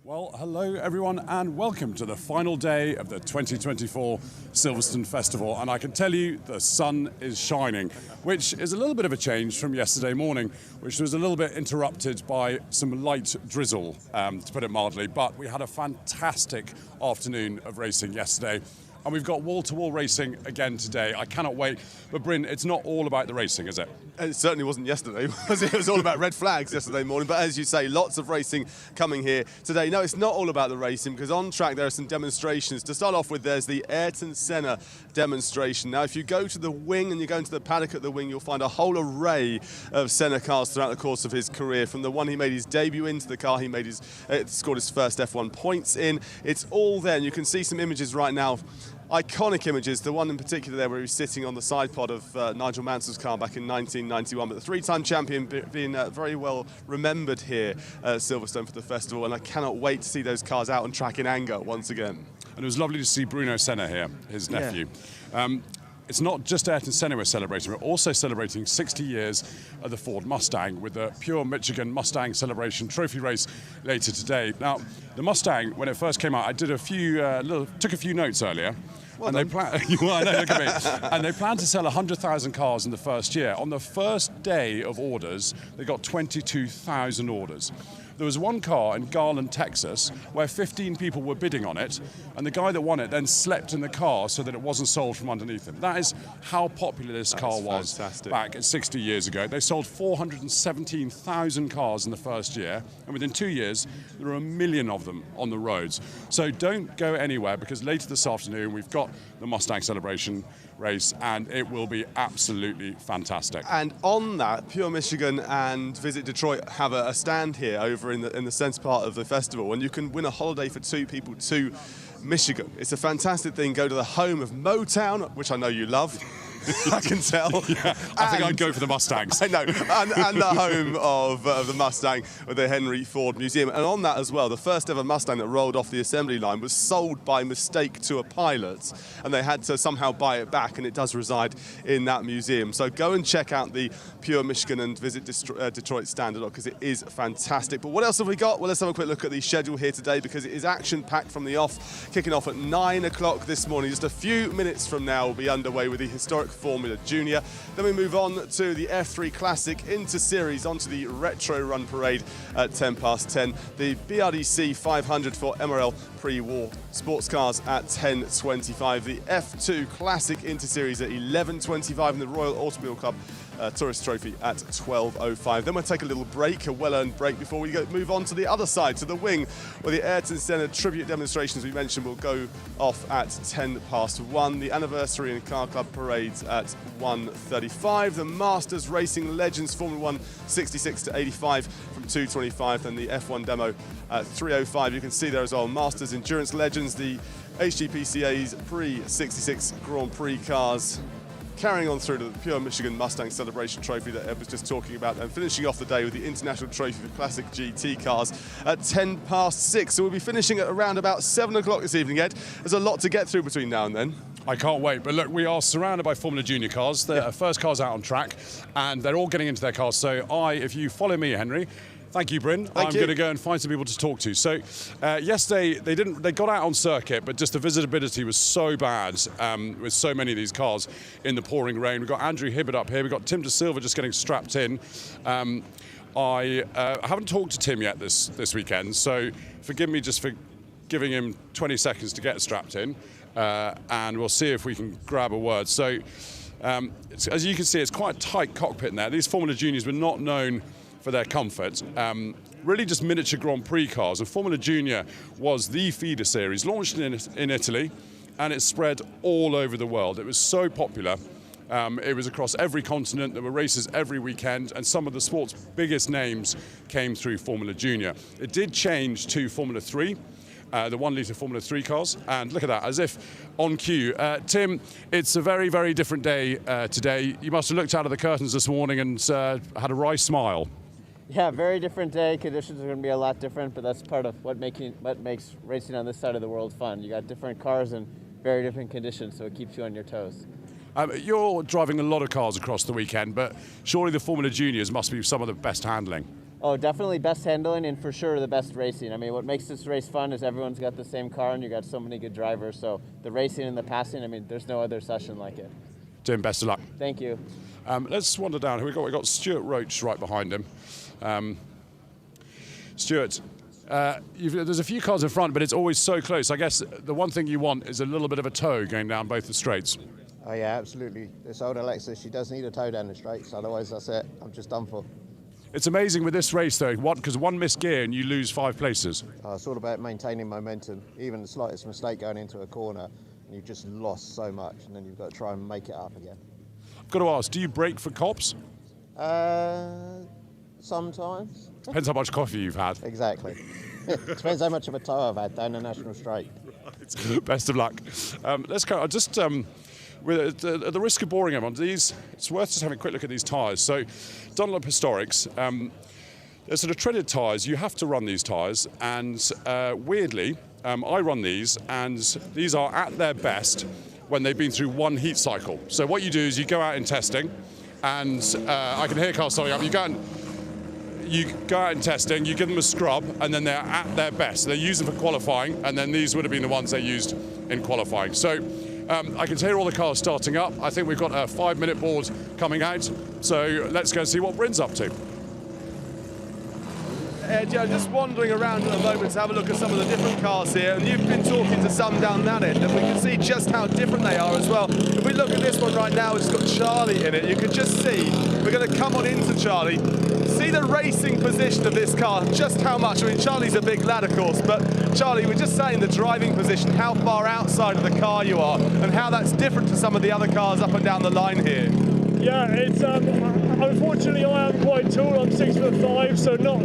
Well, hello everyone and welcome to the final day of the 2024 Silverstone Festival, and I can tell you the sun is shining, which is a little bit of a change from yesterday morning, which was a little bit interrupted by some light drizzle, to put it mildly, but we had a fantastic afternoon of racing yesterday. And we've got wall-to-wall racing again today. I cannot wait. But Bryn, it's not all about the racing, is it? It certainly wasn't yesterday, was it? It was all about red flags yesterday morning. But as you say, lots of racing coming here today. No, it's not all about the racing, because on track there are some demonstrations. To start off with, there's the Ayrton Senna demonstration. Now, if you go to the wing and you go into the paddock at the wing, you'll find a whole array of Senna cars throughout the course of his career. From the one he made his debut into the car he made scored his first F1 points in. It's all there, and you can see some images right now. Iconic images, the one in particular there where he was sitting on the side pod of Nigel Mansell's car back in 1991, but the three-time champion being very well remembered here at Silverstone for the festival, and I cannot wait to see those cars out on track in anger once again. And it was lovely to see Bruno Senna here, his nephew. Yeah. It's not just Ayrton Senna we're celebrating, we're also celebrating 60 years of the Ford Mustang with the Pure Michigan Mustang Celebration Trophy race later today. Now, the Mustang, when it first came out, I did took a few notes earlier. Well and done. Look at me. And they planned to sell 100,000 cars in the first year. On the first day of orders, they got 22,000 orders. There was one car in Garland, Texas, where 15 people were bidding on it, and the guy that won it then slept in the car so that it wasn't sold from underneath him. That is how popular this car was back 60 years ago. They sold 417,000 cars in the first year, and within 2 years, there are 1 million of them on the roads. So don't go anywhere, because later this afternoon, we've got the Mustang Celebration race, and it will be absolutely fantastic. And on that, Pure Michigan and Visit Detroit have a stand here over in the centre part of the festival, and you can win a holiday for two people to Michigan. It's a fantastic thing. Go to the home of Motown, which I know you love. I can tell. Yeah, I think I'd go for the Mustangs. I know, and the home of the Mustang with the Henry Ford Museum. And on that as well, the first ever Mustang that rolled off the assembly line was sold by mistake to a pilot, and they had to somehow buy it back, and it does reside in that museum. So go and check out the Pure Michigan and Visit Detroit stand, because it is fantastic. But what else have we got? Well, let's have a quick look at the schedule here today, because it is action-packed from the off, kicking off at 9 o'clock this morning. Just a few minutes from now, we'll be underway with the historic Formula Junior. Then we move on to the F3 Classic Inter-Series, onto the Retro Run Parade at 10 past 10. The BRDC 500 for MRL pre-war sports cars at 10:25. The F2 Classic Inter-Series at 11:25, and the Royal Automobile Club Tourist Trophy at 12:05. Then we'll take a little break, a well-earned break, before we move on to the other side, to the wing, where the Ayrton Senna tribute demonstrations we mentioned will go off at 10 past 1. The Anniversary and Car Club parades at 1:35. The Masters Racing Legends Formula 1 66 to 85 from 2:25. Then the F1 demo at 3:05. You can see there as well, Masters Endurance Legends, the HGPCA's pre-66 Grand Prix cars, carrying on through to the Pure Michigan Mustang Celebration Trophy that Ed was just talking about, and finishing off the day with the International Trophy for Classic GT cars at 10 past 6. So we'll be finishing at around about 7 o'clock this evening, Ed. There's a lot to get through between now and then. I can't wait. But look, we are surrounded by Formula Junior cars. They're first cars out on track, and they're all getting into their cars. So if you follow me, Henry. Thank you, Bryn. I'm going to go and find some people to talk to. So yesterday they got out on circuit, but just the visibility was so bad with so many of these cars in the pouring rain. We've got Andrew Hibbert up here. We've got Tim De Silva just getting strapped in. I haven't talked to Tim yet this weekend, so forgive me just for giving him 20 seconds to get strapped in, and we'll see if we can grab a word. So as you can see, it's quite a tight cockpit in there. These Formula Juniors were not known for their comfort. Really just miniature Grand Prix cars, and Formula Junior was the feeder series, launched in Italy, and it spread all over the world. It was so popular. It was across every continent. There were races every weekend, and some of the sport's biggest names came through Formula Junior. It did change to Formula 3, the 1 litre Formula 3 cars, and look at that, as if on cue. Tim, it's a very, very different day today. You must have looked out of the curtains this morning and had a wry smile. Yeah, very different day. Conditions are going to be a lot different, but that's part of what makes racing on this side of the world fun. You got different cars and very different conditions, so it keeps you on your toes. You're driving a lot of cars across the weekend, but surely the Formula Juniors must be some of the best handling. Oh, definitely best handling and for sure the best racing. I mean, what makes this race fun is everyone's got the same car and you got so many good drivers. So the racing and the passing, I mean, there's no other session like it. Jim, best of luck. Thank you. Let's wander down. We've got Stuart Roach right behind him. Stuart, there's a few cars in front, but it's always so close. I guess the one thing you want is a little bit of a tow going down both the straights. Oh yeah, absolutely. This old Alexa, she does need a tow down the straights, otherwise that's it. I'm just done for. It's amazing with this race though, because one missed gear and you lose 5 places. It's all about maintaining momentum. Even the slightest mistake going into a corner, and you've just lost so much, and then you've got to try and make it up again. I've got to ask, do you brake for cops? Sometimes. Depends how much coffee you've had. Exactly. Depends how much of a tow I've had down the National Straight. Right. Best of luck. Let's go. Just at the risk of boring everyone, it's worth just having a quick look at these tyres. So, Dunlop Historics, they're sort of treaded tyres. You have to run these tyres, and weirdly, I run these, and these are at their best when they've been through one heat cycle. So what you do is you go out in testing, and I can hear cars starting up. You go out in testing, you give them a scrub, and then they're at their best. They use them for qualifying, and then these would have been the ones they used in qualifying. So I can hear all the cars starting up. I think we've got a 5-minute board coming out. So let's go and see what Bryn's up to. Ed, yeah, just wandering around at the moment to have a look at some of the different cars here, and you've been talking to some down that end, and we can see just how different they are as well. If we look at this one right now, it's got Charlie in it. You can just see, we're going to come on into Charlie, see the racing position of this car, just how much. I mean, Charlie's a big lad, of course, but Charlie, we're just saying the driving position, how far outside of the car you are, and how that's different to some of the other cars up and down the line here. Yeah, it's unfortunately I am quite tall. I'm 6'5", so not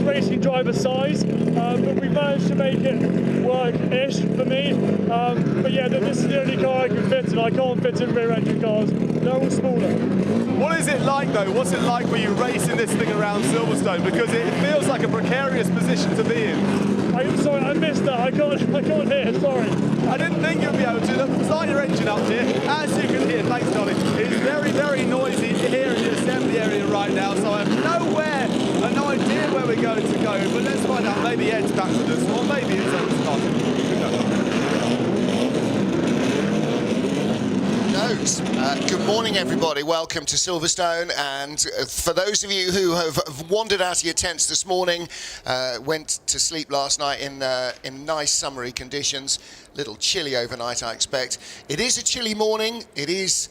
a racing driver size, but we managed to make it work-ish for me. But yeah, this is the only car I can fit in. I can't fit in rear-engine cars. They're all smaller. What is it like though? What's it like when you racing this thing around Silverstone? Because it feels like a precarious position to be in. I'm sorry, I missed that. I can't hear. Sorry. I didn't think you'd be able to. Start your engine up here. As you can hear, thanks, Johnny. It's very, very noisy here in the assembly area right now. So I have no idea where we're going to go. But let's find out. Maybe Ed's back with us, or maybe it's Ed's not. Good morning, everybody. Welcome to Silverstone. And for those of you who have wandered out of your tents this morning, went to sleep last night in nice summery conditions, a little chilly overnight, I expect. It is a chilly morning. It is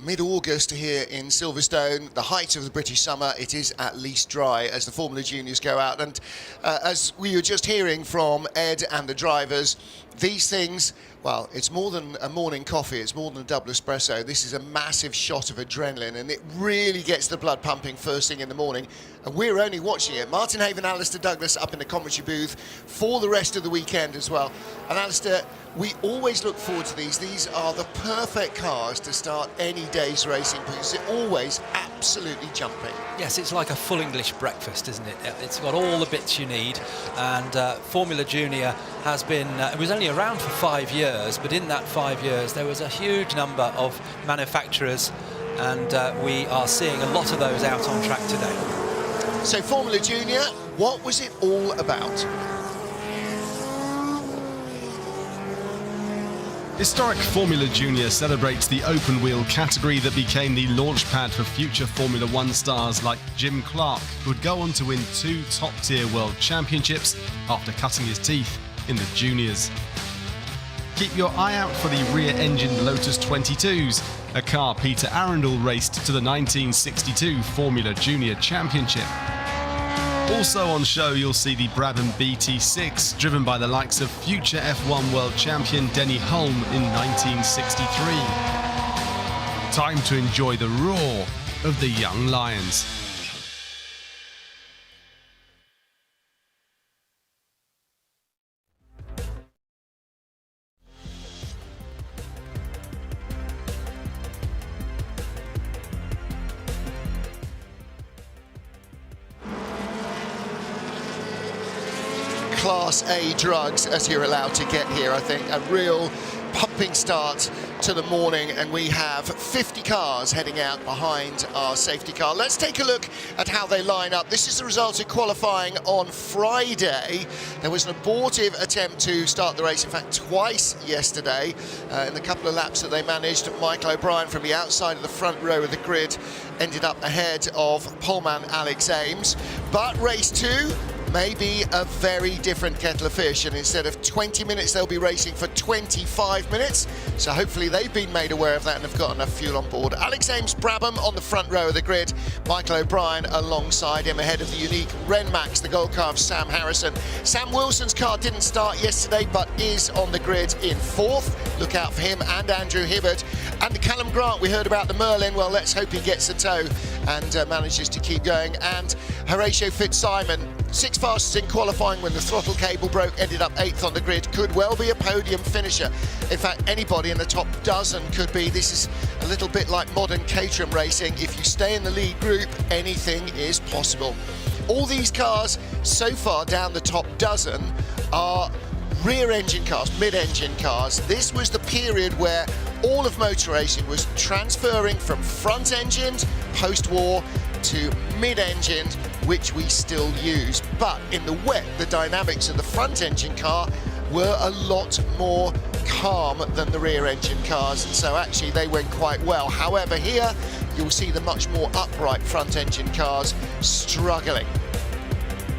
mid-August here in Silverstone, the height of the British summer. It is at least dry as the Formula Juniors go out. And as we were just hearing from Ed and the drivers, these things, well, it's more than a morning coffee, it's more than a double espresso. This is a massive shot of adrenaline, and it really gets the blood pumping first thing in the morning. And we're only watching it. Martin Haven, Alistair Douglas up in the commentary booth for the rest of the weekend as well. And Alistair, we always look forward to these. These are the perfect cars to start any day's racing because they're always absolutely jumping. Yes, it's like a full English breakfast, isn't it? It's got all the bits you need, and Formula Junior has been, it was only around for 5 years, but in that 5 years there was a huge number of manufacturers, and we are seeing a lot of those out on track today. So Formula Junior, what was it all about? Historic Formula Junior celebrates the open-wheel category that became the launchpad for future Formula One stars like Jim Clark, who would go on to win 2 top-tier world championships after cutting his teeth in the juniors. Keep your eye out for the rear-engined Lotus 22s, a car Peter Arundel raced to the 1962 Formula Junior Championship. Also on show, you'll see the Brabham BT6, driven by the likes of future F1 world champion Denny Hulme in 1963. Time to enjoy the roar of the young lions. Class A drugs as you're allowed to get here, I think. A real pumping start to the morning, and we have 50 cars heading out behind our safety car. Let's take a look at how they line up. This is the result of qualifying on Friday. There was an abortive attempt to start the race, in fact twice yesterday. In the couple of laps that they managed, Michael O'Brien from the outside of the front row of the grid ended up ahead of poleman Alex Ames. But race 2 may be a very different kettle of fish, and instead of 20 minutes they'll be racing for 25 minutes, so hopefully they've been made aware of that and have got enough fuel on board. Alex Ames Brabham on the front row of the grid, Michael O'Brien alongside him ahead of the unique Renmax, the gold car of Sam Harrison. Sam Wilson's car didn't start yesterday but is on the grid in 4th. Look out for him and Andrew Hibbert. And the Callum Grant, we heard about the Merlin, well let's hope he gets a tow and manages to keep going. And Horatio Fitzsimon, 6th fastest in qualifying when the throttle cable broke, ended up 8th on the grid, could well be a podium finisher. In fact, anybody in the top dozen could be. This is a little bit like modern Caterham racing. If you stay in the lead group, anything is possible. All these cars so far down the top dozen are rear engine cars, mid-engine cars. This was the period where all of motor racing was transferring from front-engined post-war to mid-engined, which we still use. But in the wet, the dynamics of the front-engine car were a lot more calm than the rear-engine cars, and so actually they went quite well. However, here you'll see the much more upright front-engine cars struggling.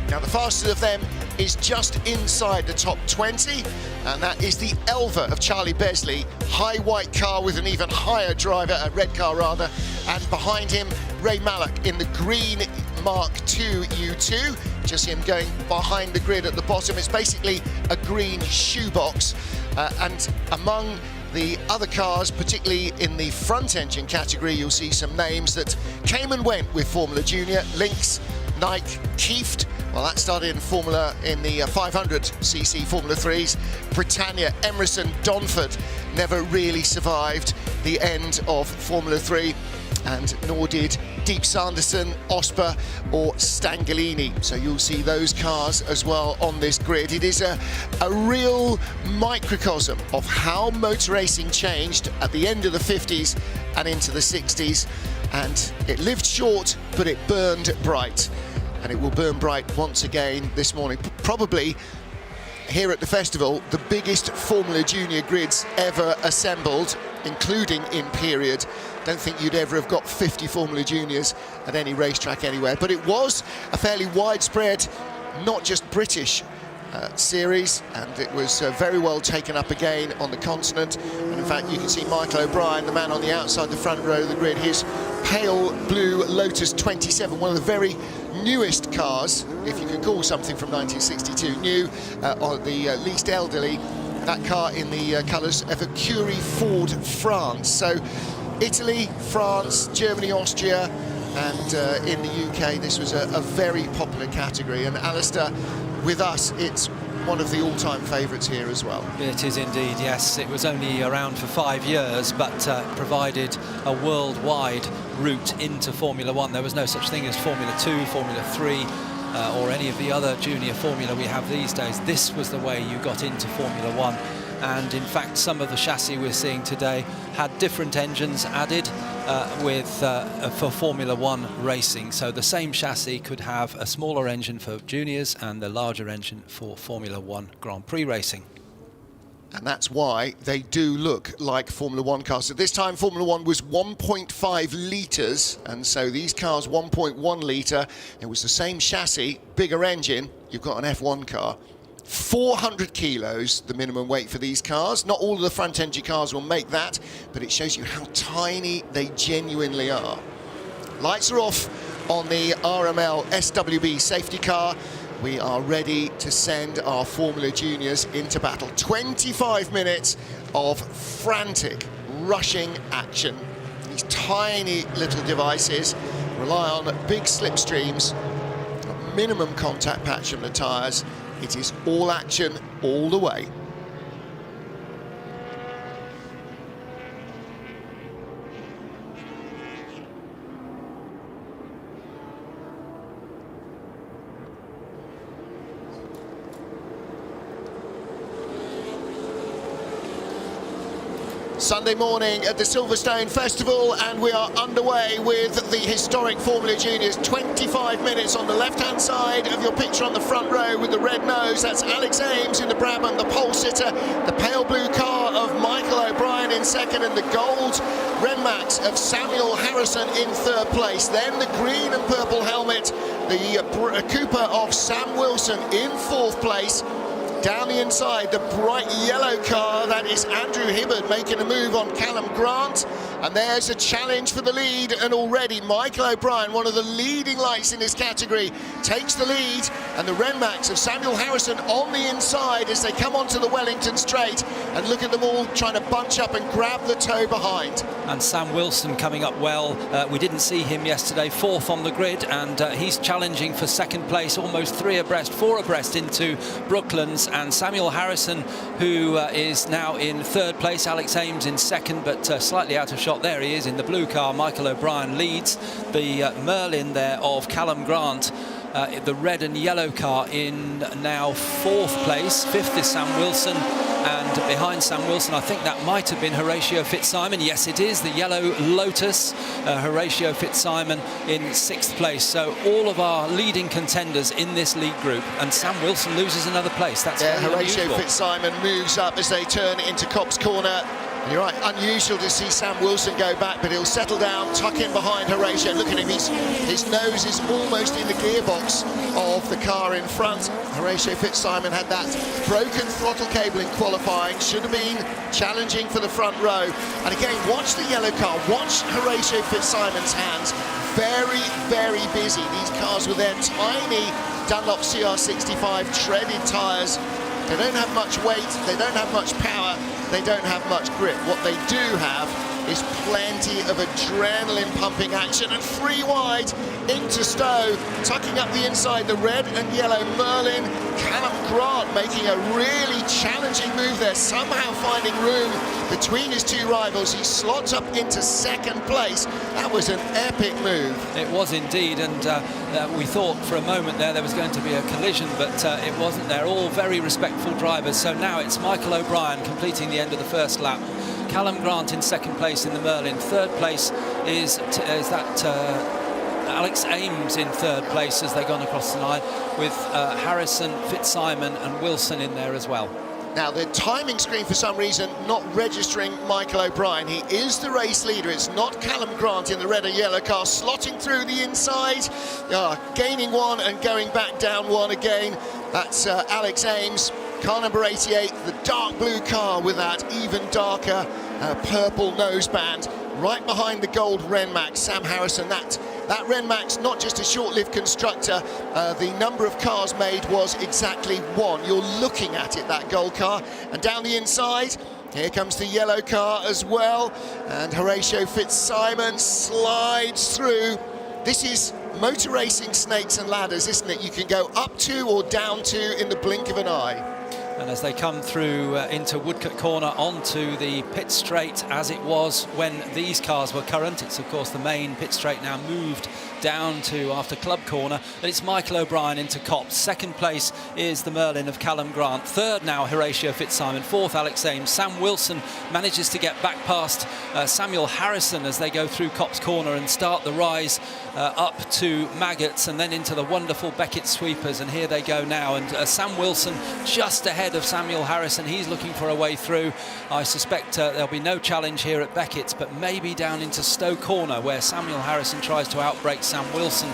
Now, the fastest of them is just inside the top 20, and that is the Elva of Charlie Besley, high white car with an even higher driver, a red car rather, and behind him Ray Mallock in the green Mark II U2, just him going behind the grid at the bottom. It's basically a green shoebox, and among the other cars, particularly in the front engine category, you'll see some names that came and went with Formula Junior. Lynx, Nike, Kieft. Well, that started in the 500cc Formula 3s. Britannia, Emerson, Donford never really survived the end of Formula 3, and nor did Deep Sanderson, Osper or Stangalini. So you'll see those cars as well on this grid. It is a real microcosm of how motor racing changed at the end of the 50s and into the 60s. And it lived short, but it burned bright. And it will burn bright once again this morning. Probably here at the festival, the biggest Formula Junior grids ever assembled, including in period. Don't think you'd ever have got 50 Formula Juniors at any racetrack anywhere, but it was a fairly widespread, not just British series, and it was very well taken up again on the continent. And in fact, you can see Michael O'Brien, the man on the outside the front row of the grid, his pale blue Lotus 27, one of the very newest cars, if you could call something from 1962 new, or the least elderly. That car in the colours of a Curie Ford France. So Italy, France, Germany, Austria, and in the UK this was a very popular category. And Alistair, with us, it's one of the all-time favourites here as well. It is indeed, yes. It was only around for 5 years, but provided a worldwide route into Formula 1. There was no such thing as Formula 2, Formula 3, or any of the other junior formula we have these days. This was the way you got into Formula 1. And in fact, some of the chassis we're seeing today had different engines added for Formula 1 racing. So the same chassis could have a smaller engine for juniors and the larger engine for Formula 1 Grand Prix racing. And that's why they do look like Formula 1 cars. At this time, Formula 1 was 1.5 litres, and so these cars 1.1 litre. It was the same chassis, bigger engine. You've got an F1 car. 400 kilos, the minimum weight for these cars. Not all of the front engine cars will make that, but it shows you how tiny they genuinely are. Lights are off on the RML SWB safety car. We are ready to send our Formula Juniors into battle. 25 minutes of frantic, rushing action. These tiny little devices rely on big slipstreams, minimum contact patch on the tyres. It is all action all the way. Sunday morning at the Silverstone Festival, and we are underway with the historic Formula Juniors. 25 minutes on the left-hand side of your picture on the front row with the red nose. That's Alex Ames in the Brabham, the pole sitter. The pale blue car of Michael O'Brien in second, and the gold Renmax of Samuel Harrison in third place. Then the green and purple helmet, the Cooper of Sam Wilson in fourth place. Down the inside, the bright yellow car, that is Andrew Hibbard making a move on Callum Grant. And there's a challenge for the lead, and already Michael O'Brien, one of the leading lights in this category, takes the lead, and the Renmax of Samuel Harrison on the inside as they come onto the Wellington straight, and look at them all trying to bunch up and grab the toe behind. And Sam Wilson coming up well. We didn't see him yesterday, fourth on the grid, and he's challenging for second place, almost four abreast into Brooklands. And Samuel Harrison, who is now in third place, Alex Ames in second, but slightly out of shot. There he is in the blue car. Michael O'Brien leads. The Merlin there of Callum Grant, the red and yellow car, in now fourth place. Fifth is Sam Wilson, and behind Sam Wilson, I think that might have been Horatio Fitzsimon. Yes, it is the yellow Lotus, Horatio Fitzsimon in sixth place. So all of our leading contenders in this lead group, and Sam Wilson loses another place. That's Horatio unusual. Fitzsimon moves up as they turn into Copse Corner. And you're right, unusual to see Sam Wilson go back, but he'll settle down, tuck in behind Horatio. Look at him, his nose is almost in the gearbox of the car in front. Horatio Fitzsimon had that broken throttle cable in qualifying, should have been challenging for the front row. And again, watch the yellow car, watch Horatio Fitzsimon's hands. Very, very busy. These cars with their tiny Dunlop CR65 treaded tyres. They don't have much weight, they don't have much power, they don't have much grip. What they do have is plenty of adrenaline pumping action, and three wide into Stowe, tucking up the inside, the red and yellow Merlin. Callum Grant making a really challenging move there, somehow finding room between his two rivals. He slots up into second place. That was an epic move. It was indeed, and we thought for a moment there was going to be a collision, but it wasn't there. All very respectful drivers. So now it's Michael O'Brien completing the end of the first lap. Callum Grant in second place in the Merlin. Third place is Alex Ames in third place as they've gone across the line, with Harrison, Fitzsimon and Wilson in there as well. Now, the timing screen, for some reason, not registering Michael O'Brien. He is the race leader. It's not Callum Grant in the red and yellow car, slotting through the inside, gaining one and going back down one again. That's Alex Ames. Car number 88, the dark blue car with that even darker purple noseband. Right behind the gold Renmax, Sam Harrison. That Renmax, not just a short-lived constructor, the number of cars made was exactly one. You're looking at it, that gold car. And down the inside, here comes the yellow car as well. And Horatio Fitzsimon slides through. This is motor racing snakes and ladders, isn't it? You can go up to or down to in the blink of an eye. And as they come through into Woodcote Corner onto the pit straight, as it was when these cars were current, it's of course the main pit straight now moved down to after Club Corner, and it's Michael O'Brien into Copse. Second place is the Merlin of Callum Grant. Third now Horatio Fitzsimon. Fourth Alex Ames. Sam Wilson manages to get back past Samuel Harrison as they go through Copse Corner and start the rise up to Maggots and then into the wonderful Beckett sweepers, and here they go now, and Sam Wilson just ahead of Samuel Harrison. He's looking for a way through. I suspect there'll be no challenge here at Beckett's, but maybe down into Stowe Corner where Samuel Harrison tries to outbrake Sam Wilson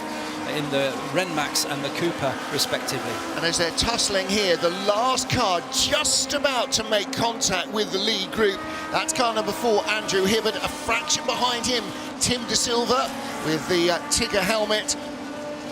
in the Renmax and the Cooper respectively. And as they're tussling here, the last car just about to make contact with the lead group. That's car number 4, Andrew Hibbard. A fraction behind him, Tim De Silva with the Tigger helmet.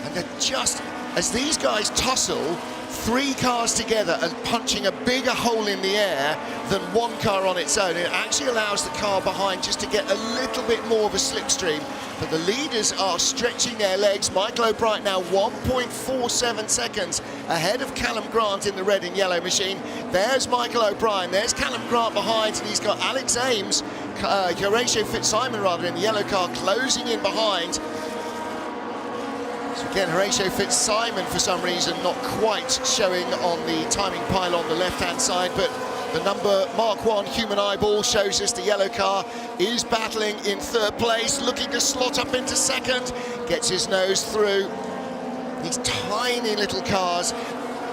And they're just, as these guys tussle, 3 cars together and punching a bigger hole in the air than one car on its own. It actually allows the car behind just to get a little bit more of a slipstream. But the leaders are stretching their legs. Michael O'Brien now 1.47 seconds ahead of Callum Grant in the red and yellow machine. There's Michael O'Brien, there's Callum Grant behind, and he's got Alex Ames, Horatio Fitzsimon rather, in the yellow car closing in behind. So again, Horatio Fitzsimon for some reason not quite showing on the timing pile on the left-hand side, but The number Mark 1 human eyeball shows us the yellow car is battling in third place, looking to slot up into second, gets his nose through. These tiny little cars.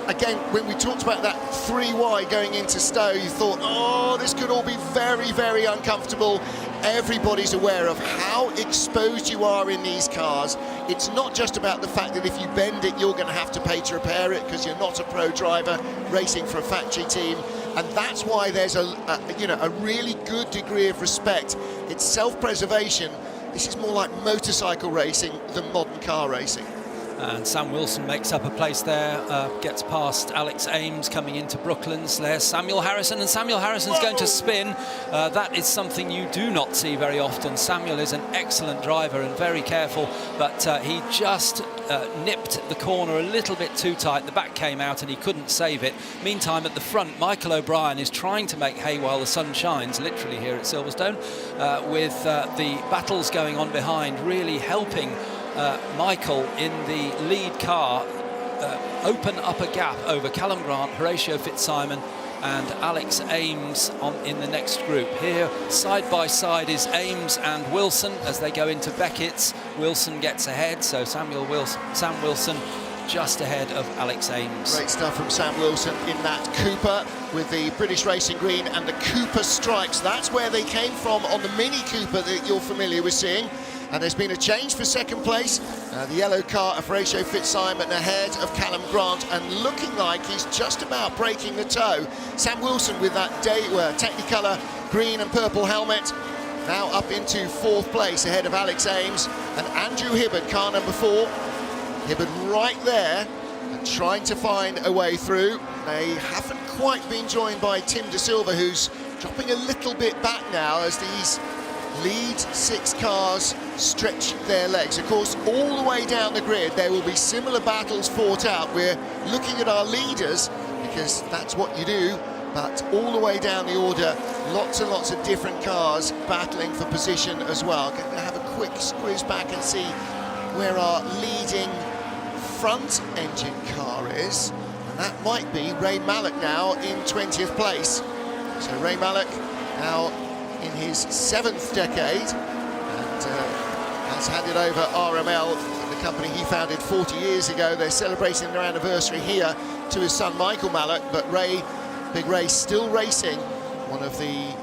Again, when we talked about that 3 wide going into Stowe, you thought, oh, this could all be very, very uncomfortable. Everybody's aware of how exposed you are in these cars. It's not just about the fact that if you bend it, you're going to have to pay to repair it because you're not a pro driver racing for a factory team. And that's why there's a really good degree of respect. It's self-preservation. This is more like motorcycle racing than modern car racing. And Sam Wilson makes up a place there, gets past Alex Ames coming into Brooklands. There's Samuel Harrison, and Samuel Harrison's going to spin. That is something you do not see very often. Samuel is an excellent driver and very careful, but he just nipped the corner a little bit too tight. The back came out and he couldn't save it. Meantime, at the front, Michael O'Brien is trying to make hay while the sun shines, literally here at Silverstone, with the battles going on behind, really helping Michael in the lead car open up a gap over Callum Grant, Horatio Fitzsimon and Alex Ames in the next group. Here, side by side, is Ames and Wilson as they go into Beckett's. Wilson gets ahead, so Sam Wilson just ahead of Alex Ames. Great stuff from Sam Wilson in that Cooper with the British Racing Green and the Cooper stripes. That's where they came from on the Mini Cooper that you're familiar with seeing. And there's been a change for second place. The yellow car of Horatio Fitzsimon ahead of Callum Grant and looking like he's just about breaking the toe. Sam Wilson with that Technicolor green and purple helmet now up into fourth place ahead of Alex Ames and Andrew Hibbard, car number 4. Hibbard right there and trying to find a way through. They haven't quite been joined by Tim De Silva, who's dropping a little bit back now as these lead 6 cars stretch their legs. Of course, all the way down the grid there will be similar battles fought out. We're looking at our leaders because that's what you do, but all the way down the order, lots and lots of different cars battling for position as well. Going to have a quick squeeze back and see where our leading front engine car is, and that might be Ray Mallock now in 20th place. So Ray Mallock now in his 7th decade and has handed over RML, the company he founded 40 years ago. They're celebrating their anniversary here to his son Michael Mallock, but Big Ray still racing one of the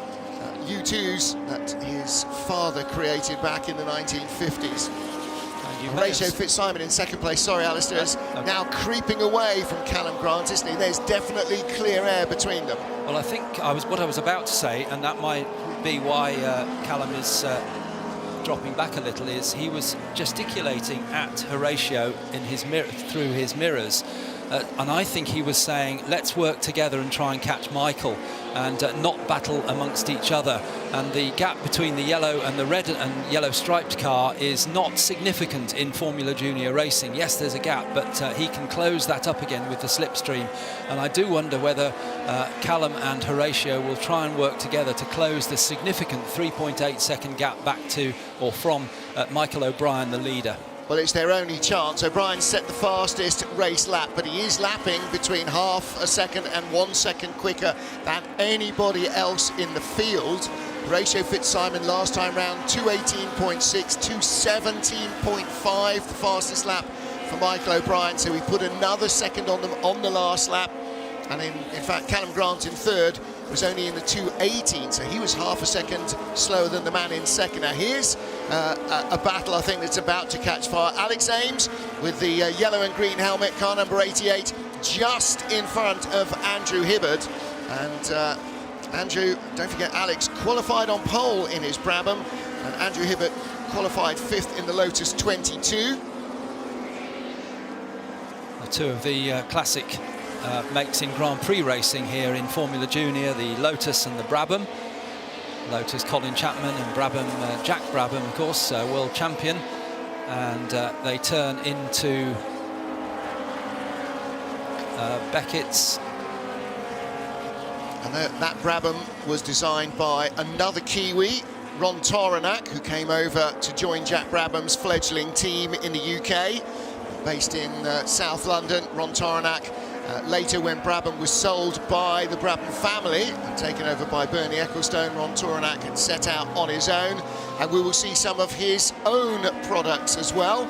U2s that his father created back in the 1950s. Horatio Fitzsimon in second place, sorry Alistair, is now creeping away from Callum Grant, isn't he? There's definitely clear air between them. Well, I think what I was about to say, and that might be why Callum is dropping back a little, is he was gesticulating at Horatio in his through his mirrors. And I think he was saying, let's work together and try and catch Michael and not battle amongst each other. And the gap between the yellow and the red and yellow striped car is not significant in Formula Junior racing. Yes, there's a gap, but he can close that up again with the slipstream. And I do wonder whether Callum and Horatio will try and work together to close the significant 3.8 second gap back to or from Michael O'Brien, the leader. Well, it's their only chance. O'Brien set the fastest race lap, but he is lapping between half a second and 1 second quicker than anybody else in the field. Horatio Fitzsimon last time round 2:18.6, 2:17.5, the fastest lap for Michael O'Brien. So we put another second on them on the last lap. And in fact, Callum Grant in third was only in the 2:18, so he was half a second slower than the man in second. Now here's a battle I think that's about to catch fire. Alex Ames with the yellow and green helmet, car number 88, just in front of Andrew Hibbard. And Andrew, don't forget, Alex qualified on pole in his Brabham, and Andrew Hibbard qualified 5th in the Lotus 22. Two of the classic makes in Grand Prix racing here in Formula Junior, the Lotus and the Brabham. Lotus Colin Chapman and Brabham Jack Brabham, of course, world champion. And they turn into Beckett's. And that Brabham was designed by another Kiwi, Ron Toronak, who came over to join Jack Brabham's fledgling team in the UK, based in South London. Ron Toronak Later, when Brabham was sold by the Brabham family and taken over by Bernie Ecclestone, Ron Toranak had set out on his own, and we will see some of his own products as well.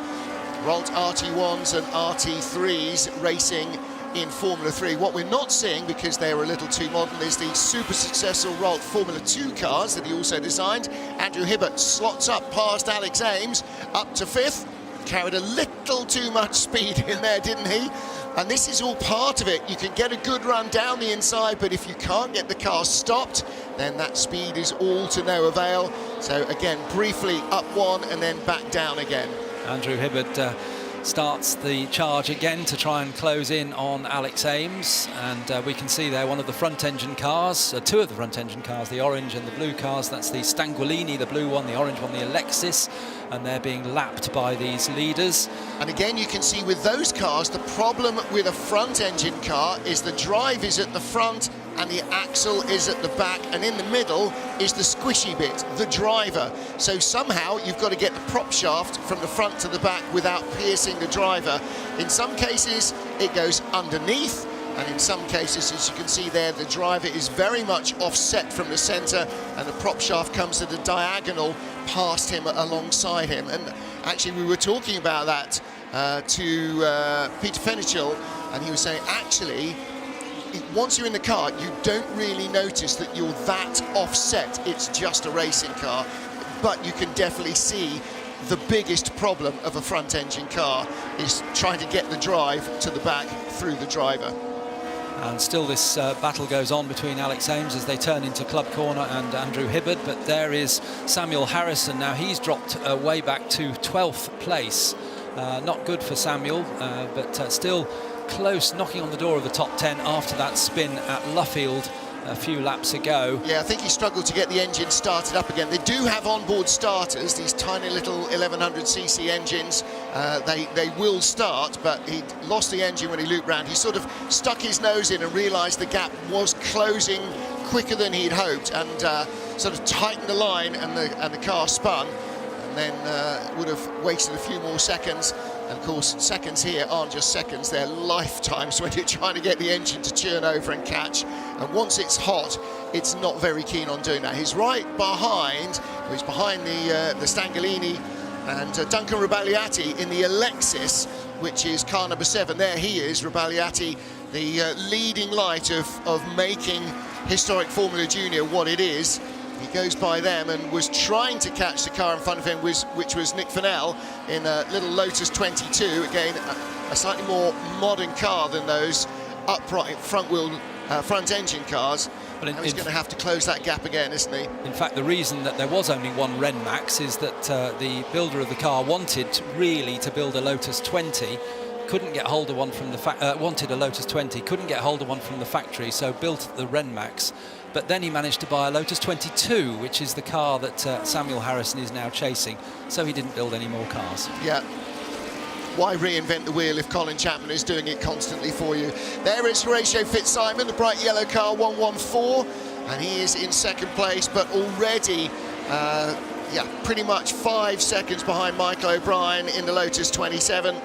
Rolt RT1s and RT3s racing in Formula 3. What we're not seeing, because they're a little too modern, is the super successful Rolt Formula 2 cars that he also designed. Andrew Hibbert slots up past Alex Ames, up to 5th. Carried a little too much speed in there, didn't he? And this is all part of it. You can get a good run down the inside, but if you can't get the car stopped, then that speed is all to no avail. So again, briefly up one and then back down again. Andrew Hibbert starts the charge again to try and close in on Alex Ames, and we can see there one of the front engine cars, two of the front engine cars, the orange and the blue cars. That's the Stanguolini, the blue one, the orange one, the Alexis, and they're being lapped by these leaders. And again, you can see with those cars, the problem with a front engine car is the drive is at the front and the axle is at the back, and in the middle is the squishy bit, the driver. So somehow you've got to get the prop shaft from the front to the back without piercing the driver. In some cases it goes underneath, and in some cases, as you can see there, the driver is very much offset from the centre and the prop shaft comes at a diagonal past him, alongside him. And actually we were talking about that to Peter Fenichel, and he was saying actually once you're in the car, you don't really notice that you're that offset. It's just a racing car, but you can definitely see the biggest problem of a front engine car is trying to get the drive to the back through the driver. And still this battle goes on between Alex Ames as they turn into Club Corner and Andrew Hibbert, but there is Samuel Harrison. Now he's dropped way back to 12th place. Not good for Samuel, but still close, knocking on the door of the top 10 after that spin at Luffield a few laps ago. Yeah, I think he struggled to get the engine started up again. They do have onboard starters, these tiny little 1100cc engines. They will start, but he lost the engine when he looped round. He sort of stuck his nose in and realised the gap was closing quicker than he'd hoped, and sort of tightened the line, and the car spun, and then would have wasted a few more seconds. And of course, seconds here aren't just seconds, they're lifetimes when you're trying to get the engine to churn over and catch. And once it's hot, it's not very keen on doing that. He's right behind, he's behind the Stanguolini and Duncan Rabagliati in the Alexis, which is car number 7. There he is, Rabagliati, the leading light of making Historic Formula Junior what it is. He goes by them and was trying to catch the car in front of him, which was Nick Fennell in a little Lotus 22. Again, a slightly more modern car than those upright front engine cars. But he's going to have to close that gap again, isn't he? In fact, the reason that there was only one Renmax is that the builder of the car wanted really to build a Lotus 20. Couldn't get hold of one from the wanted a Lotus 20, couldn't get hold of one from the factory, so built the Renmax. But then he managed to buy a Lotus 22, which is the car that Samuel Harrison is now chasing. So he didn't build any more cars. Yeah. Why reinvent the wheel if Colin Chapman is doing it constantly for you? There is Horatio Fitzsimon, the bright yellow car, 114, and he is in second place, but already, pretty much 5 seconds behind Michael O'Brien in the Lotus 27.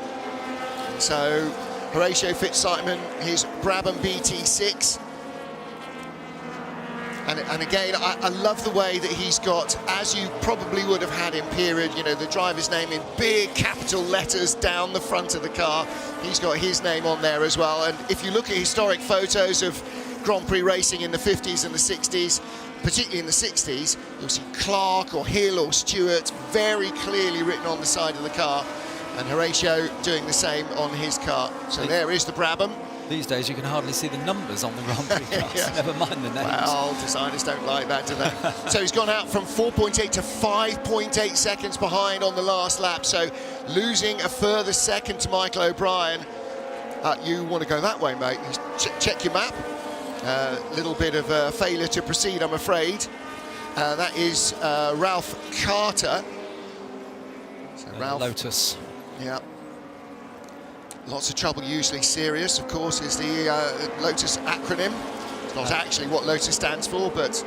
So Horatio Fitzsimon, his Brabham BT6. And again, I love the way that he's got, as you probably would have had in period, you know, the driver's name in big capital letters down the front of the car. He's got his name on there as well. And if you look at historic photos of Grand Prix racing in the 50s and the 60s, particularly in the 60s, you'll see Clark or Hill or Stewart very clearly written on the side of the car. And Horatio doing the same on his car. So there is the Brabham. These days you can hardly see the numbers on the Grand Prix cars, yeah. Never mind the names. Well, designers don't like that, do they? So he's gone out from 4.8 to 5.8 seconds behind on the last lap, so losing a further second to Michael O'Brien. You want to go that way, mate. Check your map. Little bit of a failure to proceed, I'm afraid. That is Ralph Carter. So Ralph, Lotus. Yeah. Lots of trouble, usually serious, of course, is the Lotus acronym. It's not actually what Lotus stands for, but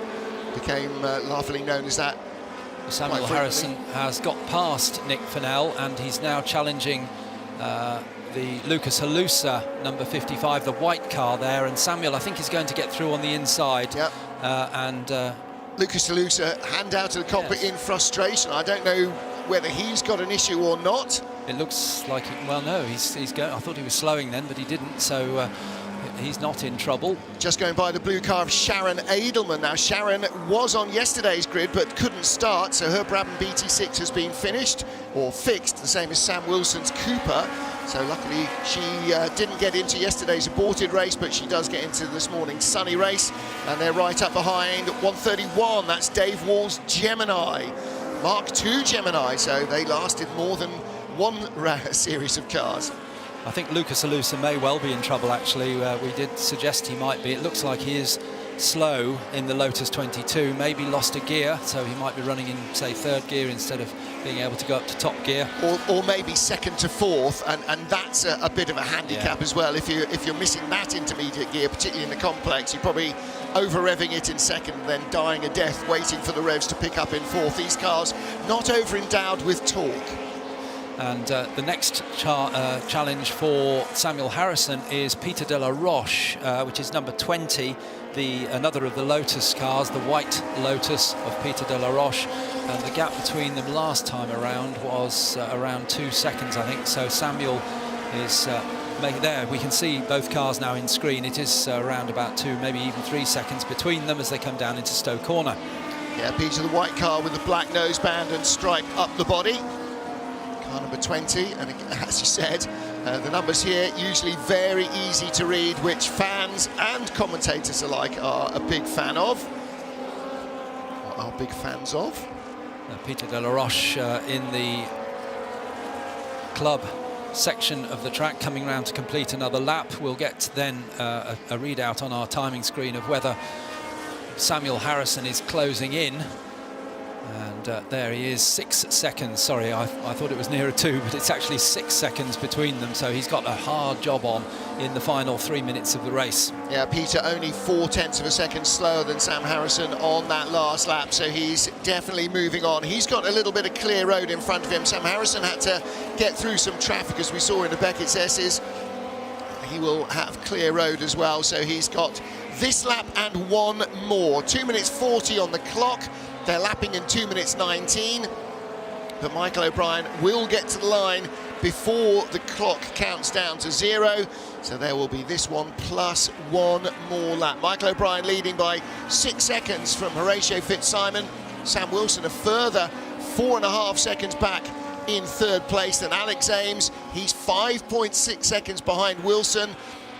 became laughingly known as that. Samuel Harrison has got past Nick Fennell, and he's now challenging the Lucas Halusa, number 55, the white car there, and Samuel, I think, is going to get through on the inside. Yep. Lucas Halusa hand out of the cockpit in frustration. I don't know whether he's got an issue or not. It looks like, well, no, he's going. I thought he was slowing then, but he didn't, so he's not in trouble. Just going by the blue car of Sharon Edelman. Now, Sharon was on yesterday's grid but couldn't start, so her Brabham BT6 has been finished, or fixed, the same as Sam Wilson's Cooper. So luckily she didn't get into yesterday's aborted race, but she does get into this morning's sunny race. And they're right up behind 131, that's Dave Wall's Gemini. Mark II Gemini, so they lasted more than one series of cars. I think Lucas Halusa may well be in trouble, actually. We did suggest he might be. It looks like he is slow in the Lotus 22, maybe lost a gear, so he might be running in, say, third gear instead of being able to go up to top gear. Or maybe second to fourth, and that's a bit of a handicap as well. If you're missing that intermediate gear, particularly in the complex, you're probably over-revving it in second, then dying a death waiting for the revs to pick up in fourth. These cars not over-endowed with torque. And the next challenge for Samuel Harrison is Peter de la Roche, which is number 20, another of the Lotus cars, the white Lotus of Peter de la Roche. And the gap between them last time around was around 2 seconds, I think. So Samuel is there. We can see both cars now in screen. It is around about 2, maybe even 3 seconds between them as they come down into Stowe Corner. Yeah, Peter, the white car with the black noseband and stripe up the body. Car number 20, and as you said, the numbers here usually very easy to read, which fans and commentators alike are a big fan of, or are big fans of. Peter de la Roche in the club section of the track, coming round to complete another lap. We'll get then a readout on our timing screen of whether Samuel Harrison is closing in. And there he is, 6 seconds. Sorry, I thought it was nearer 2, but it's actually 6 seconds between them. So he's got a hard job on in the final 3 minutes of the race. Yeah, Peter only 0.4 of a second slower than Sam Harrison on that last lap. So he's definitely moving on. He's got a little bit of clear road in front of him. Sam Harrison had to get through some traffic, as we saw in the Beckett's S's. He will have clear road as well. So he's got this lap and one more. 2 minutes 40 on the clock. They're lapping in 2 minutes 19, but Michael O'Brien will get to the line before the clock counts down to 0. So there will be this one plus one more lap. Michael O'Brien leading by 6 seconds from Horatio Fitzsimon. Sam Wilson a further 4.5 seconds back in third place than Alex Ames. He's 5.6 seconds behind Wilson.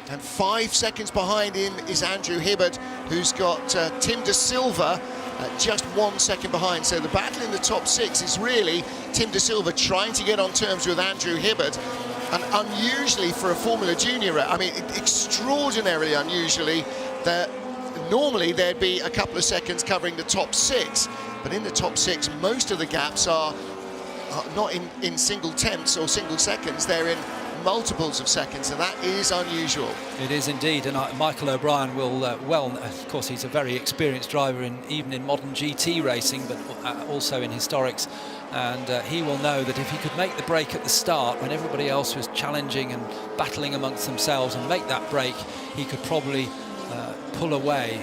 And 5 seconds behind him is Andrew Hibbert, who's got Tim De Silva just 1 second behind. So the battle in the top 6 is really Tim De Silva trying to get on terms with Andrew Hibbert. And unusually for a Formula Junior, I mean, extraordinarily unusually, that normally there'd be a couple of seconds covering the top 6. But in the top 6, most of the gaps are not in single tenths or single seconds. They're in multiples of seconds, and that is unusual. It is indeed, and Michael O'Brien will, well, of course, he's a very experienced driver, even in modern GT racing, but also in historics, and he will know that if he could make the break at the start, when everybody else was challenging and battling amongst themselves, and make that break, he could probably pull away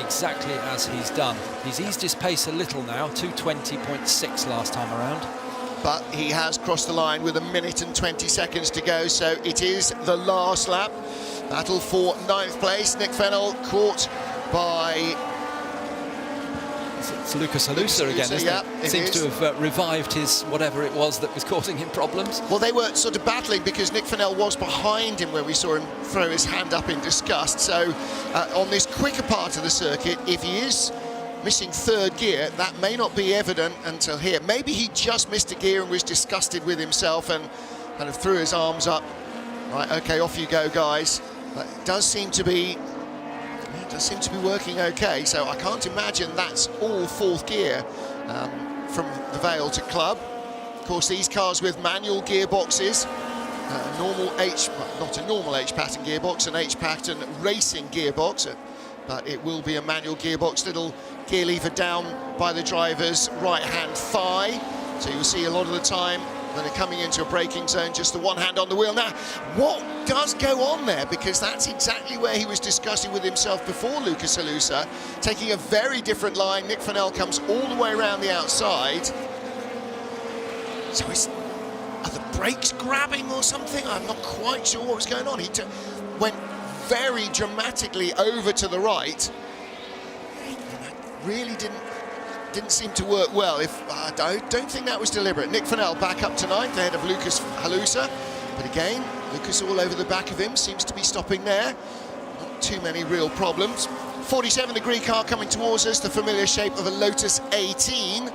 exactly as he's done. He's eased his pace a little now, 2:20.6 last time around. But he has crossed the line with 1 minute and 20 seconds to go, so it is the last lap. Battle for 9th place. Nick Fennell caught by... It's Lucas Halusa again, isn't it? It seems to have revived his whatever it was that was causing him problems. Well, they were sort of battling because Nick Fennell was behind him when we saw him throw his hand up in disgust. So on this quicker part of the circuit, if he is missing third gear, that may not be evident until here. Maybe he just missed a gear and was disgusted with himself and kind of threw his arms up. Right, okay, off you go, guys. But it does seem to be working okay. So I can't imagine that's all fourth gear from the Vale to Club. Of course, these cars with manual gearboxes, not a normal H-pattern gearbox, an H-pattern racing gearbox. But it will be a manual gearbox, little gear lever down by the driver's right-hand thigh. So you'll see a lot of the time Then they're coming into a braking zone, just the one hand on the wheel. Now, what does go on there? Because that's exactly where he was discussing with himself before Lucas Halusa, taking a very different line. Nick Fennell comes all the way around the outside. So are the brakes grabbing or something? I'm not quite sure what was going on. He went very dramatically over to the right. And that really didn't seem to work well. I don't think that was deliberate. Nick Fennell back up to 9th ahead of Lucas Halusa. But again, Lucas all over the back of him, seems to be stopping there. Not too many real problems. 47-degree car coming towards us, the familiar shape of a Lotus 18.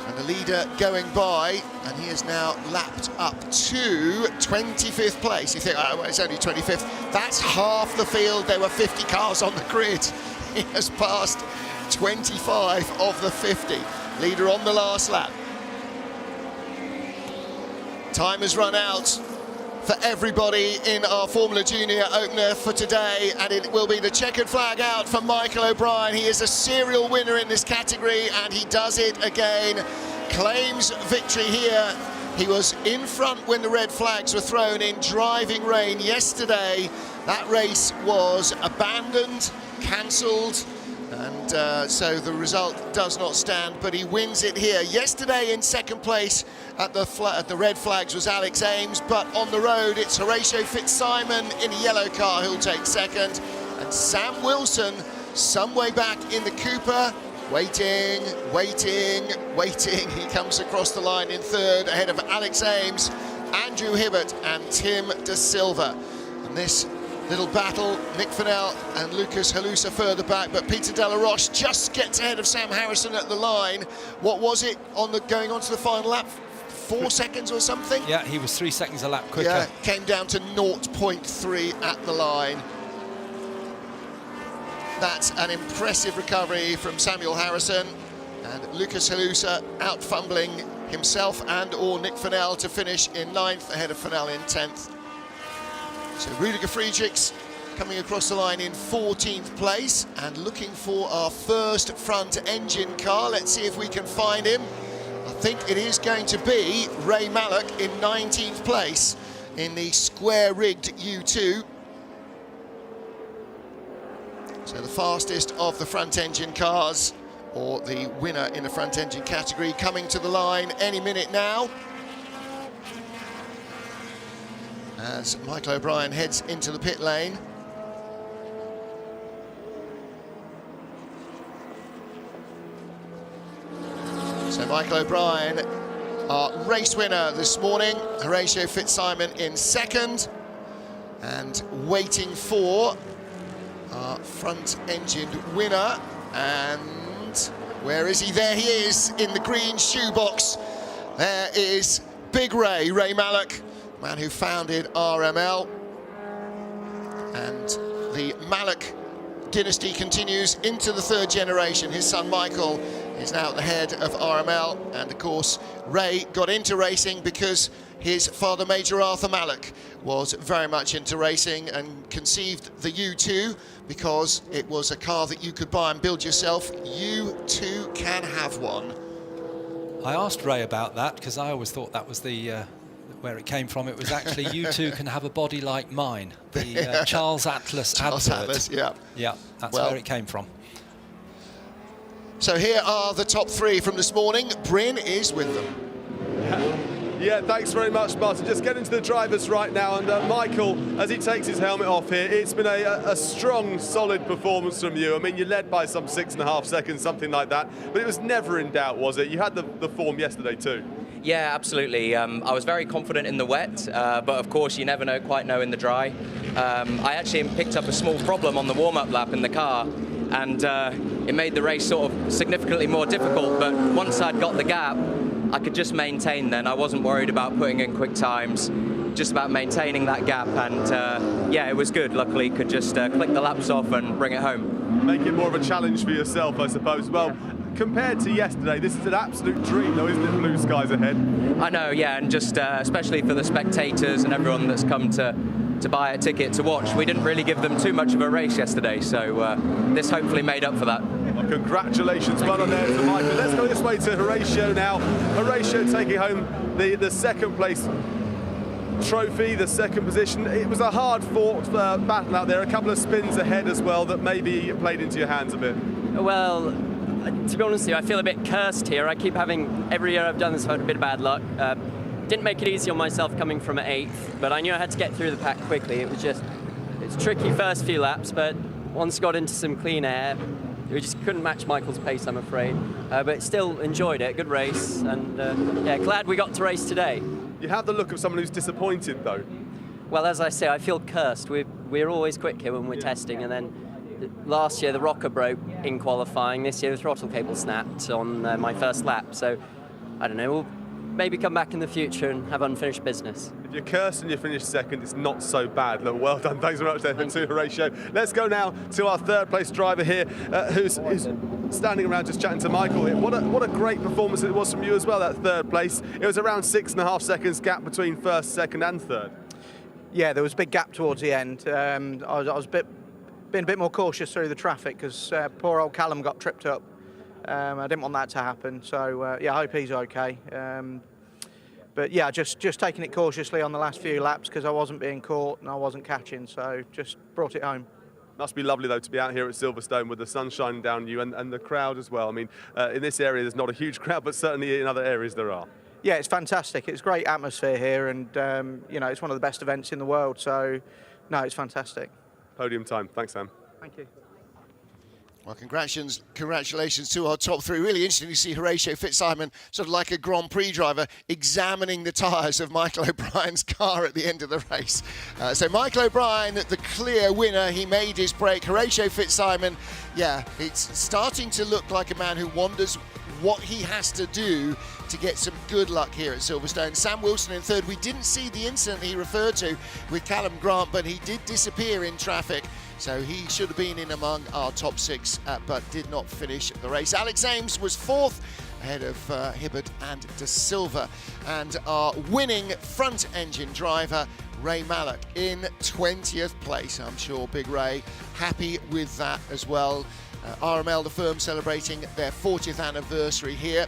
And the leader going by, and he is now lapped up to 25th place. You think, oh, well, it's only 25th. That's half the field. There were 50 cars on the grid. He has passed 25 of the 50. Leader on the last lap. Time has run out for everybody in our Formula Junior opener for today, and it will be the checkered flag out for Michael O'Brien. He is a serial winner in this category, and he does it again. Claims victory here. He was in front when the red flags were thrown in driving rain yesterday. That race was abandoned, cancelled, and so the result does not stand, but he wins it here. Yesterday in second place at the red flags was Alex Ames, but on the road it's Horatio Fitzsimon in a yellow car who'll take second, and Sam Wilson some way back in the Cooper, waiting. He comes across the line in third ahead of Alex Ames, Andrew Hibbert and Tim De Silva. And this little battle, Nick Fennell and Lucas Halusa further back, but Peter Delaroche just gets ahead of Sam Harrison at the line. What was it going on to the final lap? 4 seconds or something? Yeah, he was 3 seconds a lap quicker. Yeah, came down to 0.3 at the line. That's an impressive recovery from Samuel Harrison, and Lucas Halusa out fumbling himself and or Nick Fennell to finish in 9th ahead of Fennell in 10th. So Rudiger Friedrichs coming across the line in 14th place and looking for our first front engine car. Let's see if we can find him. I think it is going to be Ray Mallock in 19th place in the square-rigged U2. So the fastest of the front engine cars, or the winner in the front engine category, coming to the line any minute now. As Michael O'Brien heads into the pit lane. So Michael O'Brien, our race winner this morning, Horatio Fitzsimon in second, and waiting for our front-engined winner. And where is he? There he is in the green shoebox. There is Big Ray Mallock, man who founded RML, and the Mallock dynasty continues into the third generation. His son Michael is now at the head of RML, and of course Ray got into racing because his father, Major Arthur Mallock, was very much into racing and conceived the U2 because it was a car that you could buy and build yourself. You too can have one. I asked Ray about that because I always thought that was the where it came from. It was actually you two can have a body like mine. The Charles Atlas advert. Atlas, yeah. Yeah, that's where it came from. So here are the top three from this morning. Bryn is with them. Yeah, thanks very much, Martin. Just getting to the drivers right now, and Michael, as he takes his helmet off here, it's been a strong, solid performance from you. I mean, you led by some 6.5 seconds, something like that, but it was never in doubt, was it? You had the form yesterday too. Yeah, absolutely. I was very confident in the wet, but of course you never quite know in the dry. I actually picked up a small problem on the warm-up lap in the car, and it made the race sort of significantly more difficult, but once I'd got the gap, I could just maintain then. I wasn't worried about putting in quick times, just about maintaining that gap, and yeah, it was good. Luckily, could just click the laps off and bring it home. Make it more of a challenge for yourself, I suppose. Well, yeah. Compared to yesterday, this is an absolute dream, though, isn't it? Blue skies ahead. I know, yeah, and just especially for the spectators and everyone that's come to buy a ticket to watch. We didn't really give them too much of a race yesterday, so this hopefully made up for that. Well, congratulations, well on there to Michael. Let's go this way to Horatio now. Horatio taking home the second place trophy, the second position. It was a hard-fought battle out there, a couple of spins ahead as well that maybe played into your hands a bit. Well, to be honest with you, I feel a bit cursed here. I keep having, every year I've done this, I've had a bit of bad luck. Didn't make it easy on myself coming from 8th, but I knew I had to get through the pack quickly. It's tricky first few laps, but once got into some clean air, we just couldn't match Michael's pace, I'm afraid. But still enjoyed it, good race, and yeah, glad we got to race today. You have the look of someone who's disappointed, though. Well, as I say, I feel cursed. We're always quick here when we're testing, and then last year the rocker broke in qualifying. This year the throttle cable snapped on my first lap. So I don't know. We'll maybe come back in the future and have unfinished business. If you're cursed and you finish second, it's not so bad. Look, well done. Thanks very much there to Horatio. Let's go now to our third place driver here, who's standing around just chatting to Michael here. What a great performance it was from you as well, that third place. It was around 6.5 seconds gap between first, second and third. Yeah, there was a big gap towards the end. I was being a bit more cautious through the traffic because poor old Callum got tripped up. I didn't want that to happen, so yeah, I hope he's okay. But yeah, just taking it cautiously on the last few laps because I wasn't being caught and I wasn't catching, so just brought it home. Must be lovely, though, to be out here at Silverstone with the sun shining down on you and the crowd as well. I mean, in this area there's not a huge crowd, but certainly in other areas there are. Yeah, it's fantastic. It's great atmosphere here, and you know, it's one of the best events in the world. So, no, it's fantastic. Podium time. Thanks, Sam. Thank you. Well, congratulations to our top three. Really interesting to see Horatio Fitzsimon, sort of like a Grand Prix driver, examining the tyres of Michael O'Brien's car at the end of the race. So Michael O'Brien, the clear winner, he made his break. Horatio Fitzsimon, yeah, it's starting to look like a man who wonders what he has to do to get some good luck here at Silverstone. Sam Wilson in third. We didn't see the incident he referred to with Callum Grant, but he did disappear in traffic. So he should have been in among our top 6, but did not finish the race. Alex Ames was 4th, ahead of Hibbert and De Silva. And our winning front engine driver, Ray Mallock, in 20th place. I'm sure Big Ray happy with that as well. RML, the firm, celebrating their 40th anniversary here.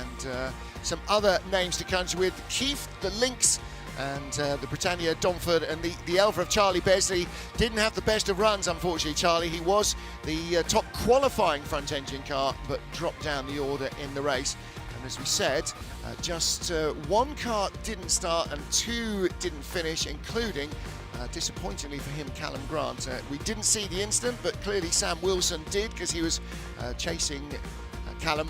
And some other names to country with: Keith, the Lynx, and the Britannia Domford, and the Elva of Charlie Besley. Didn't have the best of runs, unfortunately, Charlie. He was the top qualifying front engine car, but dropped down the order in the race. And as we said, just one car didn't start and 2 didn't finish, including, disappointingly for him, Callum Grant. We didn't see the incident, but clearly Sam Wilson did, because he was chasing Callum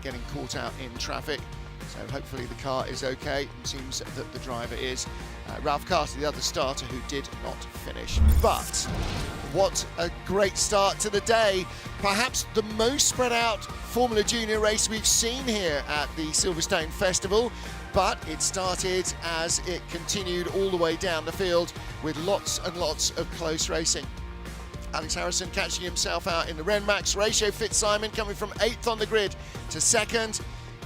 getting caught out in traffic. So hopefully the car is okay. It seems that the driver is. Ralph Carter, the other starter, who did not finish. But what a great start to the day. Perhaps the most spread out Formula Junior race we've seen here at the Silverstone Festival. But it started as it continued all the way down the field with lots and lots of close racing. Alex Harrison catching himself out in the Renmax. Horatio Fitzsimon coming from 8th on the grid to 2nd.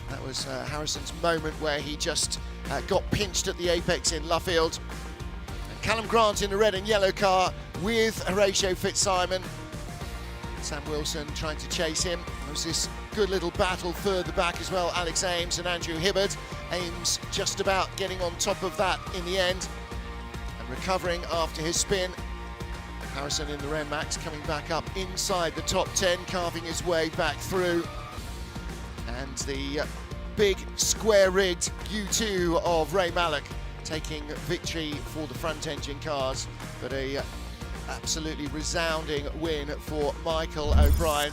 That was Harrison's moment where he just got pinched at the apex in Luffield. And Callum Grant in the red and yellow car with Horatio Fitzsimon. Sam Wilson trying to chase him. There was this good little battle further back as well. Alex Ames and Andrew Hibbert. Ames just about getting on top of that in the end and recovering after his spin. Harrison in the Renmax coming back up inside the top 10, carving his way back through. And the big square-rigged U2 of Ray Mallock taking victory for the front engine cars, but a absolutely resounding win for Michael O'Brien.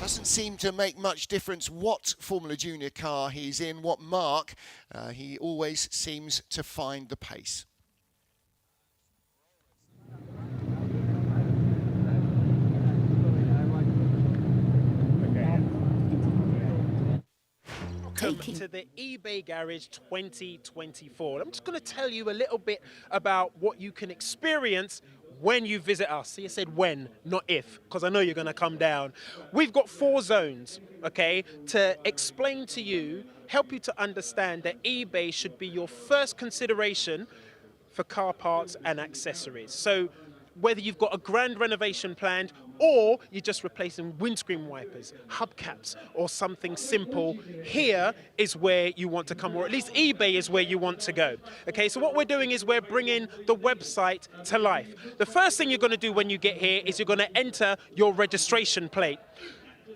Doesn't seem to make much difference what Formula Junior car he's in, what mark, he always seems to find the pace. Welcome to the eBay Garage 2024. I'm just going to tell you a little bit about what you can experience when you visit us. See, I said when, not if, because I know you're going to come down. We've got 4 zones, okay, to explain to you, help you to understand that eBay should be your first consideration for car parts and accessories. So whether you've got a grand renovation planned or you're just replacing windscreen wipers, hubcaps, or something simple, here is where you want to come, or at least eBay is where you want to go. Okay, so what we're doing is we're bringing the website to life. The first thing you're going to do when you get here is you're going to enter your registration plate.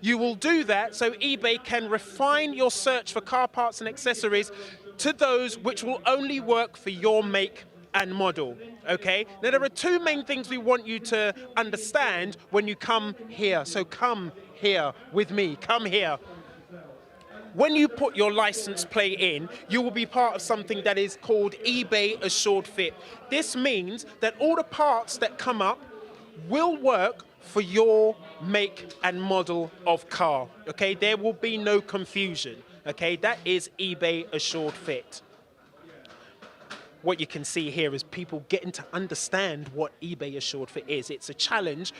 You will do that so eBay can refine your search for car parts and accessories to those which will only work for your make and model, okay? Now, there are two main things we want you to understand when you come here. So come here with me, come here. When you put your license plate in, you will be part of something that is called eBay Assured Fit. This means that all the parts that come up will work for your make and model of car, okay? There will be no confusion, okay? That is eBay Assured Fit. What you can see here is people getting to understand what eBay Assured Fit is. It's a challenge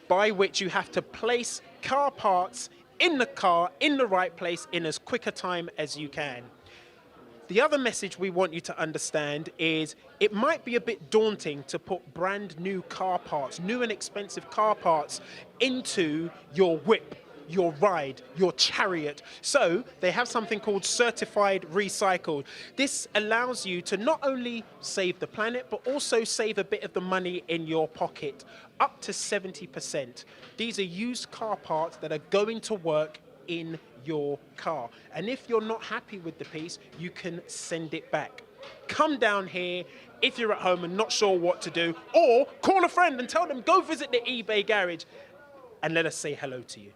by which you have to place car parts in the car, in the right place, in as quick a time as you can. The other message we want you to understand is it might be a bit daunting to put brand new car parts, new and expensive car parts, into your whip, your ride, your chariot. So they have something called certified recycled. This allows you to not only save the planet, but also save a bit of the money in your pocket, up to 70%. These are used car parts that are going to work in your car. And if you're not happy with the piece, you can send it back. Come down here if you're at home and not sure what to do, or call a friend and tell them, go visit the eBay garage and let us say hello to you.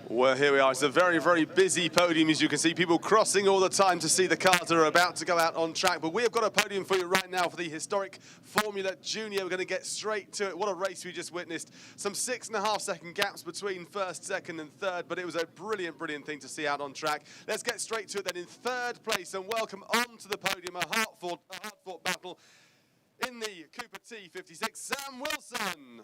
Well, here we are. It's a very, very busy podium, as you can see. People crossing all the time to see the cars that are about to go out on track. But we have got a podium for you right now for the historic Formula Junior. We're going to get straight to it. What a race we just witnessed. Some 6.5-second gaps between first, second, and third. But it was a brilliant, brilliant thing to see out on track. Let's get straight to it then. In third place, and welcome onto the podium, a hard-fought battle in the Cooper T56, Sam Wilson.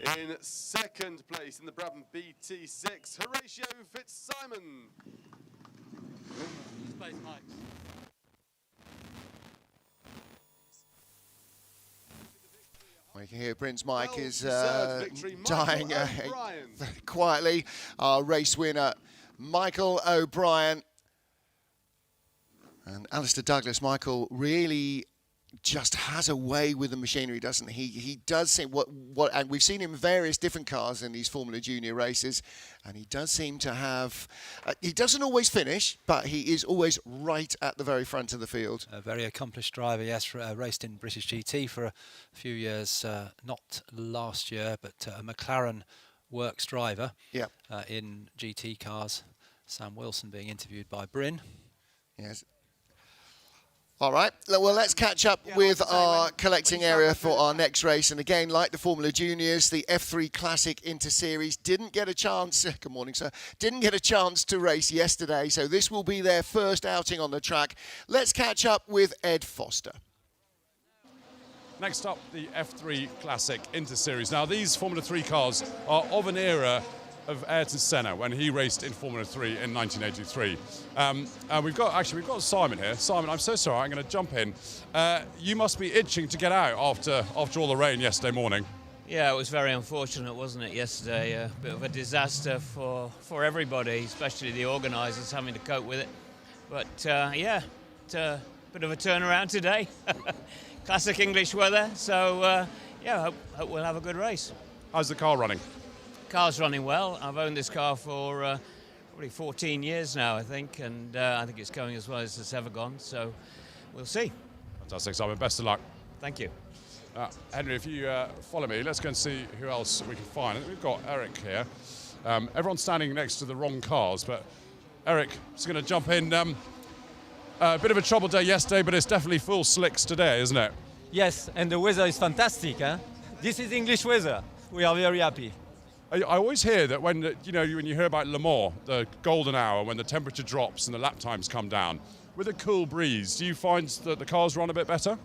In second place in the Brabham BT6, Horatio Fitzsimon. We can hear Bryn's mic is dying very quietly. Our race winner, Michael O'Brien. And Alistair Douglas, Michael really just has a way with the machinery, doesn't he? He does seem and we've seen him in various different cars in these Formula Junior races, and he does seem to have. He doesn't always finish, but he is always right at the very front of the field. A very accomplished driver, yes. Raced in British GT for a few years, not last year, but a McLaren works driver. Yeah. In GT cars. Sam Wilson being interviewed by Bryn. Yes. All right, well, let's catch up with our collecting area for our next race. And again, like the Formula Juniors, the F3 Classic Inter-Series didn't get a chance, good morning, sir, didn't get a chance to race yesterday. So this will be their first outing on the track. Let's catch up with Ed Foster. Next up, the F3 Classic Inter-Series. Now, these Formula 3 cars are of an era of Ayrton Senna when he raced in Formula 3 in 1983. We've got Simon here. Simon, I'm so sorry, I'm going to jump in. You must be itching to get out after all the rain yesterday morning. Yeah, it was very unfortunate, wasn't it, yesterday? A bit of a disaster for everybody, especially the organisers having to cope with it. But yeah, it's a bit of a turnaround today. Classic English weather, so yeah, hope we'll have a good race. How's the car running? Car's running well. I've owned this car for probably 14 years now, I think, and I think it's going as well as it's ever gone, so we'll see. Fantastic, Simon. Best of luck. Thank you. Henry, if you follow me, let's go and see who else we can find. I think we've got Eric here. Everyone's standing next to the wrong cars, but Eric is going to jump in. A bit of a trouble day yesterday, but it's definitely full slicks today, isn't it? Yes, and the weather is fantastic. Huh? This is English weather. We are very happy. I always hear that when you hear about Le Mans, the golden hour, when the temperature drops and the lap times come down, with a cool breeze, do you find that the cars run a bit better?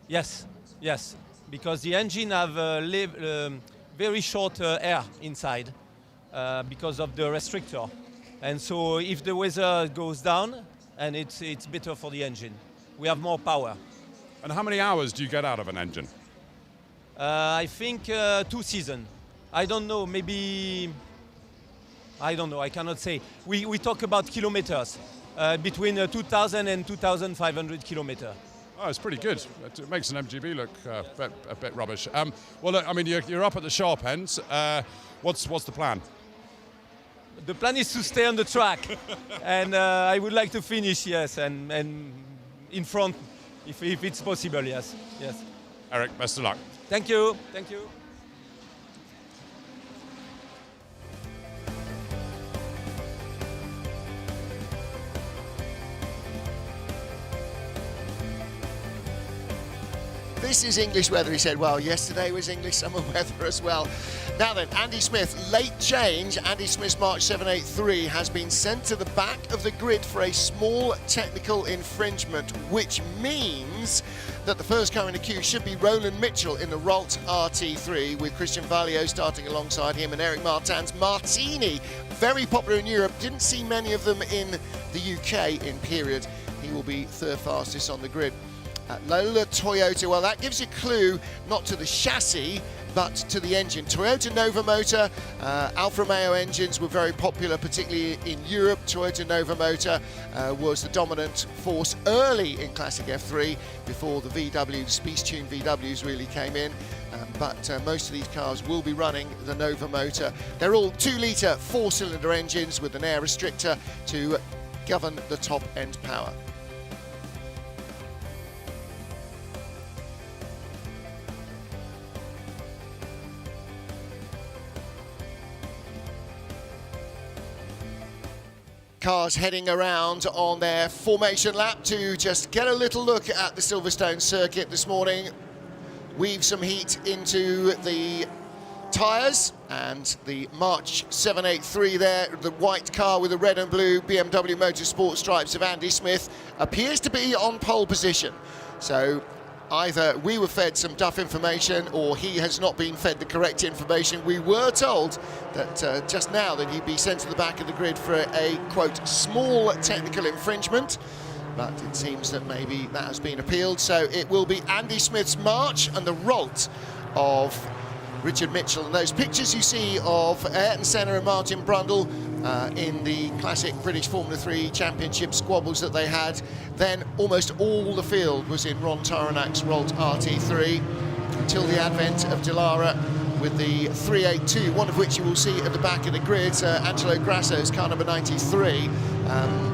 Yes, yes. because the engine have very short air inside because of the restrictor. And so if the weather goes down, and it's better for the engine. We have more power. And how many hours do you get out of an engine? I think 2 seasons. I don't know, maybe, I don't know, I cannot say. We talk about kilometers, between 2,000 and 2,500 kilometers. Oh, it's pretty good. It makes an MGB look a bit rubbish. Well, look, I mean, you're up at the sharp end. What's the plan? The plan is to stay on the track, and I would like to finish, yes, and in front, if it's possible, yes. Eric, best of luck. Thank you. Thank you. This is English weather, he said. Well, yesterday was English summer weather as well. Now then, Andy Smith, late change. Andy Smith's March 783 has been sent to the back of the grid for a small technical infringement, which means that the first car in the queue should be Roland Mitchell in the Rolt RT3, with Christian Valio starting alongside him and Eric Martin's Martini. Very popular in Europe, didn't see many of them in the UK in period. He will be third fastest on the grid. Lola Toyota, well, that gives you a clue not to the chassis but to the engine. Toyota Nova Motor, Alfa Romeo engines were very popular, particularly in Europe. Toyota Nova Motor was the dominant force early in Classic F3 before the VW, the Speedtune VWs really came in. But most of these cars will be running the Nova Motor. They're all 2-litre 4-cylinder engines with an air restrictor to govern the top end power. Cars heading around on their formation lap to just get a little look at the Silverstone circuit this morning. Weave some heat into the tyres, and the March 783 there, the white car with the red and blue BMW Motorsport stripes of Andy Smith, appears to be on pole position. So either we were fed some duff information or he has not been fed the correct information. We were told that just now that he'd be sent to the back of the grid for a quote, small technical infringement, but it seems that maybe that has been appealed. So it will be Andy Smith's March and the Rolt of Richard Mitchell. And those pictures you see of Ayrton Senna and Martin Brundle in the classic British Formula 3 Championship squabbles that they had, then almost all the field was in Ron Taranak's Rolt RT3 until the advent of Dallara with the 382, one of which you will see at the back of the grid, Angelo Grasso's car number 93.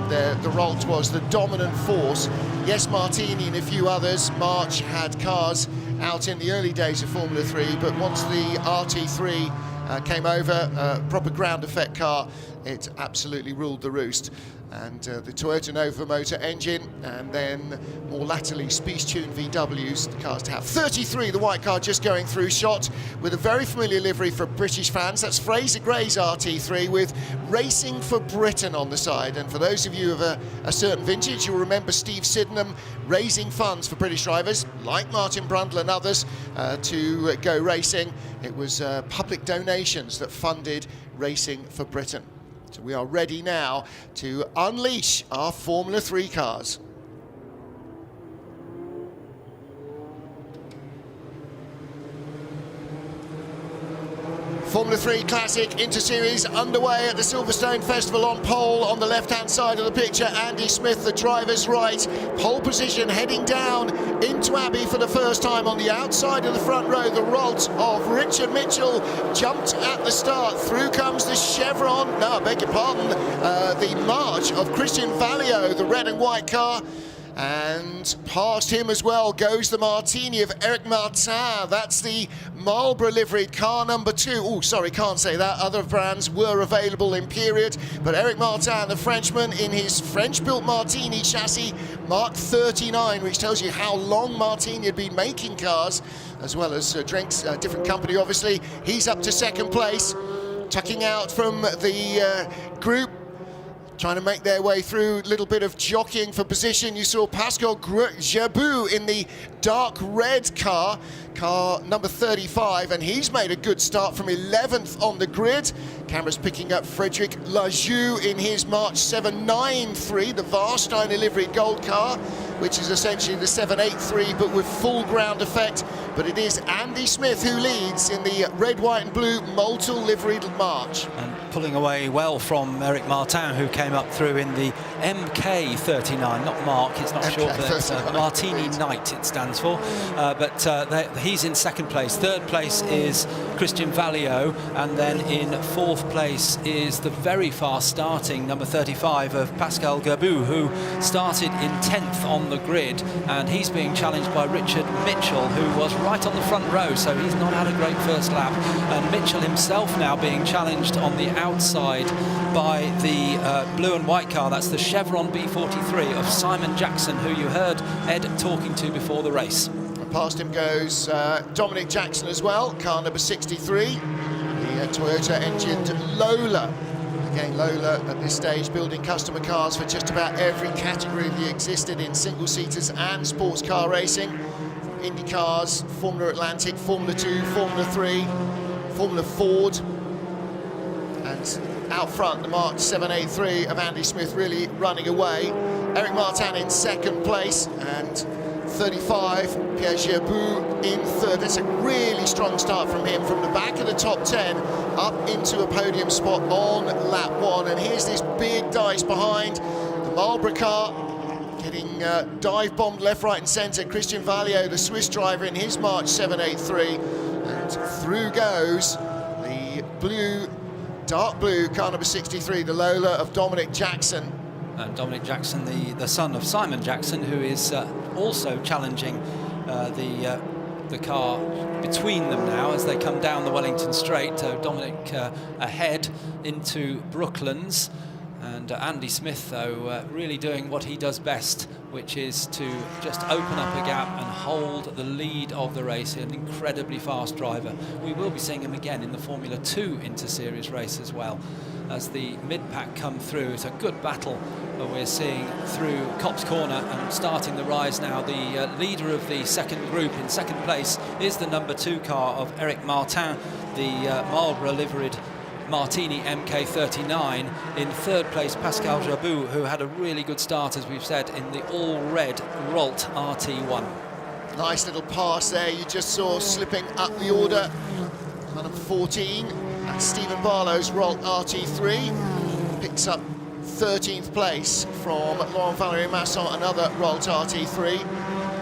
The Rolt was the dominant force. Yes, Martini and a few others. March had cars out in the early days of Formula 3, but once the RT3 came over, proper ground effect car, it absolutely ruled the roost. And the Toyota Nova Motor engine, and then more latterly Speedtune VWs, the cars to have. 33, the white car just going through shot with a very familiar livery for British fans. That's Fraser Gray's RT3 with Racing for Britain on the side. And for those of you of a certain vintage, you'll remember Steve Sydenham raising funds for British drivers, like Martin Brundle and others, to go racing. It was public donations that funded Racing for Britain. So we are ready now to unleash our Formula 3 cars. Formula 3 Classic Inter-Series underway at the Silverstone Festival. On pole on the left-hand side of the picture, Andy Smith, the driver's right. Pole position heading down into Abbey for the first time. On the outside of the front row, the Rolt of Richard Mitchell jumped at the start. Through comes the Chevron, no, I beg your pardon, the March of Christian Valio, the red and white car. And past him as well goes the Martini of Eric Martin. That's the Marlboro liveried car number 2. Oh, sorry, can't say that. Other brands were available in period. But Eric Martin, the Frenchman, in his French-built Martini chassis, Mark 39, which tells you how long Martini had been making cars, as well as drinks, different company, obviously. He's up to second place, tucking out from the group. trying to make their way through. A little bit of jockeying for position. You saw Pascal Jabou in the dark red car number 35, and he's made a good start from 11th on the grid. Camera's picking up Frederic Lajou in his March 793, the Warsteiner livery gold car, which is essentially the 783 but with full ground effect. But it is Andy Smith who leads in the red, white and blue Motul liveried March. And pulling away well from Eric Martin, who came up through in the MK39, not Mark, it's not short for that, Martini Knight it stands for. He's in second place. Third place is Christian Vallio, and then in fourth place is the very fast starting number 35 of Pascal Jabou, who started in 10th on the grid, and he's being challenged by Richard Mitchell, who was right on the front row, so he's not had a great first lap. And Mitchell himself now being challenged on the outside by the blue and white car. That's the Chevron B43 of Simon Jackson, who you heard Ed talking to before the race. Past him goes Dominic Jackson as well, car number 63, the Toyota engined Lola. Again, Lola at this stage building customer cars for just about every category that existed in single-seaters and sports car racing. Indy cars, Formula Atlantic, Formula 2, Formula 3, Formula Ford. And out front, the March 783 of Andy Smith really running away. Eric Martin in second place, and 35, Pierre Jabou in third. That's a really strong start from him, from the back of the top 10 up into a podium spot on lap 1. And here's this big dice behind the Marlboro car, getting dive-bombed left, right and centre. Christian Vallio, the Swiss driver, in his March 783. And through goes the blue, dark blue car number 63, the Lola of Dominic Jackson. And Dominic Jackson, the son of Simon Jackson, who is also challenging the car between them now as they come down the Wellington Straight. Dominic ahead into Brooklands. And Andy Smith, though, really doing what he does best, which is to just open up a gap and hold the lead of the race. An incredibly fast driver. We will be seeing him again in the Formula 2 Inter-Series race as well. As the mid-pack come through, it's a good battle we're seeing through Copse Corner, and starting the rise now. The leader of the second group in second place is the number 2 car of Eric Martin, the Marlboro liveried Martini MK39. In third place, Pascal Jabou, who had a really good start, as we've said, in the all-red Rolt RT1. Nice little pass there, you just saw slipping up the order. Number 14, that's Stephen Barlow's Rolt RT3. Picks up 13th place from Laurent Valerie Masson, another Rolt RT3.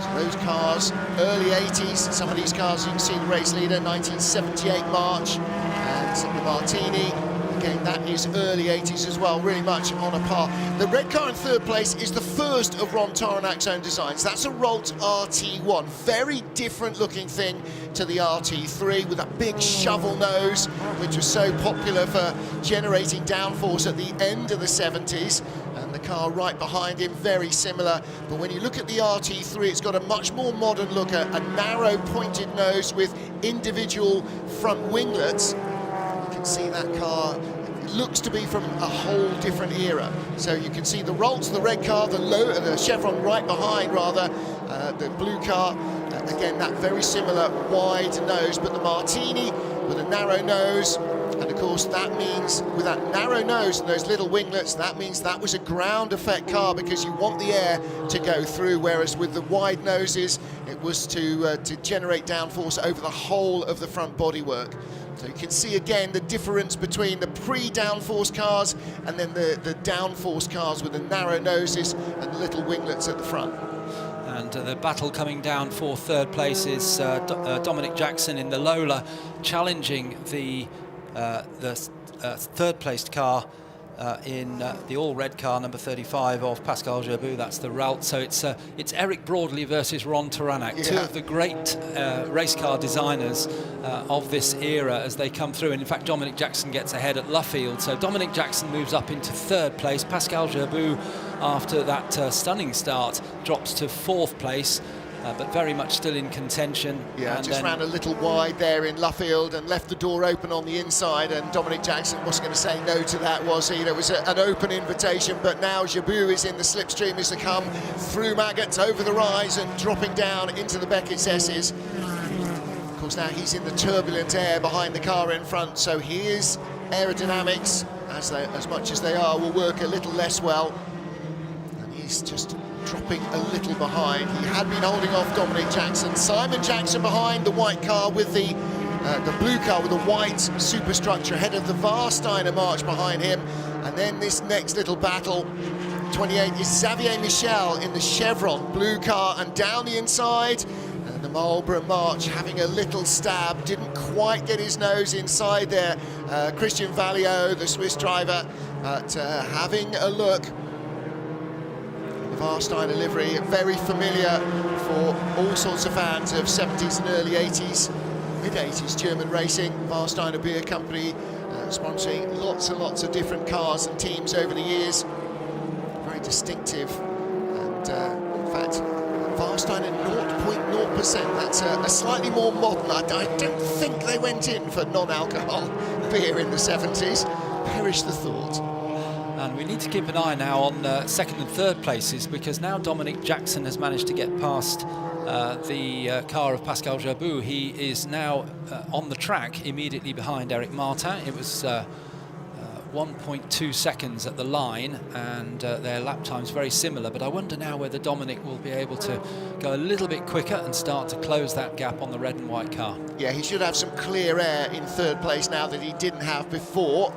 So those cars, early 80s, some of these cars, you can see the race leader, 1978 March. And the Martini, again, that is early 80s as well, really much on a par. The red car in third place is the first of Ron Toronac's own designs. That's a Rolt RT1, very different looking thing to the RT3, with a big shovel nose, which was so popular for generating downforce at the end of the 70s. And the car right behind him, very similar. But when you look at the RT3, it's got a much more modern look, a narrow pointed nose with individual front winglets. You can see that car looks to be from a whole different era. So you can see the Rolts, the red car, the Chevron right behind, rather, the blue car. Again, that very similar wide nose, but the Martini with a narrow nose. And of course, that means with that narrow nose and those little winglets, that means that was a ground effect car, because you want the air to go through, whereas with the wide noses, it was to generate downforce over the whole of the front bodywork. So you can see again the difference between the pre-downforce cars and then the downforce cars with the narrow noses and the little winglets at the front. And the battle coming down for third place is Dominic Jackson in the Lola, challenging the third placed car in the all-red car number 35 of Pascal Jabou. That's the Rout. So it's Eric Broadley versus Ron Toranak, two of the great race car designers of this era as they come through. And in fact, Dominic Jackson gets ahead at Luffield. So Dominic Jackson moves up into third place. Pascal Jabou, after that stunning start, drops to fourth place. but very much still in contention. Yeah, and just ran a little wide there in Luffield and left the door open on the inside, and Dominic Jackson wasn't going to say no to that, was he? It was an open invitation, but now Jabou is in the slipstream as they come through Maggots over the rise and dropping down into the Beckett's S's. Of course, now he's in the turbulent air behind the car in front, so his aerodynamics, as much as they are, will work a little less well. And he's just dropping a little behind. He had been holding off Dominic Jackson. Simon Jackson behind the white car with the blue car with the white superstructure ahead of the Warsteiner March behind him. And then this next little battle, 28, is Xavier Michel in the Chevron blue car, and down the inside, the Marlborough March having a little stab, didn't quite get his nose inside there. Christian Valliot, the Swiss driver, but having a look. The Warsteiner livery, very familiar for all sorts of fans of 70s and early 80s, mid-80s German racing. Warsteiner Beer Company sponsoring lots and lots of different cars and teams over the years. Very distinctive, and in fact, Warsteiner 0.0%. That's a slightly more modern. I don't think they went in for non-alcohol beer in the 70s. Perish the thought. And we need to keep an eye now on second and third places, because now Dominic Jackson has managed to get past the car of Pascal Jabou. He is now on the track immediately behind Eric Martin. It was 1.2 seconds at the line, and their lap time's very similar, but I wonder now whether Dominic will be able to go a little bit quicker and start to close that gap on the red and white car. Yeah, he should have some clear air in third place now that he didn't have before.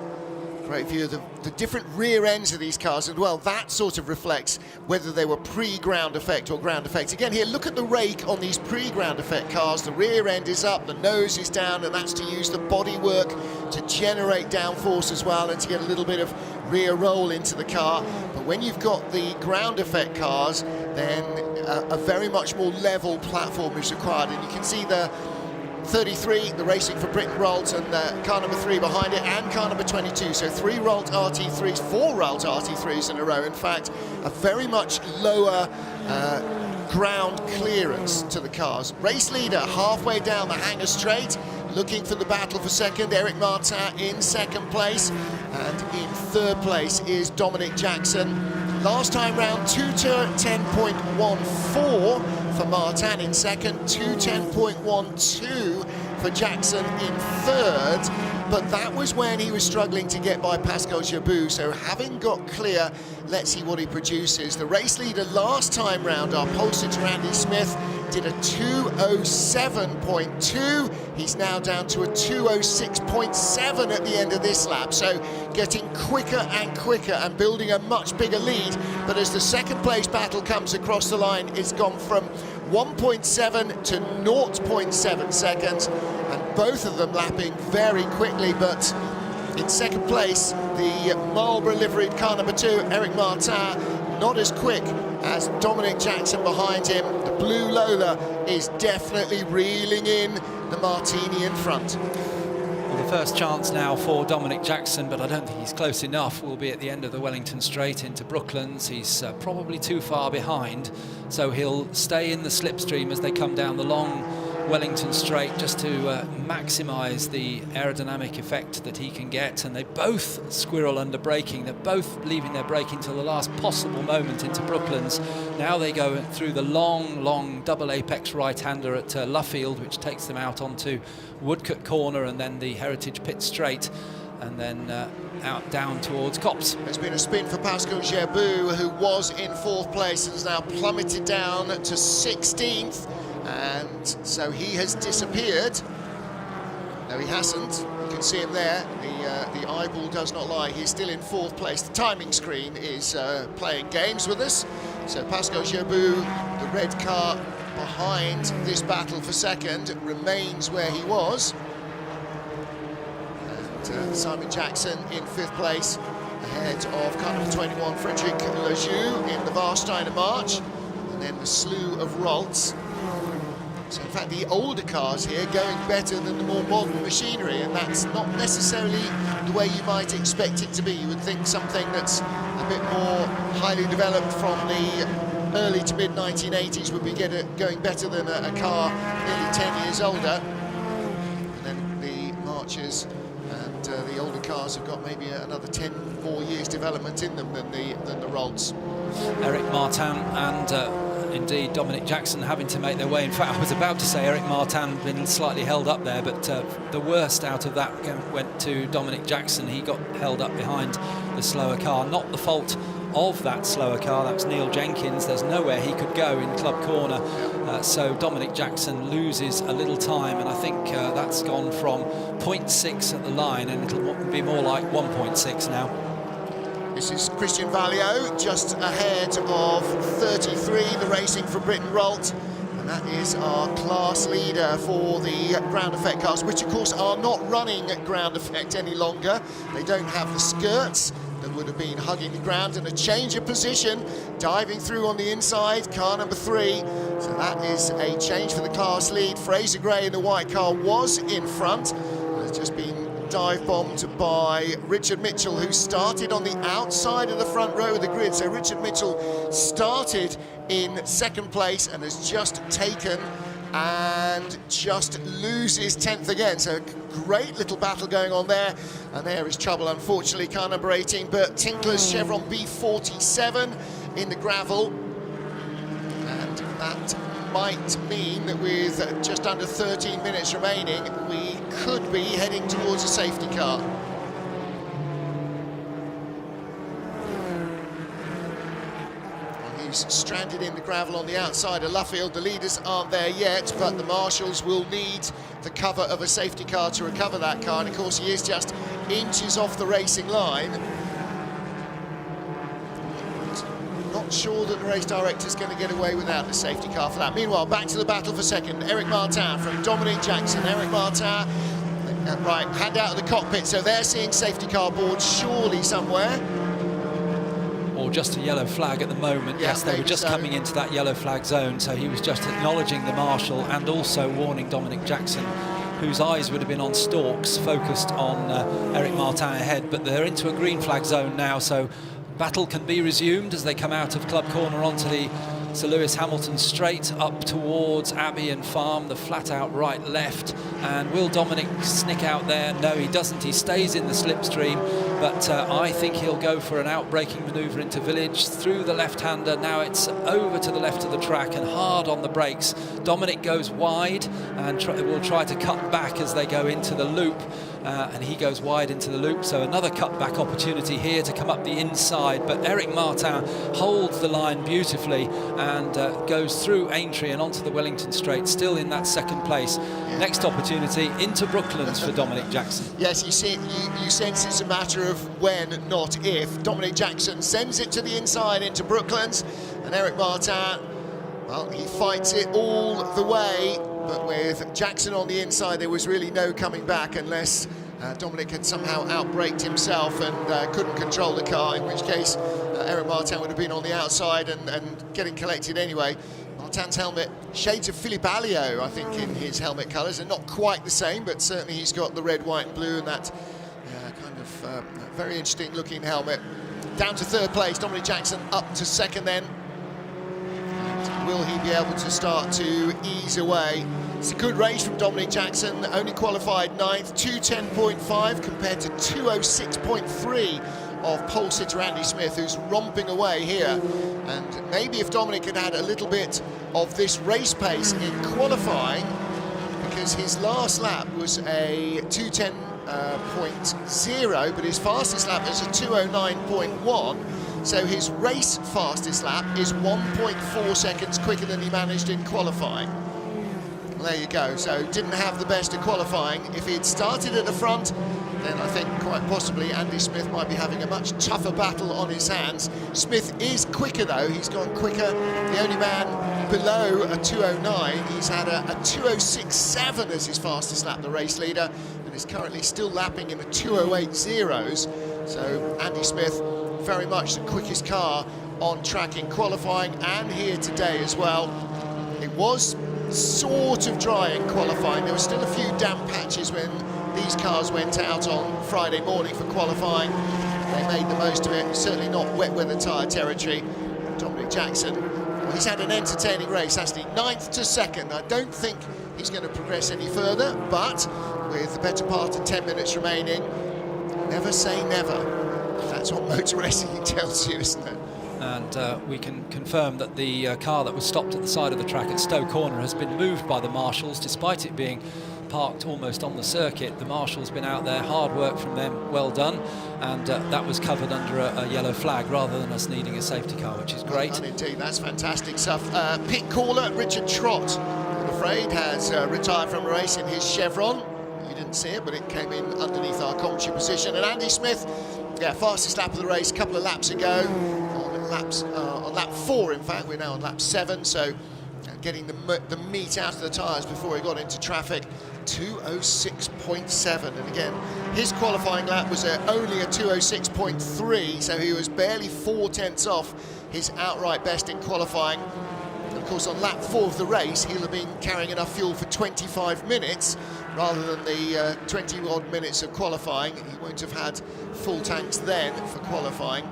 Great view of the different rear ends of these cars as well. That sort of reflects whether they were pre-ground effect or ground effect. Again, here, look at the rake on these pre-ground effect cars. The rear end is up, the nose is down, and that's to use the bodywork to generate downforce as well and to get a little bit of rear roll into the car. But when you've got the ground effect cars, then a very much more level platform is required. And you can see the 33, the Racing for Britain Ralt, and car number 3 behind it, and car number 22. So 3 Ralt RT3s, 4 Ralt RT3s in a row. In fact, a very much lower ground clearance to the cars. Race leader halfway down the Hanger Straight, looking for the battle for second. Eric Martin in second place, and in third place is Dominic Jackson. Last time round, 2:10.14 for Martin in second, 2:10.12 for Jackson in third, but that was when he was struggling to get by Pascal Jabou. So having got clear, let's see what he produces. The race leader last time round, our pole sitter Andy Smith, did a 2:07.2. He's now down to a 2:06.7 at the end of this lap. So getting quicker and quicker and building a much bigger lead. But as the second place battle comes across the line, it's gone from 1.7 to 0.7 seconds, and both of them lapping very quickly. But in second place, the Marlborough liveried car number 2, Eric Martin, not as quick as Dominic Jackson behind him. The blue Lola is definitely reeling in the Martini in front. Well, the first chance now for Dominic Jackson, but I don't think he's close enough, will be at the end of the Wellington Straight into Brooklands. He's probably too far behind, so he'll stay in the slipstream as they come down the long Wellington Straight, just to maximise the aerodynamic effect that he can get. And they both squirrel under braking. They're both leaving their braking till the last possible moment into Brooklands. Now they go through the long double apex right-hander at Luffield, which takes them out onto Woodcote Corner and then the Heritage Pit Straight, and then out down towards Copse. There's been a spin for Pascal Jabou, who was in 4th place and has now plummeted down to 16th. And so he has disappeared. No, he hasn't. You can see him there. The eyeball does not lie. He's still in 4th place. The timing screen is playing games with us. So Pascal Jabou, the red car behind this battle for second, remains where he was. And Simon Jackson in 5th place, ahead of car number 21, Frederic Lejoux in the Warsteiner March, and then the slew of Ralts. So in fact, the older cars here going better than the more modern machinery, and that's not necessarily the way you might expect it to be. You would think something that's a bit more highly developed from the early to mid 1980s would be going better than a car nearly 10 years older. And then the Marchers and the older cars have got maybe another 10 more years development in them than the Rolls. Eric Martin and indeed Dominic Jackson having to make their way. In fact, I was about to say Eric Martin been slightly held up there, but the worst out of that went to Dominic Jackson. He got held up behind the slower car, not the fault of that slower car. That was Neil Jenkins. There's nowhere he could go in club corner, so Dominic Jackson loses a little time, and I think that's gone from 0.6 at the line, and it'll be more like 1.6 now. This is Christian Vallio, just ahead of 33, the Racing for Britain Rolt. And that is our class leader for the ground effect cars, which of course are not running ground effect any longer. They don't have the skirts that would have been hugging the ground, and a change of position, diving through on the inside, car number 3. So that is a change for the class lead. Fraser Gray in the white car was in front, and has just been dive bombed by Richard Mitchell, who started on the outside of the front row of the grid. So Richard Mitchell started in second place and has just taken and just loses 10th again. So great little battle going on there, and there is trouble, unfortunately. Car number 18, Bert Tinkler's Chevron B47 in the gravel, and that might mean that with just under 13 minutes remaining, we could be heading towards a safety car. He's stranded in the gravel on the outside of Luffield. The leaders aren't there yet, but the marshals will need the cover of a safety car to recover that car, and of course he is just inches off the racing line. Not sure that the race director is going to get away without the safety car for that. Meanwhile, back to the battle for second. Eric Martin from Dominic Jackson. Eric Martin, right, hand out of the cockpit, so they're seeing safety car boards surely somewhere. Or just a yellow flag at the moment. Yeah, yes, they were just coming into that yellow flag zone, so he was just acknowledging the marshal and also warning Dominic Jackson, whose eyes would have been on stalks, focused on Eric Martin ahead, but they're into a green flag zone now, so battle can be resumed as they come out of club corner onto the Sir Lewis Hamilton straight up towards Abbey and Farm, the flat out right left. And will Dominic snick out there? No, he doesn't. He stays in the slipstream, but I think he'll go for an out-braking manoeuvre into Village through the left-hander. Now it's over to the left of the track and hard on the brakes. Dominic goes wide and will try to cut back as they go into the loop. And he goes wide into the loop, so another cutback opportunity here to come up the inside, but Eric Martin holds the line beautifully and goes through Aintree and onto the Wellington Straight, still in that second place. Next opportunity into Brooklands for Dominic Jackson. Yes, you sense it's a matter of when, not if. Dominic Jackson sends it to the inside into Brooklands, and Eric Martin, well, he fights it all the way. But with Jackson on the inside, there was really no coming back unless Dominic had somehow outbraked himself and couldn't control the car, in which case Eric Martin would have been on the outside and getting collected anyway. Martin's helmet, shades of Philippe Alliot, I think, in his helmet colours, and not quite the same, but certainly he's got the red, white and blue and that kind of very interesting looking helmet. Down to third place, Dominic Jackson up to second then. Will he be able to start to ease away? It's a good race from Dominic Jackson, only qualified 9th, 2:10.5 compared to 2:06.3 of pole sitter Andy Smith, who's romping away here. And maybe if Dominic had had a little bit of this race pace in qualifying, because his last lap was a 2:10.0, but his fastest lap is a 2:09.1. So his race fastest lap is 1.4 seconds quicker than he managed in qualifying. Well, there you go. So didn't have the best of qualifying. If he'd started at the front, then I think quite possibly Andy Smith might be having a much tougher battle on his hands. Smith is quicker though. He's gone quicker. The only man below a 2:09. He's had a 2:06.7 as his fastest lap, the race leader, and is currently still lapping in the 2:08.0s. So Andy Smith, very much the quickest car on track in qualifying and here today as well. It was sort of dry in qualifying. There were still a few damp patches when these cars went out on Friday morning for qualifying. They made the most of it, certainly not wet weather tyre territory. Dominic Jackson Well, he's had an entertaining race, hasn't he? 9th to 2nd. I don't think he's going to progress any further, but with the better part of 10 minutes remaining, never say never. That's what motor racing tells you, isn't it? And we can confirm that the car that was stopped at the side of the track at Stowe Corner has been moved by the marshals, despite it being parked almost on the circuit. The marshals been out there, hard work from them, well done, and that was covered under a yellow flag rather than us needing a safety car, which is great. Well done indeed, that's fantastic stuff. Pit caller Richard Trott, I'm afraid, has retired from the race in his Chevron. You didn't see it, but it came in underneath our commentary position. And Andy Smith, yeah, fastest lap of the race a couple of laps ago, on lap 4 in fact. We're now on lap 7, so getting the meat out of the tyres before he got into traffic. 2:06.7, and again his qualifying lap was only a 2:06.3, so he was barely 4/10 off his outright best in qualifying. And of course on lap 4 of the race he'll have been carrying enough fuel for 25 minutes rather than the 20 odd minutes of qualifying. He won't have had full tanks then for qualifying.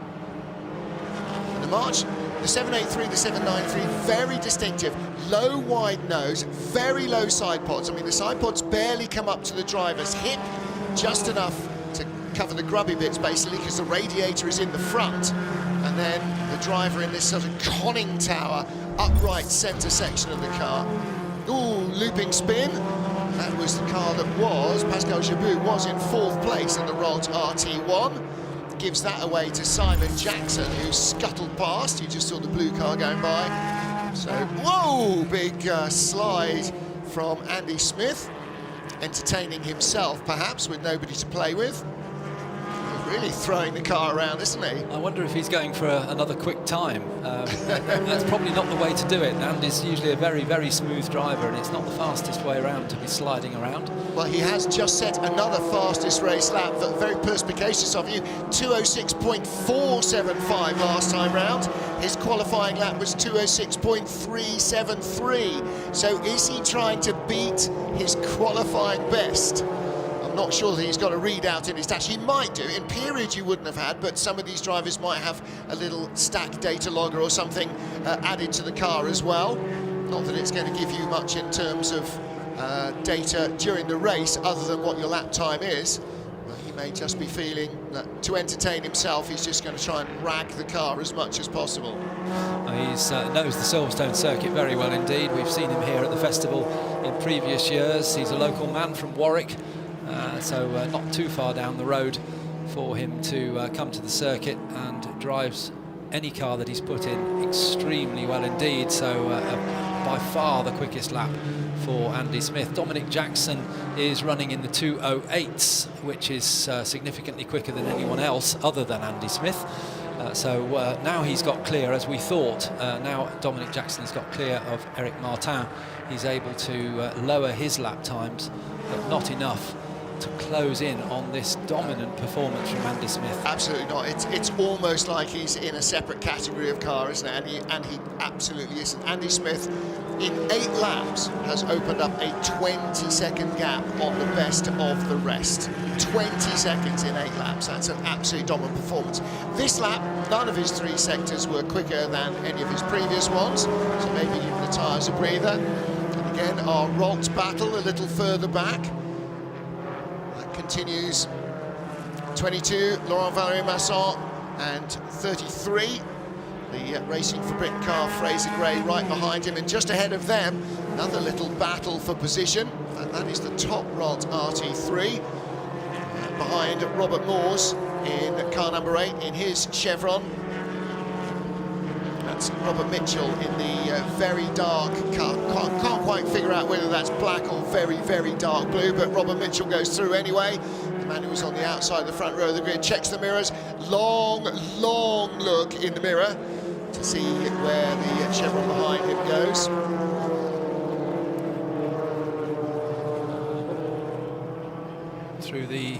And the March, the 783, the 793, very distinctive. Low wide nose, very low side pods. I mean, the side pods barely come up to the driver's hip, just enough to cover the grubby bits, basically, because the radiator is in the front. And then the driver in this sort of conning tower, upright centre section of the car. Ooh, looping spin. That was the car that was, Pascal Jabou was in 4th place in the Rolt RT1. Gives that away to Simon Jackson, who scuttled past. You just saw the blue car going by. So, whoa, big slide from Andy Smith. Entertaining himself, perhaps, with nobody to play with. He's really throwing the car around, isn't he? I wonder if he's going for another quick time. That's probably not the way to do it. Andy's usually a very, very smooth driver, and it's not the fastest way around to be sliding around. Well, he has just set another fastest race lap, but very perspicacious of you. 2:06.475 last time round. His qualifying lap was 2:06.373. So is he trying to beat his qualifying best? I'm not sure that he's got a readout in his dash. He might do. In period you wouldn't have had, but some of these drivers might have a little stack data logger or something added to the car as well. Not that it's going to give you much in terms of data during the race other than what your lap time is. But he may just be feeling that to entertain himself he's just going to try and rag the car as much as possible. He knows the Silverstone circuit very well indeed. We've seen him here at the festival in previous years. He's a local man from Warwick, so not too far down the road for him to come to the circuit, and drives any car that he's put in extremely well indeed. So by far the quickest lap for Andy Smith. Dominic Jackson is running in the 2:08s, which is significantly quicker than anyone else other than Andy Smith. So now he's got clear, as we thought. Now Dominic Jackson has got clear of Eric Martin. He's able to lower his lap times, but not enough to close in on this dominant performance from Andy Smith. Absolutely not. It's almost like he's in a separate category of car, isn't it? And he absolutely isn't. Andy Smith, in 8 laps, has opened up a 20-second gap on the best of the rest. 20 seconds in 8 laps. That's an absolutely dominant performance. This lap, none of his 3 sectors were quicker than any of his previous ones, so maybe giving the tyres a breather. And again, our Rolt battle a little further back. Continues. 22, Laurent Valery-Masson, and 33, the Racing for Britain car, Fraser Gray, right behind him, and just ahead of them, another little battle for position, and that is the top Rolt RT3, behind Robert Moores in car number 8 in his Chevron. That's Robert Mitchell in the very dark car. Can't quite figure out whether that's black or very, very dark blue, but Robert Mitchell goes through anyway. The man who was on the outside of the front row of the grid checks the mirrors. Long look in the mirror to see where the Chevron behind him goes. Through the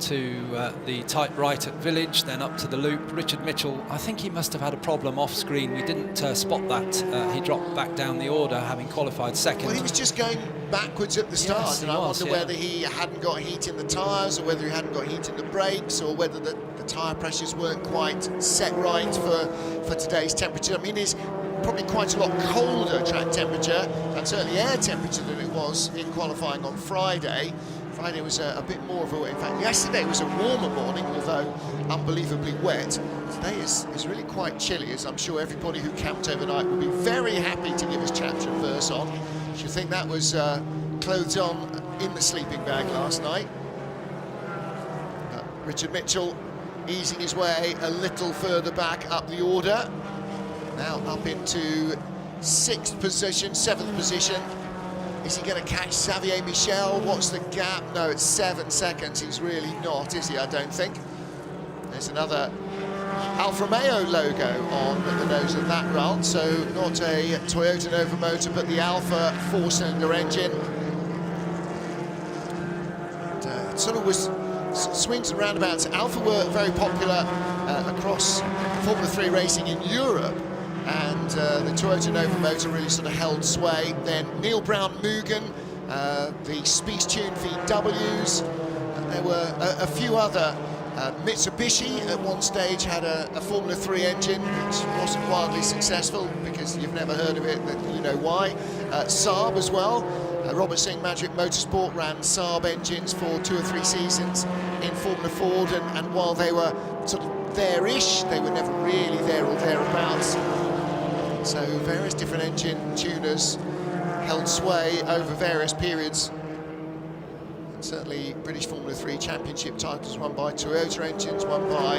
to the tight right at Village, then up to the loop. Richard Mitchell, I think he must have had a problem off screen. We didn't spot that. He dropped back down the order, having qualified second. Well, he was just going backwards at the start, Yes, and I wonder whether he hadn't got heat in the tyres, or whether he hadn't got heat in the brakes, or whether the tyre pressures weren't quite set right for today's temperature. I mean, it's probably quite a lot colder track temperature and certainly air temperature than it was in qualifying on Friday. Friday was a bit more of a, in fact, yesterday was a warmer morning, although unbelievably wet. Today is really quite chilly, as I'm sure everybody who camped overnight will be very happy to give us chapter and verse on. You should think that was clothes on in the sleeping bag last night. Richard Mitchell easing his way a little further back up the order. Now up into 6th position, 7th position. Is he going to catch Xavier Michel? What's the gap? No, it's 7 seconds. He's really not, is he? I don't think. There's another Alfa Romeo logo on the nose of that run, so not a Toyota Nova motor, but the Alfa 4-cylinder engine. And, it sort of was swings and roundabouts. Alfa were very popular across Formula 3 racing in Europe, and the Toyota Nova motor really sort of held sway. Then Neil Brown Mugen, the Speed Tune VWs, and there were a few other. Mitsubishi at one stage had a Formula 3 engine which wasn't wildly successful, because you've never heard of it, then you know why. Saab as well. Robert Singh Magic Motorsport ran Saab engines for 2 or 3 seasons in Formula Ford, and while they were sort of there-ish, they were never really there or thereabouts. So various different engine tuners held sway over various periods. And certainly British Formula 3 Championship titles won by Toyota engines, won by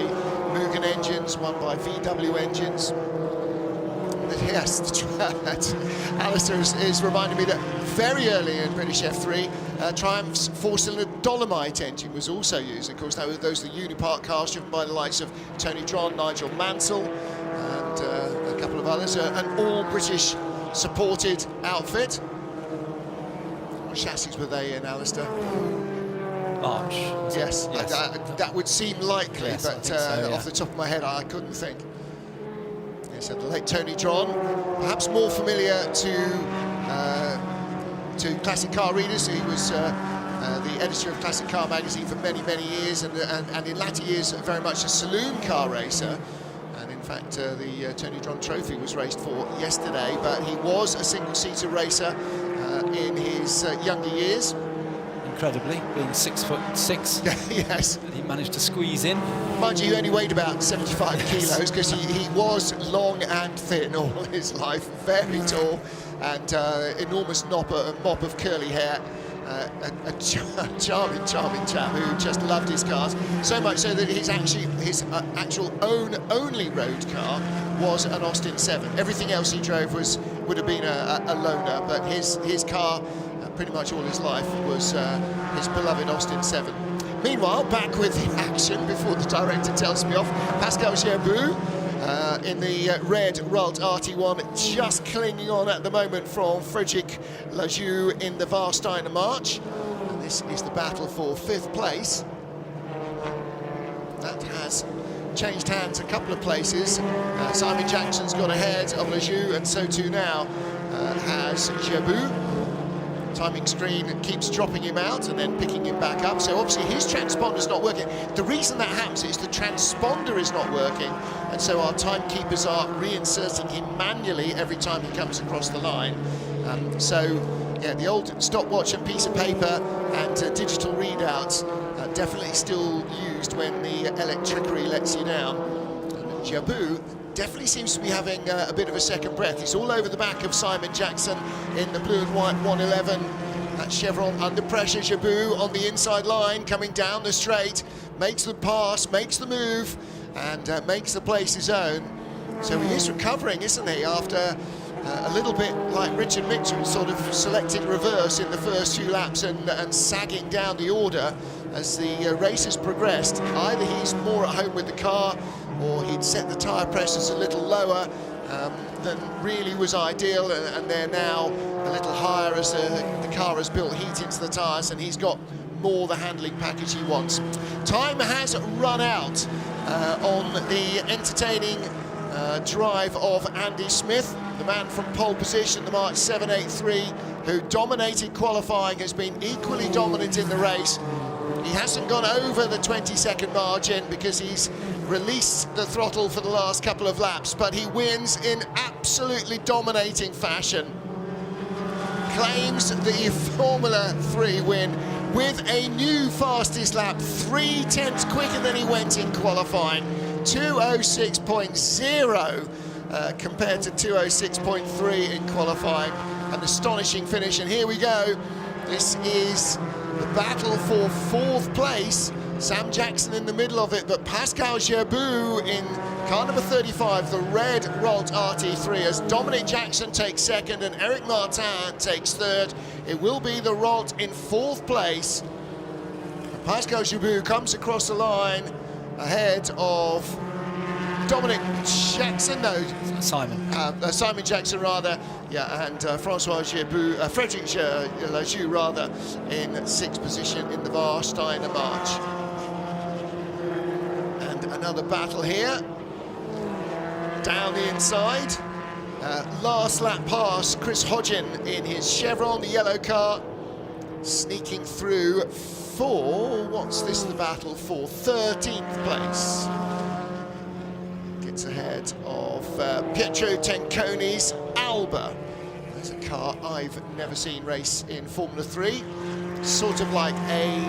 Mugen engines, won by VW engines. Yes, Alistair is reminding me that very early in British F3, Triumph's 4-cylinder Dolomite engine was also used. Of course, those were the Unipart cars driven by the likes of Tony Dron, Nigel Mansell, and a couple of others. An all-British supported outfit. What chassis were they in, Alistair? March. Yes, yes. That would seem likely, yes, but so, yeah. Off the top of my head, I couldn't think. So the late Tony Dron, perhaps more familiar to classic car readers. He was the editor of Classic Car magazine for many, many years, and in latter years very much a saloon car racer. And in fact, the Tony Dron Trophy was raced for yesterday, but he was a single-seater racer in his younger years. Incredibly, being 6'6". Yes. He managed to squeeze in. Mind you, he only weighed about 75 kilos, because he was long and thin all his life, very tall, and enormous mop of curly hair. A charming chap who just loved his cars, so much so that his actual only road car was an Austin 7. Everything else he drove would have been a loaner, but his car, pretty much all his life, was his beloved Austin 7. Meanwhile, back with the action before the director tells me off, Pascal Gerboux in the red Ralt RT1, just clinging on at the moment from Frédéric Lajou in the Warsteiner March. And this is the battle for 5th place. That has changed hands a couple of places. Simon Jackson's got ahead of Lajou, and so too now has Gerboux. Timing screen keeps dropping him out and then picking him back up, so obviously his transponder's not working. The reason that happens is the transponder is not working, and so our timekeepers are reinserting him manually every time he comes across the line. So yeah, the old stopwatch and piece of paper and digital readouts definitely still used when the electricity lets you down. Gerboux definitely seems to be having a bit of a second breath. He's all over the back of Simon Jackson in the blue and white 111. That chevron under pressure. Gerboux on the inside line, coming down the straight, makes the pass, makes the move, and makes the place his own. So he is recovering, isn't he, after a little bit like Richard Mitchell, sort of selecting reverse in the first few laps and sagging down the order as the race has progressed. Either he's more at home with the car, or he'd set the tyre pressures a little lower than really was ideal, and they're now a little higher as the car has built heat into the tyres, and he's got more the handling package he wants. Time has run out on the entertaining drive of Andy Smith, the man from pole position, the March 783, who dominated qualifying, has been equally dominant in the race. He hasn't gone over the 20-second margin because he's released the throttle for the last couple of laps, but he wins in absolutely dominating fashion. Claims the Formula 3 win with a new fastest lap, 3/10 quicker than he went in qualifying, 2:06.0 compared to 2:06.3 in qualifying. An astonishing finish, and here we go. This is the battle for 4th place. Sam Jackson in the middle of it, but Pascal Gerboux in car number 35, the red Rolt RT3, as Dominic Jackson takes 2nd and Eric Martin takes 3rd. It will be the Rolt in 4th place. Pascal Gerboux comes across the line ahead of Dominic Jackson, no, Simon. Simon Jackson rather, yeah, and Francois Gerboux, Frederic Lajoux rather, in 6th position in the Warsteiner March. And another battle here, down the inside. Last lap pass, Chris Hodgin in his Chevron, the yellow car, sneaking through for, what's this the battle for, 13th place. Gets ahead of Pietro Tenconi's Alba. There's a car I've never seen race in Formula 3. Sort of like a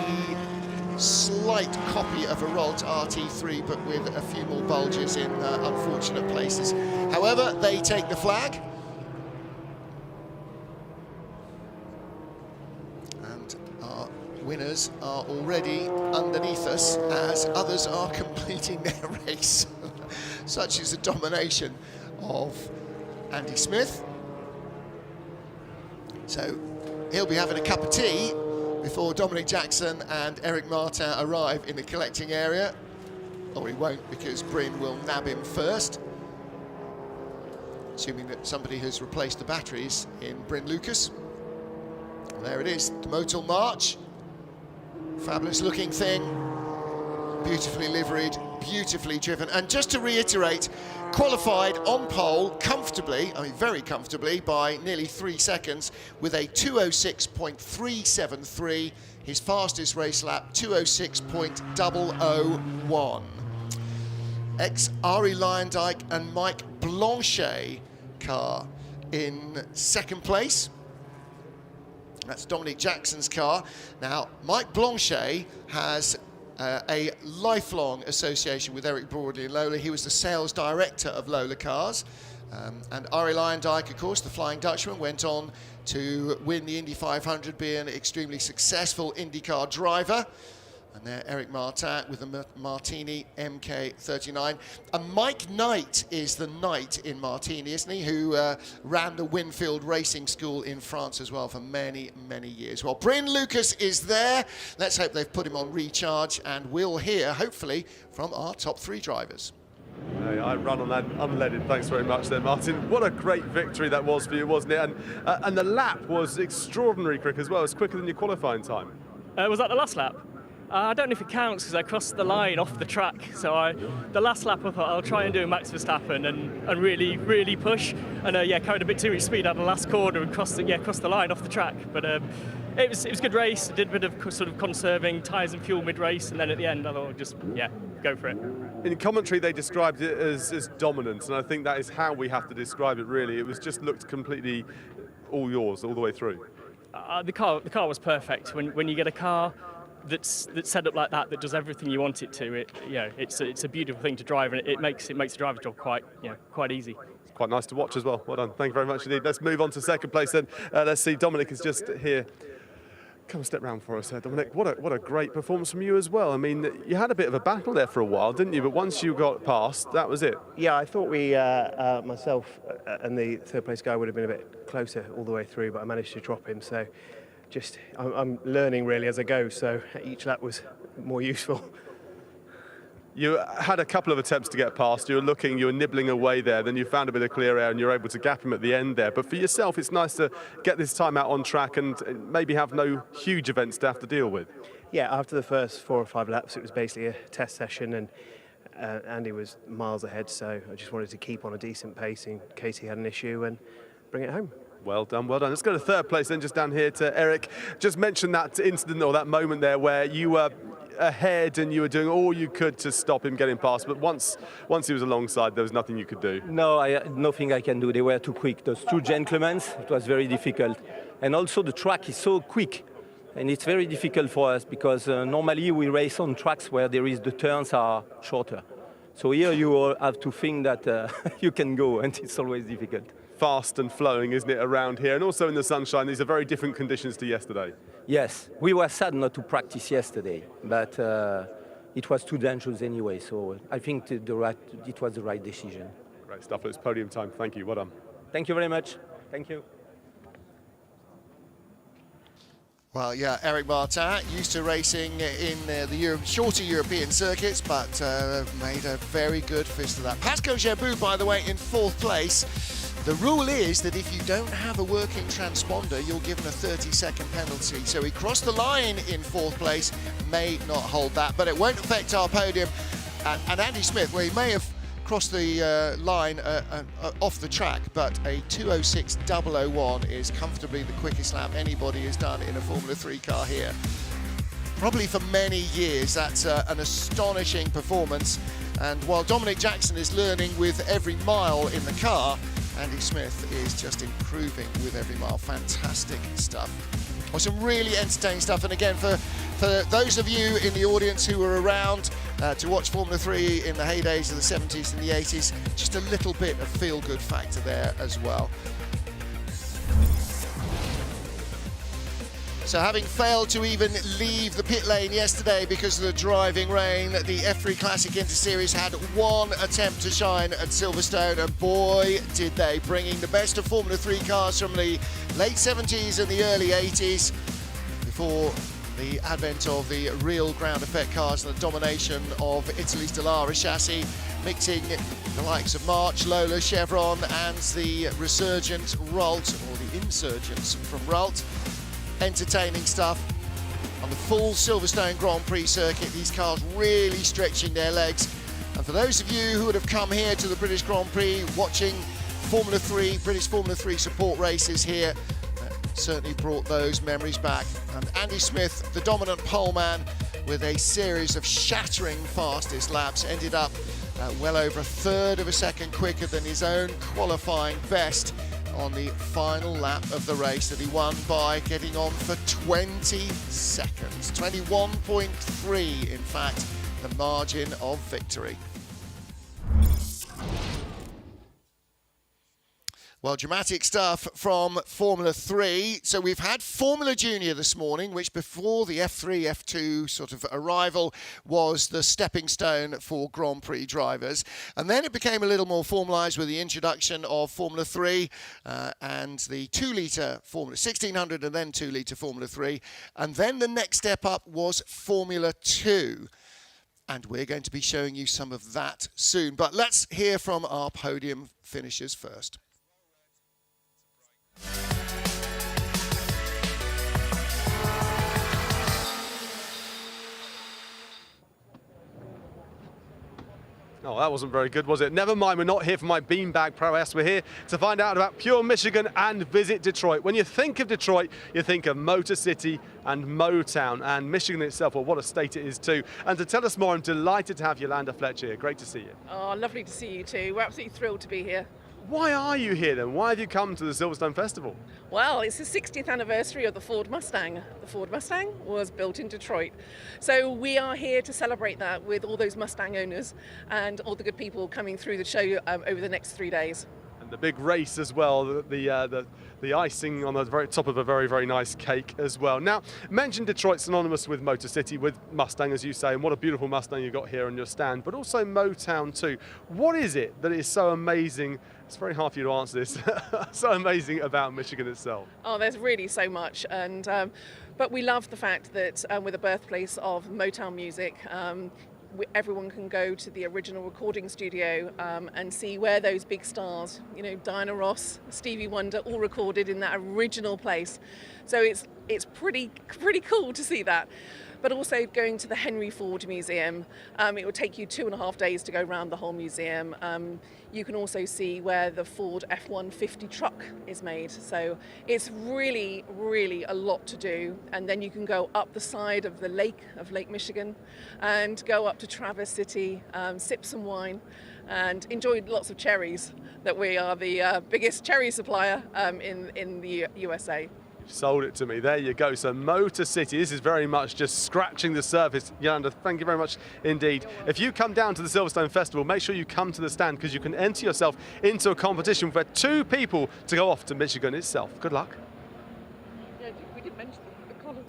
slight copy of a Rolt RT3, but with a few more bulges in unfortunate places. However, they take the flag. And our winners are already underneath us as others are completing their race. Such is the domination of Andy Smith. So he'll be having a cup of tea before Dominic Jackson and Eric Martin arrive in the collecting area. Or he won't, because Bryn will nab him first. Assuming that somebody has replaced the batteries in Bryn Lucas. And there it is, the Motul March. Fabulous looking thing. Beautifully liveried, beautifully driven. And just to reiterate, qualified on pole comfortably, I mean very comfortably, by nearly 3 seconds with a 2:06.373. His fastest race lap, 2:06.001. Ex-Ari Lyondike and Mike Blanchet car in 2nd place. That's Dominic Jackson's car. Now, Mike Blanchet has a lifelong association with Eric Broadley and Lola. He was the sales director of Lola Cars. And Ari Lyondike, of course, the Flying Dutchman, went on to win the Indy 500, be an extremely successful IndyCar driver. And there, Eric Martin with the Martini MK39. And Mike Knight is the knight in Martini, isn't he? Who ran the Winfield Racing School in France as well for many, many years. Well, Bryn Lucas is there. Let's hope they've put him on recharge, and we'll hear, hopefully, from our top 3 drivers. Hey, I run on that unleaded. Thanks very much there, Martin. What a great victory that was for you, wasn't it? And the lap was extraordinary quick as well. It was quicker than your qualifying time. Was that the last lap? I don't know if it counts because I crossed the line off the track. So the last lap I thought I'll try and do a Max Verstappen and really, really push. And yeah, carried a bit too much speed out of the last corner and crossed the line off the track. But it was a good race. I did a bit of sort of conserving tyres and fuel mid-race, and then at the end I thought just, yeah, go for it. In commentary they described it as dominant, and I think that is how we have to describe it really. It was just looked completely all yours all the way through. The car was perfect. When you get a car that's set up like that does everything you want it to, it's a beautiful thing to drive, and it makes the driver's job quite easy. It's quite nice to watch as well. Well done. Thank you very much indeed. Let's move on to 2nd place then. Let's see, Dominic is just here. Come step round for us, Dominic. What a great performance from you as well. I mean, you had a bit of a battle there for a while, didn't you? But once you got past, that was it. Yeah, I thought we, myself and the 3rd place guy would have been a bit closer all the way through, but I managed to drop him. So I'm learning really as I go, so each lap was more useful. You had a couple of attempts to get past, you were nibbling away there, then you found a bit of clear air and you're able to gap him at the end there. But for yourself, it's nice to get this time out on track and maybe have no huge events to have to deal with. Yeah, after the first 4 or 5 laps, it was basically a test session, and Andy was miles ahead, so I just wanted to keep on a decent pace in case he had an issue and bring it home. Well done, well done. Let's go to third place then, just down here to Eric. Just mention that incident or that moment there where you were ahead and you were doing all you could to stop him getting past, but once he was alongside, there was nothing you could do. No, nothing I can do. They were too quick. Those 2 gentlemen, it was very difficult. And also the track is so quick, and it's very difficult for us because normally we race on tracks where the turns are shorter. So here you have to think that you can go, and it's always difficult. Fast and flowing, isn't it, around here? And also in the sunshine, these are very different conditions to yesterday. Yes, we were sad not to practice yesterday, but it was too dangerous anyway, so I think it was the right decision. Great stuff. It's podium time. Thank you. Well done. Thank you very much. Thank you. Well, yeah, Eric Martin, used to racing in the shorter European circuits, but made a very good fist of that. Pascal Jabou, by the way, in 4th place. The rule is that if you don't have a working transponder, you're given a 30-second penalty. So he crossed the line in 4th place, may not hold that, but it won't affect our podium. And Andy Smith, well, he may have crossed the line off the track, but a 2:06.001 is comfortably the quickest lap anybody has done in a Formula 3 car here. Probably for many years. That's an astonishing performance. And while Dominic Jackson is learning with every mile in the car, Andy Smith is just improving with every mile. Fantastic stuff. Well, some really entertaining stuff. And again, for those of you in the audience who were around to watch Formula 3 in the heydays of the 70s and the 80s, just a little bit of feel-good factor there as well. So having failed to even leave the pit lane yesterday because of the driving rain, the F3 Classic Inter-Series had 1 attempt to shine at Silverstone, and boy did they, bringing the best of Formula 3 cars from the late 70s and the early 80s before the advent of the real ground effect cars and the domination of Italy's Dallara chassis, mixing the likes of March, Lola, Chevron and the resurgent Ralt, or the insurgents from Ralt. Entertaining stuff on the full Silverstone Grand Prix circuit. These cars really stretching their legs. And for those of you who would have come here to the British Grand Prix watching Formula 3, British Formula 3 support races here, certainly brought those memories back. And Andy Smith, the dominant poleman, with a series of shattering fastest laps, ended up well over 1/3 of a second quicker than his own qualifying best on the final lap of the race, that he won by getting on for 20 seconds. 21.3, in fact, the margin of victory. Well, dramatic stuff from Formula 3. So we've had Formula Junior this morning, which before the F3, F2 sort of arrival was the stepping stone for Grand Prix drivers. And then it became a little more formalised with the introduction of Formula 3 and the 2-litre Formula 1600 and then 2-litre Formula 3. And then the next step up was Formula 2. And we're going to be showing you some of that soon. But let's hear from our podium finishers first. Oh, that wasn't very good, was it? Never mind, we're not here for my beanbag prowess. We're here to find out about pure Michigan and visit Detroit. When you think of Detroit, you think of Motor City and Motown, and Michigan itself, well, what a state it is too. And to tell us more, I'm delighted to have Yolanda Fletcher here. Great to see you. Oh, lovely to see you too. We're absolutely thrilled to be here. Why are you here then? Why have you come to the Silverstone Festival? Well, it's the 60th anniversary of the Ford Mustang. The Ford Mustang was built in Detroit. So we are here to celebrate that with all those Mustang owners and all the good people coming through the show over the next 3 days. And the big race as well, the icing on the very top of a very, very nice cake as well. Now, mention Detroit synonymous with Motor City, with Mustang, as you say, and what a beautiful Mustang you've got here on your stand, but also Motown too. What is it that is so amazing? It's very hard for you to answer this. So amazing about Michigan itself. Oh, there's really so much, and but we love the fact that we're the birthplace of Motown music. Everyone can go to the original recording studio and see where those big stars, you know, Diana Ross, Stevie Wonder, all recorded in that original place. So it's pretty cool to see that. but also going to the Henry Ford Museum. It will take you 2.5 days to go around the whole museum. You can also see where the Ford F-150 truck is made. So it's really, really a lot to do. And then you can go up the side of the lake of Lake Michigan and go up to Traverse City, sip some wine, and enjoy lots of cherries, that we are the biggest cherry supplier in the USA. Sold it to me. There you go. So Motor City, this is very much just scratching the surface. Yolanda, thank you very much indeed. If you come down to the Silverstone Festival, make sure you come to the stand, because you can enter yourself into a competition for 2 people to go off to Michigan itself. Good luck. Yeah, we did mention the colours.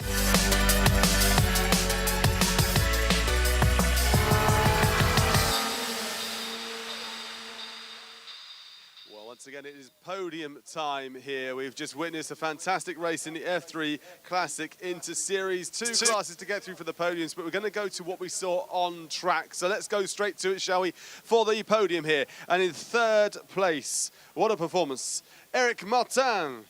Once again, it is podium time here. We've just witnessed a fantastic race in the F3 Classic Inter Series. 2 classes to get through for the podiums, but we're going to go to what we saw on track. So let's go straight to it, shall we, for the podium here. And in 3rd place, what a performance, Eric Martin.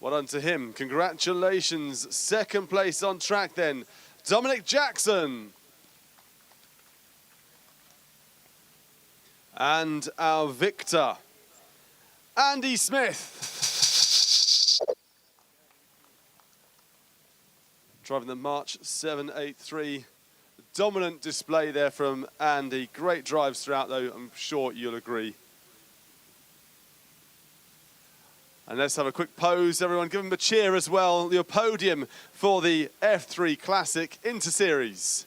Well done to him. Congratulations. 2nd place on track then, Dominic Jackson. And our victor, Andy Smith. Driving the March 783. Dominant display there from Andy. Great drives throughout, though, I'm sure you'll agree. And let's have a quick pose, everyone. Give him a cheer as well. Your podium for the F3 Classic Inter Series.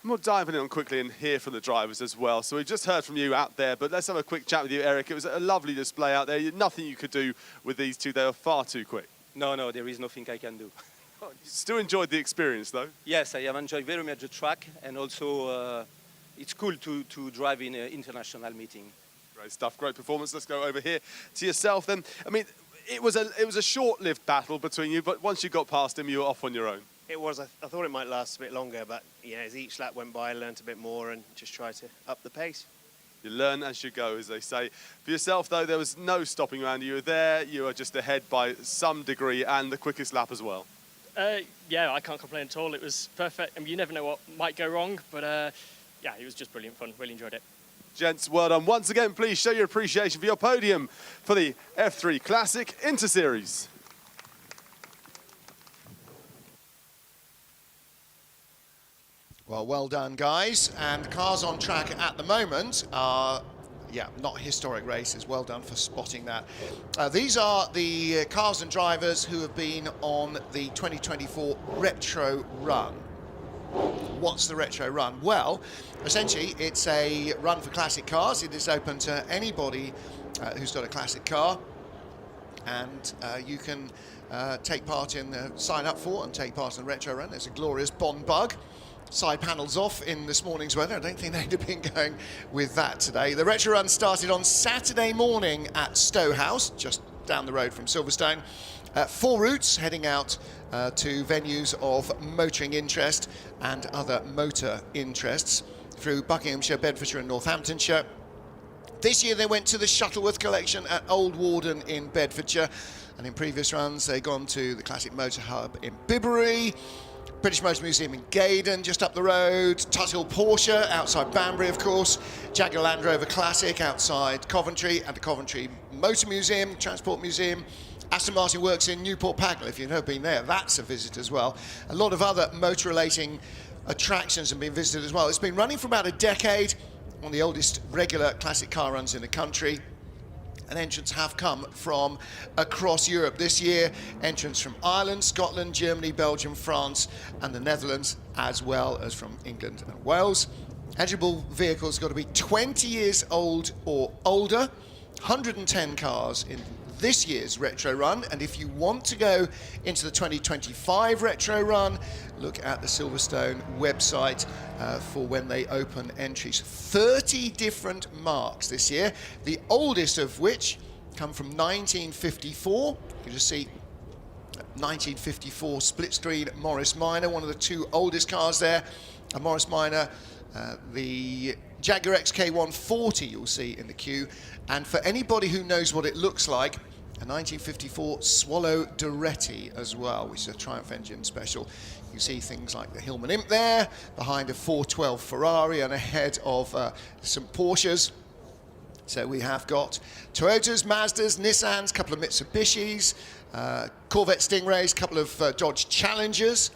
We'll dive in on quickly and hear from the drivers as well. So we've just heard from you out there, but let's have a quick chat with you, Eric. It was a lovely display out there. Nothing you could do with these 2. They were far too quick. No, there is nothing I can do. Still enjoyed the experience, though? Yes, I have enjoyed very much the track, and also it's cool to drive in an international meeting. Great stuff, great performance. Let's go over here to yourself then. I mean, it was a short-lived battle between you, but once you got past him, you were off on your own. It was. I thought it might last a bit longer, but yeah, as each lap went by, I learned a bit more and just tried to up the pace. You learn as you go, as they say. For yourself, though, there was no stopping around. You were there, you were just ahead by some degree, and the quickest lap as well. Yeah, I can't complain at all. It was perfect. I mean, you never know what might go wrong, but yeah, it was just brilliant fun. Really enjoyed it. Gents, well done. Once again, please show your appreciation for your podium for the F3 Classic Inter Series. Well done, guys. And the cars on track at the moment are, yeah, not historic races. Well done for spotting that. These are the cars and drivers who have been on the 2024 Retro Run. What's the Retro Run? Well, essentially, it's a run for classic cars. It is open to anybody who's got a classic car. And you can take part in, sign up for and take part in the Retro Run. There's a glorious Bond bug. Side panels off in this morning's weather. I don't think they'd have been going with that today. The Retro Run started on Saturday morning at Stowe House, just down the road from Silverstone. 4 routes heading out to venues of motoring interest and other motor interests through Buckinghamshire, Bedfordshire and Northamptonshire. This year they went to the Shuttleworth Collection at Old Warden in Bedfordshire, and in previous runs they've gone to the Classic Motor Hub in Bibury, British Motor Museum in Gaydon, just up the road, Tuthill Porsche outside Banbury, of course, Jaguar Land Rover Classic outside Coventry, and the Coventry Motor Museum, Transport Museum. Aston Martin Works in Newport Pagnell. If you've never been there, that's a visit as well. A lot of other motor-relating attractions have been visited as well. It's been running for about a decade, one of the oldest regular classic car runs in the country. And entrants have come from across Europe. This year, entrants from Ireland, Scotland, Germany, Belgium, France, and the Netherlands, as well as from England and Wales. Eligible vehicles got to be 20 years old or older, 110 cars in this year's Retro Run, and if you want to go into the 2025 Retro Run, look at the Silverstone website for when they open entries. 30 different marques this year, the oldest of which come from 1954. You can just see 1954 split screen Morris Minor, one of the 2 oldest cars there. A Morris Minor, the Jaguar XK140 you'll see in the queue. And for anybody who knows what it looks like, a 1954 Swallow Duretti as well, which is a Triumph engine special. You see things like the Hillman Imp there, behind a 412 Ferrari and ahead of some Porsches. So we have got Toyotas, Mazdas, Nissans, a couple of Mitsubishis, Corvette Stingrays, a couple of Dodge Challengers,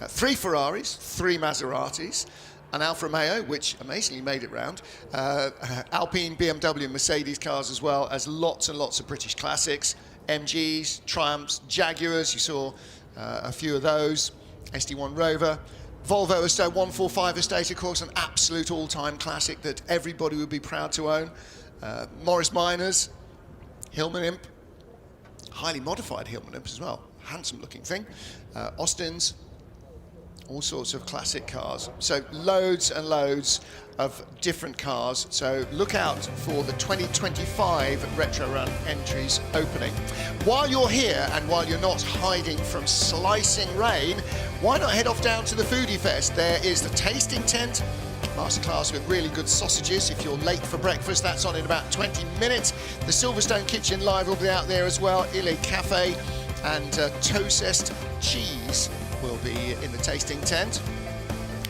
3 Ferraris, 3 Maseratis, an Alfa Romeo, which amazingly made it round, Alpine, BMW, Mercedes cars, as well as lots and lots of British classics, MGs, Triumphs, Jaguars, you saw a few of those, SD1 Rover, Volvo Estate 145 Estate, of course, an absolute all-time classic that everybody would be proud to own, Morris Minors, Hillman Imp, highly modified Hillman Imps as well, handsome looking thing, Austins, all sorts of classic cars. So loads and loads of different cars. So look out for the 2025 Retro Run entries opening. While you're here and while you're not hiding from slicing rain, why not head off down to the Foodie Fest? There is the tasting tent, masterclass with really good sausages. If you're late for breakfast, that's on in about 20 minutes. The Silverstone Kitchen Live will be out there as well. Il Cafe and Tosest Cheese will be in the tasting tent.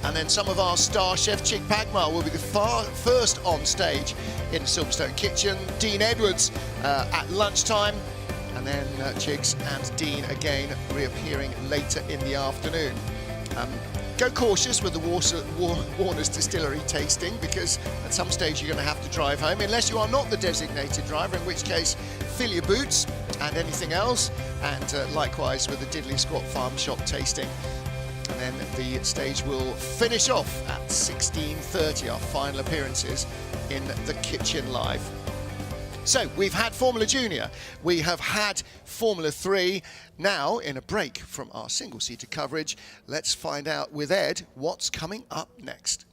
And then some of our star chef, Chick Pagmar, will be the first on stage in the Silverstone Kitchen. Dean Edwards at lunchtime. And then Chiggs and Dean again reappearing later in the afternoon. Go cautious with the Warner's Distillery tasting, because at some stage you're going to have to drive home, unless you are not the designated driver, in which case fill your boots and anything else, and likewise with the Diddley Squat Farm Shop tasting. And then the stage will finish off at 16:30, our final appearances in the Kitchen Live. So we've had Formula Junior, we have had Formula 3. Now, in a break from our single-seater coverage, let's find out with Ed what's coming up next.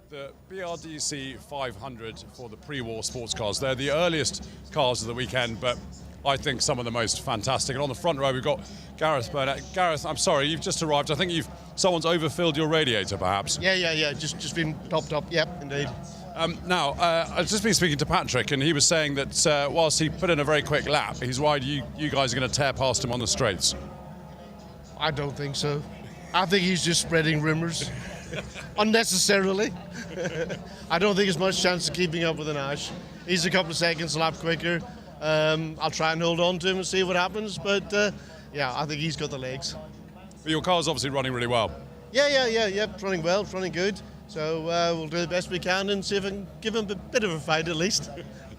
The BRDC 500 for the pre-war sports cars. They're the earliest cars of the weekend, but I think some of the most fantastic. And on the front row, we've got Gareth Burnett. Gareth, I'm sorry, you've just arrived. I think someone's overfilled your radiator, perhaps. Yeah. Just been topped up. Yep, indeed. Now, I've just been speaking to Patrick, and he was saying that whilst he put in a very quick lap, he's worried you guys are going to tear past him on the straights. I don't think so. I think he's just spreading rumours unnecessarily. I don't think there's much chance of keeping up with an Ash. He's a couple of seconds a lap quicker. I'll try and hold on to him and see what happens, but yeah, I think he's got the legs. But your car's obviously running really well. Yeah, running well, running good. So we'll do the best we can and see if we can give him a bit of a fight at least.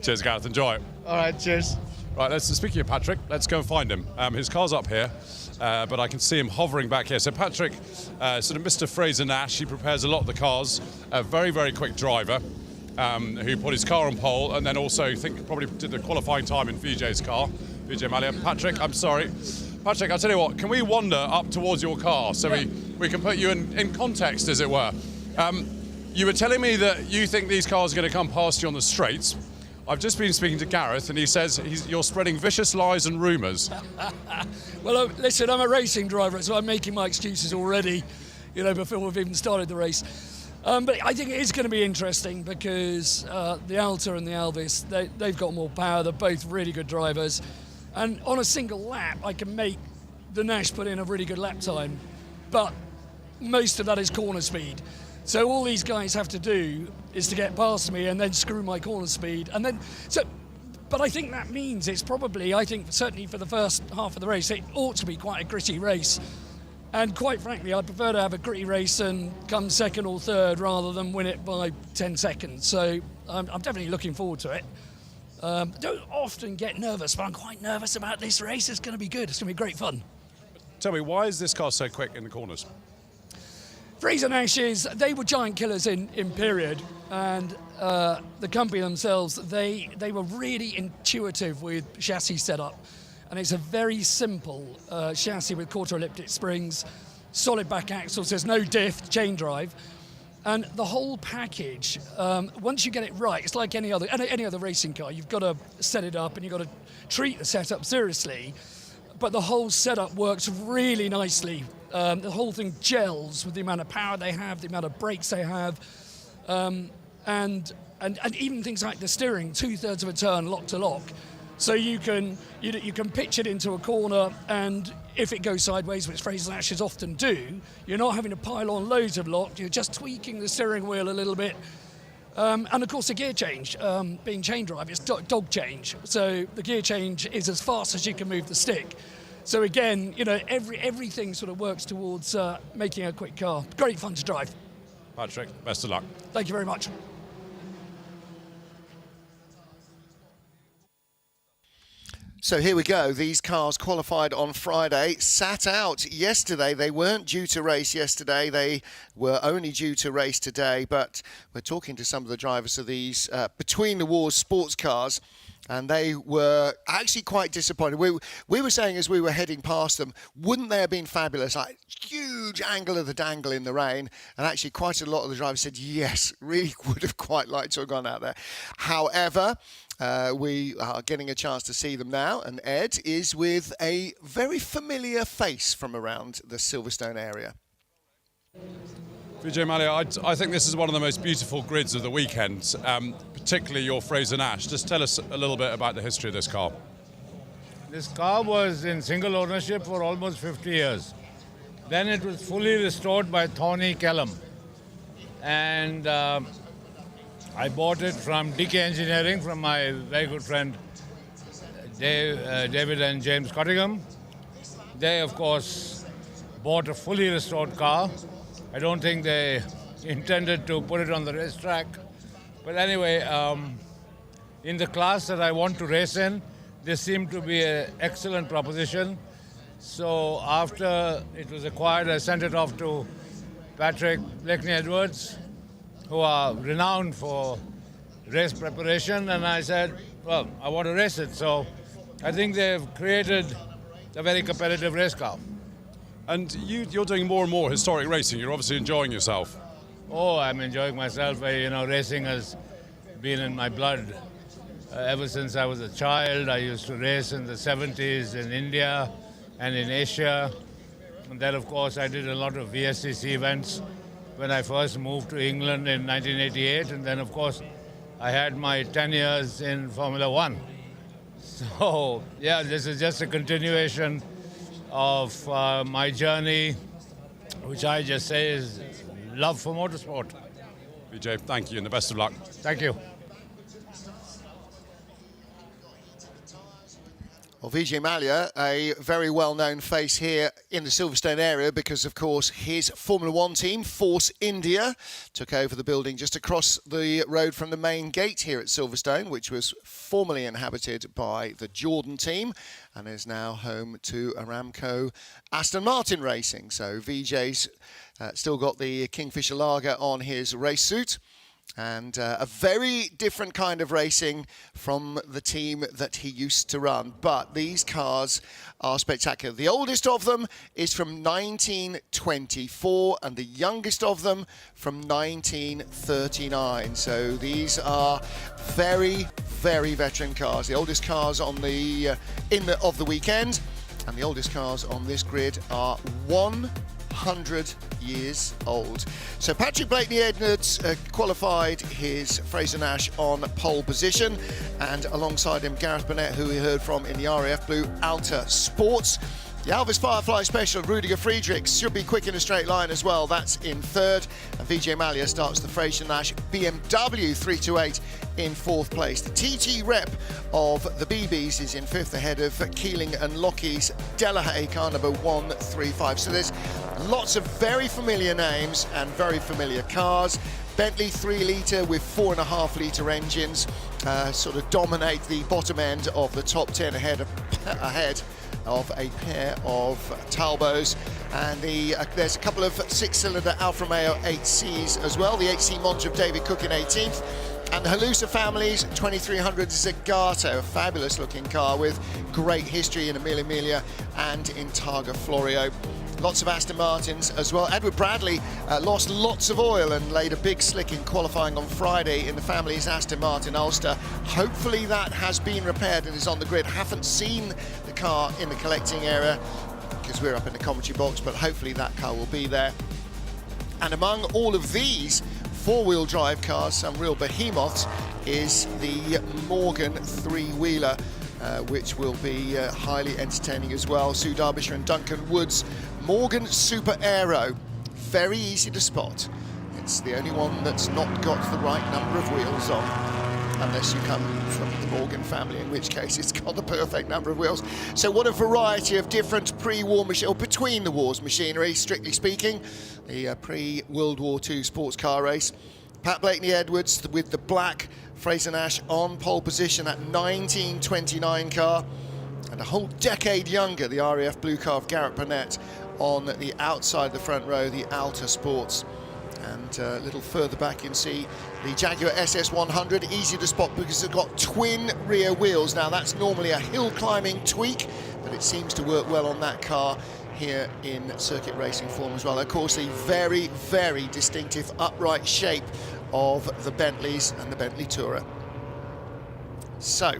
Cheers, Gareth. Enjoy it. All right, cheers. Right, speaking of Patrick, let's go and find him. His car's up here, but I can see him hovering back here. So Patrick, sort of Mr. Fraser Nash, he prepares a lot of the cars. A very, very quick driver who put his car on pole, and then also probably did the qualifying time in Vijay's car, Vijay Mallya. Patrick, I'm sorry. Patrick, I'll tell you what, can we wander up towards your car so we can put you in context, as it were? You were telling me that you think these cars are going to come past you on the straights. I've just been speaking to Gareth, and he says you're spreading vicious lies and rumours. Well, listen, I'm a racing driver, so I'm making my excuses already, before we've even started the race. But I think it is going to be interesting because the Alta and the Elvis, they've got more power. They're both really good drivers. And on a single lap, I can make the Nash put in a really good lap time. But most of that is corner speed. So all these guys have to do is to get past me and then screw my corner speed. But I think that means it's probably, certainly for the first half of the race, it ought to be quite a gritty race. And quite frankly, I'd prefer to have a gritty race and come second or third rather than win it by 10 seconds. So I'm definitely looking forward to it. Don't often get nervous, but I'm quite nervous about this race. It's going to be good. It's going to be great fun. Tell me, why is this car so quick in the corners? Fraser Nash's, they were giant killers in period, and the company themselves, they were really intuitive with chassis setup. And it's a very simple chassis with quarter elliptic springs, solid back axles, there's no diff, chain drive. And the whole package, once you get it right, it's like any other racing car. You've got to set it up and you've got to treat the setup seriously. But the whole setup works really nicely. The whole thing gels with the amount of power they have, the amount of brakes they have. and even things like the steering, 2/3 of a turn, lock to lock. So you can pitch it into a corner, and if it goes sideways, which Fraser-Nash's often do, you're not having to pile on loads of lock, you're just tweaking the steering wheel a little bit. And of course the gear change, being chain drive, it's dog change. So the gear change is as fast as you can move the stick. So again, everything sort of works towards making a quick car. Great fun to drive. Patrick, best of luck. Thank you very much. So here we go. These cars qualified on Friday, sat out yesterday. They weren't due to race yesterday. They were only due to race today. But we're talking to some of the drivers of these between the wars sports cars, and they were actually quite disappointed. We were saying as we were heading past them, wouldn't they have been fabulous? Like huge angle of the dangle in the rain. And actually quite a lot of the drivers said, yes, really would have quite liked to have gone out there. However, we are getting a chance to see them now, and Ed is with a very familiar face from around the Silverstone area. Vijay Mallya, I think this is one of the most beautiful grids of the weekend, particularly your Fraser-Nash. Just tell us a little bit about the history of this car. This car was in single ownership for almost 50 years. Then it was fully restored by Thorny Kellum. And I bought it from DK Engineering from my very good friend David and James Cottingham. They, of course, bought a fully restored car. I don't think they intended to put it on the racetrack. But anyway, in the class that I want to race in, this seemed to be an excellent proposition. So after it was acquired, I sent it off to Patrick Blakeney Edwards, who are renowned for race preparation, and I said, well, I want to race it. So I think they've created a very competitive race car. And you're doing more and more historic racing. You're obviously enjoying yourself. Oh, I'm enjoying myself. Racing has been in my blood. Ever since I was a child, I used to race in the 70s in India and in Asia. And then, of course, I did a lot of VSCC events when I first moved to England in 1988, and then of course I had my 10 years in Formula One. So yeah, this is just a continuation of my journey, which I just say is love for motorsport. Vijay, thank you and the best of luck. Thank you. Well, Vijay Mallya, a very well-known face here in the Silverstone area because, of course, his Formula One team, Force India, took over the building just across the road from the main gate here at Silverstone, which was formerly inhabited by the Jordan team and is now home to Aramco Aston Martin Racing. So Vijay's still got the Kingfisher Lager on his race suit. And a very different kind of racing from the team that he used to run. But these cars are spectacular. The oldest of them is from 1924 and the youngest of them from 1939. So these are very, very veteran cars. The oldest cars on the of the weekend, and the oldest cars on this grid are 100 years old. So Patrick Blakeney Edwards qualified his Fraser-Nash on pole position, and alongside him Gareth Burnett, who we heard from in the RAF Blue Alta Sports. The Alvis Firefly Special, Rudiger Friedrichs, should be quick in a straight line as well. That's in third. And Vijay Mallya starts the Fraser-Nash BMW 328 in fourth place. The TT rep of the BBs is in fifth, ahead of Keeling and Lockheed's Delahaye car number 135. So there's lots of very familiar names and very familiar cars. Bentley 3-litre with 4.5-litre engines sort of dominate the bottom end of the top 10 ahead of a pair of Talbos, and there's a couple of 6-cylinder Alfa Romeo 8Cs as well. The 8C Monza of David Cook in 18th, and the Halusa family's 2300 Zagato, a fabulous looking car with great history in Emilia and in Targa Florio. Lots of Aston Martins as well. Edward Bradley lost lots of oil and laid a big slick in qualifying on Friday in the family's Aston Martin Ulster. Hopefully that has been repaired and is on the grid. Haven't seen the car in the collecting area because we're up in the commentary box, but hopefully that car will be there. And among all of these four-wheel drive cars, some real behemoths, is the Morgan three-wheeler, which will be highly entertaining as well. Sue Derbyshire and Duncan Wood's Morgan Super Aero, very easy to spot. It's the only one that's not got the right number of wheels on, unless you come from the Morgan family, in which case it's got the perfect number of wheels. So what a variety of different pre-war or between the wars machinery, strictly speaking. The pre-World War II sports car race. Pat Blakeney-Edwards with the black Fraser-Nash on pole position at 1929 car, and a whole decade younger, the RAF blue car of Garrett Burnett on the outside of the front row, the Alta Sports. And a little further back you can see the Jaguar SS100, easy to spot because it's got twin rear wheels. Now that's normally a hill climbing tweak, but it seems to work well on that car here in circuit racing form as well. Of course, the very, very distinctive upright shape of the Bentleys and the Bentley Tourer. So,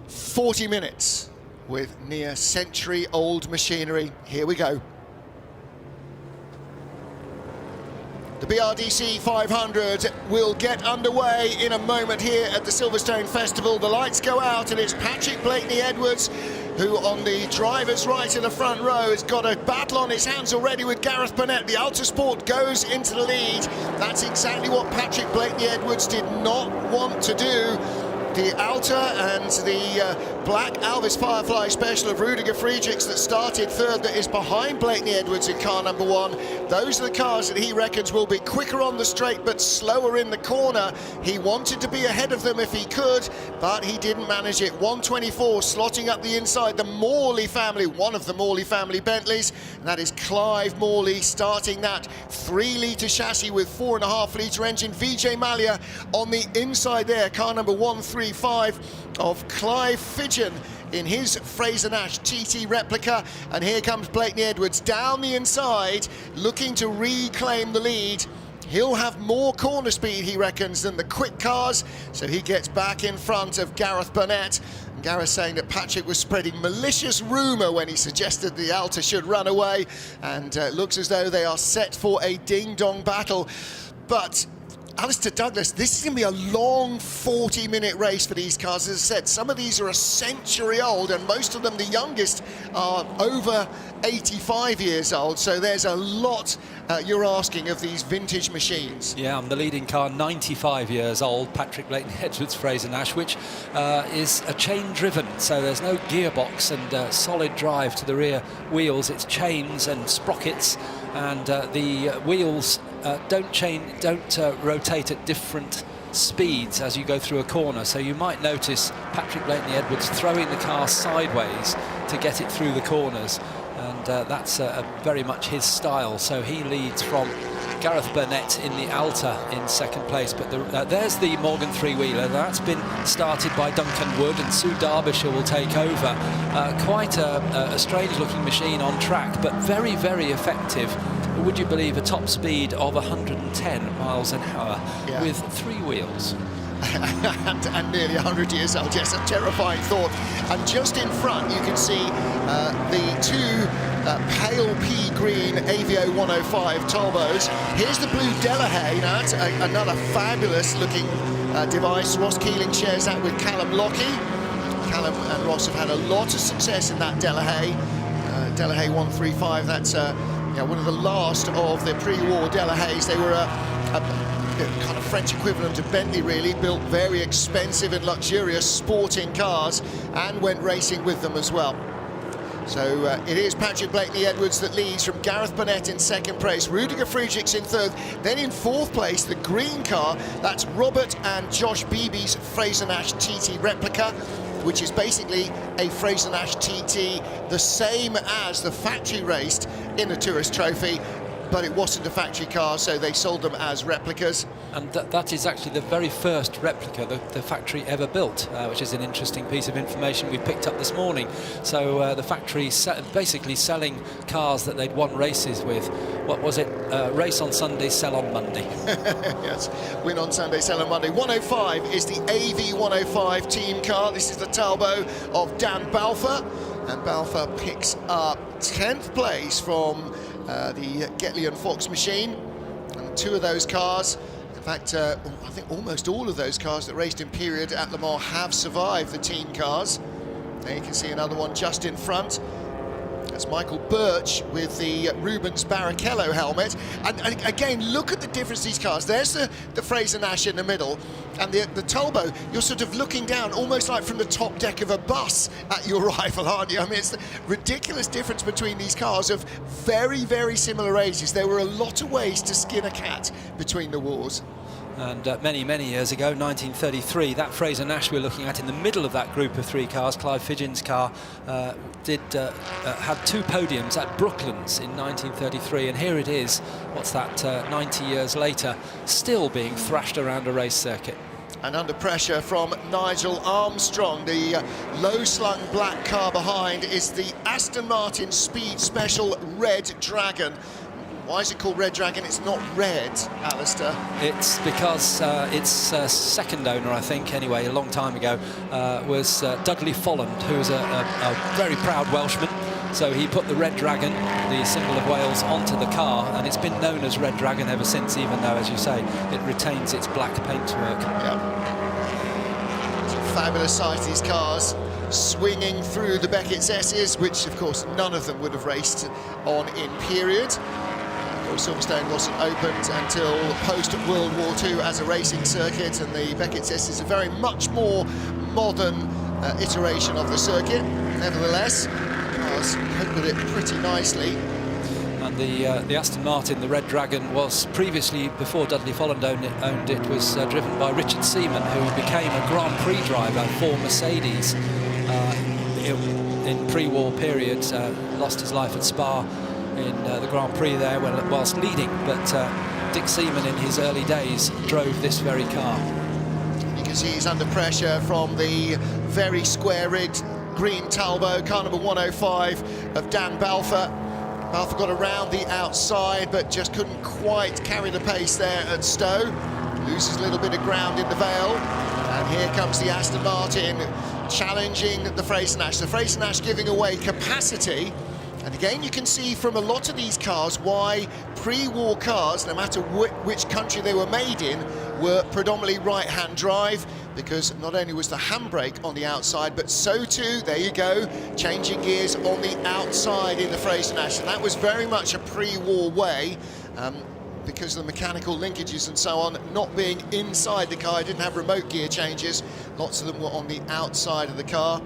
40 minutes with near century-old machinery. Here we go. The BRDC 500 will get underway in a moment here at the Silverstone Festival. The lights go out and it's Patrick Blakeney-Edwards who on the driver's right in the front row has got a battle on his hands already with Gareth Burnett. The Alta Sport goes into the lead. That's exactly what Patrick Blakeney-Edwards did not want to do. The Alta and the black Alvis Firefly Special of Rudiger Friedrichs that started third, that is behind Blakeney-Edwards in car number one. Those are the cars that he reckons will be quicker on the straight but slower in the corner. He wanted to be ahead of them if he could, but he didn't manage it. 124 slotting up the inside, the Morley family, one of the Morley family Bentleys, and that is Clive Morley starting that 3-litre chassis with 4.5-litre engine. Vijay Mallya on the inside there, car number 135 of Clive Fidgen in his Fraser-Nash TT replica, and here comes Blakeney-Edwards down the inside looking to reclaim the lead. He'll have more corner speed, he reckons, than the quick cars, so he gets back in front of Gareth Burnett. And Gareth saying that Patrick was spreading malicious rumour when he suggested the Alta should run away, and it looks as though they are set for a ding-dong battle. But Alistair Douglas, this is going to be a long 40-minute race for these cars. As I said, some of these are a century old, and most of them, the youngest, are over 85 years old. So there's a lot you're asking of these vintage machines. Yeah, the leading car, 95 years old, Patrick Blakeney-Edwards Fraser-Nash, which is a chain-driven, so there's no gearbox and solid drive to the rear wheels. It's chains and sprockets, and the wheels don't rotate at different speeds as you go through a corner, so you might notice Patrick Blakeney-Edwards throwing the car sideways to get it through the corners, and that's very much his style. So he leads from Gareth Burnett in the Alta in second place, but there's the Morgan three-wheeler. That's been started by Duncan Wood, and Sue Derbyshire will take over. Quite a strange-looking machine on track, but very, very effective. Would you believe a top speed of 110 miles an hour with three wheels? and nearly 100 years old, yes, a terrifying thought. And just in front you can see the two pale pea green Avio 105 turbos. Here's the blue Delahaye. Now that's another fabulous looking device. Ross Keeling shares that with Callum Lockie. Callum and Ross have had a lot of success in that Delahaye. Delahaye 135, that's one of the last of the pre-war Delahayes. They were a kind of French equivalent of Bentley, really, built very expensive and luxurious sporting cars, and went racing with them as well. So it is Patrick Blakeney-Edwards that leads, from Gareth Burnett in second place, Rudiger Friedrichs in third, then in fourth place the green car, that's Robert and Josh Beebe's Fraser-Nash TT replica, which is basically a Fraser-Nash TT, the same as the factory raced in the Tourist Trophy, but it wasn't a factory car, so they sold them as replicas. And that is actually the very first replica the factory ever built, which is an interesting piece of information we picked up this morning. So the factory basically selling cars that they'd won races with. What was it? Race on Sunday, sell on Monday. Yes, win on Sunday, sell on Monday. 105 is the AV 105 team car. This is the Talbot of Dan Balfour, and Balfour picks up 10th place from the Getley and Fox machine, and two of those cars. In fact, I think almost all of those cars that raced in period at Le Mans have survived the team cars. There you can see another one just in front. That's Michael Birch with the Rubens Barrichello helmet. And again, look at the difference these cars. There's the Fraser-Nash in the middle, and the Talbot, you're sort of looking down almost like from the top deck of a bus at your rival, aren't you? I mean, it's the ridiculous difference between these cars of very, very similar ages. There were a lot of ways to skin a cat between the wars. And many, many years ago, 1933, that Fraser-Nash we're looking at in the middle of that group of 3 cars, Clive Fidgen's car, had 2 podiums at Brooklands in 1933, and here it is, what's that, 90 years later, still being thrashed around a race circuit. And under pressure from Nigel Armstrong, the low-slung black car behind is the Aston Martin Speed Special Red Dragon. Why is it called Red Dragon? It's not red, Alistair. It's because its second owner, I think, anyway, a long time ago, was Dudley Folland, who was a very proud Welshman. So he put the Red Dragon, the symbol of Wales, onto the car, and it's been known as Red Dragon ever since, even though, as you say, it retains its black paintwork. Yeah. It's a fabulous sight, these cars swinging through the Beckett's S's, which, of course, none of them would have raced on in period. Silverstone wasn't opened until post-World War II as a racing circuit, and the Beckett's S is a very much more modern iteration of the circuit. Nevertheless, cars cope with it pretty nicely. And the Aston Martin, the Red Dragon, was previously, before Dudley Folland owned it, was driven by Richard Seaman, who became a Grand Prix driver for Mercedes in pre-war periods, lost his life at Spa in the Grand Prix there whilst leading, but Dick Seaman in his early days drove this very car. You can see he's under pressure from the very square-rigged green Talbot, car number 105 of Dan Balfour. Balfour got around the outside, but just couldn't quite carry the pace there at Stowe. Loses a little bit of ground in the Vale, and here comes the Aston Martin challenging the Fraser-Nash. The Fraser-Nash giving away capacity. And again, you can see from a lot of these cars why pre-war cars, no matter which country they were made in, were predominantly right-hand drive, because not only was the handbrake on the outside, but so too, there you go, changing gears on the outside in the Fraser-Nash. And that was very much a pre-war way, because of the mechanical linkages and so on, not being inside the car. It didn't have remote gear changes. Lots of them were on the outside of the car,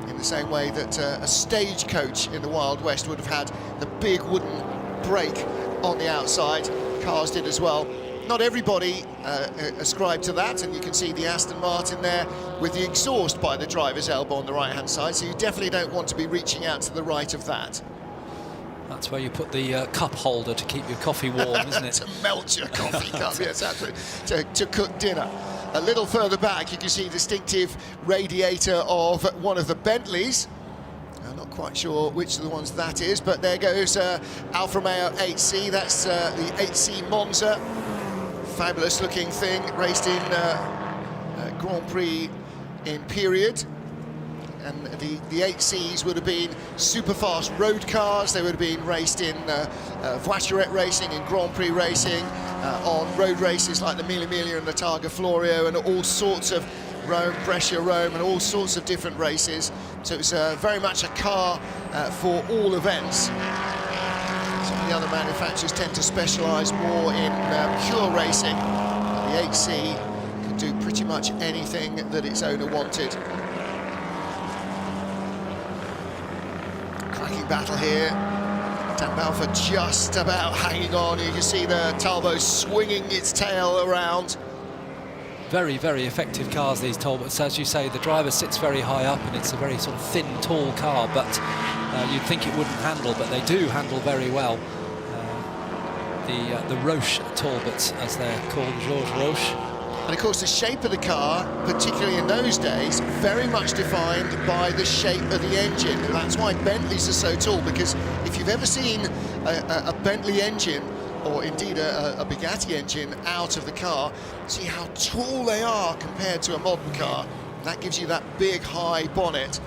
in the same way that a stagecoach in the Wild West would have had the big wooden brake on the outside. Cars did as well. Not everybody ascribed to that, and you can see the Aston Martin there with the exhaust by the driver's elbow on the right-hand side, so you definitely don't want to be reaching out to the right of that. That's where you put the cup holder to keep your coffee warm, isn't it? To melt your coffee cup, yes, absolutely. To cook dinner. A little further back, you can see distinctive radiator of one of the Bentleys. I'm not quite sure which of the ones that is, but there goes Alfa Romeo 8C. That's the 8C Monza. Fabulous looking thing, raced in Grand Prix in period. And the 8Cs would have been super fast road cars. They would have been raced in Voiturette racing, in Grand Prix racing, on road races like the Mille Miglia and the Targa Florio, and all sorts of Rome, Brescia, Rome, and all sorts of different races. So it's very much a car for all events. Some of the other manufacturers tend to specialise more in pure racing. The 8C can do pretty much anything that its owner wanted. Cracking battle here. Dan Balfour just about hanging on. You can see the Talbot swinging its tail around. Very, very effective cars, these Talbots. As you say, the driver sits very high up, and it's a very sort of thin, tall car, but you'd think it wouldn't handle, but they do handle very well. The Roche Talbots, as they're called, Georges Roche. And of course, the shape of the car, particularly in those days, very much defined by the shape of the engine. And that's why Bentleys are so tall, because if you've ever seen a Bentley engine, or indeed a Bugatti engine out of the car, see how tall they are compared to a modern car. That gives you that big, high bonnet.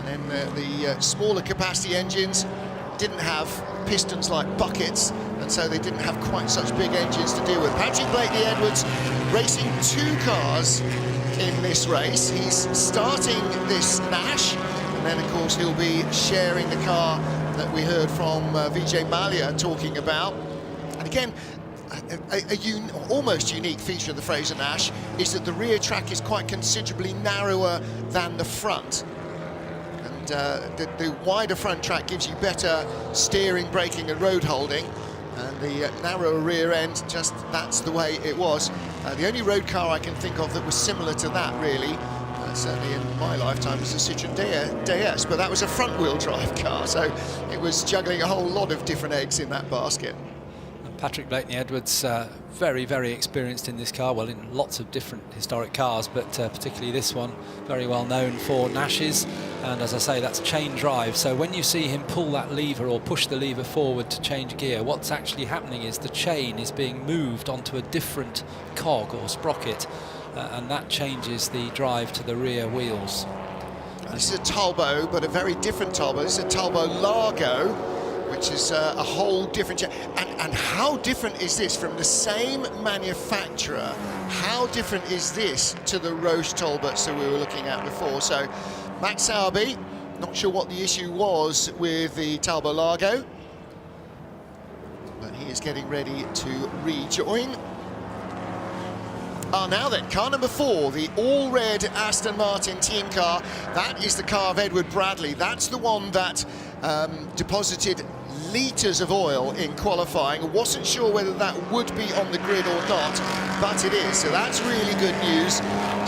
And then the smaller capacity engines didn't have pistons like buckets and so they didn't have quite such big engines to deal with. Patrick Blakeney-Edwards racing 2 cars in this race. He's starting this Nash, and then of course he'll be sharing the car that we heard from Vijay Mallya talking about. And again, almost unique feature of the Fraser Nash is that the rear track is quite considerably narrower than the front. And the wider front track gives you better steering, braking and road holding. And the narrower rear end, just that's the way it was. The only road car I can think of that was similar to that, really, certainly in my lifetime, was the Citroën DS, but that was a front-wheel drive car, so it was juggling a whole lot of different eggs in that basket. Patrick Blakeney-Edwards, very, very experienced in this car, well, in lots of different historic cars, but particularly this one, very well known for Nashes, and as I say, that's chain drive, so when you see him pull that lever or push the lever forward to change gear, what's actually happening is the chain is being moved onto a different cog or sprocket, and that changes the drive to the rear wheels. This is a Talbot, but a very different Talbot. This is a Talbot Largo, which is a whole different... And how different is this from the same manufacturer? How different is this to the Roche Talbots that we were looking at before? So, Max Sowerby, not sure what the issue was with the Talbot Largo, but he is getting ready to rejoin. Now then, car number 4, the all-red Aston Martin team car. That is the car of Edward Bradley. That's the one that deposited litres of oil in qualifying. Wasn't sure whether that would be on the grid or not, but it is. So that's really good news.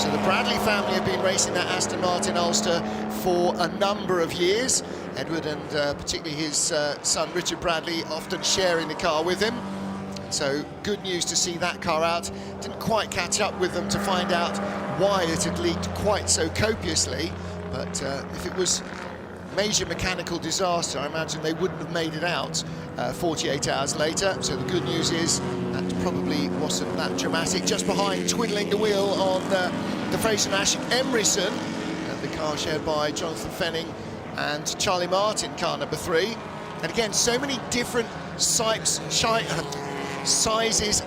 So the Bradley family have been racing that Aston Martin Ulster for a number of years. Edward and particularly his son Richard Bradley often sharing the car with him. So good news to see that car out. Didn't quite catch up with them to find out why it had leaked quite so copiously, but if it was major mechanical disaster, I imagine they wouldn't have made it out 48 hours later. So the good news is that probably wasn't that dramatic. Just behind, twiddling the wheel on the Fraser Nash Emerson, the car shared by Jonathan Fenning and Charlie Martin, car number 3. And again, so many different sizes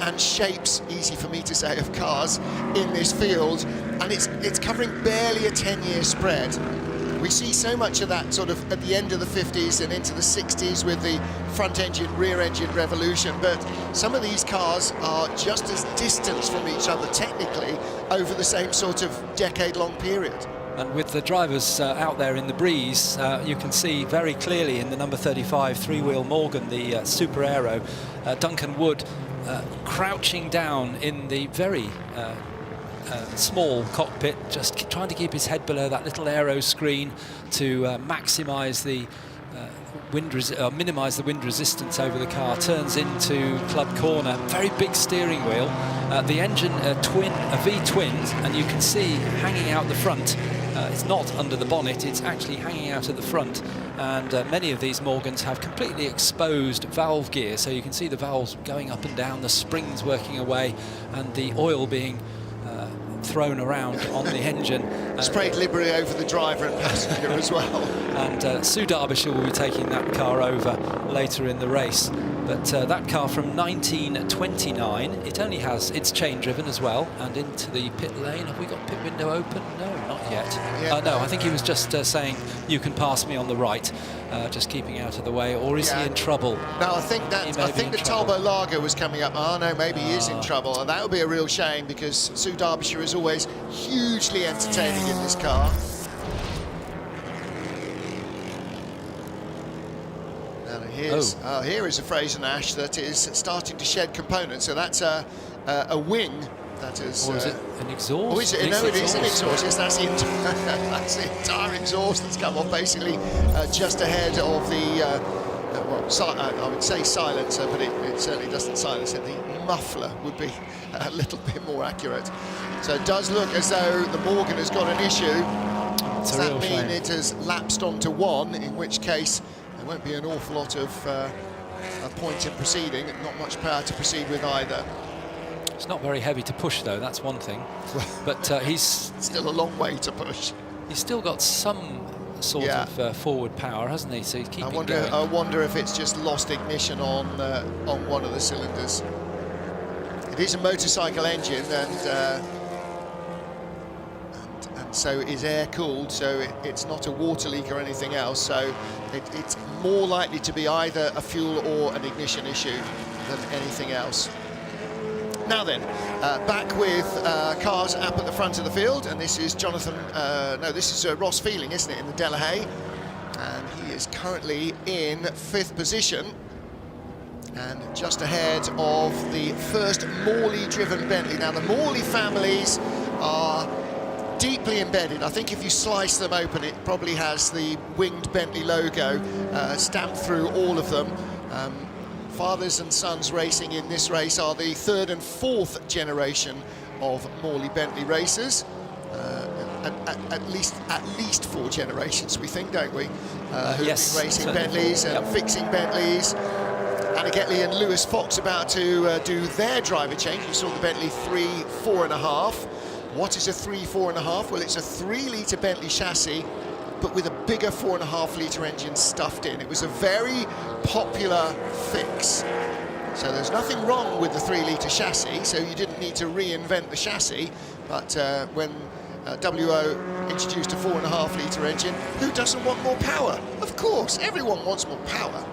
and shapes, easy for me to say, of cars in this field, and it's covering barely a 10-year spread. We see so much of that sort of at the end of the 50s and into the 60s with the front engine, rear engine revolution, but some of these cars are just as distant from each other technically over the same sort of decade-long period. And with the drivers out there in the breeze, you can see very clearly in the number 35 three-wheel Morgan, the Super Aero, Duncan Wood crouching down in the very small cockpit, just trying to keep his head below that little aero screen to maximise the minimise the wind resistance over the car. Turns into club corner, very big steering wheel, the engine a V-twin, and you can see hanging out the front. It's not under the bonnet, it's actually hanging out at the front, and many of these Morgans have completely exposed valve gear, so you can see the valves going up and down, the springs working away, and the oil being thrown around on the engine. Sprayed liberally over the driver and passenger as well. And Sue Derbyshire will be taking that car over later in the race. But that car from 1929, it's chain driven as well, and into the pit lane. Have we got pit window open? No, not yet. No, I think he was just saying, you can pass me on the right, just keeping out of the way, or is he in trouble? No, I think the Talbot Largo was coming up. Oh no, maybe he is in trouble, and that would be a real shame because Sue Derbyshire is always hugely entertaining in this car. Here is a Fraser Nash that is starting to shed components. So that's a wing that is. Or is it an exhaust? Oh, is it? No, it is an exhaust. Yes, that's the entire exhaust that's come off, basically just ahead of the. I would say silencer, but it certainly doesn't silence it. The muffler would be a little bit more accurate. So it does look as though the Morgan has got an issue. Does that mean it has lapsed onto 1, in which case there won't be an awful lot of a point in proceeding, not much power to proceed with either. It's not very heavy to push though, that's one thing. But he's still a long way to push. He's still got some sort of forward power, hasn't he? So he's keeping going. I wonder if it's just lost ignition on one of the cylinders. It is a motorcycle engine, and so is air cooled, so it's not a water leak or anything else. So it's more likely to be either a fuel or an ignition issue than anything else. Now then, back with cars up at the front of the field, and this is this is Ross Feeling, isn't it, in the Delahaye, and he is currently in 5th position, and just ahead of the first Morley-driven Bentley. Now, the Morley families are deeply embedded. I think if you slice them open, it probably has the winged Bentley logo stamped through all of them. Fathers and sons racing in this race are the 3rd and 4th generation of Morley Bentley racers. At least 4 generations, we think, don't we? Who've been racing Bentleys and fixing Bentleys. Anna Getley and Lewis Fox about to do their driver change. You saw the Bentley 3.4.5. What is a 3.4.5? Well, it's a 3-litre Bentley chassis, but with a bigger 4.5-litre engine stuffed in. It was a very popular fix. So there's nothing wrong with the 3-litre chassis, so you didn't need to reinvent the chassis. But when WO introduced a 4.5-litre engine, who doesn't want more power? Of course, everyone wants more power.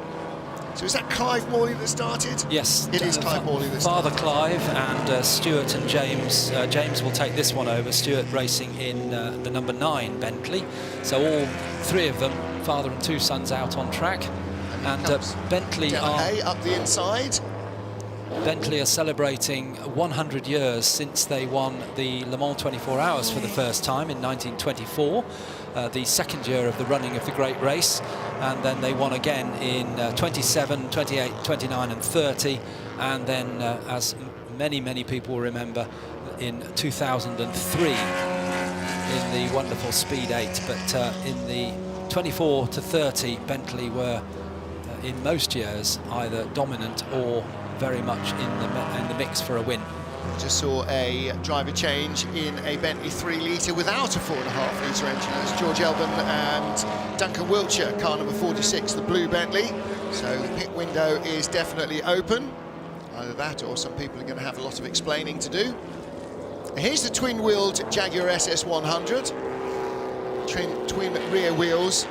So is that Clive Morley that started? Yes. It is Clive Morley that started. Father Clive and Stuart and James. James will take this one over. Stuart racing in the number 9 Bentley. So all 3 of them, father and 2 sons, out on track. And Bentley are up the inside. Bentley are celebrating 100 years since they won the Le Mans 24 Hours for the first time in 1924. The 2nd year of the running of the great race, and then they won again in 27, 28, 29 and 30, and then as many people remember, in 2003 in the wonderful Speed 8. But in the 24 to 30, Bentley were in most years either dominant or very much in the mix for a win. Just saw a driver change in a Bentley 3-litre without a 4.5-litre engine. That's George Elban and Duncan Wiltshire, car number 46, the blue Bentley. So the pit window is definitely open. Either that or some people are going to have a lot of explaining to do. Here's the twin-wheeled Jaguar SS100. Twin rear wheels.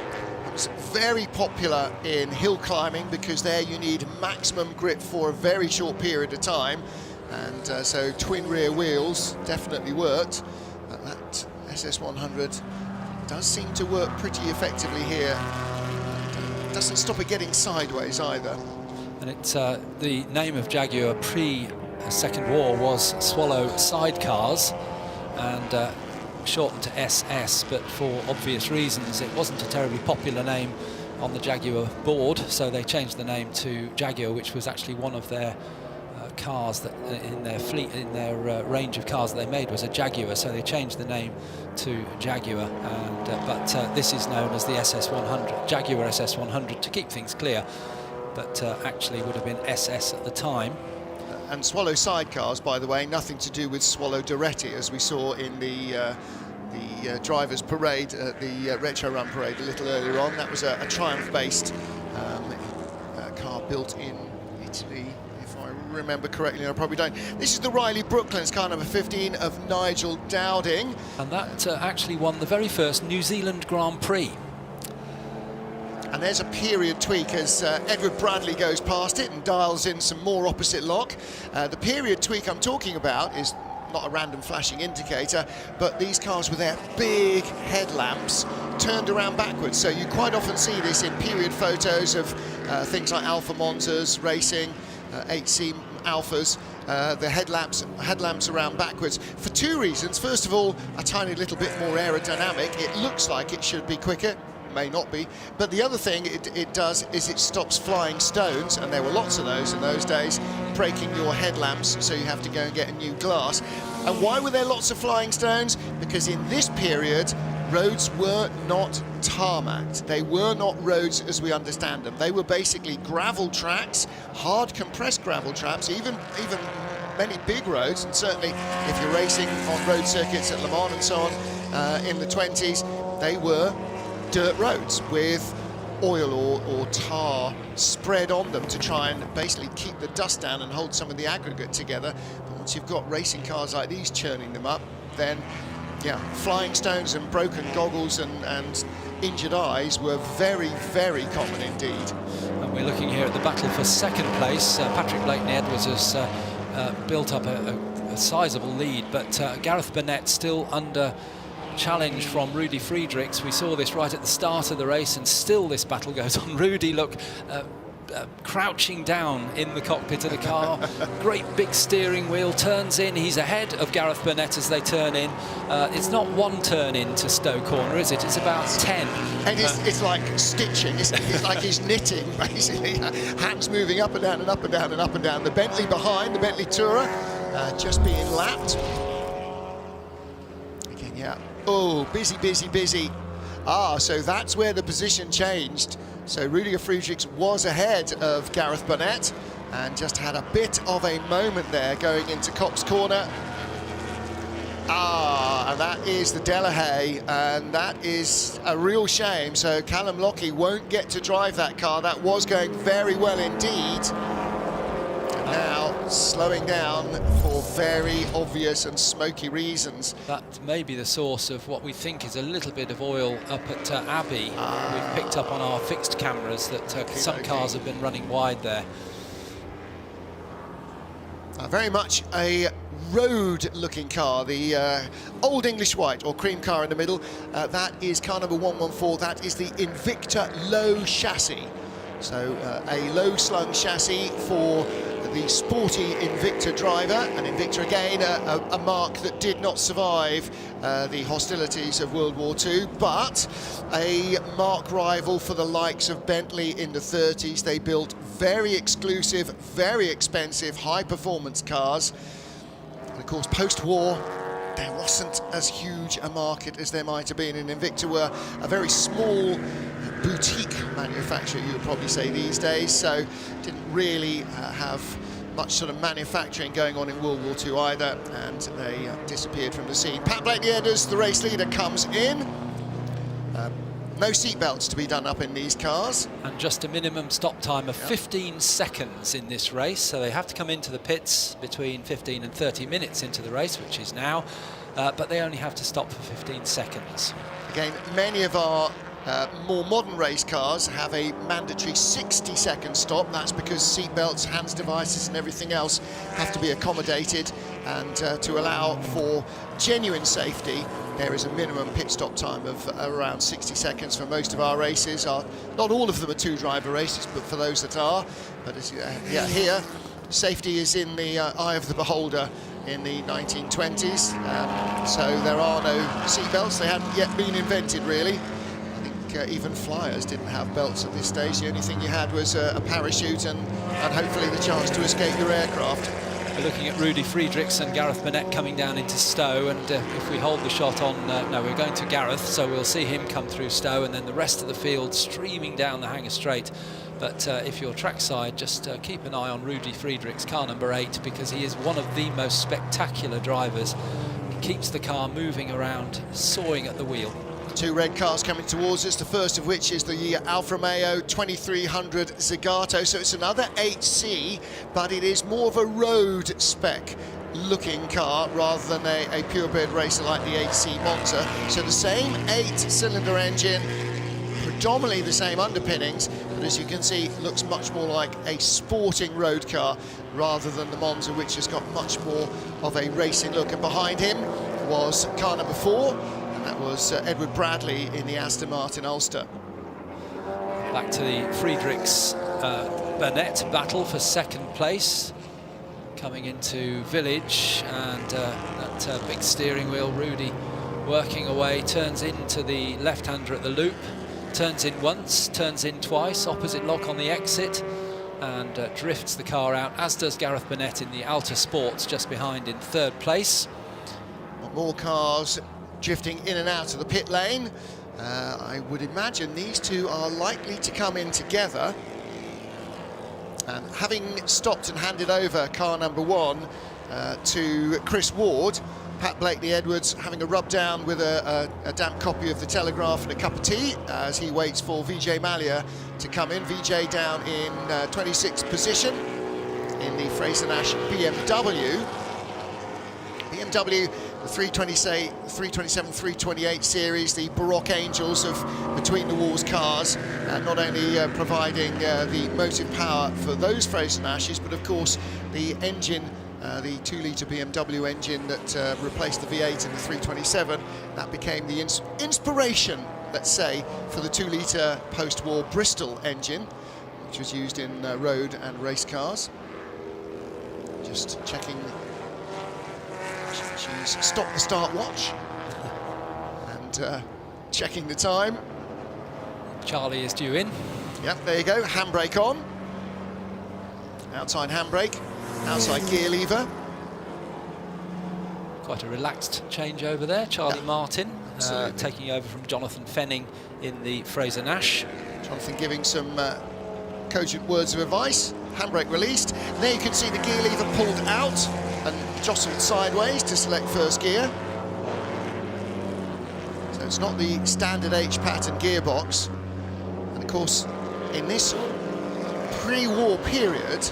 It's very popular in hill climbing because there you need maximum grip for a very short period of time. And so twin rear wheels definitely worked, but that SS100 does seem to work pretty effectively here. Doesn't stop it getting sideways either. And it's the name of Jaguar pre-Second War was Swallow Sidecars, and shortened to SS, but for obvious reasons it wasn't a terribly popular name on the Jaguar board, so they changed the name to Jaguar, which was actually one of their cars that in their fleet, in their range of cars that they made was a Jaguar, so they changed the name to Jaguar. And but this is known as the SS100, Jaguar SS100, to keep things clear, but actually would have been SS at the time. And Swallow sidecars, by the way, nothing to do with Swallow Duretti, as we saw in the drivers' parade, the Retro Run parade a little earlier on. That was a Triumph-based car built in Italy, if I remember correctly. I probably don't. This is the Riley Brooklands car number 15 of Nigel Dowding. And that actually won the very first New Zealand Grand Prix. And there's a period tweak as Edward Bradley goes past it and dials in some more opposite lock. The period tweak I'm talking about is not a random flashing indicator, but these cars with their big headlamps turned around backwards. So you quite often see this in period photos of things like Alfa Monzas racing, 8C Alphas, the headlamps around backwards for 2 reasons. First of all, a tiny little bit more aerodynamic. It looks like it should be quicker. May not be, but the other thing it does is it stops flying stones, and there were lots of those in those days, breaking your headlamps, so you have to go and get a new glass. And why were there lots of flying stones? Because in this period, roads were not tarmacked. They were not roads as we understand them. They were basically gravel tracks, hard compressed gravel tracks, even many big roads, and certainly if you're racing on road circuits at Le Mans and so on in the 20s, they were dirt roads with oil or tar spread on them to try and basically keep the dust down and hold some of the aggregate together. But once you've got racing cars like these churning them up, then yeah, flying stones and broken goggles and injured eyes were very, very common indeed. And we're looking here at the battle for second place. Patrick Blakeney-Edwards has built up a sizable lead, but Gareth Burnett still under challenge from Rudy Friedrichs. We saw this right at the start of the race, and still this battle goes on. Rudy, look, crouching down in the cockpit of the car. Great big steering wheel, turns in. He's ahead of Gareth Burnett as they turn in. It's not one turn in to Stowe Corner, is it? It's about 10. And it's like stitching. It's like he's knitting, basically. Hands moving up and down and up and down and up and down. The Bentley behind, the Bentley Tourer, just being lapped. Again, yeah. Oh, busy, busy, busy. So that's where the position changed. So Rudiger Friedrichs was ahead of Gareth Burnett and just had a bit of a moment there going into Cops Corner. And that is the Delahaye, and that is a real shame. So Callum Lockie won't get to drive that car. That was going very well indeed. And now slowing down for very obvious and smoky reasons. That may be the source of what we think is a little bit of oil up at Abbey. We've picked up on our fixed cameras that some cars have been running wide there. Very much a road-looking car, the Old English White, or cream car in the middle. That is car number 114. That is the Invicta low chassis. So a low-slung chassis for the sporty Invicta driver, and Invicta again a mark that did not survive the hostilities of World War II, but a mark rival for the likes of Bentley in the 30s. They built very exclusive, very expensive, high-performance cars. And of course, post-war, there wasn't as huge a market as there might have been, and Invicta were a very small boutique manufacturer, you would probably say these days, so didn't really have much sort of manufacturing going on in World War II either, and they disappeared from the scene. Pat Blakeney-Edwards, the race leader, comes in. No seatbelts to be done up in these cars. And just a minimum stop time of 15 seconds in this race, so they have to come into the pits between 15 and 30 minutes into the race, which is now, but they only have to stop for 15 seconds. Again, many of our more modern race cars have a mandatory 60-second stop. That's because seatbelts, hands devices and everything else have to be accommodated, and to allow for genuine safety, there is a minimum pit stop time of around 60 seconds for most of our races. Not all of them are two-driver races, but for those that are. But as, here, safety is in the eye of the beholder in the 1920s. So there are no seatbelts. They hadn't yet been invented, really. Even flyers didn't have belts at this stage. The only thing you had was a parachute and hopefully the chance to escape your aircraft. We're looking at Rudy Friedrichs and Gareth Burnett coming down into Stowe, and if we hold the shot on, no, we're going to Gareth, so we'll see him come through Stowe, and then the rest of the field streaming down the Hanger Straight. But if you're trackside, just keep an eye on Rudy Friedrichs, car number 8, because he is one of the most spectacular drivers. He keeps the car moving around, sawing at the wheel. Two red cars coming towards us, the first of which is the Alfa Romeo 2300 Zagato. So it's another 8C, but it is more of a road spec looking car rather than a purebred racer like the 8C Monza. So the same 8-cylinder engine, predominantly the same underpinnings, but as you can see, looks much more like a sporting road car rather than the Monza, which has got much more of a racing look. And behind him was car number 4. That was Edward Bradley in the Aston Martin Ulster. Back to the Friedrichs-Burnett battle for second place. Coming into Village, and that big steering wheel, Rudy working away, turns into the left-hander at the loop, turns in once, turns in twice, opposite lock on the exit, and drifts the car out, as does Gareth Burnett in the Alta Sports, just behind in third place. More cars drifting in and out of the pit lane. I would imagine these two are likely to come in together. And having stopped and handed over car number 1 to Chris Ward, Pat Blakeney-Edwards having a rub down with a damp copy of the Telegraph and a cup of tea as he waits for Vijay Mallya to come in. Vijay down in 26th position in the Fraser-Nash BMW. BMW, the 327, 328 series, the Baroque angels of between the walls cars, not only providing the motive power for those Fraser-Nashes, but of course the engine, the 2-litre BMW engine that replaced the V8 in the 327, that became the inspiration, let's say, for the 2-litre post-war Bristol engine, which was used in road and race cars. Just checking. She's stopped the start watch and checking the time. Charlie is due in. Yep, there you go, handbrake on. Outside handbrake, outside gear lever. Quite a relaxed changeover there. Charlie Martin taking over from Jonathan Fenning in the Fraser-Nash. Jonathan giving some cogent words of advice. Handbrake released. There you can see the gear lever pulled out and jostled sideways to select first gear. So it's not the standard H-pattern gearbox. And of course, in this pre-war period,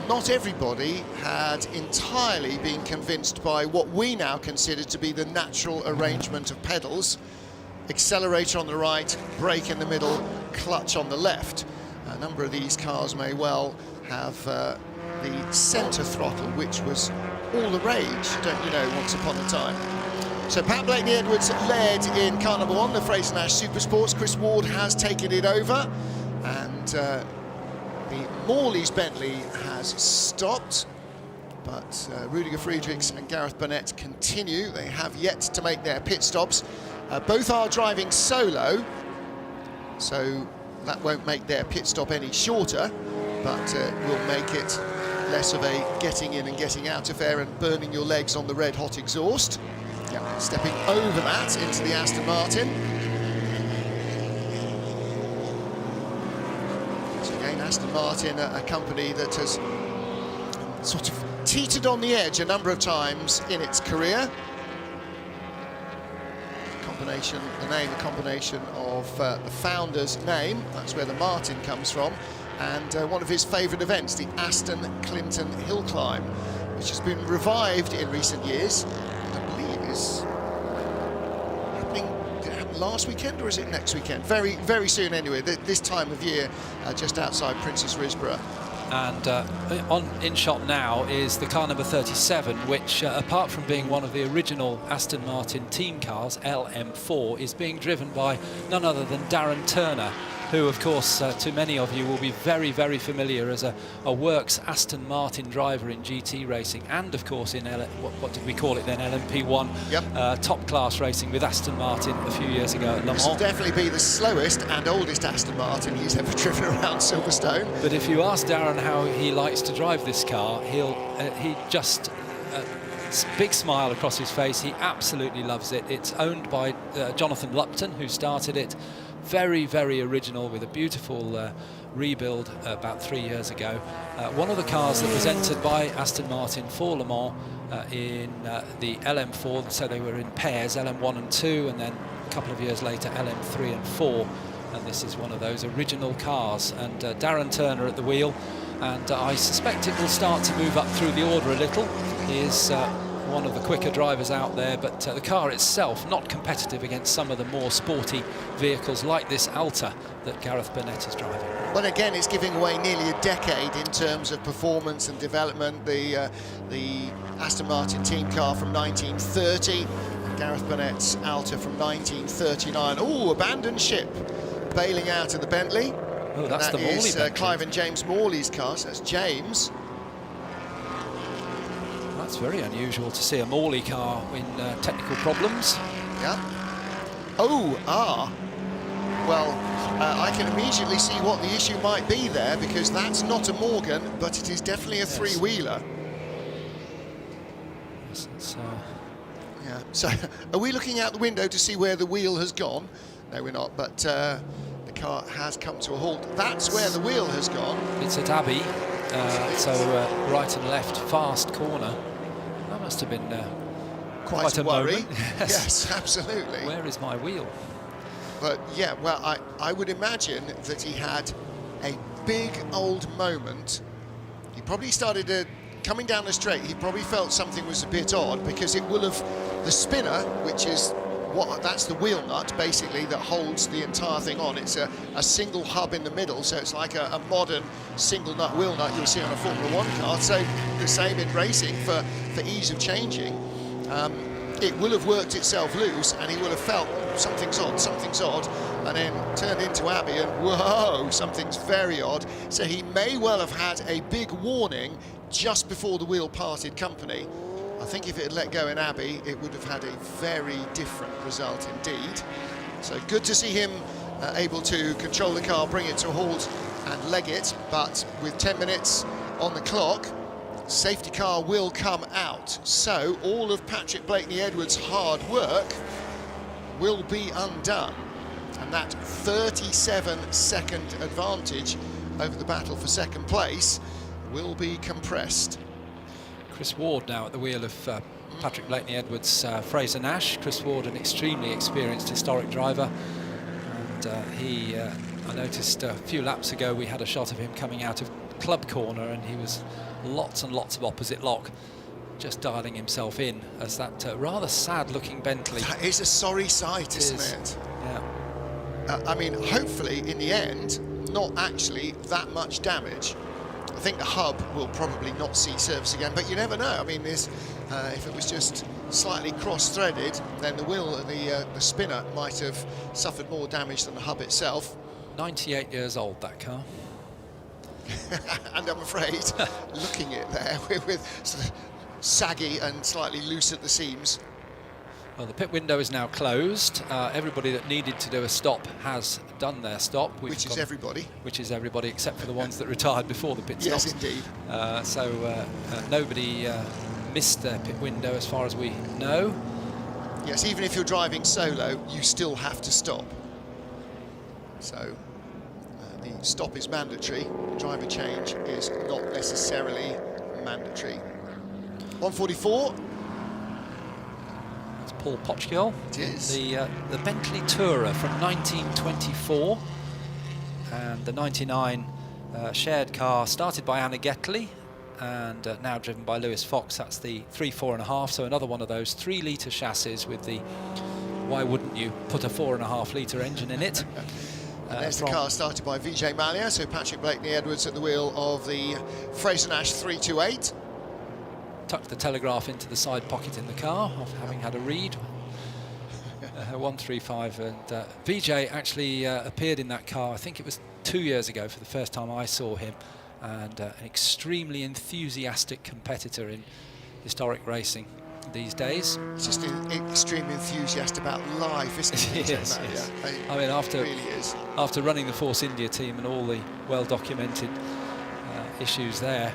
not everybody had entirely been convinced by what we now consider to be the natural arrangement of pedals. Accelerator on the right, brake in the middle, clutch on the left. A number of these cars may well have the centre throttle, which was all the rage, don't you know, once upon a time. So Pat Blakeney-Edwards led in car number 1, the Fraser-Nash Supersports. Chris Ward has taken it over, and the Morley's Bentley has stopped, but Rudiger Friedrichs and Gareth Burnett continue. They have yet to make their pit stops. Both are driving solo, so that won't make their pit stop any shorter, but will make it less of a getting in and getting out affair and burning your legs on the red hot exhaust. Yep. Stepping over that into the Aston Martin. So again, Aston Martin, a company that has sort of teetered on the edge a number of times in its career. The name, a combination of the founder's name, that's where the Martin comes from, and one of his favourite events, the Aston Clinton Hill Climb, which has been revived in recent years. I believe is happening, did it happen last weekend or is it next weekend? Very, very soon anyway, this time of year, just outside Princess Risborough. And in shot now is the car number 37, which apart from being one of the original Aston Martin team cars, LM4, is being driven by none other than Darren Turner, who of course to many of you will be very, very familiar as a works Aston Martin driver in GT racing, and of course in what did we call it then, LMP1. Yep. Top class racing with Aston Martin a few years ago at Le Mans. This will definitely be the slowest and oldest Aston Martin he's ever driven around Silverstone. But if you ask Darren how he likes to drive this car, he just big smile across his face. He absolutely loves it. It's owned by Jonathan Lupton, who started it. Very, very original, with a beautiful rebuild about 3 years ago. One of the cars that was entered by Aston Martin for Le Mans in the LM4, so they were in pairs, LM1 and 2, and then a couple of years later LM3 and 4. And this is one of those original cars, and Darren Turner at the wheel, and I suspect it will start to move up through the order a little. He is one of the quicker drivers out there, but the car itself not competitive against some of the more sporty vehicles like this Alta that Gareth Burnett is driving. Well, again, it's giving away nearly a decade in terms of performance and development. The Aston Martin team car from 1930, Gareth Burnett's Alta from 1939. Oh, abandoned ship, bailing out of the Bentley. Oh, that's the Morley Bentley. That is Clive and James Morley's car, so that's James. That's very unusual to see a Morley car in technical problems. Yeah. Well, I can immediately see what the issue might be there, because that's not a Morgan, but it is definitely a three-wheeler. Yeah. So, are we looking out the window to see where the wheel has gone? No, we're not, but the car has come to a halt. That's where the wheel has gone. It's at Abbey, so right and left, fast corner. That must have been quite a worry. moment. Yes, absolutely. Where is my wheel? But yeah, well, I would imagine that he had a big old moment. He probably started coming down the straight. He probably felt something was a bit odd, because it will have, the spinner, which is that's the wheel nut basically that holds the entire thing on. It's a single hub in the middle, so it's like a modern single nut wheel nut you'll see on a Formula 1 car. So the same in racing for ease of changing. It will have worked itself loose, and he will have felt something's odd, and then turned into Abbey and whoa, something's very odd. So he may well have had a big warning just before the wheel parted company. I think if it had let go in Abbey, it would have had a very different result indeed. So good to see him able to control the car, bring it to a halt and leg it, but with 10 minutes on the clock, safety car will come out. So all of Patrick Blakeney-Edwards' hard work will be undone, and that 37-second advantage over the battle for second place will be compressed. Chris Ward now at the wheel of Patrick Blakeney-Edwards, Fraser Nash. Chris Ward, an extremely experienced historic driver, and he, I noticed a few laps ago we had a shot of him coming out of club corner, and he was lots and lots of opposite lock, just dialing himself in as that rather sad looking Bentley. That is a sorry sight, isn't it? Yeah. I mean, hopefully in the end, not actually that much damage. I think the hub will probably not see service again, but you never know. I mean, if it was just slightly cross-threaded, then the wheel and the spinner might have suffered more damage than the hub itself. 98 years old, that car. And I'm afraid, looking at it there with sort of saggy and slightly loose at the seams. Well, the pit window is now closed. Everybody that needed to do a stop has done their stop. Which is everybody. Which is everybody except for the ones that retired before the pit stop. Yes, indeed. So nobody missed their pit window as far as we know. Yes, even if you're driving solo, you still have to stop. So the stop is mandatory. Driver change is not necessarily mandatory. 144. Paul Potchgill, the Bentley Tourer from 1924, and the 99 shared car started by Anna Getley and now driven by Lewis Fox. That's the 3.4.5, so another one of those 3-litre chassis with the, why wouldn't you put a 4.5-litre engine in it? There's the car started by Vijay Mallya, so Patrick Blakeney-Edwards at the wheel of the Fraser Nash 328. Tucked the Telegraph into the side pocket in the car, after having had a read. 135, and Vijay actually appeared in that car, I think it was 2 years ago for the first time I saw him, and an extremely enthusiastic competitor in historic racing these days. Just extremely enthusiastic about life, isn't he? Yes, yes. I mean, after running the Force India team and all the well-documented issues there,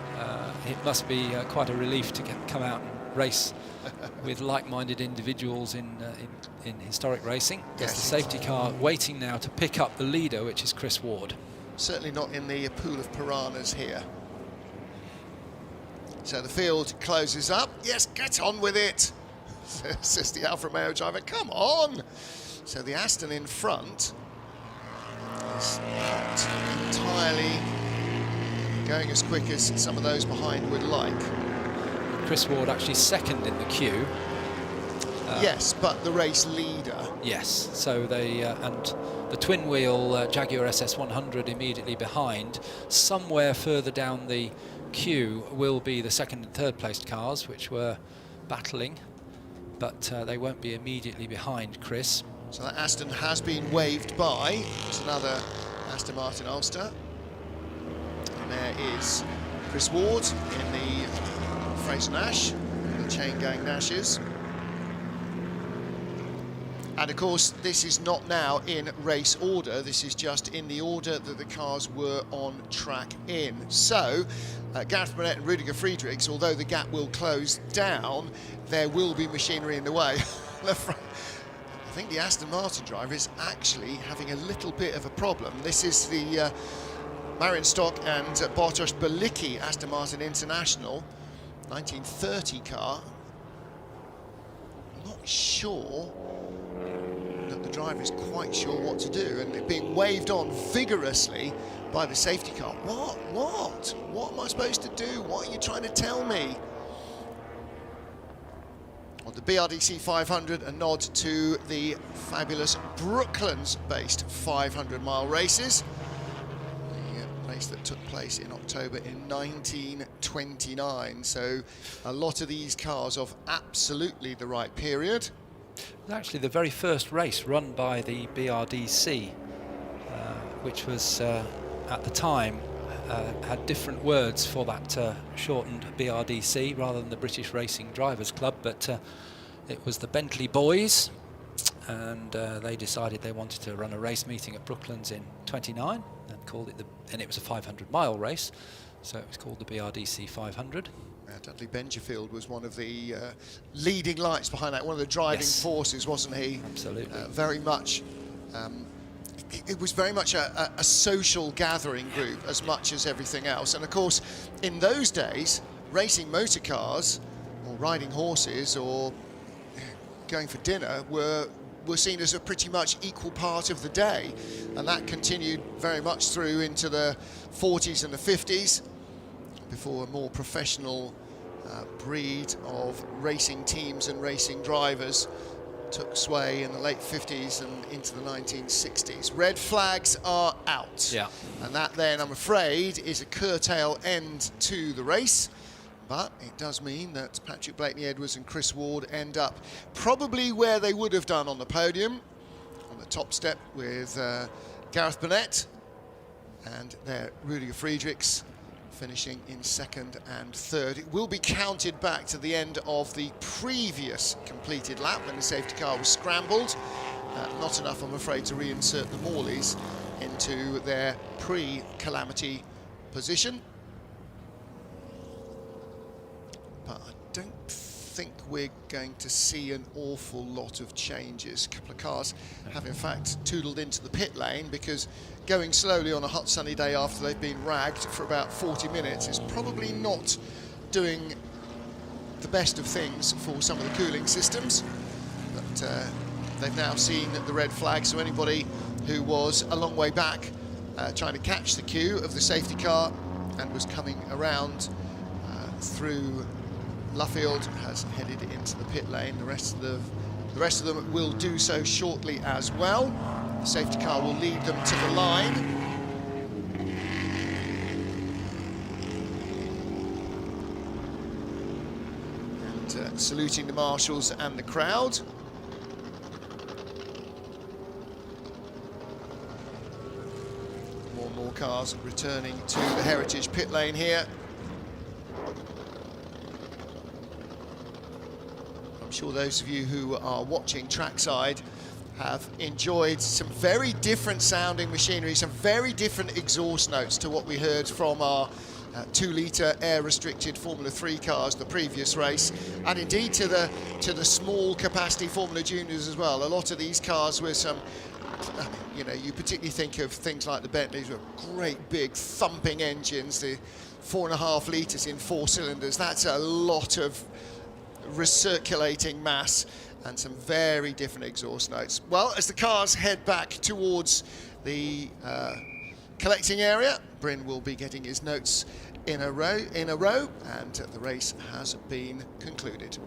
it must be quite a relief to come out and race with like-minded individuals in historic racing. There's the safety car waiting now to pick up the leader, which is Chris Ward. Certainly not in the pool of piranhas here. So the field closes up. Yes, get on with it, says the Alfa Romeo driver. Come on. So the Aston in front is not entirely going as quick as some of those behind would like. Chris Ward actually second in the queue. Yes, but the race leader. Yes, so they and the twin wheel Jaguar SS100 immediately behind. Somewhere further down the queue will be the second and third placed cars, which were battling, but they won't be immediately behind Chris. So that Aston has been waved by. It's another Aston Martin Ulster. And there is Chris Ward in the Fraser Nash, the chain gang Nashes. And of course, this is not now in race order. This is just in the order that the cars were on track in. So, Gareth Burnett and Rudiger Friedrichs, although the gap will close down, there will be machinery in the way. I think the Aston Martin driver is actually having a little bit of a problem. This is the Marion Stock and Bartosz Belicki Aston Martin International 1930 car. not sure that the driver is quite sure what to do, and it being waved on vigorously by the safety car. What am I supposed to do? What are you trying to tell me? On the BRDC 500, a nod to the fabulous Brooklands-based 500-mile races. The race that took place in October in 1929. So a lot of these cars of absolutely the right period. It was actually the very first race run by the BRDC, which was at the time had different words for that shortened BRDC rather than the British Racing Drivers Club, but it was the Bentley Boys, and they decided they wanted to run a race meeting at Brooklands in 29 and called it and it was a 500-mile race, so it was called the BRDC 500. Dudley Benjafield was one of the leading lights behind that, one of the driving forces, wasn't he? Absolutely. Very much. It was very much a social gathering group as much as everything else. And of course, in those days, racing motor cars or riding horses or going for dinner were seen as a pretty much equal part of the day. And that continued very much through into the 40s and the 50s before a more professional breed of racing teams and racing drivers took sway in the late 50s and into the 1960s. Red flags are out. Yeah. And that then, I'm afraid, is a curtail end to the race. But it does mean that Patrick Blakeney-Edwards and Chris Ward end up probably where they would have done on the podium, on the top step with Gareth Burnett and their Rudiger Friedrichs finishing in second and third. It will be counted back to the end of the previous completed lap when the safety car was scrambled. Not enough, I'm afraid, to reinsert the Morleys into their pre-calamity position. But I don't think we're going to see an awful lot of changes. A couple of cars have in fact toodled into the pit lane, because going slowly on a hot sunny day after they've been ragged for about 40 minutes is probably not doing the best of things for some of the cooling systems. But they've now seen the red flag, so anybody who was a long way back trying to catch the queue of the safety car and was coming around through Luffield has headed into the pit lane. The rest of them will do so shortly as well. The safety car will lead them to the line. And saluting the marshals and the crowd. More and more cars returning to the Heritage pit lane here. I'm sure those of you who are watching trackside have enjoyed some very different sounding machinery, some very different exhaust notes to what we heard from our 2-litre air-restricted Formula 3 cars the previous race, and indeed to the small capacity Formula Juniors as well. A lot of these cars with some, you know, you particularly think of things like the Bentleys with great big thumping engines, the 4.5 litres in 4 cylinders. That's a lot of recirculating mass and some very different exhaust notes. Well, as the cars head back towards the collecting area, Bryn will be getting his notes in a row, and the race has been concluded.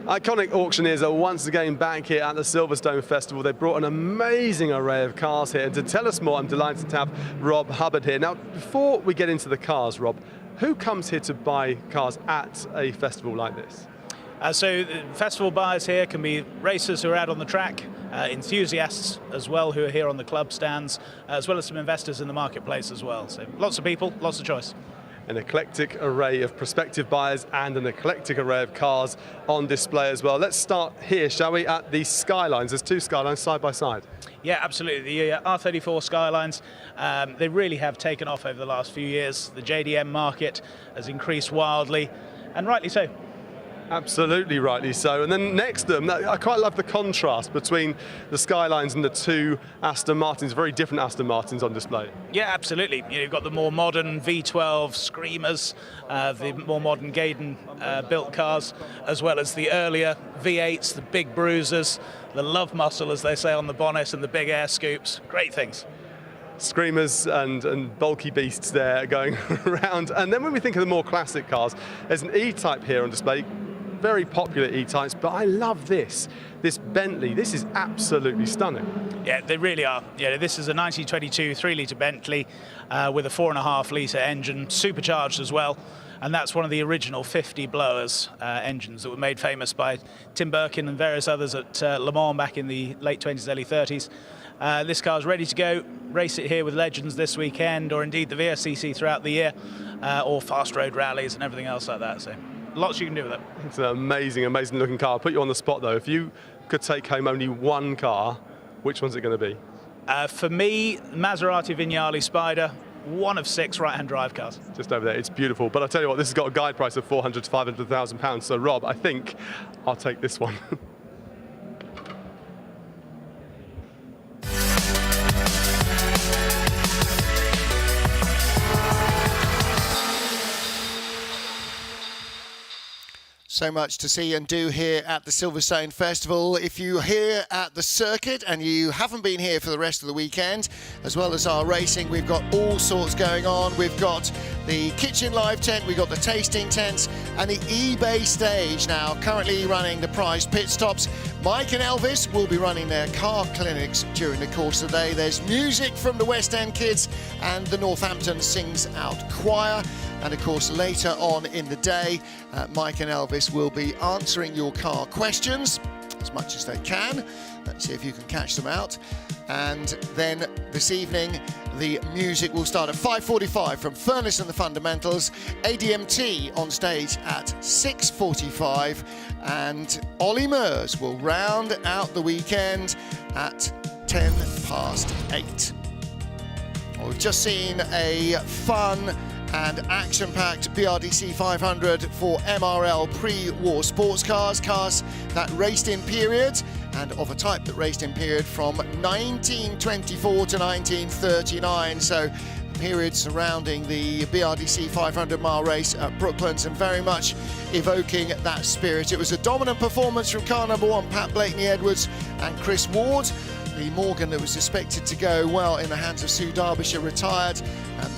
Iconic auctioneers are once again back here at the Silverstone Festival. They brought an amazing array of cars here, and to tell us more, I'm delighted to have Rob Hubbard here. Now, before we get into the cars, Rob, who comes here to buy cars at a festival like this? So the festival buyers here can be racers who are out on the track, enthusiasts as well who are here on the club stands, as well as some investors in the marketplace as well. So lots of people, lots of choice. An eclectic array of prospective buyers and an eclectic array of cars on display as well. Let's start here, shall we, at the Skylines. There's 2 Skylines side by side. Yeah, absolutely. The R34 Skylines, they really have taken off over the last few years. The JDM market has increased wildly, and rightly so. Absolutely rightly so. And then next to them, I quite love the contrast between the Skylines and the two Aston Martins, very different Aston Martins on display. Yeah, absolutely. You know, you've got the more modern V12 Screamers, the more modern Gaydon built cars, as well as the earlier V8s, the big bruisers, the love muscle, as they say on the bonnet, and the big air scoops. Great things. Screamers and bulky beasts there going around. And then when we think of the more classic cars, there's an E-Type here on display. Very popular E-Types, but I love this Bentley. This is absolutely stunning. Yeah, they really are. Yeah, this is a 1922 3-litre Bentley with a 4.5-litre engine, supercharged as well. And that's one of the original 50 blowers engines that were made famous by Tim Birkin and various others at Le Mans back in the late 20s, early 30s. This car is ready to go. Race it here with legends this weekend, or indeed the VSCC throughout the year, or fast road rallies and everything else like that. So lots you can do with it. It's an amazing, amazing looking car. I'll put you on the spot though. If you could take home only one car, which one's it going to be? For me, Maserati Vignale Spider, one of 6 right-hand drive cars. Just over there. It's beautiful. But I'll tell you what, this has got a guide price of £400,000 to £500,000. So Rob, I think I'll take this one. So much to see and do here at the Silverstone Festival. If you're here at the circuit and you haven't been here for the rest of the weekend, as well as our racing, we've got all sorts going on. We've got the kitchen live tent, we've got the tasting tents, and the eBay stage now currently running the prize pit stops. Mike and Elvis will be running their car clinics during the course of the day. There's music from the West End Kids and the Northampton Sings Out Choir. And of course, later on in the day, Mike and Elvis will be answering your car questions as much as they can. Let's see if you can catch them out. And then this evening, the music will start at 5:45 from Furnace and the Fundamentals. ADMT on stage at 6:45. And Ollie Murs will round out the weekend at 8:10. Well, we've just seen a fun and action-packed BRDC 500 for MRL pre-war sports cars that raced in period, and of a type that raced in period from 1924 to 1939. So the period surrounding the BRDC 500-mile race at Brooklands, and very much evoking that spirit. It was a dominant performance from car number 1, Pat Blakeney-Edwards and Chris Ward. The Morgan that was expected to go well in the hands of Sue Derbyshire retired.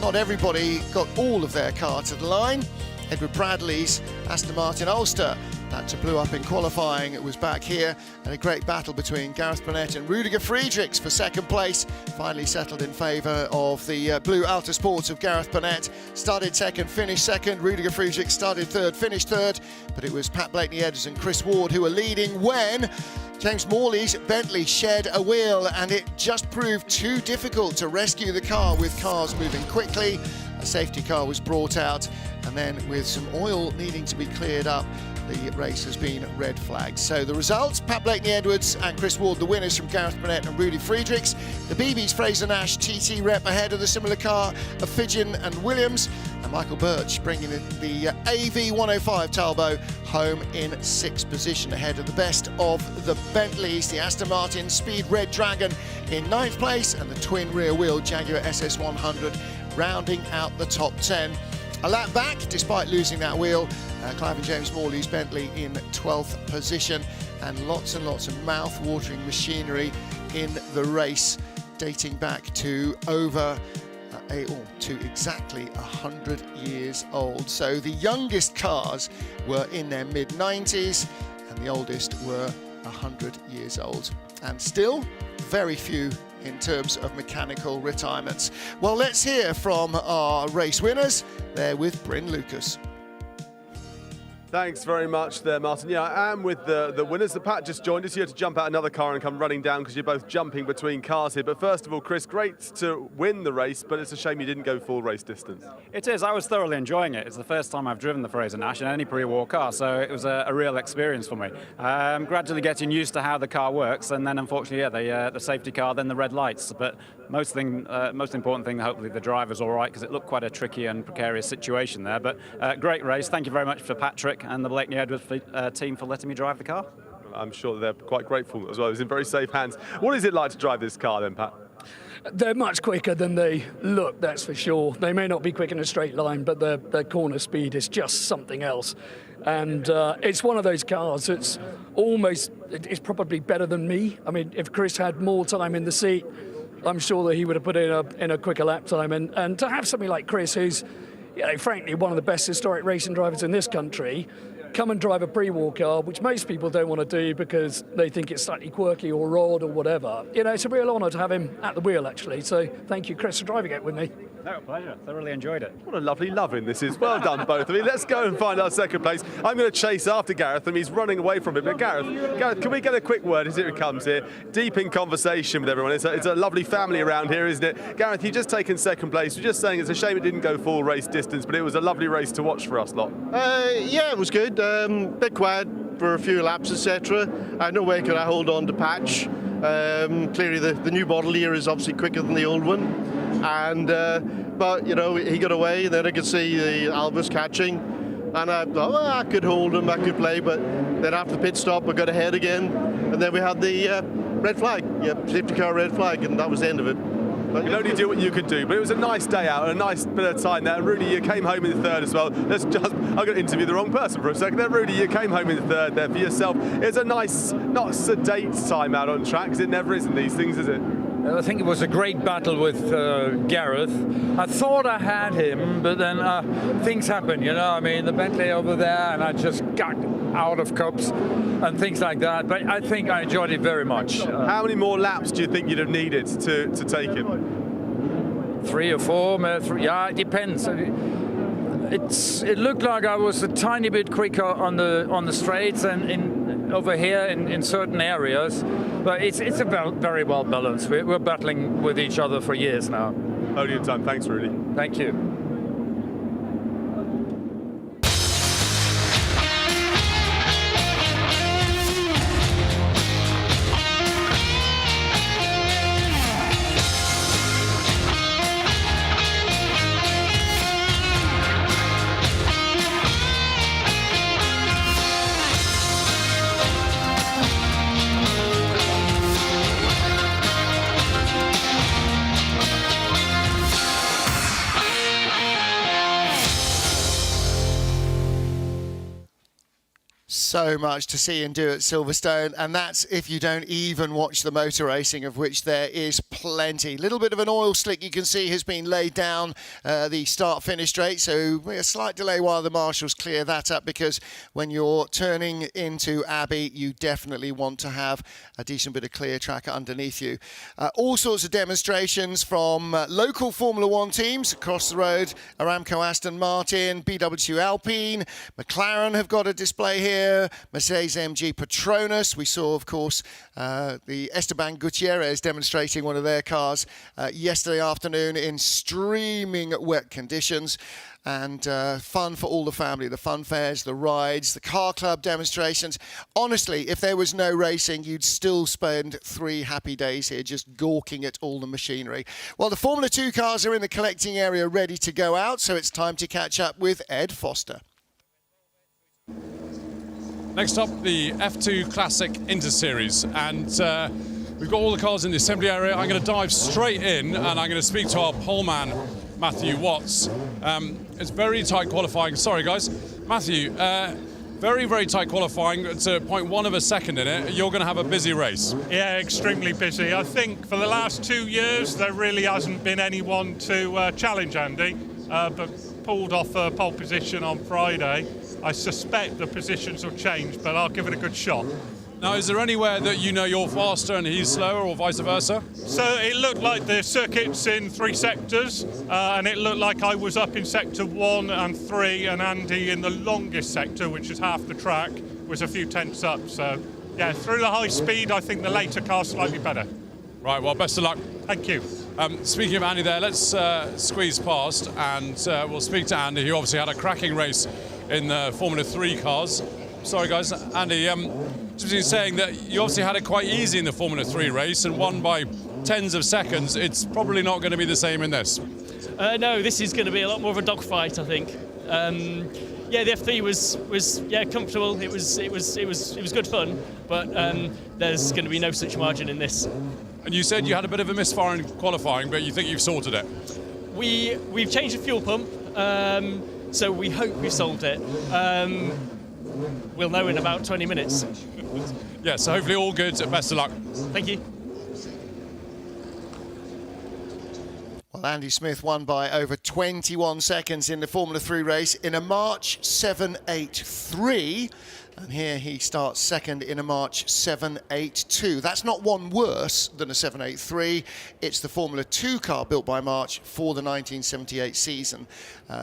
Not everybody got all of their car to the line. Edward Bradley's Aston Martin Ulster that blew up in qualifying. It was back here, and a great battle between Gareth Burnett and Rudiger Friedrichs for second place. Finally settled in favour of the blue Alta Sports of Gareth Burnett. Started second, finished second. Rudiger Friedrichs started third, finished third. But it was Pat Blakeney-Edwards and Chris Ward who were leading when James Morley's Bentley shed a wheel, and it just proved too difficult to rescue the car with cars moving quickly. A safety car was brought out, and then with some oil needing to be cleared up, the race has been red flagged. So the results, Pat Blakeney-Edwards and Chris Ward, the winners from Gareth Burnett and Rudy Friedrichs. The BB's Fraser Nash TT rep ahead of the similar car of Fidgen and Williams. And Michael Birch bringing the AV 105 Talbot home in 6th position, ahead of the best of the Bentleys, the Aston Martin Speed Red Dragon in 9th place, and the twin rear wheel Jaguar SS100 rounding out the top 10. A lap back, despite losing that wheel, Clive and James Morley's Bentley in 12th position, and lots of mouth-watering machinery in the race, dating back to to exactly 100 years old. So the youngest cars were in their mid-90s, and the oldest were 100 years old. And still, very few in terms of mechanical retirements. Well, let's hear from our race winners. They're with Bryn Lucas. Thanks very much there, Martin. Yeah, I am with the winners. The Pat just joined us. You had to jump out another car and come running down because you're both jumping between cars here. But first of all, Chris, great to win the race, but it's a shame you didn't go full race distance. It is. I was thoroughly enjoying it. It's the first time I've driven the Fraser Nash in any pre-war car, so it was a real experience for me. Gradually getting used to how the car works, and then unfortunately, the safety car, then the red lights. But most important thing, hopefully the driver's all right, because it looked quite a tricky and precarious situation there. But great race. Thank you very much for Patrick. track and the Blakeney Edwards team for letting me drive the car. I'm sure they're quite grateful as well. It was in very safe hands. What is it like to drive this car then, Pat? They're much quicker than they look, that's for sure. They may not be quick in a straight line, but their corner speed is just something else. And it's one of those cars that's it's probably better than me. I mean, if Chris had more time in the seat, I'm sure that he would have put in a quicker lap time. And to have somebody like Chris, who's, frankly, one of the best historic racing drivers in this country, come and drive a pre-war car, which most people don't want to do because they think it's slightly quirky or odd or whatever. It's a real honour to have him at the wheel, actually. So thank you, Chris, for driving it with me. No, pleasure. I really enjoyed it. What a lovely loving this is. Well done, both of you. Let's go and find our second place. I'm going to chase after Gareth, and he's running away from it. But Gareth, can we get a quick word as it comes here? Deep in conversation with everyone. It's a lovely family around here, isn't it? Gareth, you've just taken second place. You're just saying it's a shame it didn't go full race distance, but it was a lovely race to watch for us lot. Yeah, it was good. Bit quiet for a few laps, etc. No way could I hold on to Patch. Clearly, the new model here is obviously quicker than the old one, and but he got away. Then I could see the Albus catching, and I thought, well, I could hold him, I could play, but then after the pit stop, I got ahead again, and then we had the red flag, safety car red flag, and that was the end of it. You can only do what you could do, but it was a nice day out, a nice bit of time there. And Rudy, you came home in the third as well. I'm going to interview the wrong person for a second there. Rudy, you came home in the third there for yourself. It's a nice, not sedate time out on track, because it never is in these things, is it? I think it was a great battle with Gareth. I thought I had him, but then things happen, I mean, the Bentley over there, and I just got out of cups and things like that. But I think I enjoyed it very much. How many more laps do you think you'd have needed to take him? 3 or 4, yeah, it depends. It looked like I was a tiny bit quicker on the straights and over here in certain areas, but it's very well balanced. We're battling with each other for years now. Podium time. Thanks, Rudy. Thank you. So much to see and do at Silverstone, and that's if you don't even watch the motor racing, of which there is plenty. Little bit of an oil slick you can see has been laid down the start-finish straight, so a slight delay while the marshals clear that up, because when you're turning into Abbey, you definitely want to have a decent bit of clear track underneath you. All sorts of demonstrations from local Formula One teams across the road. Aramco Aston Martin, BW Alpine, McLaren have got a display here. Mercedes-AMG Petronas. We saw, of course, the Esteban Gutierrez demonstrating one of their cars yesterday afternoon in streaming wet conditions. And fun for all the family, the fun fairs, the rides, the car club demonstrations. Honestly, if there was no racing, you'd still spend 3 happy days here just gawking at all the machinery. Well, the Formula 2 cars are in the collecting area ready to go out, so it's time to catch up with Ed Foster. Next up, the F2 Classic Inter-Series, and we've got all the cars in the assembly area. I'm going to dive straight in, and I'm going to speak to our poleman, Matthew Watts. It's very tight qualifying. Sorry, guys. Matthew, very, very tight qualifying to 0.1 of a second in it. You're going to have a busy race. Yeah, extremely busy. I think for the last 2 years, there really hasn't been anyone to challenge Andy, but pulled off a pole position on Friday. I suspect the positions will change, but I'll give it a good shot. Now, is there anywhere that you're faster and he's slower, or vice versa? So it looked like the circuit's in 3 sectors, and it looked like I was up in sector 1 and 3, and Andy in the longest sector, which is half the track, was a few tenths up. So, yeah, through the high speed, I think the later car's slightly better. Right, well, best of luck. Thank you. Speaking of Andy there, let's squeeze past, and we'll speak to Andy, who obviously had a cracking race in the Formula 3 cars. Sorry, guys. Andy, just been saying that you obviously had it quite easy in the Formula 3 race and won by tens of seconds. It's probably not going to be the same in this. No, this is going to be a lot more of a dogfight, I think. yeah, the F3 was comfortable. It was good fun, but there's going to be no such margin in this. And you said you had a bit of a misfire in qualifying, but you think you've sorted it? We've changed the fuel pump, so we hope we've solved it. We'll know in about 20 minutes. Yeah, so hopefully all good. Best of luck. Thank you. Well, Andy Smith won by over 21 seconds in the Formula 3 race in a March 7.83. And here he starts second in a March 7.82. That's not one worse than a 7.83. It's the Formula 2 car built by March for the 1978 season.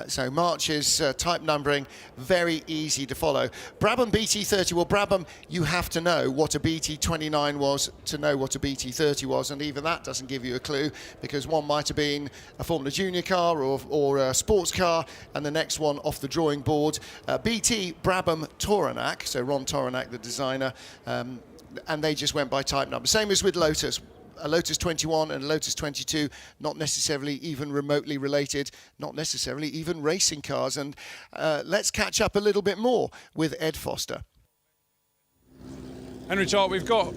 So March's type numbering, very easy to follow. Brabham BT30, well, Brabham, you have to know what a BT29 was to know what a BT30 was, and even that doesn't give you a clue, because one might have been a Formula Junior car or a sports car, and the next one off the drawing board. BT Brabham Toranac, so Ron Toranac, the designer, and they just went by type number. Same as with Lotus. A Lotus 21 and a Lotus 22, not necessarily even remotely related, not necessarily even racing cars. And let's catch up a little bit more with Ed Foster. Henry Chart, we've got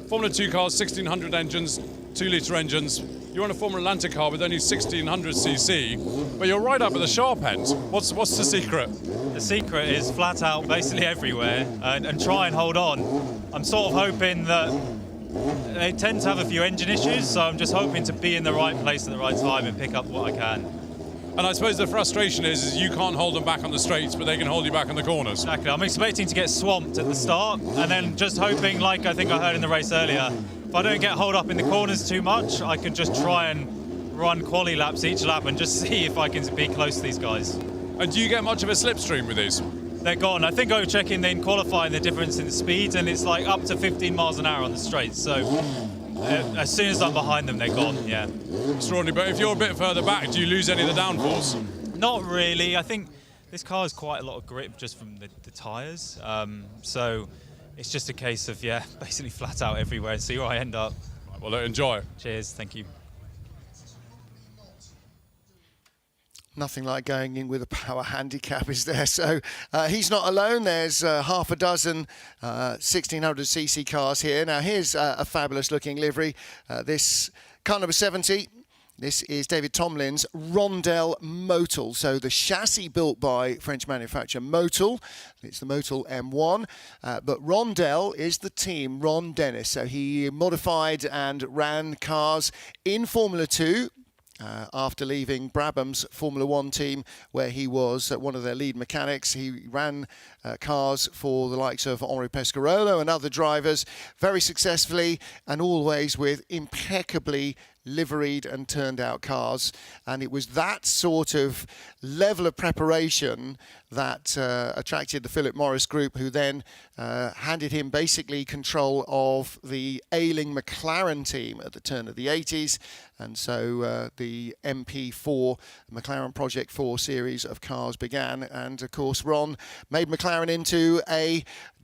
Formula 2 cars, 1600 engines, 2-litre engines. You're on a Formula Atlantic car with only 1600cc, but you're right up at the sharp end. What's the secret? The secret is flat out basically everywhere and try and hold on. I'm sort of hoping that they tend to have a few engine issues, so I'm just hoping to be in the right place at the right time and pick up what I can. And I suppose the frustration is you can't hold them back on the straights, but they can hold you back on the corners. Exactly. I'm expecting to get swamped at the start, and then just hoping, like I think I heard in the race earlier, if I don't get hold up in the corners too much, I can just try and run quali laps each lap and just see if I can be close to these guys. And do you get much of a slipstream with these? They're gone. I think I was checking in qualifying the difference in the speed, and it's like up to 15 miles an hour on the straights. So as soon as I'm behind them, they're gone, yeah. Extraordinary. But if you're a bit further back, do you lose any of the downforce? Not really. I think this car has quite a lot of grip just from the tyres. So it's just a case of, yeah, basically flat out everywhere and see where I end up. Right, well, enjoy. Cheers. Thank you. Nothing like going in with a power handicap, is there? So he's not alone. There's half a dozen 1600cc cars here. Now here's a fabulous looking livery. This car number 70. This is David Tomlin's Rondel Motul. So the chassis built by French manufacturer Motul. It's the Motul M1. But Rondel is the team, Ron Dennis. So he modified and ran cars in Formula 2. After leaving Brabham's Formula 1 team, where he was one of their lead mechanics. He ran cars for the likes of Henri Pescarolo and other drivers very successfully, and always with impeccably liveried and turned out cars. And it was that sort of level of preparation that attracted the Philip Morris Group, who then handed him basically control of the ailing McLaren team at the turn of the 80s. And so the MP4, McLaren Project 4 series of cars began. And of course, Ron made McLaren into a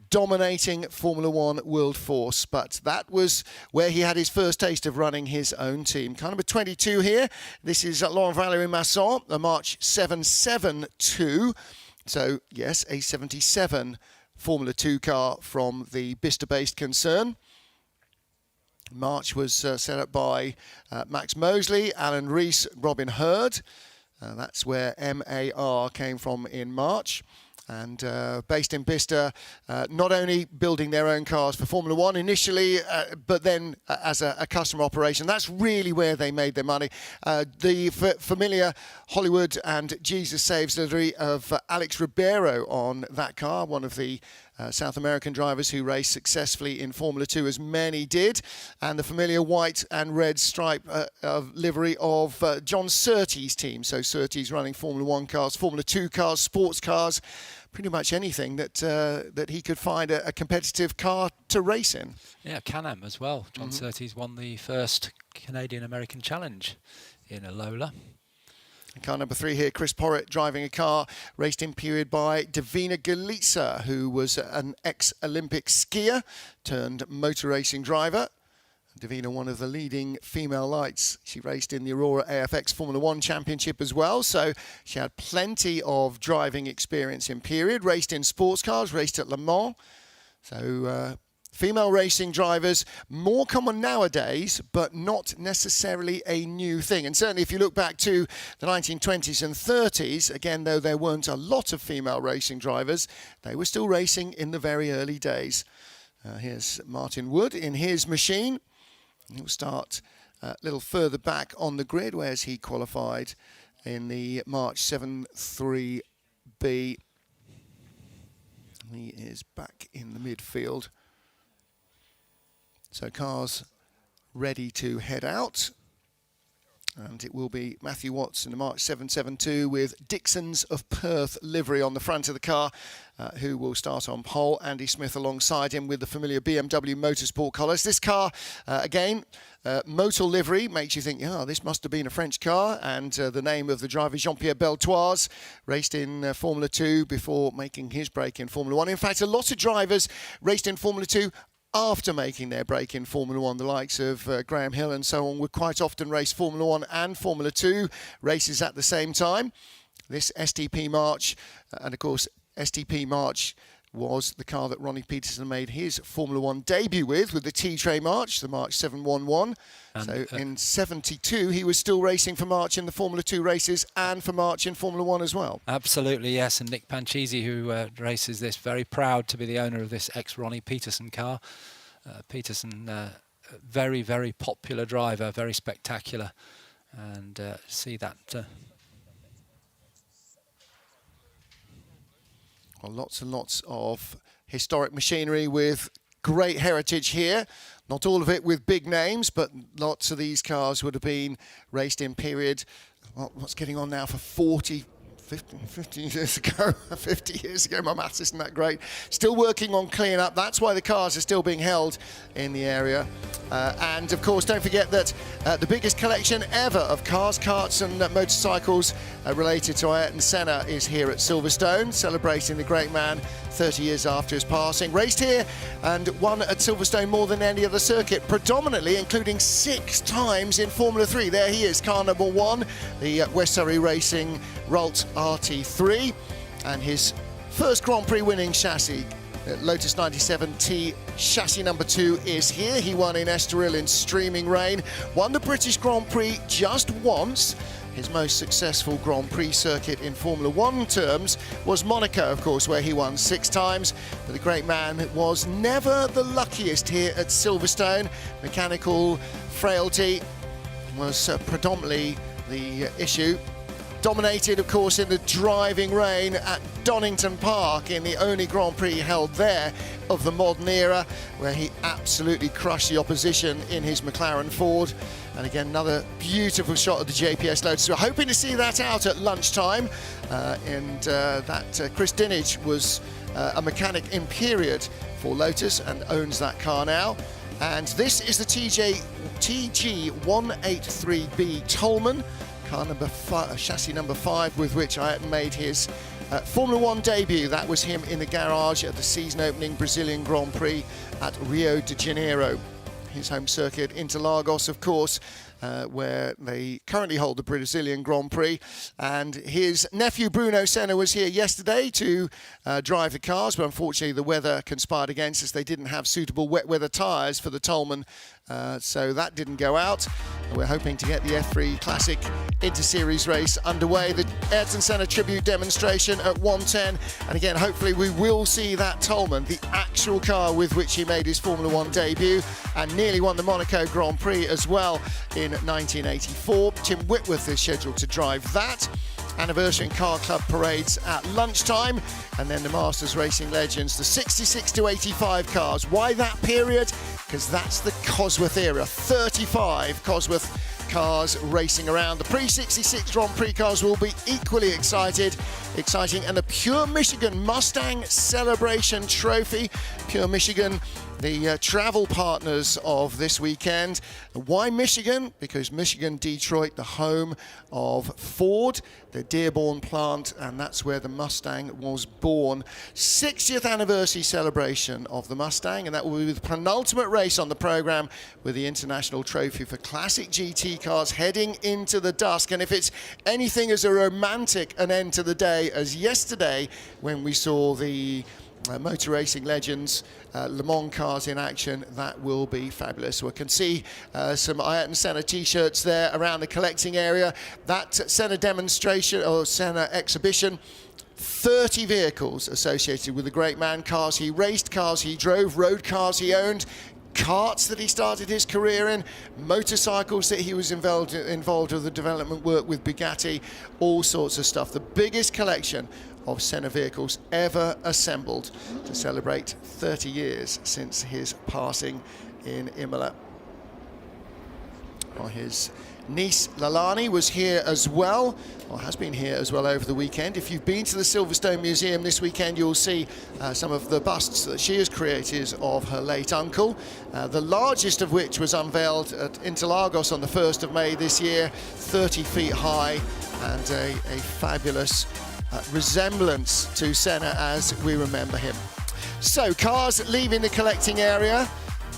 dominating Formula 1 world force, but that was where he had his first taste of running his own team. Car number 22 here. This is Laurent Valery-Masson, a March 772. So yes, a 77 Formula 2 car from the Bicester-based concern. March was set up by Max Mosley, Alan Rees, Robin Hurd. That's where MAR came from in March. And based in Bicester, not only building their own cars for Formula 1 initially, but then as a customer operation. That's really where they made their money. The familiar Hollywood and Jesus Saves livery of Alex Ribeiro on that car, one of the South American drivers who raced successfully in Formula 2, as many did, and the familiar white and red stripe of livery of John Surtees' team. So Surtees running Formula 1 cars, Formula 2 cars, sports cars, pretty much anything that that he could find a competitive car to race in. Yeah, Can-Am as well. John Surtees won the first Canadian-American Challenge in a Lola. Car number 3 here, Chris Porritt driving a car raced in period by Davina Galica, who was an ex-Olympic skier turned motor racing driver. Davina, one of the leading female lights. She raced in the Aurora AFX Formula 1 Championship as well, so she had plenty of driving experience in period, raced in sports cars, raced at Le Mans. So female racing drivers, more common nowadays, but not necessarily a new thing. And certainly if you look back to the 1920s and 30s, again, though there weren't a lot of female racing drivers, they were still racing in the very early days. Here's Martin Wood in his machine. He'll start a little further back on the grid, whereas he qualified in the March 7.3B. He is back in the midfield. So cars ready to head out. And it will be Matthew Watts in the March 772 with Dixon's of Perth livery on the front of the car, who will start on pole. Andy Smith alongside him with the familiar BMW Motorsport colours. This car, again, Motor livery makes you think, yeah, this must have been a French car. And the name of the driver, Jean-Pierre Beltoise, raced in Formula 2 before making his break in Formula 1. In fact, a lot of drivers raced in Formula 2 after making their break in Formula 1, the likes of Graham Hill and so on would quite often race Formula 1 and Formula 2 races at the same time. This STP March, and of course STP March was the car that Ronnie Peterson made his Formula 1 debut with the T-Tray March, the March 711. And so in 72, he was still racing for March in the Formula 2 races and for March in Formula 1 as well. Absolutely, yes. And Nick Panchisi, who races this, very proud to be the owner of this ex-Ronnie Peterson car. Peterson, very, very popular driver, very spectacular. And see that... Well, lots and lots of historic machinery with great heritage here. Not all of it with big names, but lots of these cars would have been raced in period. Well, what's getting on now for 50 years ago, 50 years ago, my maths isn't that great. Still working on cleaning up. That's why the cars are still being held in the area. And of course, don't forget that the biggest collection ever of cars, karts and motorcycles related to Ayrton Senna is here at Silverstone, celebrating the great man 30 years after his passing. Raced here and won at Silverstone more than any other circuit, predominantly including 6 times in Formula 3. There he is, car number 1, the West Surrey Racing Rolt RT3, and his first Grand Prix winning chassis, Lotus 97T chassis number 2, is here. He won in Estoril in streaming rain, won the British Grand Prix just once. His most successful Grand Prix circuit in Formula 1 terms was Monaco, of course, where he won 6 times. But the great man was never the luckiest here at Silverstone. Mechanical frailty was predominantly the issue. Dominated, of course, in the driving rain at Donington Park in the only Grand Prix held there of the modern era, where he absolutely crushed the opposition in his McLaren Ford. And again, another beautiful shot of the JPS Lotus. We're hoping to see that out at lunchtime. Chris Dinage was a mechanic in period for Lotus and owns that car now. And this is the TG183B Tolman. Car number 5, chassis number 5, with which Ayrton made his Formula 1 debut. That was him in the garage at the season-opening Brazilian Grand Prix at Rio de Janeiro. His home circuit, Interlagos, of course, where they currently hold the Brazilian Grand Prix. And his nephew Bruno Senna was here yesterday to drive the cars, but unfortunately the weather conspired against us. They didn't have suitable wet weather tyres for the Tolman, so that didn't go out. We're hoping to get the F3 Classic Inter-Series race underway. The Ayrton Senna tribute demonstration at 1:10. And again, hopefully we will see that Tolman, the actual car with which he made his Formula 1 debut and nearly won the Monaco Grand Prix as well in 1984. Tim Whitworth is scheduled to drive that. Anniversary and Car Club parades at lunchtime, and then the Masters Racing Legends, the 66 to 85 cars. Why that period? Because that's the Cosworth era. 35 Cosworth cars racing around. The pre-66 Grand Prix cars will be equally exciting, and the Pure Michigan Mustang Celebration Trophy. Pure Michigan the travel partners of this weekend. Why Michigan? Because Michigan, Detroit, the home of Ford, the Dearborn plant, and that's where the Mustang was born. 60th anniversary celebration of the Mustang, and that will be the penultimate race on the program with the International Trophy for Classic GT cars heading into the dusk. And if it's anything as a romantic an end to the day as yesterday when we saw the motor racing legends, Le Mans cars in action, that will be fabulous. We can see some Ayrton Senna t-shirts there around the collecting area. That Senna demonstration or Senna exhibition, 30 vehicles associated with the great man, cars he raced, cars he drove, road cars he owned, karts that he started his career in, motorcycles that he was involved with the development work with Bugatti, all sorts of stuff. The biggest collection of Senna vehicles ever assembled to celebrate 30 years since his passing in Imola. Well, his niece Lalani was here as well, or has been here as well over the weekend. If you've been to the Silverstone Museum this weekend, you'll see some of the busts that she has created of her late uncle, the largest of which was unveiled at Interlagos on the 1st of May this year, 30 feet high, and a fabulous resemblance to Senna as we remember him. So cars leaving the collecting area,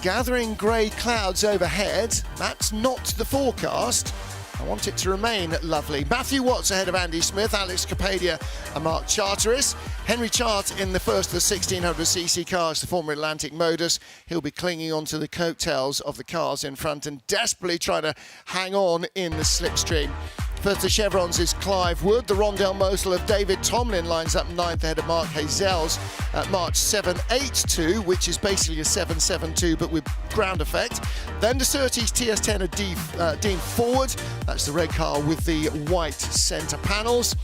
gathering grey clouds overhead. That's not the forecast. I want it to remain lovely. Matthew Watts ahead of Andy Smith, Alex Capadia and Mark Charteris. Henry Chart in the first of the 1600cc cars, the former Atlantic Modus. He'll be clinging onto the coattails of the cars in front and desperately trying to hang on in the slipstream. First the Chevrons is Clive Wood. The Rondell Mosul of David Tomlin lines up 9th ahead of Mark Hazell's March 782, which is basically a 772 but with ground effect. Then the Surtees TS10 of Dean Forward. That's the red car with the white centre panels.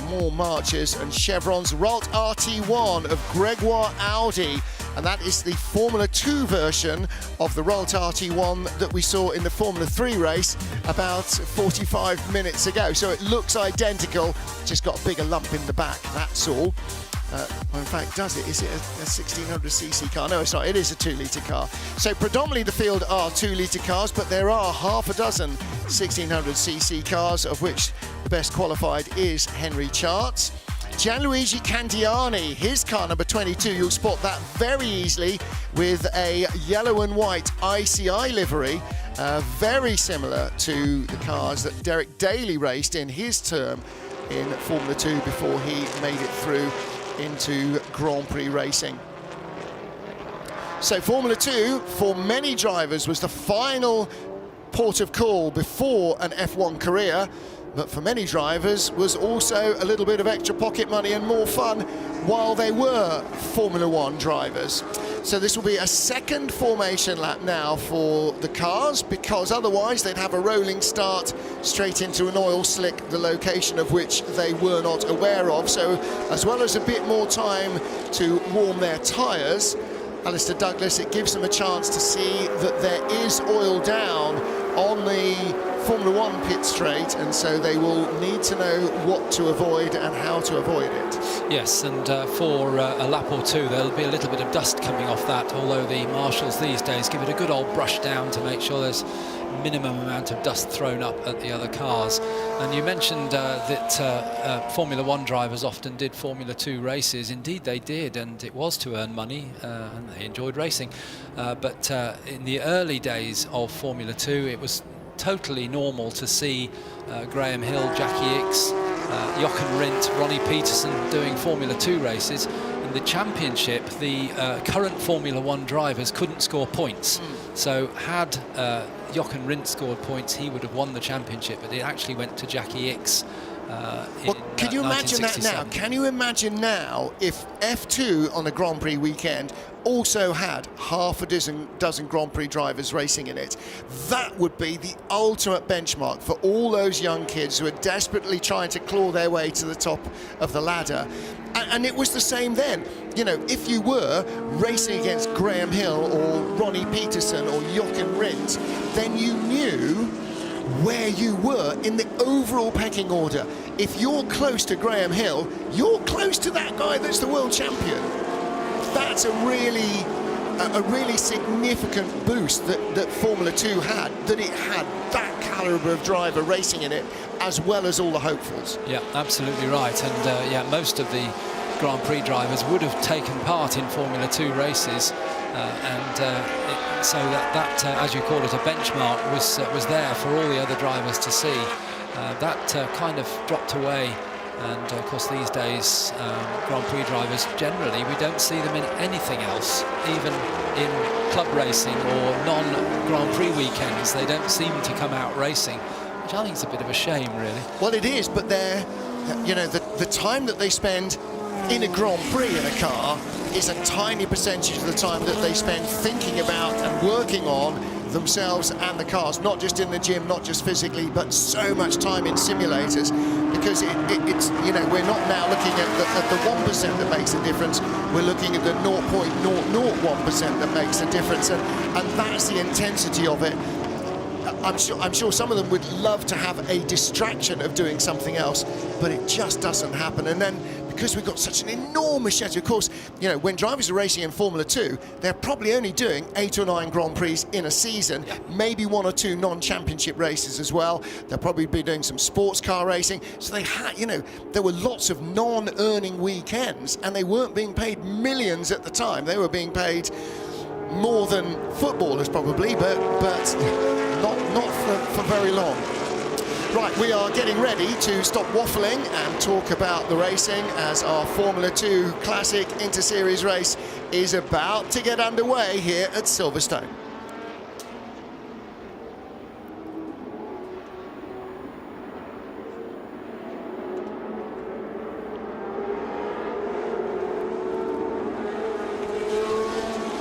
More marches and chevrons. Ralt RT1 of Gregoire Audi, and that is the Formula 2 version of the Ralt RT1 that we saw in the Formula 3 race about 45 minutes ago. So it looks identical, just got a bigger lump in the back, that's all. Well, in fact, does it? Is it a 1600cc car? No, it's not. It is a 2-litre car. So predominantly the field are 2-litre cars, but there are half a dozen 1600cc cars, of which the best qualified is Henry Chart. Gianluigi Candiani, his car number 22, you'll spot that very easily with a yellow and white ICI livery, very similar to the cars that Derek Daly raced in his term in Formula 2 before he made it through into Grand Prix racing. So Formula 2, for many drivers, was the final port of call before an F1 career, but for many drivers was also a little bit of extra pocket money and more fun while they were Formula 1 drivers. So this will be a second formation lap now for the cars, because otherwise they'd have a rolling start straight into an oil slick, the location of which they were not aware of. So as well as a bit more time to warm their tyres, Alistair Douglas, it gives them a chance to see that there is oil down on the Formula 1 pit straight, and so they will need to know what to avoid and how to avoid it. Yes, and for a lap or two there'll be a little bit of dust coming off that, although the marshals these days give it a good old brush down to make sure there's minimum amount of dust thrown up at the other cars. And you mentioned that Formula 1 drivers often did Formula 2 races. Indeed they did, and it was to earn money, and they enjoyed racing. But in the early days of Formula 2 it was totally normal to see Graham Hill, Jackie Ickx, Jochen Rindt, Ronnie Peterson doing Formula 2 races. In the championship, the current Formula 1 drivers couldn't score points. So had Jochen Rindt scored points, he would have won the championship, but it actually went to Jackie Ickx. Well, can you imagine that now? Can you imagine now if F2 on a Grand Prix weekend also had half a dozen Grand Prix drivers racing in it? That would be the ultimate benchmark for all those young kids who are desperately trying to claw their way to the top of the ladder. And it was the same then. You know, if you were racing against Graham Hill or Ronnie Peterson or Jochen Rindt, then you knew where you were in the overall pecking order. If you're close to Graham Hill, you're close to that guy that's the world champion. That's a really a really significant boost that Formula 2 had, that it had that calibre of driver racing in it, as well as all the hopefuls. Yeah, absolutely right. And yeah, most of the Grand Prix drivers would have taken part in Formula 2 races, so that as you call it, a benchmark was there for all the other drivers to see. That kind of dropped away, and of course these days Grand Prix drivers generally, we don't see them in anything else, even in club racing or non-Grand Prix weekends. They don't seem to come out racing, which I think is a bit of a shame, really. Well, it is, but they're, you know, the time that they spend in a Grand Prix in a car is a tiny percentage of the time that they spend thinking about and working on themselves and the cars, not just in the gym, not just physically, but so much time in simulators, because it's, you know, we're not now looking at the 1% that makes a difference, we're looking at the 0.001% that makes a difference, and that's the intensity of it. I'm sure some of them would love to have a distraction of doing something else, but it just doesn't happen. And then, because we've got such an enormous schedule, of course, you know, when drivers are racing in Formula 2, they're probably only doing 8 or 9 Grand Prix in a season, maybe 1 or 2 non-championship races as well. They'll probably be doing some sports car racing. So they had, you know, there were lots of non-earning weekends, and they weren't being paid millions at the time. They were being paid more than footballers probably, but not for very long. Right, we are getting ready to stop waffling and talk about the racing as our Formula 2 Classic Inter-Series race is about to get underway here at Silverstone.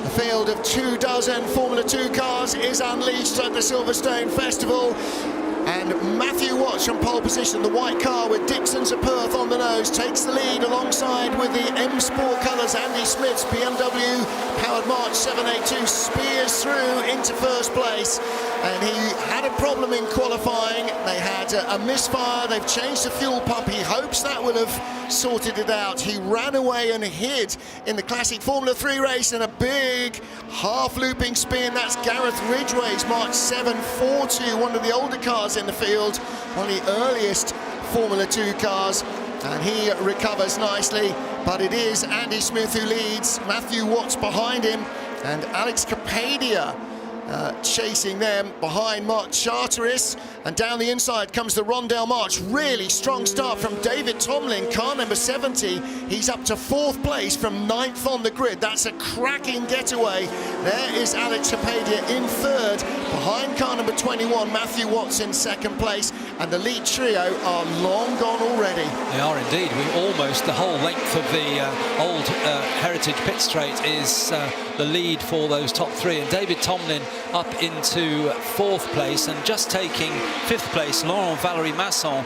The field of 24 Formula 2 cars is unleashed at the Silverstone Festival. And Matthew Watts from pole position, the white car with Dixon's of Perth on the nose, takes the lead alongside with the M Sport colours. Andy Smith's BMW powered March 782 spears through into first place. And he had a problem in qualifying. They had a misfire. They've changed the fuel pump. He hopes that will have sorted it out. He ran away and hid in the classic Formula 3 race in a big half-looping spin. That's Gareth Ridgway's March 742, one of the older cars in the field, one of the earliest Formula 2 cars, and he recovers nicely. But it is Andy Smith who leads, Matthew Watts behind him, and Alex Capadia chasing them behind Mark Charteris. And down the inside comes the Rondell March. Really strong start from David Tomlin, car number 70. He's up to 4th place from 9th on the grid. That's a cracking getaway. There is Alex Capadia in 3rd, behind car number 21, Matthew Watts in 2nd place. And the lead trio are long gone already. They are indeed. We almost, the whole length of the old Heritage Pit Straight is the lead for those top 3. And David Tomlin up into 4th place, and just taking 5th place, Laurent Valerie Masson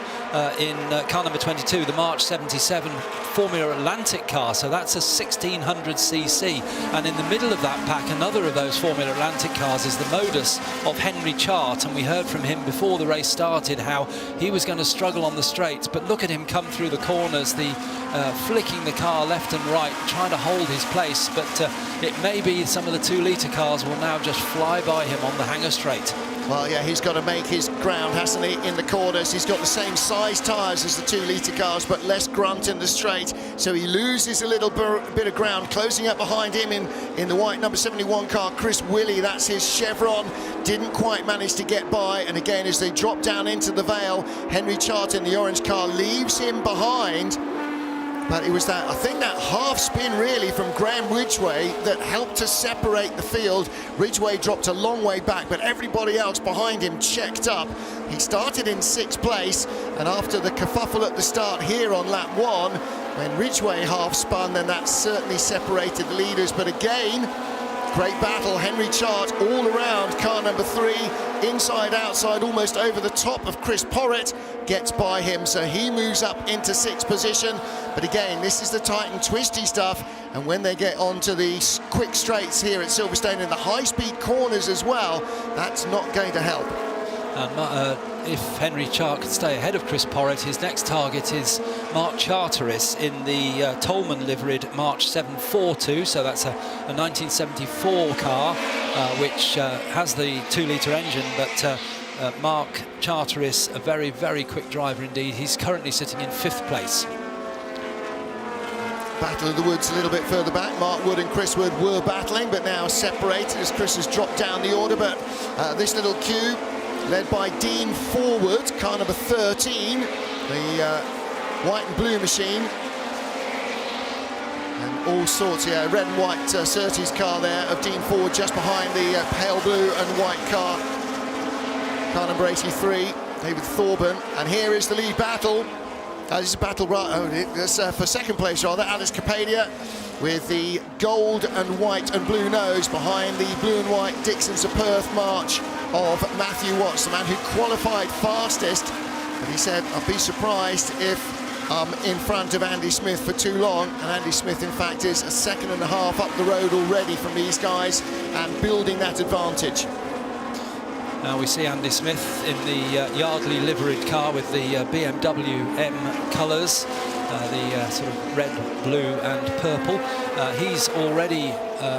in car number 22, the March 77 Formula Atlantic car. So that's a 1600cc. And in the middle of that pack, another of those Formula Atlantic cars is the Modus of Henry Chart. And we heard from him before the race started how he was going to struggle on the straights. But look at him come through the corners, the flicking the car left and right, trying to hold his place. But it may be some of the 2-litre cars will now just fly by him on the Hanger Straight. Well, yeah, he's got to make his ground, hasn't he, in the corners. He's got the same size tyres as the 2-litre cars, but less grunt in the straight, so he loses a little bit of ground. Closing up behind him in the white number 71 car, Chris Willey, that's his Chevron. Didn't quite manage to get by, and again, as they drop down into the Vale, Henry Chart in the orange car leaves him behind. But it was that, I think, that half spin really from Graham Ridgway that helped to separate the field. Ridgway dropped a long way back, but everybody else behind him checked up. He started in 6th place, and after the kerfuffle at the start here on lap 1, when Ridgway half spun, then that certainly separated the leaders. But again, great battle. Henry Chart all around car number 3, inside, outside, almost over the top of Chris Porritt, gets by him, so he moves up into 6th position. But again, this is the tight and twisty stuff, and when they get onto the quick straights here at Silverstone in the high-speed corners as well, that's not going to help. And if Henry Chark can stay ahead of Chris Porrett, his next target is Mark Charteris in the Tolman liveried March 742. So that's a 1974 car, which has the 2-litre engine, but Mark Charteris, a very, very quick driver indeed. He's currently sitting in 5th place. Battle of the Woods a little bit further back. Mark Wood and Chris Wood were battling, but now separated as Chris has dropped down the order. But this little queue, led by Dean Forward, car number 13, the white and blue machine. And all sorts, yeah, red and white Surtees car there of Dean Forward, just behind the pale blue and white car. Car number 83, David Thorburn. And here is the lead battle. This is a battle for second place, rather. Alex Capadia with the gold and white and blue nose behind the blue and white Dixons of Perth march of Matthew Watts, the man who qualified fastest. But he said, I'll be surprised if I'm in front of Andy Smith for too long. And Andy Smith, in fact, is a second and a half up the road already from these guys and building that advantage. Now we see Andy Smith in the Yardley liveried car with the BMW M colours, the sort of red, blue and purple. He's already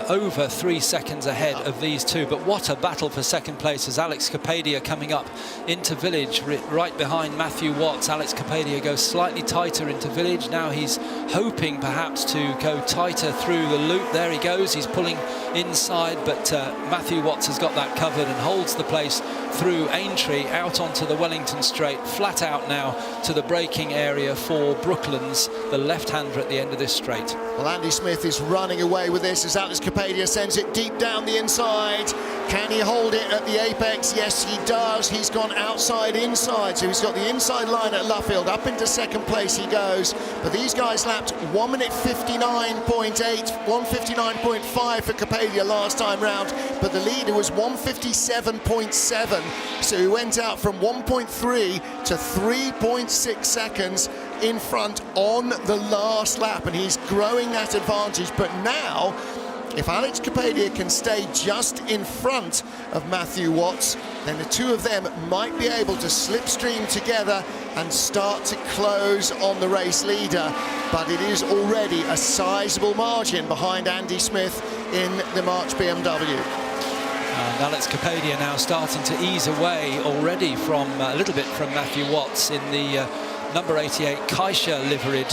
over 3 seconds ahead of these two, but what a battle for second place as Alex Capadia coming up into Village right behind Matthew Watts. Alex Capadia goes slightly tighter into Village. Now he's hoping perhaps to go tighter through the loop. There he goes, he's pulling inside, but Matthew Watts has got that covered and holds the place through Aintree out onto the Wellington Straight, flat out now to the braking area for Brooklands, the left-hander at the end of this straight. Well, Andy Smith is running away with this as Alex Capadia sends it deep down the inside. Can he hold it at the apex? Yes, he does. He's gone outside, inside, so he's got the inside line at Luffield. Up into second place he goes. But these guys lapped 1 minute 59.8, 159.5 for Capadia last time round, but the leader was 157.7, so he went out from 1.3 to 3.6 seconds in front on the last lap, and he's growing that advantage. But now, if Alex Capadia can stay just in front of Matthew Watts, then the two of them might be able to slipstream together and start to close on the race leader. But it is already a sizable margin behind Andy Smith in the March BMW. And Alex Capadia now starting to ease away already from a little bit from Matthew Watts in the number 88 Kaisha liveried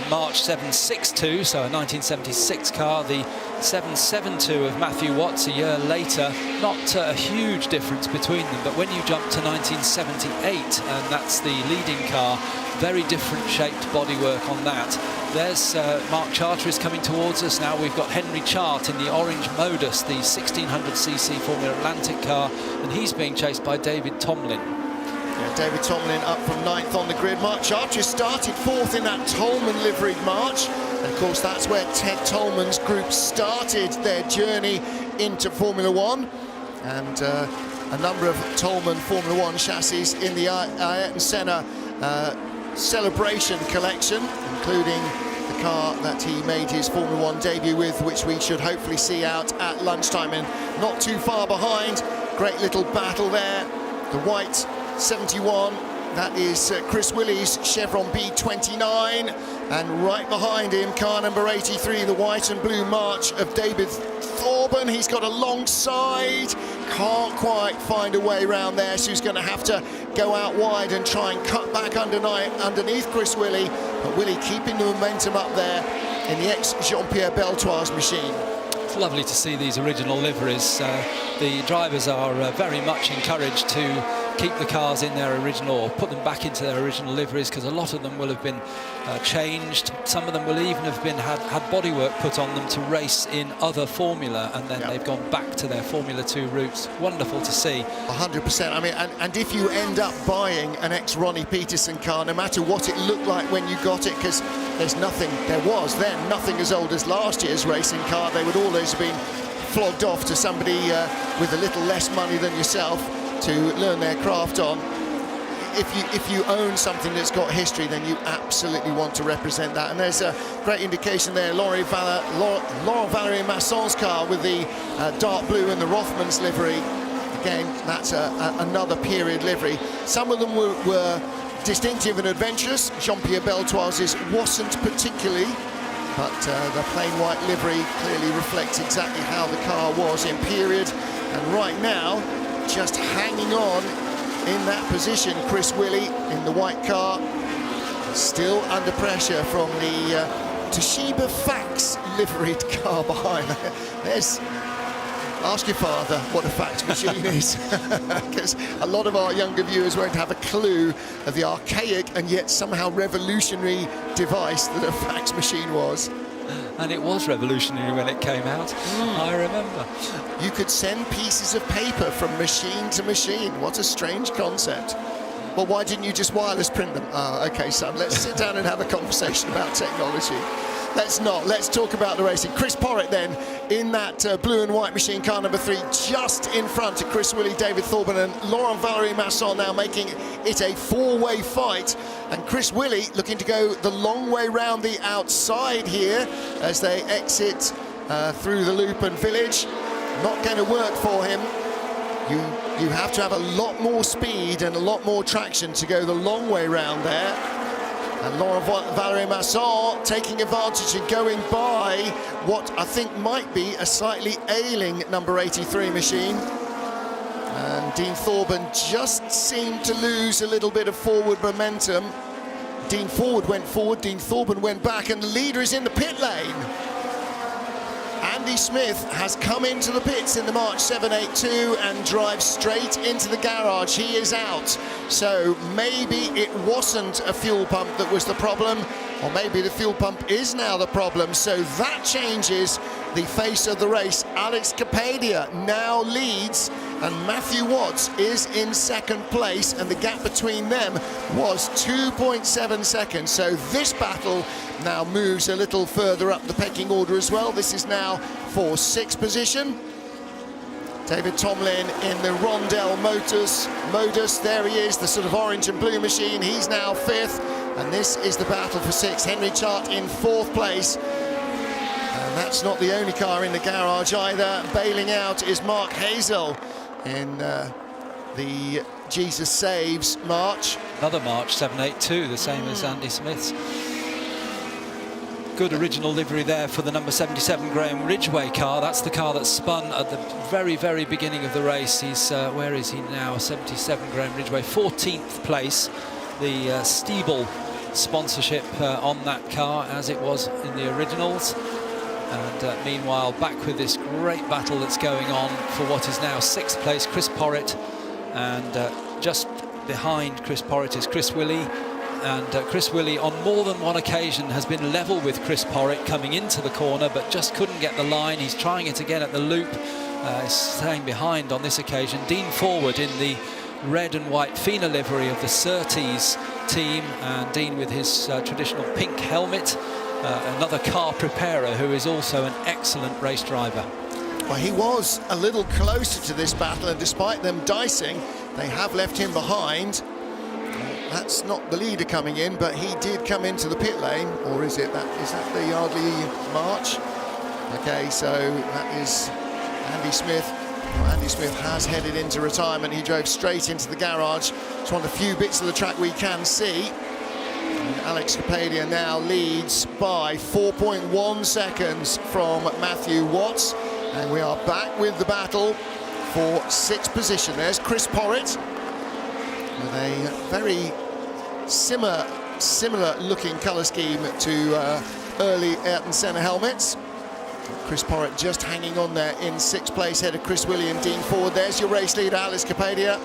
March 762, so a 1976 car. The 772 of Matthew Watts a year later, not a huge difference between them, but when you jump to 1978, and that's the leading car, very different shaped bodywork on that. There's Mark Charteris coming towards us now. We've got Henry Chart in the orange Modus, the 1600cc Formula Atlantic car, and he's being chased by David Tomlin. Yeah, David Tomlin up from 9th on the grid. Mark Charteris started 4th in that Tolman liveried March. And of course, that's where Ted Tolman's group started their journey into Formula One. And a number of Tolman Formula One chassis in the Ayrton Senna celebration collection, including the car that he made his Formula One debut with, which we should hopefully see out at lunchtime. And not too far behind, great little battle there. The white 71, that is Chris Willey's Chevron B29, and right behind him, car number 83, the white and blue march of David Thorburn. He's got a long side, can't quite find a way around there, so he's going to have to go out wide and try and cut back underneath Chris Willey, but Willey keeping the momentum up there in the ex-Jean-Pierre Beltoise machine. It's lovely to see these original liveries. The drivers are very much encouraged to keep the cars in their original, or put them back into their original liveries, because a lot of them will have been changed. Some of them will even have been had bodywork put on them to race in other Formula, and then they've gone back to their Formula 2 roots. Wonderful to see. 100%. I mean, and if you end up buying an ex-Ronnie Peterson car, no matter what it looked like when you got it, because there was then nothing as old as last year's racing car. They would always have been flogged off to somebody with a little less money than yourself to learn their craft on. If you own something that's got history, then you absolutely want to represent that. And there's a great indication there, Laurent Valerie Masson's car with the dark blue and the Rothmans livery. Again, that's another period livery. Some of them were distinctive and adventurous. Jean-Pierre Beltoise's wasn't particularly, but the plain white livery clearly reflects exactly how the car was in period. And right now, just hanging on in that position, Chris Willey in the white car, still under pressure from the Toshiba Fax liveried car behind. Ask your father what a fax machine is, because a lot of our younger viewers won't have a clue of the archaic and yet somehow revolutionary device that a fax machine was. And it was revolutionary when it came out, I remember. You could send pieces of paper from machine to machine. What a strange concept. Well, why didn't you just wireless print them? Okay, son, let's sit down and have a conversation about technology. Let's not. Let's talk about the racing. Chris Porritt then in that blue and white machine car number 3, just in front of Chris Willey, David Thorburn and Laurent Valery-Masson, now making it a 4-way fight. And Chris Willey looking to go the long way round the outside here as they exit through the loop and village. Not going to work for him. You have to have a lot more speed and a lot more traction to go the long way round there. And Laurent Valery-Masson taking advantage and going by what I think might be a slightly ailing number 83 machine. And Dean Thorburn just seemed to lose a little bit of forward momentum. Dean Ford went forward, Dean Thorburn went back, and the leader is in the pit lane. Andy Smith has come into the pits in the March 782 and drives straight into the garage. He is out. So maybe it wasn't a fuel pump that was the problem, or maybe the fuel pump is now the problem. So that changes the face of the race. Alex Capadia now leads, and Matthew Watts is in second place, and the gap between them was 2.7 seconds. So this battle now moves a little further up the pecking order as well. This is now for 6th position. David Tomlin in the Rondell Modus, there he is, the sort of orange and blue machine. He's now 5th, and this is the battle for 6th. Henry Chart in 4th place. And that's not the only car in the garage either. Bailing out is Mark Hazel in the Jesus Saves March. Another March 782, the same as Andy Smith's. Good original livery there for the number 77 Graham Ridgway car. That's the car that spun at the very, very beginning of the race. He's, where is he now? 77 Graham Ridgway, 14th place. The Stiebel sponsorship on that car, as it was in the originals. And meanwhile, back with this great battle that's going on for what is now 6th place, Chris Porritt. And just behind Chris Porritt is Chris Willey. And Chris Willey on more than one occasion has been level with Chris Porritt coming into the corner, but just couldn't get the line. He's trying it again at the loop, staying behind on this occasion. Dean Forward in the red and white Fina livery of the Surtees team, and Dean with his traditional pink helmet. Another car preparer who is also an excellent race driver. Well, he was a little closer to this battle, and despite them dicing, they have left him behind. That's not the leader coming in, but he did come into the pit lane, or is that the Yardley March? Okay, so that is Andy Smith. Well, Andy Smith has headed into retirement. He drove straight into the garage. It's one of the few bits of the track we can see. And Alex Capadia now leads by 4.1 seconds from Matthew Watts. And we are back with the battle for 6th position. There's Chris Porritt with a very similar looking colour scheme to early Ayrton Senna helmets. Chris Porritt just hanging on there in 6th place, ahead of Chris Willey and Dean Ford. There's your race leader, Alex Capadia.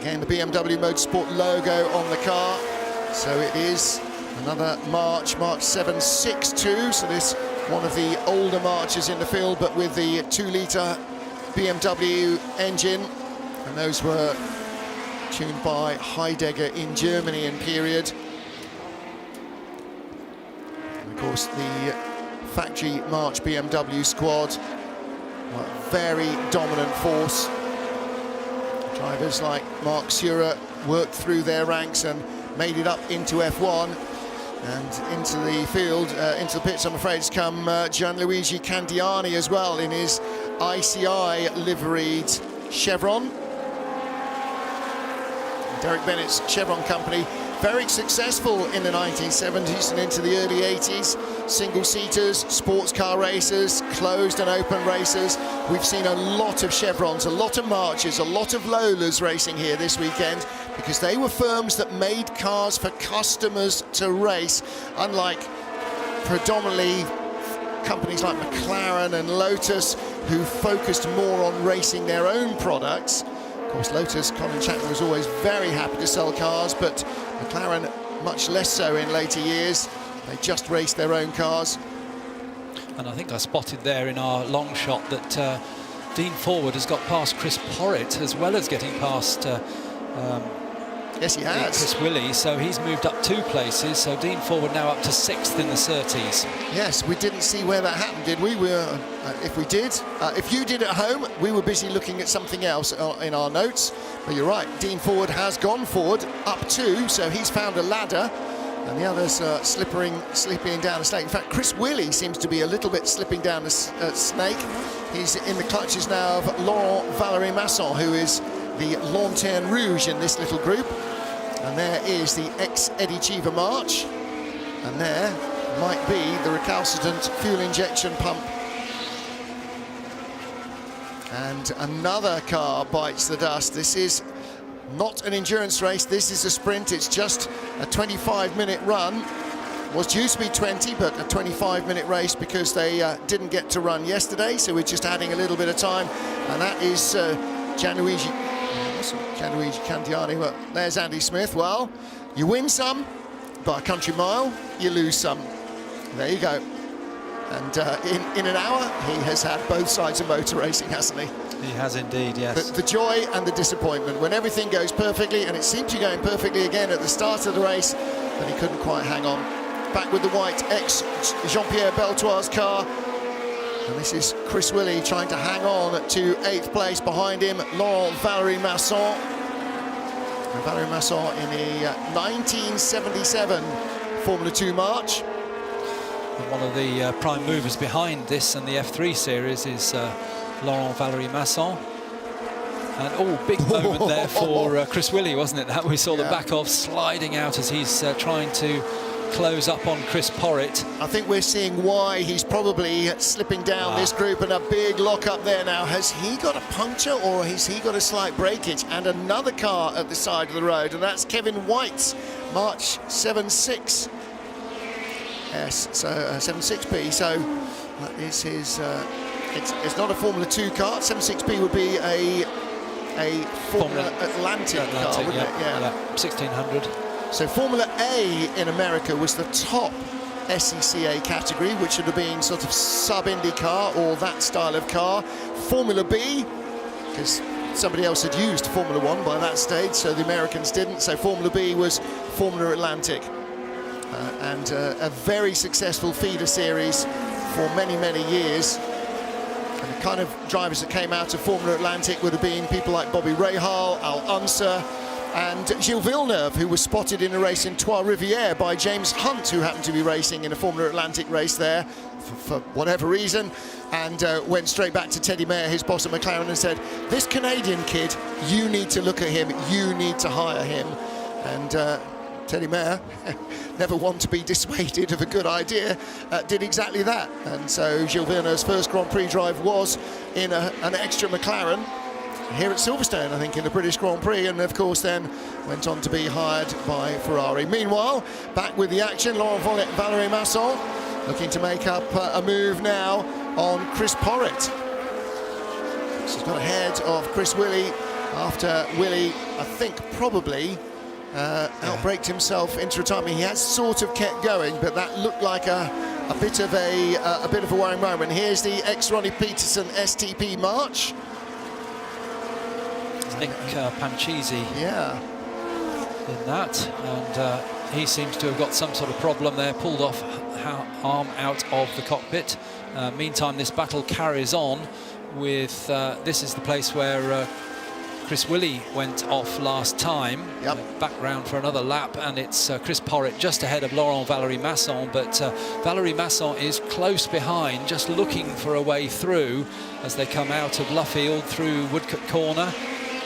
Again, the BMW Motorsport logo on the car. So it is another March 762. So this one of the older Marches in the field, but with the 2-litre BMW engine. And those were tuned by Heidegger in Germany in period. And of course, the factory March BMW squad, a very dominant force. Drivers like Mark Surer worked through their ranks and made it up into F1 and into the field, into the pits. I'm afraid it's come Gianluigi Candiani as well in his ICI liveried Chevron. Derek Bennett's Chevron company, very successful in the 1970s and into the early 80s. Single-seaters, sports car racers, closed and open racers. We've seen a lot of Chevrons, a lot of Marches, a lot of Lolas racing here this weekend, because they were firms that made cars for customers to race, unlike predominantly companies like McLaren and Lotus, who focused more on racing their own products. Of course, Lotus, Colin Chapman was always very happy to sell cars, but McLaren much less so in later years. They just raced their own cars. And I think I spotted there in our long shot that Dean Forward has got past Chris Porritt, as well as getting past yes, he has. Chris Willey, so he's moved up 2 places. So Dean Forward now up to 6th in the Surtees. Yes, we didn't see where that happened, did we? If we did, if you did at home, we were busy looking at something else in our notes. But you're right, Dean Forward has gone forward up 2, so he's found a ladder. And the others are slipping down a snake. In fact, Chris Willey seems to be a little bit slipping down a snake. He's in the clutches now of Laurent Valery-Masson, who is the Lanterne Rouge in this little group. And there is the ex-Eddie Cheever March. And there might be the recalcitrant fuel injection pump. And another car bites the dust. This is not an endurance race, this is a sprint. It's just a 25-minute run. Was due to be 20, but a 25-minute race because they didn't get to run yesterday, so we're just adding a little bit of time. And that is Gianluigi Candiani. Well, there's Andy Smith. Well, you win some by a country mile, you lose some. There you go. And in an hour, he has had both sides of motor racing, hasn't he? He has indeed, yes. The joy and the disappointment. When everything goes perfectly, and it seemed to be going perfectly again at the start of the race, but he couldn't quite hang on. Back with the white ex-Jean-Pierre Beltoir's car. And this is Chris Willey trying to hang on to 8th place. Behind him, Laurent Valery-Masson. And Valery-Masson in the 1977 Formula 2 March. And one of the prime movers behind this and the F3 series is Laurent Valery-Masson. And big moment there for Chris Willey, wasn't it? That we saw the back of sliding out as he's trying to close up on Chris Porritt. I think we're seeing why he's probably slipping down this group, and a big lock up there now. Has he got a puncture or has he got a slight breakage? And another car at the side of the road, and that's Kevin White's March 76. Yes, so 76P. So that is his. It's not a Formula 2 car. 76P would be a Formula Atlantic car, wouldn't it? Yeah, 1600. So Formula A in America was the top SECA category, which would have been sort of sub-Indy car or that style of car. Formula B, because somebody else had used Formula 1 by that stage, so the Americans didn't. So Formula B was Formula Atlantic. And a very successful feeder series for many, many years. And the kind of drivers that came out of Formula Atlantic would have been people like Bobby Rahal, Al Unser, and Gilles Villeneuve, who was spotted in a race in Trois-Rivières by James Hunt, who happened to be racing in a Formula Atlantic race there for whatever reason, and went straight back to Teddy Mayer, his boss at McLaren, and said, this Canadian kid, you need to look at him, you need to hire him. And Teddy Mayer, never one to be dissuaded of a good idea, did exactly that. And so Gilles Villeneuve's first Grand Prix drive was in an extra McLaren here at Silverstone, I think, in the British Grand Prix, and of course then went on to be hired by Ferrari. Meanwhile, back with the action, Laurent Valery-Masson looking to make up a move now on Chris Porritt. So he's got ahead of Chris Willey after Willey, I think, probably outbraked himself into retirement. He has sort of kept going, but that looked like a bit of a worrying moment. Here's the ex-Ronnie Peterson STP March. Nick Pancisi in that, and he seems to have got some sort of problem there, pulled off arm out of the cockpit. Meantime, this battle carries on with, this is the place where Chris Willey went off last time. Back round for another lap, and it's Chris Porritt just ahead of Laurent Valery-Masson, but Valery-Masson is close behind, just looking for a way through as they come out of Luffield through Woodcote Corner,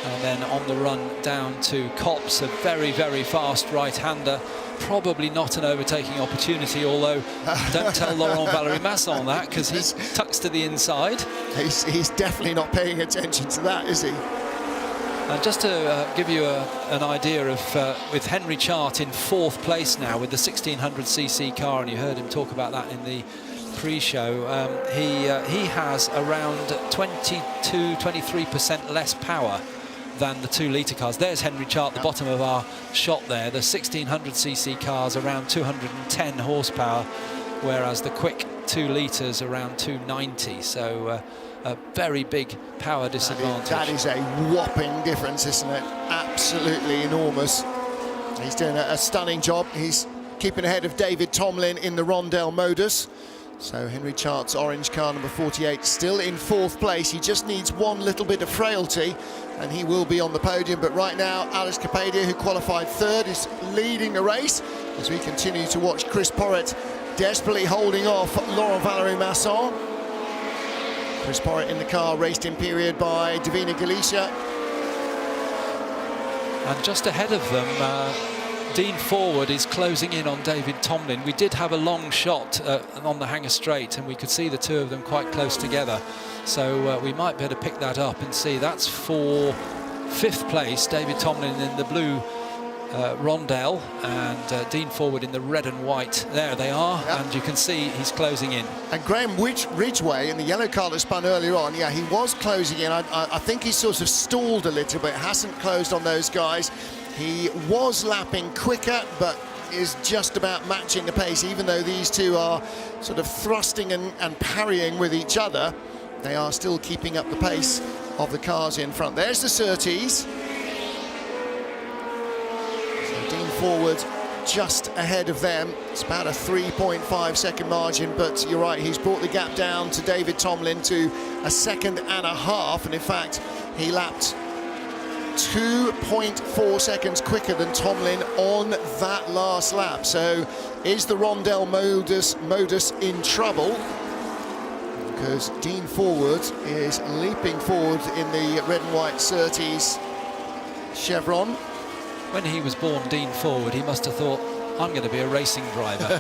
and then on the run down to Copse, a very, very fast right-hander. Probably not an overtaking opportunity, although don't tell Laurent Valery-Masson that, because he tucks to the inside. He's definitely not paying attention to that, is he? And just to give you an idea of, with Henry Chart in 4th place now with the 1600cc car, and you heard him talk about that in the pre-show, he has around 22-23% less power than the 2-litre cars. There's Henry Chart, the bottom of our shot there. The 1600cc cars around 210 horsepower, whereas the quick 2 litres around 290. So a very big power disadvantage. That is a whopping difference, isn't it? Absolutely enormous. He's doing a stunning job. He's keeping ahead of David Tomlin in the Rondell Modus. So Henry Chart's orange car, number 48, still in 4th place. He just needs one little bit of frailty and he will be on the podium. But right now, Escapade, who qualified 3rd, is leading the race as we continue to watch Chris Porritt desperately holding off Laurent Valery-Masson. Chris Porritt in the car, raced in period by Davina Galicia. And just ahead of them, Dean Forward is closing in on David Tomlin. We did have a long shot on the Hanger Straight, and we could see the two of them quite close together. So we might be able to pick that up and see. That's for 5th place, David Tomlin in the blue Rondell, and Dean Forward in the red and white. There they are, and you can see he's closing in. And Graham Ridgway in the yellow car that spun earlier on, yeah, he was closing in. I think he sort of stalled a little bit, hasn't closed on those guys. He was lapping quicker, but is just about matching the pace. Even though these two are sort of thrusting and parrying with each other, they are still keeping up the pace of the cars in front. There's the Surtees. So Dean Forward just ahead of them. It's about a 3.5 second margin, but you're right, he's brought the gap down to David Tomlin to 1.5 seconds, and in fact, he lapped 2.4 seconds quicker than Tomlin on that last lap. So is the Rondell modus in trouble? Because Dean Forward is leaping forward in the red and white Surtees chevron. When he was born Dean Forward, he must have thought, I'm going to be a racing driver.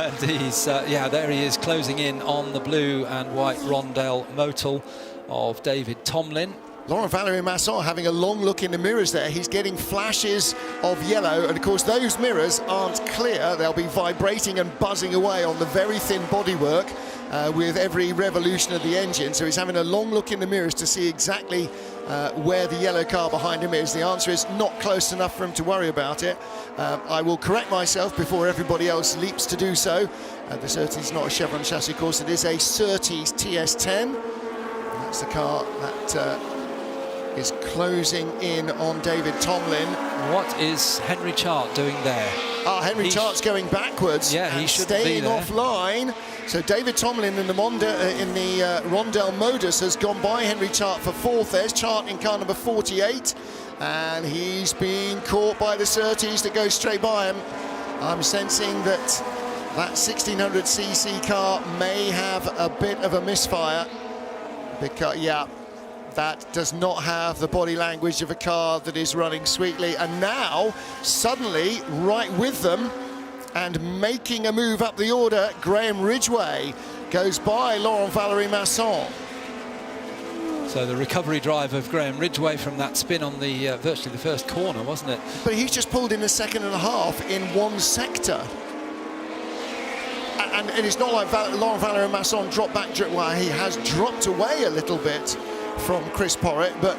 And he's, yeah, there he is closing in on the blue and white Rondell Motul of David Tomlin. Laurent Valery-Masson having a long look in the mirrors there. He's getting flashes of yellow, and of course those mirrors aren't clear. They'll be vibrating and buzzing away on the very thin bodywork with every revolution of the engine. So he's having a long look in the mirrors to see exactly where the yellow car behind him is. The answer is not close enough for him to worry about it. I will correct myself before everybody else leaps to do so. The Surtees is not a Chevron chassis, of course. It is a Surtees TS10. And that's the car that is closing in on David Tomlin. What is Henry Chart doing there? Henry Chart's going backwards. Yeah, he should be staying there. offline. So David Tomlin in the Rondell Modus has gone by Henry Chart for 4th. There's Chart in car number 48, and he's being caught by the Surtees that go straight by him. I'm sensing that 1600cc car may have a bit of a misfire, because yeah, that does not have the body language of a car that is running sweetly. And now, suddenly, right with them and making a move up the order, Graham Ridgway goes by Laurent Valery-Masson. So the recovery drive of Graham Ridgway from that spin on the virtually the first corner, wasn't it? But he's just pulled in 1.5 seconds in one sector. And it's not like Laurent Valery-Masson dropped back. Well, he has dropped away a little bit from Chris Porritt, but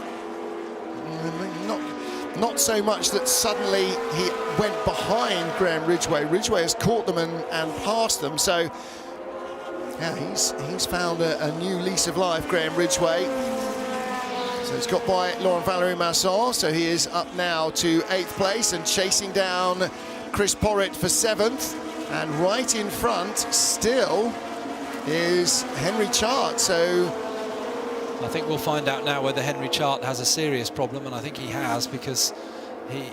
not so much that suddenly he went behind Graham Ridgway. Ridgway has caught them and passed them, so yeah, he's found a new lease of life, Graham Ridgway. So he's got by Laurent Valery-Masson, so he is up now to 8th place and chasing down Chris Porritt for 7th, and right in front still is Henry Chart. So I think we'll find out now whether Henry Chart has a serious problem, and I think he has, because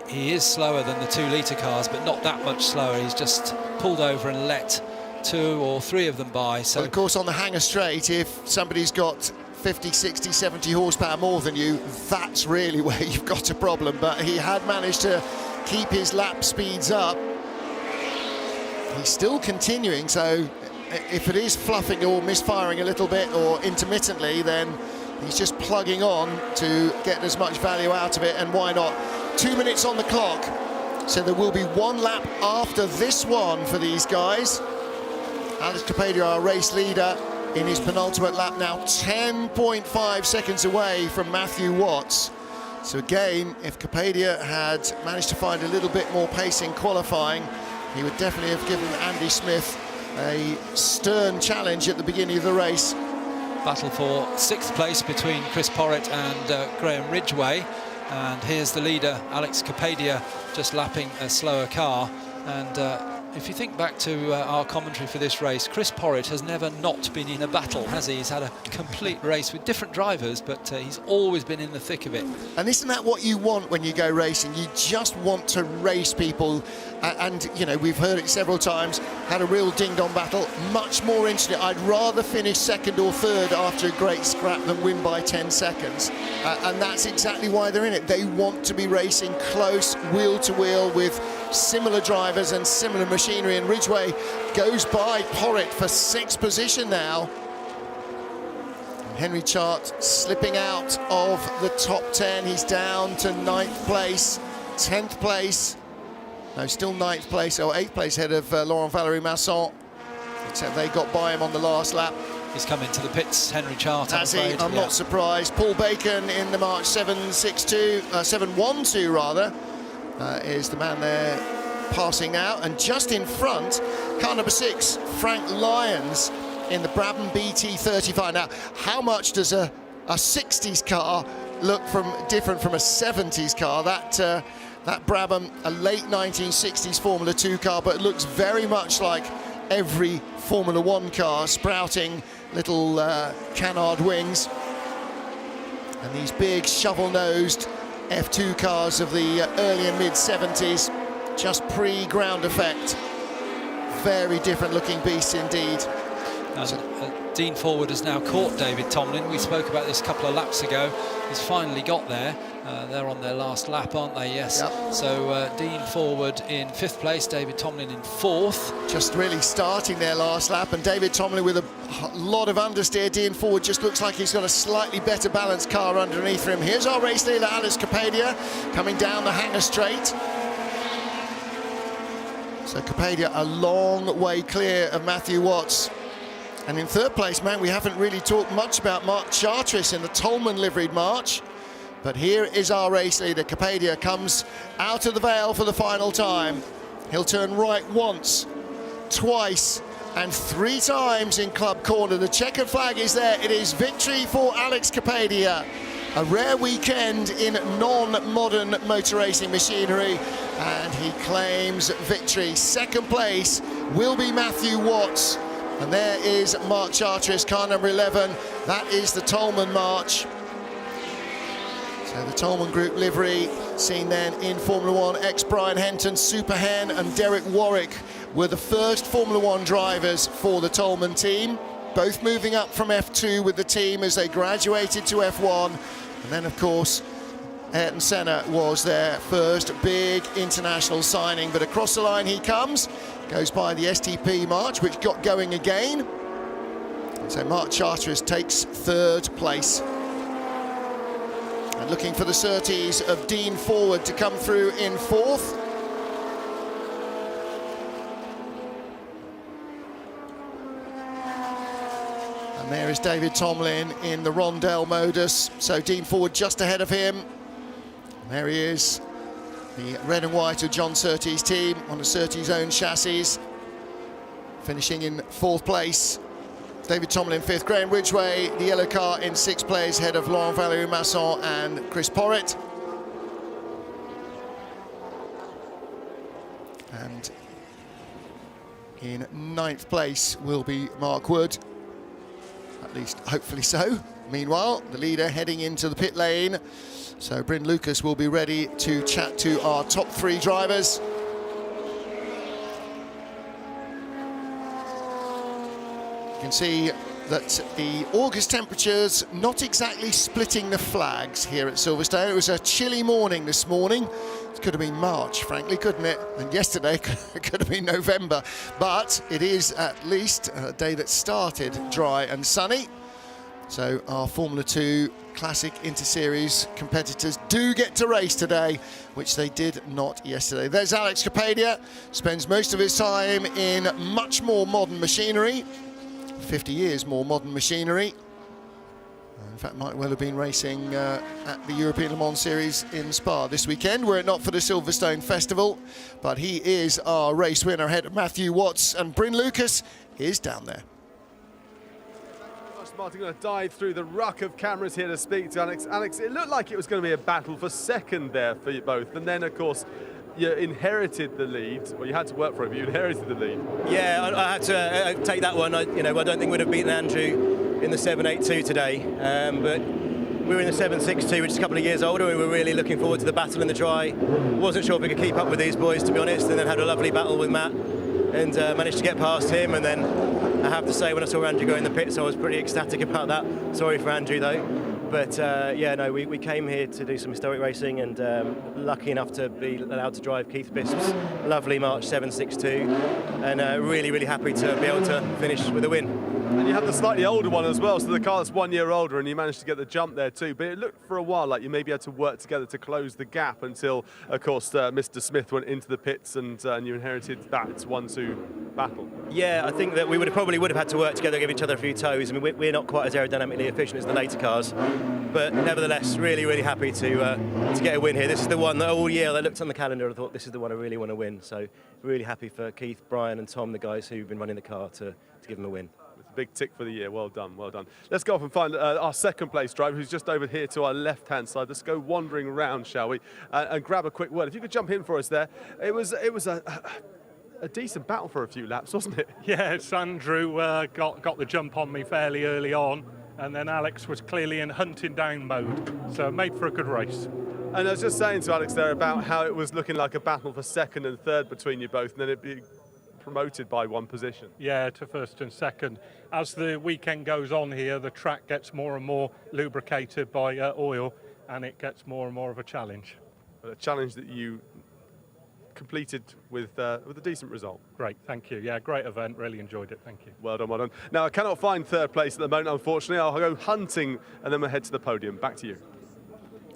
he is slower than the 2-litre cars, but not that much slower. He's just pulled over and let 2 or 3 of them by. So well, of course, on the Hanger Straight, if somebody's got 50, 60, 70 horsepower more than you, that's really where you've got a problem. But he had managed to keep his lap speeds up. He's still continuing, so if it is fluffing or misfiring a little bit or intermittently, then he's just plugging on to get as much value out of it, and why not? 2 minutes on the clock, so there will be 1 lap after this one for these guys. Alex Capadia, our race leader, in his penultimate lap now, 10.5 seconds away from Matthew Watts. So again, if Capadia had managed to find a little bit more pace in qualifying, he would definitely have given Andy Smith a stern challenge at the beginning of the race. Battle for 6th place between Chris Porritt and Graham Ridgway, and here's the leader, Alex Capadia, just lapping a slower car. And if you think back to our commentary for this race, Chris Porritt has never not been in a battle, has he? He's had a complete race with different drivers, but he's always been in the thick of it. And isn't that what you want when you go racing? You just want to race people. And, you know, we've heard it several times, had a real ding-dong battle, much more interesting. I'd rather finish 2nd or 3rd after a great scrap than win by 10 seconds. And that's exactly why they're in it. They want to be racing close, wheel-to-wheel, with similar drivers and similar machinery. And Ridgway goes by Porritt for 6th position now. Henry Chart slipping out of the top 10. He's down to 9th place, 10th place. No, still 9th place, or 8th place ahead of Laurent Valery-Masson, except they got by him on the last lap. He's come into the pits, Henry Chart. Has he? I'm not surprised. Paul Bacon in the March 712 rather, is the man there passing now. And just in front, car number 6, Frank Lyons in the Brabham BT35. Now, how much does a 60s car look different from a 70s car? That Brabham, a late 1960s Formula 2 car, but it looks very much like every Formula 1 car, sprouting little canard wings. And these big shovel-nosed F2 cars of the early and mid-70s, just pre-ground effect. Very different looking beasts indeed. Dean Forward has now caught David Tomlin. We spoke about this a couple of laps ago. He's finally got there. They're on their last lap, aren't they? Yes. Yep. So Dean Forward in 5th place, David Tomlin in 4th. Just really starting their last lap, and David Tomlin with a lot of understeer. Dean Forward just looks like he's got a slightly better balanced car underneath him. Here's our race leader, Alex Capadia, coming down the Hanger Straight. So Capadia a long way clear of Matthew Watts. And in 3rd place, man, we haven't really talked much about Mark Charteris in the Tolman liveried March. But here is our race leader. Capadia comes out of the Vale for the final time. He'll turn right once, twice, and 3 times in Club Corner. The checkered flag is there. It is victory for Alex Capadia. A rare weekend in non-modern motor racing machinery, and he claims victory. 2nd place will be Matthew Watts. And there is Mark Charteris, car number 11. That is the Tolman March. So the Tolman Group livery seen then in Formula 1. Ex-Brian Henton, Super Hen and Derek Warwick were the first Formula 1 drivers for the Tolman team. Both moving up from F2 with the team as they graduated to F1. And then, of course, Ayrton Senna was their first big international signing. But across the line he comes. Goes by the STP March, which got going again. So Mark Charteris takes 3rd place. And looking for the surtees of Dean Forward to come through in 4th. And there is David Tomlin in the Rondell modus. So Dean Forward just ahead of him. And there he is. The red and white of John Surtees' team on the Surtees' own chassis. Finishing in 4th place. David Tomlin 5th. Graham Ridgway, the yellow car, in 6th place, ahead of Laurent Valery-Masson and Chris Porritt. And in 9th place will be Mark Wood. At least, hopefully so. Meanwhile, the leader heading into the pit lane. So Bryn Lucas will be ready to chat to our top 3 drivers. You can see that the August temperatures not exactly splitting the flags here at Silverstone. It was a chilly morning this morning. It could have been March, frankly, couldn't it? And yesterday it could have been November. But it is at least a day that started dry and sunny. So our Formula 2 Classic Inter-Series competitors do get to race today, which they did not yesterday. There's Alex Capadia, spends most of his time in much more modern machinery. 50 years more modern machinery. In fact, might well have been racing at the European Le Mans Series in Spa this weekend, were it not for the Silverstone Festival. But he is our race winner ahead of Matthew Watts, and Bryn Lucas is down there. Martin going to dive through the ruck of cameras here to speak to Alex. Alex, it looked like it was going to be a battle for second there for you both, and then, of course, you inherited the lead. Well, you had to work for it, but you inherited the lead. Yeah, I had to take that one. I don't think we'd have beaten Andrew in the 782 today, but we were in the 762, which is a couple of years older. We were really looking forward to the battle in the dry. Wasn't sure if we could keep up with these boys, to be honest, and then had a lovely battle with Matt and managed to get past him. And then I have to say, when I saw Andrew go in the pits, I was pretty ecstatic about that. Sorry for Andrew, though. But we came here to do some historic racing, and lucky enough to be allowed to drive Keith Bisp's lovely March 762, and really, really happy to be able to finish with a win. And you have the slightly older one as well, so the car's 1 year older, and you managed to get the jump there too. But it looked for a while like you maybe had to work together to close the gap until, of course, Mr. Smith went into the pits and you inherited that 1-2 battle. Yeah, I think that we probably would have had to work together, give each other a few toes. I mean, we're not quite as aerodynamically efficient as the later cars, but nevertheless, really, really happy to get a win here. This is the one that all year I looked on the calendar and thought, this is the one I really want to win. So really happy for Keith, Brian and Tom, the guys who've been running the car, to give them a win. Big tick for the year. Well done, well done. Let's go off and find our second place driver, who's just over here to our left-hand side. Let's go wandering around, shall we, and grab a quick word. If you could jump in for us there. It was a decent battle for a few laps, wasn't it? Yes, Andrew got the jump on me fairly early on, and then Alex was clearly in hunting down mode, so it made for a good race. And I was just saying to Alex there about how it was looking like a battle for second and third between you both, and then it'd be promoted by one position. Yeah, to first and second. As the weekend goes on here, the track gets more and more lubricated by oil, and it gets more and more of a challenge. A challenge that you completed with a decent result. Great, thank you. Yeah, great event, really enjoyed it, thank you. Well done, well done. Now, I cannot find third place at the moment, unfortunately. I'll go hunting, and then we'll head to the podium. Back to you.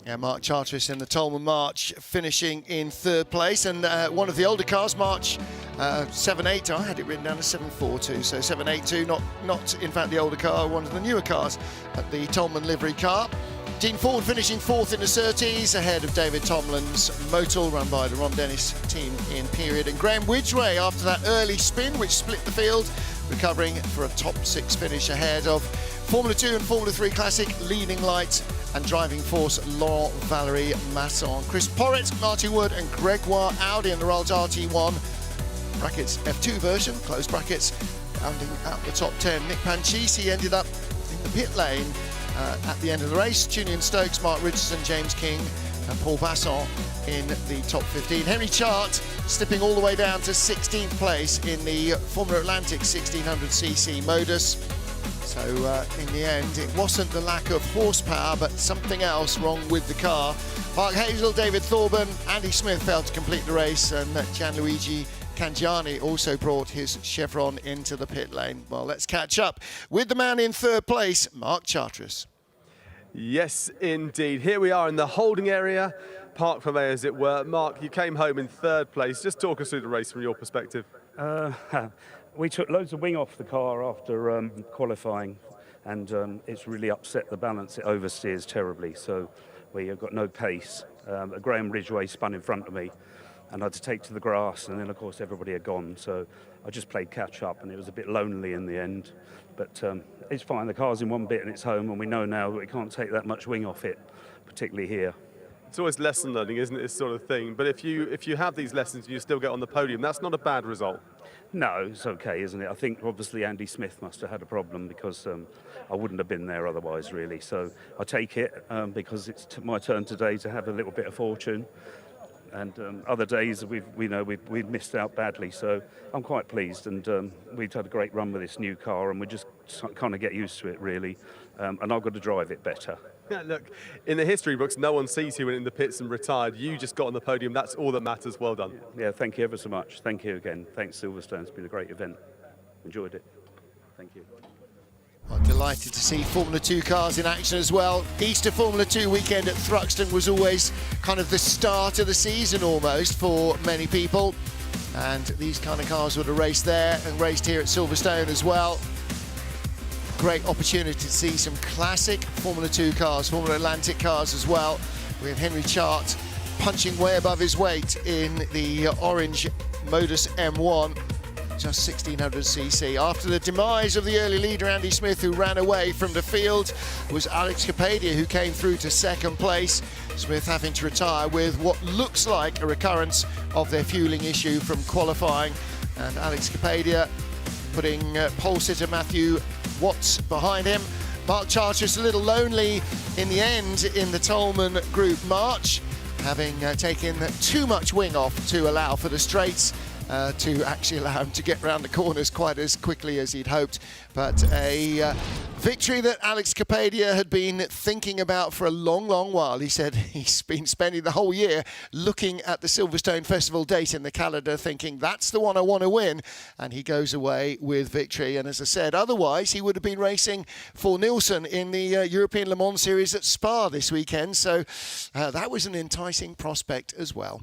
Yeah, Mark Charteris in the Tolman March finishing in third place, and one of the older cars, March 782, I had it written down as 742, so 782, not in fact the older car, one of the newer cars at the Tolman livery car. Dean Ford finishing fourth in the Surtees, ahead of David Tomlin's Motul, run by the Ron Dennis team in period, and Graham Widgway after that early spin which split the field, recovering for a top 6 finish ahead of Formula 2 and Formula 3 Classic leading light and driving force Laurent Valerie Masson. Chris Porritt, Marty Wood and Gregoire Audi in the Rolls RT1 brackets F2 version, closed brackets, rounding out the top 10. Nick Pancisi ended up in the pit lane at the end of the race. Julian Stokes, Mark Richardson, James King and Paul Vasson in the top 15. Henry Chart slipping all the way down to 16th place in the Formula Atlantic 1600cc Modus. So in the end, it wasn't the lack of horsepower, but something else wrong with the car. Mark Hazel, David Thorburn, Andy Smith failed to complete the race, and Gianluigi Cangiani also brought his Chevron into the pit lane. Well, let's catch up with the man in third place, Mark Charteris. Yes, indeed. Here we are in the holding area, park for as it were. Mark, you came home in third place. Just talk us through the race from your perspective. We took loads of wing off the car after qualifying, and it's really upset the balance. It oversteers terribly, so we have got no pace. Graham Ridgway spun in front of me, and I had to take to the grass, and then of course everybody had gone, so I just played catch up, and it was a bit lonely in the end, but it's fine. The car's in one bit and it's home, and we know now that we can't take that much wing off it, particularly here. It's always lesson learning, isn't it, this sort of thing? But if you have these lessons and you still get on the podium, that's not a bad result. No, it's okay, isn't it? I think obviously Andy Smith must have had a problem because I wouldn't have been there otherwise, really. So I take it because it's my turn today to have a little bit of fortune. And other days we've missed out badly, so I'm quite pleased. And we've had a great run with this new car, and we just kind of get used to it, really. And I've got to drive it better. Yeah, look, in the history books, no one sees you in the pits and retired. You just got on the podium. That's all that matters. Well done. Yeah, thank you ever so much. Thank you again. Thanks, Silverstone. It's been a great event. Enjoyed it. Thank you. I'm delighted to see Formula 2 cars in action as well. Easter Formula 2 weekend at Thruxton was always kind of the start of the season almost for many people. And these kind of cars would have raced there and raced here at Silverstone as well. Great opportunity to see some classic Formula 2 cars, Formula Atlantic cars as well, with Henry Chart punching way above his weight in the orange Modus M1, just 1600cc. After the demise of the early leader Andy Smith, who ran away from the field, was Alex Capadia, who came through to second place. Smith having to retire with what looks like a recurrence of their fueling issue from qualifying, and Alex Capadia putting pole sitter Matthew Watts behind him. Mark Charteris a little lonely in the end in the Tolman Group March, having taken too much wing off to allow for the straights, to actually allow him to get round the corners quite as quickly as he'd hoped. But a victory that Alex Capadia had been thinking about for a long, long while. He said he's been spending the whole year looking at the Silverstone Festival date in the calendar, thinking that's the one I want to win, and he goes away with victory. And as I said, otherwise he would have been racing for Nielsen in the European Le Mans Series at Spa this weekend, so that was an enticing prospect as well.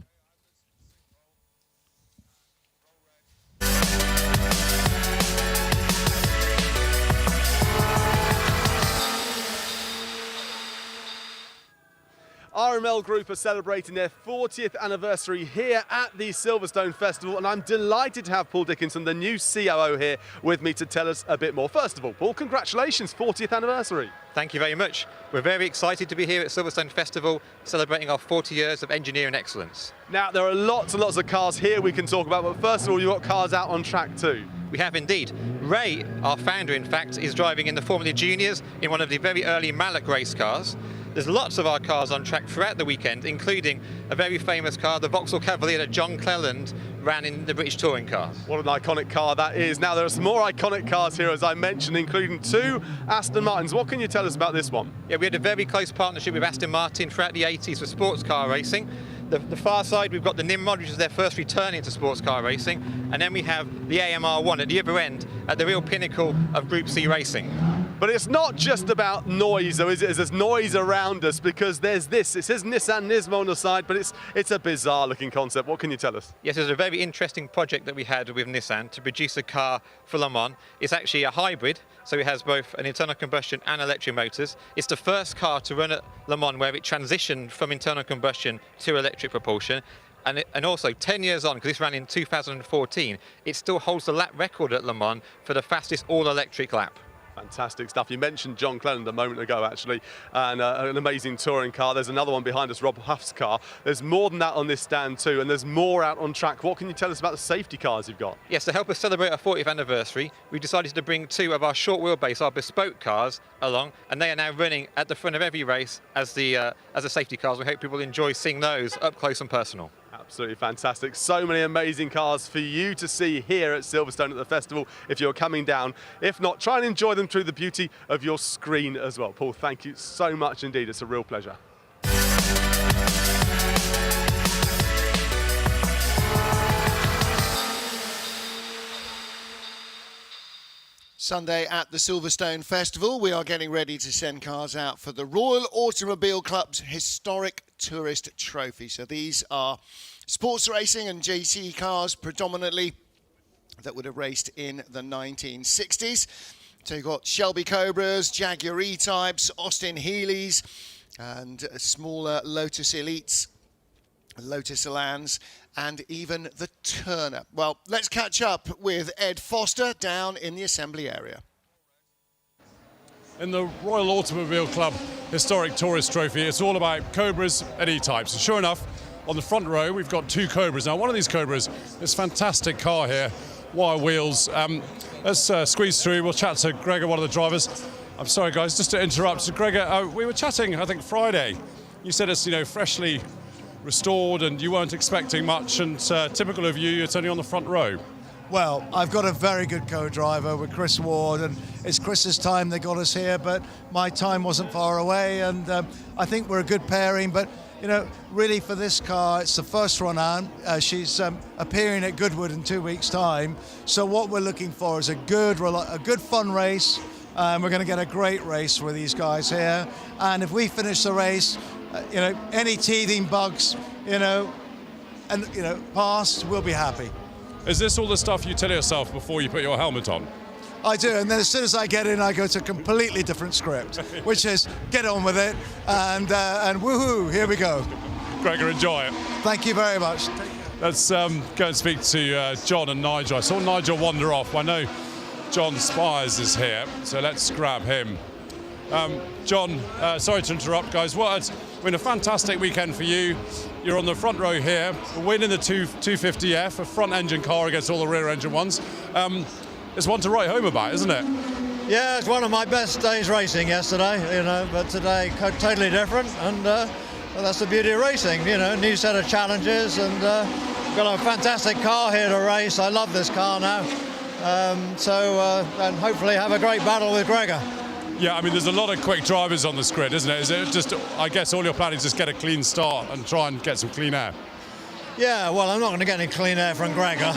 RML Group are celebrating their 40th anniversary here at the Silverstone Festival, and I'm delighted to have Paul Dickinson, the new COO, here with me to tell us a bit more. First of all, Paul, congratulations, 40th anniversary. Thank you very much. We're very excited to be here at Silverstone Festival, celebrating our 40 years of engineering excellence. Now, there are lots and lots of cars here we can talk about, but first of all, you've got cars out on track too. We have indeed. Ray, our founder, in fact, is driving in the Formula Juniors in one of the very early Mallock race cars. There's lots of our cars on track throughout the weekend, including a very famous car, the Vauxhall Cavalier that John Cleland ran in the British Touring Cars. What an iconic car that is. Now, there are some more iconic cars here, as I mentioned, including 2 Aston Martins. What can you tell us about this one? Yeah, we had a very close partnership with Aston Martin throughout the 80s for sports car racing. The far side, we've got the Nimrod, which is their first return into sports car racing, and then we have the AMR1 at the other end, at the real pinnacle of Group C racing. But it's not just about noise, though, is it? There's noise around us, because there's this. It says Nissan Nismo on the side, but it's a bizarre-looking concept. What can you tell us? Yes, there's a very interesting project that we had with Nissan to produce a car for Le Mans. It's actually a hybrid, so it has both an internal combustion and electric motors. It's the first car to run at Le Mans where it transitioned from internal combustion to electric propulsion. And also, 10 years on, because this ran in 2014, it still holds the lap record at Le Mans for the fastest all-electric lap. Fantastic stuff. You mentioned John Cleland a moment ago, actually, and an amazing touring car. There's another one behind us, Rob Huff's car. There's more than that on this stand too, and there's more out on track. What can you tell us about the safety cars you've got? Yes, to help us celebrate our 40th anniversary, we decided to bring 2 of our short wheelbase, our bespoke cars, along, and they are now running at the front of every race as the safety cars. We hope people enjoy seeing those up close and personal. Absolutely fantastic. So many amazing cars for you to see here at Silverstone at the festival if you're coming down. If not, try and enjoy them through the beauty of your screen as well. Paul, thank you so much indeed. It's a real pleasure. Sunday at the Silverstone Festival, we are getting ready to send cars out for the Royal Automobile Club's Historic Tourist Trophy. So these are sports racing and GT cars predominantly that would have raced in the 1960s. So you've got Shelby Cobras, Jaguar E-Types, Austin Healey's, and smaller Lotus Elites, Lotus Elans, and even the Turner. Well, let's catch up with Ed Foster down in the assembly area. In the Royal Automobile Club Historic Tourist Trophy, it's all about Cobras and E-Types. And sure enough, on the front row, we've got 2 Cobras. Now, one of these Cobras, this fantastic car here, wire wheels. Let's squeeze through. We'll chat to Gregor, one of the drivers. I'm sorry, guys, just to interrupt. So, Gregor, we were chatting, I think, Friday. You said it's, freshly restored and you weren't expecting much, and typical of you, it's only on the front row. Well, I've got a very good co-driver with Chris Ward, and it's Chris's time that got us here, but my time wasn't far away, and I think we're a good pairing. But really for this car, it's the first run on. She's appearing at Goodwood in 2 weeks' time. So what we're looking for is a good fun race. We're going to get a great race with these guys here. And if we finish the race, any teething bugs, past, we'll be happy. Is this all the stuff you tell yourself before you put your helmet on? I do, and then as soon as I get in, I go to a completely different script, which is get on with it, and woohoo, here we go. Gregor, enjoy it. Thank you very much. Let's go and speak to John and Nigel. I saw Nigel wander off. I know John Spires is here, so let's grab him. John, sorry to interrupt, guys. It's been a fantastic weekend for you. You're on the front row here, winning the 250F, a front engine car against all the rear engine ones. It's one to write home about, isn't it? Yeah, it's one of my best days racing yesterday, but today totally different, and well, that's the beauty of racing, new set of challenges, and got a fantastic car here to race. I love this car now, and hopefully have a great battle with Gregor. Yeah, I mean, there's a lot of quick drivers on this grid, isn't it? Is it just, I guess all you're planning is just get a clean start and try and get some clean air? Yeah, well, I'm not going to get any clean air from Gregor.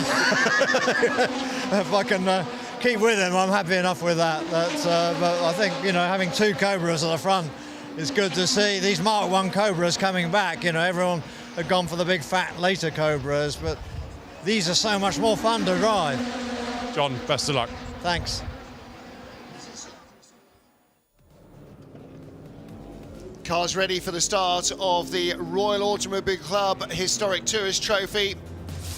If I can keep with him, I'm happy enough with that. But I think, having 2 Cobras at the front is good to see. These Mark 1 Cobras coming back, everyone had gone for the big fat later Cobras, but these are so much more fun to drive. John, best of luck. Thanks. Cars ready for the start of the Royal Automobile Club Historic Tourist Trophy.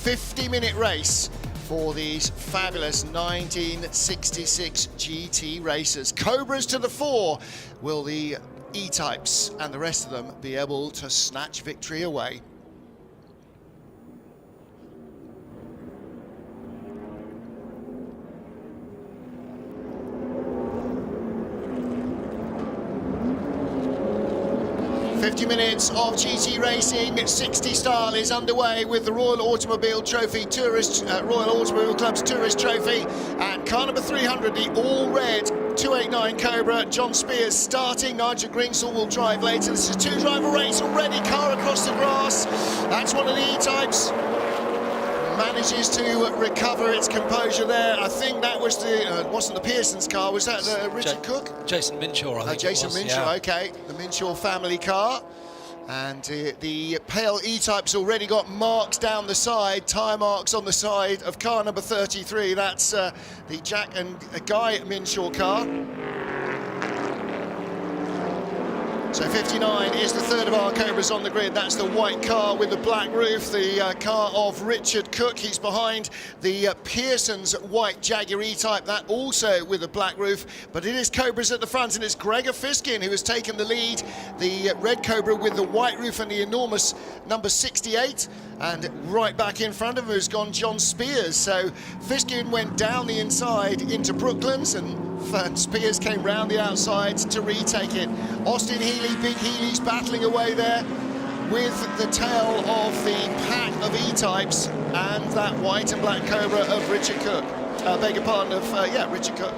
50-minute race for these fabulous 1966 GT racers. Cobras to the fore. Will the E-Types and the rest of them be able to snatch victory away? Minutes of GT racing, 60 style is underway with the Royal Automobile Trophy Royal Automobile Club's Tourist Trophy, and car number 300, the all-red 289 Cobra. John Spears starting, Nigel Gringsall will drive later. This is a 2-driver race already, car across the grass. That's one of the E-Types. Manages to recover its composure there. I think that was wasn't the Pearson's car, was that Richard Cook? Jason Minshaw, I think Jason Minshaw, yeah. Okay, the Minshaw family car. And the pale E-Type's already got marks down the side, tyre marks on the side of car number 33. That's the Jack and Guy Minshaw car. So 59 is the third of our Cobras on the grid. That's the white car with the black roof, the car of Richard Cook. He's behind the Pearson's white Jaguar E-Type, that also with a black roof. But it is Cobras at the front, and it's Gregor Fiskin who has taken the lead. The red Cobra with the white roof and the enormous number 68. And right back in front of him has gone John Spears. So Fiskin went down the inside into Brooklands, and Spears came round the outside to retake it. Austin Healey, Big Healey's battling away there with the tail of the pack of E-Types and that white and black Cobra of Richard Cook. Beg your pardon, Richard Cook.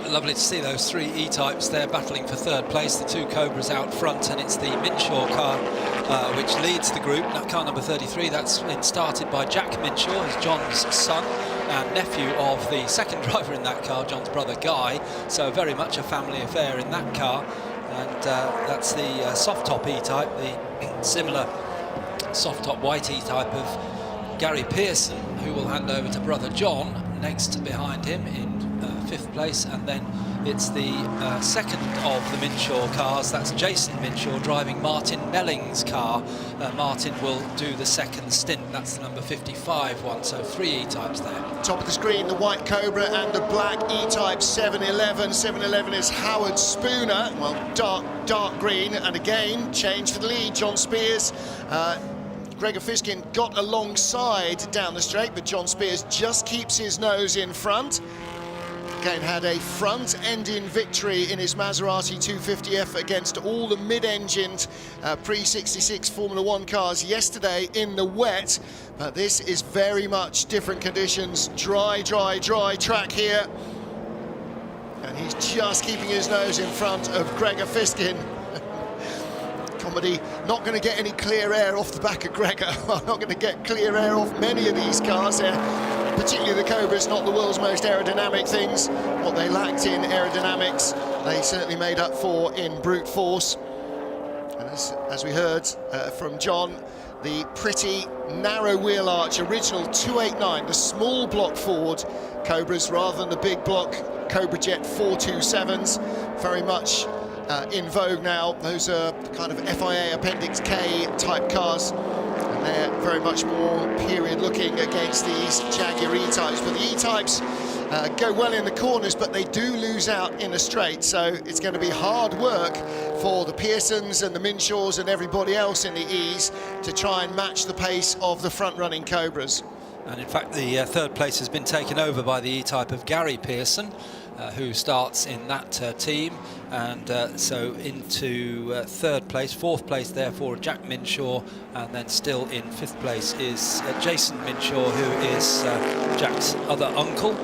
Lovely to see those 3 E-Types there battling for third place. The 2 Cobras out front, and it's the Minshaw car which leads the group. Now, car number 33, that's been started by Jack Minshaw, who's John's son and nephew of the second driver in that car, John's brother Guy. So very much a family affair in that car. And that's the soft top E-Type, the similar soft top white E-Type of Gary Pearson, who will hand over to brother John next behind him in 5th place, and then It's the second of the Minshaw cars. That's Jason Minshaw driving Martin Melling's car. Martin will do the second stint. That's the number 55 one, so 3 E-types there. Top of the screen, the white Cobra and the black E-type 711. 711 is Howard Spooner. Well, dark green, and again, change for the lead. John Spears. Gregor Fiskin got alongside down the straight, but John Spears just keeps his nose in front. Again, had a front-ending victory in his Maserati 250F against all the mid-engined pre-66 Formula 1 cars yesterday in the wet. But this is very much different conditions. Dry track here. And he's just keeping his nose in front of Gregor Fiskin. Comedy, not going to get any clear air off the back of Gregor. Not going to get clear air off many of these cars here. Particularly the Cobra's not the world's most aerodynamic things. What they lacked in aerodynamics, they certainly made up for in brute force. And as we heard from John, the pretty narrow wheel arch, original 289, the small block Ford Cobras rather than the big block Cobra Jet 427s, very much in vogue now. Those are kind of FIA Appendix K type cars. They're very much more period looking against these Jaguar E-types, but the E-types go well in the corners, but they do lose out in a straight, so it's going to be hard work for the Pearsons and the Minshaws and everybody else in the E's to try and match the pace of the front-running Cobras. And in fact, the third place has been taken over by the E-type of Gary Pearson, who starts in that team, and so into third place, fourth place therefore Jack Minshaw, and then still in fifth place is Jason Minshaw, who is Jack's other uncle.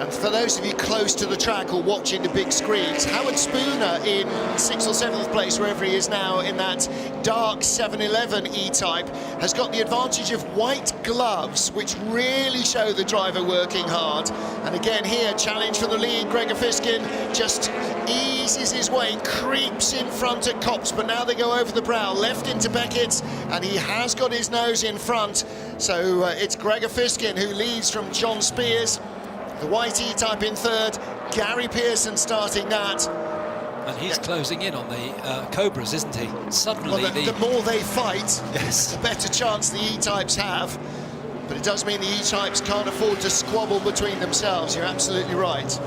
And for those of you close to the track or watching the big screens, Howard Spooner in 6th or 7th place, wherever he is now, in that dark 711 E-type, has got the advantage of white gloves, which really show the driver working hard. And again here, challenge for the lead. Gregor Fiskin just eases his way, creeps in front at Copse, but now they go over the brow, left into Beckett's, and he has got his nose in front. So it's Gregor Fiskin who leads from John Spears. The white E-type in third, Gary Pearson starting that. And he's closing in on the Cobras, isn't he? Suddenly, well, the more they fight, yes, the better chance the E-types have. But it does mean the E-types can't afford to squabble between themselves. You're absolutely right.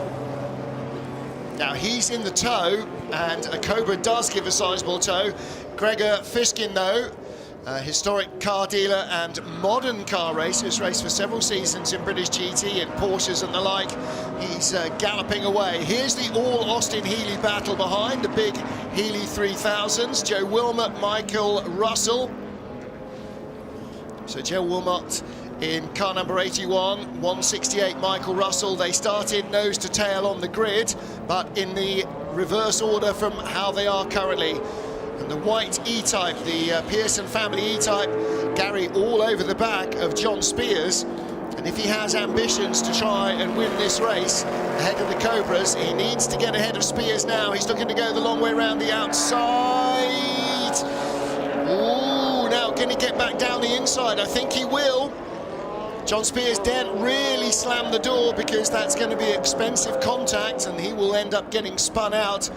Now he's in the tow, and a Cobra does give a sizable tow. Gregor Fiskin, though, historic car dealer and modern car racer, has raced for several seasons in British GT and Porsches and the like. He's galloping away. Here's the all Austin Healey battle behind, the big Healey 3000s. Joe Wilmot, Michael Russell. So Joe Wilmot in car number 81, 168 Michael Russell. They started nose to tail on the grid, but in the reverse order from how they are currently. And the white E-type, the Pearson family E-type, Gary all over the back of John Spears. And if he has ambitions to try and win this race ahead of the Cobras, he needs to get ahead of Spears now. He's looking to go the long way around the outside. Ooh, now can he get back down the inside? I think he will. John Spears daren't really slam the door because that's going to be expensive contact, and he will end up getting spun out.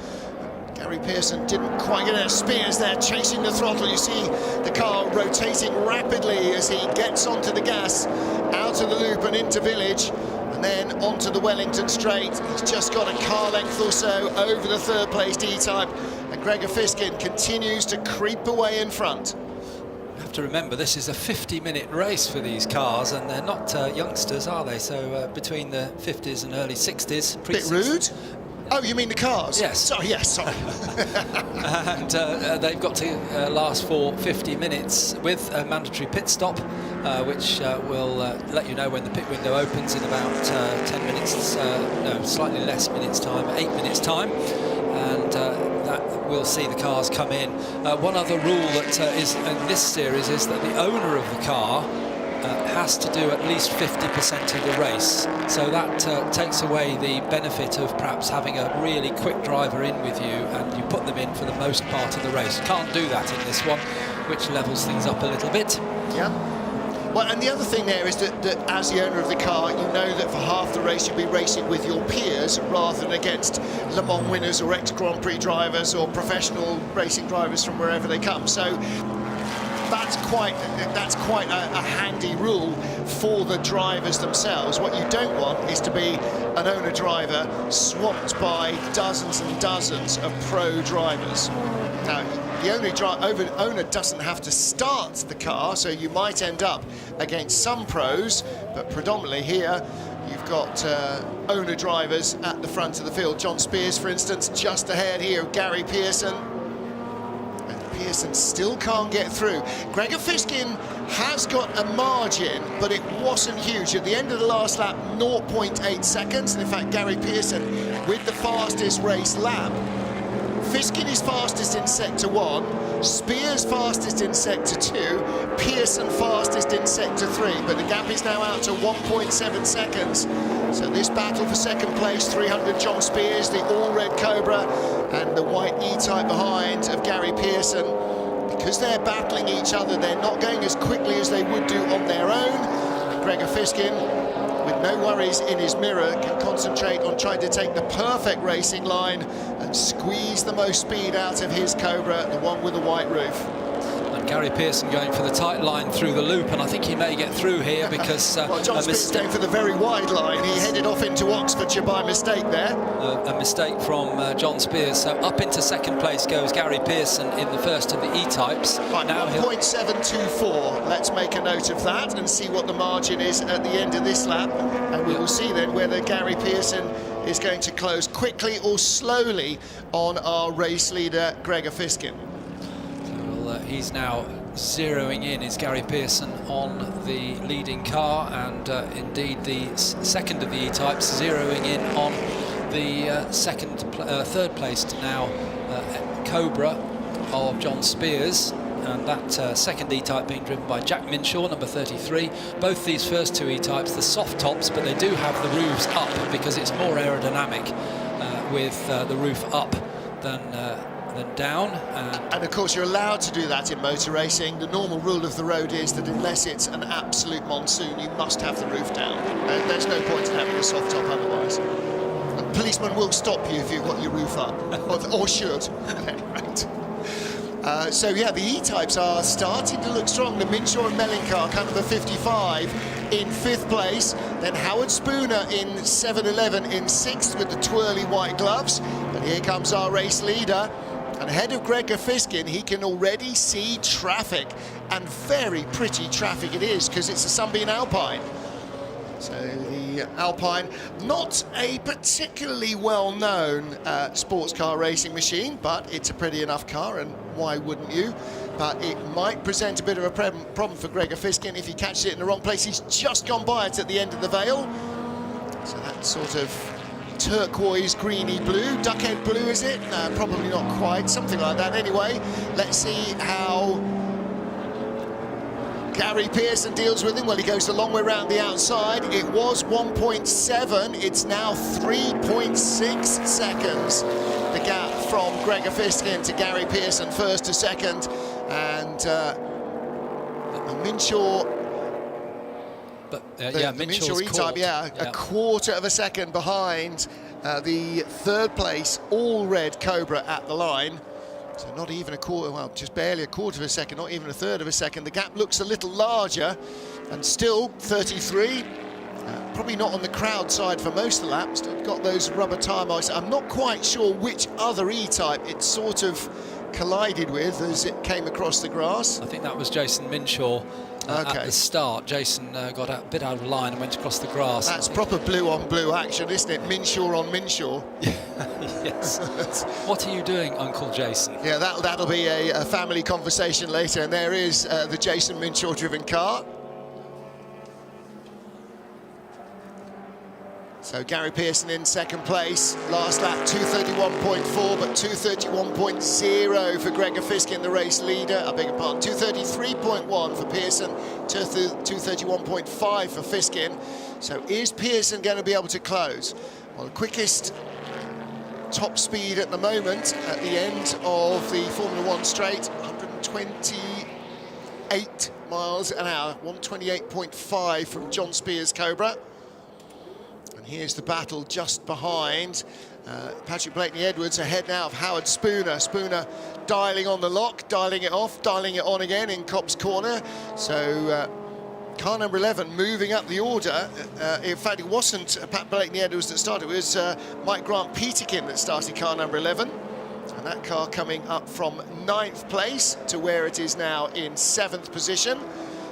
Gary Pearson didn't quite get out. Spears there chasing the throttle. You see the car rotating rapidly as he gets onto the gas, out of the loop and into Village, and then onto the Wellington straight. He's just got a car length or so over the third place E-type, and Gregor Fiskin continues to creep away in front. You have to remember, this is a 50-minute race for these cars, and they're not youngsters, are they? So between the 50s and early 60s. Bit rude. Oh, you mean the cars? Yes. Sorry, yes, sorry. And they've got to last for 50 minutes with a mandatory pit stop, which will let you know when the pit window opens in about 10 minutes, no, slightly less minutes time, 8 minutes time. And that will see the cars come in. One other rule that is in this series is that the owner of the car has to do at least 50% of the race, so that takes away the benefit of perhaps having a really quick driver in with you, and you put them in for the most part of the race. Can't do that in this one, which levels things up a little bit. Yeah. Well, and the other thing there is that as the owner of the car, you know that for half the race you'll be racing with your peers rather than against Le Mans winners or ex-Grand Prix drivers or professional racing drivers from wherever they come. So that's quite a handy rule for the drivers themselves. What you don't want is to be an owner driver swamped by dozens and dozens of pro drivers. Now, the owner doesn't have to start the car, so you might end up against some pros, but predominantly here you've got owner drivers at the front of the field. John Spears, for instance, just ahead here of Gary Pearson. Pearson still can't get through. Gregor Fiskin has got a margin, but it wasn't huge. At the end of the last lap, 0.8 seconds. And in fact, Gary Pearson with the fastest race lap. Fiskin is fastest in Sector 1, Spears fastest in Sector 2, Pearson fastest in Sector 3, but the gap is now out to 1.7 seconds. So this battle for second place, 300 John Spears, the all-red Cobra, and the white E-Type behind of Gary Pearson. Because they're battling each other, they're not going as quickly as they would do on their own. Gregor Fiskin, with no worries in his mirror, can concentrate on trying to take the perfect racing line and squeeze the most speed out of his Cobra, the one with the white roof. And Gary Pearson going for the tight line through the loop, and I think he may get through here because well, John Spears going for the very wide line. He headed off into Oxfordshire by mistake there. A mistake from John Spears. So up into second place goes Gary Pearson in the first of the E-Types. Right, now 1.724. Let's make a note of that and see what the margin is at the end of this lap. And we will see then whether Gary Pearson is going to close quickly or slowly on our race leader, Gregor Fiskin. Well, he's now zeroing in, is Gary Pearson, on the leading car, and indeed the second of the E-Types zeroing in on the third placed now Cobra of John Spears, and that second E-Type being driven by Jack Minshaw, number 33. Both these first two E-Types, the soft tops, but they do have the roofs up because it's more aerodynamic with the roof up than down. And of course you're allowed to do that in motor racing. The normal rule of the road is that unless it's an absolute monsoon, you must have the roof down. There's no point in having a soft top otherwise. A policeman will stop you if you've got your roof up, or should. So yeah, the E-Types are starting to look strong. The Minshaw and Melling car, car number 55, in 5th place. Then Howard Spooner in 7-11 in 6th with the twirly white gloves. But here comes our race leader. And ahead of Gregor Fiskin, he can already see traffic. And very pretty traffic it is, because it's a Sunbeam Alpine. So the Alpine, not a particularly well-known sports car racing machine, but it's a pretty enough car, and why wouldn't you? But it might present a bit of a problem for Gregor Fiskin if he catches it in the wrong place. He's just gone by it at the end of the Vale. So that sort of turquoise, greeny blue, duckhead blue, is it? Probably not quite, something like that. Anyway, let's see how Gary Pearson deals with him. Well, he goes the long way around the outside. It was 1.7, it's now 3.6 seconds. The gap from Gregor Fiskin to Gary Pearson, first to second, and Minshaw. But The Minshaw E-Type, a quarter of a second behind the third place all-red Cobra at the line. So not even a quarter, well, just barely a quarter of a second, not even a third of a second. The gap looks a little larger, and still 33. Probably not on the crowd side for most of the laps. Still got those rubber tyre marks. I'm not quite sure which other E-Type it sort of collided with as it came across the grass. I think that was Jason Minshaw. At the start, Jason got a bit out of line and went across the grass. That's proper blue-on-blue action, isn't it? Minshaw on Minshaw. Yes. What are you doing, Uncle Jason? Yeah, that'll be a family conversation later. And there is the Jason Minshaw-driven car. So Gary Pearson in second place. Last lap 231.4, but 231.0 for Gregor Fiskin, the race leader. I beg your pardon, 233.1 for Pearson, 231.5 for Fiskin. So is Pearson going to be able to close? Well, the quickest top speed at the moment at the end of the Formula One straight, 128 miles an hour, 128.5 from John Spears' Cobra. And here's the battle just behind. Patrick Blakeney-Edwards ahead now of Howard Spooner. Spooner dialing on the lock, dialing it off, dialing it on again in Cobb's corner. So car number 11 moving up the order. In fact, it wasn't Pat Blakeney-Edwards that started, it was Mike Grant-Peterkin that started car number 11. And that car coming up from 9th place to where it is now in 7th position.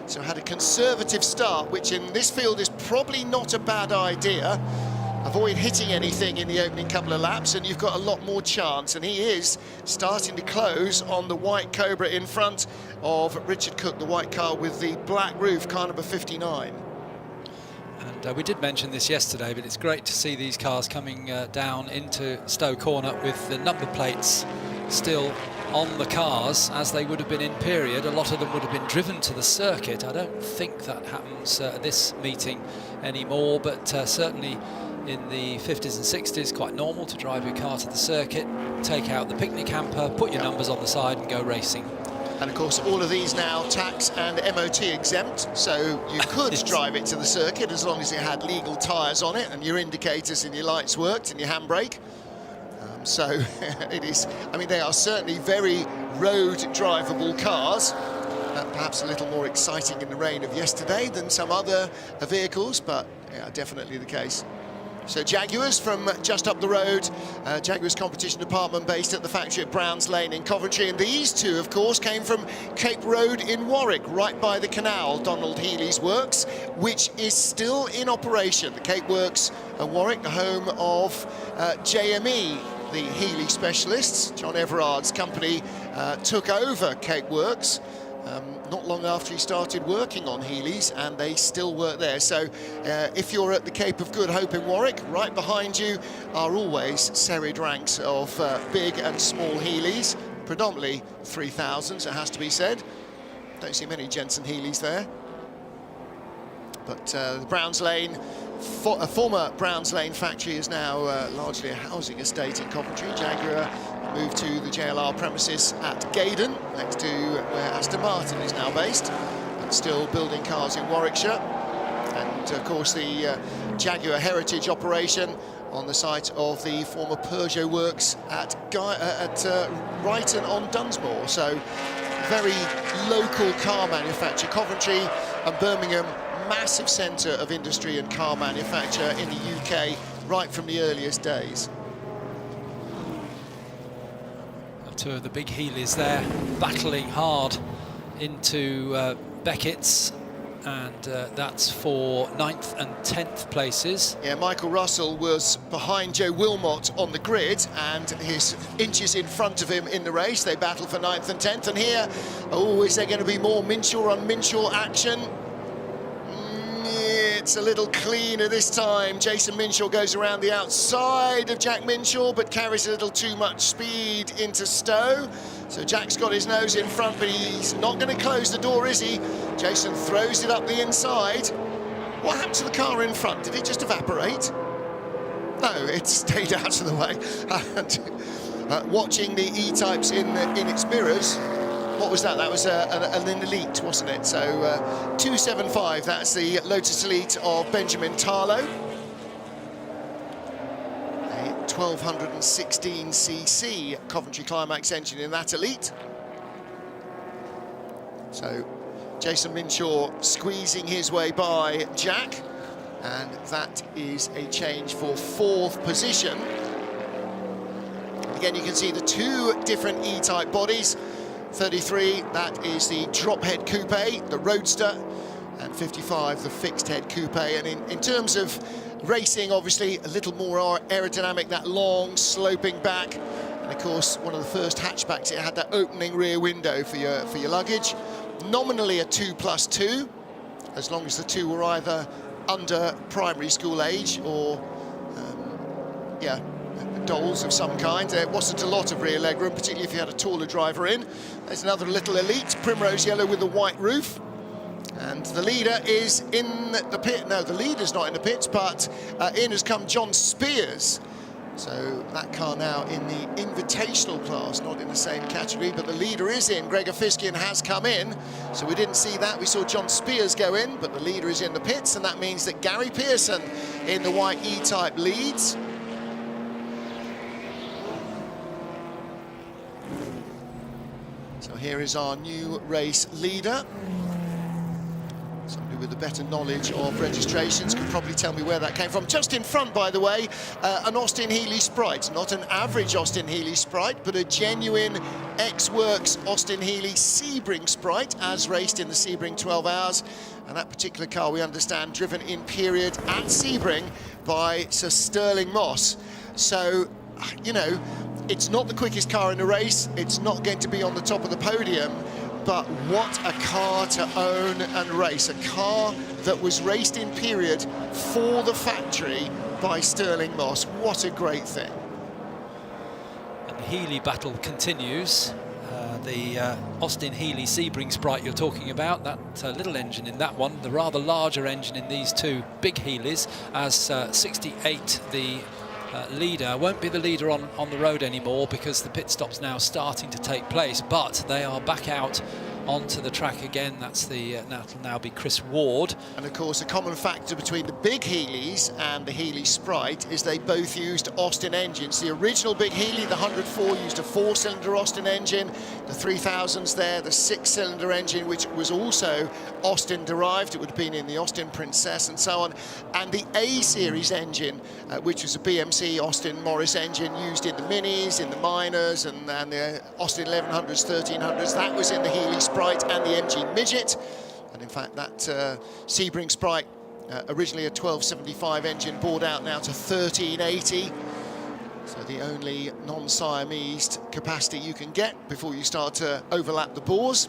So had a conservative start, which in this field is probably not a bad idea. Avoid hitting anything in the opening couple of laps and you've got a lot more chance. And he is starting to close on the white Cobra in front of Richard Cook, the white car with the black roof, car number 59. And we did mention this yesterday, but it's great to see these cars coming down into Stowe Corner with the number plates still on the cars as they would have been in period. A lot of them would have been driven to the circuit. I don't think that happens at this meeting anymore, but certainly in the 50s and 60s, quite normal to drive your car to the circuit, take out the picnic hamper, put your numbers on the side and go racing. And of course, all of these now tax and MOT exempt, so you could drive it to the circuit as long as it had legal tyres on it and your indicators and your lights worked and your handbrake. So it is, I mean, they are certainly very road drivable cars. Perhaps a little more exciting in the rain of yesterday than some other vehicles, but yeah, definitely the case. So Jaguars from just up the road, Jaguars competition department based at the factory at Browns Lane in Coventry, and these two of course came from Cape Road in Warwick, right by the canal, Donald Healy's works, which is still in operation. The Cape Works at Warwick, the home of JME, the Healy specialists. John Everard's company took over Cape Works not long after he started working on Healy's, and they still work there. So if you're at the Cape of Good Hope in Warwick, right behind you are always serried ranks of big and small Healy's, predominantly 3000s, it has to be said. Don't see many Jensen Healy's there. But the Browns Lane, a former Browns Lane factory, is now largely a housing estate in Coventry. Jaguar moved to the JLR premises at Gaydon, next to where Aston Martin is now based, and still building cars in Warwickshire. And of course the Jaguar heritage operation on the site of the former Peugeot works at Brighton on Dunsmore. So very local car manufacture. Coventry and Birmingham, massive centre of industry and car manufacture in the UK right from the earliest days. Two of the big Healys there battling hard into Beckett's, and that's for 9th and 10th places. Yeah, Michael Russell was behind Joe Wilmot on the grid and his inches in front of him in the race. They battle for 9th and 10th, and here, oh, is there going to be more Minshaw on Minshaw action? It's a little cleaner this time. Jason Minshaw goes around the outside of Jack Minshaw, but carries a little too much speed into Stowe. So Jack's got his nose in front, but he's not going to close the door, is he? Jason throws it up the inside. What happened to the car in front? Did it just evaporate? No, it stayed out of the way. And watching the E-Types in its mirrors, what was that? That was an Elite, wasn't it? So 275, that's the Lotus Elite of Benjamin Tarlow. A 1216cc Coventry Climax engine in that Elite. So Jason Minshaw squeezing his way by Jack, and that is a change for 4th position. Again, you can see the two different E-Type bodies. 33, that is the drop head coupe, the Roadster, and 55, the fixed head coupe. And in terms of racing, obviously a little more aerodynamic, that long sloping back. And of course, one of the first hatchbacks, it had that opening rear window for your luggage. Nominally a 2+2, as long as the two were either under primary school age or, dolls of some kind. There wasn't a lot of rear legroom, particularly if you had a taller driver in. There's another little Elite, primrose yellow with the white roof. And the leader is in the pit. No, the leader's not in the pits, but in has come John Spears. So that car now in the invitational class, not in the same category, but the leader is in. Gregor Fiskian has come in, so we didn't see that. We saw John Spears go in, but the leader is in the pits, and that means that Gary Pearson in the white E-Type leads. So here is our new race leader. Somebody with a better knowledge of registrations could probably tell me where that came from. Just in front, by the way, an Austin Healey Sprite. Not an average Austin Healey Sprite, but a genuine X-Works Austin Healey Sebring Sprite, as raced in the Sebring 12 Hours. And that particular car, we understand, driven in period at Sebring by Sir Sterling Moss. So, you know, it's not the quickest car in the race. It's not going to be on the top of the podium. But what a car to own and race. A car that was raced in period for the factory by Sterling Moss. What a great thing. And the Healey battle continues. The Austin Healey Sebring Sprite you're talking about, that little engine in that one, the rather larger engine in these two big Healeys, as 68, the leader, won't be the leader on the road anymore because the pit stop's now starting to take place, but they are back out onto the track again. That's that'll now be Chris Ward. And of course, a common factor between the big Healeys and the Healey Sprite is they both used Austin engines. The original big Healey, the 104, used a 4-cylinder Austin engine. The 3000s there, the 6-cylinder engine, which was also Austin derived. It would have been in the Austin Princess and so on. And the A-series engine, which was a BMC Austin Morris engine used in the Minis, in the Minors, and the Austin 1100s, 1300s. That was in the Healey Sprite and the MG Midget. And in fact, that Sebring Sprite, originally a 1275 engine, bored out now to 1380. So the only non-Siamese capacity you can get before you start to overlap the bores.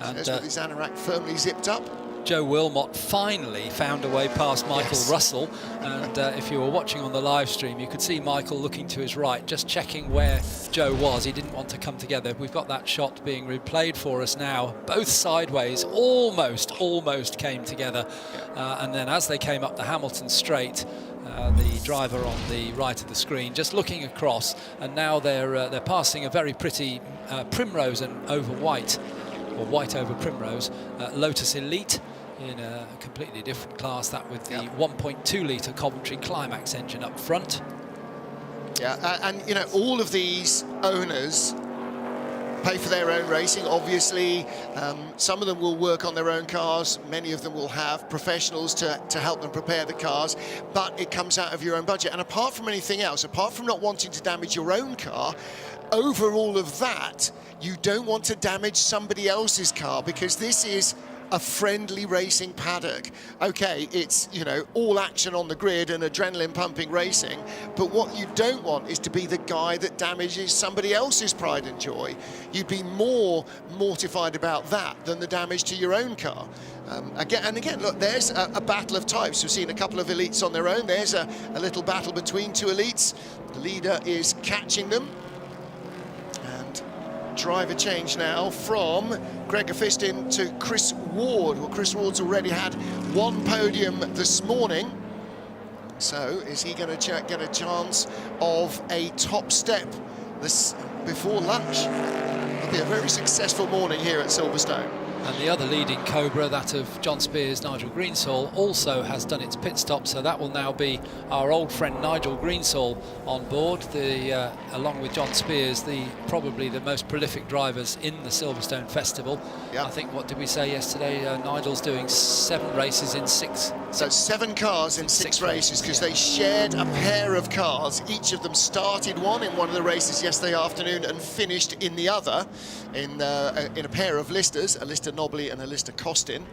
And with his anorak firmly zipped up. Joe Wilmot finally found a way past Michael Russell, and if you were watching on the live stream, you could see Michael looking to his right, just checking where Joe was. He didn't want to come together. We've got that shot being replayed for us now. Both sideways almost came together, and then as they came up the Hamilton straight, the driver on the right of the screen just looking across, and now they're passing a very pretty Primrose and over white, or white over Primrose, Lotus Elite, in a completely different class, that with the 1.2 litre Coventry Climax engine up front. Yeah, and you know, all of these owners pay for their own racing, obviously. Some of them will work on their own cars, many of them will have professionals to help them prepare the cars, but it comes out of your own budget. And apart from anything else, apart from not wanting to damage your own car, over all of that, you don't want to damage somebody else's car, because this is a friendly racing paddock. Okay, it's, you know, all action on the grid and adrenaline pumping racing, but what you don't want is to be the guy that damages somebody else's pride and joy. You'd be more mortified about that than the damage to your own car. Again, look, there's a battle of types. We've seen a couple of elites on their own. There's a little battle between two elites. The leader is catching them. Driver change now from Gregor Fiskian to Chris Ward. Well, Chris Ward's already had one podium this morning. So is he going to get a chance of a top step this before lunch? It'll be a very successful morning here at Silverstone. And the other leading Cobra, that of John Spears, Nigel Greensall, also has done its pit stop, so that will now be our old friend Nigel Greensall on board, along with John Spears, probably the most prolific drivers in the Silverstone Festival. I think, what did we say yesterday? Nigel's doing 7 races in 6. So 7 cars in 6 races, because they shared a pair of cars. Each of them started one in one of the races yesterday afternoon and finished in the other, in a pair of Listers, a Lister Nobly and a Lister Costin.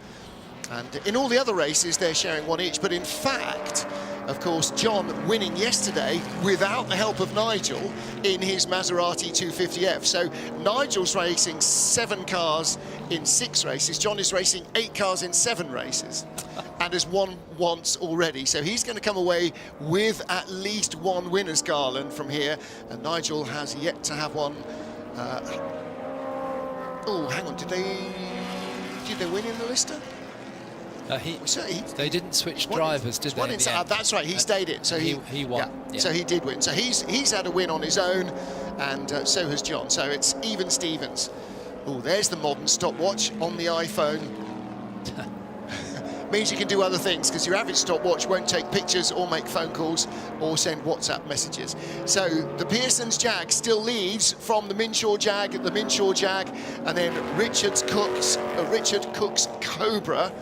And in all the other races, they're sharing one each. But in fact, of course, John winning yesterday without the help of Nigel in his Maserati 250F. So Nigel's racing 7 cars in 6 races. John is racing 8 cars in 7 races and has won once already. So he's going to come away with at least one winner's garland from here. And Nigel has yet to have one. Oh, hang on, did they win in the Lister? They didn't switch drivers, did they? In the end? That's right. He stayed in, so he won. Yeah. So he did win. So he's had a win on his own, and so has John. So it's even Stevens. Oh, there's the modern stopwatch on the iPhone. Means you can do other things, because your average stopwatch won't take pictures or make phone calls or send WhatsApp messages. So the Pearson's Jag still leads from the Minshaw Jag, and then Richard Cook's Cobra.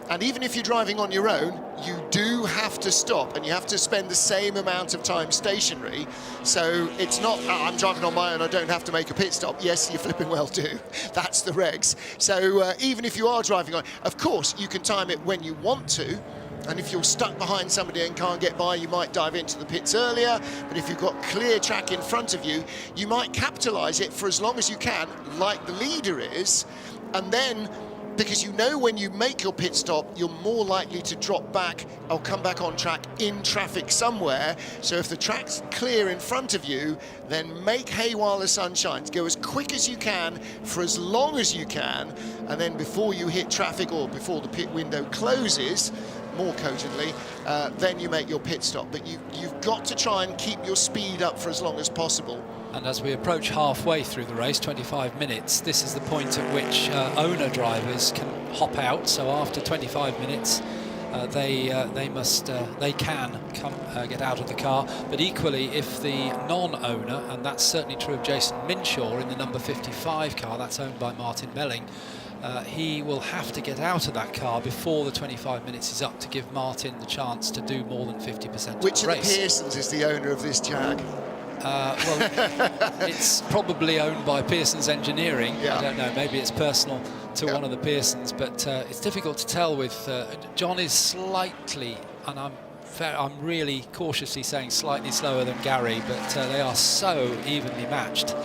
And even if you're driving on your own, you do have to stop, and you have to spend the same amount of time stationary. So it's not, I'm driving on my own, I don't have to make a pit stop. Yes, you flipping well do. That's the regs. So even if you are driving on, of course, you can time it when you want to. And if you're stuck behind somebody and can't get by, you might dive into the pits earlier. But if you've got clear track in front of you, you might capitalise it for as long as you can, like the leader is. And then, because you know when you make your pit stop, you're more likely to drop back or come back on track in traffic somewhere. So if the track's clear in front of you, then make hay while the sun shines. Go as quick as you can for as long as you can, and then before you hit traffic or before the pit window closes, more cogently, then you make your pit stop. But you've got to try and keep your speed up for as long as possible. And as we approach halfway through the race, 25 minutes, this is the point at which owner drivers can hop out. So after 25 minutes, they can come get out of the car. But equally, if the non-owner, and that's certainly true of Jason Minshaw in the number 55 car, that's owned by Martin Melling, he will have to get out of that car before the 25 minutes is up to give Martin the chance to do more than 50% of the race. Which of the Pearsons is the owner of this Jag? Well, it's probably owned by Pearson's Engineering. Yeah. I don't know, maybe it's personal to one of the Pearsons, but it's difficult to tell with... John is slightly, and I'm really cautiously saying slightly slower than Gary, but they are so evenly matched.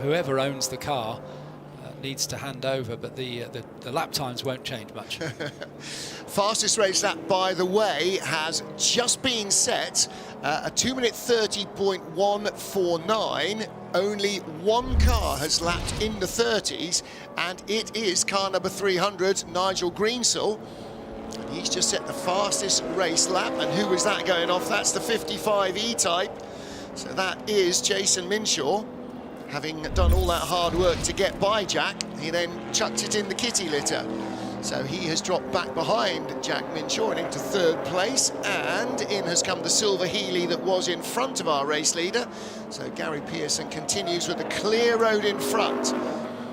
Whoever owns the car needs to hand over, but the lap times won't change much. Fastest race lap, by the way, has just been set, a 2-minute 30.149. Only one car has lapped in the 30s, and it is car number 300, Nigel Greensall. And he's just set the fastest race lap, and who was that going off? That's the 55 E-Type. So that is Jason Minshaw. Having done all that hard work to get by Jack, he then chucked it in the kitty litter. So he has dropped back behind Jack Minshaw and into third place, and in has come the silver Healy that was in front of our race leader. So Gary Pearson continues with a clear road in front.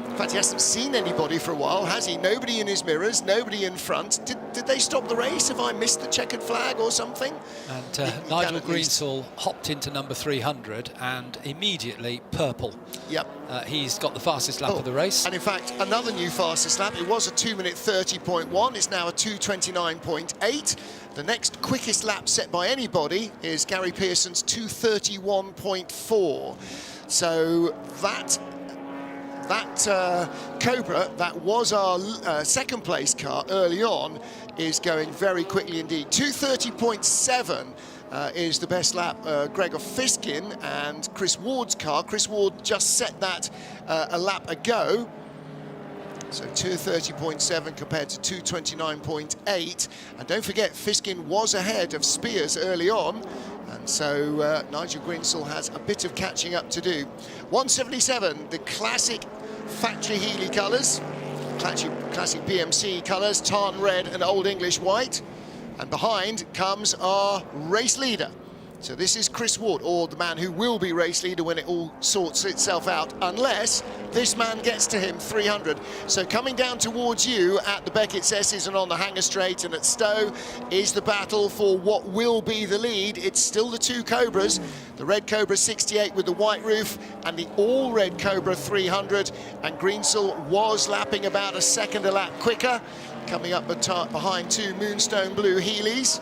In fact, he hasn't seen anybody for a while, has he? Nobody in his mirrors, nobody in front. Did they stop the race? Have I missed the checkered flag or something? And Nigel Greensall hopped into number 300 and immediately purple. Yep. He's got the fastest lap of the race. And in fact, another new fastest lap. It was a 2-minute 30.1. It's now a 2:29.8. The next quickest lap set by anybody is Gary Pearson's 2:31.4. So that Cobra, that was our second place car early on, is going very quickly indeed. 2:30.7 is the best lap. Gregor Fiskin and Chris Ward's car. Chris Ward just set that a lap ago. So 2:30.7 compared to 2:29.8. And don't forget, Fiskin was ahead of Spears early on. And so Nigel Greensall has a bit of catching up to do. 177, the classic factory Healy colours, classic BMC colours, tartan red and Old English white. And behind comes our race leader. So this is Chris Ward, or the man who will be race leader when it all sorts itself out, unless this man gets to him, 300. So coming down towards you at the Beckett Sesses and on the Hanger Straight and at Stowe is the battle for what will be the lead. It's still the two Cobras, the red Cobra 68 with the white roof and the all red Cobra 300. And Greensall was lapping about a second a lap quicker, coming up behind two Moonstone Blue Healys.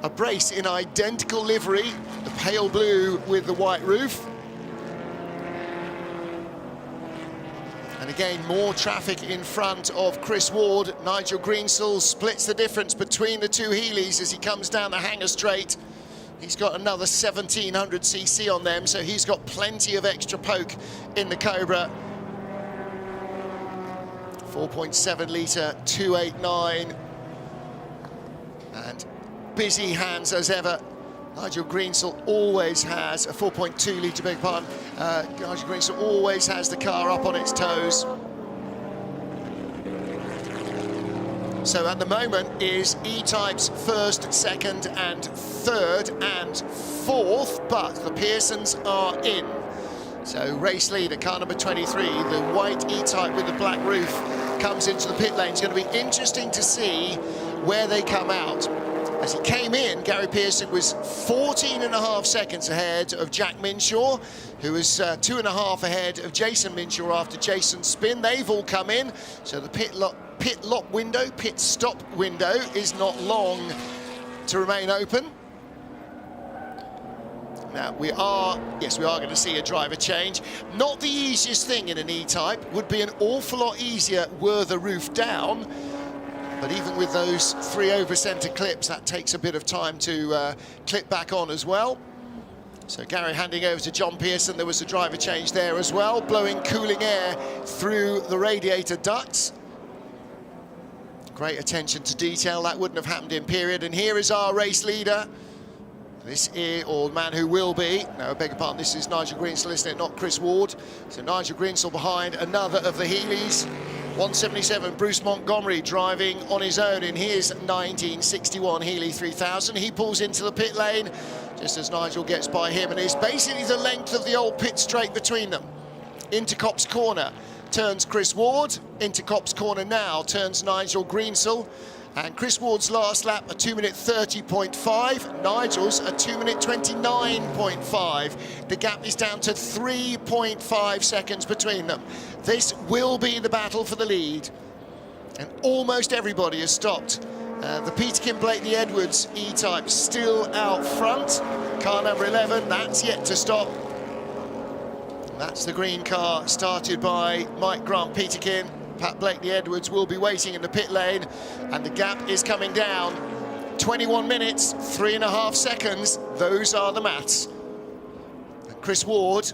A brace in identical livery, the pale blue with the white roof. And again, more traffic in front of Chris Ward. Nigel Greensall splits the difference between the two Healys as he comes down the Hanger Straight. He's got another 1700cc on them, so he's got plenty of extra poke in the Cobra. 4.7 litre 289, and busy hands as ever. Nigel Greensell always has a 4.2 litre, beg pardon. Nigel Greensell always has the car up on its toes. So at the moment is E-Type's first, second and third and fourth, but the Pearsons are in. So race leader, car number 23, the white E-Type with the black roof, comes into the pit lane. It's going to be interesting to see where they come out. As he came in, Gary Pearson was 14.5 seconds ahead of Jack Minshaw, who was 2.5 ahead of Jason Minshaw after Jason's spin. They've all come in, so the pit stop window is not long to remain open. Now, we are going to see a driver change. Not the easiest thing in an E-Type. Would be an awful lot easier were the roof down. But even with those 3 over-centre clips, that takes a bit of time to clip back on as well. So Gary handing over to John Pearson. There was a driver change there as well, blowing cooling air through the radiator ducts. Great attention to detail. That wouldn't have happened in period. And here is our race leader. This is, or man who will be, no, I beg your pardon, this is Nigel Greensell, isn't it, not Chris Ward. So Nigel Greensell behind another of the Healeys. 177, Bruce Montgomery driving on his own in his 1961 Healey 3000. He pulls into the pit lane just as Nigel gets by him, and it's basically the length of the old pit straight between them. Into Copse Corner turns Chris Ward. Into Copse Corner now turns Nigel Greensell. And Chris Ward's last lap, a 2-minute 30.5. Nigel's a 2-minute 29.5. The gap is down to 3.5 seconds between them. This will be the battle for the lead. And almost everybody has stopped. The Peterkin Blakeney Edwards E-Type still out front. Car number 11, that's yet to stop. That's the green car started by Mike Grant Peterkin. Pat Blakeney Edwards will be waiting in the pit lane, and the gap is coming down. 21 minutes, 3.5 seconds. Those are the maths. And Chris Ward,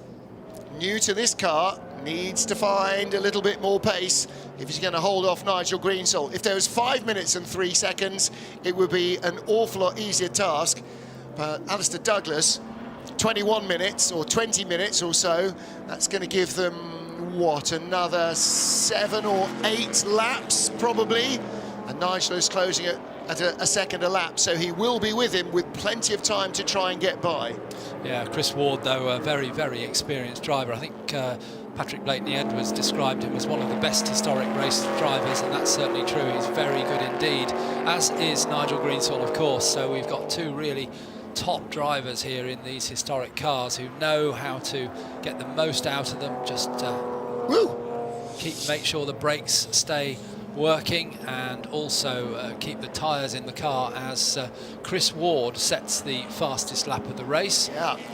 new to this car, needs to find a little bit more pace if he's going to hold off Nigel Greensell. If there was 5 minutes and 3 seconds, it would be an awful lot easier task. But Alistair Douglas, 21 minutes or 20 minutes or so, that's going to give them, what, another 7 or 8 laps probably, and Nigel is closing it at a second a lap, so he will be with him with plenty of time to try and get by. Yeah, Chris Ward, though, a very, very experienced driver. I think Patrick Blakeney Edwards described him as one of the best historic race drivers, and that's certainly true. He's very good indeed, as is Nigel Greensell, of course. So we've got two really top drivers here in these historic cars who know how to get the most out of them. Just make sure the brakes stay working, and also keep the tyres in the car, as Chris Ward sets the fastest lap of the race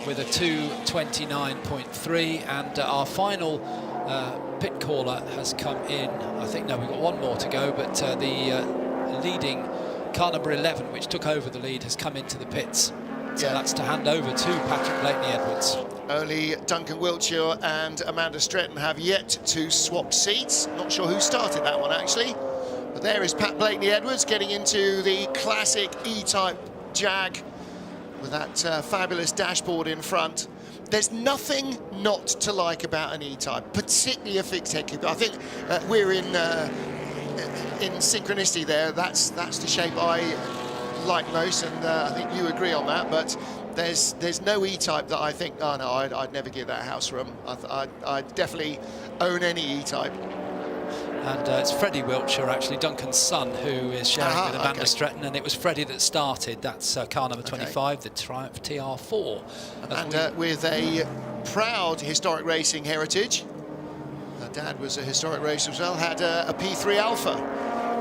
with a 2:29.3, and our final pit caller has come in. I think, no, we've got one more to go, but the leading car number 11, which took over the lead, has come into the pits. So that's to hand over to Patrick Blakeney Edwards. Only Duncan Wiltshire and Amanda Stretton have yet to swap seats. Not sure who started that one, actually. But there is Pat Blakeney Edwards getting into the classic E-Type Jag with that fabulous dashboard in front. There's nothing not to like about an E-Type, particularly a fixed head coupe. I think we're in synchronicity there. That's the shape I like most, and I think you agree on that. But there's no E-Type that I think, oh no, I'd never give that house room. I'd definitely own any E-Type. And it's Freddie Wiltshire, actually, Duncan's son, who is sharing with Amanda Stretton, and it was Freddie that started. That's car number 25, the Triumph TR4. And with a proud historic racing heritage. Her dad was a historic racer as well, had a P3 Alpha,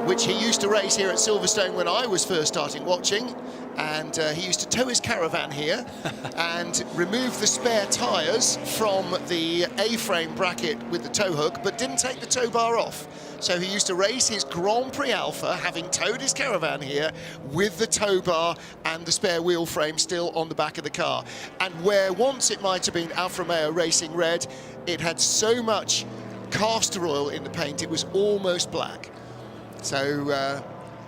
which he used to race here at Silverstone when I was first starting watching, and he used to tow his caravan here and remove the spare tyres from the A-frame bracket with the tow hook, but didn't take the tow bar off. So he used to race his Grand Prix Alpha, having towed his caravan here with the tow bar and the spare wheel frame still on the back of the car. And where once it might have been Alfa Romeo Racing Red, it had so much castor oil in the paint. It was almost black. So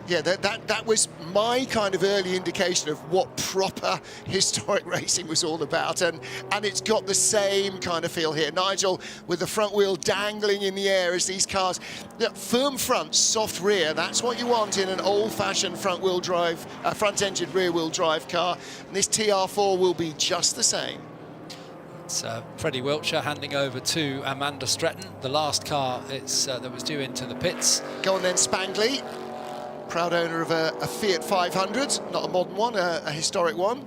yeah, that was my kind of early indication of what proper historic racing was all about, and it's got the same kind of feel here. Nigel with the front wheel dangling in the air as these cars, firm front, soft rear, that's what you want in an old-fashioned front-wheel drive, front-engine rear-wheel drive car, and this TR4 will be just the same. It's Freddie Wiltshire handing over to Amanda Stretton, the last car that was due into the pits. Go on then, Spangley. Proud owner of a Fiat 500, not a modern one, a historic one.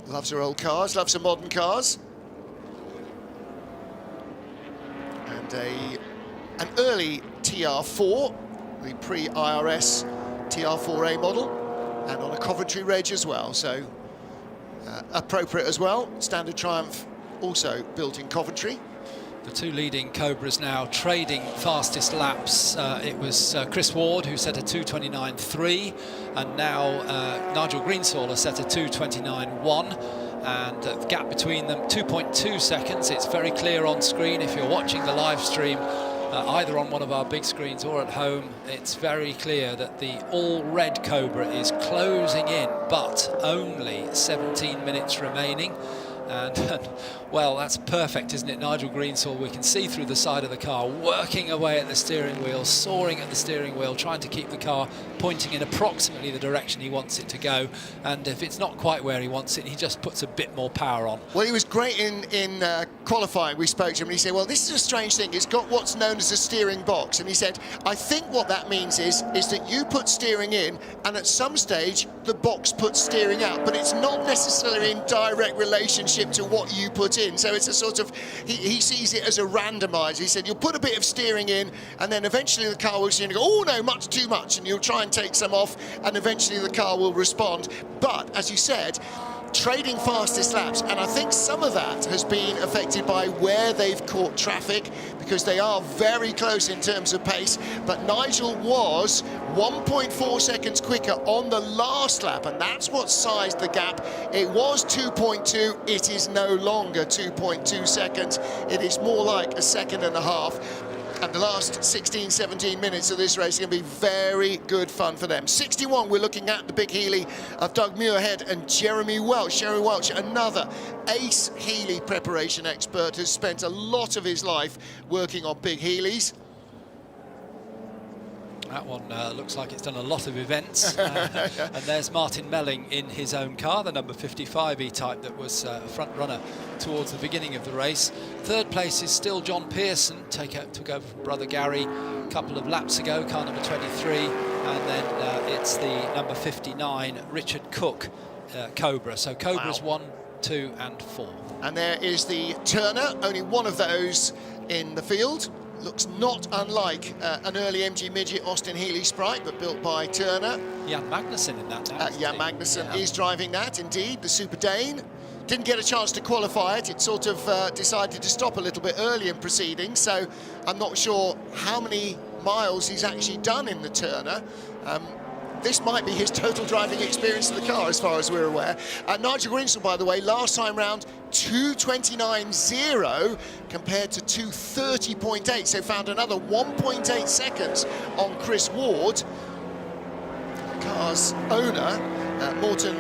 Loves her old cars, loves her modern cars. And an early TR4, the pre-IRS TR4A model, and on a Coventry reg as well, so appropriate as well. Standard Triumph also built in Coventry. The two leading Cobras now trading fastest laps. It was Chris Ward who set a 2:29.3, and now Nigel Greensaw has set a 2:29.1, and the gap between them 2.2 seconds. It's very clear on screen if you're watching the live stream, either on one of our big screens or at home. It's very clear that the all-red Cobra is closing in, but only 17 minutes remaining. And well, that's perfect, isn't it? Nigel Greensaw, we can see through the side of the car, working away at the steering wheel, soaring at the steering wheel, trying to keep the car pointing in approximately the direction he wants it to go. And if it's not quite where he wants it, he just puts a bit more power on. Well, he was great in qualifying. We spoke to him and he said, well, this is a strange thing. It's got what's known as a steering box. And he said, I think what that means is that you put steering in, and at some stage the box puts steering out, but it's not necessarily in direct relationship to what you put in. So it's a sort of, he sees it as a randomizer. He said, you'll put a bit of steering in, and then eventually the car will see and go, oh no, much too much, and you'll try and take some off, and eventually the car will respond. But as you said, trading fastest laps, and I think some of that has been affected by where they've caught traffic, because they are very close in terms of pace. But Nigel was 1.4 seconds quicker on the last lap, and that's what sized the gap. It was 2.2, it is no longer 2.2 seconds. It is more like a second and a half. And the last 16, 17 minutes of this race are going to be very good fun for them. 61, we're looking at the big Healy of Doug Muirhead and Jeremy Welch. Jeremy Welch, another ace Healy preparation expert, who's spent a lot of his life working on big Healys. That one looks like it's done a lot of events. And there's Martin Melling in his own car, the number 55 E-Type that was a front runner towards the beginning of the race. Third place is still John Pearson, took over from brother Gary a couple of laps ago, car number 23. And then it's the number 59, Richard Cook, Cobra. So Cobra's 1, 2 and 4. And there is the Turner, only one of those in the field. Looks not unlike an early MG Midget Austin Healey Sprite, but built by Turner. Jan Magnussen in that now. Jan Magnussen is driving that, indeed, the Super Dane. Didn't get a chance to qualify it. It sort of decided to stop a little bit early in proceedings, so I'm not sure how many miles he's actually done in the Turner. This might be his total driving experience of the car, as far as we're aware. Nigel Greensaw, by the way, last time round, 2:29.0 compared to 2:30.8, so found another 1.8 seconds on Chris Ward. The car's owner, Morten,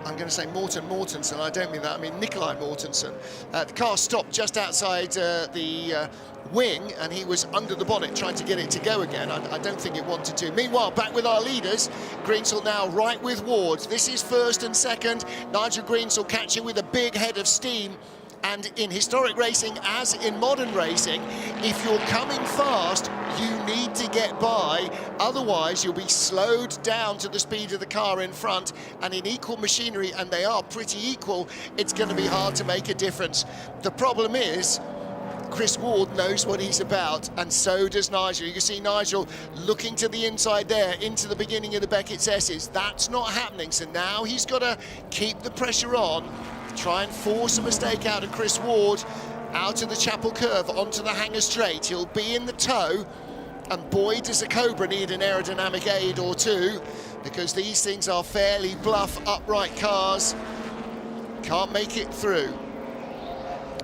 I'm going to say Morten Mortensen, I don't mean that, I mean Nikolai Mortensen. The car stopped just outside the wing, and he was under the bonnet trying to get it to go again. I don't think it wanted to. Meanwhile, back with our leaders, Greensaw now right with Ward. This is first and second. Nigel Greensaw catching with a big head of steam. And in historic racing, as in modern racing, if you're coming fast, you need to get by. Otherwise, you'll be slowed down to the speed of the car in front. And in equal machinery, and they are pretty equal, it's going to be hard to make a difference. The problem is, Chris Ward knows what he's about, and so does Nigel. You can see Nigel looking to the inside there, into the beginning of the Beckett's S's. That's not happening, so now he's got to keep the pressure on, try and force a mistake out of Chris Ward, out of the Chapel Curve, onto the Hanger Straight. He'll be in the tow, and boy, does a Cobra need an aerodynamic aid or two, because these things are fairly bluff, upright cars. Can't make it through.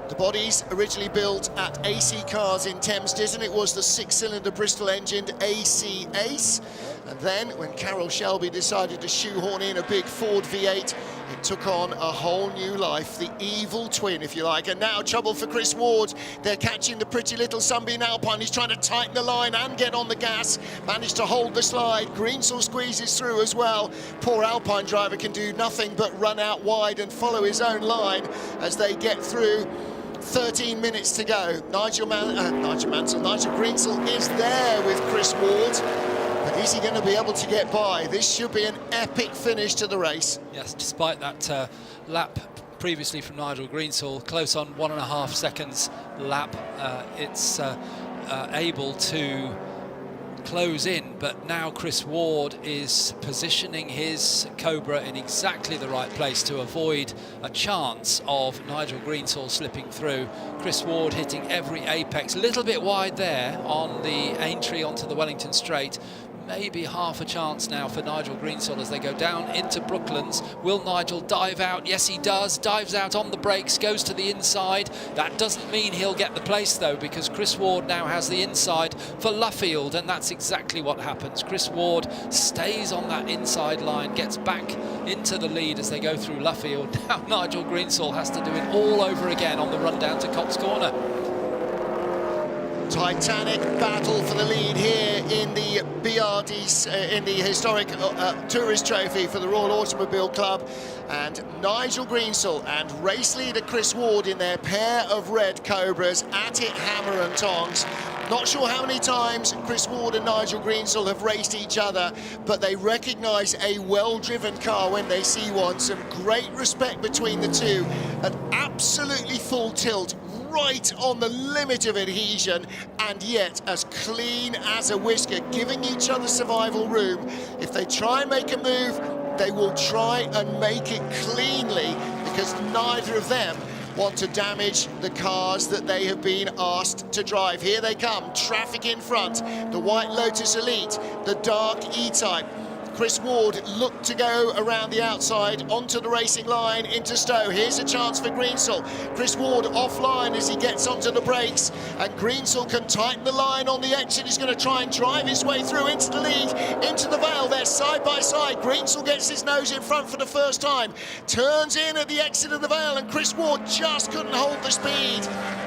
The body's originally built at AC Cars in Thames Ditton. It was the 6-cylinder Bristol-engined AC Ace. And then, when Carroll Shelby decided to shoehorn in a big Ford V8, it took on a whole new life, the evil twin, if you like. And now trouble for Chris Ward. They're catching the pretty little Sunbeam Alpine. He's trying to tighten the line and get on the gas. Managed to hold the slide. Greensall squeezes through as well. Poor Alpine driver can do nothing but run out wide and follow his own line as they get through. 13 minutes to go. Nigel Greensall is there with Chris Ward. But is he going to be able to get by? This should be an epic finish to the race. Yes, despite that lap previously from Nigel Greensall, close on 1.5 seconds lap, it's able to close in, but now Chris Ward is positioning his Cobra in exactly the right place to avoid a chance of Nigel Greensall slipping through. Chris Ward hitting every apex, a little bit wide there on the Aintree onto the Wellington Straight. Maybe half a chance now for Nigel Greensall as they go down into Brooklands. Will Nigel dive out? Yes, he does. Dives out on the brakes, goes to the inside. That doesn't mean he'll get the place, though, because Chris Ward now has the inside for Luffield, and that's exactly what happens. Chris Ward stays on that inside line, gets back into the lead as they go through Luffield. Now Nigel Greensall has to do it all over again on the run down to Cops Corner. Titanic battle for the lead here in the BRD, in the historic Tourist Trophy for the Royal Automobile Club. And Nigel Greensall and race leader Chris Ward in their pair of red Cobras at it hammer and tongs. Not sure how many times Chris Ward and Nigel Greensall have raced each other, but they recognise a well-driven car when they see one. Some great respect between the two. An absolutely full tilt, right on the limit of adhesion, and yet as clean as a whisker, giving each other survival room. If they try and make a move, they will try and make it cleanly, because neither of them want to damage the cars that they have been asked to drive. Here they come, traffic in front, the White Lotus Elite, the dark E-Type. Chris Ward looked to go around the outside onto the racing line into Stowe. Here's a chance for Greensall. Chris Ward offline as he gets onto the brakes, and Greensall can tighten the line on the exit. He's going to try and drive his way through into the lead, into the Vale. They're side by side. Greensall gets his nose in front for the first time, turns in at the exit of the Vale, and Chris Ward just couldn't hold the speed.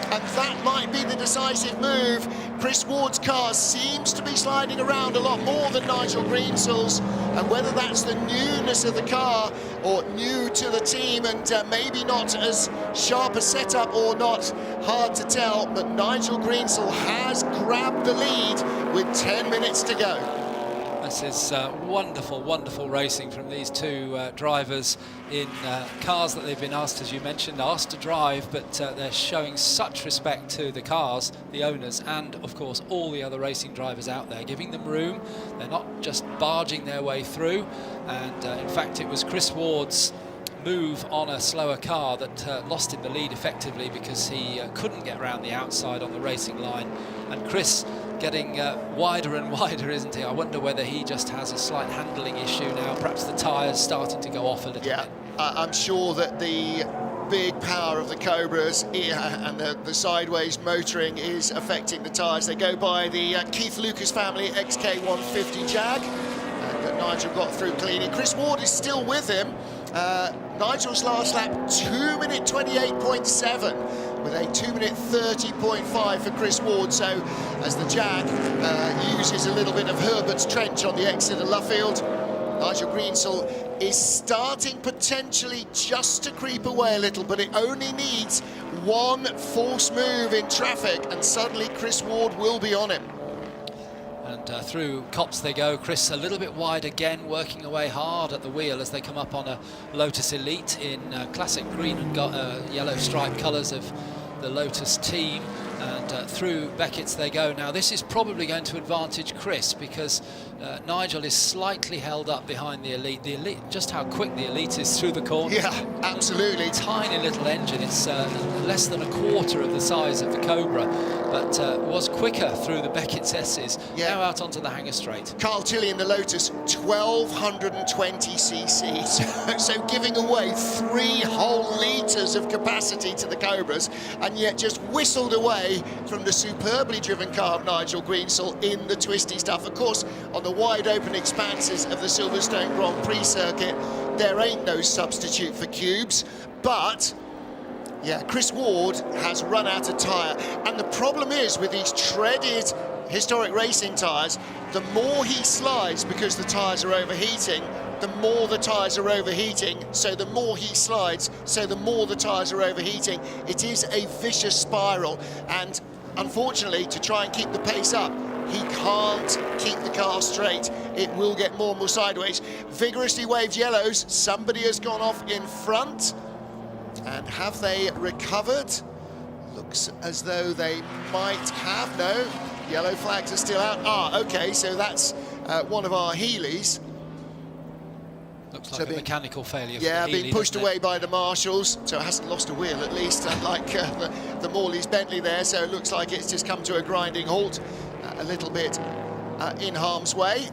And that might be the decisive move. Chris Ward's car seems to be sliding around a lot more than Nigel Greensall's, and whether that's the newness of the car or new to the team and maybe not as sharp a setup or not, hard to tell, but Nigel Greensall has grabbed the lead with 10 minutes to go. This is wonderful, wonderful racing from these two drivers in cars that they've been asked, as you mentioned, asked to drive, but they're showing such respect to the cars, the owners, and of course all the other racing drivers out there, giving them room. They're not just barging their way through, and in fact it was Chris Ward's move on a slower car that lost him the lead effectively, because he couldn't get around the outside on the racing line. And Chris getting wider and wider, isn't he? I wonder whether he just has a slight handling issue now. Perhaps the tyres starting to go off a little bit. I'm sure that the big power of the Cobras and the sideways motoring is affecting the tyres. They go by the Keith Lucas family XK150 Jag, and Nigel got through cleanly. Chris Ward is still with him. Nigel's last lap, 2:28.7, with a 2:30.5 for Chris Ward. So as the Jag uses a little bit of Herbert's Trench on the exit of Luffield, Nigel Greensall is starting potentially just to creep away a little, but it only needs one false move in traffic and suddenly Chris Ward will be on him. And through Copse they go. Chris a little bit wide again, working away hard at the wheel as they come up on a Lotus Elite in classic green and yellow striped colours of the Lotus team. and through Beckett's they go. Now this is probably going to advantage Chris, because Nigel is slightly held up behind the Elite. The Elite, just how quick the Elite is through the corners. Yeah, absolutely. Tiny little engine. It's less than a quarter of the size of the Cobra, but was quicker through the Beckett's S's. Yeah. Now out onto the Hanger Straight. Carl Tilley in the Lotus, 1220 cc, so giving away 3 whole litres of capacity to the Cobras, and yet just whistled away from the superbly driven car of Nigel Greensall in the twisty stuff. Of course, on the wide open expanses of the Silverstone Grand Prix circuit, there ain't no substitute for cubes, but yeah, Chris Ward has run out of tyre, and the problem is with these treaded historic racing tyres, the more he slides, because the tyres are overheating, the more the tyres are overheating, so the more he slides, so the more the tyres are overheating. It is a vicious spiral, and unfortunately, to try and keep the pace up, he can't keep the car straight. It will get more and more sideways. Vigorously waved yellows. Somebody has gone off in front. And have they recovered? Looks as though they might have. No, yellow flags are still out. Ah, okay, so that's one of our Healey's. Looks like a mechanical failure. Yeah, for Healey, being pushed away by the marshals, so it hasn't lost a wheel at least, unlike the Morley's Bentley there. So it looks like it's just come to a grinding halt, a little bit in harm's way.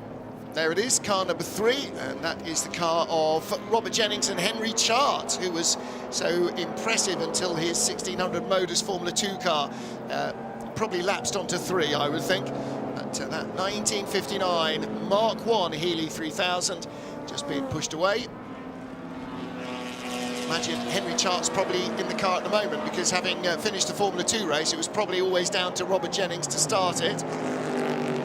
There it is, car number 3, and that is the car of Robert Jennings and Henry Chart, who was so impressive until his 1600 Motors Formula 2 car probably lapsed onto 3, I would think. But that 1959 Mark 1 Healey 3000 just being pushed away. Imagine Henry Chart's probably in the car at the moment, because having finished the Formula 2 race, it was probably always down to Robert Jennings to start it.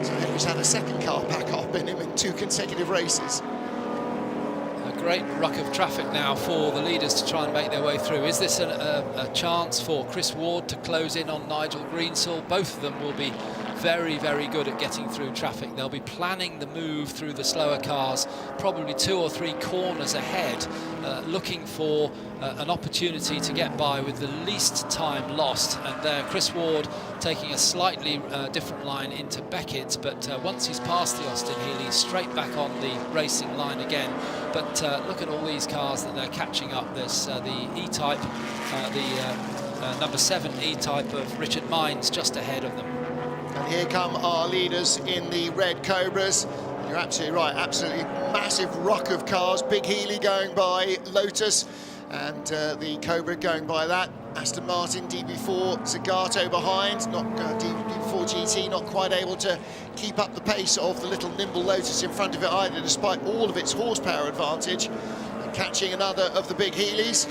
So Henry's had a second car pack up in him in 2 consecutive races. A great ruck of traffic now for the leaders to try and make their way through. Is this a chance for Chris Ward to close in on Nigel Greensall? Both of them will be very, very good at getting through traffic. They'll be planning the move through the slower cars, probably 2 or 3 corners ahead, looking for an opportunity to get by with the least time lost. And there, Chris Ward taking a slightly different line into Beckett's, but once he's past the Austin Healey, straight back on the racing line again. But look at all these cars that they're catching up. There's the E-Type, number 7 E-Type of Richard Mines just ahead of them. And here come our leaders in the red Cobras. You're absolutely right, absolutely massive ruck of cars. Big Healey going by Lotus, and the Cobra going by that. Aston Martin DB4, Zagato behind, not DB4 GT, not quite able to keep up the pace of the little nimble Lotus in front of it either, despite all of its horsepower advantage. And catching another of the big Healeys.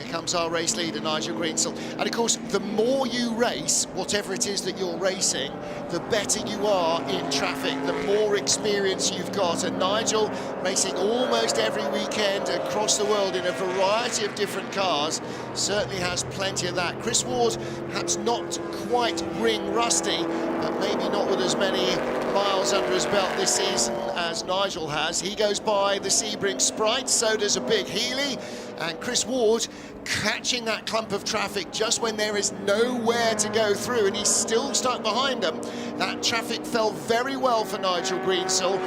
Comes our race leader, Nigel Greensall. And of course, the more you race, whatever it is that you're racing, the better you are in traffic, the more experience you've got. And Nigel, racing almost every weekend across the world in a variety of different cars, certainly has plenty of that. Chris Ward, perhaps not quite ring rusty, but maybe not with as many miles under his belt this season as Nigel has. He goes by the Sebring Sprite, so does a big Healey, and Chris Ward catching that clump of traffic just when there is nowhere to go through, and he's still stuck behind them. That traffic fell very well for Nigel Greensall.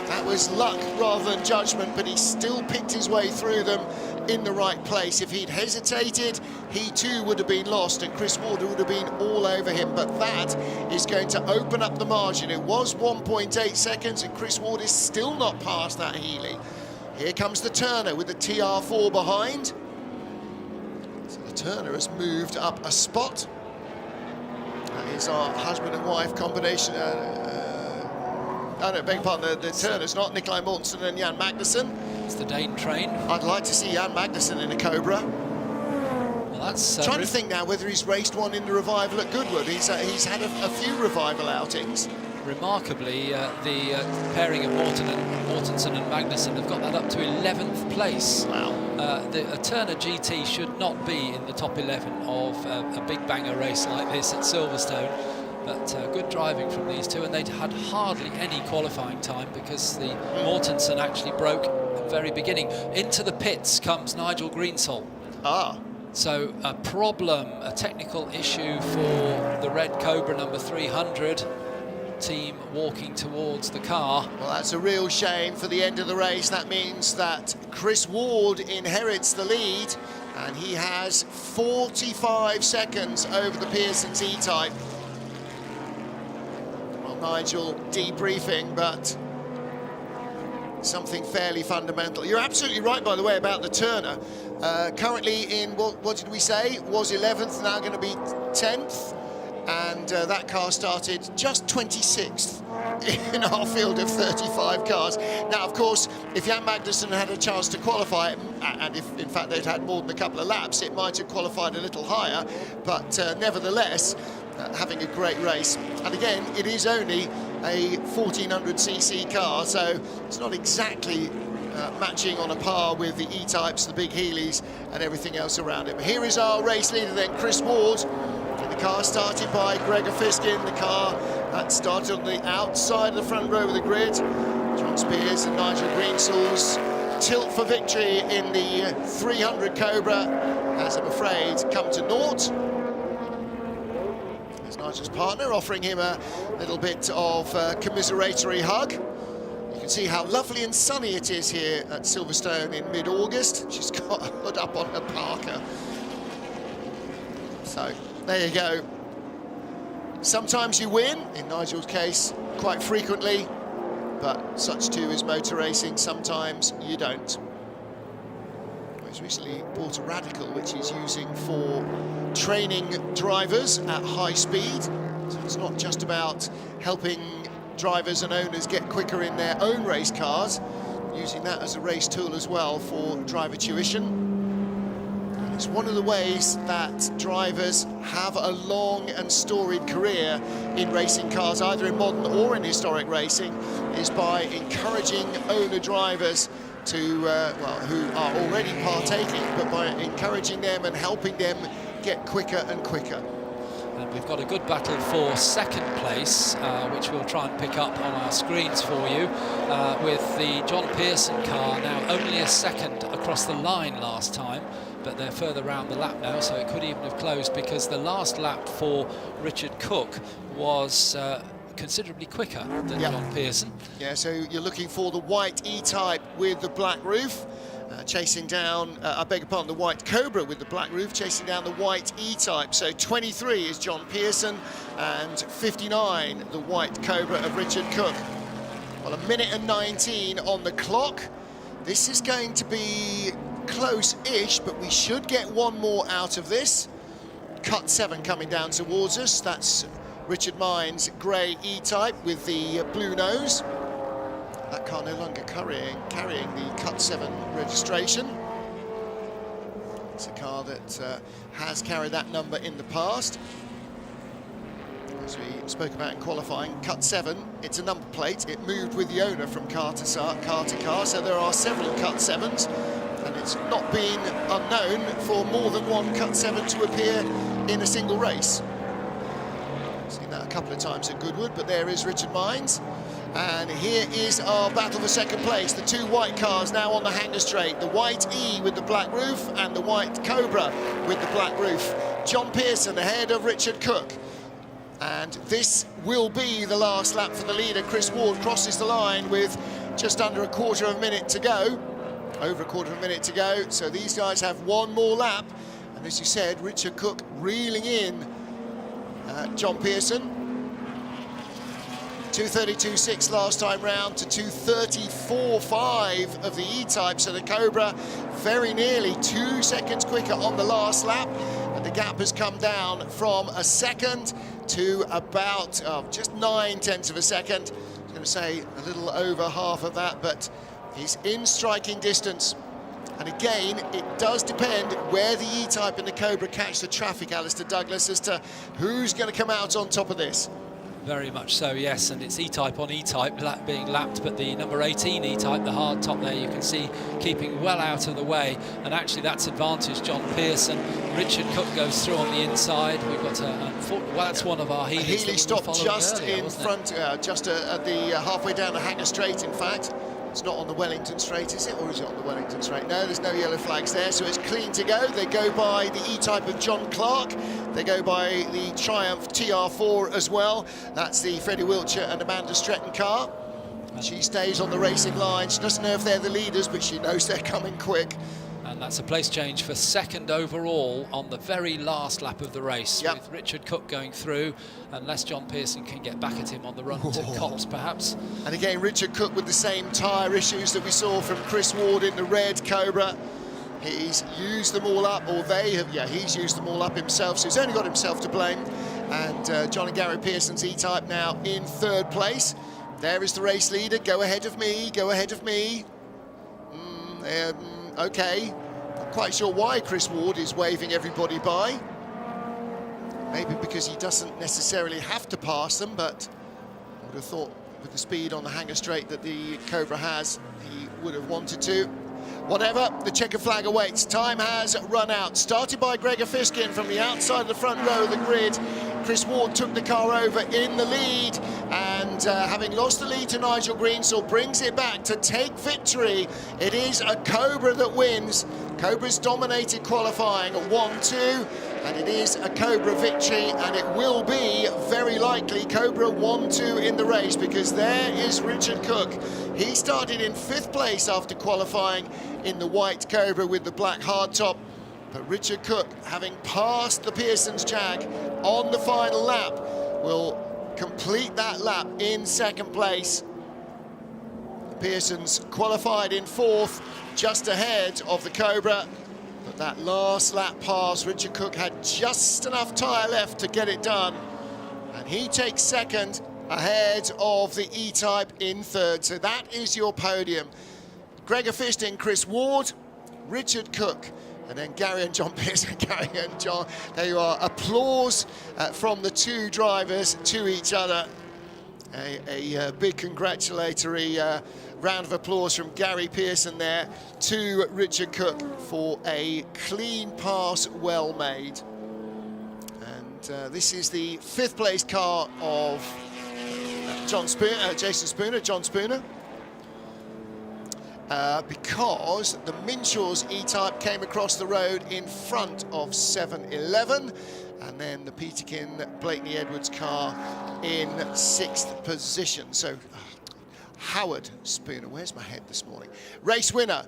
That was luck rather than judgment, but he still picked his way through them in the right place. If he'd hesitated, he too would have been lost, and Chris Ward would have been all over him. But that is going to open up the margin. It was 1.8 seconds, and Chris Ward is still not past that Healey. Here comes the Turner with the TR4 behind. So the Turner has moved up a spot. That is our husband and wife combination. Oh no, beg your pardon, the Turners, not Nikolai Mortensen and Jan Magnussen. It's the Dane train. I'd like to see Jan Magnussen in a Cobra. Well, that's trying to think now whether he's raced one in the Revival at Goodwood. He's had a few Revival outings. Remarkably, the pairing of Mortensen and Magnussen have got that up to 11th place. Wow. A Turner GT should not be in the top 11 of a big banger race like this at Silverstone. But good driving from these two, and they'd had hardly any qualifying time because the Mortensen actually broke at the very beginning. Into the pits comes Nigel Greensall. Ah. So a problem, a technical issue for the Red Cobra number 300 team walking towards the car. Well, that's a real shame for the end of the race. That means that Chris Ward inherits the lead, and he has 45 seconds over the Pearson's E-Type. Well, Nigel debriefing, but something fairly fundamental. You're absolutely right, by the way, about the Turner. Currently in, what did we say? Was 11th, now going to be 10th. And that car started just 26th in our field of 35 cars. Now, of course, if Jan Magnussen had a chance to qualify, and if in fact they'd had more than a couple of laps, it might have qualified a little higher, but nevertheless, having a great race. And again, it is only a 1400cc car, so it's not exactly matching on a par with the E-Types, the big Healey's, and everything else around it. But here is our race leader then, Chris Ward. The car started by Gregor Fiskin, the car that started on the outside of the front row of the grid. John Spears and Nigel Greensal's tilt for victory in the 300 Cobra has, I'm afraid, come to naught. There's Nigel's partner offering him a little bit of commiseratory hug. You can see how lovely and sunny it is here at Silverstone in mid-August. She's got a hood up on her parka. So, there you go. Sometimes you win, in Nigel's case, quite frequently, but such too is motor racing, sometimes you don't. He's recently bought a Radical, which he's using for training drivers at high speed. So it's not just about helping drivers and owners get quicker in their own race cars, using that as a race tool as well for driver tuition. It's one of the ways that drivers have a long and storied career in racing cars, either in modern or in historic racing, is by encouraging owner drivers to, well, who are already partaking, but by encouraging them and helping them get quicker and quicker. And we've got a good battle for second place, which we'll try and pick up on our screens for you, with the John Pearson car now only a second across the line last time, but they're further round the lap now, so it could even have closed, because the last lap for Richard Cook was considerably quicker than John Pearson. Yeah, so you're looking for the white E-Type with the black roof, chasing down, I beg your pardon, the white Cobra with the black roof, chasing down the white E-Type. So 23 is John Pearson, and 59 the white Cobra of Richard Cook. Well, 1 minute and 19 on the clock. This is going to be close-ish, but we should get one more out of this. Cut 7 coming down towards us. That's Richard Mine's grey E-Type with the blue nose. That car no longer carrying the Cut 7 registration. It's a car that has carried that number in the past. As we spoke about in qualifying, Cut 7, it's a number plate. It moved with the owner from car to car, so there are several Cut 7s. And it's not been unknown for more than one Cut 7 to appear in a single race. Seen that a couple of times at Goodwood, but there is Richard Mines. And here is our battle for second place. The two white cars now on the hanger straight. The white E with the black roof and the white Cobra with the black roof. John Pearson ahead of Richard Cook. And this will be the last lap for the leader. Chris Ward crosses the line with just under a quarter of a minute to go. Over a quarter of a minute to go, so these guys have one more lap, and as you said, Richard Cook reeling in John Pearson. 2:32.6 last time round to 2:34.5 of the E-Type, so the Cobra very nearly 2 seconds quicker on the last lap, and the gap has come down from a second to about just 9/10 of a second. I was going to say a little over half of that, but he's in striking distance. And again, it does depend where the E-Type and the Cobra catch the traffic, Alistair Douglas, as to who's going to come out on top of this. Very much so, yes, and it's E-Type on E-Type being lapped, but the number 18 E-Type, the hard top there, you can see keeping well out of the way, and actually that's advantage John Pearson. Richard Cook goes through on the inside. We've got well, that's one of our Healey's. Healey stopped just in front, just at the halfway down the hanger straight, in fact. It's not on the Wellington straight, is it? Or is it on the Wellington straight? No, there's no yellow flags there, so it's clean to go. They go by the E-Type of John Clark. They go by the Triumph TR4 as well. That's the Freddie Wiltshire and Amanda Stretton car. She stays on the racing line. She doesn't know if they're the leaders, but she knows they're coming quick. And that's a place change for second overall on the very last lap of the race, with Richard Cook going through, unless John Pearson can get back at him on the run to Cont, perhaps. And again, Richard Cook with the same tyre issues that we saw from Chris Ward in the red Cobra. He's used them all up, or they have, he's used them all up himself, so he's only got himself to blame. And John and Gary Pearson's E-Type now in third place. There is the race leader. Go ahead of me, go ahead of me. Okay, not quite sure why Chris Ward is waving everybody by. Maybe because he doesn't necessarily have to pass them, but I would have thought with the speed on the hanger straight that the Cobra has, he would have wanted to. Whatever, the checker flag awaits. Time has run out. Started by Gregor Fiskin from the outside of the front row of the grid. Chris Ward took the car over in the lead, and having lost the lead to Nigel Greensill, brings it back to take victory. It is a Cobra that wins. Cobra's dominated qualifying at 1-2, and it is a Cobra victory, and it will be very likely Cobra 1-2 in the race, because there is Richard Cook. He started in 5th place after qualifying in the white Cobra with the black hardtop. But Richard Cook, having passed the Pearson's Jag on the final lap, will complete that lap in 2nd place. The Pearsons qualified in 4th, just ahead of the Cobra. But that last lap pass, Richard Cook had just enough tyre left to get it done. And he takes 2nd, ahead of the E-Type in 3rd. So that is your podium. Gregor Fistin, Chris Ward, Richard Cook, and then Gary and John Pearson. Gary and John, there you are. Applause from the two drivers to each other. A big congratulatory round of applause from Gary Pearson there to Richard Cook for a clean pass, well made. And this is the 5th place car of John Spooner. Because the Minshaw's E-Type came across the road in front of 7-11, and then the Peterkin Blakeney Edwards car in 6th position. So Howard Spooner, where's my head this morning? Race winner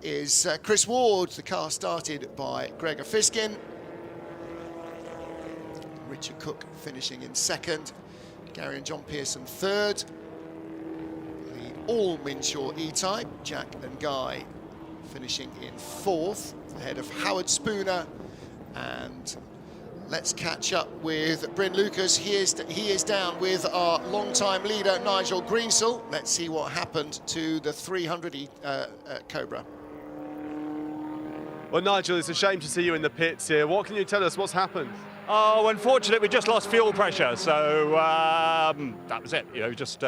is Chris Ward. The car started by Gregor Fiskin. Richard Cook finishing in 2nd. Gary and John Pearson 3rd. All Minshaw E-Type, Jack and Guy finishing in 4th, ahead of Howard Spooner. And let's catch up with Bryn Lucas. He is down with our long-time leader, Nigel Greensill. Let's see what happened to the 300 Cobra. Well, Nigel, it's a shame to see you in the pits here. What can you tell us? What's happened? Oh, unfortunately, we just lost fuel pressure, so that was it. You know, it just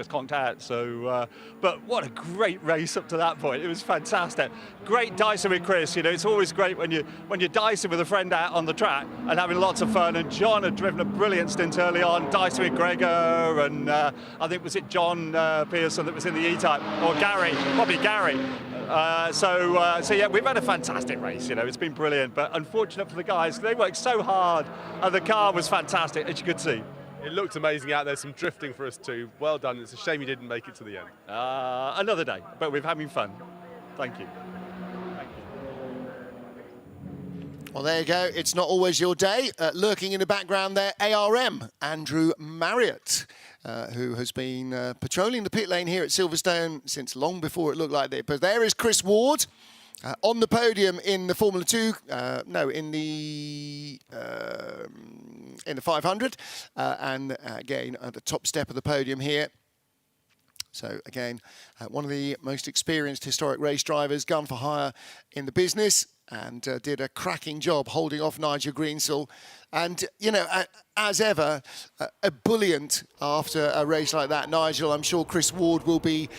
conked out. So, but what a great race up to that point. It was fantastic. Great dicing with Chris. You know, it's always great when you're dicing with a friend out on the track and having lots of fun. And John had driven a brilliant stint early on, dicing with Gregor, and I think was it John Pearson that was in the E-Type, or Gary, probably Gary. So yeah, we've had a fantastic race. You know, it's been brilliant, but unfortunate for the guys. They worked so hard, and the car was fantastic, as you could see. It looked amazing out there. Some drifting for us too. Well done. It's a shame you didn't make it to the end. Another day, but we're having fun. Thank you. Well, there you go. It's not always your day. Lurking in the background there, ARM, Andrew Marriott, who has been patrolling the pit lane here at Silverstone since long before it looked like that. But there is Chris Ward on the podium in the Formula 2, in the 500, and again at the top step of the podium here. So again, one of the most experienced historic race drivers, gun for hire in the business, and did a cracking job holding off Nigel Greensill. And, you know, as ever, ebullient after a race like that, Nigel. I'm sure Chris Ward will be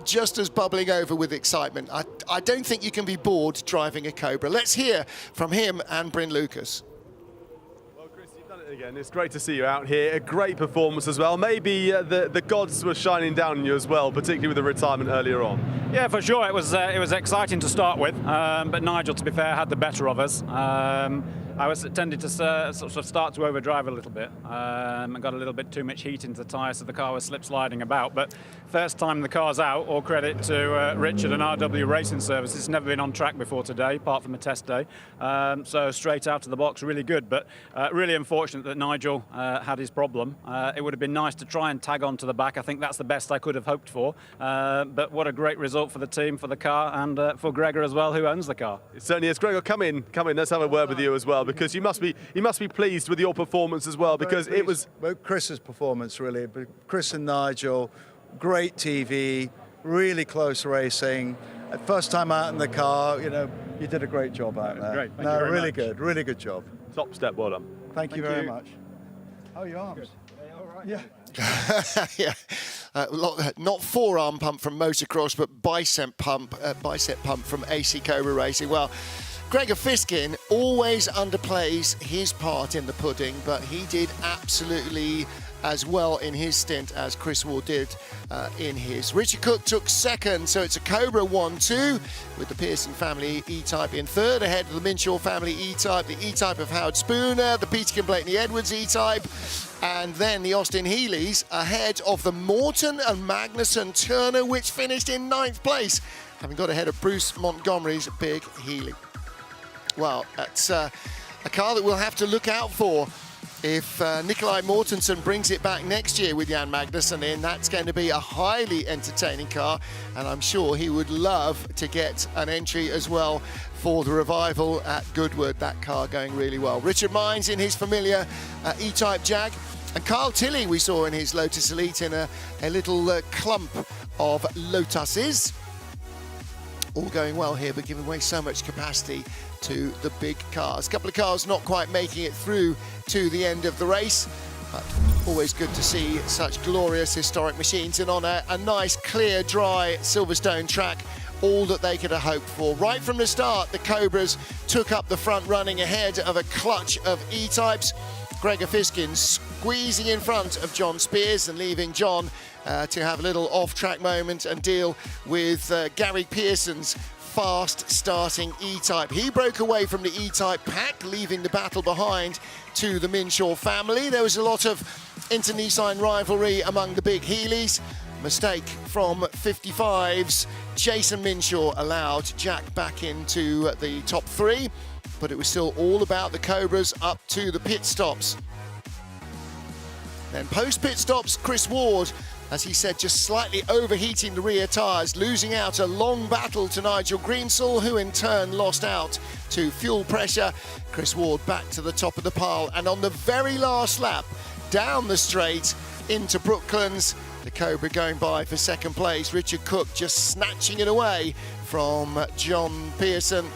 just as bubbling over with excitement. I don't think you can be bored driving a Cobra. Let's hear from him and Bryn Lucas. Well, Chris, you've done Again, it's great to see you out here. A great performance as well. Maybe the gods were shining down on you as well, particularly with the retirement earlier on. Yeah, for sure. It was exciting to start with, but Nigel, to be fair, had the better of us. I was tended to sort of start to overdrive a little bit. I got a little bit too much heat into the tyre, so the car was slip sliding about. But first time the car's out, all credit to Richard and RW Racing Services. It's never been on track before today, apart from a test day. So straight out of the box, really good. But really unfortunate that Nigel had his problem. It would have been nice to try and tag on to the back. I think that's the best I could have hoped for. But what a great result for the team, for the car, and for Gregor as well, who owns the car. It certainly is. Gregor, come in. Let's have a word with you as well, because you must be pleased with your performance as well, because it was Chris's performance really. But Chris and Nigel, great TV, really close racing. First time out in the car, you did a great job out there. Great. Thank you very really much. good, really good job. Top step, well done. Thank you very much. Oh, your arms. All right. Yeah. Not forearm pump from motocross, but bicep pump from AC Cobra Racing. Well, Gregor Fiskin always underplays his part in the pudding, but he did absolutely as well in his stint as Chris Ward did in his. Richard Cook took second, so it's a Cobra 1-2 with the Pearson family E-Type in third, ahead of the Minshaw family E-Type, the E-Type of Howard Spooner, the Peterkin Blakeney Edwards E-Type, and then the Austin Healeys ahead of the Morton and Magnuson Turner, which finished in 9th place, having got ahead of Bruce Montgomery's Big Healey. Well, that's a car that we'll have to look out for if Nikolai Mortensen brings it back next year with Jan Magnussen in. That's going to be a highly entertaining car, and I'm sure he would love to get an entry as well for the revival at Goodwood. That car going really well. Richard Mines in his familiar E-Type Jag, and Carl Tilley we saw in his Lotus Elite in a little clump of Lotuses. All going well here, but giving away so much capacity to the big cars. A couple of cars not quite making it through to the end of the race, but always good to see such glorious historic machines, and on a nice, clear, dry Silverstone track, all that they could have hoped for. Right from the start, the Cobras took up the front running ahead of a clutch of E-Types. Gregor Fiskin squeezing in front of John Spears and leaving John to have a little off-track moment and deal with Gary Pearson's fast starting E-Type. He broke away from the E-Type pack, leaving the battle behind to the Minshaw family. There was a lot of inter-Nissan rivalry among the big Healeys. Mistake from 55's Jason Minshaw allowed Jack back into the top 3, but it was still all about the Cobras up to the pit stops. Then post-pit stops, Chris Ward, as he said, just slightly overheating the rear tyres, losing out a long battle to Nigel Greensall, who in turn lost out to fuel pressure. Chris Ward back to the top of the pile, and on the very last lap, down the straight into Brooklands, the Cobra going by for second place. Richard Cook just snatching it away from John Pearson,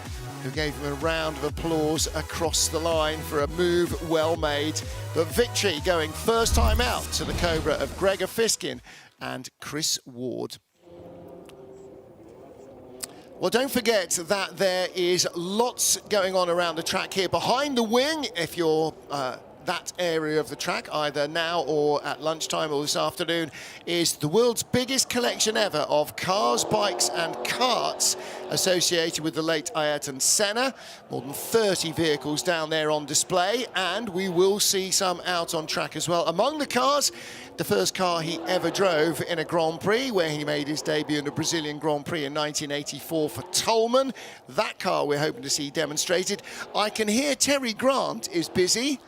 who gave him a round of applause across the line for a move well made. But victory going first time out to the Cobra of Gregor Fiskin and Chris Ward. Well, don't forget that there is lots going on around the track here behind the wing. If you're that area of the track, either now or at lunchtime or this afternoon, is the world's biggest collection ever of cars, bikes and karts associated with the late Ayrton Senna. More than 30 vehicles down there on display, and we will see some out on track as well. Among the cars, the first car he ever drove in a Grand Prix, where he made his debut in the Brazilian Grand Prix in 1984 for Tolman. That car we're hoping to see demonstrated. I can hear Terry Grant is busy.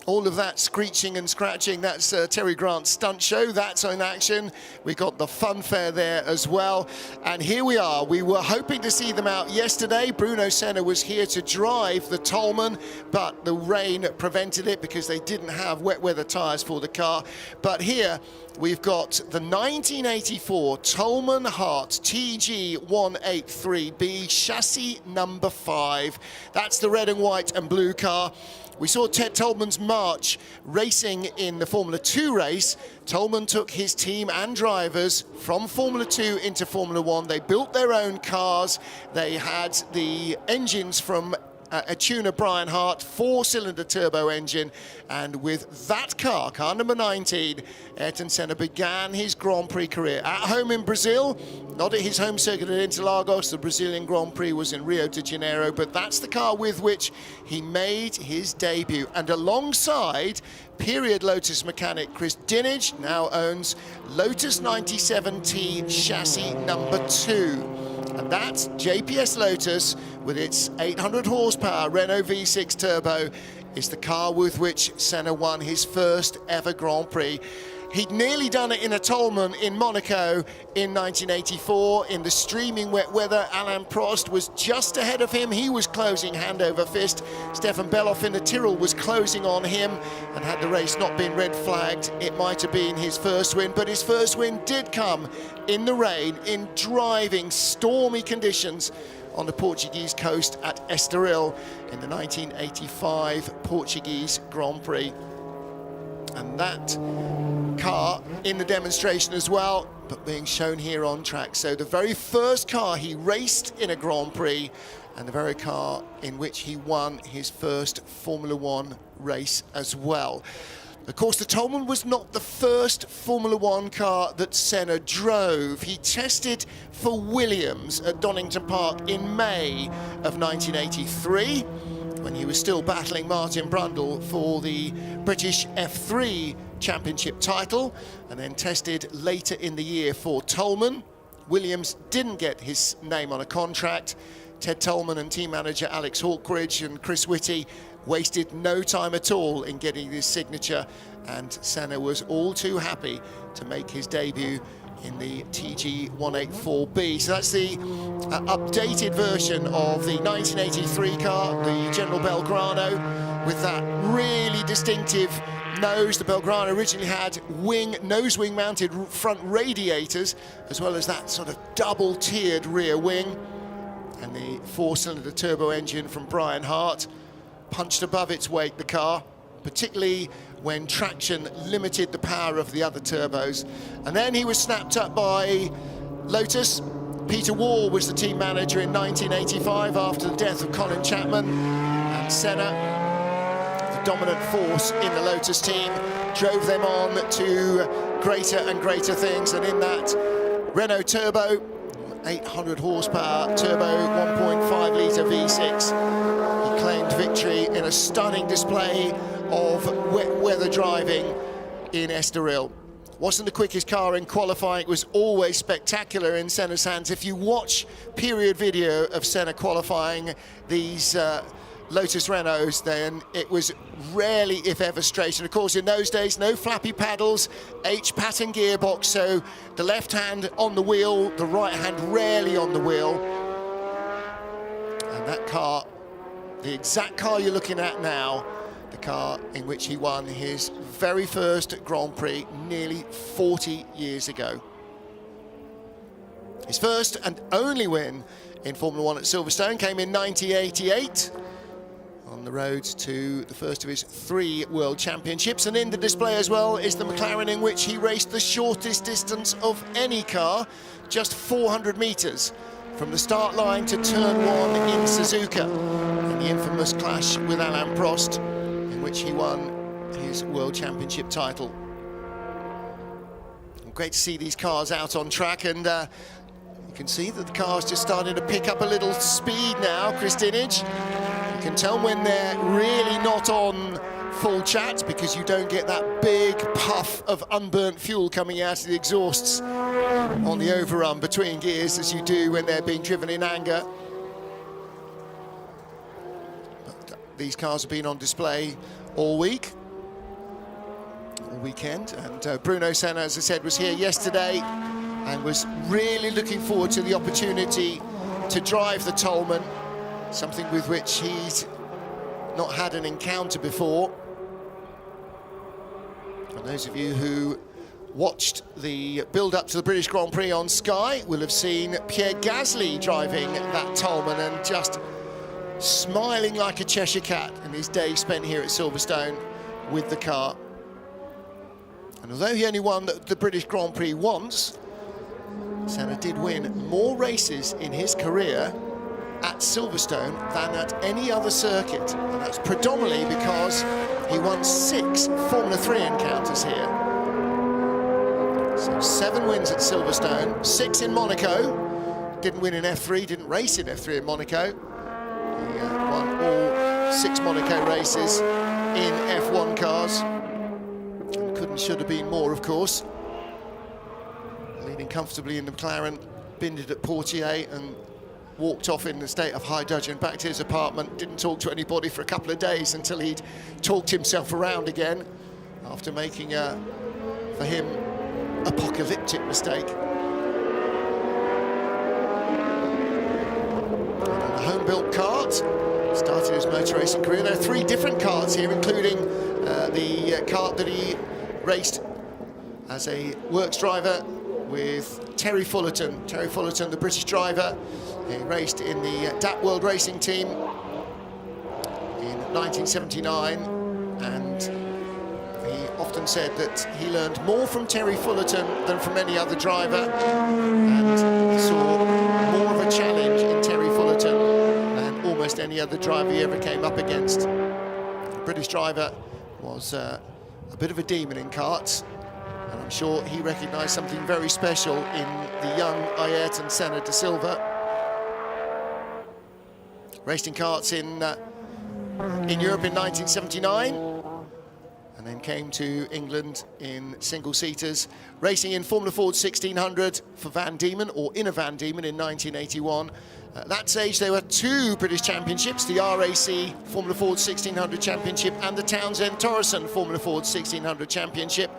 All of that screeching and scratching, that's Terry Grant's stunt show. That's in action. We got the funfair there as well. And here we are. We were hoping to see them out yesterday. Bruno Senna was here to drive the Tolman, but the rain prevented it because they didn't have wet weather tyres for the car. But here we've got the 1984 Tolman Hart TG183B, chassis number 5. That's the red and white and blue car. We saw Ted Tolman's March racing in the Formula 2 race. Tolman took his team and drivers from Formula 2 into Formula 1. They built their own cars. They had the engines from a tuner Brian Hart, 4-cylinder turbo engine, and with that car number 19, Ayrton Senna began his Grand Prix career at home in Brazil, not at his home circuit at Interlagos. The Brazilian Grand Prix was in Rio de Janeiro, but that's the car with which he made his debut, and alongside period Lotus mechanic Chris Dinage, now owns Lotus 97T chassis number 2. And that JPS Lotus, with its 800 horsepower Renault V6 turbo, is the car with which Senna won his first ever Grand Prix. He'd nearly done it in a Toleman in Monaco in 1984. In the streaming wet weather, Alain Prost was just ahead of him. He was closing hand over fist. Stefan Beloff in the Tyrrell was closing on him, and had the race not been red flagged, it might have been his first win. But his first win did come in the rain, in driving, stormy conditions on the Portuguese coast at Estoril in the 1985 Portuguese Grand Prix. And that car in the demonstration as well, but being shown here on track. So the very first car he raced in a Grand Prix, and the very car in which he won his first Formula One race as well. Of course, the Toleman was not the first Formula One car that Senna drove. He tested for Williams at Donington Park in May of 1983, when he was still battling Martin Brundle for the British F3 Championship title, and then tested later in the year for Toleman. Williams didn't get his name on a contract. Ted Toleman and team manager Alex Hawkridge and Chris Whitty wasted no time at all in getting this signature, and Senna was all too happy to make his debut in the TG184B. So that's the updated version of the 1983 car, the General Belgrano, with that really distinctive nose. The Belgrano originally had nose wing mounted front radiators, as well as that sort of double tiered rear wing, and the 4-cylinder turbo engine from Brian Hart punched above its weight, the car, particularly when traction limited the power of the other turbos. And then he was snapped up by Lotus. Peter Wall was the team manager in 1985 after the death of Colin Chapman, and Senna, the dominant force in the Lotus team, drove them on to greater and greater things. And in that Renault turbo, 800 horsepower turbo 1.5 litre V6, he claimed victory in a stunning display of wet weather driving in Estoril. Wasn't the quickest car in qualifying, it was always spectacular in Senna's hands. If you watch period video of Senna qualifying these Lotus Renaults, then it was rarely, if ever, straight. And of course, in those days, no flappy paddles, H-pattern gearbox, so the left hand on the wheel, the right hand rarely on the wheel. And that car, the exact car you're looking at now, the car in which he won his very first Grand Prix nearly 40 years ago. His first and only win in Formula One at Silverstone came in 1988 on the road to the first of his 3 World Championships. And in the display as well is the McLaren in which he raced the shortest distance of any car, just 400 metres from the start line to turn 1 in Suzuka, in the infamous clash with Alain Prost, in which he won his World Championship title. Great to see these cars out on track, and you can see that the car's just starting to pick up a little speed now, Chris Dinage. You can tell when they're really not on full chat, because you don't get that big puff of unburnt fuel coming out of the exhausts on the overrun between gears as you do when they're being driven in anger. But these cars have been on display all week, all weekend, and Bruno Senna, as I said, was here yesterday and was really looking forward to the opportunity to drive the Toleman, something with which he's not had an encounter before. And those of you who watched the build-up to the British Grand Prix on Sky will have seen Pierre Gasly driving that Toleman and just smiling like a Cheshire cat in his day spent here at Silverstone with the car. And although he only won the British Grand Prix once, Senna did win more races in his career at Silverstone than at any other circuit. And that's predominantly because he won 6 Formula 3 encounters here. So 7 wins at Silverstone, 6 in Monaco. Didn't win in F3, didn't race in F3 in Monaco. He won all 6 Monaco races in F1 cars. And couldn't, should have been more, of course. Leading comfortably in the McLaren, binned it at Portier and walked off in a state of high dudgeon back to his apartment. Didn't talk to anybody for a couple of days until he'd talked himself around again after making a, for him, apocalyptic mistake. A home-built kart, started his motor racing career. There are 3 different karts here, including the kart that he raced as a works driver with Terry Fullerton. Terry Fullerton, the British driver, he raced in the DAP World Racing Team in 1979, and he often said that he learned more from Terry Fullerton than from any other driver, and he saw more of a challenge in Terry Fullerton than almost any other driver he ever came up against. The British driver was a bit of a demon in karts, and I'm sure he recognised something very special in the young Ayrton Senna da Silva. Raced in karts in Europe in 1979, and then came to England in single-seaters, racing in Formula Ford 1600 for Van Diemen, or in a Van Diemen, in 1981. At that stage, there were 2 British championships, the RAC Formula Ford 1600 Championship and the Townsend Torreson Formula Ford 1600 Championship.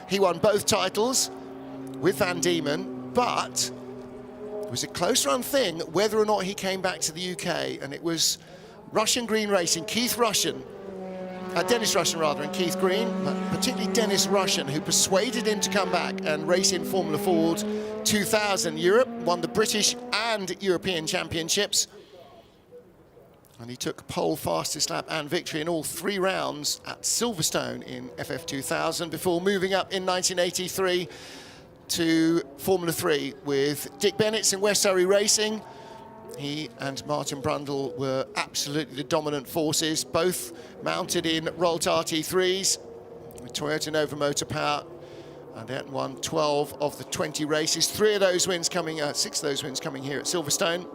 He won both titles with Van Diemen, but it was a close-run thing whether or not he came back to the UK, and it was Russian Green Racing, Dennis Russian rather, and Keith Green, but particularly Dennis Russian, who persuaded him to come back and race in Formula Ford 2000 Europe, won the British and European championships, and he took pole, fastest lap and victory in all 3 rounds at Silverstone in FF 2000 before moving up in 1983 to Formula 3 with Dick Bennett's in West Surrey Racing. He and Martin Brundle were absolutely the dominant forces, both mounted in Rolt RT3s with Toyota Nova motor power, and Ayrton won 12 of the 20 races. 6 of those wins coming here at Silverstone.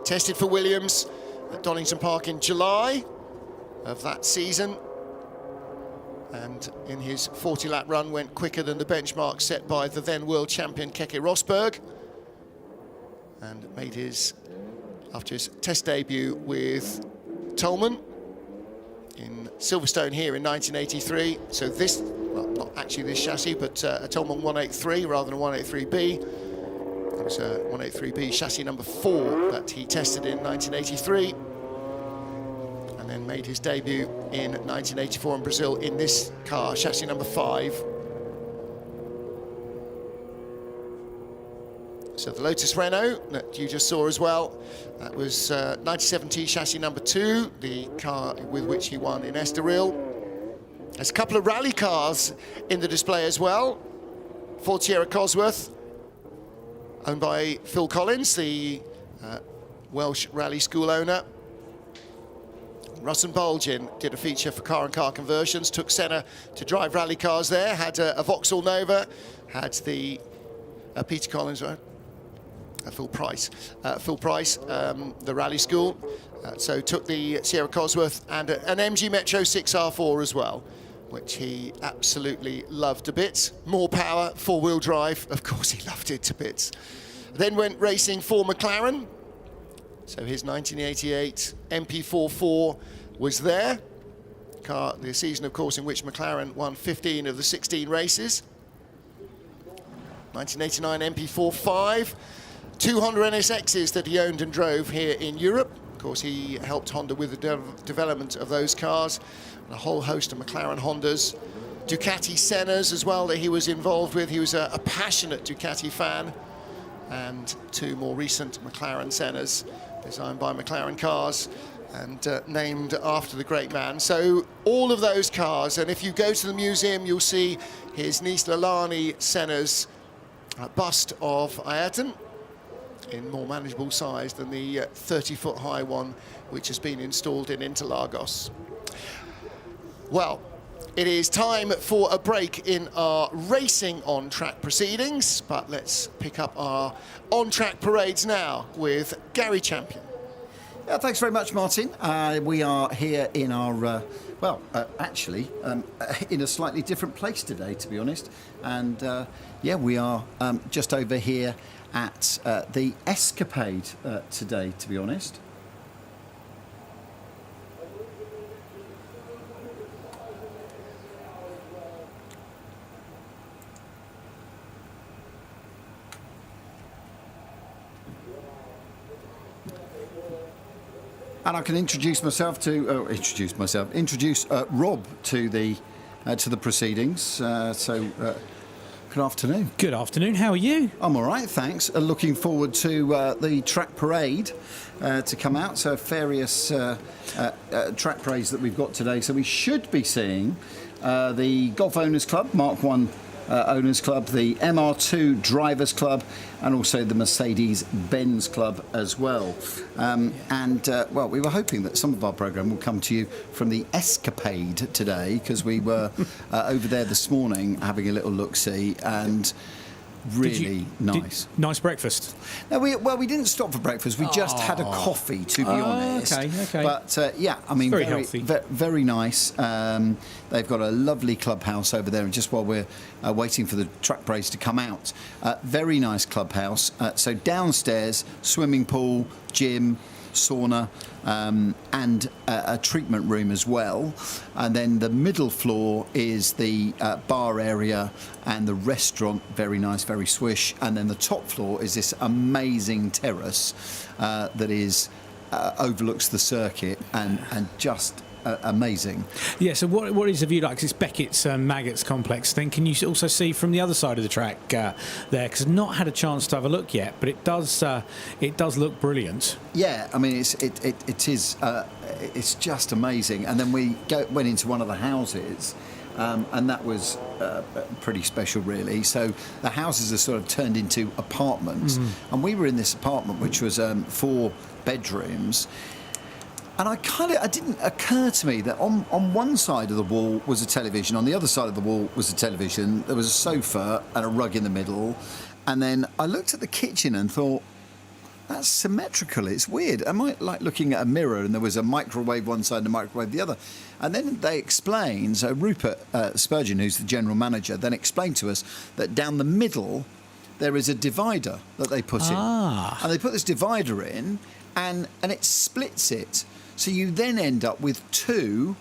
Tested for Williams at Donington Park in July of that season, and in his 40-lap run went quicker than the benchmark set by the then world champion Keke Rosberg, and made his, after his test debut with Tolman in Silverstone here in 1983. So this, well, not actually this chassis, but a Tolman 183 rather than a 183B. It was a 183B chassis number 4 that he tested in 1983. And then made his debut in 1984 in Brazil in this car, chassis number 5. So the Lotus Renault that you just saw as well, that was 97T chassis number 2, the car with which he won in Estoril. There's a couple of rally cars in the display as well. Ford Sierra Cosworth, owned by Phil Collins, the Welsh rally school owner. Russ and Bulgin did a feature for Car and Car Conversions, took Senna to drive rally cars there, had a Vauxhall Nova, had the Peter Collins, right? Phil Price, the rally school. So took the Sierra Cosworth and an MG Metro 6R4 as well, which he absolutely loved to bits. More power, 4-wheel drive, of course he loved it to bits. Then went racing for McLaren. So his 1988 MP44 was there. The season, of course, in which McLaren won 15 of the 16 races. 1989 MP45. 2 Honda NSXs that he owned and drove here in Europe. Of course, he helped Honda with the development of those cars, and a whole host of McLaren Hondas. Ducati Sennas as well that he was involved with. He was a passionate Ducati fan. And 2 more recent McLaren Sennas, designed by McLaren Cars and named after the great man. So all of those cars, and if you go to the museum, you'll see his niece Leilani Senna's bust of Ayrton. in more manageable size than the 30-foot high one which has been installed in Interlagos. Well, it is time for a break in our racing on-track proceedings, but let's pick up our on-track parades now with Gary Champion. Yeah, thanks very much, Martin. We are here in our, actually, in a slightly different place today, to be honest. And, we are just over here at the Escapade today, to be honest. And I can introduce Rob to the proceedings. Good afternoon. Good afternoon. How are you? I'm all right, thanks. Looking forward to the track parade to come out. So various track parades that we've got today. So we should be seeing the Golf Owners Club, Mark 1 Owners Club, the MR2 Drivers Club, and also the Mercedes-Benz Club as well. We were hoping that some of our programme will come to you from the Escapade today, because we were over there this morning having a little look-see, and really nice. Nice breakfast. No, we didn't stop for breakfast. We just had a coffee, to be honest. Okay. But very healthy. Very nice. They've got a lovely clubhouse over there, and just while we're waiting for the track parades to come out, very nice clubhouse. So downstairs, swimming pool, gym, sauna, and a treatment room as well. And then the middle floor is the bar area and the restaurant, very nice, very swish. And then the top floor is this amazing terrace that is overlooks the circuit and just amazing. Yeah, so what is the view like? 'Cause it's Beckett's Maggots complex thing. Can you also see from the other side of the track there? Because I've not had a chance to have a look yet, but it does look brilliant. Yeah, I mean it's just amazing. And then we went into one of the houses. And that was pretty special, really. So the houses are sort of turned into apartments, and we were in this apartment which was 4 bedrooms. And it didn't occur to me that on one side of the wall was a television, on the other side of the wall was a television, there was a sofa and a rug in the middle. And then I looked at the kitchen and thought, that's symmetrical, it's weird. Am I like looking at a mirror and there was a microwave one side and a microwave the other? And then they explained, so Rupert Spurgeon, who's the general manager, then explained to us that down the middle there is a divider that they put in. And they put this divider in and it splits it. So you then end up with two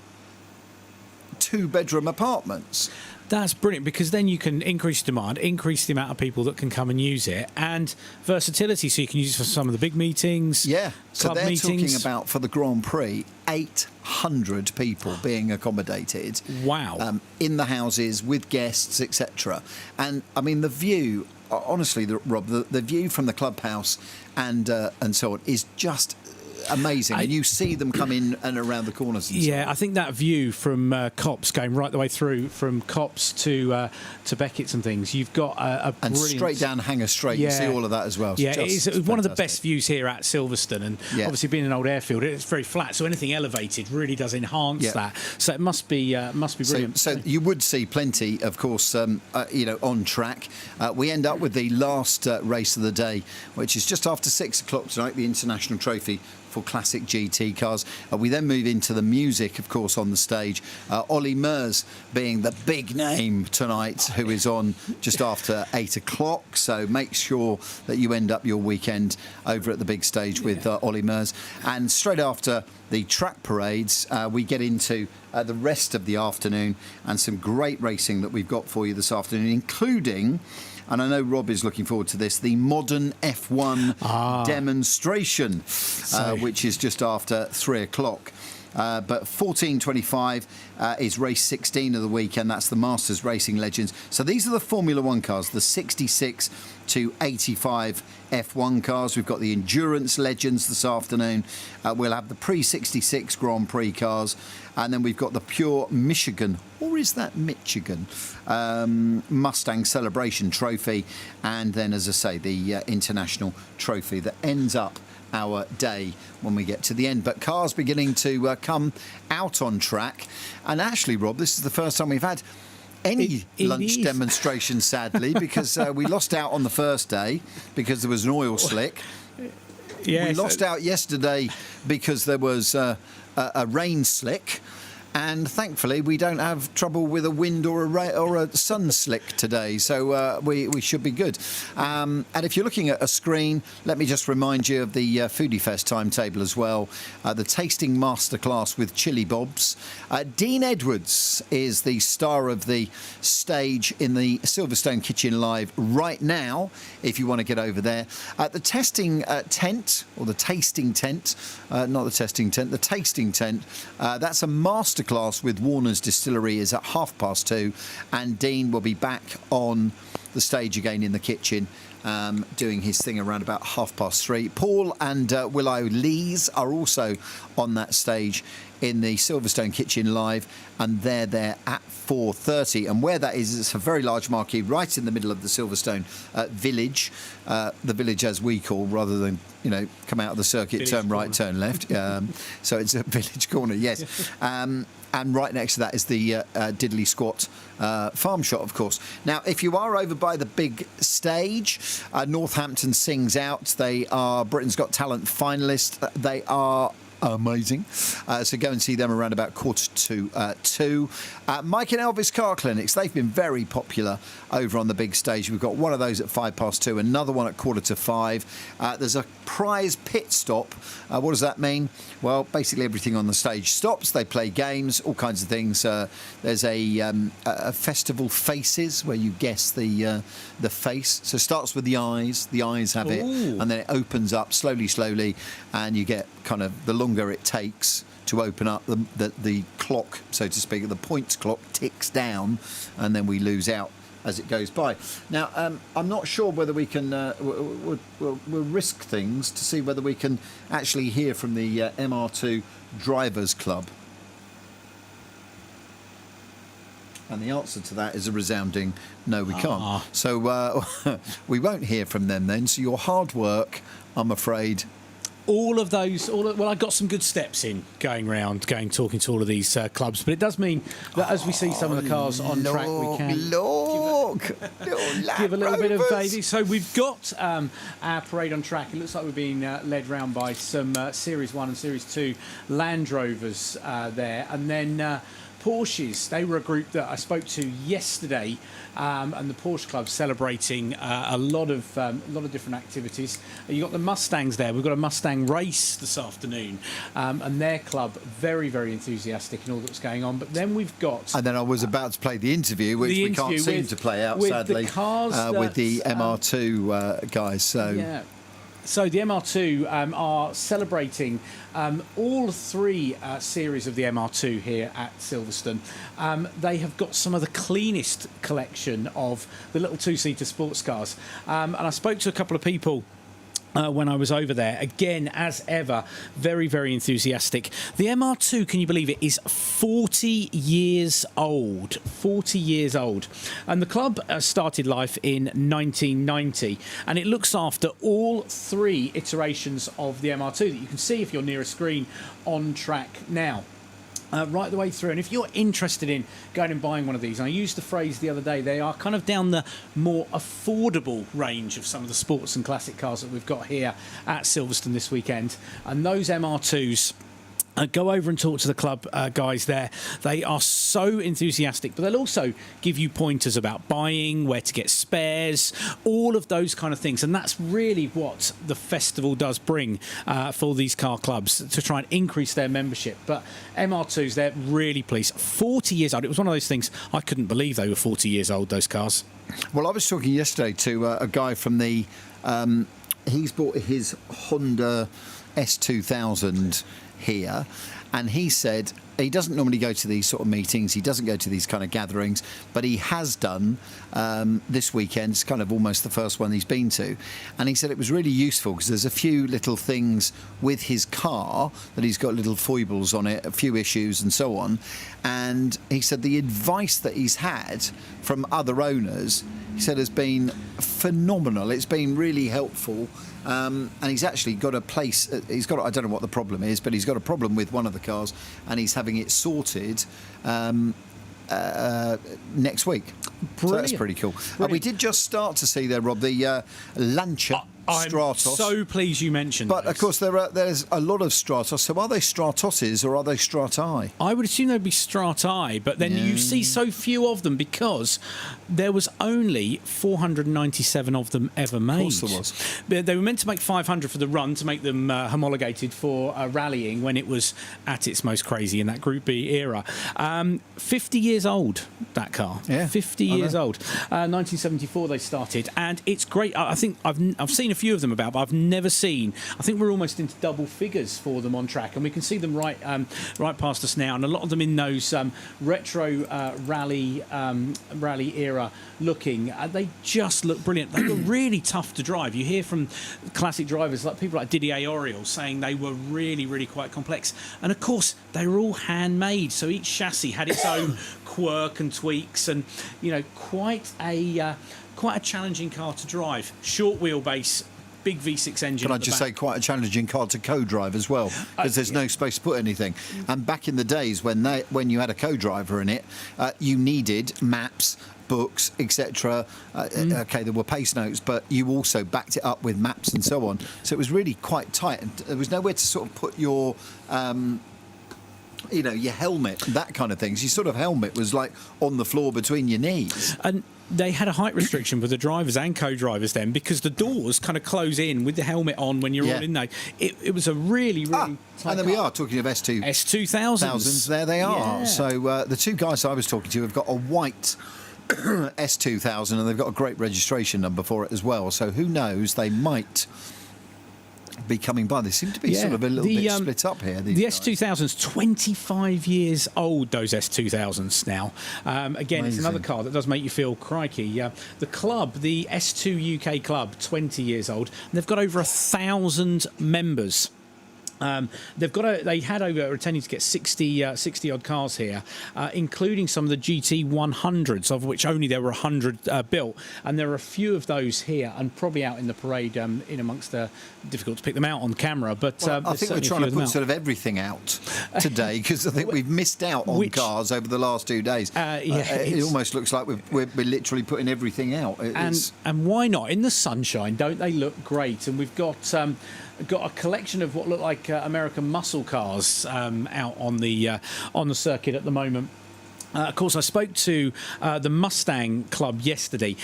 bedroom apartments. That's brilliant, because then you can increase demand, increase the amount of people that can come and use it, and versatility, so you can use it for some of the big meetings. Yeah, so they're meetings. Talking about, for the Grand Prix, 800 people being accommodated. Wow. In the houses, with guests, etc. And, I mean, the view, honestly, Rob, the view from the clubhouse and so on is just amazing, and you see them come in and around the corners. And I think that view from Copse, going right the way through from Copse to Beckett's and things, you've got a and brilliant... straight down Hanger Straight, you see all of that as well. Yeah, it's one of the best views here at Silverstone, and obviously being an old airfield, it's very flat, so anything elevated really does enhance that. So it must be brilliant. So you would see plenty, of course, on track. We end up with the last race of the day, which is just after 6 o'clock tonight, the International Trophy for classic GT cars. We then move into the music, of course, on the stage. Ollie Murs being the big name tonight, who is on just after 8 o'clock. So make sure that you end up your weekend over at the big stage with Ollie Murs. And straight after the track parades, we get into the rest of the afternoon and some great racing that we've got for you this afternoon, including, and I know Rob is looking forward to this, the modern F1 demonstration, which is just after 3 o'clock. But 14.25 is race 16 of the weekend. That's the Masters Racing Legends. So these are the Formula One cars, the 66 to 85 F1 cars. We've got the Endurance Legends this afternoon. We'll have the pre-66 Grand Prix cars. And then we've got the pure Michigan, or is that Michigan, Mustang Celebration Trophy. And then, as I say, the International Trophy that ends up our day when we get to the end. But cars beginning to come out on track. And actually, Rob, this is the first time we've had any lunch demonstration, sadly, because we lost out on the first day because there was an oil slick. We lost out yesterday because there was a rain slick. And thankfully, we don't have trouble with a wind or a sun slick today, so we should be good. And if you're looking at a screen, let me just remind you of the Foodie Fest timetable as well. The tasting masterclass with Chili Bobs. Dean Edwards is the star of the stage in the Silverstone Kitchen Live right now, if you want to get over there. The testing tent, or the tasting tent, not the testing tent, the tasting tent, that's a masterclass with Warner's Distillery is at 2:30, and Dean will be back on the stage again in the kitchen doing his thing around about 3:30. Paul and Willow Lees are also on that stage in the Silverstone Kitchen Live, and they're there at 4:30. And where that is, it's a very large marquee right in the middle of the Silverstone village, the village as we call, rather than, you know, come out of the circuit, village turn right, turn left. So it's a village corner, yes. And right next to that is the Diddley Squat farm shot, of course. Now, if you are over by the big stage, Northampton sings out. They are Britain's Got Talent finalists. They are amazing. So go and see them around about 1:45. Mike and Elvis Car Clinics, they've been very popular over on the big stage. We've got one of those at 2:05, another one at 4:45. There's a prize pit stop. What does that mean? Well, basically everything on the stage stops. They play games, all kinds of things. There's a festival faces where you guess the face. So it starts with the eyes. The eyes have it, and then it opens up slowly, and you get kind of the longer it takes to open up, the clock, so to speak, the points clock ticks down, and then we lose out as it goes by. Now, I'm not sure whether we can, we'll risk things to see whether we can actually hear from the MR2 Drivers Club. And the answer to that is a resounding no, we can't. So we won't hear from them then. So your hard work, I'm afraid, all of those, well, I got some good steps in going talking to all of these clubs, but it does mean that as we see some of the cars on track, we can give a little bit of baby. So we've got our parade on track. It looks like we're being led round by some Series 1 and Series 2 Land Rovers there, and then Porsches. They were a group that I spoke to yesterday, and the Porsche Club celebrating a lot of different activities. You got the Mustangs there. We've got a Mustang race this afternoon, and their club very, very enthusiastic in all that's going on. But then we've got, and then I was about to play the interview, which we can't seem to play out, sadly, the cars with the MR2 guys. So. Yeah. So the MR2 are celebrating all three series of the MR2 here at Silverstone. They have got some of the cleanest collection of the little two-seater sports cars. And I spoke to a couple of people when I was over there. Again, as ever, very, very enthusiastic. The MR2, can you believe it, is 40 years old. 40 years old. And the club started life in 1990, and it looks after all three iterations of the MR2 that you can see if you're near a screen on track now. Right the way through. And if you're interested in going and buying one of these, and I used the phrase the other day, they are kind of down the more affordable range of some of the sports and classic cars that we've got here at Silverstone this weekend. And those MR2s, go over and talk to the club guys there. They are so enthusiastic, but they'll also give you pointers about buying, where to get spares, all of those kind of things. And that's really what the festival does bring for these car clubs, to try and increase their membership. But MR2s, they're really pleased. 40 years old. It was one of those things I couldn't believe they were 40 years old, those cars. Well, I was talking yesterday to a guy from the... he's bought his Honda S2000 here, and he said he doesn't normally go to these sort of meetings, he doesn't go to these kind of gatherings, but he has done this weekend. It's kind of almost the first one he's been to, and he said it was really useful because there's a few little things with his car that he's got little foibles on it, a few issues and so on, and he said the advice that he's had from other owners, he said, has been phenomenal. It's been really helpful. And he's actually got a place, I don't know what the problem is, but he's got a problem with one of the cars and he's having it sorted next week. Brilliant. So that's pretty cool. We did just start to see there, Rob, the Lancia Stratos. I'm so pleased you mentioned But those. of course there's a lot of Stratos. So are they Stratoses or are they Strati? I would assume they'd be Strati, but then you see so few of them because there was only 497 of them ever made. Of course there was. They were meant to make 500 for the run to make them homologated for rallying when it was at its most crazy in that Group B era. 50 years old, that car. Yeah, 50 years old. 1974 they started, and it's great. I think I've seen a few of them about, but I've never seen. I think we're almost into double figures for them on track, and we can see them right past us now, and a lot of them in those retro rally era looking. They just look brilliant. They were really tough to drive. You hear from classic drivers like people like Didier Auriol saying they were really quite complex, and of course they were all handmade, so each chassis had its own quirk and tweaks, and quite a challenging car to drive. Short wheelbase, big V6 engine. Can I just say, quite a challenging car to co-drive as well, because there's no space to put anything. And back in the days when you had a co-driver in it, you needed maps, books, etc. Okay, there were pace notes, but you also backed it up with maps and so on. So it was really quite tight, and there was nowhere to sort of put your your helmet, that kind of things. Your sort of helmet was like on the floor between your knees. And they had a height restriction for the drivers and co-drivers then, because the doors kind of close in with the helmet on when you're all in there. It was a really tight and then we are talking of S2000s. There they are. Yeah. So the two guys I was talking to have got a white S2000 and they've got a great registration number for it as well. So who knows, they might be coming by. They seem to be sort of a little bit split up here. The S2000's 25 years old, those S2000s now. Again, It's another car that does make you feel crikey. The club, the S2 UK club, 20 years old, and they've got over 1,000 members. They had over intending to get 60 odd cars here, including some of the GT 100s, of which only there were 100 built, and there are a few of those here and probably out in the parade in amongst the difficult to pick them out on camera, but I think we're trying to put sort of everything out today, because I think we've missed out on cars over the last 2 days. It almost looks like we're literally putting everything out. And why not? In the sunshine, don't they look great? And we've got a collection of what look like American muscle cars out on the circuit at the moment. Of course, I spoke to the Mustang Club yesterday.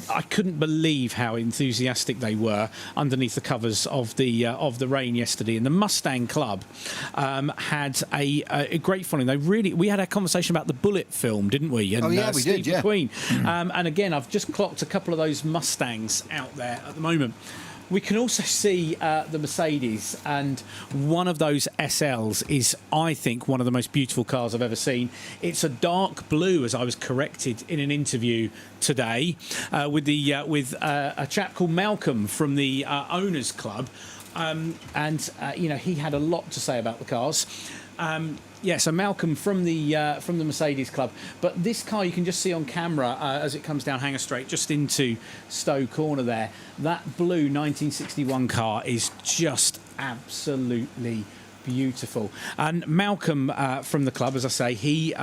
I couldn't believe how enthusiastic they were underneath the covers of the rain yesterday. And the Mustang Club had a great following. We had a conversation about the Bullet film, didn't we? And, we Steve did, yeah. McQueen. And again, I've just clocked a couple of those Mustangs out there at the moment. We can also see the Mercedes, and one of those SLs is, I think, one of the most beautiful cars I've ever seen. It's a dark blue, as I was corrected in an interview today, with a chap called Malcolm from the Owners Club, he had a lot to say about the cars. So Malcolm from the Mercedes Club. But this car you can just see on camera as it comes down Hanger Straight, just into Stowe Corner there. That blue 1961 car is just absolutely beautiful. And Malcolm from the club, as I say, he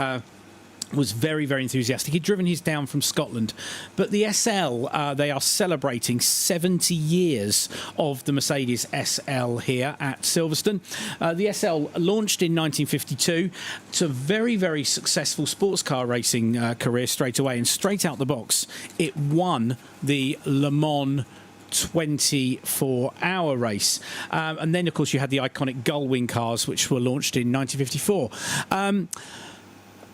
was very enthusiastic. He'd driven his down from Scotland, but the SL, they are celebrating 70 years of the Mercedes SL here at Silverstone. The SL launched in 1952. It's a very successful sports car racing career straight away, and straight out the box it won the Le Mans 24-hour race, and then of course you had the iconic Gullwing cars, which were launched in 1954.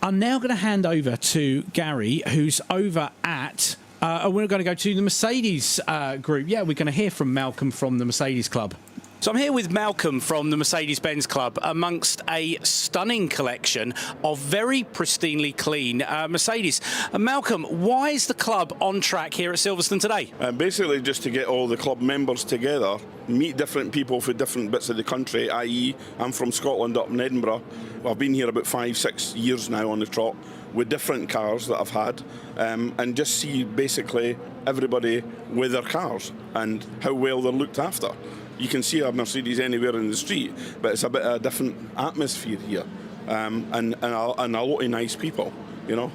I'm now going to hand over to Gary, who's over at... we're going to go to the Mercedes group. Yeah, we're going to hear from Malcolm from the Mercedes Club. So I'm here with Malcolm from the Mercedes-Benz Club amongst a stunning collection of very pristinely clean Mercedes. Malcolm, why is the club on track here at Silverstone today? Basically just to get all the club members together, meet different people from different bits of the country, i.e. I'm from Scotland up in Edinburgh. I've been here about 5-6 years now on the trot with different cars that I've had, and just see basically everybody with their cars and how well they're looked after. You can see a Mercedes anywhere in the street, but it's a bit of a different atmosphere here, and a lot of nice people, you know.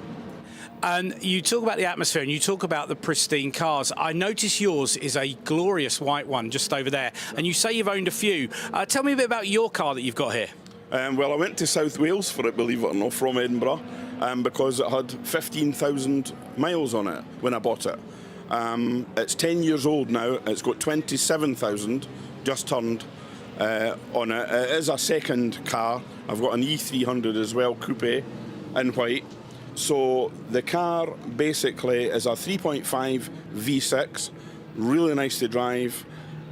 And you talk about the atmosphere and you talk about the pristine cars. I notice yours is a glorious white one just over there, and you say you've owned a few. Tell me a bit about your car that you've got here. Well, I went to South Wales for it, believe it or not, from Edinburgh, because it had 15,000 miles on it when I bought it. It's 10 years old now. It's got 27,000 just turned on it. It is a second car. I've got an E300 as well, coupe, in white. So the car basically is a 3.5 V6, really nice to drive,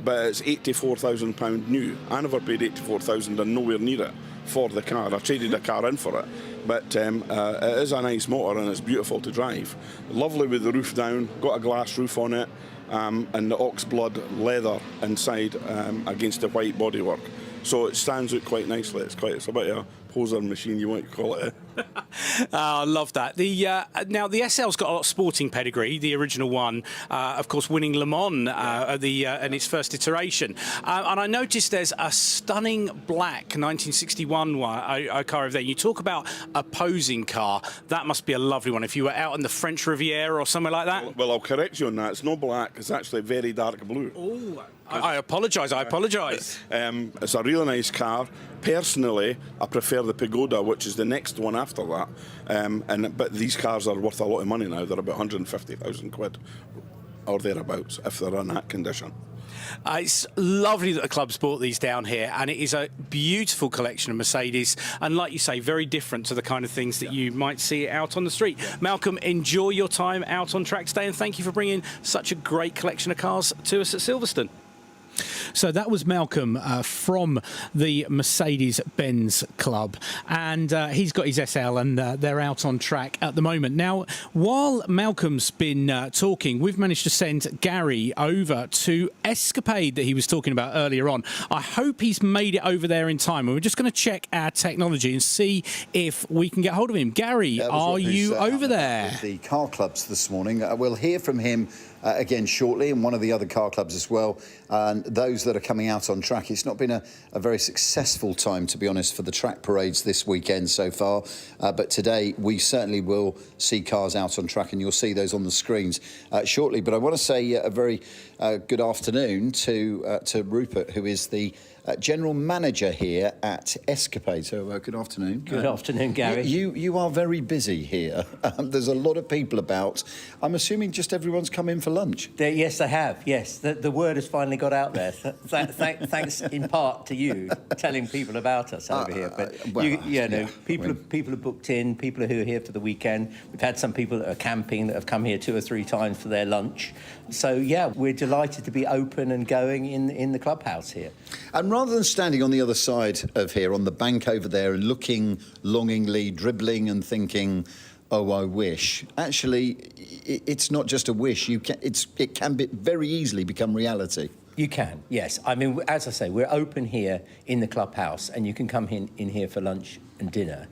but it's £84,000 new. I never paid £84,000 and nowhere near it for the car. I traded a car in for it. But it is a nice motor and it's beautiful to drive. Lovely with the roof down, got a glass roof on it, and the oxblood leather inside against the white bodywork. So it stands out quite nicely. It's a bit of a poser machine, you might call it. I love that. Now, the SL's got a lot of sporting pedigree, the original one, of course, winning Le Mans in its first iteration. And I noticed there's a stunning black 1961 car over there. You talk about a posing car. That must be a lovely one if you were out on the French Riviera or somewhere like that. Well, I'll correct you on that. It's not black. It's actually very dark blue. Oh, I apologise. It's a really nice car. Personally, I prefer the Pagoda, which is the next one after that. But these cars are worth a lot of money now. They're about 150,000 quid or thereabouts if they're in that condition. It's lovely that the club's brought these down here, and it is a beautiful collection of Mercedes, and like you say, very different to the kind of things that you might see out on the street. Malcolm, enjoy your time out on track today, and thank you for bringing such a great collection of cars to us at Silverstone. So that was Malcolm from the Mercedes-Benz Club, and he's got his SL, and they're out on track at the moment. Now, while Malcolm's been talking, we've managed to send Gary over to Escapade that he was talking about earlier on. I hope he's made it over there in time, and we're just going to check our technology and see if we can get hold of him. Gary, are you over there? With the car clubs this morning. We'll hear from him again shortly, and one of the other car clubs as well, and those that are coming out on track. It's not been a very successful time, to be honest, for the track parades this weekend so far, but today we certainly will see cars out on track, and you'll see those on the screens shortly. But I want to say a very good afternoon to Rupert, who is the General Manager here at Escapade. So good afternoon. Good afternoon, Gary. You are very busy here. There's a lot of people about. I'm assuming just everyone's come in for lunch. Yes, they have. Yes, the word has finally got out there. Thanks in part to you telling people about us over here. But people are booked in. People who are here for the weekend. We've had some people that are camping that have come here 2 or 3 times for their lunch. So yeah, we're delighted to be open and going in the clubhouse here. And rather than standing on the other side of here, on the bank over there, and looking longingly, dribbling and thinking, oh, I wish, actually, it's not just a wish. It can very easily become reality. You can, yes. I mean, as I say, we're open here in the clubhouse, and you can come in here for lunch and dinner.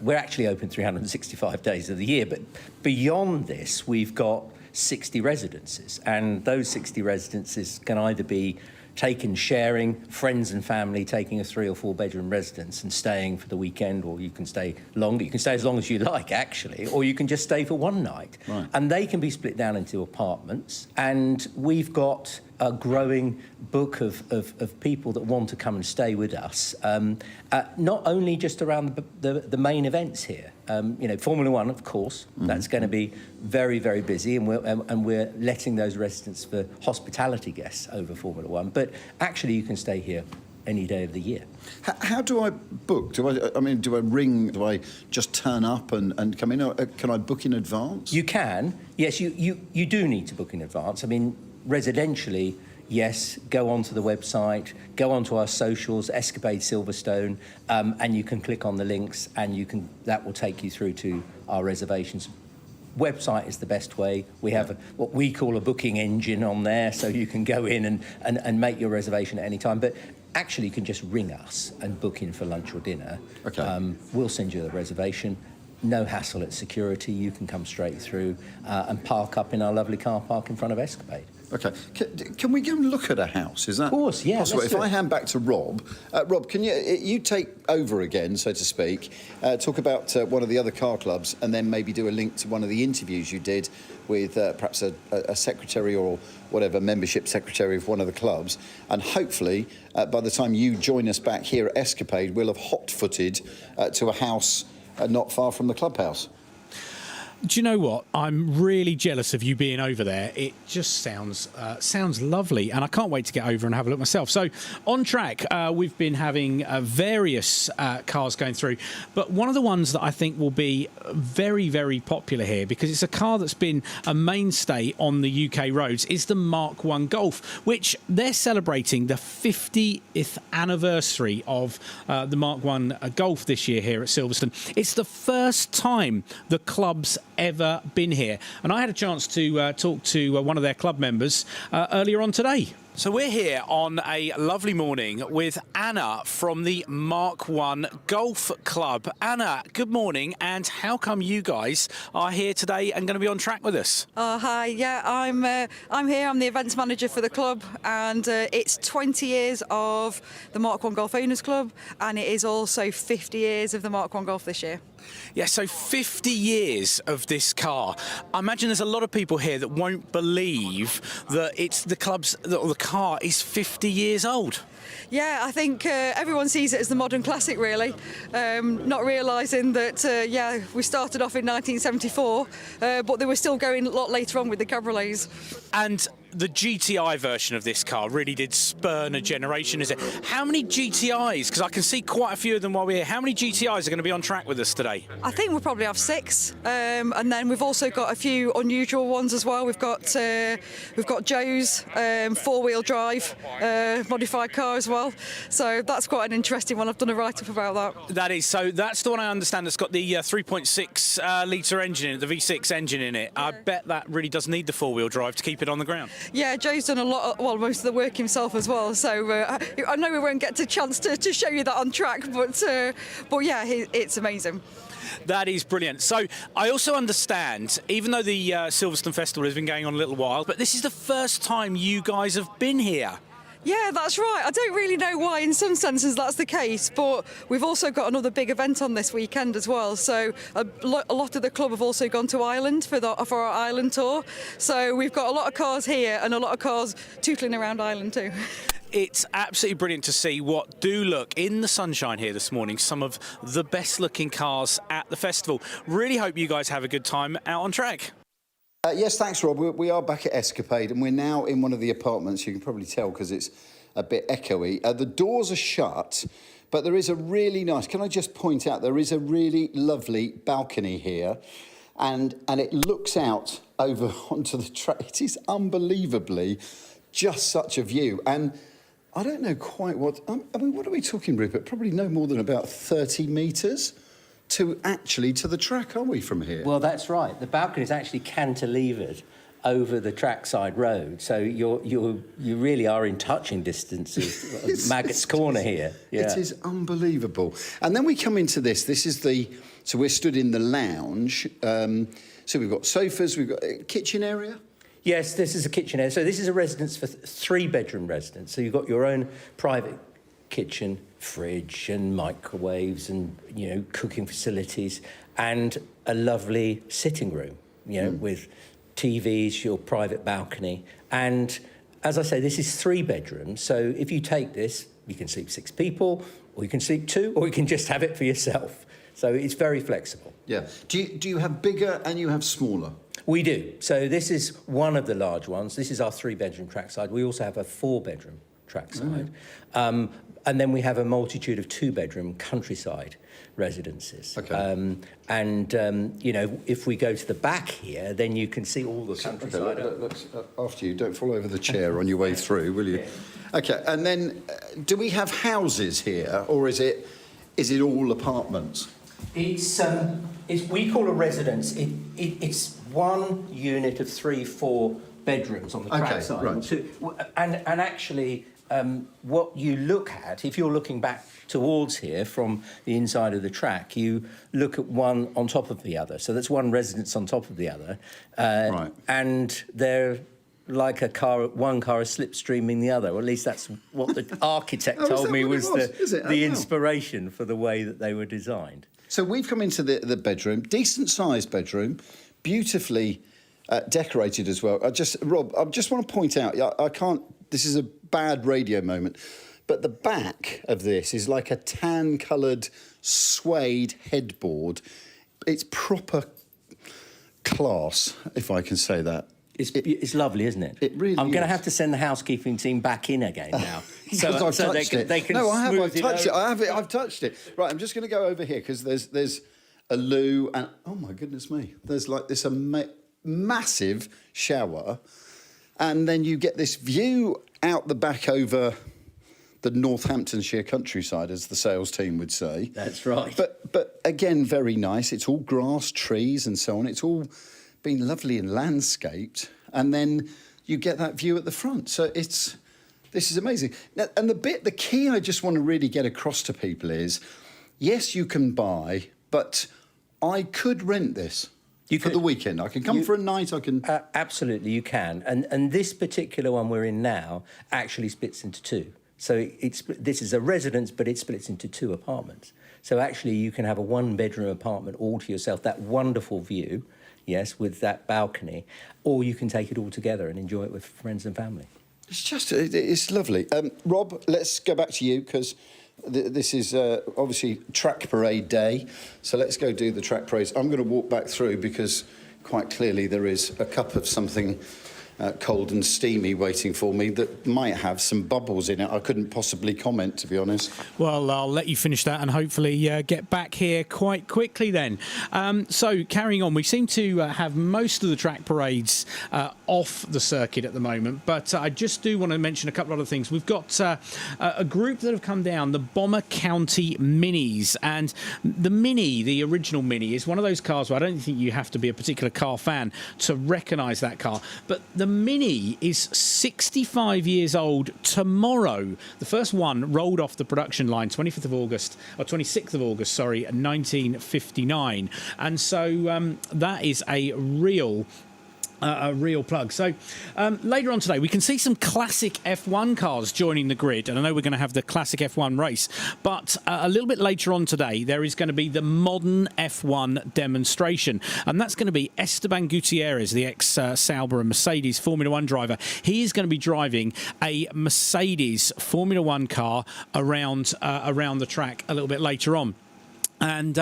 We're actually open 365 days of the year, but beyond this, we've got 60 residences, and those 60 residences can either be taken sharing, friends and family taking a 3 or 4 bedroom residence and staying for the weekend, or you can stay longer. You can stay as long as you like, actually, or you can just stay for one night. Right. And they can be split down into apartments. And we've got a growing book of people that want to come and stay with us, not only just around the main events here. Formula One, of course, that's going to be very, very busy, and we're letting those residents for hospitality guests over Formula One. But actually, you can stay here any day of the year. How do I book? Do I ring? Do I just turn up and come in? Or can I book in advance? You can. Yes, you do need to book in advance. I mean, residentially, yes, go onto the website, go onto our socials, Escapade Silverstone, and you can click on the links, and that will take you through to our reservations. Website is the best way. We have what we call a booking engine on there, so you can go in and make your reservation at any time. But actually, you can just ring us and book in for lunch or dinner. Okay. We'll send you the reservation. No hassle at security. You can come straight through and park up in our lovely car park in front of Escapade. Okay. Can we go and look at a house? Is that of course, yeah, possible? If I hand back to Rob, Rob, can you take over again, so to speak, talk about one of the other car clubs, and then maybe do a link to one of the interviews you did with perhaps a secretary or whatever, membership secretary of one of the clubs, and hopefully by the time you join us back here at Escapade, we'll have hot-footed to a house not far from the clubhouse. Do you know what? I'm really jealous of you being over there. It just sounds lovely, and I can't wait to get over and have a look myself. So, on track, we've been having various cars going through, but one of the ones that I think will be very, very popular here, because it's a car that's been a mainstay on the UK roads, is the Mark I Golf, which they're celebrating the 50th anniversary of the Mark I Golf this year here at Silverstone. It's the first time the club's ever been here, and I had a chance to talk to one of their club members earlier on today. So we're here on a lovely morning with Anna from the Mark I Golf Club. Anna, good morning, and how come you guys are here today and going to be on track with us? Hi, yeah, I'm here. I'm the events manager for the club, and it's 20 years of the Mark I Golf Owners Club, and it is also 50 years of the Mark I Golf this year. Yeah, so 50 years of this car. I imagine there's a lot of people here that won't believe that it's the club's, or the car is 50 years old. Yeah, I think everyone sees it as the modern classic, really, not realising that, we started off in 1974, but they were still going a lot later on with the cabriolets. And the GTI version of this car really did spurn a generation, is it? How many GTIs, because I can see quite a few of them while we're here, how many GTIs are going to be on track with us today? I think we'll probably have 6, and then we've also got a few unusual ones as well. We've got Joe's 4-wheel drive modified car as well, so that's quite an interesting one. I've done a write-up about that. That is, so that's the one I understand that's got the 3.6 litre engine in it, the V6 engine in it. I bet that really does need the 4-wheel drive to keep it on the ground. Yeah, Joe's done a lot, most of the work himself as well, so I know we won't get a chance to show you that on track, but yeah, it's amazing. That is brilliant. So I also understand, even though the Silverstone Festival has been going on a little while, but this is the first time you guys have been here. Yeah, that's right. I don't really know why in some senses that's the case, but we've also got another big event on this weekend as well. So a lot of the club have also gone to Ireland for our Ireland tour. So we've got a lot of cars here and a lot of cars tootling around Ireland too. It's absolutely brilliant to see what do look, in the sunshine here this morning, some of the best looking cars at the festival. Really hope you guys have a good time out on track. Yes, thanks, Rob. We are back at Escapade, and we're now in one of the apartments. You can probably tell because it's a bit echoey. The doors are shut, but there is a really nice... Can I just point out, there is a really lovely balcony here, and it looks out over onto the track. It is unbelievably just such a view. And I don't know quite what... I mean, what are we talking, Rupert? Probably no more than about 30 metres to the track, are we, from here? Well, that's right. The balcony is actually cantilevered over the trackside road, so you really are in touching distance of Maggot's Corner here. Yeah. It is unbelievable. And then we come into this. This is so we're stood in the lounge. So we've got sofas, we've got a kitchen area. Yes, this is a kitchen area. So this is a residence for 3-bedroom residence. So you've got your own private kitchen, fridge and microwaves and, cooking facilities, and a lovely sitting room, with TVs, your private balcony. And as I say, this is 3 bedrooms. So if you take this, you can sleep 6 people, or you can sleep 2, or you can just have it for yourself. So it's very flexible. Yeah. Do you have bigger and you have smaller? We do. So this is one of the large ones. This is our 3-bedroom trackside. We also have a 4-bedroom trackside. And then we have a multitude of two-bedroom countryside residences. Okay. You know, if we go to the back here, then you can see all the countryside. Okay, after you, don't fall over the chair on your way through, will you? Yeah. Okay, and then do we have houses here, or is it all apartments? It's we call a residence. It's one unit of 3-4 bedrooms on the trackside. Right. And actually, what you look at, if you're looking back towards here from the inside of the track, you look at one on top of the other. So that's one residence on top of the other. Right. And they're like one car is slipstreaming the other, or at least that's what the architect told me was the inspiration for the way that they were designed. So we've come into the bedroom, decent-sized bedroom, beautifully decorated as well. Rob, I just want to point out, I can't, this is a bad radio moment, but the back of this is like a tan-coloured suede headboard. It's proper class, if I can say that. It's lovely, isn't it? It really I'm going to is. have to send the housekeeping team back in again now. They can no, I have. I've touched it. I've touched it. Right, I'm just going to go over here because there's a loo and oh my goodness me, there's like this massive shower, and then you get this view out the back over the Northamptonshire countryside, as the sales team would say. That's right. But again, very nice. It's all grass, trees, and so on. It's all been lovely and landscaped, and then you get that view at the front. So this is amazing. Now, and the key I just want to really get across to people is, yes, you can buy, but I could rent this for the weekend. I can come for a night. I can absolutely, you can. And this particular one we're in now actually splits into two. So this is a residence, but it splits into two apartments. So actually, you can have a one-bedroom apartment all to yourself. That wonderful view. Yes, with that balcony, or you can take it all together and enjoy it with friends and family. It's lovely. Rob, let's go back to you because this is obviously track parade day. So let's go do the track parades. I'm going to walk back through because quite clearly there is a cup of something cold and steamy waiting for me that might have some bubbles in it. I couldn't possibly comment, to be honest. Well, I'll let you finish that and hopefully get back here quite quickly then. So, carrying on, we seem to have most of the track parades off the circuit at the moment, but I just do want to mention a couple of other things. We've got a group that have come down, the Bomber County Minis, and the Mini, the original Mini, is one of those cars where I don't think you have to be a particular car fan to recognise that car, but the Mini is 65 years old tomorrow. The first one rolled off the production line 26th of August, 1959. And so that is a real plug. So later on today, we can see some classic F1 cars joining the grid. And I know we're going to have the classic F1 race. But a little bit later on today, there is going to be the modern F1 demonstration. And that's going to be Esteban Gutierrez, the ex-Sauber and Mercedes Formula One driver. He is going to be driving a Mercedes Formula One car around the track a little bit later on. And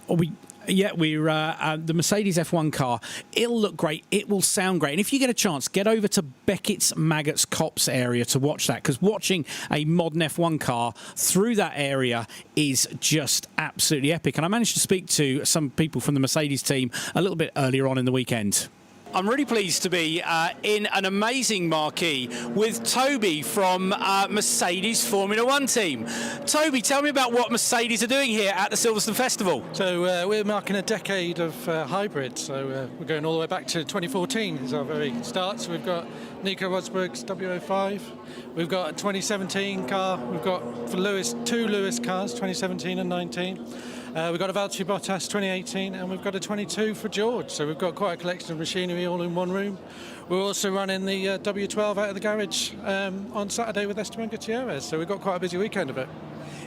we're the Mercedes F1 car. It'll look great. It will sound great. And if you get a chance, get over to Beckett's Maggots Copse area to watch that, because watching a modern F1 car through that area is just absolutely epic. And I managed to speak to some people from the Mercedes team a little bit earlier on in the weekend. I'm really pleased to be in an amazing marquee with Toby from Mercedes Formula One team. Toby, tell me about what Mercedes are doing here at the Silverstone Festival. So we're marking a decade of hybrid, so we're going all the way back to 2014 is our very start. So we've got Nico Rosberg's W05, we've got a 2017 car, we've got for Lewis, two Lewis cars, 2017 and 19. We've got a Valtteri Bottas 2018 and we've got a 22 for George. So we've got quite a collection of machinery all in one room. We're also running the W12 out of the garage on Saturday with Esteban Gutierrez. So we've got quite a busy weekend of it.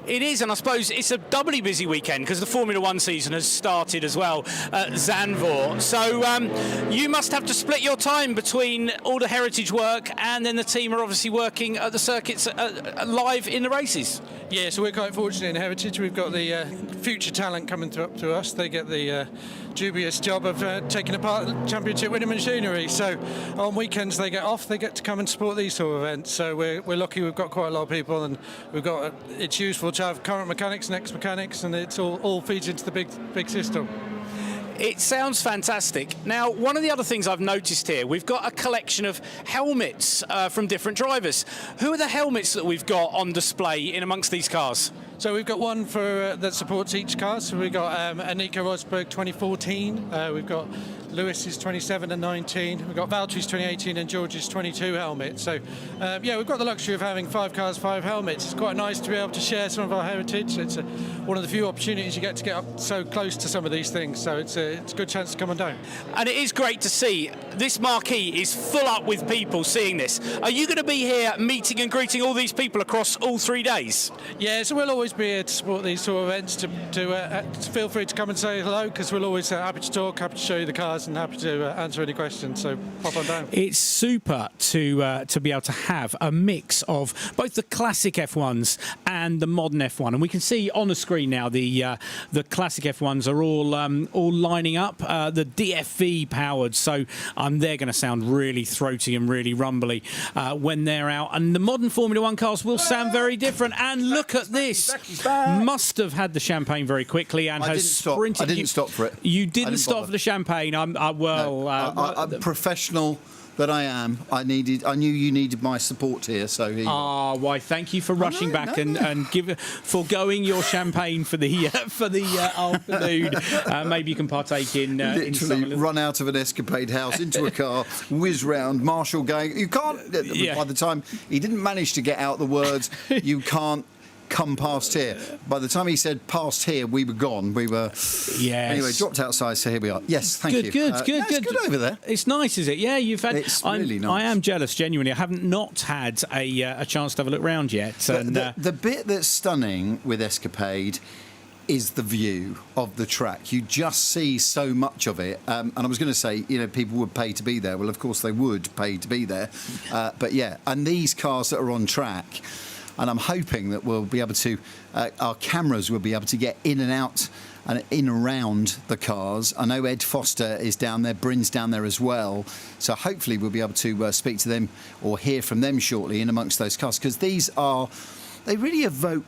It is, and I suppose it's a doubly busy weekend because the Formula One season has started as well at Zandvoort. So you must have to split your time between all the heritage work, and then the team are obviously working at the circuits live in the races. Yeah, so we're quite fortunate in Heritage. We've got the future talent coming up to us. They get the dubious job of taking apart championship winning machinery. So on weekends they get off, they get to come and support these sort of events. So we're lucky we've got quite a lot of people, and we've got it's useful to have current mechanics and ex-mechanics, and it's all feeds into the big system. It sounds fantastic. Now, one of the other things I've noticed here, we've got a collection of helmets from different drivers. Who are the helmets that we've got on display in amongst these cars? So we've got one for that supports each car. So we've got Nico Rosberg 2014. We've got Lewis's 27 and 19. We've got Valtteri's 2018 and George's 22 helmet. So yeah, we've got the luxury of having 5 cars, 5 helmets. It's quite nice to be able to share some of our heritage. It's one of the few opportunities you get to get up so close to some of these things. So it's a good chance to come and down. And it is great to see. This marquee is full up with people seeing this. Are you going to be here meeting and greeting all these people across all 3 days? Yeah, so we'll always be here to support these sort of events. To feel free to come and say hello, because we'll always happy to talk, happy to show you the cars, and happy to answer any questions. So pop on down. It's super to be able to have a mix of both the classic F1s and the modern F1, and we can see on the screen now the classic F1s are all lining up, the DFV powered, so they're going to sound really throaty and really rumbly when they're out, and the modern Formula One cars will sound very different. And look at this, must have had the champagne very quickly and has sprinted. I didn't stop for it. You didn't stop for the champagne. I'm professional that I am. I knew you needed my support here, so why? Thank you for rushing back and foregoing your champagne for the afternoon. Maybe you can partake in literally run out of an Escapade house into a car, whiz round, Marshall going. You can't. By the time he didn't manage to get out the words, you can't come past here. By the time he said past here, we were gone. We were anyway dropped outside. So here we are. Yes, thank you. Good. It's good over there. It's nice, is it? Yeah, you've had. It's really nice. I am jealous, genuinely. I haven't not had a chance to have a look round yet. The bit that's stunning with Escapade is the view of the track. You just see so much of it. And I was going to say, people would pay to be there. Well, of course they would pay to be there. But yeah, and these cars that are on track. And I'm hoping that we'll be able to, our cameras will be able to get in and out and in around the cars. I know Ed Foster is down there, Bryn's down there as well. So hopefully we'll be able to speak to them or hear from them shortly in amongst those cars, because they really evoke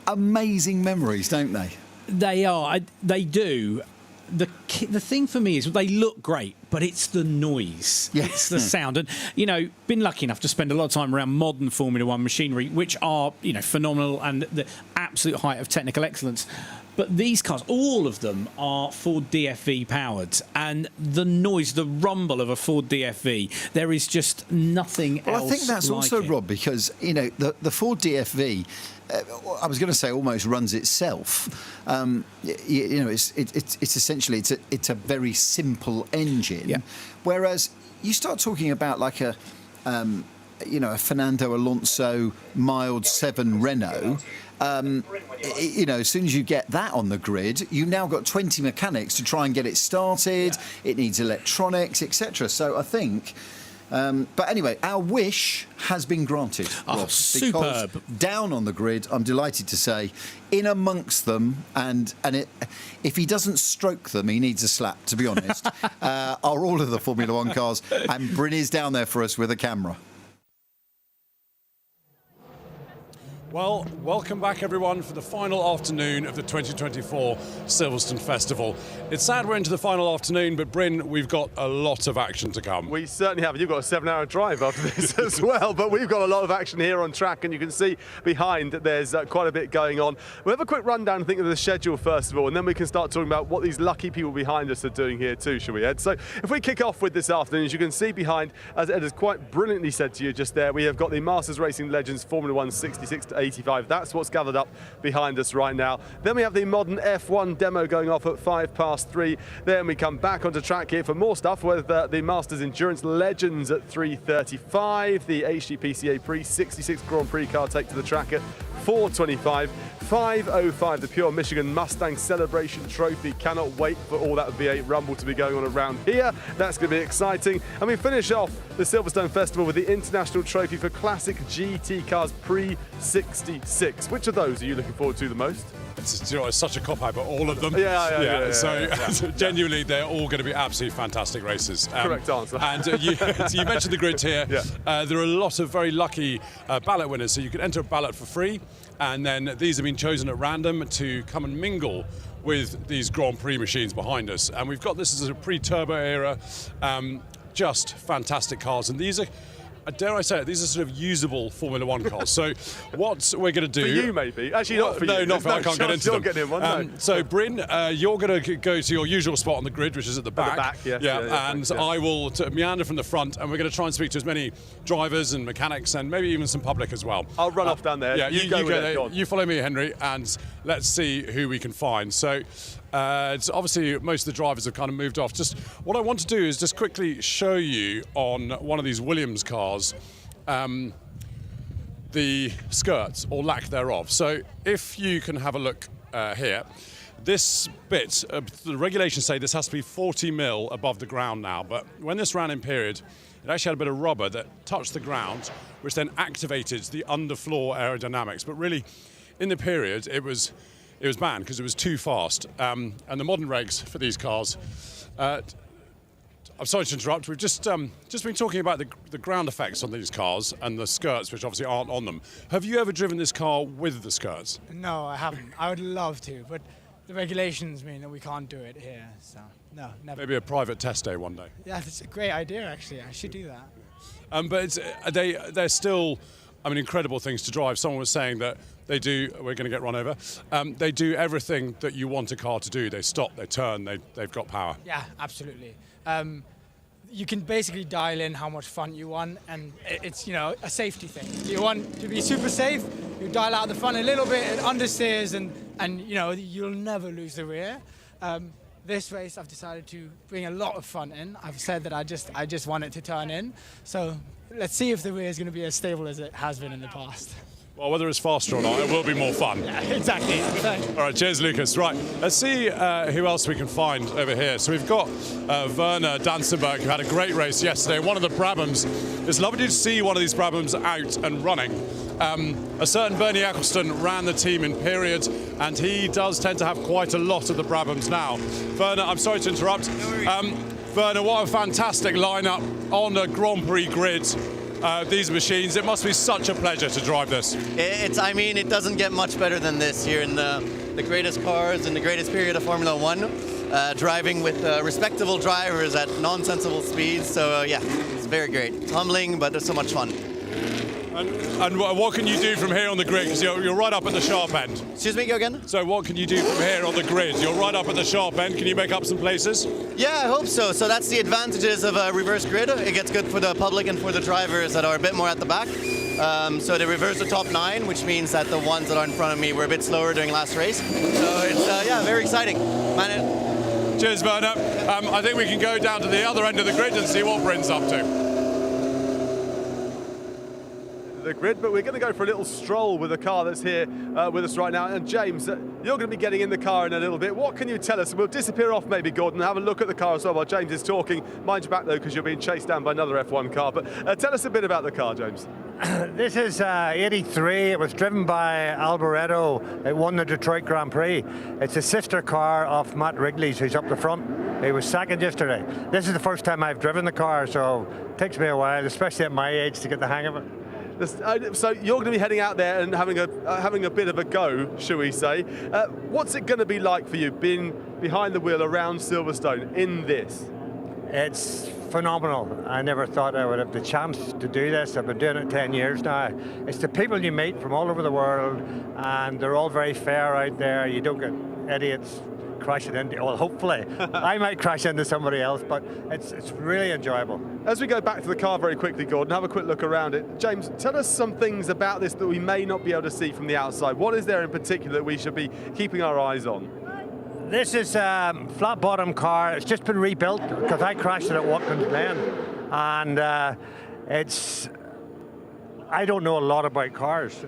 amazing memories, don't they? They are. They do. The thing for me is they look great, but it's the noise. Yes. It's the sound. And, been lucky enough to spend a lot of time around modern Formula One machinery, which are, phenomenal and the absolute height of technical excellence. But these cars, all of them are Ford DFV powered. And the noise, the rumble of a Ford DFV, there is just nothing else. I think that's also, Rob, because, the Ford DFV, I was going to say almost runs itself. It's essentially it's a very simple engine. Yeah. Whereas you start talking about like a Fernando Alonso mild 7 Renault. As soon as you get that on the grid, you've now got 20 mechanics to try and get it started. Yeah. It needs electronics, etc. So I think. But anyway, our wish has been granted, Rob, superb. Because down on the grid, I'm delighted to say, in amongst them, and if he doesn't stroke them, he needs a slap, to be honest, are all of the Formula One cars, and Bryn is down there for us with a camera. Well, welcome back, everyone, for the final afternoon of the 2024 Silverstone Festival. It's sad we're into the final afternoon, but Bryn, we've got a lot of action to come. We certainly have. You've got a 7-hour drive after this as well, but we've got a lot of action here on track, and you can see behind that there's quite a bit going on. We'll have a quick rundown, I think, of the schedule first of all, and then we can start talking about what these lucky people behind us are doing here too, shall we, Ed? So if we kick off with this afternoon, as you can see behind, as Ed has quite brilliantly said to you just there, we have got the Masters Racing Legends Formula One 66 85. That's what's gathered up behind us right now. Then we have the modern F1 demo going off at 3:05. Then we come back onto track here for more stuff with the Masters Endurance Legends at 3:35. The HGPCA Pre 66 Grand Prix car take to the track at 4:25. 5:05, the Pure Michigan Mustang Celebration Trophy. Cannot wait for all that V8 rumble to be going on around here. That's going to be exciting. And we finish off the Silverstone Festival with the International Trophy for Classic GT Cars Pre 66. Which of those are you looking forward to the most? It's such a cop-out, but all of them. Yeah. So genuinely, they're all going to be absolutely fantastic races. Correct answer. And you mentioned the grid here. Yeah. There are a lot of very lucky ballot winners, so you can enter a ballot for free, and then these have been chosen at random to come and mingle with these Grand Prix machines behind us. And we've got this as a pre-turbo era, just fantastic cars, and these are, dare I say it, these are sort of usable Formula One cars. So what we're going to do... For you, maybe. Actually, not for you. No, not for I can't get into them. Get in one, no. So, Bryn, you're going to go to your usual spot on the grid, which is at the back. At the back, yes. Yeah, and I will meander from the front, and we're going to try and speak to as many drivers and mechanics and maybe even some public as well. I'll run off down there. Yeah, you go there. Go you follow me, Henry, and let's see who we can find. So, it's obviously most of the drivers have kind of moved off. Just what I want to do is just quickly show you on one of these Williams cars the skirts or lack thereof. So if you can have a look here, this bit, the regulations say this has to be 40 mil above the ground now, but when this ran in period, it actually had a bit of rubber that touched the ground, which then activated the underfloor aerodynamics. But really, in the period, it was banned because it was too fast. And the modern regs for these cars, I'm sorry to interrupt. We've just been talking about the ground effects on these cars and the skirts, which obviously aren't on them. Have you ever driven this car with the skirts? No, I haven't. I would love to, but the regulations mean that we can't do it here. So no, never. Maybe a private test day one day. Yeah, that's a great idea. Actually, I should do that. But they're still, I mean, incredible things to drive. Someone was saying that they do. We're going to get run over. They do everything that you want a car to do. They stop, they turn, they've got power. Yeah, absolutely. You can basically dial in how much fun you want, and it's a safety thing. You want to be super safe, you dial out the fun a little bit and understeers, and you'll never lose the rear. This race I've decided to bring a lot of fun in. I've said that I just want it to turn in, so let's see if the rear is going to be as stable as it has been in the past. Well, whether it's faster or not, it will be more fun. Yeah, exactly. All right, cheers, Lucas. Right, let's see who else we can find over here. So we've got Werner Dansenberg, who had a great race yesterday. One of the Brabhams. It's lovely to see one of these Brabhams out and running. A certain Bernie Eccleston ran the team in period, and he does tend to have quite a lot of the Brabhams now. Werner, I'm sorry to interrupt. Werner, what a fantastic lineup on the Grand Prix grid. These machines, it must be such a pleasure to drive this. I mean, it doesn't get much better than this here in the greatest cars in the greatest period of Formula One, driving with respectable drivers at nonsensical speeds. So yeah, it's very great. It's humbling, but there's so much fun. And what can you do from here on the grid? Because you're right up at the sharp end. Excuse me, go again? So what can you do from here on the grid? You're right up at the sharp end. Can you make up some places? Yeah, I hope so. So that's the advantages of a reverse grid. It gets good for the public and for the drivers that are a bit more at the back. So they reverse the top 9, which means that the ones that are in front of me were a bit slower during last race. So it's, very exciting. Cheers, Werner. I think we can go down to the other end of the grid and see what Bryn's up to. The grid, but we're going to go for a little stroll with the car that's here with us right now. And James, you're going to be getting in the car in a little bit. What can you tell us? We'll disappear off maybe, Gordon, have a look at the car as well while James is talking. Mind you back though, because you're being chased down by another F1 car. But tell us a bit about the car, James. This is 83. It was driven by Alboreto. It won the Detroit Grand Prix. It's a sister car of Matt Wrigley's, who's up the front. He was second yesterday. This is the first time I've driven the car, so it takes me a while, especially at my age, to get the hang of it. So you're going to be heading out there and having a bit of a go, shall we say. What's it going to be like for you being behind the wheel around Silverstone in this? It's phenomenal. I never thought I would have the chance to do this. I've been doing it 10 years now. It's the people you meet from all over the world, and they're all very fair out there. You don't get idiots crashing into, well, hopefully, I might crash into somebody else, but it's really enjoyable. As we go back to the car very quickly, Gordon, have a quick look around it. James, tell us some things about this that we may not be able to see from the outside. What is there in particular that we should be keeping our eyes on? This is a flat bottom car. It's just been rebuilt because I crashed it at Watkins Glen. And I don't know a lot about cars,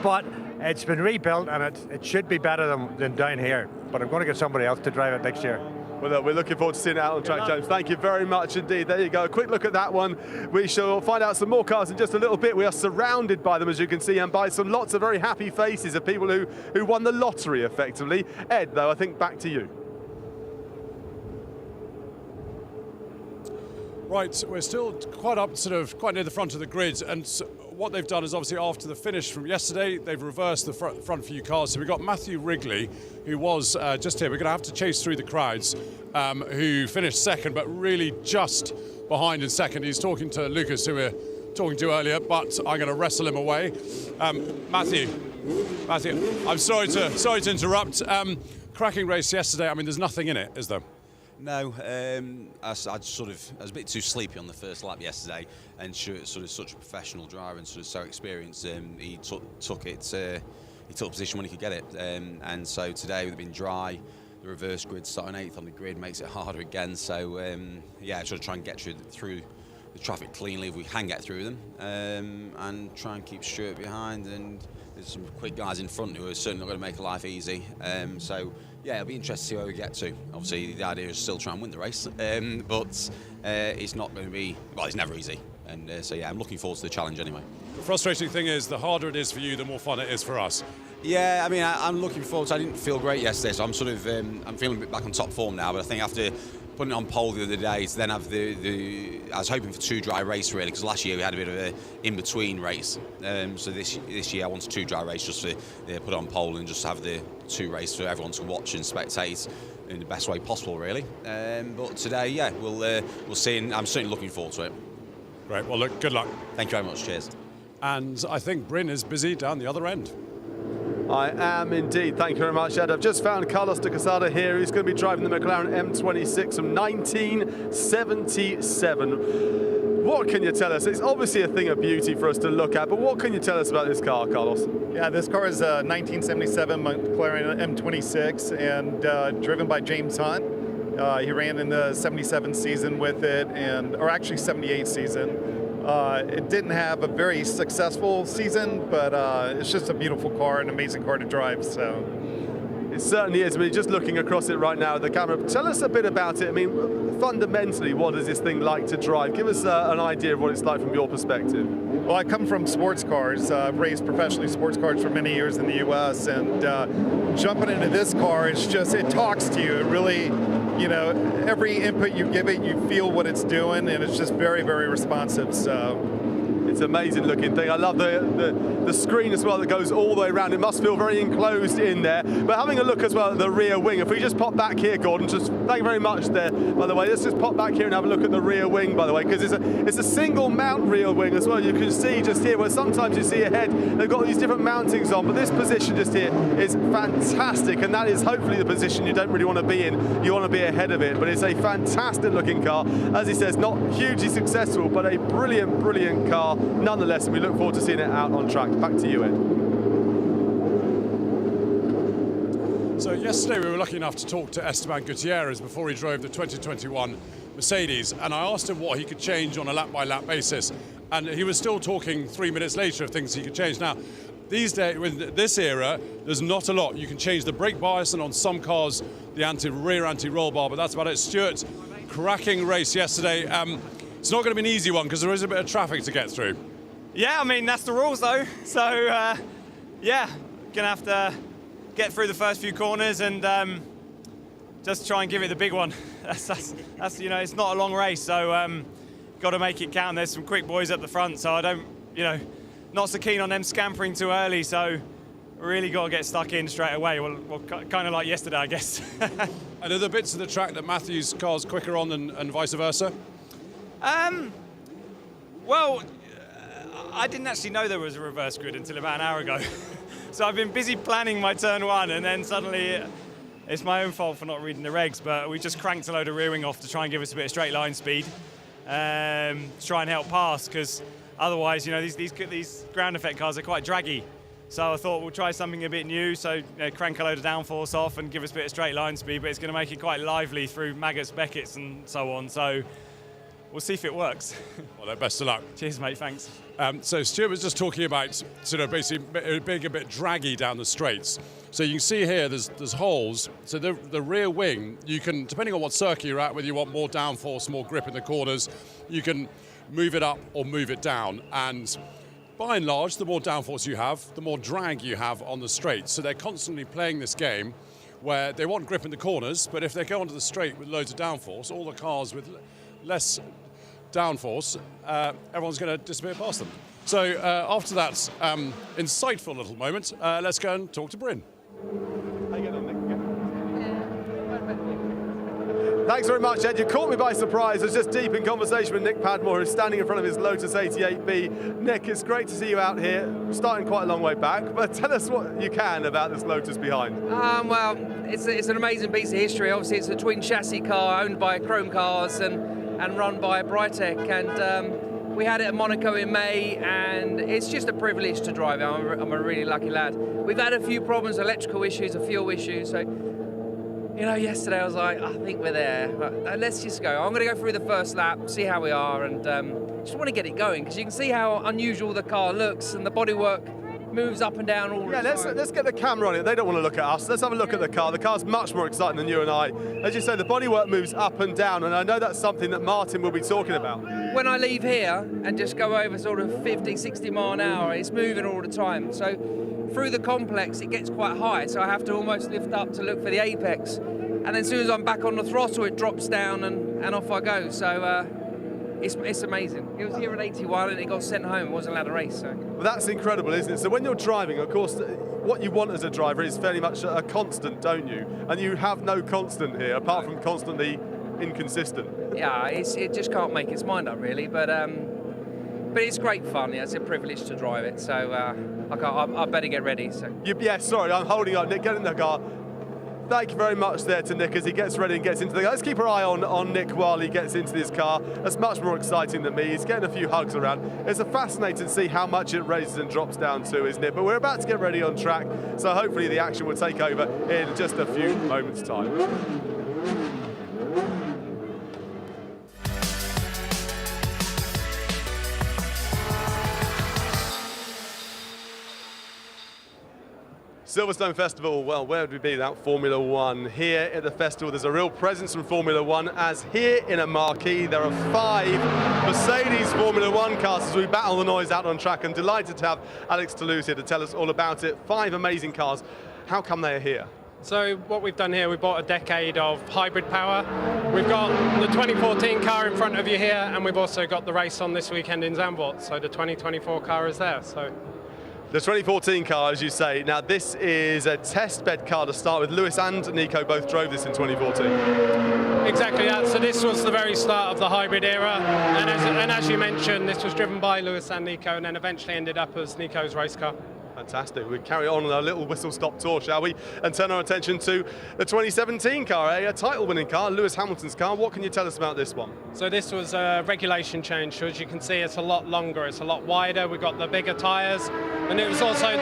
but it's been rebuilt and it should be better than down here. But I'm going to get somebody else to drive it next year. Well, look, we're looking forward to seeing it out on track, James. Thank you very much indeed. There you go. A quick look at that one. We shall find out some more cars in just a little bit. We are surrounded by them, as you can see, and by some lots of very happy faces of people who won the lottery, effectively. Ed, though, I think back to you. Right, we're still quite near the front of the grid, and what they've done is obviously after the finish from yesterday, they've reversed the front few cars. So we've got Matthew Wrigley, who was just here. We're going to have to chase through the crowds, who finished second, but really just behind in second. He's talking to Lucas, who we were talking to earlier, but I'm going to wrestle him away. Matthew, I'm sorry to interrupt. Cracking race yesterday. I mean, there's nothing in it, is there? No, I was a bit too sleepy on the first lap yesterday, and sort of such a professional driver and sort of so experienced. He took position when he could get it, and so today with it being dry, the reverse grid starting 8th on the grid makes it harder again. So yeah, sort of try and get through the traffic cleanly if we can get through them, and try and keep Stuart behind. And there's some quick guys in front who are certainly not going to make life easy. So. Yeah, it'll be interesting to see where we get to. Obviously, the idea is still try and win the race, but it's not going to be, well, it's never easy. And so, yeah, I'm looking forward to the challenge anyway. The frustrating thing is, the harder it is for you, the more fun it is for us. Yeah, I mean, I'm looking forward to, I didn't feel great yesterday, so I'm I'm feeling a bit back on top form now, but I think after putting it on pole the other day to then have I was hoping for 2 dry races really, because last year we had a bit of a in-between race. So this year I wanted 2 dry races just to put it on pole and just have the 2 races for everyone to watch and spectate in the best way possible really. But today, yeah, we'll see, and I'm certainly looking forward to it. Great, well look, good luck. Thank you very much, cheers. And I think Bryn is busy down the other end. I am indeed. Thank you very much, Ed. I've just found Carlos de Quesada here. He's going to be driving the McLaren M26 from 1977. What can you tell us? It's obviously a thing of beauty for us to look at, but what can you tell us about this car, Carlos? Yeah, this car is a 1977 McLaren M26 and driven by James Hunt. He ran in the 77 season with it, or actually 78 season. It didn't have a very successful season, but it's just a beautiful car, an amazing car to drive. So it certainly is. I mean, just looking across it right now at the camera, tell us a bit about it. I mean, fundamentally, what is this thing like to drive? Give us an idea of what it's like from your perspective. Well, I come from sports cars. I've raced professionally sports cars for many years in the U.S., and jumping into this car, it talks to you. It really, every input you give it, you feel what it's doing, and it's just very, very responsive. So it's an amazing looking thing. I love the screen as well that goes all the way around. It must feel very enclosed in there. But having a look as well at the rear wing, if we just pop back here, Gordon, just thank you very much there, by the way. Let's just pop back here and have a look at the rear wing, by the way, because it's a single mount rear wing as well. You can see just here where sometimes you see ahead, they've got these different mountings on, but this position just here is fantastic, and that is hopefully the position you don't really want to be in. You want to be ahead of it, but it's a fantastic looking car. As he says, not hugely successful, but a brilliant, brilliant car nonetheless, and we look forward to seeing it out on track. Back to you, Ed. So yesterday we were lucky enough to talk to Esteban Gutierrez before he drove the 2021 Mercedes, and I asked him what he could change on a lap-by-lap basis, and he was still talking 3 minutes later of things he could change. Now, these days, with this era, there's not a lot. You can change the brake bias, and on some cars, the rear anti-roll bar, but that's about it. Stuart, cracking race yesterday. It's not going to be an easy one because there is a bit of traffic to get through. Yeah, I mean, that's the rules though. So, yeah, gonna have to get through the first few corners and just try and give it the big one. That's it's not a long race, so got to make it count. There's some quick boys at the front, so I don't, not so keen on them scampering too early, so really got to get stuck in straight away. Well kind of like yesterday, I guess. Are there bits of the track that Matthew's car's quicker on and vice versa? Well, I didn't actually know there was a reverse grid until about an hour ago. So I've been busy planning my turn 1, and then suddenly It's my own fault for not reading the regs, but we just cranked a load of rear wing off to try and give us a bit of straight line speed, to try and help pass, because otherwise, you know, these ground effect cars are quite draggy. So I thought we'll try something a bit new, so you know, crank a load of downforce off and give us a bit of straight line speed, but it's going to make it quite lively through Maggots, Beckett's and so on. So we'll see if it works. Well, best of luck. Cheers, mate, thanks. So Stuart was just talking about sort of basically being a bit draggy down the straights. So you can see here there's holes. So the rear wing, you can, depending on what circuit you're at, whether you want more downforce, more grip in the corners, you can move it up or move it down. And by and large, the more downforce you have, the more drag you have on the straight. So they're constantly playing this game where they want grip in the corners, but if they go onto the straight with loads of downforce, all the cars with less downforce, everyone's going to disappear past them. So after that insightful little moment, let's go and talk to Bryn. How you getting on, Nick? Thanks very much, Ed. You caught me by surprise. I was just deep in conversation with Nick Padmore, who's standing in front of his Lotus 88B. Nick, it's great to see you out here, starting quite a long way back, but tell us what you can about this Lotus behind. Well, it's an amazing piece of history. Obviously, it's a twin chassis car owned by Chrome Cars and run by Brightech, and we had it at Monaco in May, and it's just a privilege to drive it. I'm a really lucky lad. We've had a few problems, electrical issues, a fuel issues, so you know, yesterday I was like, I think we're there. But let's just go. I'm going to go through the first lap, see how we are, and just want to get it going, because you can see how unusual the car looks, and the bodywork moves up and down all the time. Yeah, let's get the camera on it. They don't want to look at us. Let's have a look at the car. The car's much more exciting than you and I. As you say, the bodywork moves up and down, and I know that's something that Martin will be talking about. When I leave here and just go over sort of 50, 60 mile an hour, it's moving all the time. So through the complex, it gets quite high, so I have to almost lift up to look for the apex. And then as soon as I'm back on the throttle, it drops down and off I go. So it's amazing. It was here at 81 and it got sent home. It wasn't allowed to race. So. Well, that's incredible, isn't it? So when you're driving, of course, what you want as a driver is fairly much a constant, don't you? And you have no constant here, apart from constantly inconsistent. Yeah, it just can't make its mind up, really. But it's great fun. Yeah, it's a privilege to drive it. So I better get ready. So. Yeah, sorry, I'm holding up. Nick, get in the car. Thank you very much there to Nick as he gets ready and gets into the car. Let's keep our eye on Nick while he gets into this car. That's much more exciting than me. He's getting a few hugs around. It's fascinating to see how much it raises and drops down to, isn't it? But we're about to get ready on track, so hopefully the action will take over in just a few moments' time. Silverstone Festival, well, where would we be without Formula One? Here at the festival, there's a real presence from Formula One, as here in a marquee, there are 5 Mercedes Formula One cars as we battle the noise out on track. I'm delighted to have Alex Toulouse here to tell us all about it. 5 amazing cars. How come they are here? So what we've done here, we've bought a decade of hybrid power. We've got the 2014 car in front of you here, and we've also got the race on this weekend in Zandvoort. So the 2024 car is there. So. The 2014 car, as you say. Now, this is a test bed car to start with. Lewis and Nico both drove this in 2014. Exactly that. So this was the very start of the hybrid era. And as you mentioned, this was driven by Lewis and Nico, and then eventually ended up as Nico's race car. Fantastic. We carry on our little whistle-stop tour, shall we? And turn our attention to the 2017 car, a title-winning car, Lewis Hamilton's car. What can you tell us about this one? So this was a regulation change. So as you can see, it's a lot longer, it's a lot wider. We've got the bigger tyres, and it was also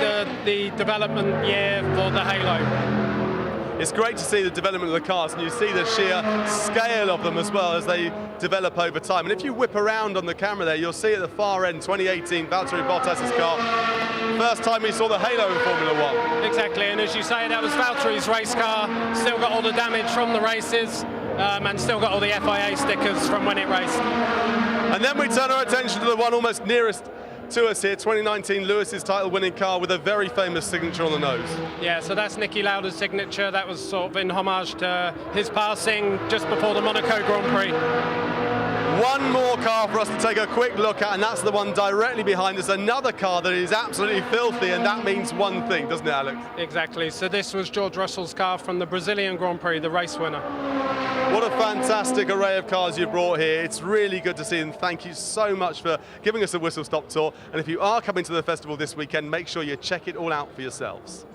the development year for the Halo. It's great to see the development of the cars, and you see the sheer scale of them as well as they develop over time. And if you whip around on the camera there, you'll see at the far end, 2018, Valtteri Bottas's car. First time we saw the Halo in Formula One. Exactly, and as you say, that was Valtteri's race car. Still got all the damage from the races, and still got all the FIA stickers from when it raced. And then we turn our attention to the one almost nearest to us here, 2019 Lewis's title-winning car with a very famous signature on the nose. Yeah, so that's Niki Lauda's signature. That was sort of in homage to his passing just before the Monaco Grand Prix. One more car for us to take a quick look at, and that's the one directly behind us. Another car that is absolutely filthy, and that means one thing, doesn't it, Alex? Exactly. So this was George Russell's car from the Brazilian Grand Prix, the race winner. What a fantastic array of cars you brought here. It's really good to see, and thank you so much for giving us a whistle-stop tour. And if you are coming to the festival this weekend, make sure you check it all out for yourselves.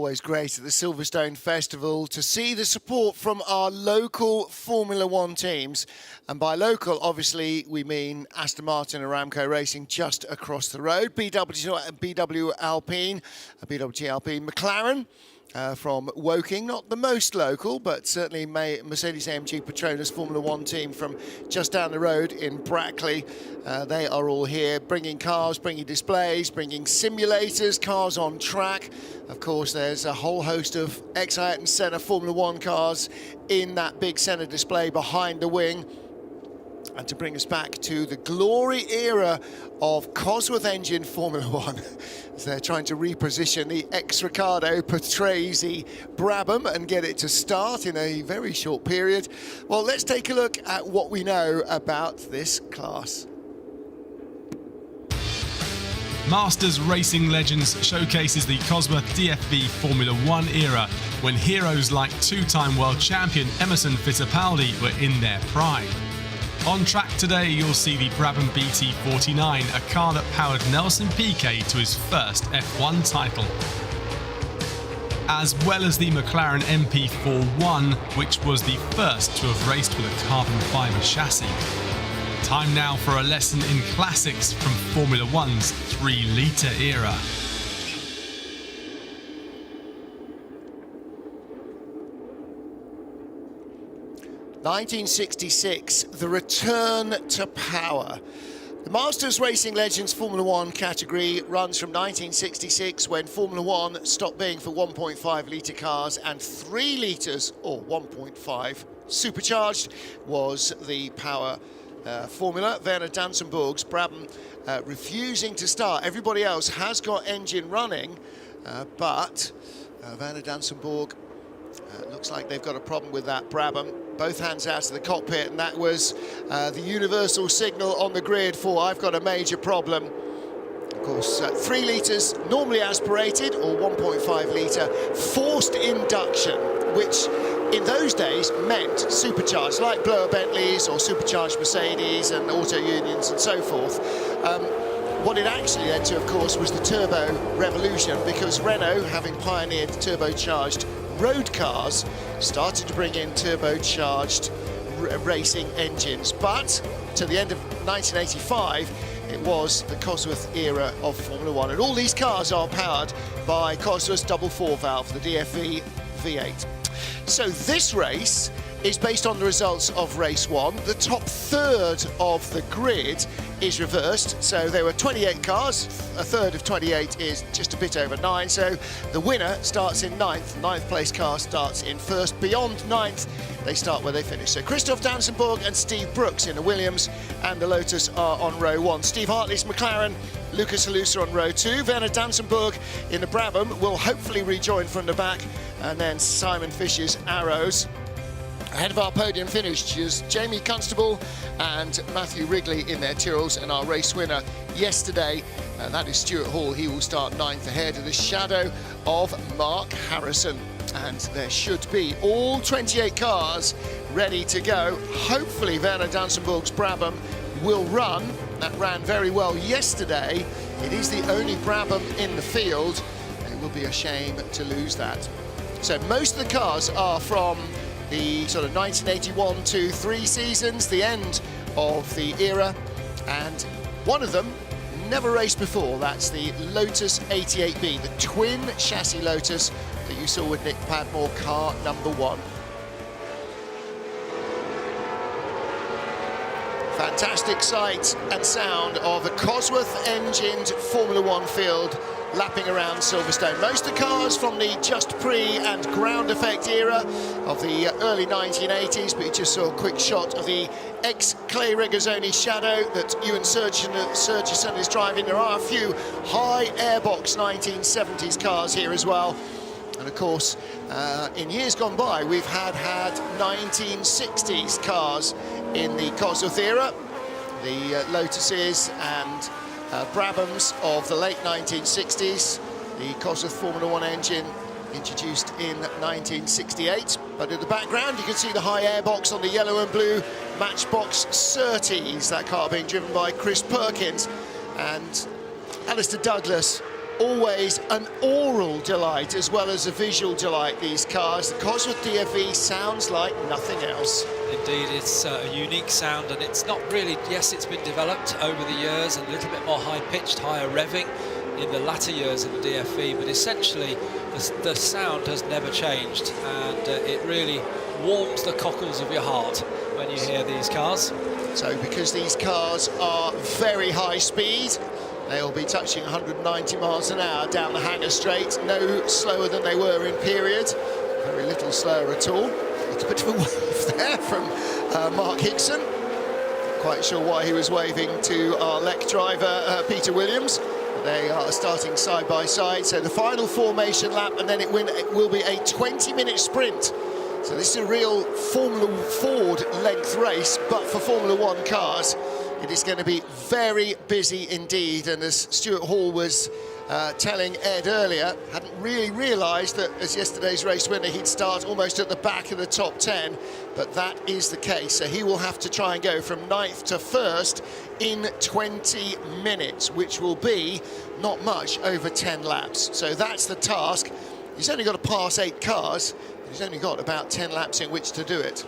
always great at the Silverstone Festival to see the support from our local Formula One teams. And by local, obviously, we mean Aston Martin and Aramco Racing just across the road, BW Alpine, McLaren, from Woking, not the most local, but certainly Mercedes-AMG Petronas Formula One team from just down the road in Brackley. They are all here, bringing cars, bringing displays, bringing simulators, cars on track. Of course, there's a whole host of Ayrton Senna Formula One cars in that big Senna display behind the wing. And to bring us back to the glory era of Cosworth engine Formula One, as they're trying to reposition the ex-Riccardo Patrese Brabham and get it to start in a very short period. Well, let's take a look at what we know about this class. Masters Racing Legends showcases the Cosworth DFV Formula One era, when heroes like two-time world champion Emerson Fittipaldi were in their prime. On track today, you'll see the Brabham BT49, a car that powered Nelson Piquet to his first F1 title, as well as the McLaren MP41, which was the first to have raced with a carbon fibre chassis. Time now for a lesson in classics from Formula One's 3-litre era. (1966), the return to power. The Masters Racing Legends Formula One category runs from 1966, when Formula One stopped being for 1.5 litre cars, and 3 litres or 1.5 supercharged was the power formula. Werner Dansenburg's Brabham refusing to start. Everybody else has got engine running, but Werner Dansenburg looks like they've got a problem with that Brabham. Both hands out of the cockpit, and that was the universal signal on the grid for I've got a major problem. Of course, 3 litres normally aspirated, or 1.5 litre forced induction, which in those days meant supercharged, like blower Bentleys or supercharged Mercedes and auto unions and so forth. What it actually led to, of course, was the turbo revolution, because Renault, having pioneered turbocharged road cars, started to bring in turbocharged racing engines. But to the end of 1985, it was the Cosworth era of Formula One, and all these cars are powered by Cosworth's double 4-valve, the DFV V8. So this race is based on the results of race 1. The top third of the grid is reversed, so there were 28 cars. A third of 28 is just a bit over 9, so the winner starts in 9th. 9th place car starts in 1st. Beyond 9th, they start where they finish. So Christoph Dansenburg and Steve Brooks in the Williams and the Lotus are on row 1. Steve Hartley's McLaren, Lucas Halusa on row 2. Werner Dansenburg in the Brabham will hopefully rejoin from the back, and then Simon Fisher's Arrows. Ahead of our podium finish is Jamie Constable and Matthew Wrigley in their Tyrrells, and our race winner yesterday, that is Stuart Hall. He will start 9th ahead of the shadow of Mark Harrison. And there should be all 28 cars ready to go. Hopefully Werner Dansenburg's Brabham will run. That ran very well yesterday. It is the only Brabham in the field. It will be a shame to lose that. So most of the cars are from the sort of 1981 to 3 seasons, the end of the era, and one of them never raced before. That's the Lotus 88B, the twin chassis Lotus that you saw with Nick Padmore, car number 1. Fantastic sight and sound of a Cosworth engined Formula One field lapping around Silverstone. Most of the cars from the Just Prix and ground effect era of the early 1980s, but you just saw a quick shot of the ex-Clay Regazzoni Shadow that Ewan Surgison is driving. There are a few high airbox 1970s cars here as well. And of course, in years gone by, we've had 1960s cars in the Cosworth era. The Lotuses and Brabhams of the late 1960s, the Cosworth Formula One engine introduced in 1968. But in the background, you can see the high airbox on the yellow and blue Matchbox Surtees, that car being driven by Chris Perkins. And Alistair Douglas always an aural delight as well as a visual delight, these cars. The Cosworth DFV sounds like nothing else. Indeed, it's a unique sound, and it's not really, yes, it's been developed over the years and a little bit more high-pitched, higher revving in the latter years of the DFV, but essentially the sound has never changed, and it really warms the cockles of your heart when you hear these cars. So because these cars are very high speed, they'll be touching 190 miles an hour down the Hangar Straight, no slower than they were in period, very little slower at all. It's a bit of a wave there from Mark Hickson. Quite sure why he was waving to our Lec driver, Peter Williams. They are starting side by side, so the final formation lap, and then it will be a 20-minute sprint. So this is a real Formula Ford length race, but for Formula One cars, it is going to be very busy indeed. And as Stuart Hall was telling Ed earlier, hadn't really realised that as yesterday's race winner, he'd start almost at the back of the top 10, but that is the case. So he will have to try and go from 9th to 1st in 20 minutes, which will be not much over 10 laps. So that's the task. He's only got to pass 8 cars. He's only got about 10 laps in which to do it.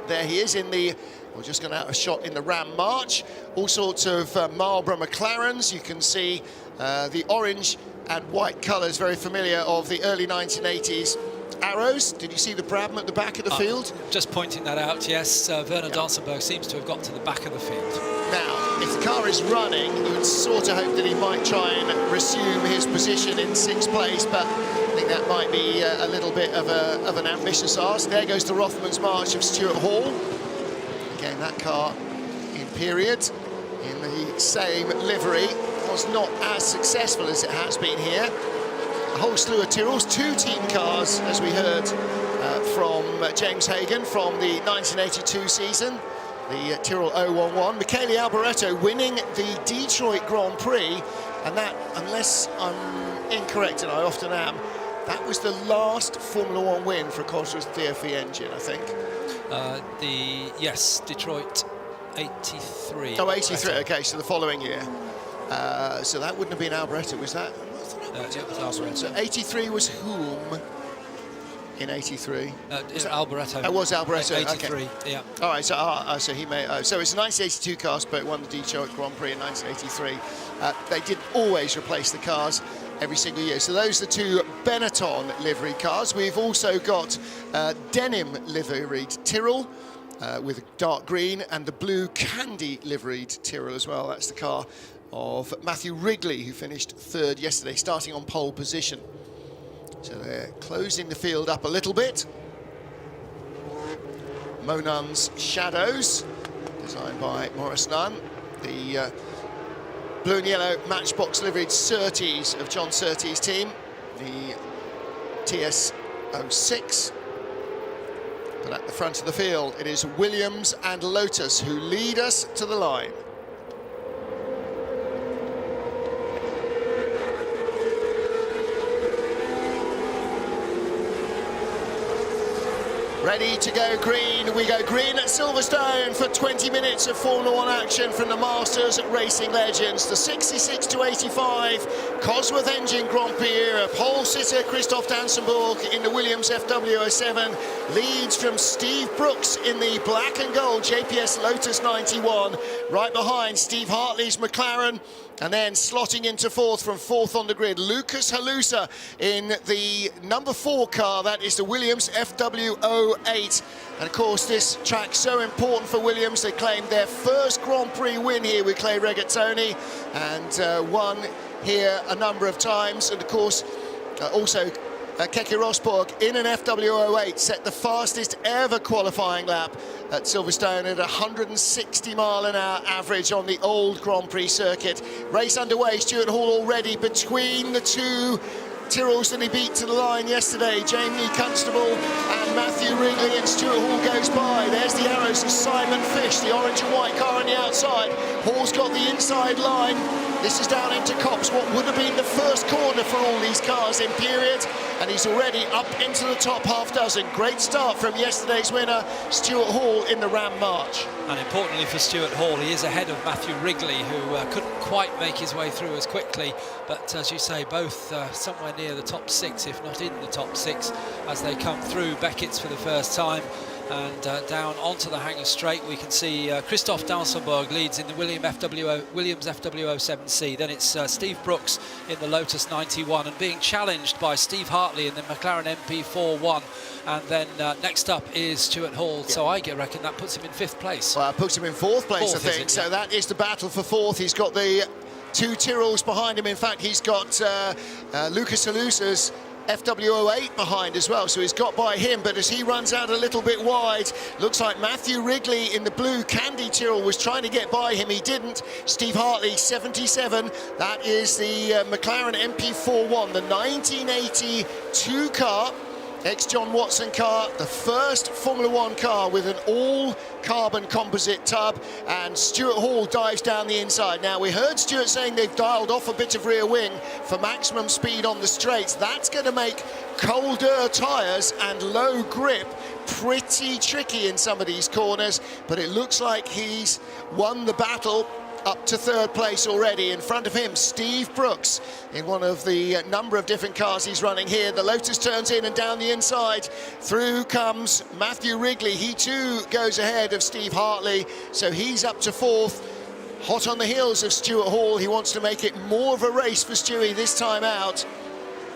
There he is in the, we're just going to have a shot in the Ram March. All sorts of Marlboro McLarens. You can see the orange and white colours, very familiar of the early 1980s Arrows. Did you see the Brabham at the back of the field? Just pointing that out, yes. Werner Darsenberg seems to have got to the back of the field. Now, if the car is running, you would sort of hope that he might try and resume his position in 6th place, but I think that might be a little bit of an ambitious ask. There goes the Rothmans March of Stuart Hall. Again, that car in period, in the same livery, was not as successful as it has been here. A whole slew of Tyrrells, 2 team cars, as we heard from James Hagan from the 1982 season, the Tyrrell 011. Michele Alboreto winning the Detroit Grand Prix, and that, unless I'm incorrect, and I often am, that was the last Formula One win for a Cosworth DFV engine, I think. Yes, Detroit 83. Oh, 83, okay, so the following year. So that wouldn't have been Alboreto, was that? It was Alboreto. So 83 was whom in 83? Alboreto. It was Alboreto, 83, okay. yeah. All right, so he may. So it's a 1982 car, but won the Detroit Grand Prix in 1983. They did always replace the cars every single year. So those are the 2 Benetton livery cars. We've also got denim liveried Tyrrell with dark green, and the blue candy liveried Tyrrell as well. That's the car of Matthew Wrigley, who finished 3rd yesterday, starting on pole position. So they're closing the field up a little bit. Monun's Shadows, designed by Maurice Nunn. The blue and yellow matchbox liveried Surtees of John Surtees' team. The TS06. But at the front of the field, it is Williams and Lotus who lead us to the line. Ready to go green. We go green at Silverstone for 20 minutes of Formula One action from the Masters Racing Legends. The 66 to 85 Cosworth Engine Grand Prix era. Pole sitter Christoph Dansenburg in the Williams FW07 leads from Steve Brooks in the black and gold JPS Lotus 91. Right behind Steve Hartley's McLaren. And then slotting into 4th from 4th on the grid, Lucas Halusa in the number 4 car. That is the Williams FW08. And of course, this track so important for Williams. They claimed their first Grand Prix win here with Clay Regazzoni, and won here a number of times. And of course, also Keke Rosberg in an FW08 set the fastest ever qualifying lap at Silverstone at 160 mile an hour average on the old Grand Prix circuit. Race underway, Stuart Hall already between the 2 Tyrrells that he beat to the line yesterday. Jamie Constable and Matthew Wrigley, and Stuart Hall goes by. There's the arrows of Simon Fish, the orange and white car on the outside. Hall's got the inside line. This is down into Copse, what would have been the first corner for all these cars in period, and he's already up into the top half dozen. Great start from yesterday's winner, Stuart Hall, in the Ram March. And importantly for Stuart Hall, he is ahead of Matthew Wrigley, who couldn't quite make his way through as quickly, but as you say, both somewhere near the top 6, if not in the top 6, as they come through Beckett's for the first time. And down onto the Hanger Straight, we can see Christophe Dansenberg leads in the Williams FW07C. Then it's Steve Brooks in the Lotus 91 and being challenged by Steve Hartley in the McLaren MP41. And then next up is Stuart Hall. Yeah. So I reckon that puts him in 5th place. Well, it puts him in 4th place, I think. So that is the battle for 4th. He's got the 2 Tyrrells behind him. In fact, he's got Lucas Halusa's FW08 behind as well, so he's got by him, but as he runs out a little bit wide, looks like Matthew Wrigley in the blue Candy Tyrrell was trying to get by him. He didn't. Steve Hartley, 77. That is the McLaren MP41, the 1982 car, ex-John Watson car, the first Formula 1 car with an all-carbon composite tub, and Stuart Hall dives down the inside. Now, we heard Stuart saying they've dialed off a bit of rear wing for maximum speed on the straights. That's going to make colder tyres and low grip pretty tricky in some of these corners, but it looks like he's won the battle up to 3rd place already. In front of him, Steve Brooks in one of the number of different cars he's running here. The Lotus turns in and down the inside. Through comes Matthew Wrigley. He too goes ahead of Steve Hartley, so he's up to 4th. Hot on the heels of Stuart Hall. He wants to make it more of a race for Stewie this time out.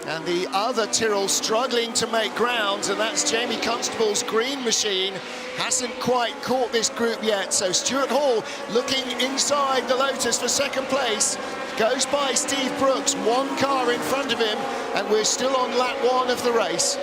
And the other Tyrrell struggling to make ground, and that's Jamie Constable's green machine. Hasn't quite caught this group yet, so Stuart Hall looking inside the Lotus for 2nd place. Goes by Steve Brooks, 1 car in front of him, and we're still on lap 1 of the race.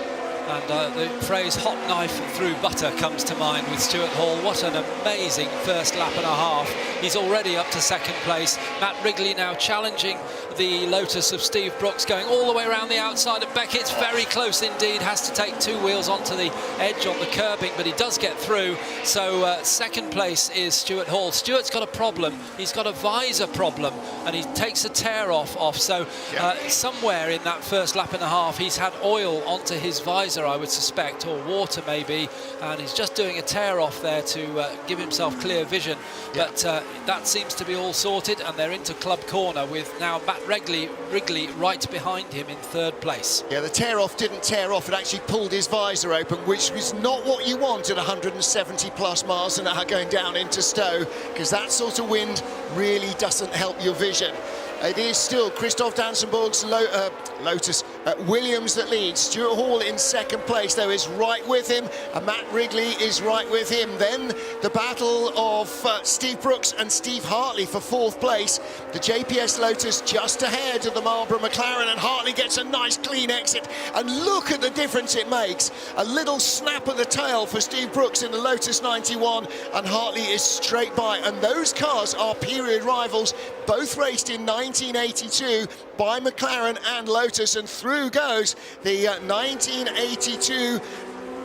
And the phrase hot knife through butter comes to mind with Stuart Hall. What an amazing first lap and a half. He's already up to 2nd place. Matt Wrigley now challenging the Lotus of Steve Brooks, going all the way around the outside of Beckett's. Very close indeed, has to take 2 wheels onto the edge on the curbing, but he does get through. So 2nd place is Stuart Hall. Stuart's got a problem. He's got a visor problem, and he takes a tear off. So somewhere in that first lap and a half, he's had oil onto his visor, I would suspect, or water maybe, and he's just doing a tear off there to give himself clear vision. But that seems to be all sorted, and they're into Club Corner with now Matt Wrigley right behind him in 3rd place. Yeah, the tear off didn't tear off, it actually pulled his visor open, which was not what you want at 170 plus miles an hour going down into Stowe, because that sort of wind really doesn't help your vision. It is still Christophe Dansenberg's Lotus Williams that leads. Stuart Hall in 2nd place, though, is right with him, and Matt Wrigley is right with him. Then the battle of Steve Brooks and Steve Hartley for 4th place. The JPS Lotus just ahead of the Marlboro McLaren, and Hartley gets a nice clean exit. And look at the difference it makes. A little snap of the tail for Steve Brooks in the Lotus 91, and Hartley is straight by. And those cars are period rivals, both raced in 1982 by McLaren and Lotus, and through goes the 1982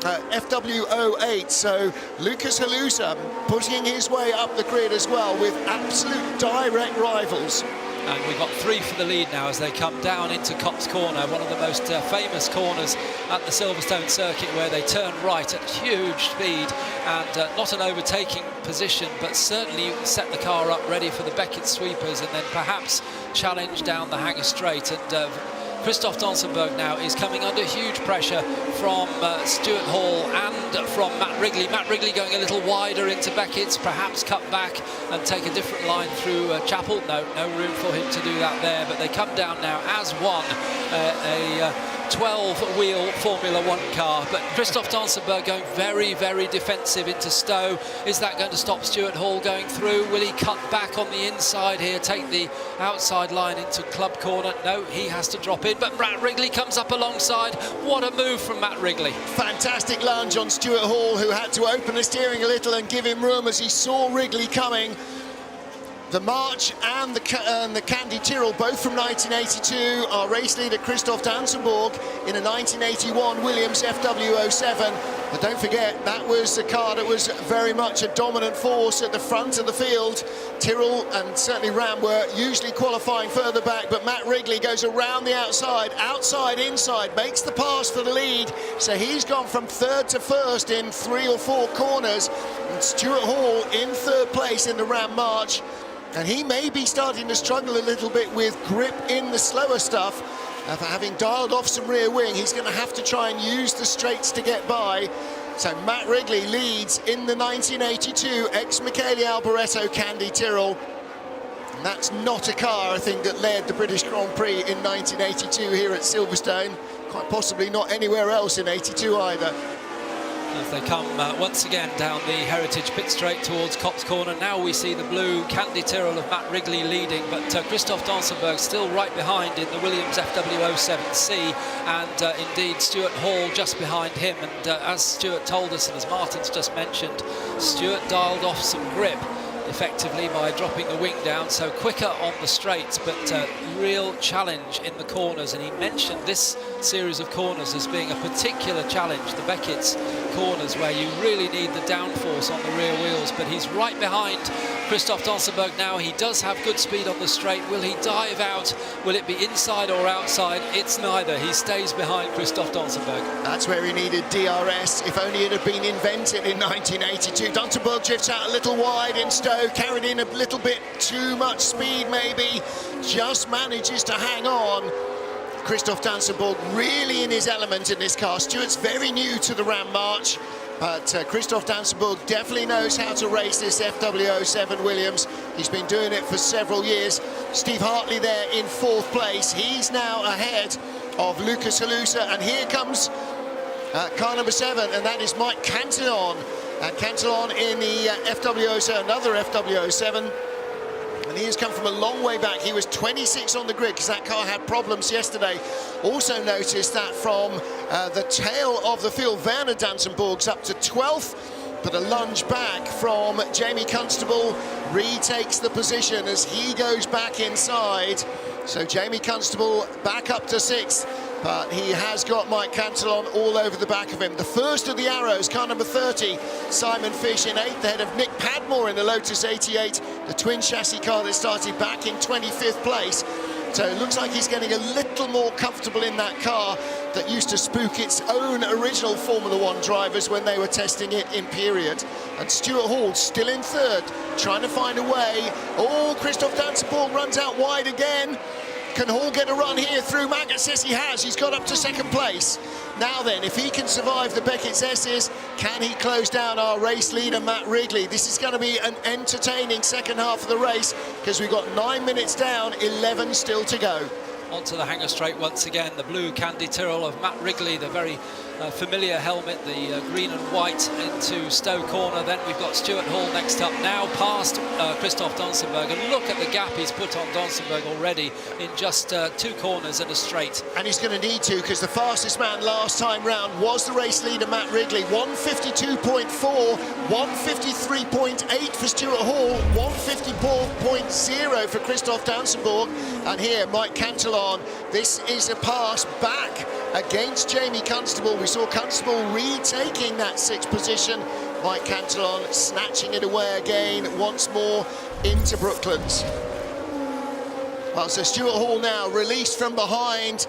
FW08. So Lucas Halusa putting his way up the grid as well with absolute direct rivals. And we've got 3 for the lead now as they come down into Copse Corner, one of the most famous corners at the Silverstone circuit, where they turn right at huge speed, and not an overtaking position, but certainly set the car up ready for the Beckett sweepers, and then perhaps challenge down the Hanger Straight. And Christophe Dansenberg now is coming under huge pressure from Stuart Hall and from Matt Wrigley. Matt Wrigley going a little wider into Beckett's, perhaps cut back and take a different line through Chapel. No room for him to do that there, but they come down now as one, a 12-wheel Formula 1 car. But Christophe Dansenberg going very, very defensive into Stowe. Is that going to stop Stuart Hall going through? Will he cut back on the inside here, take the outside line into Club Corner? No, he has to drop in, but Matt Wrigley comes up alongside. What a move from Matt Wrigley. Fantastic lunge on Stuart Hall, who had to open the steering a little and give him room as he saw Wrigley coming. The March and the Candy Tyrrell, both from 1982. Our race leader, Christoph Danzenborg, in a 1981 Williams FW07. But don't forget, that was a car that was very much a dominant force at the front of the field. Tyrrell and certainly Ram were usually qualifying further back, but Matt Wrigley goes around the outside, inside, makes the pass for the lead. So he's gone from third to first in 3 or 4 corners. And Stuart Hall in third place in the Ram March. And he may be starting to struggle a little bit with grip in the slower stuff. For having dialed off some rear wing, he's going to have to try and use the straights to get by. So Matt Wrigley leads in the 1982 ex-Michele Alboreto Candy Tyrrell. And that's not a car, I think, that led the British Grand Prix in 1982 here at Silverstone. Quite possibly not anywhere else in 82 either. As they come once again down the Heritage pit straight towards Copse Corner, now we see the blue Candy Tyrrell of Matt Wrigley leading, but Christoph Danzenberg still right behind in the Williams FW07C, and indeed Stuart Hall just behind him. And as Stuart told us, and as Martin's just mentioned, Stuart dialed off some grip effectively by dropping the wing down, so quicker on the straights, but real challenge in the corners. And he mentioned this series of corners as being a particular challenge, the Beckett's corners, where you really need the downforce on the rear wheels. But he's right behind Christoph Danzenberg now. He does have good speed on the straight. Will he dive out? Will it be inside or outside? It's neither. He stays behind Christoph Danzenberg. That's where he needed DRS, if only it had been invented in 1982. Danzenberg drifts out a little wide in Stowe, carried in a little bit too much speed maybe, just manages to hang on. Christoph Danzenberg really in his element in this car. Stuart's very new to the Ram March, but Christoph Danzenberg definitely knows how to race this FW07 Williams. He's been doing it for several years. Steve Hartley there in 4th place. He's now ahead of Lucas Halusa, and here comes car number 7, and that is Mike Cantillon. And Cantillon in the FW07, another FW07. And he has come from a long way back. He was 26 on the grid because that car had problems yesterday. Also noticed that from the tail of the field, Werner Danzenberg's up to 12th, but a lunge back from Jamie Constable retakes the position as he goes back inside. So Jamie Constable back up to 6th, but he has got Mike Cantillon all over the back of him. The first of the arrows, car number 30, Simon Fish in 8th, ahead of Nick Padmore in the Lotus 88, the twin chassis car that started back in 25th place. So it looks like he's getting a little more comfortable in that car that used to spook its own original Formula 1 drivers when they were testing it in period. And Stuart Hall still in 3rd, trying to find a way. Oh, Christoph Danzenberg runs out wide again. Can Hall get a run here through? Maggot says he has. He's got up to 2nd place. Now then, if he can survive the Beckett's S's, can he close down our race leader, Matt Wrigley? This is going to be an entertaining second half of the race because we've got 9 minutes down, 11 still to go. Onto the hanger straight once again, the blue Candy Tyrrell of Matt Wrigley, the very familiar helmet, the green and white into Stowe Corner. Then we've got Stuart Hall next up, now past Christoph Danzenberg. And look at the gap he's put on Danzenberg already in just 2 corners and a straight. And he's going to need to, because the fastest man last time round was the race leader, Matt Wrigley. 152.4, 153.8 for Stuart Hall, 154.0 for Christoph Danzenberg. And here, Mike Cantillon. This is a pass back against Jamie Constable. We saw Constable retaking that 6th position. Mike Cantillon snatching it away again once more into Brooklands. Well, so Stuart Hall now released from behind.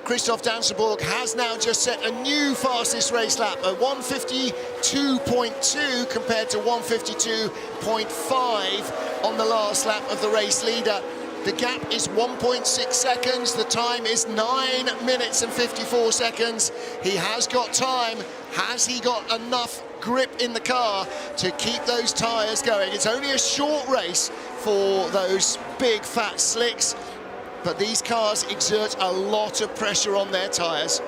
Christoph Danzenberg has now just set a new fastest race lap, a 152.2 compared to 152.5 on the last lap of the race leader. The gap is 1.6 seconds. The time is 9 minutes and 54 seconds. He has got time. Has he got enough grip in the car to keep those tyres going? It's only a short race for those big fat slicks, but these cars exert a lot of pressure on their tyres.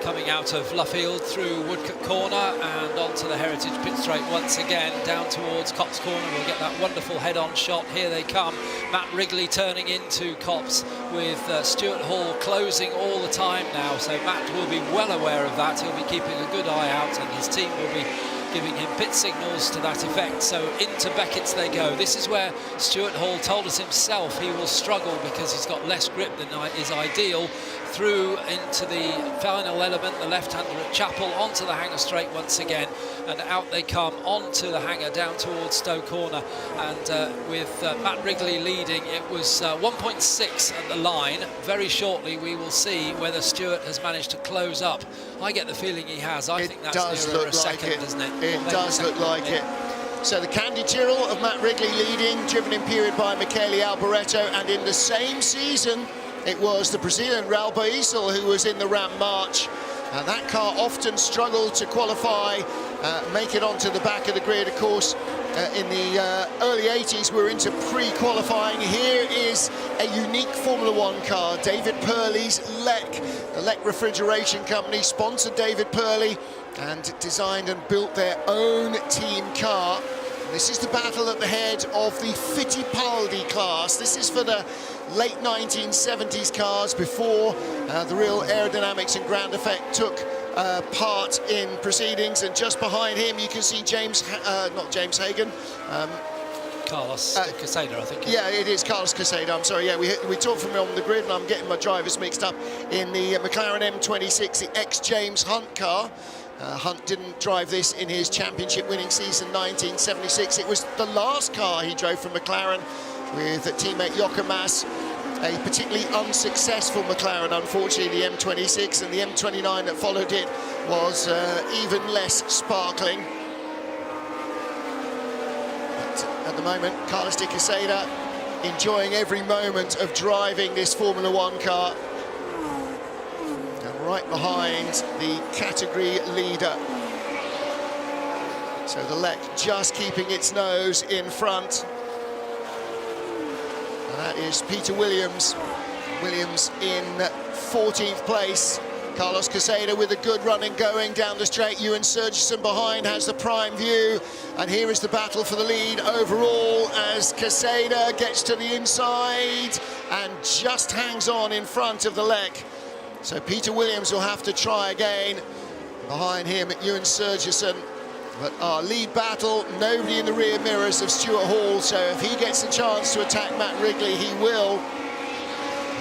Coming out of Luffield through Woodcote Corner and onto the Heritage pit straight once again, down towards Copse Corner. We'll get that wonderful head-on shot. Here they come. Matt Wrigley turning into Copse with Stuart Hall closing all the time now. So Matt will be well aware of that. He'll be keeping a good eye out, and his team will be giving him pit signals to that effect. So into Beckett's they go. This is where Stuart Hall told us himself he will struggle because he's got less grip than is ideal. Through into the final element, the left-hander at Chapel, onto the hanger straight once again, and out they come onto the hanger down towards Stowe Corner. And with Matt Wrigley leading, it was 1.6 at the line. Very shortly we will see whether Stuart has managed to close up. I get the feeling he has. I think that's nearer a second, isn't it? It does look like it. So the Candy Tyrrell of Matt Wrigley leading, driven in period by Michele Alboreto, and in the same season it was the Brazilian Raul Baisel who was in the Ram March. And that car often struggled to qualify, make it onto the back of the grid. Of course, in the early 80s, we were into pre-qualifying. Here is a unique Formula One car, David Purley's Lek. The Lek Refrigeration Company sponsored David Purley and designed and built their own team car. This is the battle at the head of the Fittipaldi class. This is for the late 1970s cars before the real aerodynamics and ground effect took part in proceedings. And just behind him you can see not James Hagan, Carlos Casada, I think. Yeah, it is Carlos Casada, I'm sorry. Yeah, we talked from on the grid and I'm getting my drivers mixed up. In the McLaren M26, the ex-James Hunt car. Hunt didn't drive this in his championship-winning season 1976. It was the last car he drove from McLaren with teammate Jochen Mass. A particularly unsuccessful McLaren, unfortunately, the M26, and the M29 that followed it was even less sparkling. But at the moment, Carlos de Quesada enjoying every moment of driving this Formula One car. Right behind the category leader. So the Lek just keeping its nose in front. And that is Peter Williams. Williams in 14th place. Carlos Casada with a good running going down the straight. Ewan Surgison behind has the prime view. And here is the battle for the lead overall as Casada gets to the inside and just hangs on in front of the Lek. So Peter Williams will have to try again. Behind him, Ewan Surgison. But our lead battle, nobody in the rear mirrors of Stuart Hall. So if he gets a chance to attack Matt Wrigley, he will.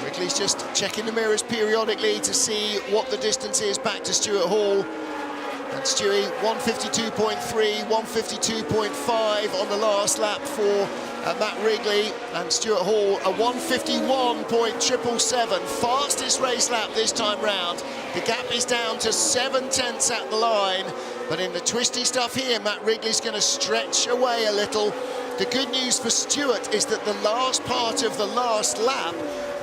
Wrigley's just checking the mirrors periodically to see what the distance is back to Stuart Hall. And Stewie, 152.3, 152.5 on the last lap for Matt Wrigley, and Stuart Hall a 151.777, fastest race lap this time round. The gap is down to 7 tenths at the line, but in the twisty stuff here, Matt Wrigley's going to stretch away a little. The good news for Stuart is that the last part of the last lap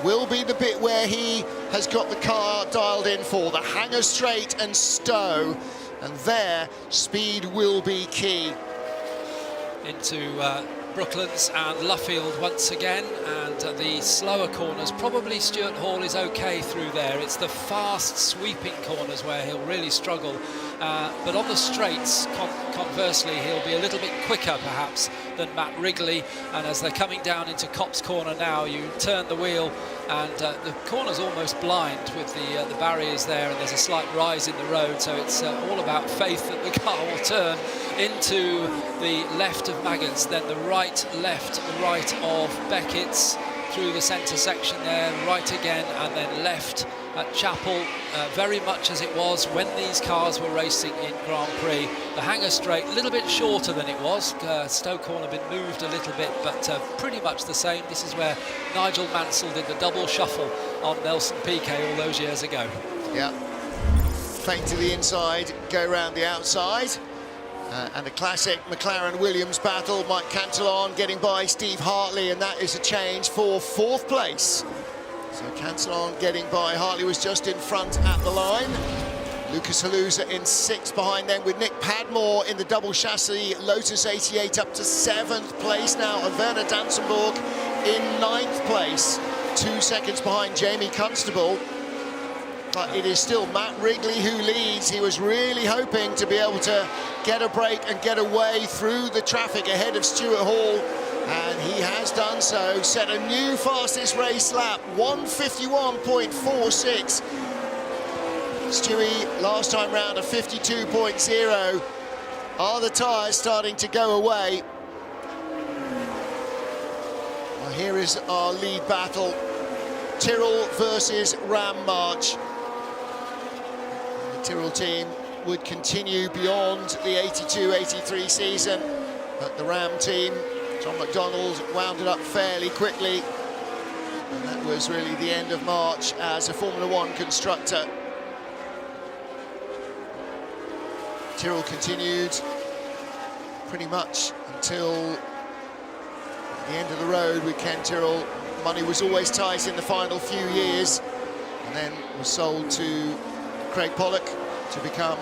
will be the bit where he has got the car dialed in for the hanger straight and Stowe, and there speed will be key. Into Brooklands and Luffield once again, and the slower corners, probably Stuart Hall is okay through there. It's the fast sweeping corners where he'll really struggle, but on the straights, conversely, he'll be a little bit quicker perhaps than Matt Wrigley. And as they're coming down into Copse Corner now, you turn the wheel and the corner's almost blind with the barriers there, and there's a slight rise in the road, so it's all about faith that the car will turn into the left of Maggotts, then the right of Beckett's, through the centre section there, right again, and then left at Chapel, very much as it was when these cars were racing in Grand Prix. The hanger straight, a little bit shorter than it was. Stowe Corner been moved a little bit, but pretty much the same. This is where Nigel Mansell did the double shuffle on Nelson Piquet all those years ago. Yeah, feint to the inside, go round the outside. And a classic McLaren-Williams battle. Mike Cantillon getting by Steve Hartley, and that is a change for 4th place. So Cantillon getting by. Hartley was just in front at the line. Lucas Haluza in 6th behind them, with Nick Padmore in the double chassis Lotus 88 up to 7th place now, and Werner Dansenborg in 9th place, 2 seconds behind Jamie Constable. But it is still Matt Wrigley who leads. He was really hoping to be able to get a break and get away through the traffic ahead of Stuart Hall, and he has done so. Set a new fastest race lap, 151.46. Stewie last time round a 52.0. Are the tyres starting to go away? Well, here is our lead battle. Tyrrell versus Ram March. The Tyrrell team would continue beyond the 82-83 season, but the Ram team, John McDonald, wound it up fairly quickly. And that was really the end of March as a Formula One constructor. Tyrrell continued pretty much until the end of the road with Ken Tyrrell. Money was always tight in the final few years, and then was sold to Craig Pollock to become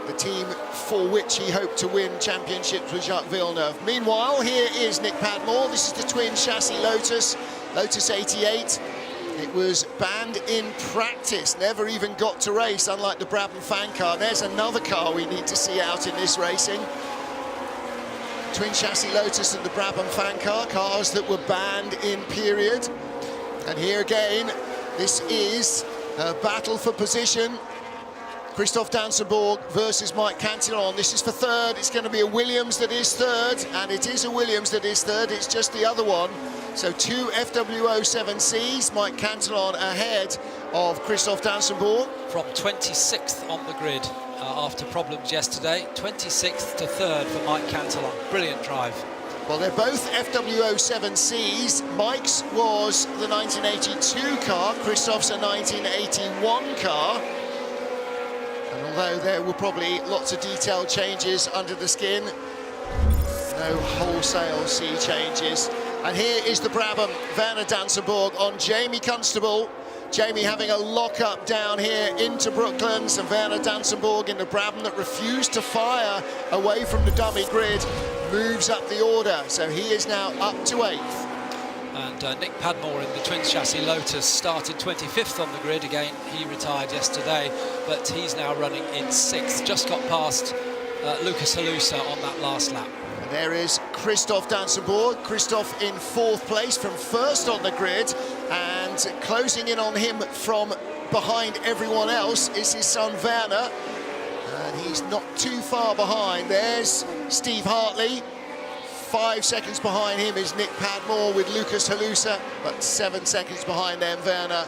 the team for which he hoped to win championships with Jacques Villeneuve. Meanwhile, here is Nick Padmore. This is the twin chassis Lotus 88. It was banned in practice, never even got to race, unlike the Brabham fan car. There's another car we need to see out in this racing. Twin chassis Lotus and the Brabham fan car, cars that were banned in period. And here again, this is a battle for position. Christophe Dansenborg versus Mike Cantillon. This is for third. It's going to be a Williams that is third, and it is a Williams that is third. It's just the other one. So two FW07Cs, Mike Cantillon ahead of Christophe Dansenborg. From 26th on the grid after problems yesterday, 26th to third for Mike Cantillon. Brilliant drive. Well, they're both FW07Cs. Mike's was the 1982 car, Christophe's a 1981 car. And although there were probably lots of detailed changes under the skin, no wholesale sea changes. And here is the Brabham, Werner Dansenborg on Jamie Constable. Jamie having a lock-up down here into Brooklands, and Werner Dansenborg in the Brabham that refused to fire away from the dummy grid, moves up the order. So he is now up to 8th. And Nick Padmore in the twin chassis Lotus started 25th on the grid. Again, he retired yesterday, but he's now running in 6th. Just got past Lucas Halusa on that last lap. And there is Christophe Dansenborg. Christophe in 4th place from first on the grid, and closing in on him from behind everyone else is his son Werner. And he's not too far behind. There's Steve Hartley. 5 seconds behind him is Nick Padmore with Lucas Halusa, but 7 seconds behind them, Werner.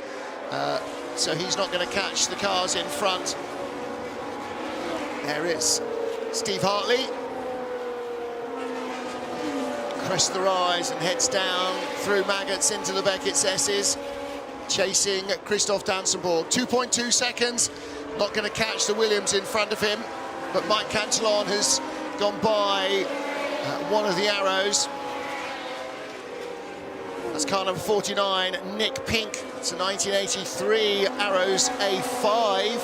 So he's not going to catch the cars in front. There is Steve Hartley. Crests the rise and heads down through Maggots into the Beckett's S's, chasing Christophe Dansenborg. 2.2 seconds, not going to catch the Williams in front of him, but Mike Cantillon has gone by one of the arrows. That's car number 49, Nick Pink. It's a 1983 Arrows A5.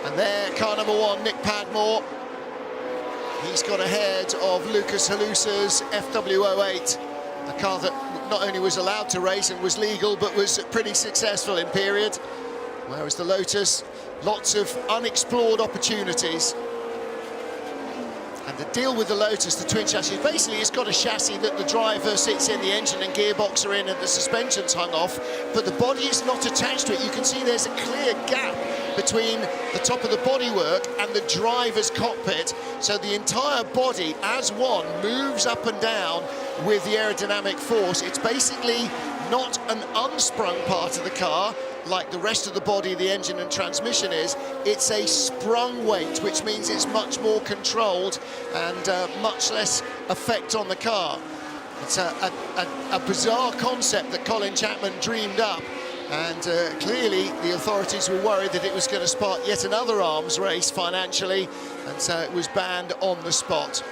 And there, car number 1, Nick Padmore. He's got ahead of Lucas Halusa's FW08, a car that not only was allowed to race and was legal, but was pretty successful in period. Whereas the Lotus, lots of unexplored opportunities. And the deal with the Lotus, the twin chassis, basically it's got a chassis that the driver sits in, the engine and gearbox are in, and the suspension's hung off, but the body is not attached to it. You can see there's a clear gap between the top of the bodywork and the driver's cockpit, so the entire body, as one, moves up and down with the aerodynamic force. It's basically not an unsprung part of the car, like the rest of the body, the engine and transmission is. It's a sprung weight, which means it's much more controlled and much less effect on the car. It's a bizarre concept that Colin Chapman dreamed up, and clearly the authorities were worried that it was going to spark yet another arms race financially, and so it was banned on the spot.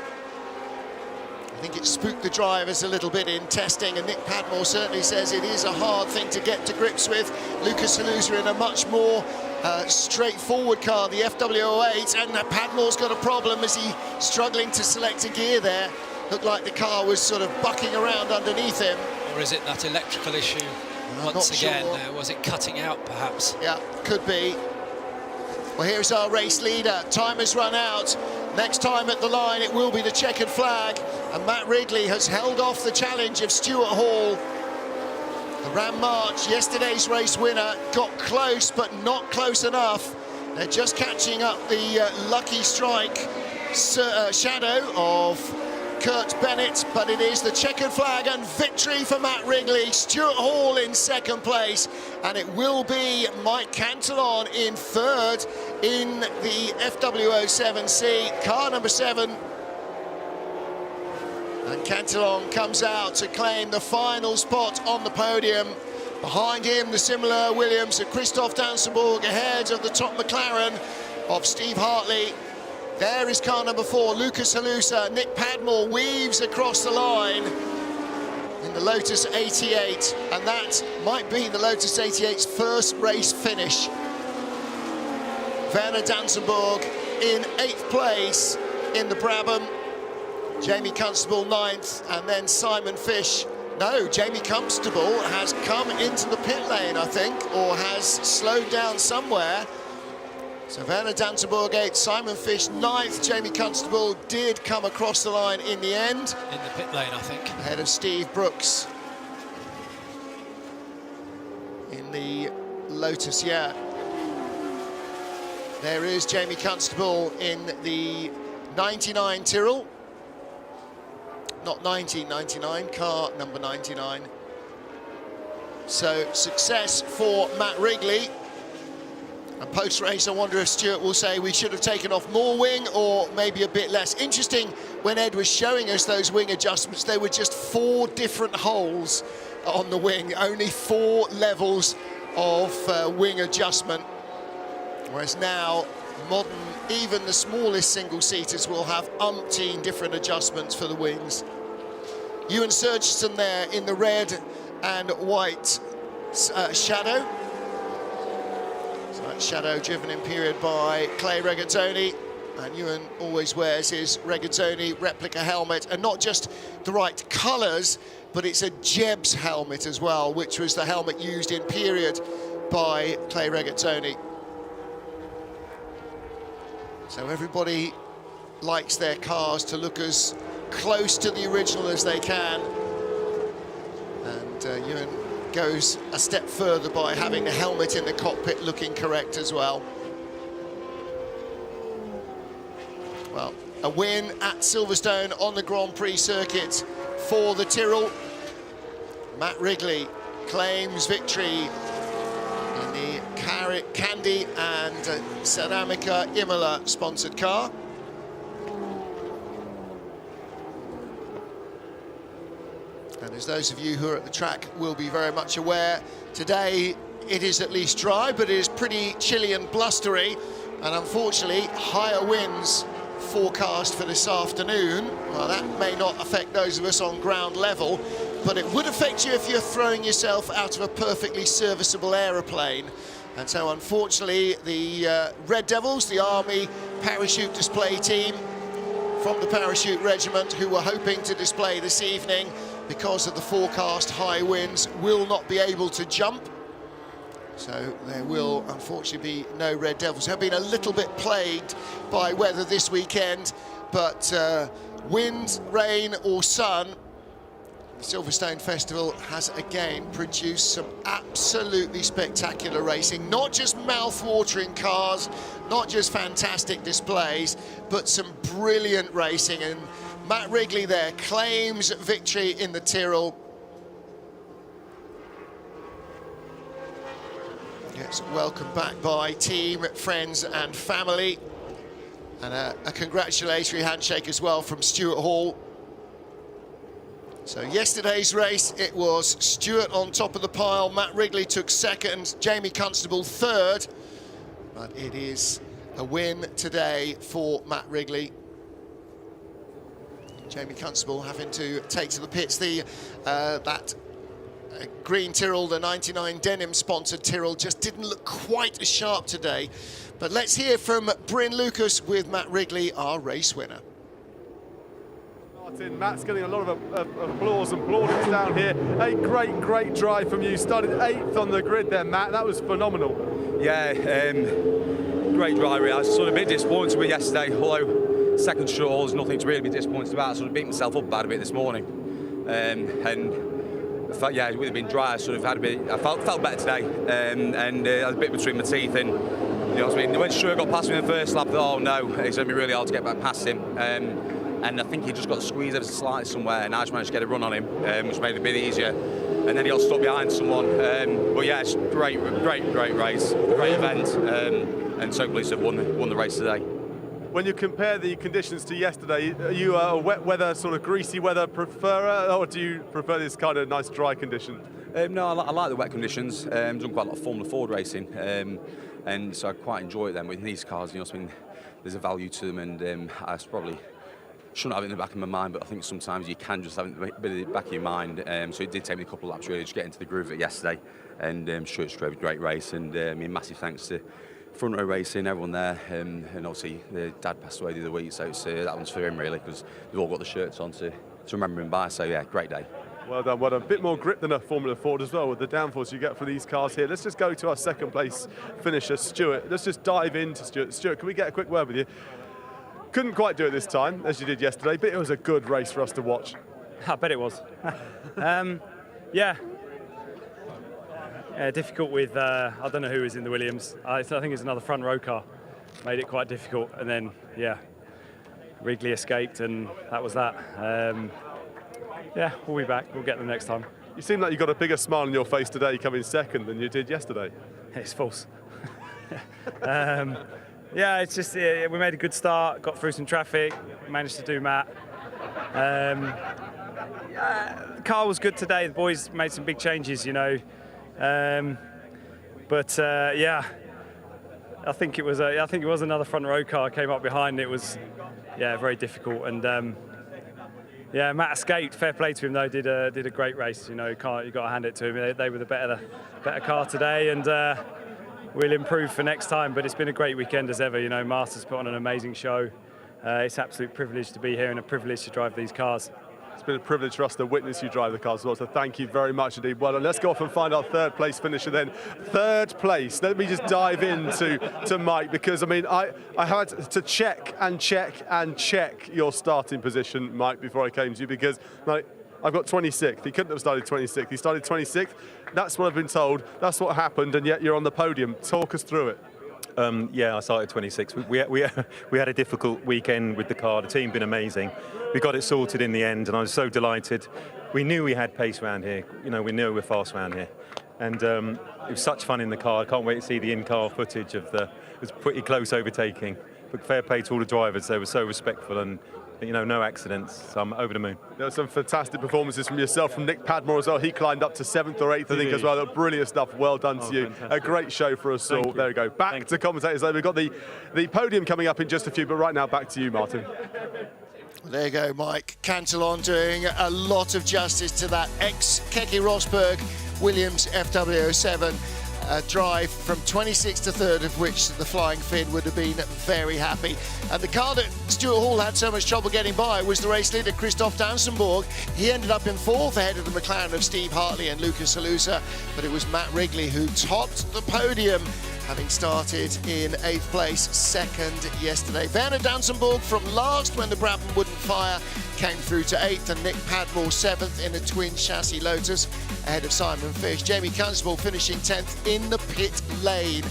I think it spooked the drivers a little bit in testing, and Nick Padmore certainly says it is a hard thing to get to grips with. Lucas Halusa in a much more straightforward car, the FW08, and Padmore's got a problem as he's struggling to select a gear there. Looked like the car was sort of bucking around underneath him. Or is it that electrical issue once again? Sure. Was it cutting out, perhaps? Yeah, could be. Well, here's our race leader. Time has run out. Next time at the line, it will be the checkered flag. And Matt Wrigley has held off the challenge of Stuart Hall. The Ram March, yesterday's race winner, got close, but not close enough. They're just catching up the lucky strike shadow of Kurt Bennett, but it is the checkered flag and victory for Matt Wrigley. Stuart Hall in second place, and it will be Mike Cantillon in third in the FW07C, car number 7. And Cantillon comes out to claim the final spot on the podium. Behind him, the similar Williams of Christoph Dansenborg, ahead of the top McLaren of Steve Hartley. There is car number 4, Lucas Halusa. Nick Padmore weaves across the line in the Lotus 88, and that might be the Lotus 88's first race finish. Werner Dansenborg in 8th place in the Brabham. Jamie Constable 9th, and then Simon Fish. No, Jamie Constable has come into the pit lane, I think, or has slowed down somewhere. So Werner Dansenborg 8th, Simon Fish 9th. Jamie Constable did come across the line in the end. In the pit lane, I think. Ahead of Steve Brooks in the Lotus, yeah. There is Jamie Constable in the 99 Tyrrell. Not 1999, car number 99. So success for Matt Wrigley. And post-race, I wonder if Stuart will say we should have taken off more wing or maybe a bit less. Interesting, when Ed was showing us those wing adjustments, there were just 4 different holes on the wing, only 4 levels of wing adjustment. Whereas now, modern, even the smallest single-seaters will have umpteen different adjustments for the wings. Ewan Surgeson there in the red and white shadow. So that shadow driven in period by Clay Regazzoni. And Ewan always wears his Regazzoni replica helmet, and not just the right colours, but it's a Jebs helmet as well, which was the helmet used in period by Clay Regazzoni. So everybody likes their cars to look as close to the original as they can. And Ewan goes a step further by having the helmet in the cockpit looking correct as well. Well, a win at Silverstone on the Grand Prix circuit for the Tyrrell. Matt Wrigley claims victory in the Candy and Ceramica Imola sponsored car. And as those of you who are at the track will be very much aware, today it is at least dry, but it is pretty chilly and blustery, and unfortunately higher winds forecast for this afternoon. Well, that may not affect those of us on ground level, but it would affect you if you're throwing yourself out of a perfectly serviceable aeroplane. And so unfortunately the Red Devils, the Army parachute display team from the parachute regiment, who were hoping to display this evening, because of the forecast high winds, will not be able to jump. So there will unfortunately be no Red Devils. Have been a little bit plagued by weather this weekend, but wind, rain or sun, the Silverstone Festival has again produced some absolutely spectacular racing. Not just mouth-watering cars, not just fantastic displays, but some brilliant racing. And Matt Wrigley there claims victory in the Tyrrell. Gets welcomed back by team, friends and family. And a congratulatory handshake as well from Stuart Hall. So yesterday's race, it was Stuart on top of the pile, Matt Wrigley took second, Jamie Constable third. But it is a win today for Matt Wrigley. Jamie Constable having to take to the pits that green Tyrrell, the 99 denim sponsored Tyrrell, just didn't look quite as sharp today. But let's hear from Bryn Lucas with Matt Wrigley, our race winner. Matt's getting a lot of applause and plaudits down here. A great drive from you. Started 8th on the grid there, Matt. That was phenomenal. Yeah, great drive. I was sort of a bit disappointed with yesterday, although second short there's nothing to really be disappointed about. I sort of beat myself up bad a bit this morning. And I felt, with it being dry, I sort of had a bit, I felt better today. And I had a bit between my teeth, and You know what I mean? When Stuart got past me in the first lap, I thought, oh no, it's going to be really hard to get back past him. And I think he just got squeezed ever so slightly somewhere, and I just managed to get a run on him, which made it a bit easier. And then he got stuck behind someone. But yeah, it's great race, great event, and so pleased to have won the race today. When you compare the conditions to yesterday, are you a wet weather, sort of greasy weather preferer, or do you prefer this kind of nice dry condition? No, I like the wet conditions. Done quite a lot of Formula Ford racing, and so I quite enjoy it then with these cars. You know what I mean? There's a value to them, and I probably shouldn't have it in the back of my mind, but I think sometimes you can just have it in the back of your mind. So it did take me a couple of laps really to get into the groove of it yesterday, and Stuart drove a great race, and massive thanks to front row racing, everyone there, and obviously the dad passed away the other week, so it's, that one's for him really, because we've all got the shirts on to remember him by. So yeah, great day. Well done, well done. A bit more grip than a Formula Ford as well with the downforce you get from these cars here. Let's just go to our second place finisher, Stuart. Let's just dive into Stuart. Stuart, can we get a quick word with you? Couldn't quite do it this time, as you did yesterday, but it was a good race for us to watch. I bet it was. Yeah. Difficult with, I don't know who was in the Williams. I think it's another front row car. Made it quite difficult, and then, yeah, Wrigley escaped, and that was that. Yeah, we'll be back. We'll get them next time. You seem like you got a bigger smile on your face today coming second than you did yesterday. It's false. Yeah, it's just we made a good start, got through some traffic, managed to do Matt. The car was good today. The boys made some big changes, you know. Yeah, I think it was another front row car came up behind. It was, yeah, very difficult, and yeah, Matt escaped. Fair play to him though. Did a great race. You know, you got to hand it to him. They were the better car today, and we'll improve for next time. But it's been a great weekend as ever. You know, Masters put on an amazing show. It's an absolute privilege to be here and a privilege to drive these cars. It's been a privilege for us to witness you drive the cars as well, so thank you very much indeed. Well, let's go off and find our third place finisher then. Third place, let me just dive into Mike, because I mean, I had to check your starting position, Mike, before I came to you, because like, I've got 26th. He couldn't have started 26th. He started 26th. That's what I've been told. That's what happened, and yet you're on the podium. Talk us through it. Yeah, I started 26th. We had a difficult weekend with the car. The team been amazing. We got it sorted in the end, and I was so delighted. We knew we had pace around here. You know, we knew we were fast around here, and it was such fun in the car. I can't wait to see the in-car footage of it was pretty close overtaking. But fair play to all the drivers. They were so respectful, and you know, no accidents. So I'm over the moon. There were some fantastic performances from yourself, from Nick Padmore as well. He climbed up to 7th or 8th, I think, as well. Brilliant stuff. Well done to you. Fantastic. A great show for us all. There we go. Back to commentators. We've got the podium coming up in just a few, but right now back to you, Martin. There you go, Mike Cantillon doing a lot of justice to that ex-Keke Rosberg Williams FW07 drive from 26th to 3rd, of which the Flying Finn would have been very happy. And the car that Stuart Hall had so much trouble getting by was the race leader, Christoph Dansenborg. He ended up in 4th ahead of the McLaren of Steve Hartley and Lucas Halusa, but it was Matt Wrigley who topped the podium, having started in 8th place, 2nd yesterday. Werner Dansenborg from last when the Brabham wouldn't fire came through to 8th, and Nick Padmore 7th in a twin chassis Lotus ahead of Simon Fish. Jamie Constable finishing 10th in the pit lane.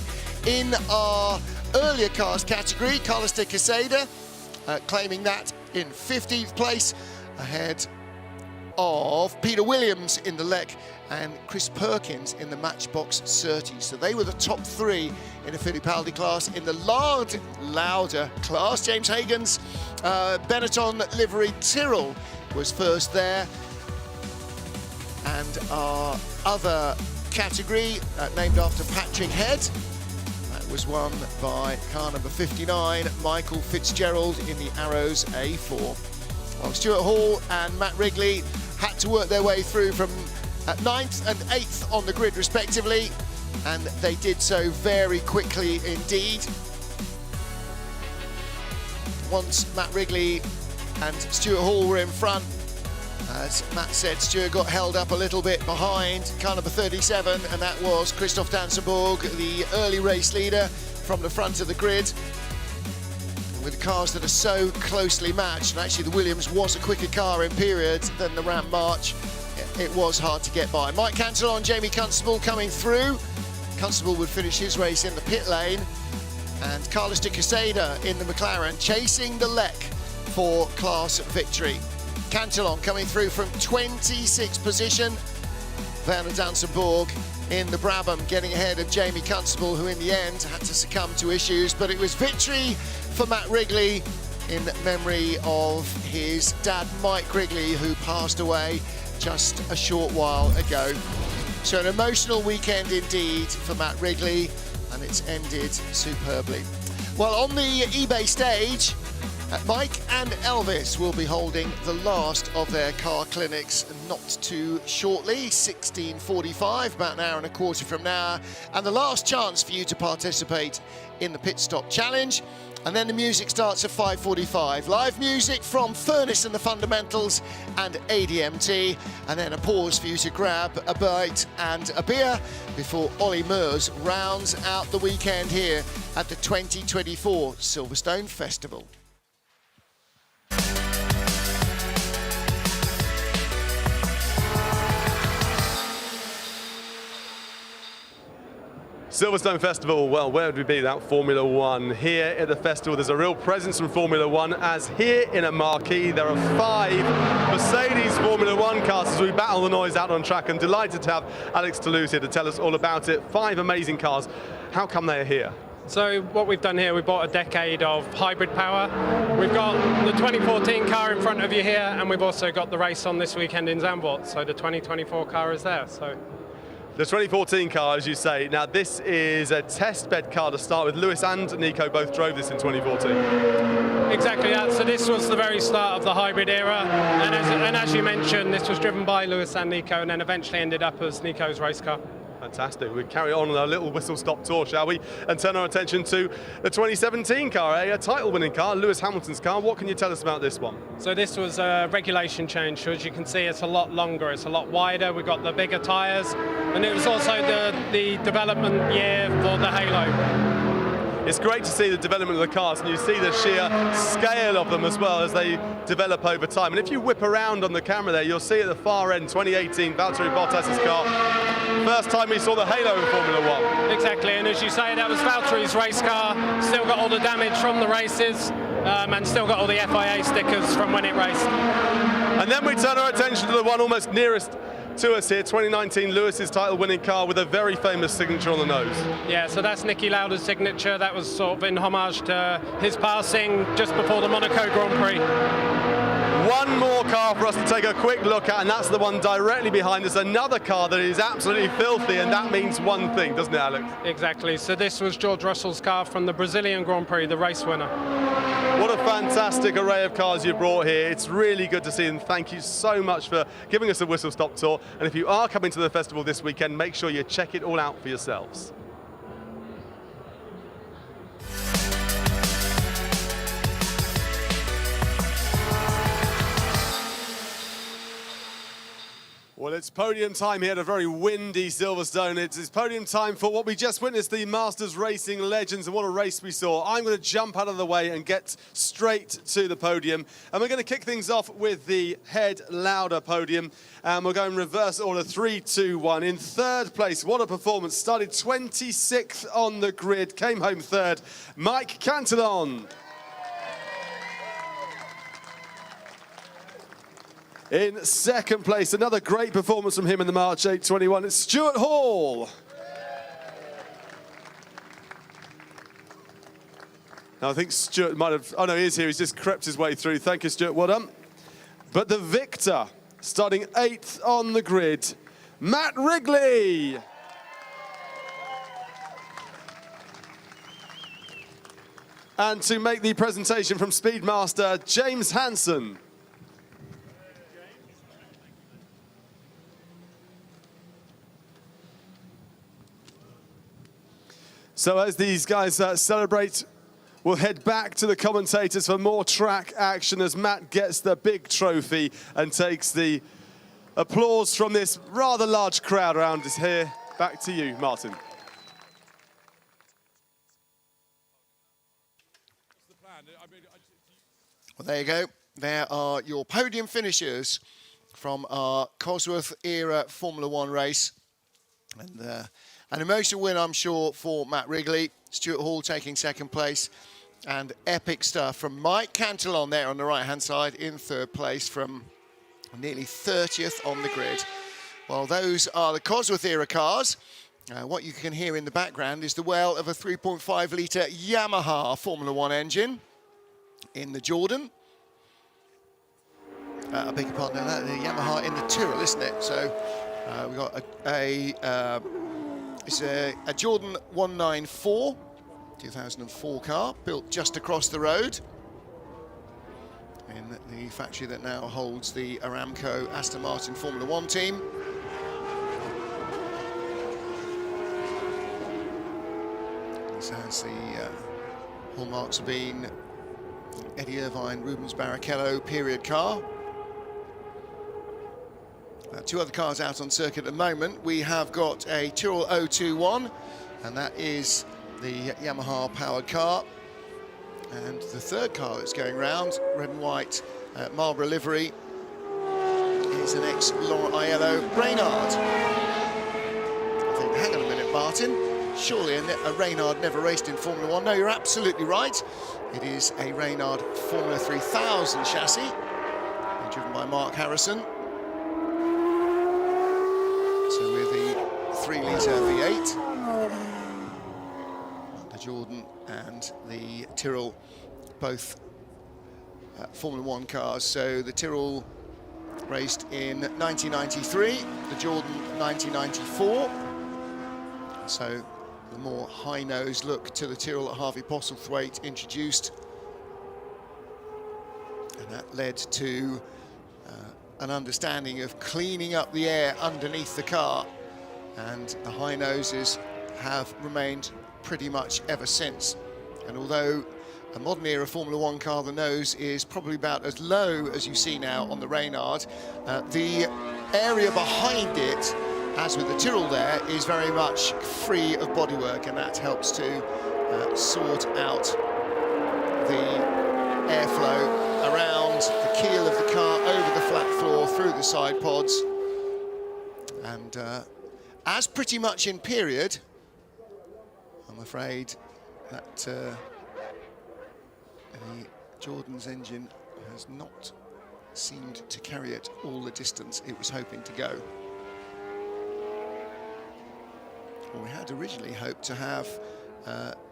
In our earlier cars category, Carlos de Quesada claiming that in 15th place ahead of Peter Williams in the Lek and Chris Perkins in the Matchbox 30. So they were the top 3 in a Fittipaldi class. In the Lauda class, James Hagan's Benetton livery Tyrrell was first there. And our other category, named after Patrick Head, that was won by car number 59, Michael Fitzgerald in the Arrows A4. Well, Stuart Hall and Matt Wrigley had to work their way through from 9th and 8th on the grid respectively, and they did so very quickly indeed. Once Matt Wrigley and Stuart Hall were in front, as Matt said, Stuart got held up a little bit behind car number 37, and that was Christoph Dansenborg, the early race leader from the front of the grid. With cars that are so closely matched, and actually the Williams was a quicker car in periods than the Ram March, it was hard to get by. Mike Cantillon, Jamie Constable coming through. Constable would finish his race in the pit lane, and Carlos de Quesada in the McLaren chasing the Lek for class victory. Cantillon coming through from 26th position. Werner Dansenborg in the Brabham getting ahead of Jamie Constable, who in the end had to succumb to issues, but it was victory for Matt Wrigley in memory of his dad Mike Wrigley, who passed away just a short while ago. So an emotional weekend indeed for Matt Wrigley, and it's ended superbly. Well, on the eBay stage, Mike and Elvis will be holding the last of their car clinics not too shortly, 16:45, about an hour and a quarter from now, and the last chance for you to participate in the Pit Stop Challenge. And then the music starts at 5:45. Live music from Furnace and the Fundamentals and ADMT, and then a pause for you to grab a bite and a beer before Ollie Meurs rounds out the weekend here at the 2024 Silverstone Festival. Silverstone Festival, well, where would we be without Formula One? Here at the festival, there's a real presence from Formula One, as here in a marquee, there are 5 Mercedes Formula One cars as we battle the noise out on track. I'm delighted to have Alex Toulouse here to tell us all about it. 5 amazing cars. How come they're here? So what we've done here, we bought a decade of hybrid power. We've got the 2014 car in front of you here, and we've also got the race on this weekend in Zandvoort. So the 2024 car is there. So. The 2014 car, as you say, now this is a test bed car to start with. Lewis and Nico both drove this in 2014. Exactly that. So this was the very start of the hybrid era, and as you mentioned, this was driven by Lewis and Nico, and then eventually ended up as Nico's race car. Fantastic. We carry on a little whistle-stop tour, shall we? And turn our attention to the 2017 car, a title-winning car, Lewis Hamilton's car. What can you tell us about this one? So this was a regulation change. So as you can see, it's a lot longer, it's a lot wider. We've got the bigger tyres, and it was also the development year for the Halo. It's great to see the development of the cars, and you see the sheer scale of them as well as they develop over time. And if you whip around on the camera there, you'll see at the far end, 2018, Valtteri Bottas's car. First time we saw the Halo in Formula One. Exactly, and as you say, that was Valtteri's race car. Still got all the damage from the races, and still got all the FIA stickers from when it raced. And then we turn our attention to the one almost nearest to us here, 2019 Lewis's title-winning car with a very famous signature on the nose. Yeah, so that's Niki Lauda's signature. That was sort of in homage to his passing just before the Monaco Grand Prix. One more car for us to take a quick look at, and that's the one directly behind us. Another car that is absolutely filthy, and that means one thing, doesn't it, Alex? Exactly. So this was George Russell's car from the Brazilian Grand Prix, the race winner. What a fantastic array of cars you brought here. It's really good to see, and thank you so much for giving us a whistle-stop tour. And if you are coming to the festival this weekend, make sure you check it all out for yourselves. Well, it's podium time here at a very windy Silverstone. It's podium time for what we just witnessed, the Masters Racing Legends, and what a race we saw. I'm going to jump out of the way and get straight to the podium. And we're going to kick things off with the Head Lauda podium. And we'll go in reverse order, 3, 2, 1. In third place, what a performance. Started 26th on the grid, came home third, Mike Cantillon. In second place, another great performance from him in the March 821, it's Stuart Hall. Now I think Stuart might have, oh no, he is here, he's just crept his way through. Thank you, Stuart, well done. But the victor, starting 8th on the grid, Matt Wrigley. And to make the presentation from Speedmaster, James Hansen. So as these guys celebrate, we'll head back to the commentators for more track action as Matt gets the big trophy and takes the applause from this rather large crowd around us here. Back to you, Martin. Well, there you go. There are your podium finishers from our Cosworth era Formula One race. And an emotional win, I'm sure, for Matt Wrigley. Stuart Hall taking second place. And epic stuff from Mike Cantillon there on the right-hand side in third place from nearly 30th on the grid. Well, those are the Cosworth era cars. What you can hear in the background is the wail of a 3.5-litre Yamaha Formula One engine in the Jordan. I beg your pardon, the Yamaha in the Tyrrell, isn't it? So we've got it's a Jordan 194, 2004 car, built just across the road in the factory that now holds the Aramco Aston Martin Formula One team. This has the hallmarks of being Eddie Irvine, Rubens Barrichello period car. Two other cars out on circuit at the moment. We have got a Tyrrell 021, and that is the Yamaha powered car. And the third car that's going round, red and white Marlboro livery, is an ex-Laurent Aiello Reynard. I think, hang on a minute, Martin. Surely a Reynard never raced in Formula One. No, you're absolutely right. It is a Reynard Formula 3000 chassis, driven by Mark Harrison. So with the 3-litre V8, the Jordan and the Tyrrell, both Formula One cars. So the Tyrrell raced in 1993, the Jordan 1994. So the more high-nosed look to the Tyrrell that Harvey Postlethwaite introduced. And that led to an understanding of cleaning up the air underneath the car. And the high noses have remained pretty much ever since. And although a modern era Formula One car, the nose is probably about as low as you see now on the Reynard, the area behind it, as with the Tyrrell there, is very much free of bodywork, and that helps to sort out the airflow around the keel of the car, over the flat floor, through the side pods. And as pretty much in period, I'm afraid that the Jordan's engine has not seemed to carry it all the distance it was hoping to go. Well, we had originally hoped to have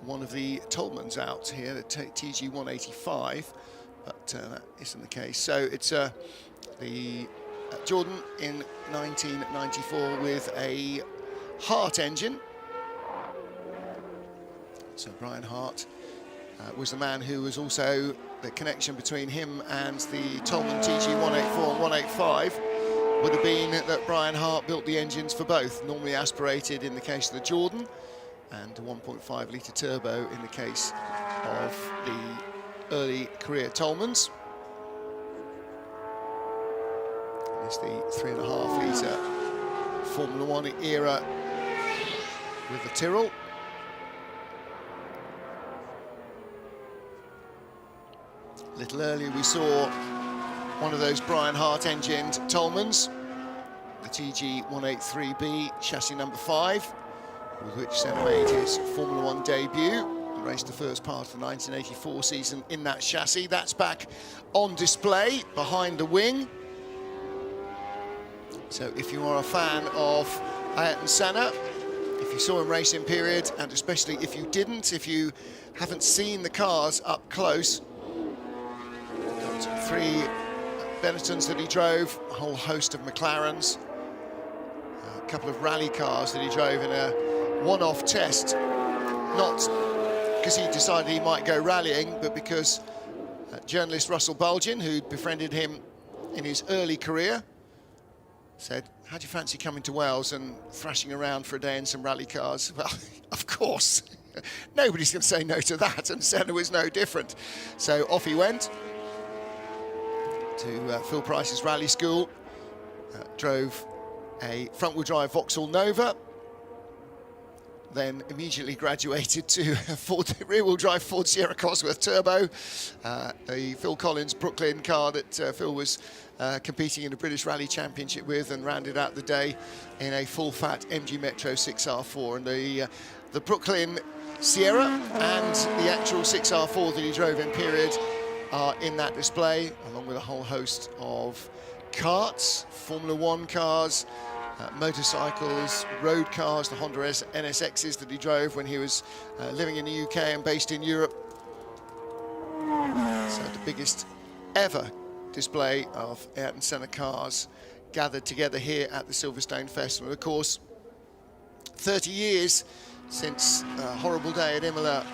one of the Tolmans out here, the TG 185, but that isn't the case. So it's the Jordan in 1994 with a Hart engine. So Brian Hart was the man who was also the connection between him and the Tolman TG 184 and 185. Would have been that Brian Hart built the engines for both, normally aspirated in the case of the Jordan, and a 1.5-litre turbo in the case of the early career Tolmans. And it's the 3.5-litre Formula One era with the Tyrrell. A little earlier we saw one of those Brian Hart engined Tolmans, the TG 183B, chassis number 5, with which Senna made his Formula One debut and raced the first part of the 1984 season in that chassis. That's back on display behind the wing. So if you are a fan of Ayrton Senna, if you saw him race in period, and especially if you didn't, if you haven't seen the cars up close, got 3 Benettons that he drove, a whole host of McLarens, a couple of rally cars that he drove in a one-off test, not because he decided he might go rallying, but because journalist Russell Bulgin, who'd befriended him in his early career, said, how do you fancy coming to Wales and thrashing around for a day in some rally cars? Well, of course, nobody's going to say no to that, and Senna was no different. So off he went to Phil Price's rally school, drove a front-wheel drive Vauxhall Nova, then immediately graduated to a rear-wheel drive Ford Sierra Cosworth Turbo, the Phil Collins Brooklyn car that Phil was competing in the British Rally Championship with, and rounded out the day in a full-fat MG Metro 6R4. And the Brooklyn Sierra and the actual 6R4 that he drove in period are in that display, along with a whole host of karts, Formula One cars, motorcycles, road cars, the Honda NSXs that he drove when he was living in the UK and based in Europe. So the biggest ever display of Ayrton Senna cars gathered together here at the Silverstone Festival. Of course, 30 years since a horrible day at Imola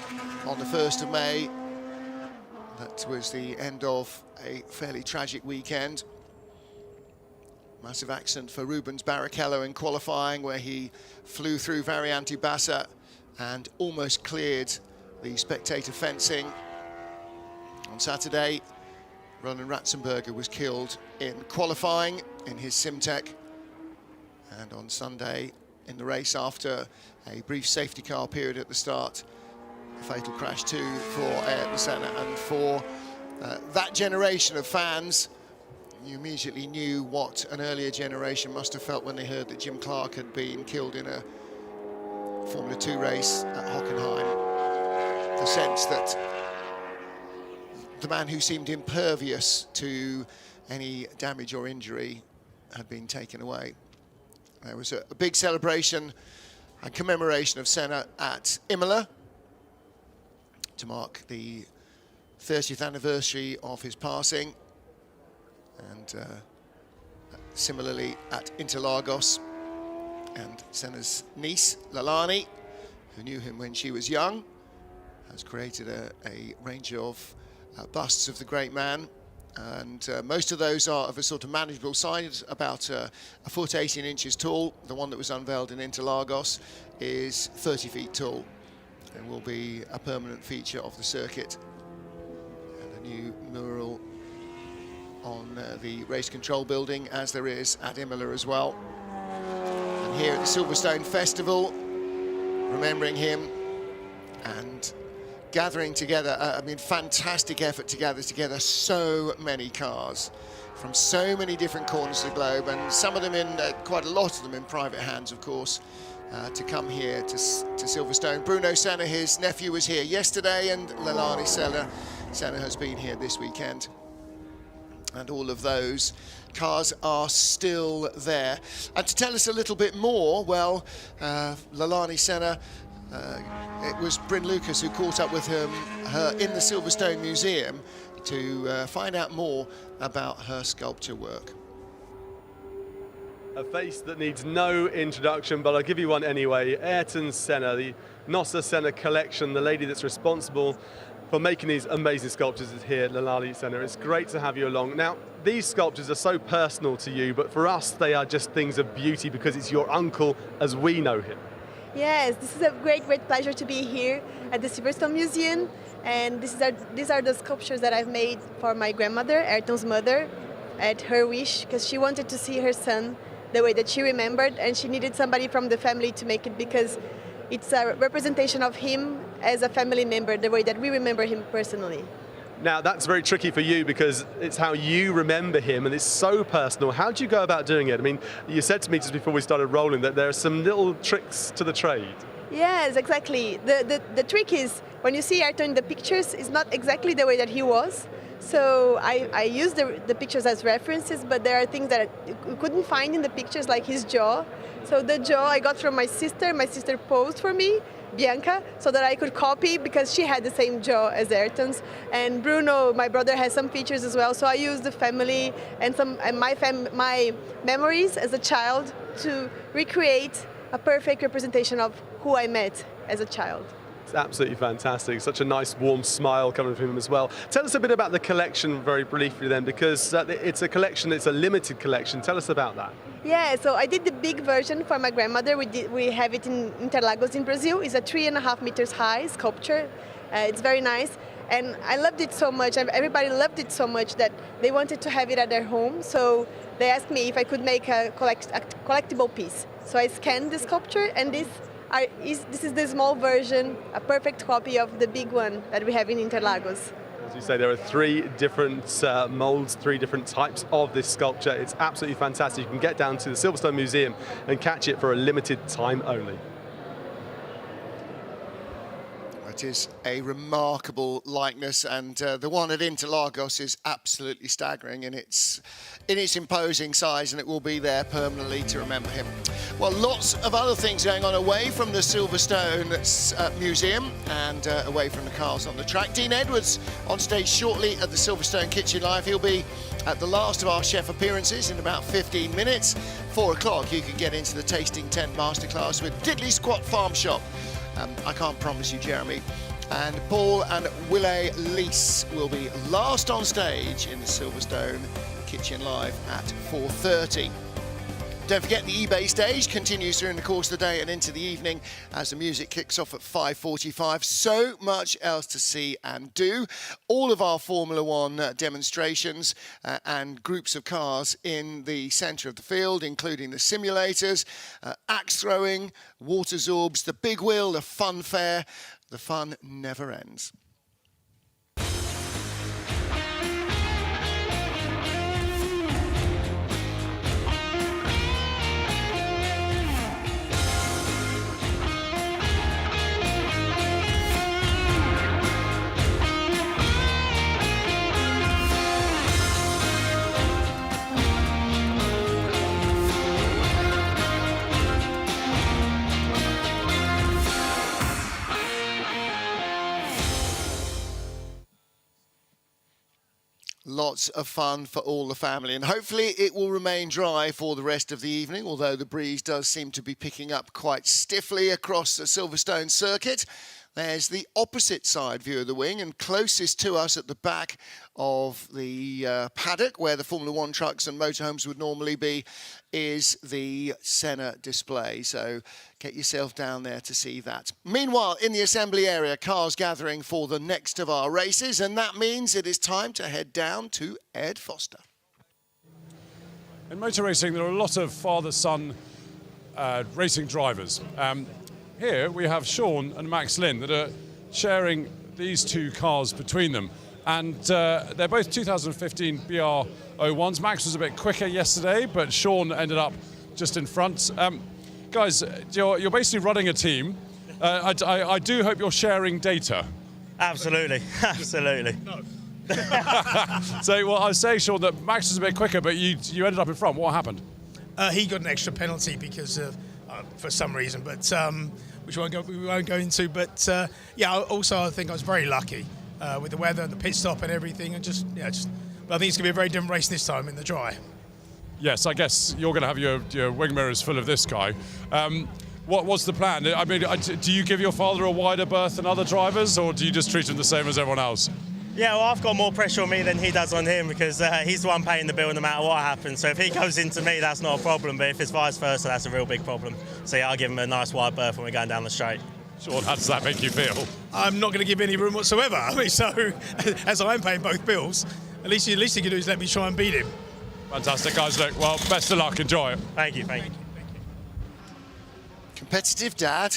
on the 1st of May. That was the end of a fairly tragic weekend. Massive accident for Rubens Barrichello in qualifying, where he flew through Variante Bassa and almost cleared the spectator fencing. On Saturday, Roland Ratzenberger was killed in qualifying in his Simtek. And on Sunday, in the race after a brief safety car period at the start, a fatal crash too for Ayrton Senna. And for that generation of fans, you immediately knew what an earlier generation must have felt when they heard that Jim Clark had been killed in a Formula 2 race at Hockenheim. The sense that the man who seemed impervious to any damage or injury had been taken away. There was a big celebration and commemoration of Senna at Imola to mark the 30th anniversary of his passing. And similarly at Interlagos, and Senna's niece, Lalani, who knew him when she was young, has created a range of busts of the great man. And most of those are of a sort of manageable size, about a foot 18 inches tall. The one that was unveiled in Interlagos is 30 feet tall and will be a permanent feature of the circuit. And a new mural on the race control building, as there is at Imola as well. And here at the Silverstone Festival, remembering him and gathering together, I mean, fantastic effort to gather together so many cars from so many different corners of the globe, and some of them in, quite a lot of them in private hands, of course, to come here to Silverstone. Bruno Senna, his nephew, was here yesterday, and Lalani Senna has been here this weekend. And all of those cars are still there. And to tell us a little bit more, well, Lalani Senna, it was Bryn Lucas who caught up with her in the Silverstone Museum to find out more about her sculpture work. A face that needs no introduction, but I'll give you one anyway. Ayrton Senna, the Nossa Senna collection, the lady that's responsible for making these amazing sculptures is here, Lalani Senna. It's great to have you along. Now, these sculptures are so personal to you, but for us, they are just things of beauty because it's your uncle as we know him. Yes, this is a great pleasure to be here at the Silverstone Museum. And these are the sculptures that I've made for my grandmother, Ayrton's mother, at her wish, because she wanted to see her son the way that she remembered, and she needed somebody from the family to make it because it's a representation of him as a family member, the way that we remember him personally. Now, that's very tricky for you because it's how you remember him and it's so personal. How do you go about doing it? I mean, you said to me just before we started rolling that there are some little tricks to the trade. Yes, exactly. The trick is, when you see Ayrton in the pictures, it's not exactly the way that he was. So I use the pictures as references, but there are things that you couldn't find in the pictures, like his jaw. So the jaw I got from my sister. My sister posed for me, Bianca, so that I could copy because she had the same jaw as Ayrton's. And Bruno, my brother, has some features as well. So I used the family and my memories as a child to recreate a perfect representation of who I met as a child. It's absolutely fantastic. Such a nice warm smile coming from him as well. Tell us a bit about the collection very briefly then, because it's a collection, it's a limited collection. Tell us about that. Yeah, so I did the big version for my grandmother. We have it in Interlagos in Brazil. It's a 3.5 meters high sculpture. It's very nice. And I loved it so much, everybody loved it so much that they wanted to have it at their home. So they asked me if I could make a collectible piece. So I scanned the sculpture, and this is the small version, a perfect copy of the big one that we have in Interlagos. As you say, there are 3 different molds, 3 different types of this sculpture. It's absolutely fantastic. You can get down to the Silverstone Museum and catch it for a limited time only. That is a remarkable likeness, and the one at Interlagos is absolutely staggering in its imposing size, and it will be there permanently to remember him. Well, lots of other things going on away from the Silverstone Museum and away from the cars on the track. Dean Edwards on stage shortly at the Silverstone Kitchen Live. He'll be at the last of our chef appearances in about 15 minutes. 4 o'clock, you can get into the Tasting Tent Masterclass with Diddley Squat Farm Shop. I can't promise you, Jeremy. And Paul and Wille Lees will be last on stage in the Silverstone Kitchen Live at 4:30. Don't forget the eBay stage continues during the course of the day and into the evening as the music kicks off at 5:45. So much else to see and do. All of our Formula One demonstrations and groups of cars in the centre of the field, including the simulators, axe throwing, water zorbs, the big wheel, the fun fair. The fun never ends. Lots of fun for all the family, and hopefully it will remain dry for the rest of the evening, although the breeze does seem to be picking up quite stiffly across the Silverstone circuit. There's the opposite side view of the wing, and closest to us at the back of the paddock where the Formula One trucks and motorhomes would normally be is the Senna display. So get yourself down there to see that. Meanwhile, in the assembly area, cars gathering for the next of our races, and that means it is time to head down to Ed Foster. In motor racing, there are a lot of father-son racing drivers. Here we have Sean and Max Lynn that are sharing these two cars between them. And they're both 2015 BR01s. Max was a bit quicker yesterday, but Sean ended up just in front. Guys, you're basically running a team. I do hope you're sharing data. Absolutely, absolutely. No. So, well, I was saying, Sean, that Max was a bit quicker, but you ended up in front. What happened? He got an extra penalty because of, for some reason, but which we won't go into. But yeah, also I think I was very lucky with the weather and the pit stop and everything, and but I think it's going to be a very different race this time in the dry. Yes, I guess you're going to have your wing mirrors full of this guy. What's the plan? I mean, do you give your father a wider berth than other drivers, or do you just treat him the same as everyone else? Yeah, well, I've got more pressure on me than he does on him because he's the one paying the bill no matter what happens. So if he goes into me, that's not a problem. But if it's vice versa, that's a real big problem. So yeah, I'll give him a nice wide berth when we're going down the straight. Sure, how does that make you feel? I'm not going to give any room whatsoever. I mean, so as I'm paying both bills, at least you can do is let me try and beat him. Fantastic, guys. Look, well, best of luck. Enjoy it. Thank you, thank you. Competitive dad.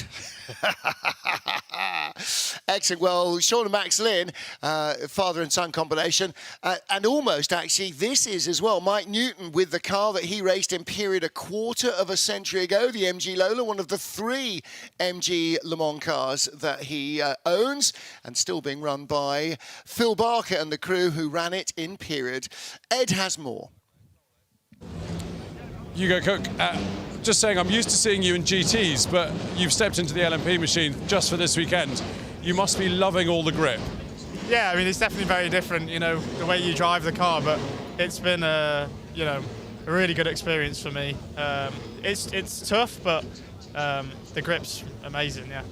Excellent. Well, Sean and Max Lynn, father and son combination, and almost actually this is as well Mike Newton with the car that he raced in period a quarter of a century ago, the MG Lola, one of the 3 MG Le Mans cars that he owns, and still being run by Phil Barker and the crew who ran it in period. Ed has more. Hugo Cook, just saying, I'm used to seeing you in GTs, but you've stepped into the LMP machine just for this weekend. You must be loving all the grip. Yeah, I mean, it's definitely very different, you know, the way you drive the car, but it's been a really good experience for me. It's tough, but the grip's amazing, yeah.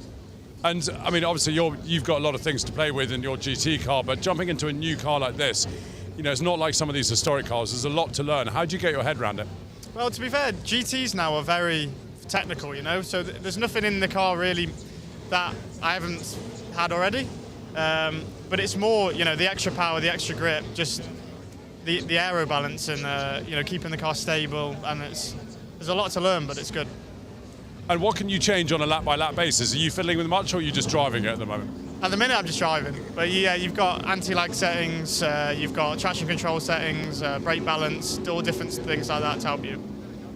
And, I mean, obviously, you've got a lot of things to play with in your GT car, but jumping into a new car like this, you know, it's not like some of these historic cars. There's a lot to learn. How do you get your head around it? Well, to be fair, GTs now are very technical, you know, so there's nothing in the car really that I haven't had already. But it's more, you know, the extra power, the extra grip, just the aero balance and, you know, keeping the car stable. And there's a lot to learn, but it's good. And what can you change on a lap-by-lap basis? Are you fiddling with much, or are you just driving it at the moment? At the minute, I'm just driving. But yeah, you've got anti-lag settings, you've got traction control settings, brake balance, all different things like that to help you.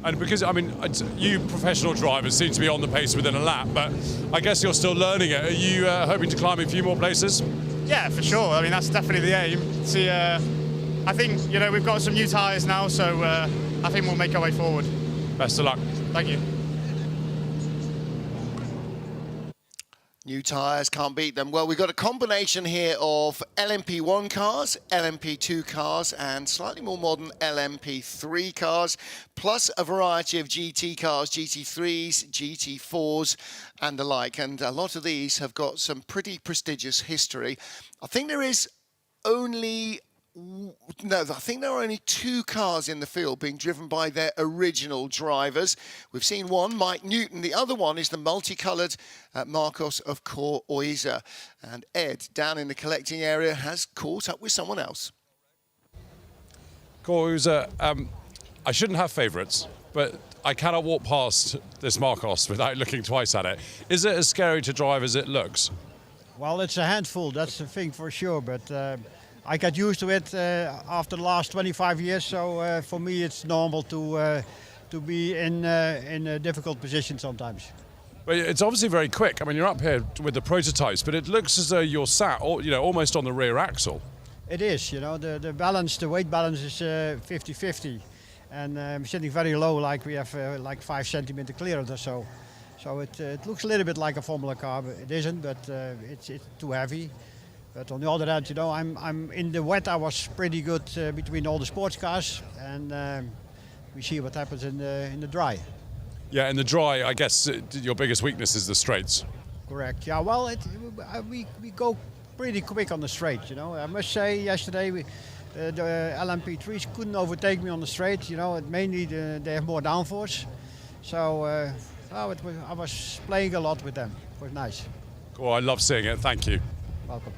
And because, I mean, you professional drivers seem to be on the pace within a lap, but I guess you're still learning it. Are you hoping to climb a few more places? Yeah, for sure. I mean, that's definitely the aim. See, I think, you know, we've got some new tyres now, so I think we'll make our way forward. Best of luck. Thank you. New tyres, can't beat them. Well, we've got a combination here of LMP1 cars, LMP2 cars, and slightly more modern LMP3 cars, plus a variety of GT cars, GT3s, GT4s, and the like. And a lot of these have got some pretty prestigious history. I think there is only... No, I think there are only 2 cars in the field being driven by their original drivers. We've seen one, Mike Newton. The other one is the multicoloured Marcos of Coroiza. And Ed, down in the collecting area, has caught up with someone else. Coroiza, I shouldn't have favourites, but I cannot walk past this Marcos without looking twice at it. Is it as scary to drive as it looks? Well, it's a handful, that's the thing for sure, but I got used to it after the last 25 years, so for me it's normal to be in a difficult position sometimes. But it's obviously very quick. I mean, you're up here with the prototypes, but it looks as though you're sat, you know, almost on the rear axle. It is, you know, the balance, the weight balance is 50-50, and I'm sitting very low, like we have like 5 centimeter clearance or so. So it looks a little bit like a Formula car, but it isn't, but it's too heavy. But on the other hand, you know, I'm in the wet. I was pretty good between all the sports cars, and we see what happens in the dry. Yeah, in the dry, I guess your biggest weakness is the straights. Correct. Yeah. Well, we go pretty quick on the straight. You know, I must say, yesterday the LMP3s couldn't overtake me on the straight. You know, mainly they have more downforce. So I was playing a lot with them. It was nice. Cool. I love seeing it. Thank you. Welcome.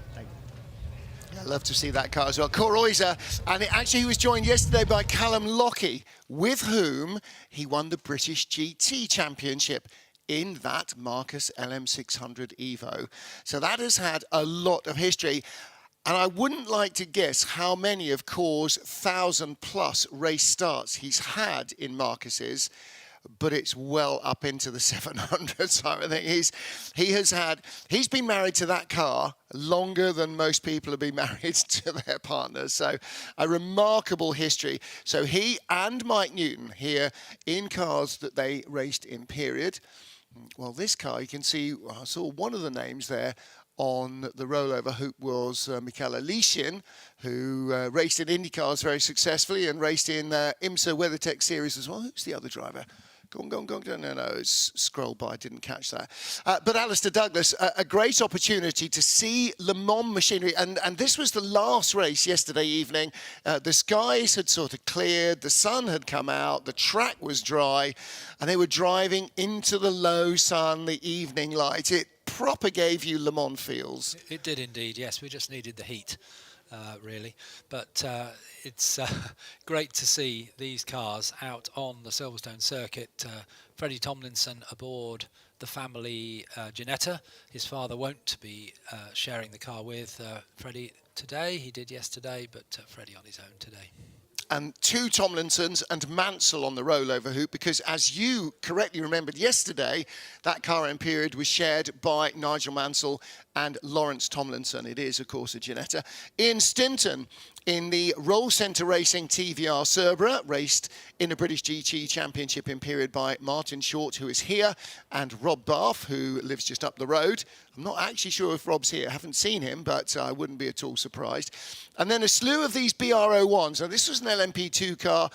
I love to see that car as well. Coroiza, and he was joined yesterday by Callum Lockie, with whom he won the British GT Championship in that Marcus LM600 Evo. So that has had a lot of history. And I wouldn't like to guess how many of Cor's 1,000+ race starts he's had in Marcus's, but it's well up into the 700s. So I think he's been married to that car longer than most people have been married to their partners. So a remarkable history. So he and Mike Newton here in cars that they raced in period. Well, this car, you can see, I saw one of the names there on the rollover hoop was Michele Leschin, who raced in IndyCars very successfully and raced in IMSA WeatherTech Series as well. Who's the other driver? Go on. No, it's scrolled by, didn't catch that. But Alistair Douglas, a great opportunity to see Le Mans machinery. And this was the last race yesterday evening. The skies had sort of cleared, the sun had come out, the track was dry, and they were driving into the low sun, the evening light. It proper gave you Le Mans feels. It did indeed, yes. We just needed the heat. Really, but it's great to see these cars out on the Silverstone circuit. Freddie Tomlinson aboard the family Ginetta. His father won't be sharing the car with Freddie today. He did yesterday, but Freddie on his own today. And 2 Tomlinsons and Mansell on the rollover hoop, because as you correctly remembered yesterday, that car in period was shared by Nigel Mansell and Lawrence Tomlinson. It is, of course, a Ginetta. Ian Stinton in the Roll Centre Racing TVR Cerberus, raced in the British GT Championship in period by Martin Short, who is here, and Rob Bath, who lives just up the road. I'm not actually sure if Rob's here. I haven't seen him, but I wouldn't be at all surprised. And then a slew of these BR01s. Now, this was an LMP2 car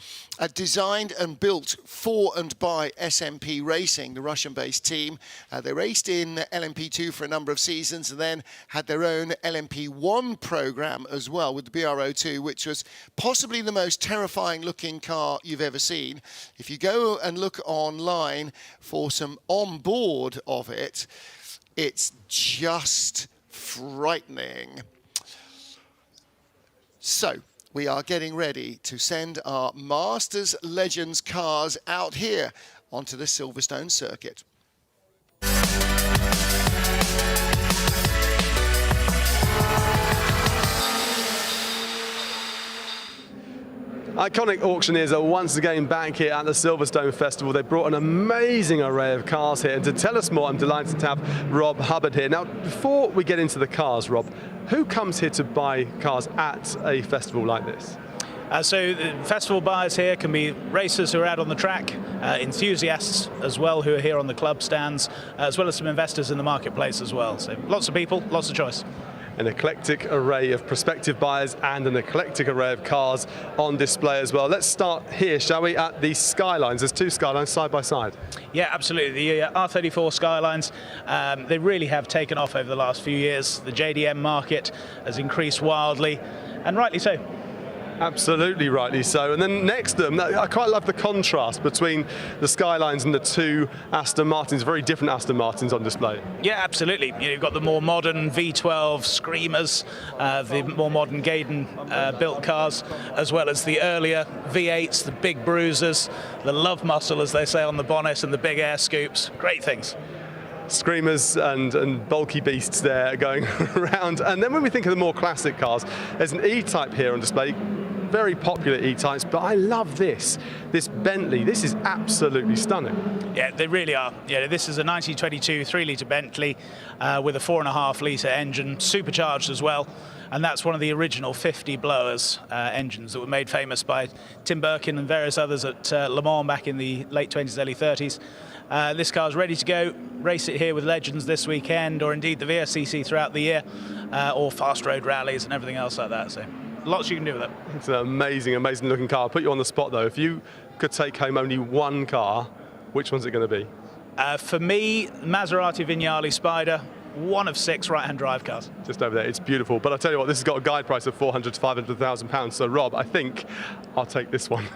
designed and built for and by SMP Racing, the Russian-based team. They raced in LMP2 for a number of seasons and then had their own LMP1 program as well with the BR02, which was possibly the most terrifying-looking car you've ever seen. If you go and look online for some on-board of it, it's just frightening. So, we are getting ready to send our Masters Legends cars out here onto the Silverstone circuit. Iconic auctioneers are once again back here at the Silverstone Festival. They brought an amazing array of cars here, and to tell us more, I'm delighted to have Rob Hubbard here. Now, before we get into the cars, Rob, who comes here to buy cars at a festival like this? So the festival buyers here can be racers who are out on the track, enthusiasts as well who are here on the club stands, as well as some investors in the marketplace as well. So lots of people, lots of choice. An eclectic array of prospective buyers and an eclectic array of cars on display as well. Let's start here, shall we, at the Skylines. There's two Skylines side by side. Yeah, absolutely. The R34 Skylines, they really have taken off over the last few years. The JDM market has increased wildly, and rightly so. Absolutely rightly so. And then next to them, I quite love the contrast between the Skylines and the two Aston Martins, very different Aston Martins on display. Yeah, absolutely. You've got the more modern V12 Screamers, the more modern Gaydon built cars, as well as the earlier V8s, the big bruisers, the love muscle, as they say on the bonnet, and the big air scoops. Great things. Screamers and bulky beasts there going around. And then when we think of the more classic cars, there's an E-Type here on display. Very popular E-Types, but I love this Bentley. This is absolutely stunning. Yeah, they really are. Yeah, this is a 1922 3-litre Bentley with a 4.5-litre engine, supercharged as well. And that's one of the original 50 blowers engines that were made famous by Tim Birkin and various others at Le Mans back in the late 20s, early 30s. This car's ready to go. Race it here with legends this weekend, or indeed the VSCC throughout the year, or fast road rallies and everything else like that. So lots you can do with it. It's an amazing, amazing looking car. I'll put you on the spot though. If you could take home only one car, which one's it going to be? For me, Maserati Vignale Spider, one of 6 right-hand drive cars. Just over there, it's beautiful. But I'll tell you what, this has got a guide price of £400,000 to £500,000. So Rob, I think I'll take this one.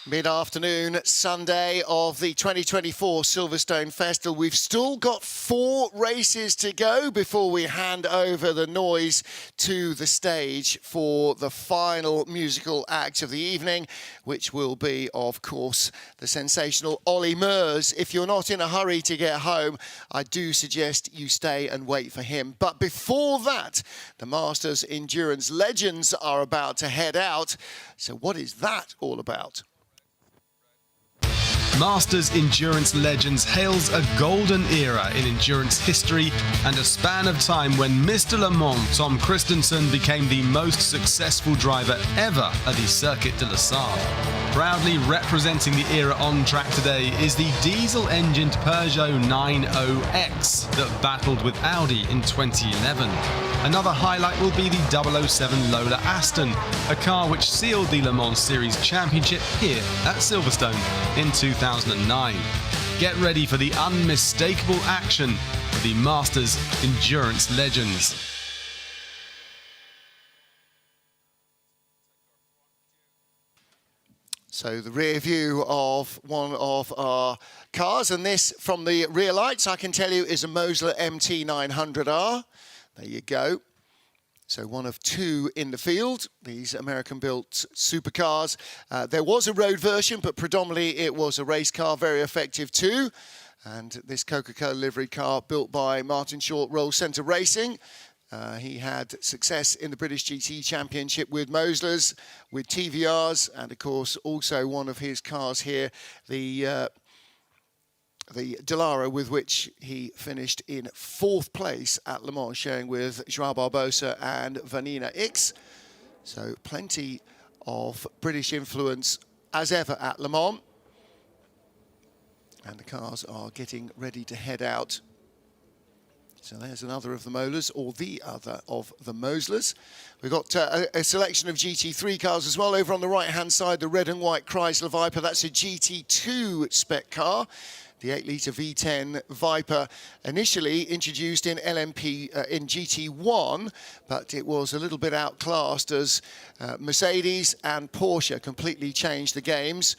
Mid-afternoon, Sunday of the 2024 Silverstone Festival. We've still got 4 races to go before we hand over the noise to the stage for the final musical act of the evening, which will be, of course, the sensational Ollie Murs. If you're not in a hurry to get home, I do suggest you stay and wait for him. But before that, the Masters Endurance Legends are about to head out. So what is that all about? Masters Endurance Legends hails a golden era in endurance history and a span of time when Mr. Le Mans Tom Christensen became the most successful driver ever at the Circuit de la Sarthe. Proudly representing the era on track today is the diesel-engined Peugeot 90X that battled with Audi in 2011. Another highlight will be the 007 Lola Aston, a car which sealed the Le Mans Series Championship here at Silverstone in 2009. Get ready for the unmistakable action of the Masters Endurance Legends. So the rear view of one of our cars, and this from the rear lights, I can tell you, is a Mosler MT900R. There you go. So one of 2 in the field, these American-built supercars. There was a road version, but predominantly it was a race car, very effective too. And this Coca-Cola livery car built by Martin Short Roll Centre Racing. He had success in the British GT Championship with Moslers, with TVRs, and of course also one of his cars here, the Dallara, with which he finished in 4th place at Le Mans, sharing with Joao Barbosa and Vanina X. So plenty of British influence as ever at Le Mans. And the cars are getting ready to head out. So there's another of the Molars, or the other of the Moslers. We've got a selection of GT3 cars as well. Over on the right-hand side, the red and white Chrysler Viper. That's a GT2 spec car. The 8-litre V10 Viper, initially introduced in LMP in GT1, but it was a little bit outclassed as Mercedes and Porsche completely changed the games,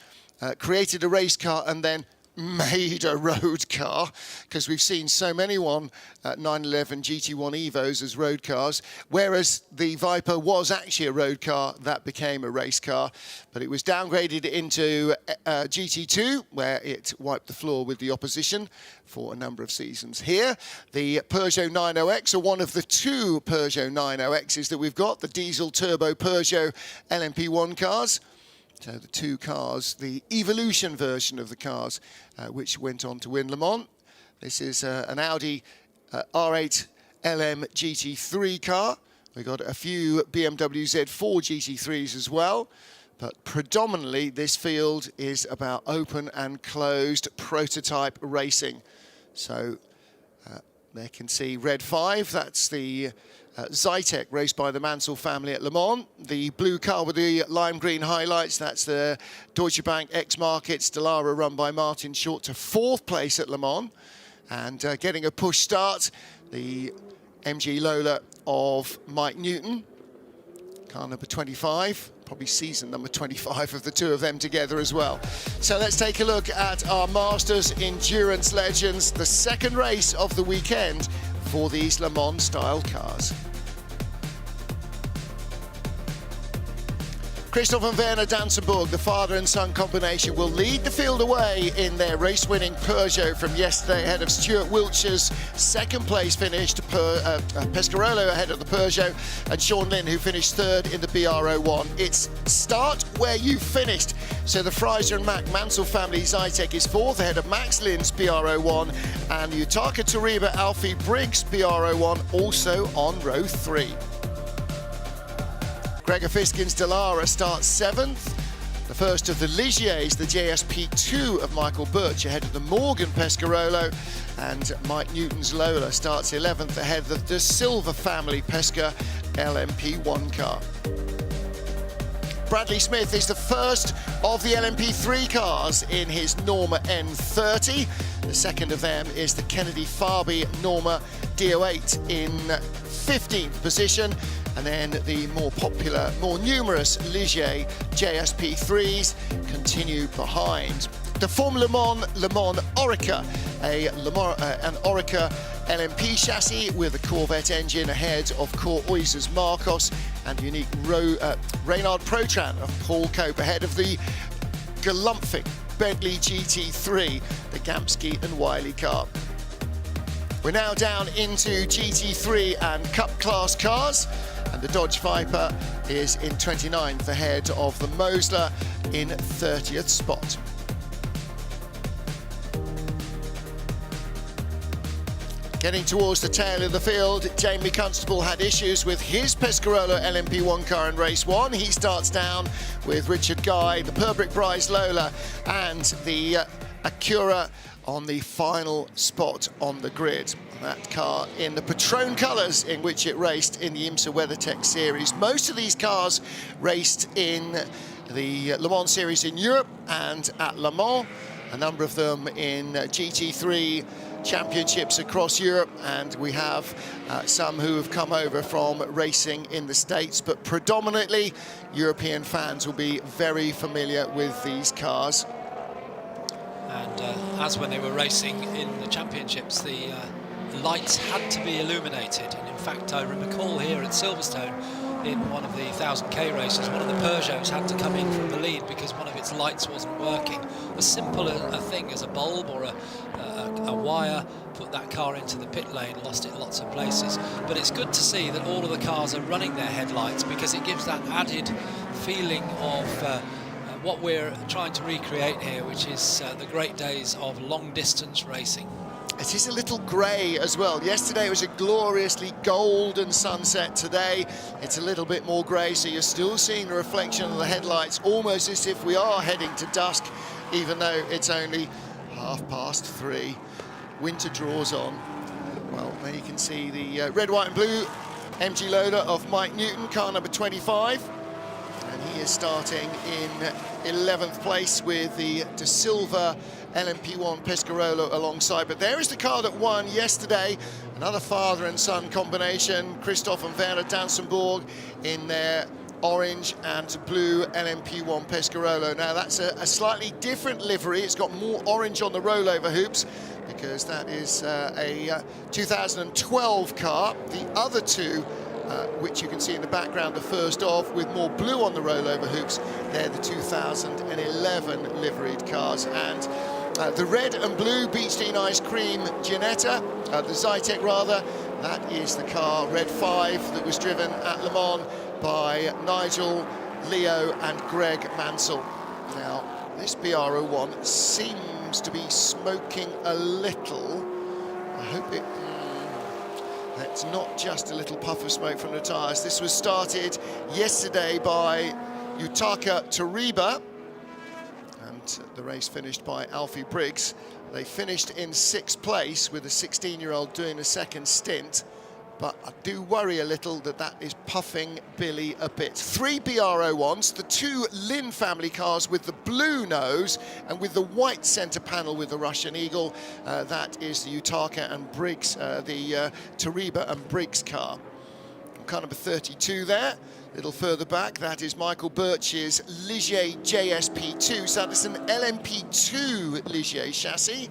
created a race car and then made a road car, because we've seen so many 911 GT1 Evos as road cars, whereas the Viper was actually a road car that became a race car, but it was downgraded into GT2, where it wiped the floor with the opposition for a number of seasons. Here, the Peugeot 90X, or one of the two Peugeot 90Xs that we've got, the diesel turbo Peugeot LMP1 cars. So the two cars, the Evolution version of the cars, which went on to win Le Mans. This is an Audi R8 LM GT3 car. We've got a few BMW Z4 GT3s as well. But predominantly, this field is about open and closed prototype racing. So there you can see Red 5, that's the Zytek, raced by the Mansell family at Le Mans. The blue car with the lime green highlights, that's the Deutsche Bank X-Markets Dallara, run by Martin Short, to 4th place at Le Mans. And getting a push start, the MG Lola of Mike Newton, car number 25, probably season number 25 of the two of them together as well. So let's take a look at our Masters Endurance Legends, the second race of the weekend for these Le Mans style cars. Christoph and Werner Dansenburg, the father and son combination, will lead the field away in their race-winning Peugeot from yesterday, ahead of Stuart Wiltshire's second place finish, Pescarolo ahead of the Peugeot, and Sean Lynn, who finished 3rd in the BR01. It's start where you finished. So the Fraser and Mac Mansell family Zytek is 4th, ahead of Max Lynn's BR01, and Yutaka Toriba Alfie Briggs BR01 also on row 3. Gregor Fiskin's Dallara starts 7th. The first of the Ligiers, the JSP2 of Michael Birch, ahead of the Morgan Pescarolo, and Mike Newton's Lola starts 11th, ahead of the Silver family Pesca LMP1 car. Bradley Smith is the first of the LMP3 cars in his Norma N30. The second of them is the Kennedy Farby Norma D08 in 15th position. And then the more popular, more numerous Ligier JSP3s continue behind. The Formula Le Mans Oreca, an Oreca LMP chassis with a Corvette engine ahead of Core Oiser's Marcos, and unique Reynard Protran of Paul Cope ahead of the galumphing Bentley GT3, the Gamsky and Wiley car. We're now down into GT3 and Cup class cars, and the Dodge Viper is in 29th, ahead of the Mosler in 30th spot. Getting towards the tail of the field, Jamie Constable had issues with his Pescarolo LMP1 car in race 1. He starts down with Richard Guy, the Purbrick Bryce Lola, and the Acura on the final spot on the grid. That car in the Patron colours in which it raced in the IMSA WeatherTech series. Most of these cars raced in the Le Mans series in Europe and at Le Mans. A number of them in GT3 championships across Europe, and we have some who have come over from racing in the States, but predominantly European fans will be very familiar with these cars. And as when they were racing in the championships, the lights had to be illuminated. And in fact, I recall here at Silverstone, in one of the 1000k races, one of the Peugeots had to come in from the lead because one of its lights wasn't working. As simple a thing as a bulb or a wire put that car into the pit lane, lost it lots of places. But it's good to see that all of the cars are running their headlights, because it gives that added feeling of what we're trying to recreate here, which is the great days of long-distance racing. It is a little grey as well. Yesterday it was a gloriously golden sunset. Today it's a little bit more grey, so you're still seeing the reflection of the headlights, almost as if we are heading to dusk, even though it's only 3:30. Winter draws on. Well, there you can see the red, white and blue MG Lola of Mike Newton, car number 25. And he is starting in 11th place with the De Silva LMP1 Pescarolo alongside. But there is the car that won yesterday, another father and son combination, Christoph and Werner Dansenburg in their orange and blue LMP1 Pescarolo. Now that's a slightly different livery. It's got more orange on the rollover hoops because that is a 2012 car. The other two, which you can see in the background, the first of, with more blue on the rollover hoops, they're the 2011 liveried cars. And the red and blue Beach Dean Ice Cream Ginetta, the Zytek rather, that is the car, Red 5, that was driven at Le Mans by Nigel, Leo and Greg Mansell. Now, this BR01 seems to be smoking a little. I hope it's not just a little puff of smoke from the tyres. This was started yesterday by Yutaka Toriba, and the race finished by Alfie Briggs. They finished in 6th place with a 16-year-old doing a second stint, but I do worry a little that that is puffing Billy a bit. 3 BR01s, the 2 Lynn family cars with the blue nose and with the white centre panel with the Russian Eagle. That is the Yutaka and Briggs, the Toriba and Briggs car. Car number 32 there. A little further back, that is Michael Birch's Ligier JSP2. So that's an LMP2 Ligier chassis.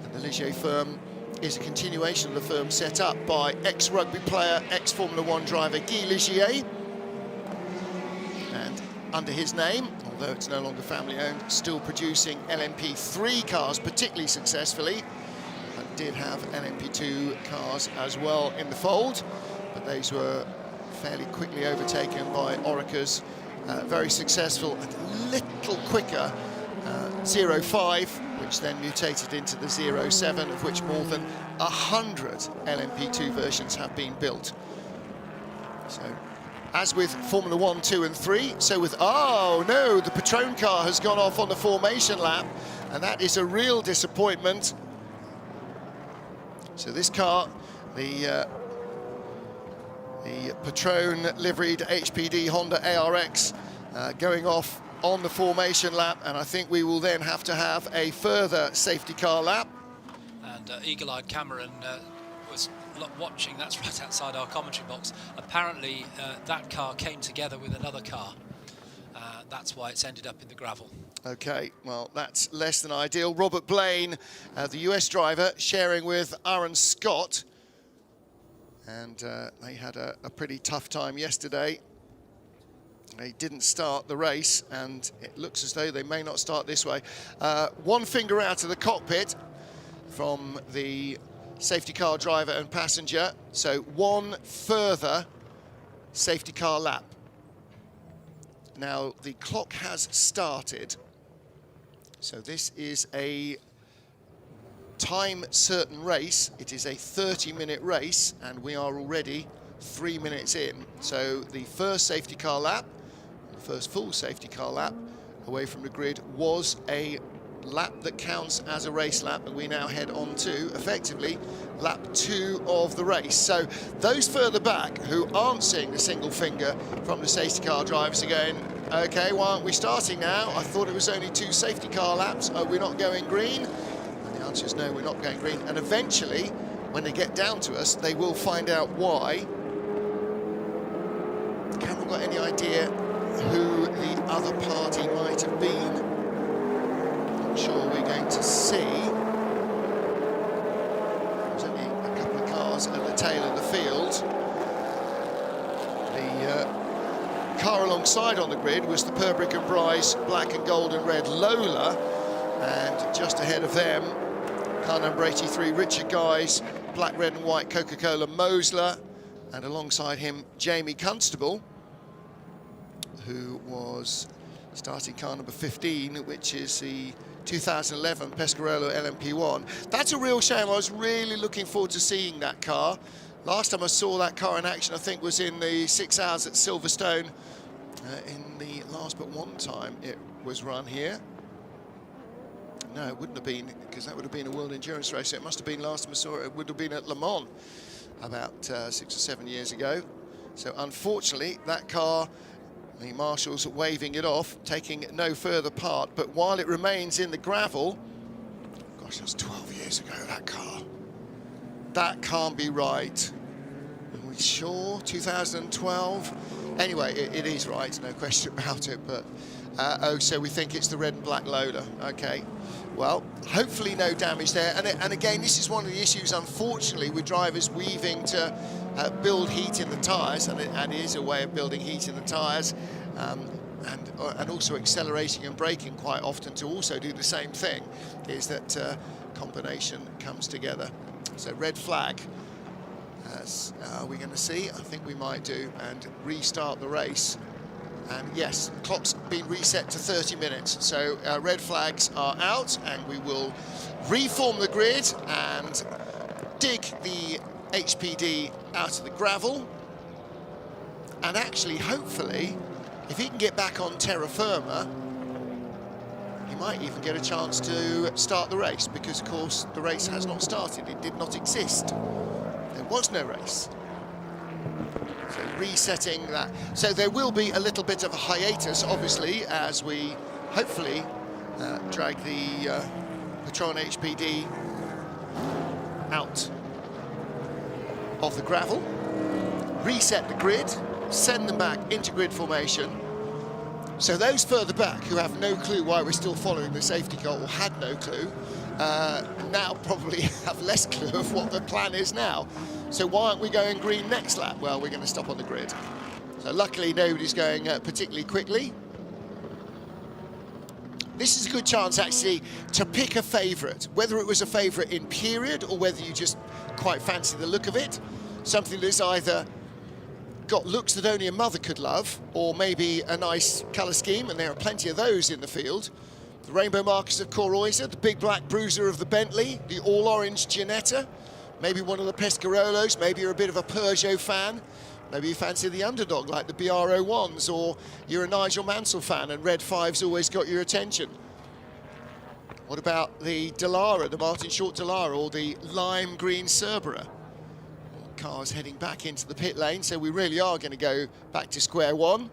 And the Ligier firm is a continuation of the firm set up by ex-rugby player, ex-Formula 1 driver Guy Ligier. And under his name, although it's no longer family-owned, still producing LMP3 cars particularly successfully. And did have LMP2 cars as well in the fold, but those were fairly quickly overtaken by Orica's very successful and a little quicker 05, which then mutated into the 07, of which more than 100 LMP2 versions have been built. So, as with Formula 1, 2 and 3, so with, oh no, the Patron car has gone off on the formation lap, and that is a real disappointment. So this car, the Patron liveried HPD Honda ARX going off on the formation lap, and I think we will then have to have a further safety car lap. And eagle-eyed Cameron was watching, that's right outside our commentary box. Apparently that car came together with another car. That's why it's ended up in the gravel. Okay, well, that's less than ideal. Robert Blaine, the US driver, sharing with Aaron Scott. And they had a pretty tough time yesterday. They didn't start the race, and it looks as though they may not start this way. One finger out of the cockpit from the safety car driver and passenger. So one further safety car lap. Now, the clock has started. So this is a time certain race. It is a 30-minute race, and we are already 3 minutes in. So the first safety car lap, the first full safety car lap away from the grid, was a lap that counts as a race lap, and we now head on to effectively lap 2 of the race. So those further back who aren't seeing the single finger from the safety car drivers are going, okay, why aren't we starting now? I thought it was only 2 safety car laps. Are we not going green? The answer is no, we're not going green. And eventually, when they get down to us, they will find out why. Haven't got any idea who the other party might have been. Not sure we're going to see. There's only a couple of cars at the tail of the field. The car alongside on the grid was the Purbrick and Bryce black and gold and red Lola, and just ahead of them, car number 83, Richard Guy's black, red and white Coca-Cola Mosler, and alongside him, Jamie Constable, who was starting car number 15, which is the 2011 Pescarolo LMP1. That's a real shame. I was really looking forward to seeing that car. Last time I saw that car in action, I think, was in the 6 hours at Silverstone in the last but one time it was run here. No, it wouldn't have been, because that would have been a World Endurance race. So it must have been last time I saw it, it would have been at Le Mans about 6 or 7 years ago. So unfortunately, that car, the marshals waving it off, taking no further part. But while it remains in the gravel, gosh, that's 12 years ago, that car. That can't be right. And we sure? 2012? Anyway, it is right, no question about it. But oh, so we think it's the red and black loader. Okay. Well, hopefully no damage there. And again, this is one of the issues, unfortunately, with drivers weaving to build heat in the tyres, and it is a way of building heat in the tyres, and also accelerating and braking quite often to also do the same thing, is that combination comes together. So red flag. Are we going to see? I think we might do, and restart the race. And yes, the clock's been reset to 30 minutes, so red flags are out, and we will reform the grid and dig the HPD out of the gravel. And actually, hopefully, if he can get back on terra firma, he might even get a chance to start the race, because, of course, the race has not started. It did not exist. There was no race. So resetting that. So there will be a little bit of a hiatus, obviously, as we hopefully drag the Patron HPD out of the gravel, reset the grid, send them back into grid formation. So those further back who have no clue why we're still following the safety car, or had no clue, now probably have less clue of what the plan is now. So why aren't we going green next lap? Well, we're going to stop on the grid. So luckily nobody's going particularly quickly. This is a good chance actually to pick a favourite, whether it was a favourite in period or whether you just quite fancy the look of it. Something that's either got looks that only a mother could love, or maybe a nice colour scheme, and there are plenty of those in the field. The Rainbow Marcus of Coroisa, the Big Black Bruiser of the Bentley, the All-Orange Ginetta, maybe one of the Pescarolos, maybe you're a bit of a Peugeot fan, maybe you fancy the underdog like the BR01s, or you're a Nigel Mansell fan and Red 5's always got your attention. What about the Dallara, the Martin Short Dallara, or the Lime Green Cerbera? Cars heading back into the pit lane, so we really are going to go back to square one.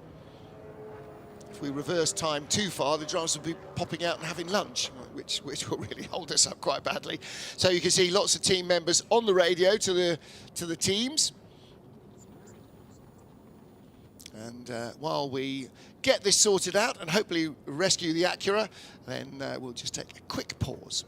If we reverse time too far, the drivers will be popping out and having lunch, which will really hold us up quite badly. So you can see lots of team members on the radio to the teams. And while we get this sorted out and hopefully rescue the Acura, then we'll just take a quick pause.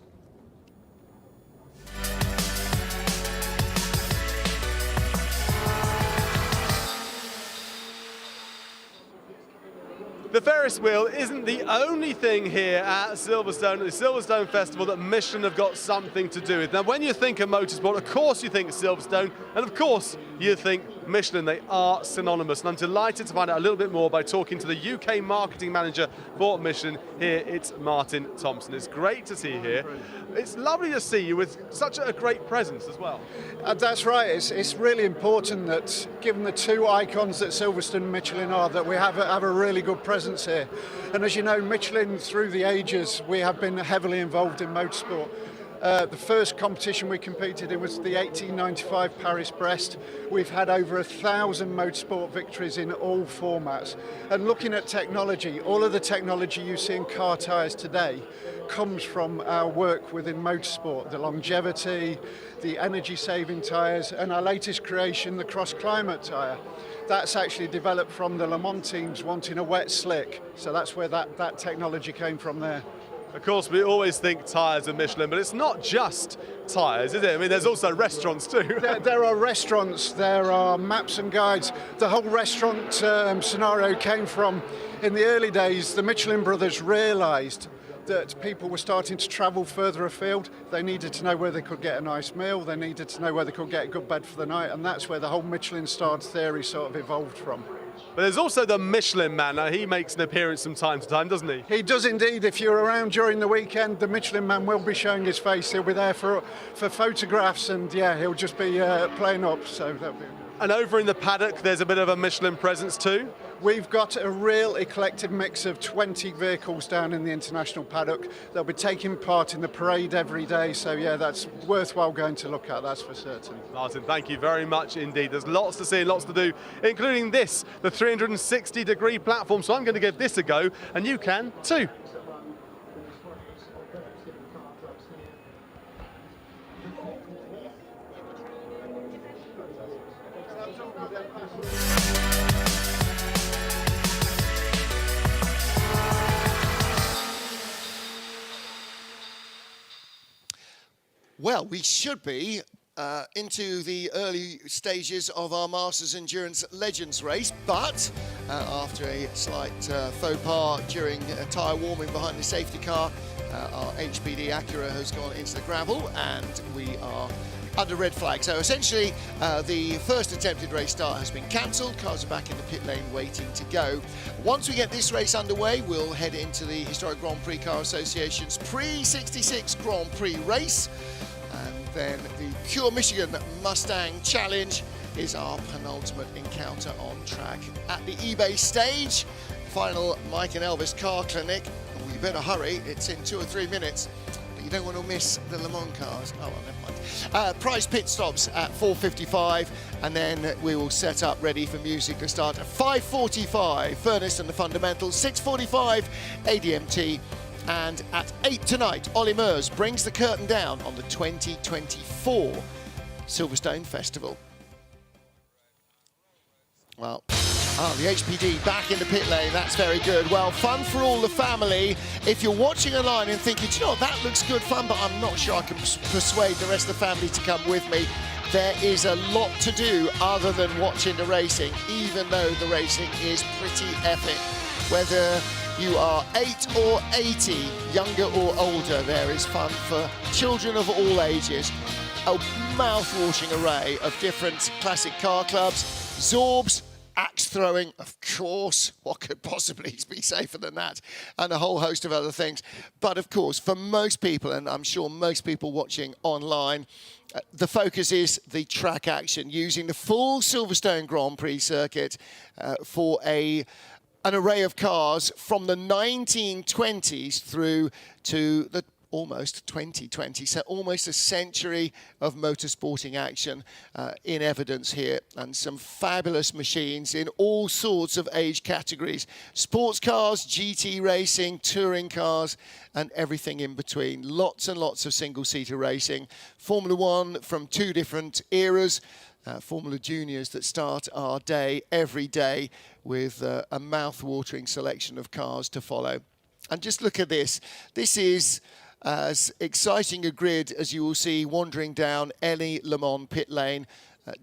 The Ferris wheel isn't the only thing here at Silverstone, the Silverstone Festival, that Michelin have got something to do with. Now, when you think of motorsport, of course you think Silverstone, and of course you think Michelin. They are synonymous, and I'm delighted to find out a little bit more by talking to the UK marketing manager for Michelin. Here, it's Martin Thompson. It's great to see you here. It's lovely to see you with such a great presence as well. That's right. It's really important that, given the two icons that Silverstone and Michelin are, that we have a really good presence here. And as you know, Michelin, through the ages, we have been heavily involved in motorsport. The first competition we competed in was the 1895 Paris-Brest. We've had over 1,000 motorsport victories in all formats. And looking at technology, all of the technology you see in car tyres today comes from our work within motorsport, the longevity, the energy-saving tyres, and our latest creation, the cross-climate tyre. That's actually developed from the Le Mans teams wanting a wet slick. So that's where that technology came from there. Of course, we always think tyres are Michelin, but it's not just tyres, is it? I mean, there's also restaurants too. There are restaurants, there are maps and guides. The whole restaurant scenario came from, in the early days, the Michelin brothers realised that people were starting to travel further afield. They needed to know where they could get a nice meal, they needed to know where they could get a good bed for the night, and that's where the whole Michelin starred theory sort of evolved from. But there's also the Michelin Man. Now, he makes an appearance from time to time, doesn't he? He does indeed. If you're around during the weekend, the Michelin Man will be showing his face. He'll be there for photographs, and yeah, he'll just be playing up. So that'll be. And over in the paddock, there's a bit of a Michelin presence too? We've got a real eclectic mix of 20 vehicles down in the international paddock. They'll be taking part in the parade every day, so yeah, that's worthwhile going to look at, that's for certain. Martin, thank you very much indeed. There's lots to see and lots to do, including this, the 360-degree platform, so I'm going to give this a go, and you can too. Well, we should be into the early stages of our Masters Endurance Legends race, but after a slight faux pas during tyre warming behind the safety car, our HPD Acura has gone into the gravel and we are under red flag. So essentially the first attempted race start has been cancelled. Cars are back in the pit lane waiting to go. Once we get this race underway, we'll head into the Historic Grand Prix Car Association's Pre-66 Grand Prix race. And then the Pure Michigan Mustang Challenge is our penultimate encounter on track. At the eBay stage, final Mike and Elvis car clinic. We better hurry, it's in 2 or 3 minutes. But you don't want to miss the Le Mans cars. Oh, well, never mind. Prize pit stops at 4:55, and then we will set up ready for music to start at 5:45. Furnace and the Fundamentals, 6:45 ADMT. And at 8 tonight, Ollie Murs brings the curtain down on the 2024 Silverstone Festival. Well, the HPD back in the pit lane, that's very good. Well, fun for all the family. If you're watching online and thinking, you know what, that looks good fun, but I'm not sure I can persuade the rest of the family to come with me, there is a lot to do other than watching the racing, even though the racing is pretty epic. Whether you are 8 or 80, younger or older, there is fun for children of all ages. A mouth-watering array of different classic car clubs, Zorbs, axe throwing, of course, what could possibly be safer than that, and a whole host of other things. But of course, for most people, and I'm sure most people watching online, the focus is the track action, using the full Silverstone Grand Prix circuit for an array of cars from the 1920s through to the almost 2020, so almost a century of motorsporting action in evidence here, and some fabulous machines in all sorts of age categories. Sports cars, GT racing, touring cars, and everything in between. Lots and lots of single-seater racing. Formula One from 2 different eras. Formula Juniors that start our day every day with a mouth-watering selection of cars to follow. And just look at this. This is as exciting a grid as you will see wandering down any Le Mans pit lane,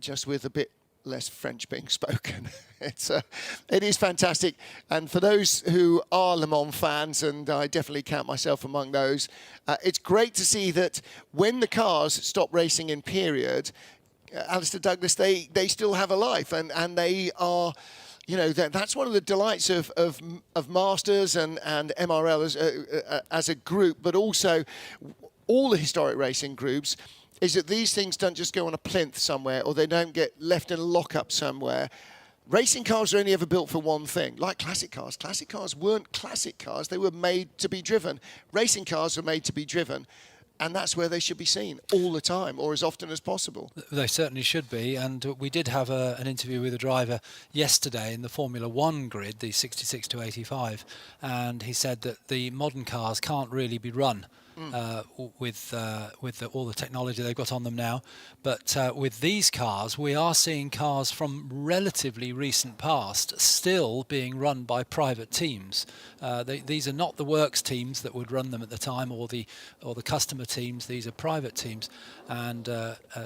just with a bit less French being spoken. It is fantastic. And for those who are Le Mans fans, and I definitely count myself among those, it's great to see that when the cars stop racing in period, Alistair Douglas, they still have a life, and they are, you know, that's one of the delights of Masters and MRL as a group, but also all the historic racing groups, is that these things don't just go on a plinth somewhere, or they don't get left in a lockup somewhere. Racing cars are only ever built for one thing, like classic cars. Classic cars weren't classic cars, they were made to be driven. Racing cars were made to be driven. And that's where they should be seen all the time, or as often as possible. They certainly should be, and we did have an interview with a driver yesterday in the Formula One grid, the 66 to 85, and he said that the modern cars can't really be run with all the technology they've got on them now. But with these cars, we are seeing cars from relatively recent past still being run by private teams. These are not the works teams that would run them at the time, or the customer teams. These are private teams and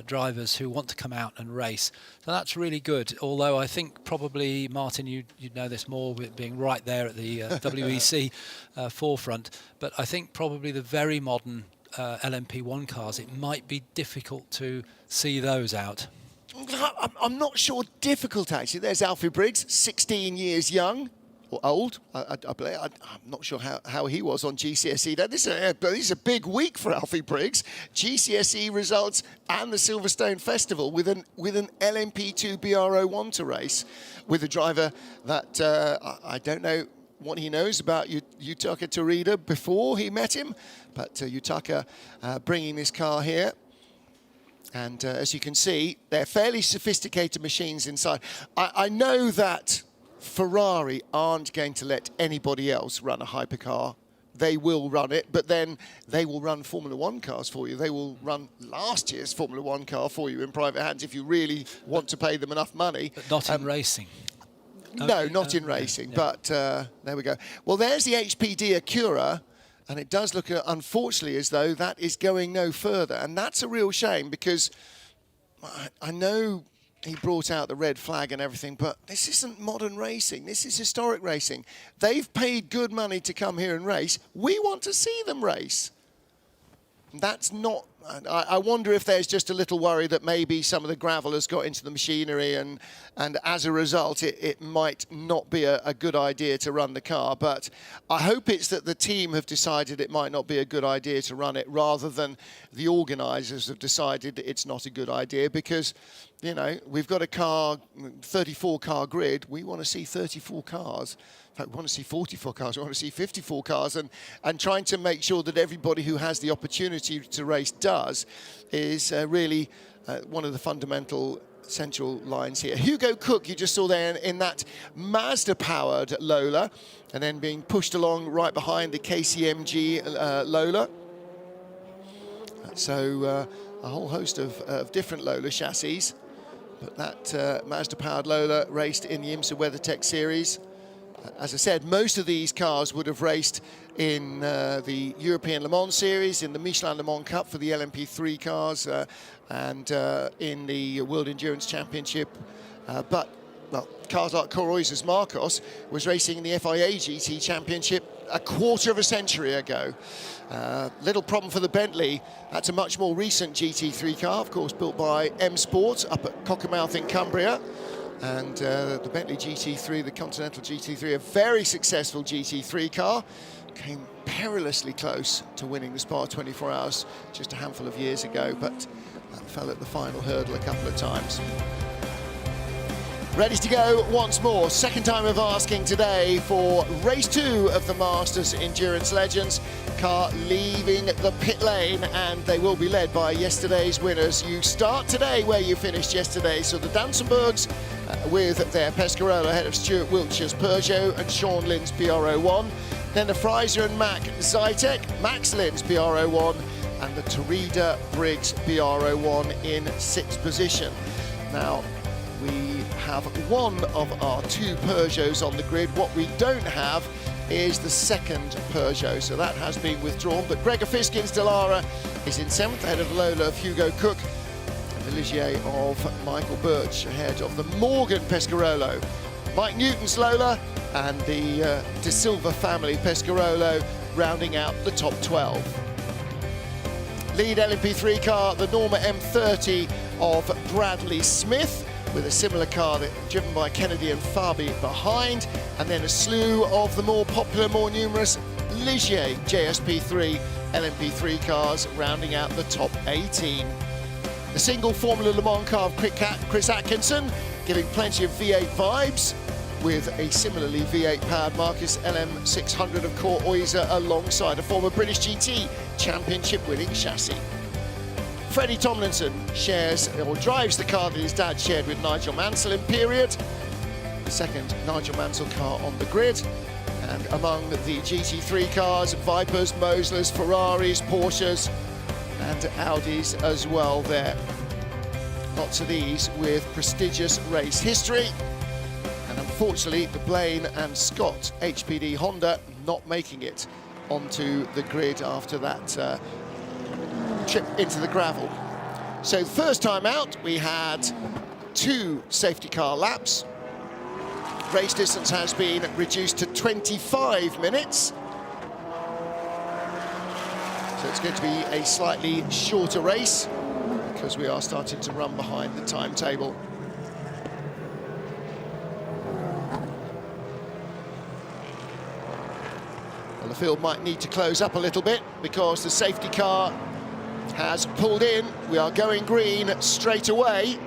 drivers who want to come out and race. So that's really good. Although I think probably, Martin, you'd know this more with being right there at the WEC forefront. But I think probably the very modern LMP1 cars, it might be difficult to see those out. I'm not sure difficult, actually. There's Alfie Briggs, 16 years young. Or old, I believe. I'm not sure how he was on GCSE. This is a big week for Alfie Briggs. GCSE results and the Silverstone Festival with an LMP2 BR01 to race with a driver that I don't know what he knows about Yutaka Torida before he met him, but Yutaka bringing this car here. And as you can see, they're fairly sophisticated machines inside. I know that Ferrari aren't going to let anybody else run a hypercar they will run it, but then they will run Formula One cars for you. They will run last year's Formula One car for you in private hands if you really want to pay them enough money. But not in racing. No, not in racing, but there we go. Well, there's the HPD Acura, and it does look, unfortunately, as though that is going no further. And that's a real shame, because I know he brought out the red flag and everything, but this isn't modern racing. This is historic racing. They've paid good money to come here and race. We want to see them race. That's not... I wonder if there's just a little worry that maybe some of the gravel has got into the machinery, and as a result it might not be a good idea to run the car. But I hope it's that the team have decided it might not be a good idea to run it, rather than the organisers have decided that it's not a good idea, because, you know, we've got a car, 34 car grid. We want to see 34 cars. In fact, we want to see 44 cars, we want to see 54 cars, and trying to make sure that everybody who has the opportunity to race does is really one of the fundamental central lines here. Hugo Cook, you just saw there in that Mazda-powered Lola, and then being pushed along right behind the KCMG Lola. So a whole host of different Lola chassis, but that Mazda-powered Lola raced in the IMSA WeatherTech Series. As I said, most of these cars would have raced in the European Le Mans Series, in the Michelin Le Mans Cup for the LMP3 cars, and in the World Endurance Championship. But, well, cars like Coroiza's Marcos was racing in the FIA GT Championship a quarter of a century ago. Little problem for the Bentley. That's a much more recent GT3 car, of course, built by M Sport up at Cockermouth in Cumbria. And the Bentley GT3, the Continental GT3, a very successful GT3 car, came perilously close to winning the Spa 24 Hours just a handful of years ago, but fell at the final hurdle a couple of times. Ready to go once more. Second time of asking today for race 2 of the Masters Endurance Legends. Car leaving the pit lane, and they will be led by yesterday's winners. You start today where you finished yesterday. So the Dansenbergs with their Pescarolo ahead of Stuart Wiltshire's Peugeot and Sean Lynn's PR01. Then the Fraser and Mack Zytek, Max Lynn's PR01, and the Terida Briggs PR01 in 6th position. Now, we have one of our 2 Peugeots on the grid. What we don't have is the second Peugeot, so that has been withdrawn. But Gregor Fiskin's Dallara is in 7th, ahead of the Lola of Hugo Cook, and the Ligier of Michael Birch ahead of the Morgan Pescarolo. Mike Newton's Lola and the De Silva family Pescarolo rounding out the top 12. Lead LMP3 car, the Norma M30 of Bradley Smith, with a similar car driven by Kennedy and Fabi behind, and then a slew of the more popular, more numerous Ligier JSP3 LMP3 cars rounding out the top 18. The single Formula Le Mans car of Chris Atkinson giving plenty of V8 vibes, with a similarly V8 powered Marcus LM600 of Coroiza alongside a former British GT championship winning chassis. Freddie Tomlinson shares or drives the car that his dad shared with Nigel Mansell in period. The second Nigel Mansell car on the grid. And among the GT3 cars, Vipers, Moslers, Ferraris, Porsches and Audis as well there. Lots of these with prestigious race history. And unfortunately, the Blaine and Scott HPD Honda not making it onto the grid after that trip into the gravel. So the first time out, we had 2 safety car laps. Race distance has been reduced to 25 minutes. So it's going to be a slightly shorter race because we are starting to run behind the timetable. Well, the field might need to close up a little bit because the safety car has pulled in. We are going green straight away.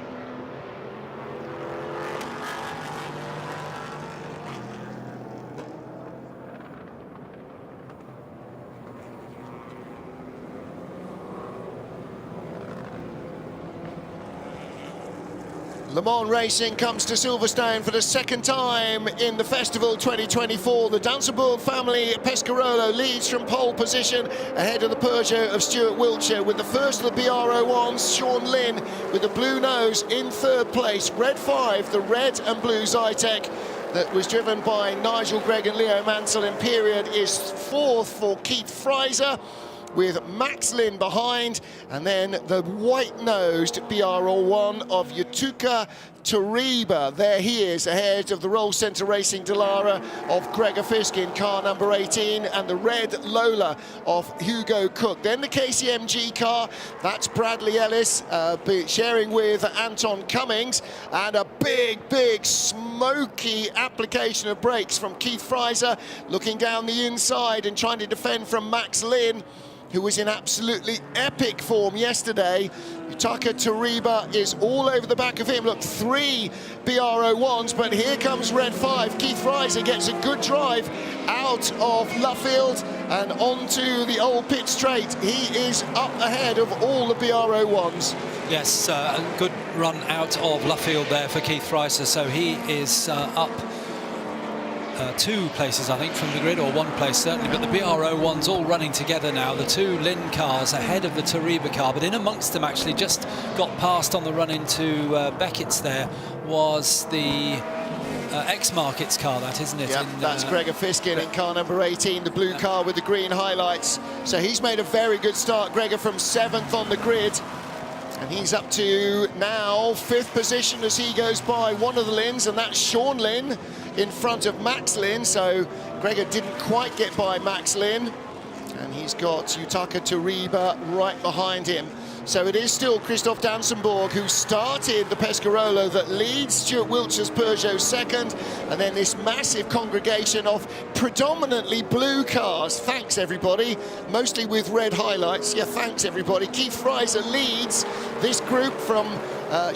Le Mans Racing comes to Silverstone for the second time in the festival 2024. The Dansenburg family Pescarolo leads from pole position ahead of the Peugeot of Stuart Wiltshire, with the first of the BR01s, Sean Lynn, with the blue nose in third place. Red 5, the red and blue Zytek that was driven by Nigel Gregg and Leo Mansell in period, is fourth for Keith Fraser, with Max Lynn behind, and then the white-nosed BR01 of Yutuka Tariba. There he is, ahead of the Roll Centre Racing Dallara of Gregor Fisk in car number 18, and the red Lola of Hugo Cook. Then the KCMG car, that's Bradley Ellis sharing with Anton Cummings, and a big smoky application of brakes from Keith Fraser, looking down the inside and trying to defend from Max Lynn, who was in absolutely epic form yesterday. Yutaka Tariba is all over the back of him. Look, 3 BR01s, but here comes Red 5. Keith Fraser gets a good drive out of Luffield and onto the old pit straight. He is up ahead of all the BR01s. Yes, a good run out of Luffield there for Keith Fraser, so he is up 2 places, I think, from the grid, or 1 place certainly, but the BR01's all running together now. The 2 Lynn cars ahead of the Tariba car, but in amongst them, actually, just got past on the run into Beckett's there, was the X-Markets car, that, isn't it? Yeah, that's Gregor Fiskin in car number 18, the blue car with the green highlights. So he's made a very good start, Gregor, from 7th on the grid. And he's up to now 5th position as he goes by one of the Lynns, and that's Sean Lynn in front of Max Lynn. So Gregor didn't quite get by Max Lynn, and he's got Yutaka Tariba right behind him. So it is still Christoph Dansenburg who started the Pescarolo that leads Stuart Wiltshire's Peugeot second, and then this massive congregation of predominantly blue cars. Thanks everybody, mostly with red highlights. Yeah, thanks everybody. Keith Fraser leads this group from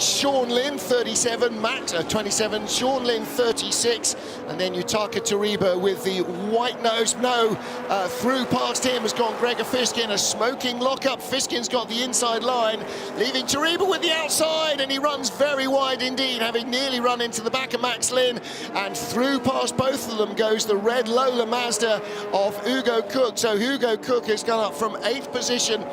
Sean Lynn 37, Max 27, Sean Lynn 36, and then Yutaka Tariba with the white nose. Through past him has gone Gregor Fiskin, a smoking lockup. Fiskin's got the inside line, leaving Tariba with the outside, and he runs very wide indeed, having nearly run into the back of Max Lynn, and through past both of them goes the red Lola Mazda of Hugo Cook. So Hugo Cook has gone up from 8th position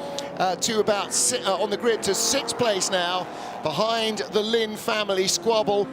to about on the grid to 6th place now, behind the Lynn family squabble.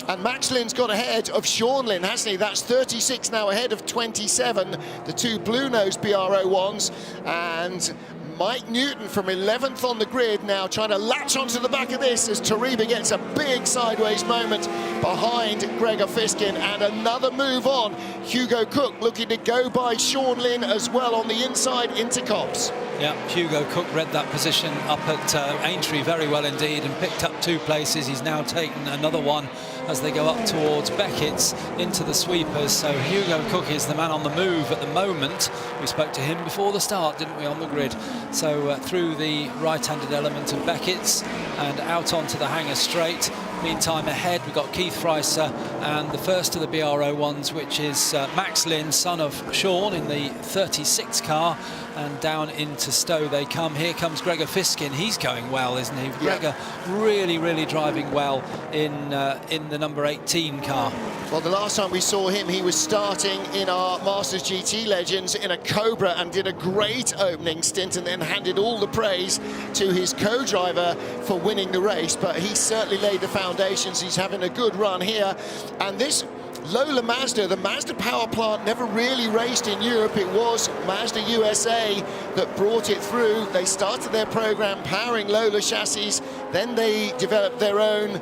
And Max Lynn's got ahead of Sean Lynn, hasn't he? That's 36 now ahead of 27, the 2 blue-nosed BR01s. And Mike Newton from 11th on the grid now trying to latch onto the back of this as Tariba gets a big sideways moment behind Gregor Fiskin, and another move on. Hugo Cook looking to go by Sean Lynn as well on the inside into Copse. Yeah, Hugo Cook read that position up at Aintree very well indeed and picked up 2 places. He's now taken another one as they go up towards Beckett's into the sweepers. So Hugo Cook is the man on the move at the moment. We spoke to him before the start, didn't we, on the grid? So through the right-handed element of Beckett's and out onto the hangar straight. Meantime, ahead we've got Keith Fraser and the first of the BR01s, which is Max Lynn, son of Sean, in the 36 car, and down into Stowe they come. Here comes Gregor Fiskin. He's going well, isn't he? Yeah. Gregor really driving well in the number 18 car. Well, the last time we saw him, he was starting in our Masters GT Legends in a Cobra and did a great opening stint, and then handed all the praise to his co-driver for winning the race. But he certainly laid the foundations. He's having a good run here. And this Lola Mazda, the Mazda power plant, never really raced in Europe. It was Mazda USA that brought it through. They started their program powering Lola chassis. Then they developed their own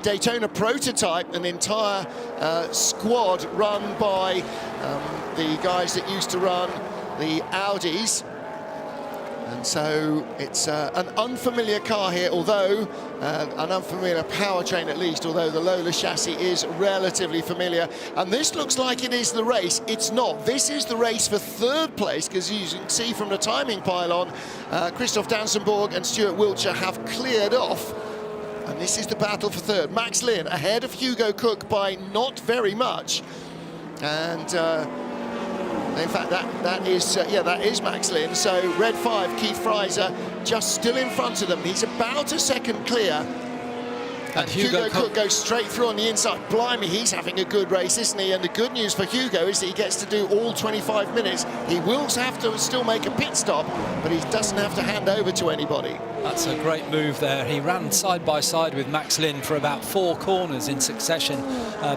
Daytona prototype, an entire squad run by the guys that used to run the Audis. And so it's an unfamiliar car here, although an unfamiliar powertrain at least, although the Lola chassis is relatively familiar. And this looks like it is the race. It's not. This is the race for 3rd place, because you can see from the timing pylon, Christoph Dansenburg and Stuart Wiltshire have cleared off. And this is the battle for 3rd. Max Lynn ahead of Hugo Cook by not very much. And in fact, that is Max Lynn. So Red 5, Keith Fraser, just still in front of them. He's about a second clear. And Hugo Cook goes straight through on the inside. Blimey, he's having a good race, isn't he? And the good news for Hugo is that he gets to do all 25 minutes. He will have to still make a pit stop, but he doesn't have to hand over to anybody. That's a great move there. He ran side by side with Max Lynn for about 4 corners in succession,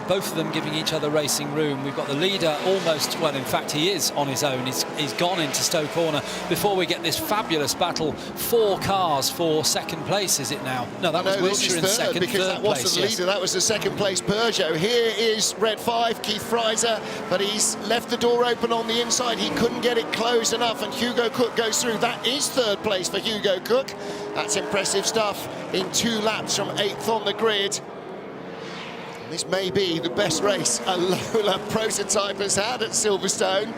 both of them giving each other racing room. We've got the leader almost, well, in fact, he is on his own. He's gone into Stowe Corner before we get this fabulous battle. 4 cars for second place, is it now? No, that was Wiltshire in second. Because that wasn't the leader, that was the second place Peugeot. Here is Red 5, Keith Fraser, but he's left the door open on the inside. He couldn't get it closed enough, and Hugo Cook goes through. That is third place for Hugo Cook. That's impressive stuff in 2 laps from 8th on the grid. This may be the best race a Lola prototype has had at Silverstone.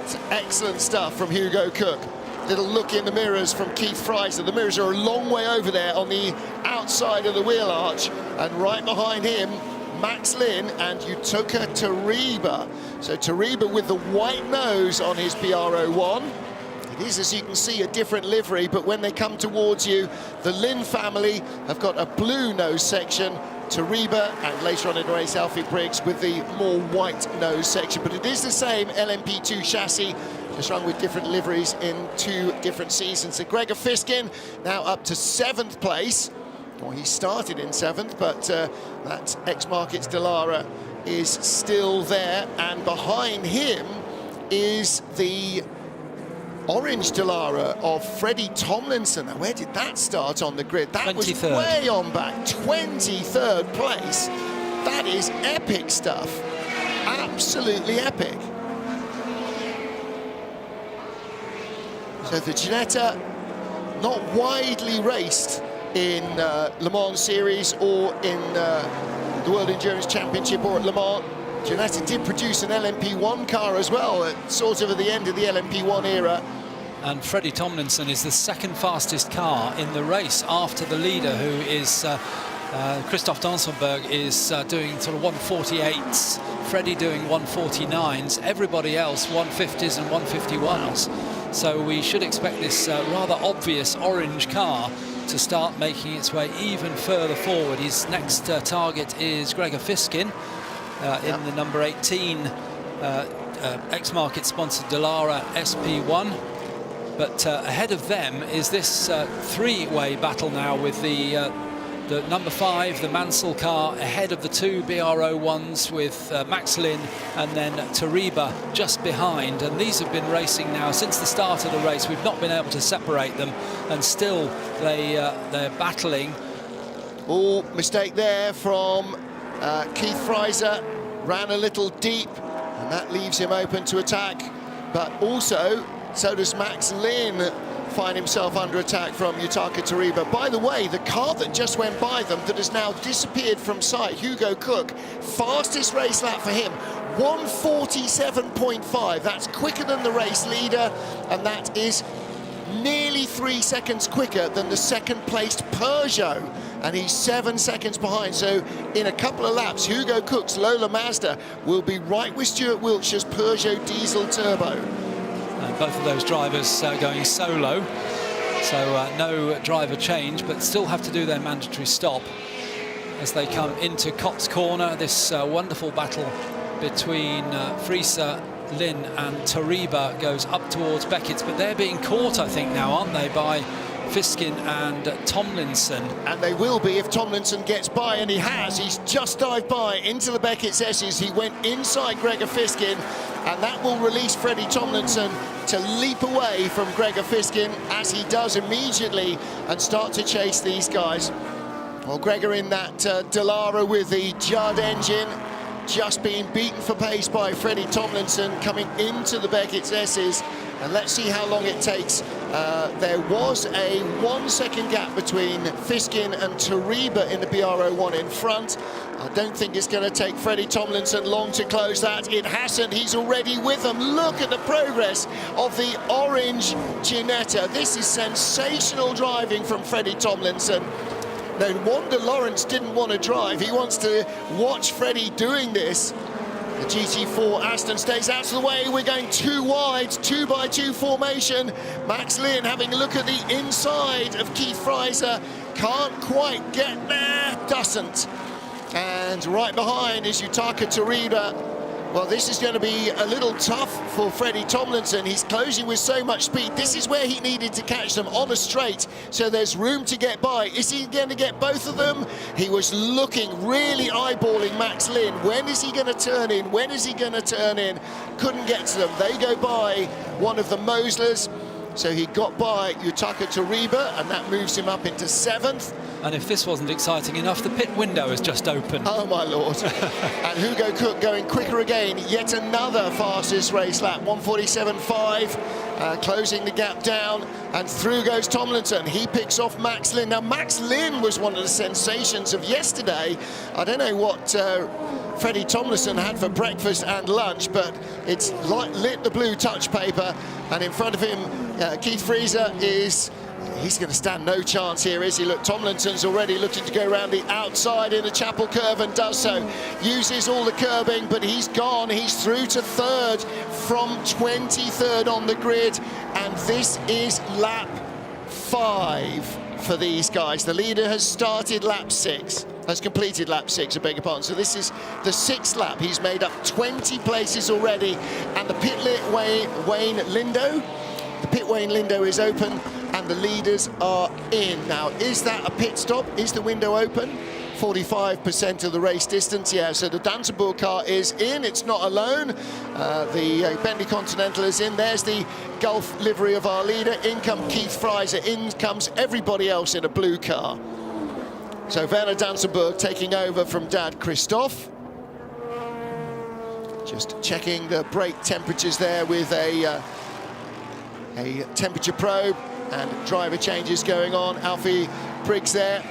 It's excellent stuff from Hugo Cook. Little look in the mirrors from Keith Fraser. The mirrors are a long way over there on the outside of the wheel arch, and right behind him, Max Lynn and Yutoka Tariba. So Tariba with the white nose on his BR01. It is, as you can see, a different livery, but when they come towards you, the Lynn family have got a blue nose section, Tariba, and later on in the race, Alfie Briggs with the more white nose section. But it is the same LMP2 chassis, just run with different liveries in 2 different seasons. So Gregor Fiskin now up to 7th place. Well, he started in 7th, but that X-Markets Dallara is still there, and behind him is the orange Dallara of Freddie Tomlinson. Now, where did that start on the grid? That 23rd. Was way on back, 23rd place. That is epic stuff. Absolutely epic. So the Ginetta, not widely raced in Le Mans Series or in the World Endurance Championship or at Le Mans. Ginetta did produce an LMP1 car as well, at sort of at the end of the LMP1 era. And Freddie Tomlinson is the 2nd fastest car in the race after the leader, who is Christoph Dansenberg, is doing sort of 148s, Freddie doing 149s, everybody else 150s and 151s. So we should expect this rather obvious orange car to start making its way even further forward. His next target is Gregor Fiskin in the number 18 X-Market sponsored Dallara SP1. But ahead of them is this 3-way battle now with the number 5, the Mansell car, ahead of the 2 BR01s with Max Lynn and then Tariba just behind. And these have been racing now since the start of the race. We've not been able to separate them, and still they're battling. Oh, mistake there from Keith Fraser. Ran a little deep, and that leaves him open to attack. But also, so does Max Lynn find himself under attack from Yutaka Tariba. By the way, the car that just went by them that has now disappeared from sight, Hugo Cook, fastest race lap for him, 147.5. That's quicker than the race leader, and that is nearly 3 seconds quicker than the 2nd placed Peugeot, and he's 7 seconds behind. So in a couple of laps, Hugo Cook's Lola Mazda will be right with Stuart Wiltshire's Peugeot diesel turbo. And both of those drivers going solo, so no driver change, but still have to do their mandatory stop as they come into Cops Corner. This wonderful battle between Fraser, Lynn and Tariba goes up towards Beckett's, but they're being caught, I think, now, aren't they, by Fiskin and Tomlinson. And they will be if Tomlinson gets by, and he has. He's just dived by into the Beckett's S's. He went inside Gregor Fiskin, and that will release Freddie Tomlinson to leap away from Gregor Fiskin, as he does immediately, and start to chase these guys. Well, Gregor in that Dallara with the Judd engine, just being beaten for pace by Freddie Tomlinson coming into the Beckett's S's, and let's see how long it takes. There was a 1 second gap between Fiskin and Tariba in the BR01 in front. I don't think it's going to take Freddie Tomlinson long to close that. It hasn't. He's already with them. Look at the progress of the orange Ginetta. This is sensational driving from Freddie Tomlinson. No wonder Lawrence didn't want to drive. He wants to watch Freddie doing this. The GT4 Aston stays out of the way. We're going 2 wide, 2x2 formation. Max Lynn having a look at the inside of Keith Fraser. Can't quite get there. doesn't. And right behind is Yutaka Toriba. Well, this is going to be a little tough for Freddie Tomlinson. He's closing with so much speed. This is where he needed to catch them on a straight, so there's room to get by. Is he going to get both of them? He was looking, really eyeballing Max Lynn. When is he going to turn in? When is he going to turn in? Couldn't get to them. They go by one of the Moslers. So he got by Yutaka Toriba, and that moves him up into 7th. And if this wasn't exciting enough, the pit window has just opened. Oh, my Lord. And Hugo Cook going quicker again. Yet another fastest race lap, 1:47.5, closing the gap down. And through goes Tomlinson. He picks off Max Lynn. Now, Max Lynn was one of the sensations of yesterday. I don't know what Freddie Tomlinson had for breakfast and lunch, but it's lit the blue touch paper. And in front of him, Keith Freezer is... He's going to stand no chance here, is he? Look, Tomlinson's already looking to go around the outside in a chapel curve and does so. Uses all the curbing, but he's gone. He's through to 3rd from 23rd on the grid. And this is lap 5 for these guys. The leader has started lap 6. Has completed lap 6, I beg your pardon. So this is the 6th lap. He's made up 20 places already. And the pit Wayne Lindo. The pit Wayne Lindo is open. And the leaders are in. Now, is that a pit stop? Is the window open? 45% of the race distance, yeah. So the Danzenburg car is in. It's not alone. The Bentley Continental is in. There's the Gulf livery of our leader. In comes Keith Freezer. In comes everybody else in a blue car. So Werner Danzenburg taking over from Dad Christoph. Just checking the brake temperatures there with a temperature probe. And driver changes going on. Alfie Briggs there,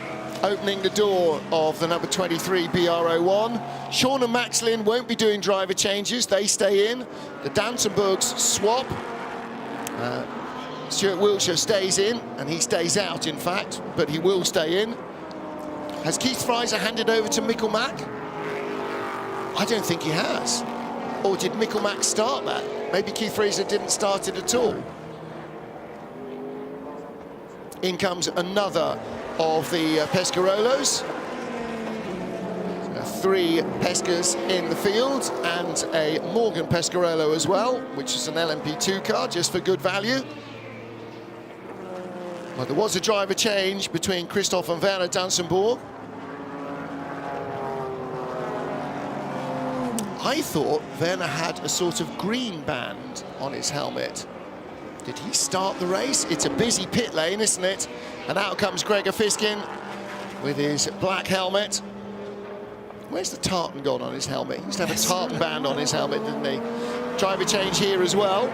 opening the door of the number 23 BR01. Sean and Max Lynn won't be doing driver changes. They stay in. The Danzenburgs swap. Stuart Wiltshire stays in, and he stays out, in fact, but he will stay in. Has Keith Freezer handed over to Mikkel Mack? I don't think he has. Or did Mikkel Mack start that? Maybe Keith Freezer didn't start it at all. In comes another of the Pescarolos. 3 Pescas in the field, and a Morgan Pescarolo as well, which is an LMP2 car, just for good value. Well, there was a driver change between Christoph and Werner Danzenburg. I thought Werner had a sort of green band on his helmet. Did he start the race? It's a busy pit lane, isn't it? And out comes Gregor Fiskin with his black helmet. Where's the tartan gone on his helmet? He used to have a tartan band on his helmet, didn't he? Driver change here as well.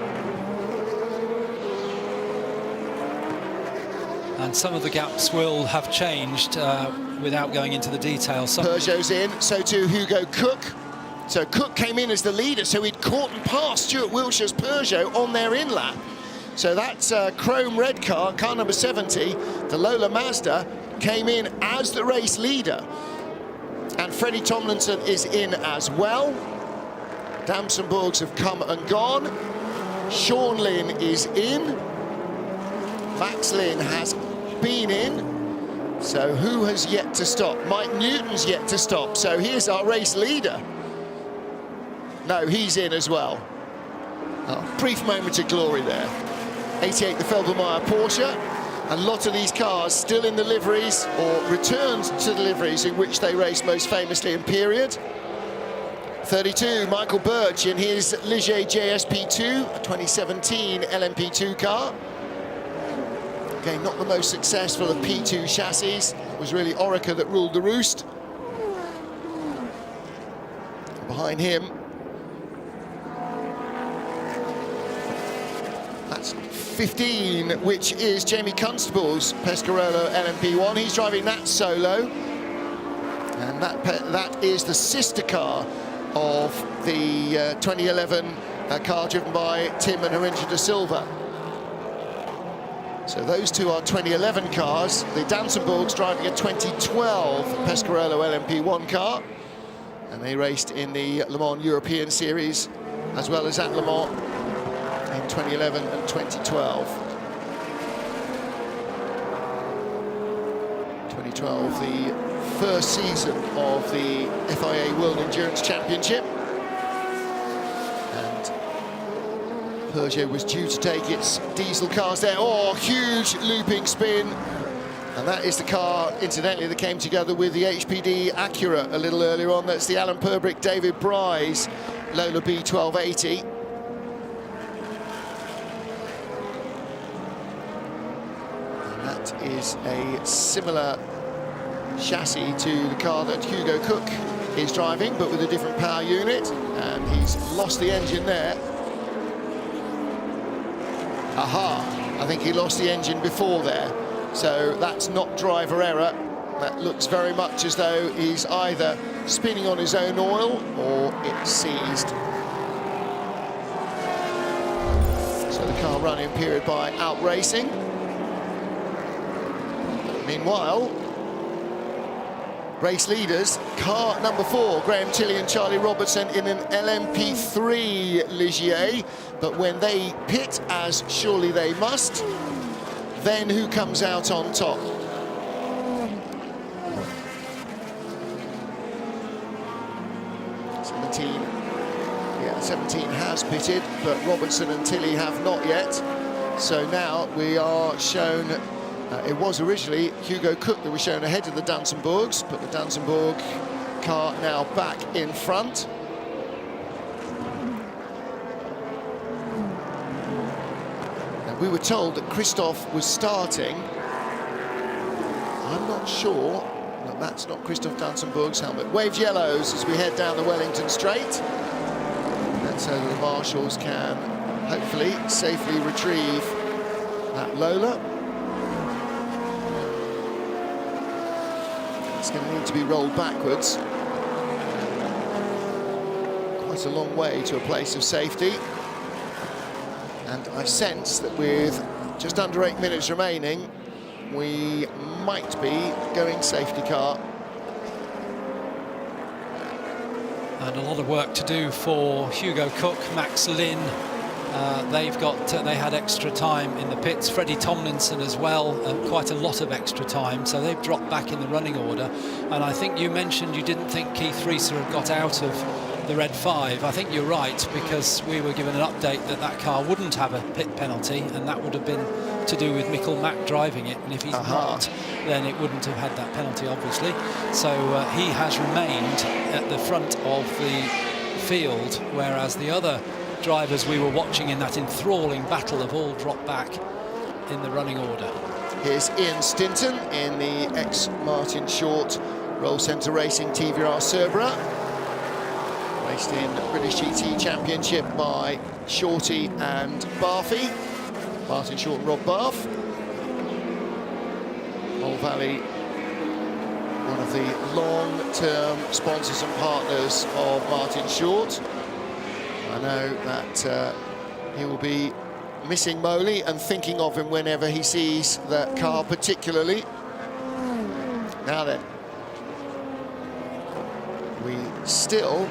And some of the gaps will have changed without going into the details. Peugeot's in, so too Hugo Cook. So Cook came in as the leader, so he'd caught and passed Stuart Wiltshire's Peugeot on their in-lap. So that's chrome red car number 70, the Lola Mazda, came in as the race leader. And Freddie Tomlinson is in as well. Danzenburgs have come and gone. Sean Lynn is in. Max Lynn has been in. So who has yet to stop? Mike Newton's yet to stop. So here's our race leader. No, he's in as well. Oh, brief moment of glory there. 88, the Felbermeyer Porsche. A lot of these cars still in the liveries or returned to the liveries in which they raced most famously in period. 32, Michael Birch in his Ligier JSP2, a 2017 LMP2 car. Again, not the most successful of P2 chassis. It was really Orica that ruled the roost. Behind him, that's 15, which is Jamie Constable's Pescarolo LMP1. He's driving that solo. And that is the sister car of the 2011 car driven by Tim and Harinder da Silva. So those two are 2011 cars. The Danzenburgs driving a 2012 Pescarolo LMP1 car. And they raced in the Le Mans European Series, as well as at Le Mans in 2011 and 2012. 2012, the first season of the FIA World Endurance Championship. And Peugeot was due to take its diesel cars there. Oh, huge looping spin. And that is the car, incidentally, that came together with the HPD Acura a little earlier on. That's the Alan Purbrick, David Bryce Lola B1280. And that is a similar chassis to the car that Hugo Cook is driving, but with a different power unit. And he's lost the engine there. Aha, I think he lost the engine before there. So that's not driver error. That looks very much as though he's either spinning on his own oil or it's seized. So the car running period by Out Racing. Meanwhile, race leaders, car number 4, Graham Tilley and Charlie Robertson in an LMP3 Ligier. But when they pit, as surely they must, then who comes out on top? Yeah, 17 has pitted, but Robertson and Tilley have not yet. So now we are shown, it was originally Hugo Cook that was shown ahead of the Dansenburgs, but the Dansenburg car now back in front. We were told that Christoph was starting. I'm not sure. No, that's not Christoph Dansenburg's helmet. Waved yellows as we head down the Wellington Straight. And so the marshals can hopefully safely retrieve that Lola. It's going to need to be rolled backwards. Quite a long way to a place of safety. And I sense that with just under 8 minutes remaining, we might be going safety car. And a lot of work to do for Hugo Cook, Max Lynn. They had extra time in the pits. Freddie Tomlinson as well, quite a lot of extra time. So they've dropped back in the running order. And I think you mentioned you didn't think Keith Reeser had got out of the red 5. I think you're right, because we were given an update that that car wouldn't have a pit penalty, and that would have been to do with Mikkel Mack driving it, and if he's not, then it wouldn't have had that penalty, obviously. So he has remained at the front of the field, whereas the other drivers we were watching in that enthralling battle have all dropped back in the running order. Here's Ian Stinton in the ex-Martin Short Roll Centre Racing TVR Cerbera. Raced in the British GT Championship by Shorty and Barfy. Martin Short and Rob Barth. Mole Valley, one of the long-term sponsors and partners of Martin Short. I know that he will be missing Moley and thinking of him whenever he sees that car particularly. Now then, we still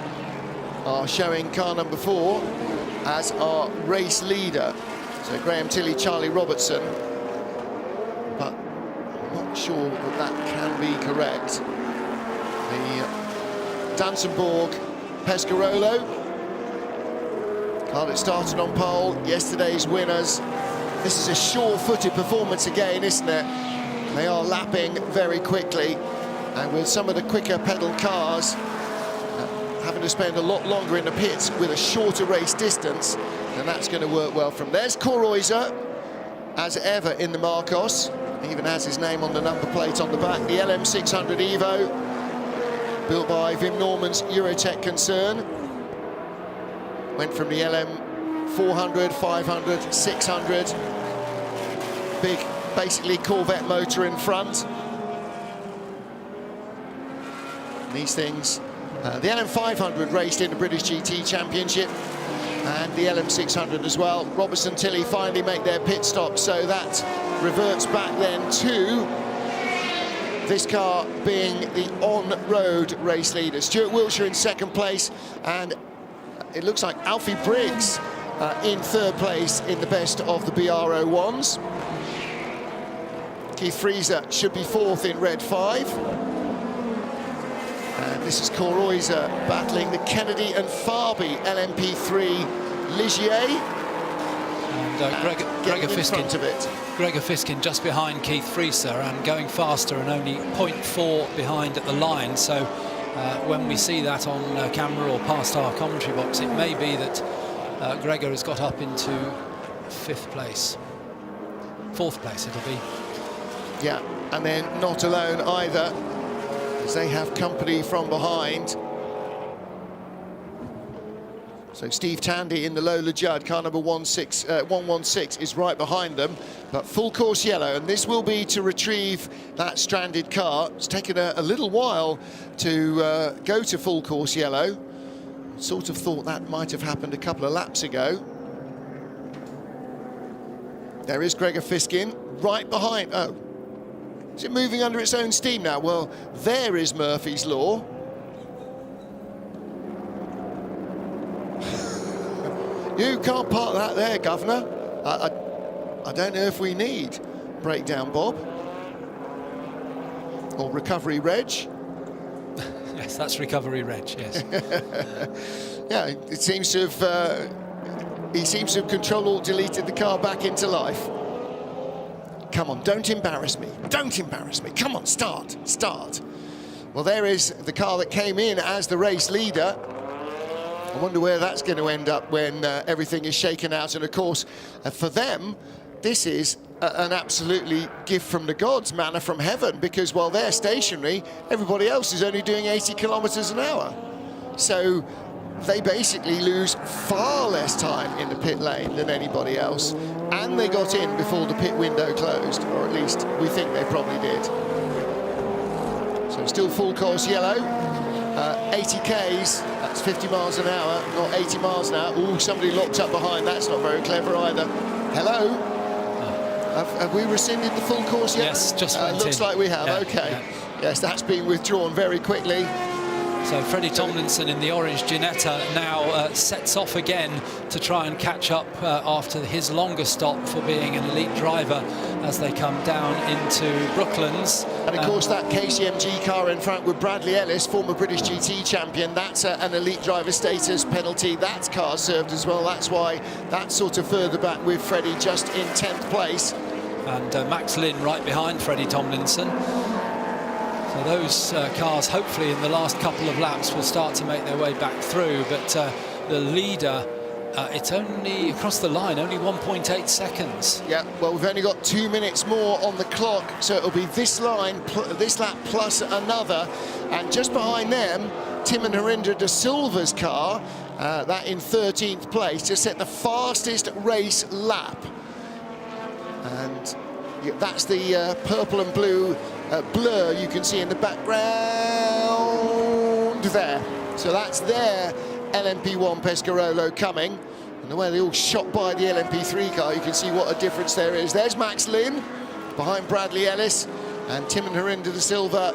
are showing car number 4 as our race leader. So Graham Tilley, Charlie Robertson, but I'm not sure that that can be correct. The Dansenburg Pescarolo, car that started on pole, yesterday's winners. This is a sure-footed performance again, isn't it? They are lapping very quickly, and with some of the quicker pedal cars having to spend a lot longer in the pits with a shorter race distance, and that's going to work well from there. There's Korreuser, as ever in the Marcos. He even has his name on the number plate on the back. The LM600 Evo, built by Wim Norman's Eurotech concern. Went from the LM400, 500, 600. Big, basically Corvette motor in front. These things, the LM500 raced in the British GT Championship, and the LM600 as well. Robertson Tilley finally make their pit stop, so that reverts back then to this car being the on-road race leader. Stuart Wiltshire in second place, and it looks like Alfie Briggs in third place in the best of the BR01s. Keith Freezer should be fourth in red 5. This is Koroiser battling the Kennedy and Farby LMP3 Ligier. And Gregor Fiskin just behind Keith Frieser and going faster and only 0.4 behind at the line. So when we see that on camera or past our commentary box, it may be that Gregor has got up into 4th place it'll be. Yeah, and then not alone either, as they have company from behind. So Steve Tandy in the Lola Judd, car number 116 is right behind them, but full course yellow, and this will be to retrieve that stranded car. It's taken a little while to go to full course yellow. Sort of thought that might have happened a couple of laps ago. There is Gregor Fiskin right behind. Oh, is it moving under its own steam now? Well, there is Murphy's Law. You can't park that there, Governor. I don't know if we need Breakdown Bob or Recovery Reg. Yes, that's Recovery Reg, yes. Yeah, it seems to have, he seems to have Control-Alt-deleted the car back into life. Come on, don't embarrass me. Don't embarrass me. Come on, start. Well, there is the car that came in as the race leader. I wonder where that's going to end up when everything is shaken out. And of course, for them, this is an absolutely gift from the gods, manna from heaven, because while they're stationary, everybody else is only doing 80 kilometers an hour. So they basically lose far less time in the pit lane than anybody else. And they got in before the pit window closed, or at least we think they probably did. So still full course yellow. 80 Ks, that's 50 miles an hour, not 80 miles an hour. Ooh, somebody locked up behind, that's not very clever either. Hello? Have we rescinded the full course yet? Yes, just went looks in. like we have, Yeah, okay. yeah. Yes, that's been withdrawn very quickly. So Freddie Tomlinson in the orange Ginetta now sets off again to try and catch up after his longer stop for being an elite driver as they come down into Brooklands. And of course that KCMG car in front with Bradley Ellis, former British GT champion, that's an elite driver status penalty. That car served as well, that's why that's sort of further back with Freddie just in 10th place. And Max Lynn right behind Freddie Tomlinson. So those cars, hopefully in the last couple of laps, will start to make their way back through. But the leader, it's only across the line, only 1.8 seconds. Yeah, well, we've only got 2 minutes more on the clock, so it'll be this line, this lap plus another. And just behind them, Tim and Harinder de Silva's car, that in 13th place, just set the fastest race lap. And that's the purple and blue blur you can see in the background there. So that's their LMP1 Pescarolo coming. And the way they all shot by the LMP3 car, you can see what a difference there is. There's Max Lynn behind Bradley Ellis and Tim and Harinder de Silva,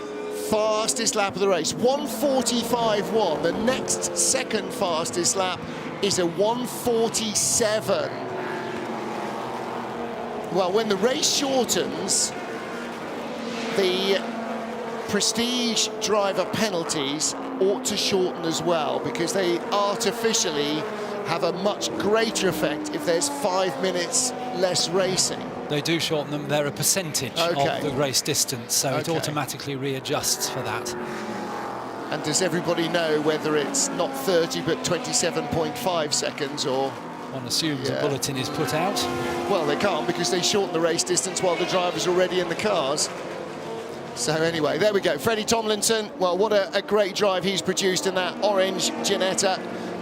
fastest lap of the race. 1:45.1. The next second fastest lap is a 1:47. Well, when the race shortens, the prestige driver penalties ought to shorten as well, because they artificially have a much greater effect if there's 5 minutes less racing. They do shorten them. They're a percentage of the race distance, so it automatically readjusts for that. And does everybody know whether it's not 30 but 27.5 seconds or... One assumes a bulletin is put out. Well, they can't, because they shorten the race distance while the driver's already in the cars. So anyway, there we go. Freddie Tomlinson, well, what a great drive he's produced in that orange Ginetta.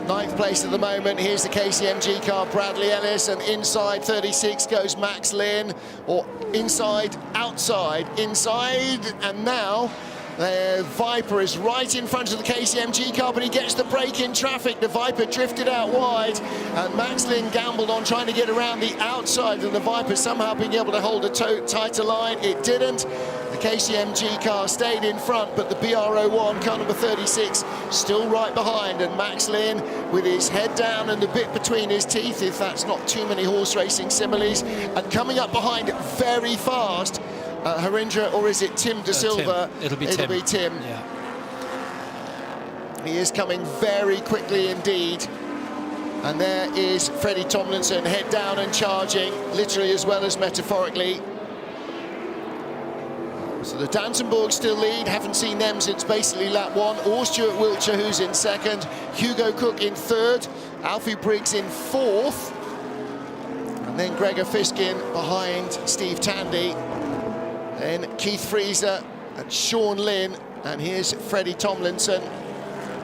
9th place at the moment. Here's the KCMG car, Bradley Ellis, and inside 36 goes Max Lynn, or inside, outside, inside, and now the Viper is right in front of the KCMG car, but he gets the break in traffic. The Viper drifted out wide, and Max Lynn gambled on trying to get around the outside, and the Viper somehow being able to hold a tighter line. It didn't. The KCMG car stayed in front, but the BR01, car number 36, still right behind, and Max Lynn with his head down and the bit between his teeth, if that's not too many horse racing similes, and coming up behind very fast, Harinder, or is it Tim de Silva? Tim. It'll be Tim. Yeah. He is coming very quickly indeed. And there is Freddie Tomlinson, head down and charging, literally as well as metaphorically. So the Dansenburg still lead, haven't seen them since basically lap 1. Or Stuart Wiltshire, who's in 2nd. Hugo Cook in 3rd. Alfie Briggs in 4th. And then Gregor Fiskin behind Steve Tandy. Then Keith Freezer and Sean Lynn. And here's Freddie Tomlinson.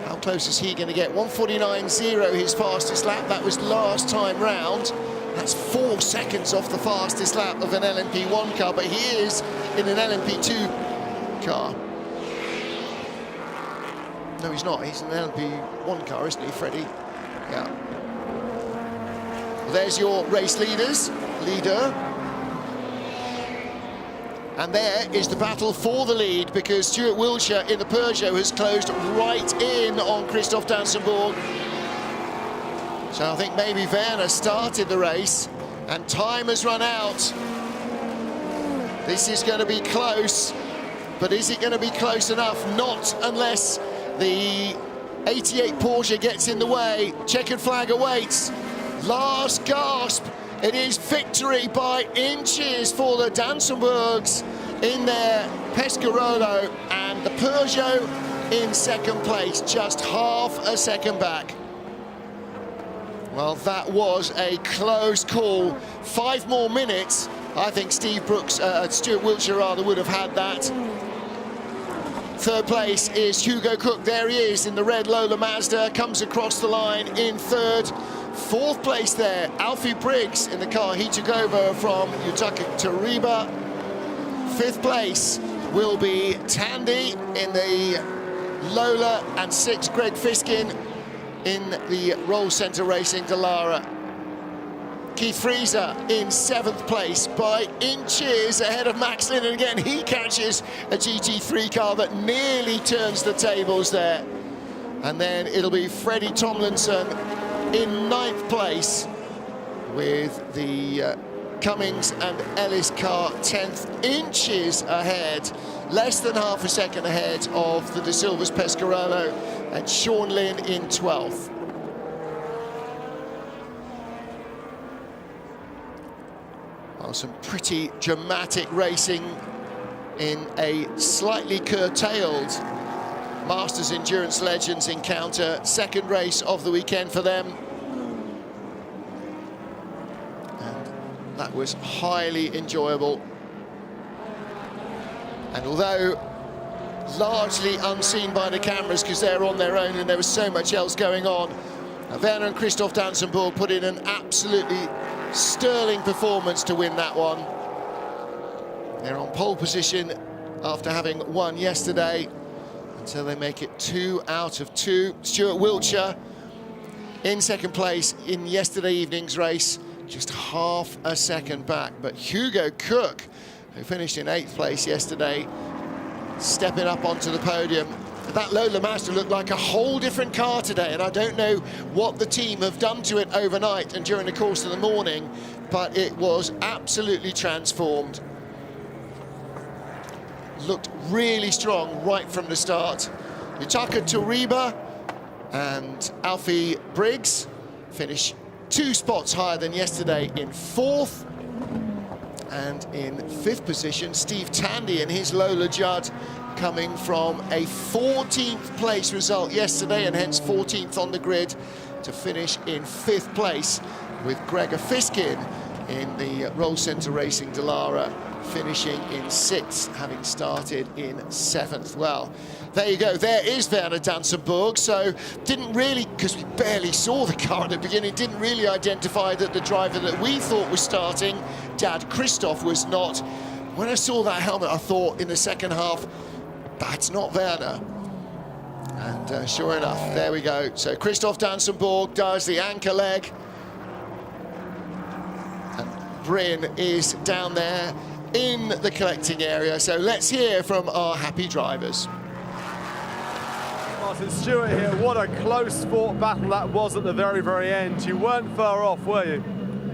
How close is he going to get? 1:49.0 his fastest lap. That was last time round. That's 4 seconds off the fastest lap of an LMP1 car, but he is in an LMP2 car. No, he's not. He's in an LMP1 car, isn't he, Freddie? Yeah. Well, there's your race leader. And there is the battle for the lead, because Stuart Wiltshire in the Peugeot has closed right in on Christoph Dansenburg. So I think maybe Werner started the race and time has run out. This is going to be close, but is it going to be close enough? Not unless the 88 Porsche gets in the way. Checkered flag awaits. Last gasp. It is victory by inches for the Dansenburgs in their Pescarolo, and the Peugeot in 2nd place, just half a second back. Well, that was a close call. 5 more minutes. I think Stuart Wiltshire rather would have had that. 3rd place is Hugo Cook. There he is in the red Lola Mazda, comes across the line in 3rd. 4th place there, Alfie Briggs in the car he took over from Yutaka Toriba. 5th place will be Tandy in the Lola, and 6th Greg Fiskin in the Roll Centre Racing Dallara. Keith Freezer in 7th place by inches ahead of Max Lynn, and again he catches a GT3 car that nearly turns the tables there. And then it'll be Freddie Tomlinson in 9th place, with the Cummings and Ellis car 10th, inches ahead, less than half a second ahead of the De Silva's Pescarolo, and Sean Lynn in 12th. Well, some pretty dramatic racing in a slightly curtailed Masters Endurance Legends encounter. 2nd race of the weekend for them. And that was highly enjoyable. And although largely unseen by the cameras because they're on their own and there was so much else going on, Werner and Christoph Dansenburg put in an absolutely sterling performance to win that one. They're on pole position after having won yesterday, until they make it 2 out of 2. Stuart Wiltshire in 2nd place in yesterday evening's race, just half a second back. But Hugo Cook, who finished in 8th place yesterday, stepping up onto the podium. That Lola Mazda looked like a whole different car today, and I don't know what the team have done to it overnight and during the course of the morning, but it was absolutely transformed. Looked really strong right from the start. Yutaka Toriba and Alfie Briggs finish 2 spots higher than yesterday in 4th. And in 5th position, Steve Tandy and his Lola Judd, coming from a 14th place result yesterday and hence 14th on the grid, to finish in 5th place, with Gregor Fiskin in the Roll Centre Racing Dallara finishing in 6th, having started in 7th. Well, there you go. There is Werner Dansenburg. So didn't really, because we barely saw the car at the beginning, didn't really identify that the driver that we thought was starting, Dad Christoph, was not. When I saw that helmet, I thought in the second half, that's not Werner. And sure enough, there we go. So Christoph Dansenburg does the anchor leg. And Bryn is down there in the collecting area. So let's hear from our happy drivers. Martin Stewart here. What a close fought battle that was at the very, very end. You weren't far off, were you?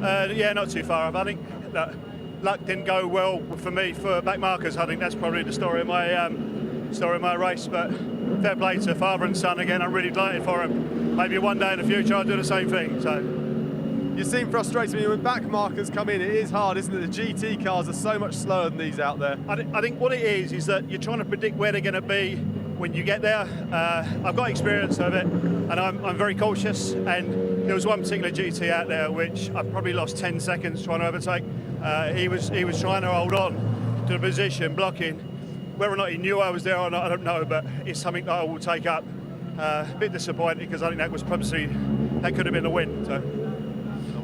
Yeah, not too far off. I think that luck didn't go well for me for back markers. I think that's probably the story of my race. But fair play to father and son again. I'm really delighted for him. Maybe one day in the future I'll do the same thing. So you seem frustrated when back markers come in. It is hard, isn't it? The GT cars are so much slower than these out there. I think what it is that you're trying to predict where they're going to be when you get there. I've got experience of it, and I'm very cautious. And there was one particular GT out there which I probably lost 10 seconds trying to overtake. He was trying to hold on to the position, blocking. Whether or not he knew I was there or not, I don't know, but it's something that I will take up. A bit disappointed because I think that was probably, that could have been a win. So.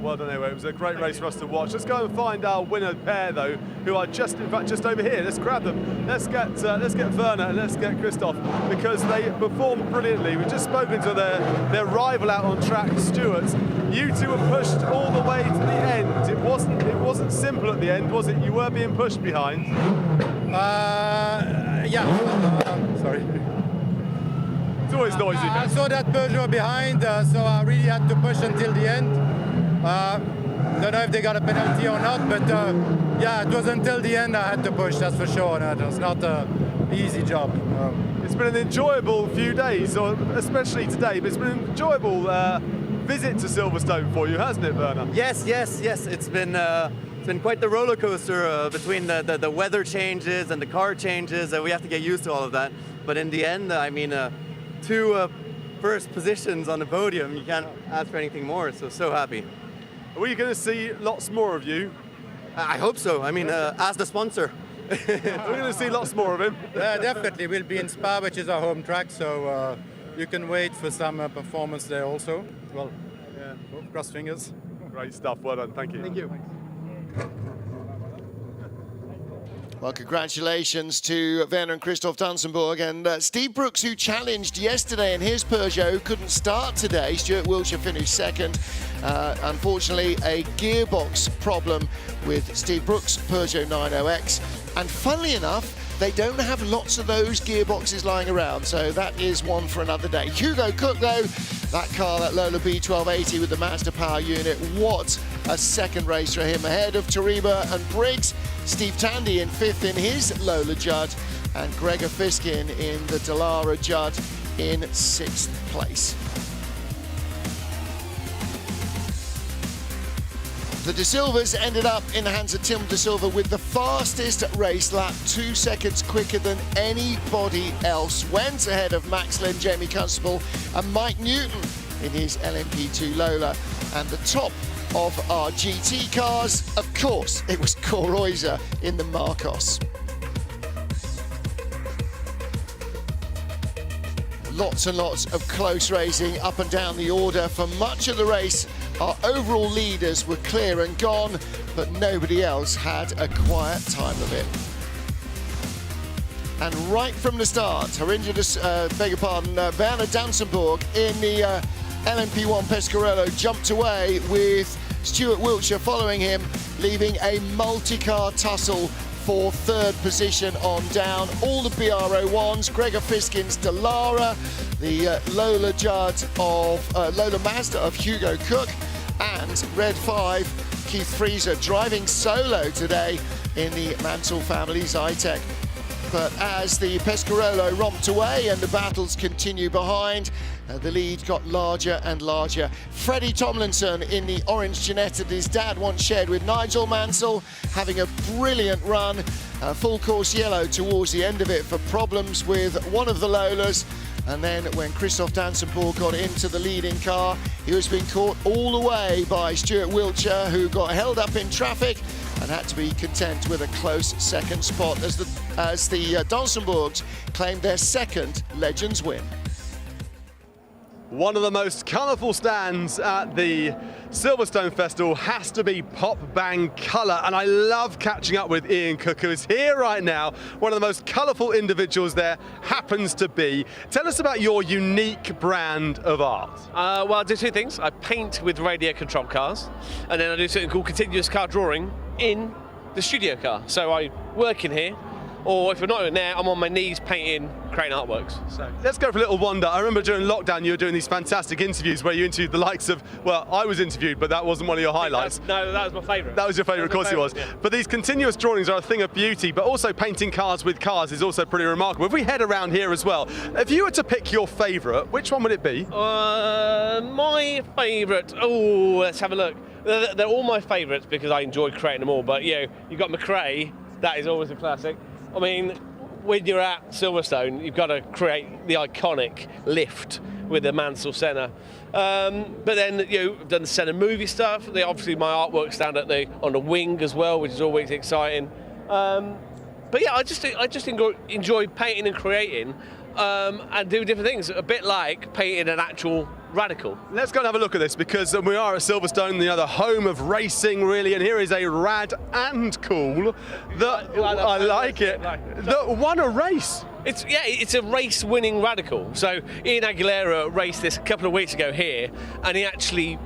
Well done anyway, it was a great race for us to watch. Let's go and find our winner pair though, who are just over here. Let's grab them. Let's get Werner and let's get Christoph, because they performed brilliantly. We've just spoken to their rival out on track, Stuart. You two were pushed all the way to the end. It wasn't simple at the end, was it? You were being pushed behind. Yeah. Sorry. It's always noisy. I saw that Peugeot behind, so I really had to push until the end. Don't know if they got a penalty or not, but yeah, it was until the end I had to push, that's for sure. No, it was not an easy job. It's been an enjoyable few days, or especially today, but it's been an enjoyable visit to Silverstone for you, hasn't it, Werner? Yes. It's been quite the roller coaster between the weather changes and the car changes, and we have to get used to all of that. But in the end, I mean, two first positions on the podium, you can't ask for anything more, so happy. Are we going to see lots more of you? I hope so. I mean, as the sponsor. We're going to see lots more of him. Yeah, definitely. We'll be in Spa, which is our home track, so you can wait for some performance there also. Well, yeah, cross fingers. Great stuff. Well done. Thank you. Thank you. Well, congratulations to Werner and Christoph Dansenburg, and Steve Brooks, who challenged yesterday in his Peugeot, couldn't start today. Stuart Wiltshire finished second. Unfortunately, a gearbox problem with Steve Brooks' Peugeot 90X. And funnily enough, they don't have lots of those gearboxes lying around, so that is one for another day. Hugo Cook, though, that car, that Lola B1280 with the Mazda power unit, what a second race for him, ahead of Tariba and Briggs. Steve Tandy in fifth in his Lola Judd, and Gregor Fiskin in the Dallara Judd in sixth place. The De Silvas ended up in the hands of Tim De Silva with the fastest race lap, 2 seconds quicker than anybody else. Went ahead of Max Lynn, Jamie Constable and Mike Newton in his LMP2 Lola. And the top of our GT cars, of course, it was Coroiza in the Marcos. Lots and lots of close racing up and down the order. For much of the race, our overall leaders were clear and gone, but nobody else had a quiet time of it. And right from the start, Werner Dansenburg in the LMP1 Pescarolo jumped away with Stuart Wiltshire following him, leaving a multi-car tussle for third position on down. All the BR01s, Gregor Fiskin's Dallara, the Lola Judd of Lola Mazda of Hugo Cook, and Red 5, Keith Freezer driving solo today in the Mansell family Zytek. But as the Pescarolo romped away and the battles continue behind, the lead got larger and larger. Freddie Tomlinson in the orange Ginetta that his dad once shared with Nigel Mansell, having a brilliant run, full course yellow towards the end of it for problems with one of the Lolas. And then when Christoph Dansenburg got into the leading car, he was being caught all the way by Stuart Wiltshire, who got held up in traffic and had to be content with a close second spot as the Dansenburgs claimed their second Legends win. One of the most colourful stands at the Silverstone Festival has to be Pop Bang Colour, and I love catching up with Ian Cook, who is here right now. One of the most colourful individuals there happens to be. Tell us about your unique brand of art. Well, I do two things. I paint with radio control cars, and then I do something called continuous car drawing in the studio car. So I work in here or if we're not in there, I'm on my knees painting, creating artworks. So let's go for a little wander. I remember during lockdown you were doing these fantastic interviews where you interviewed the likes of, well, I was interviewed, but that wasn't one of your highlights. No, that was my favourite. That was your favourite, of course it was. Yeah. But these continuous drawings are a thing of beauty, but also painting cars with cars is also pretty remarkable. If we head around here as well, if you were to pick your favourite, which one would it be? My favourite, oh, let's have a look. They're all my favourites because I enjoy creating them all, but you've got McRae, that is always a classic. I mean, when you're at Silverstone, you've got to create the iconic lift with the Mansell Senna. But then, I've done the Senna movie stuff. Obviously, my artwork's down on the wing as well, which is always exciting. But yeah, I just enjoy painting and creating and do different things, a bit like painting an actual radical. Let's go and have a look at this, because we are at Silverstone, the home of racing, really, and here is a rad and cool that I like it. That won a race. It's a race-winning radical. So Ian Aguilera raced this a couple of weeks ago here, and he actually,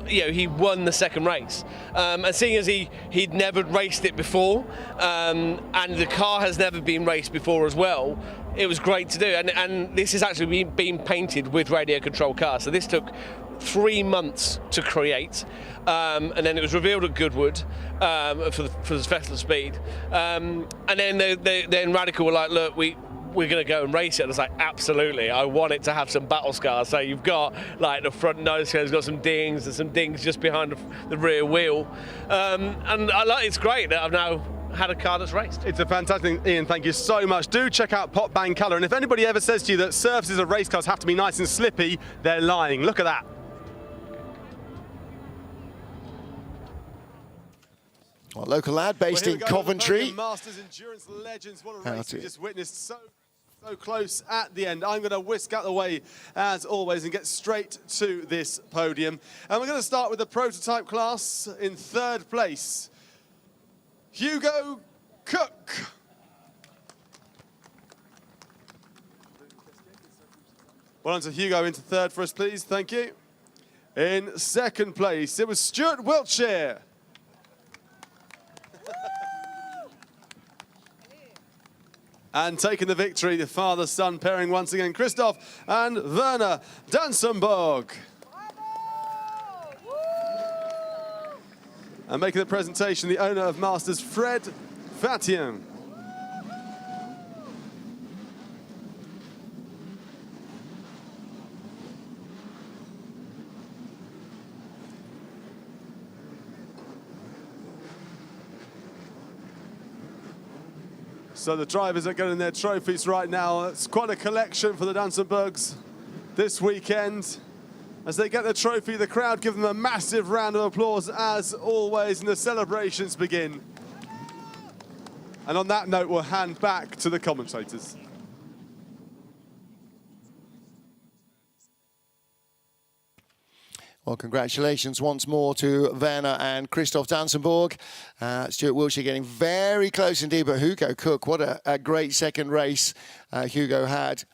he won the second race. And seeing as he'd never raced it before, and the car has never been raced before as well, it was great to do. And this has actually been painted with radio control cars. So this took 3 months to create, and then it was revealed at Goodwood for the Festival of Speed. And then Radical were like, look, we're going to go and race it. And I was like, absolutely, I want it to have some battle scars. So you've got like the front nose cone's got some dings and some dings just behind the rear wheel. And it's great that I've now had a car that's raced. It's a fantastic thing, Ian, thank you so much. Do check out Pop Bang Colour, and if anybody ever says to you that surfaces of race cars have to be nice and slippy, they're lying. Look at that. Well, local lad based in Coventry. Masters Endurance Legends, what a race we just witnessed, so close at the end. I'm going to whisk out the way, as always, and get straight to this podium. And we're going to start with the prototype class. In third place, Hugo Cook. Well done to Hugo into third for us, please. Thank you. In second place, it was Stuart Wiltshire. And taking the victory, the father-son pairing once again, Christoph and Werner Dansenborg. And making the presentation, the owner of Masters, Fred Fatien. So the drivers are getting their trophies right now. It's quite a collection for the Dansenbergs this weekend. As they get the trophy, the crowd give them a massive round of applause, as always, and the celebrations begin. And on that note, we'll hand back to the commentators. Well, congratulations once more to Werner and Christoph Dansenborg. Stuart Wiltshire getting very close indeed, but Hugo Cook, what a great second race Hugo had.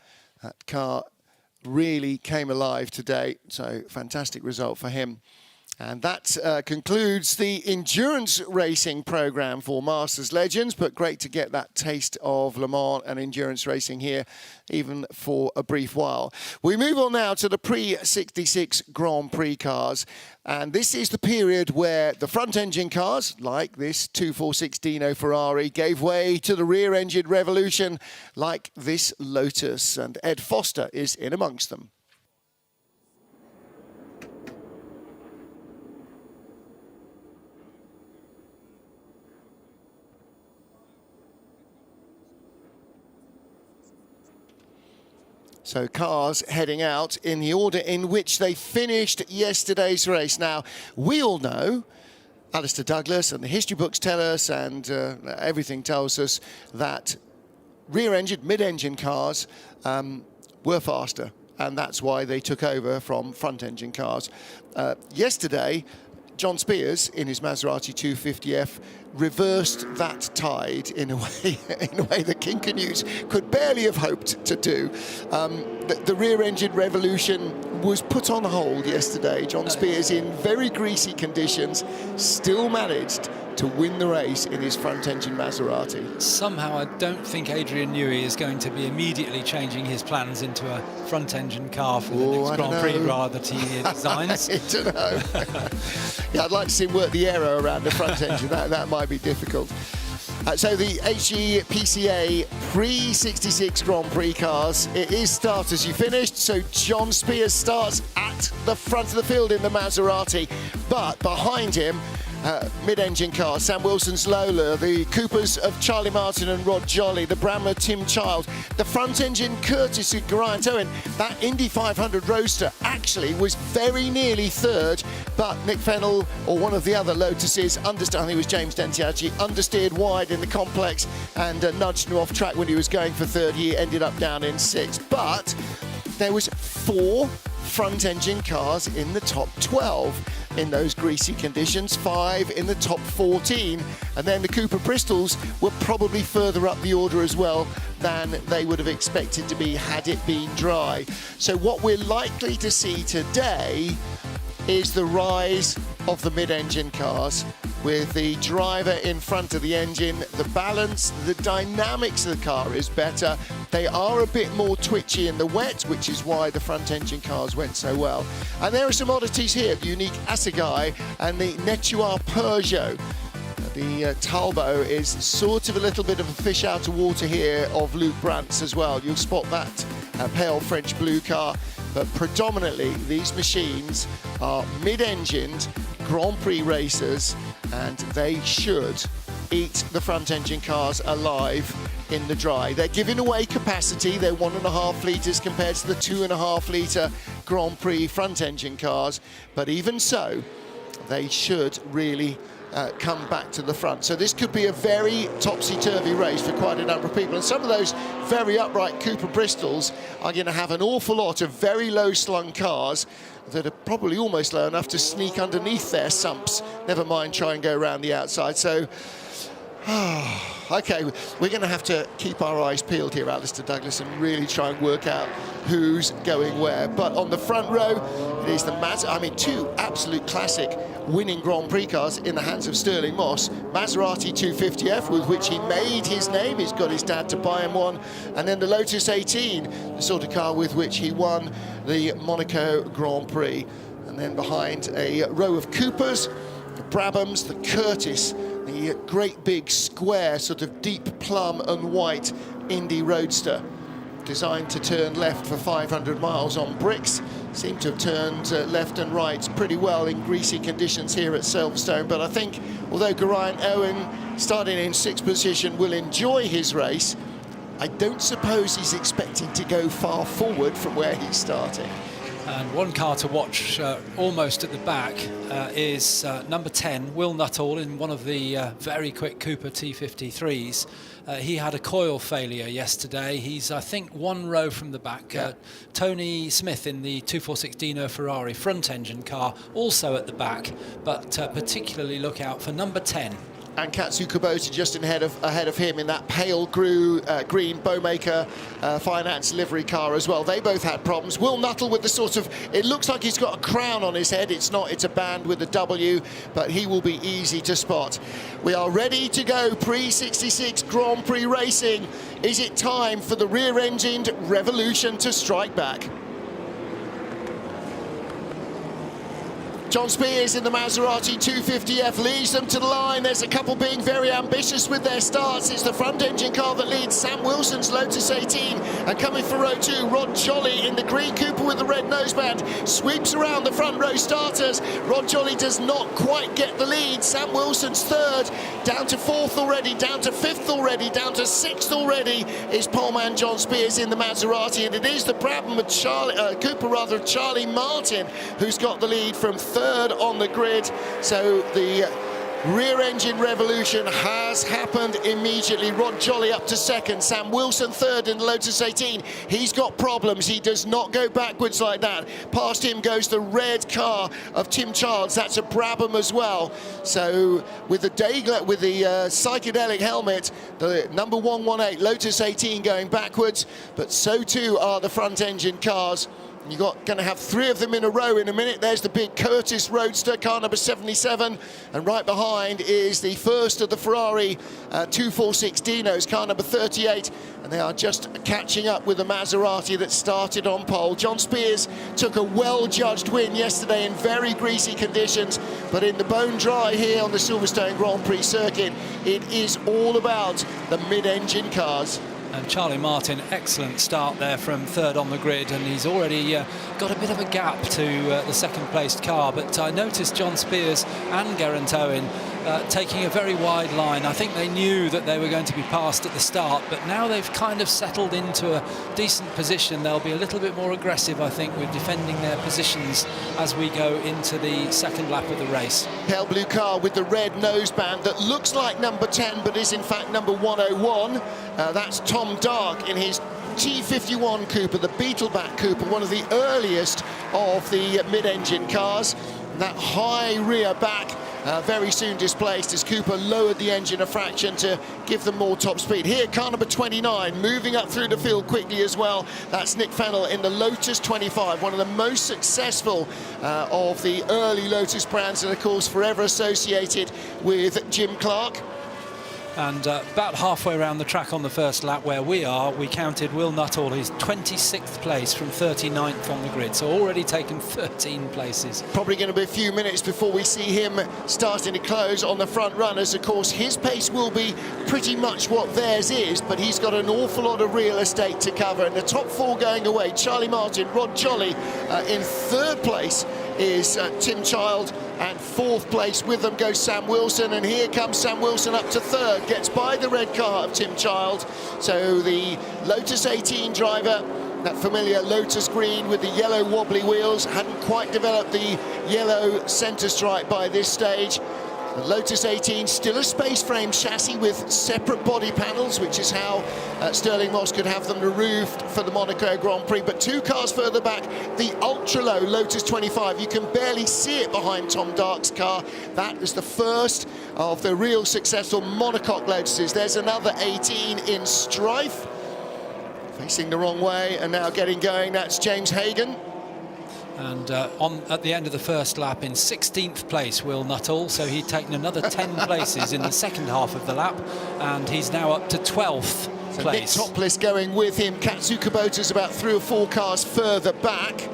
That car really came alive today, so fantastic result for him. And that concludes the endurance racing programme for Masters Legends, but great to get that taste of Le Mans and endurance racing here, even for a brief while. We move on now to the pre-66 Grand Prix cars, and this is the period where the front-engine cars, like this 246 Dino Ferrari, gave way to the rear-engine revolution, like this Lotus, and Ed Foster is in amongst them. So cars heading out in the order in which they finished yesterday's race. Now, we all know, Alistair Douglas and the history books tell us, and everything tells us, that rear-engine, mid-engine cars were faster, and that's why they took over from front-engine cars. Yesterday, John Spears, in his Maserati 250F, reversed that tide in a way that King Canute could barely have hoped to do. The rear-engine revolution was put on hold yesterday. John Spears, in very greasy conditions, still managed to win the race in his front-engine Maserati. Somehow I don't think Adrian Newey is going to be immediately changing his plans into a front-engine car for the next Grand Prix rather than he designs. I don't know. Yeah, I'd like to see him work the aero around the front engine. That might be difficult. So the HE PCA pre-66 Grand Prix cars, it is start as you finished. So John Spears starts at the front of the field in the Maserati, but behind him, mid-engine cars, Sam Wilson's Lola, the Coopers of Charlie Martin and Rod Jolly, the Brammer Tim Child, the front-engine Curtis of Geraint Owen. That Indy 500 Roadster actually was very nearly third, but Nick Fennell, or one of the other Lotuses, I think it was James Dentiacci, understeered wide in the complex and nudged him off track when he was going for third. He ended up down in sixth, but there was 4 front-engine cars in the top 12 in those greasy conditions, 5 in the top 14, and then the Cooper Bristols were probably further up the order as well than they would have expected to be had it been dry. So what we're likely to see today is the rise of the mid-engine cars, with the driver in front of the engine. The balance, the dynamics of the car is better. They are a bit more twitchy in the wet, which is why the front engine cars went so well. And there are some oddities here, the unique Assegai and the Netuar Peugeot. The Talbot is sort of a little bit of a fish out of water here of Luke Brandt's as well. You'll spot that pale French blue car, but predominantly these machines are mid-engined Grand Prix racers, and they should eat the front engine cars alive in the dry. They're giving away capacity. They're 1.5 litres compared to the 2.5 litre Grand Prix front engine cars, but even so, they should really come back to the front. So this could be a very topsy-turvy race for quite a number of people, and some of those very upright Cooper Bristols are going to have an awful lot of very low-slung cars that are probably almost low enough to sneak underneath their sumps, never mind try and go around the outside. So okay, we're going to have to keep our eyes peeled here, Alistair Douglas, and really try and work out who's going where. But on the front row, it is the 2 absolute classic winning Grand Prix cars in the hands of Stirling Moss. Maserati 250F, with which he made his name. He's got his dad to buy him one. And then the Lotus 18, the sort of car with which he won the Monaco Grand Prix. And then behind, a row of Coopers, the Brabhams, the Curtis, the great big square sort of deep plum and white Indy Roadster, designed to turn left for 500 miles on bricks. Seemed to have turned left and right pretty well in greasy conditions here at Silverstone, but I think although Geraint Owen, starting in 6th position, will enjoy his race, I don't suppose he's expecting to go far forward from where he's starting. And one car to watch almost at the back is number 10, Will Nuttall, in one of the very quick Cooper T53s. He had a coil failure yesterday. He's, I think, 1 row from the back. Tony Smith in the 246 Dino Ferrari front engine car, also at the back, but particularly look out for number 10. And Katsu Kubota just ahead of him in that pale green Bowmaker Finance livery car as well. They both had problems. Will Nuttall with the sort of, it looks like he's got a crown on his head. It's not, it's a band with a W, but he will be easy to spot. We are ready to go, pre-66 Grand Prix racing. Is it time for the rear-engined revolution to strike back? John Spears in the Maserati 250F leads them to the line. There's a couple being very ambitious with their starts. It's the front engine car that leads Sam Wilson's Lotus 18. And coming for row 2, Rod Jolly in the green Cooper with the red noseband sweeps around the front row starters. Rod Jolly does not quite get the lead. Sam Wilson's third, down to 4th already, down to 5th already, down to 6th already is poleman John Spears in the Maserati. And it is the Brabham of Cooper, Charlie Martin, who's got the lead from third on the grid. So the rear engine revolution has happened immediately. Rod Jolly up to second, Sam Wilson third in the Lotus 18. He's got problems, he does not go backwards like that. Past him goes the red car of Tim Childs, that's a Brabham as well. So with the psychedelic helmet, the number 118 Lotus 18 going backwards, but so too are the front engine cars. You're going to have 3 of them in a row in a minute. There's the big Curtis Roadster, car number 77. And right behind is the first of the Ferrari 246 Dinos, car number 38. And they are just catching up with the Maserati that started on pole. John Spears took a well-judged win yesterday in very greasy conditions. But in the bone dry here on the Silverstone Grand Prix circuit, it is all about the mid-engine cars. And Charlie Martin, excellent start there from 3rd on the grid, and he's already got a bit of a gap to the second-placed car. But I noticed John Spears and Geraint Owen taking a very wide line. I think they knew that they were going to be passed at the start, but now they've kind of settled into a decent position. They'll be a little bit more aggressive, I think, with defending their positions as we go into the second lap of the race. Pale blue car with the red noseband that looks like number 10, but is in fact number 101. That's Tom Dark in his T51 Cooper, the Beetleback Cooper, one of the earliest of the mid-engine cars. And that high rear back very soon displaced as Cooper lowered the engine a fraction to give them more top speed. Here, car number 29, moving up through the field quickly as well. That's Nick Fennell in the Lotus 25, one of the most successful of the early Lotus brands, and of course forever associated with Jim Clark. And about halfway around the track on the first lap where we are, we counted Will Nuttall, his 26th place from 39th on the grid, so already taken 13 places. Probably going to be a few minutes before we see him starting to close on the front runners. Of course, his pace will be pretty much what theirs is, but he's got an awful lot of real estate to cover. And the top 4 going away, Charlie Martin, Rod Jolly in 3rd place is Tim Child, and 4th place with them goes Sam Wilson, and here comes Sam Wilson up to 3rd, gets by the red car of Tim Child. So the Lotus 18 driver, that familiar Lotus green with the yellow wobbly wheels, hadn't quite developed the yellow centre stripe by this stage. The Lotus 18 still a space frame chassis with separate body panels, which is how Stirling Moss could have them removed for the Monaco Grand Prix. But 2 cars further back, the ultra-low Lotus 25. You can barely see it behind Tom Dark's car. That is the first of the real successful monocoque Lotuses. There's another 18 in strife, facing the wrong way and now getting going. That's James Hagan. And at the end of the first lap, in 16th place, Will Nuttall, so he'd taken another 10 places in the second half of the lap, and he's now up to 12th place. Nick Topless going with him. Katsu Kubota's about 3 or 4 cars further back.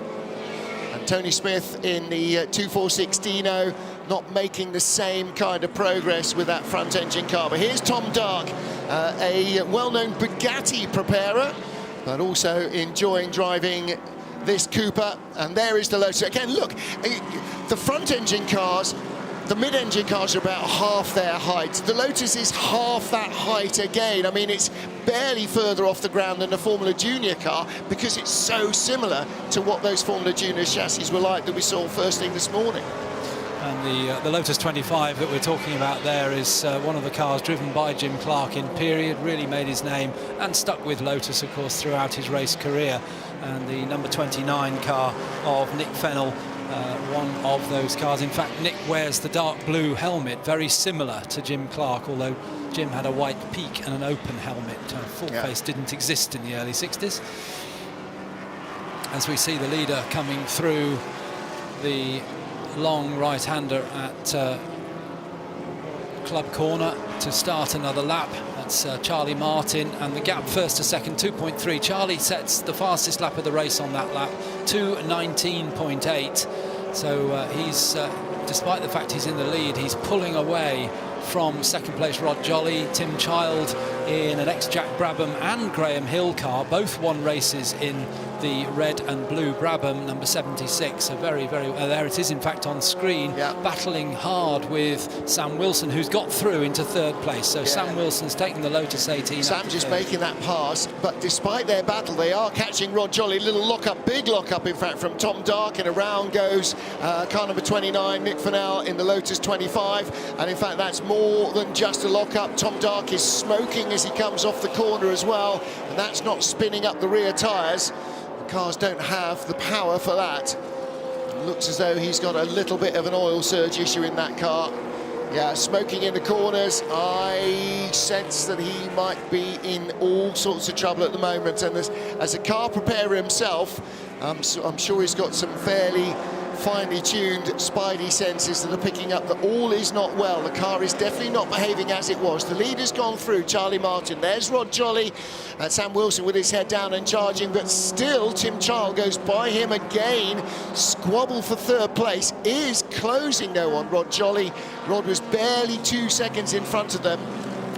And Tony Smith in the 246 Dino, not making the same kind of progress with that front engine car. But here's Tom Dark, a well-known Bugatti preparer, but also enjoying driving this Cooper. And there is the Lotus. Again, look, the front engine cars, the mid-engine cars are about half their height. The Lotus is half that height again. I mean, it's barely further off the ground than the Formula Junior car because it's so similar to what those Formula Junior chassis were like that we saw first thing this morning. And the Lotus 25 that we're talking about there is one of the cars driven by Jim Clark in period, really made his name and stuck with Lotus, of course, throughout his race career. And the number 29 car of Nick Fennell, one of those cars. In fact, Nick wears the dark blue helmet, very similar to Jim Clark, although Jim had a white peak and an open helmet. Full face didn't exist in the early 60s. As we see the leader coming through the long right-hander at Club Corner to start another lap. That's Charlie Martin, and the gap first to second, 2.3. Charlie sets the fastest lap of the race on that lap, 2:19.8. So he's, despite the fact he's in the lead, he's pulling away from second place Rod Jolly. Tim Child in an ex-Jack Brabham and Graham Hill car, both won races in the red and blue Brabham, number 76. So very, very, there it is in fact on screen, battling hard with Sam Wilson, who's got through into 3rd place. So Sam Wilson's taken the Lotus 18. Sam just making that pass, but despite their battle, they are catching Rod Jolly. Little lock-up, big lock-up in fact from Tom Dark, and around goes car number 29, Nick Fennell in the Lotus 25. And in fact, that's more than just a lock-up. Tom Dark is smoking as he comes off the corner as well, and that's not spinning up the rear tyres. The cars don't have the power for that. It looks as though he's got a little bit of an oil surge issue in that car. Yeah, smoking in the corners. I sense that he might be in all sorts of trouble at the moment. And as a car preparer himself, I'm sure he's got some fairly finely tuned spidey senses that are picking up that all is not well. The car is definitely not behaving as it was. The leader's gone through, Charlie Martin. There's Rod Jolly and Sam Wilson with his head down and charging, but still Tim Child goes by him again. Squabble for third place is closing though on Rod Jolly. Rod was barely 2 seconds in front of them.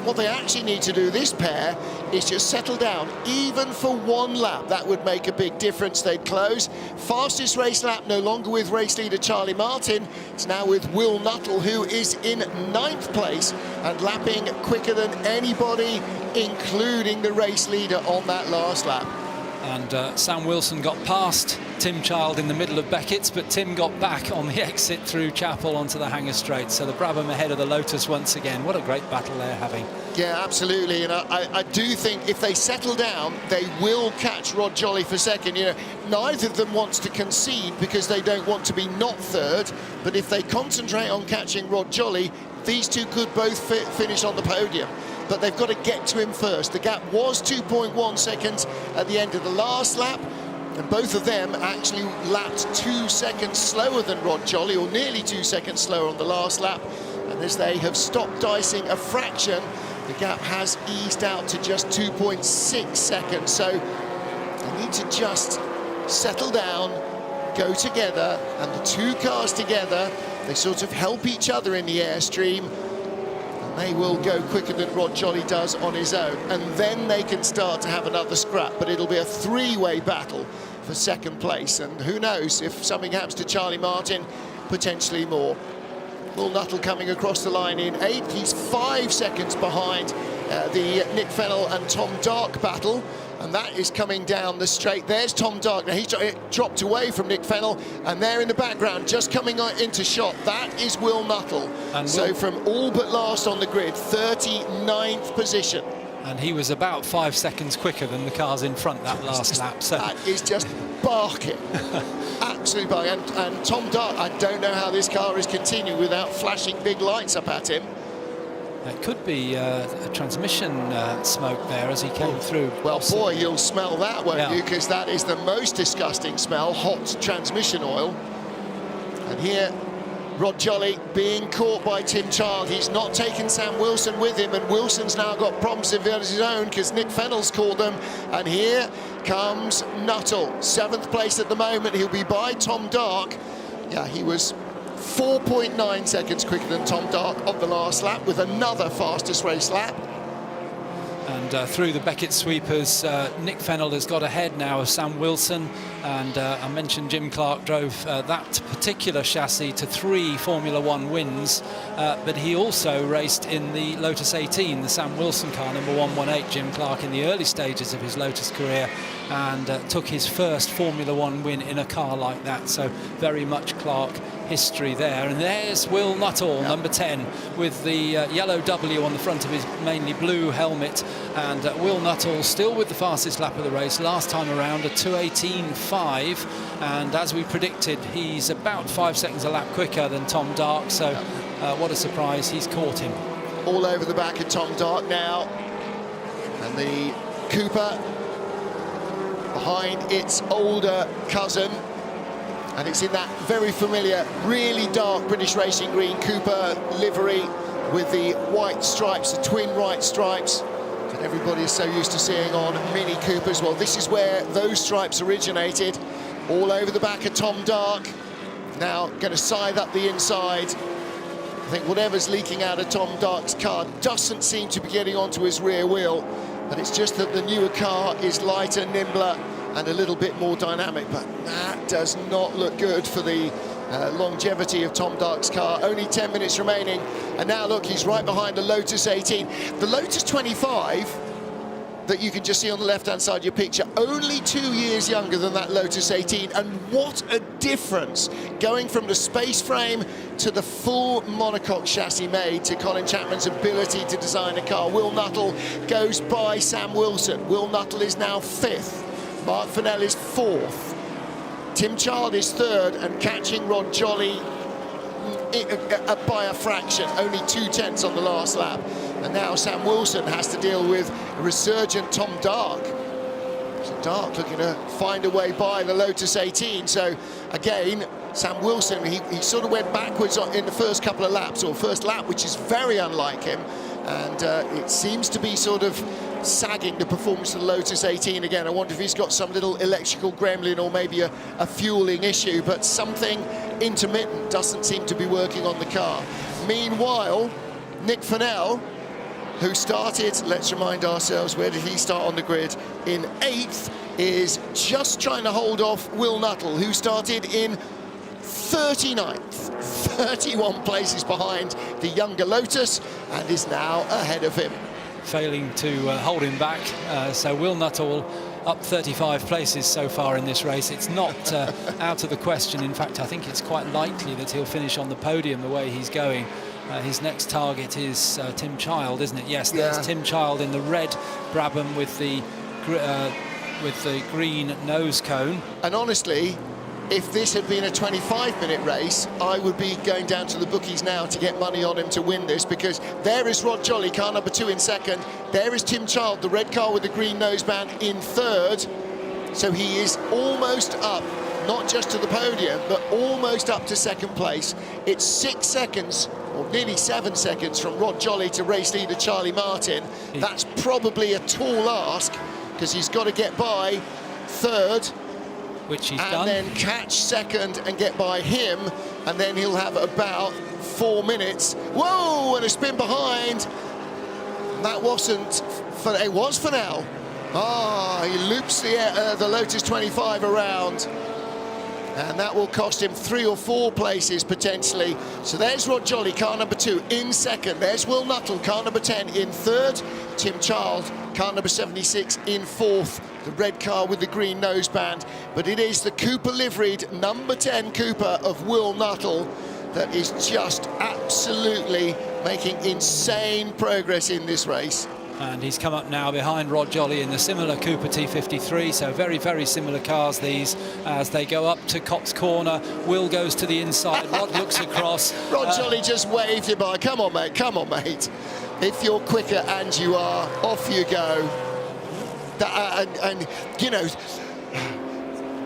What they actually need to do, this pair, is just settle down, even for one lap. That would make a big difference. They'd close. Fastest race lap no longer with race leader Charlie Martin. It's now with Will Nuttall, who is in 9th place and lapping quicker than anybody, including the race leader on that last lap. And Sam Wilson got past Tim Child in the middle of Beckett's, but Tim got back on the exit through Chapel onto the Hanger Straight. So the Brabham ahead of the Lotus once again. What a great battle they're having. Yeah, absolutely. And I do think if they settle down, they will catch Rod Jolly for second. You know, neither of them wants to concede because they don't want to be not third. But if they concentrate on catching Rod Jolly, these two could both finish on the podium. But they've got to get to him first. The gap was 2.1 seconds at the end of the last lap, and both of them actually lapped 2 seconds slower than Rod Jolly, or nearly 2 seconds slower on the last lap. And as they have stopped dicing a fraction, the gap has eased out to just 2.6 seconds. So they need to just settle down, go together, and the two cars together, they sort of help each other in the airstream. They will go quicker than Rod Jolly does on his own, and then they can start to have another scrap, but it'll be a three-way battle for second place, and who knows, if something happens to Charlie Martin, potentially more. Will Nuttall coming across the line in 8th. He's 5 seconds behind the Nick Fennell and Tom Dark battle, and that is coming down the straight. There's Tom Dark. Now he's dropped away from Nick Fennell, and there in the background, just coming into shot, that is Will Nuttall. And so from all but last on the grid, 39th position. And he was about 5 seconds quicker than the cars in front that last lap. So that is just barking. Absolutely barking. And Tom Dark, I don't know how this car is continuing without flashing big lights up at him. It could be a transmission smoke there as he came through. Well, boy, you'll smell that, won't you? Because that is the most disgusting smell, hot transmission oil. And here, Rod Jolly being caught by Tim Child. He's not taken Sam Wilson with him, and Wilson's now got problems of his own because Nick Fennell's caught them. And here comes Nuttall, 7th place at the moment. He'll be by Tom Dark. Yeah, he was 4.9 seconds quicker than Tom Dark on the last lap with another fastest race lap. And through the Beckett sweepers, Nick Fennell has got ahead now of Sam Wilson, and I mentioned Jim Clark drove that particular chassis to 3 Formula One wins, but he also raced in the Lotus 18, the Sam Wilson car, number 118. Jim Clark in the early stages of his Lotus career, and took his first Formula One win in a car like that, so very much Clark history there. And there's Will Nuttall, number 10, with the yellow W on the front of his mainly blue helmet. And Will Nuttall still with the fastest lap of the race. Last time around a 2:18.5, and as we predicted, he's about 5 seconds a lap quicker than Tom Dark. So what a surprise, he's caught him. All over the back of Tom Dark now, and the Cooper behind its older cousin. And it's in that very familiar, really dark British Racing Green Cooper livery with the white stripes, the twin white stripes that everybody is so used to seeing on Mini Coopers. Well, this is where those stripes originated, all over the back of Tom Dark. Now going to scythe up the inside. I think whatever's leaking out of Tom Dark's car doesn't seem to be getting onto his rear wheel, but it's just that the newer car is lighter, nimbler, and a little bit more dynamic, but that does not look good for the longevity of Tom Dark's car. Only 10 minutes remaining, and now look, he's right behind the Lotus 18. The Lotus 25 that you can just see on the left-hand side of your picture, only 2 years younger than that Lotus 18, and what a difference going from the space frame to the full monocoque chassis made to Colin Chapman's ability to design a car. Will Nuttall goes by Sam Wilson. Will Nuttall is now 5th. Mark Fennell is 4th. Tim Child is 3rd, and catching Rod Jolly by a fraction, only 2/10 on the last lap. And now Sam Wilson has to deal with a resurgent Tom Dark. Dark looking to find a way by the Lotus 18. So again, Sam Wilson, he sort of went backwards in the first couple of laps, or first lap, which is very unlike him. And it seems to be sort of sagging the performance of the Lotus 18 again. I wonder if he's got some little electrical gremlin or maybe a fueling issue, but something intermittent doesn't seem to be working on the car. Meanwhile, Nick Fennell, who started, let's remind ourselves, where did he start on the grid? In 8th, is just trying to hold off Will Nuttall, who started in 39th, 31 places behind the younger Lotus, and is now ahead of him. Failing to hold him back, so Will Nuttall up 35 places so far in this race. It's not out of the question. In fact, I think it's quite likely that he'll finish on the podium the way he's going. His next target is Tim Child, isn't it? Yes, there's Tim Child in the red Brabham with the green nose cone. And honestly, if this had been a 25-minute race, I would be going down to the bookies now to get money on him to win this, because there is Rod Jolly, car number 2 in 2nd. There is Tim Child, the red car with the green noseband, in 3rd. So he is almost up, not just to the podium, but almost up to 2nd place. It's 6 seconds, or nearly 7 seconds, from Rod Jolly to race leader Charlie Martin. That's probably a tall ask, because he's got to get by 3rd, which he's and done, then catch 2nd and get by him, and then he'll have about 4 minutes. Whoa, and a spin behind. That wasn't, it was Fennell. He loops the Lotus 25 around, and that will cost him 3 or 4 places potentially. So there's Rod Jolly, car number 2, in 2nd. There's Will Nuttall, car number 10, in 3rd. Tim Child, car number 76, in 4th. The red car with the green noseband. But it is the Cooper liveried number 10 Cooper of Will Nuttall that is just absolutely making insane progress in this race. And he's come up now behind Rod Jolly in the similar Cooper T53, so very, very similar cars these. As they go up to Cox Corner, Will goes to the inside, Rod looks across. Rod Jolly just waved him by. Come on, mate, come on, mate. If you're quicker, and you are, off you go. And you know,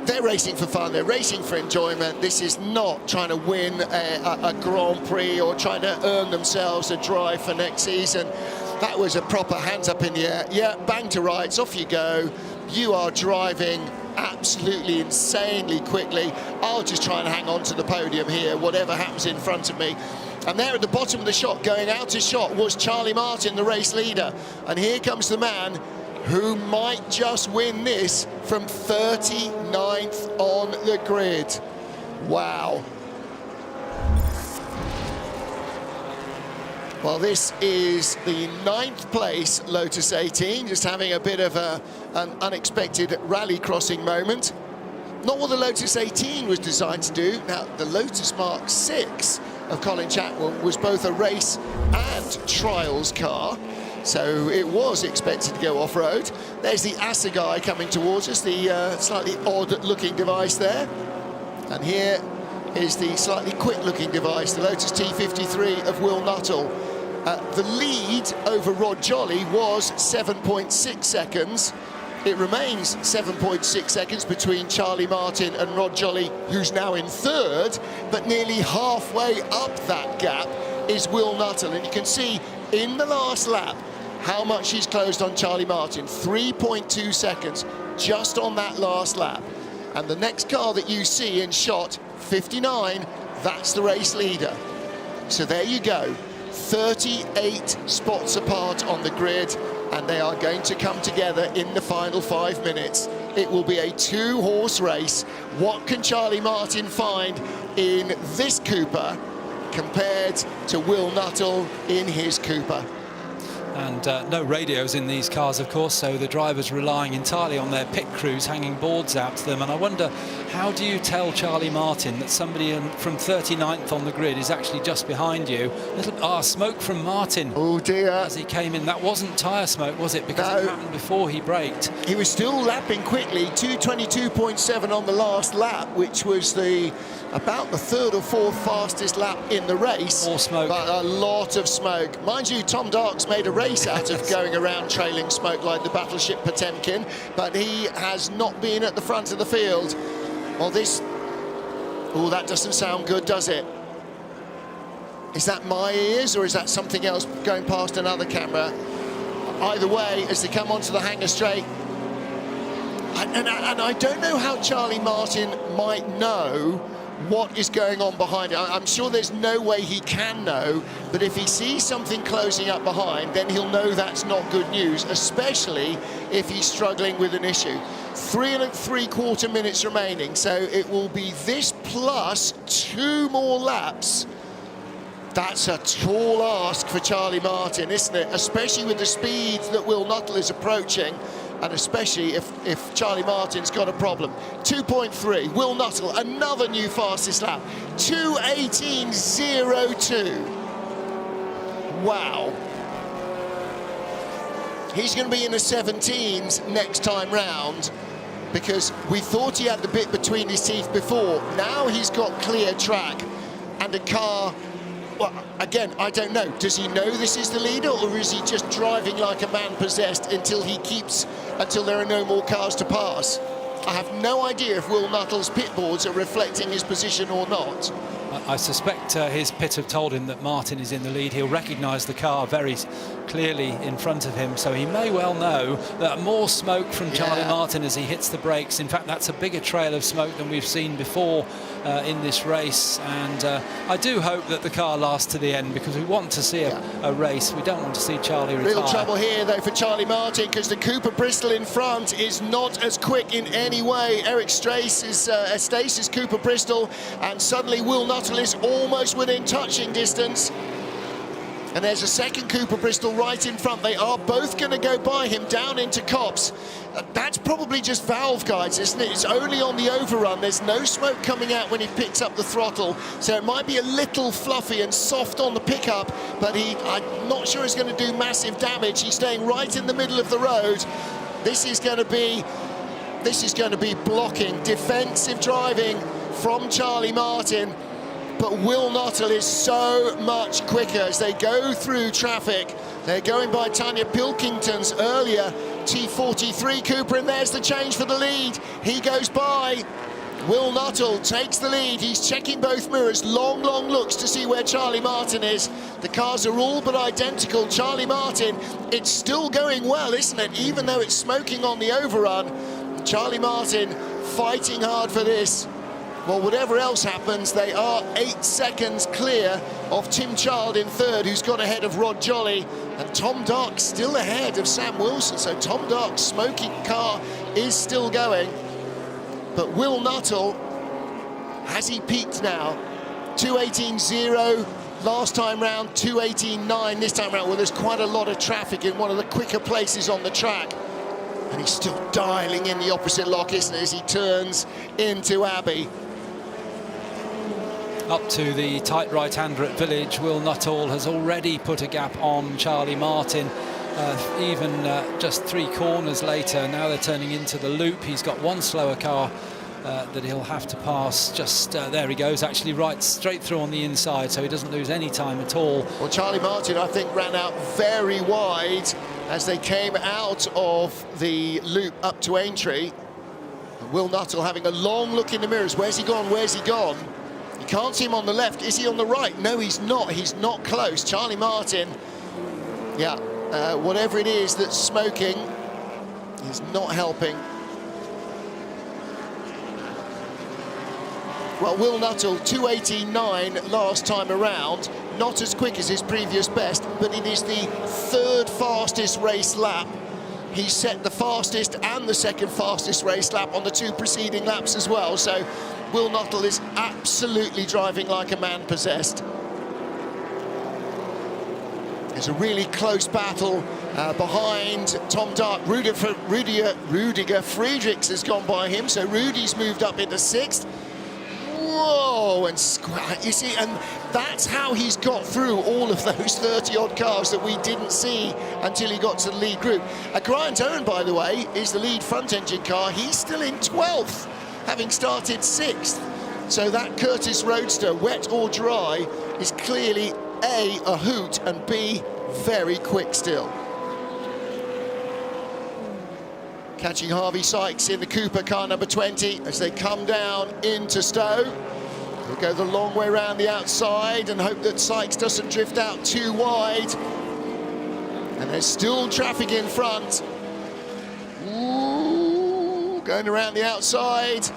they're racing for fun, they're racing for enjoyment. This is not trying to win a Grand Prix or trying to earn themselves a drive for next season. That was a proper hands up in the air. Yeah, bang to rights, off you go. You are driving absolutely insanely quickly. I'll just try and hang on to the podium here, whatever happens in front of me. And there at the bottom of the shot, going out of shot, was Charlie Martin, the race leader. And here comes the man who might just win this from 39th on the grid. Wow. Well, this is the 9th place Lotus 18, just having a bit of an unexpected rally crossing moment. Not what the Lotus 18 was designed to do. Now, the Lotus Mark 6 of Colin Chapman was both a race and trials car, so it was expected to go off-road. There's the Assegai coming towards us, the slightly odd-looking device there. And here is the slightly quick-looking device, the Lotus T53 of Will Nuttall. The lead over Rod Jolly was 7.6 seconds. It remains 7.6 seconds between Charlie Martin and Rod Jolly, who's now in 3rd, but nearly halfway up that gap is Will Nuttall. And you can see in the last lap how much he's closed on Charlie Martin. 3.2 seconds just on that last lap. And the next car that you see in shot, 59, that's the race leader. So there you go, 38 spots apart on the grid, and they are going to come together in the final 5 minutes. It will be a 2-horse race. What can Charlie Martin find in this Cooper compared to Will Nuttall in his Cooper? And no radios in these cars, of course, so the drivers relying entirely on their pit crews hanging boards out to them. And I wonder, how do you tell Charlie Martin that somebody from 39th on the grid is actually just behind you? Smoke from Martin. Oh dear. As he came in. That wasn't tyre smoke, was it? Because it happened before he braked. He was still lapping quickly, 2:22.7 on the last lap, which was about the 3rd or 4th fastest lap in the race. More smoke. But a lot of smoke. Mind you, Tom Darks made a race race out of going around trailing smoke like the battleship Potemkin, but he has not been at the front of the field. Well, this... Oh, that doesn't sound good, does it? Is that my ears, or is that something else going past another camera? Either way, as they come onto the hangar straight, and I don't know how Charlie Martin might know what is going on behind it. I'm sure there's no way he can know, but if he sees something closing up behind, then he'll know that's not good news, especially if he's struggling with an issue. 3 3/4 minutes remaining, so it will be this plus 2 more laps. That's a tall ask for Charlie Martin, isn't it? Especially with the speed that Will Nuttall is approaching, and especially if Charlie Martin's got a problem. 2.3, Will Nuttall, another new fastest lap. 2:18.02. Wow. He's going to be in the 17s next time round, because we thought he had the bit between his teeth before. Now he's got clear track and a car. Well, again, I don't know. Does he know this is the leader, or is he just driving like a man possessed until there are no more cars to pass? I have no idea if Will Nuttall's pit boards are reflecting his position or not. I suspect his pit have told him that Martin is in the lead. He'll recognise the car very clearly in front of him, so he may well know that more smoke from Charlie Martin as he hits the brakes. In fact, that's a bigger trail of smoke than we've seen before in this race, and I do hope that the car lasts to the end, because we want to see a race. We don't want to see Charlie retire. Real trouble here, though, for Charlie Martin, because the Cooper Bristol in front is not as quick in any way. Eric Stace is Cooper Bristol, and suddenly Will Nuttall is almost within touching distance. And there's a second Cooper Bristol right in front. They are both going to go by him down into Copse. That's probably just valve guides, isn't it? It's only on the overrun. There's no smoke coming out when he picks up the throttle, so it might be a little fluffy and soft on the pickup, but I'm not sure it's going to do massive damage. He's staying right in the middle of the road. This is going to be blocking, defensive driving from Charlie Martin. But Will Nuttall is so much quicker as they go through traffic. They're going by Tanya Pilkington's earlier T43 Cooper, and there's the change for the lead. He goes by. Will Nuttall takes the lead. He's checking both mirrors. Long looks to see where Charlie Martin is. The cars are all but identical. Charlie Martin, it's still going well, isn't it? Even though it's smoking on the overrun. Charlie Martin fighting hard for this. Well, whatever else happens, they are 8 seconds clear of Tim Child in third, who's got ahead of Rod Jolly, and Tom Dark still ahead of Sam Wilson. So Tom Dark's smoking car is still going. But Will Nuttall, has he peaked now? 2:18.0 last time round, 2:18.9 this time round. Well, there's quite a lot of traffic in one of the quicker places on the track. And he's still dialing in the opposite lock, isn't it, as he turns into Abbey. Up to the tight right-hander at Village, Will Nuttall has already put a gap on Charlie Martin. Just 3 corners later, now they're turning into the loop. He's got one slower car that he'll have to pass. Just there he goes, actually right straight through on the inside, so he doesn't lose any time at all. Well, Charlie Martin, I think, ran out very wide as they came out of the loop up to Aintree. And Will Nuttall having a long look in the mirrors. Where's he gone? Where's he gone? You can't see him on the left. Is he on the right? No, he's not. He's not close. Charlie Martin, whatever it is that's smoking is not helping. Well, Will Nuttall, 2:18.9 last time around. Not as quick as his previous best, but it is the 3rd fastest race lap. He set the fastest and the 2nd fastest race lap on the 2 preceding laps as well. So Will Nuttall is absolutely driving like a man possessed. There's a really close battle behind Tom Dark. Rudiger Friedrichs has gone by him, so Rudy's moved up into 6th. Whoa, and you see, and that's how he's got through all of those 30-odd cars that we didn't see until he got to the lead group. Grant Owen, by the way, is the lead front-engine car. He's still in 12th, having started 6th. So that Curtis Roadster, wet or dry, is clearly A, a hoot, and B, very quick still. catching Harvey Sykes in the Cooper car number 20 as they come down into Stowe. They'll go the long way around the outside and hope that Sykes doesn't drift out too wide. And there's still traffic in front. Ooh, going around the outside.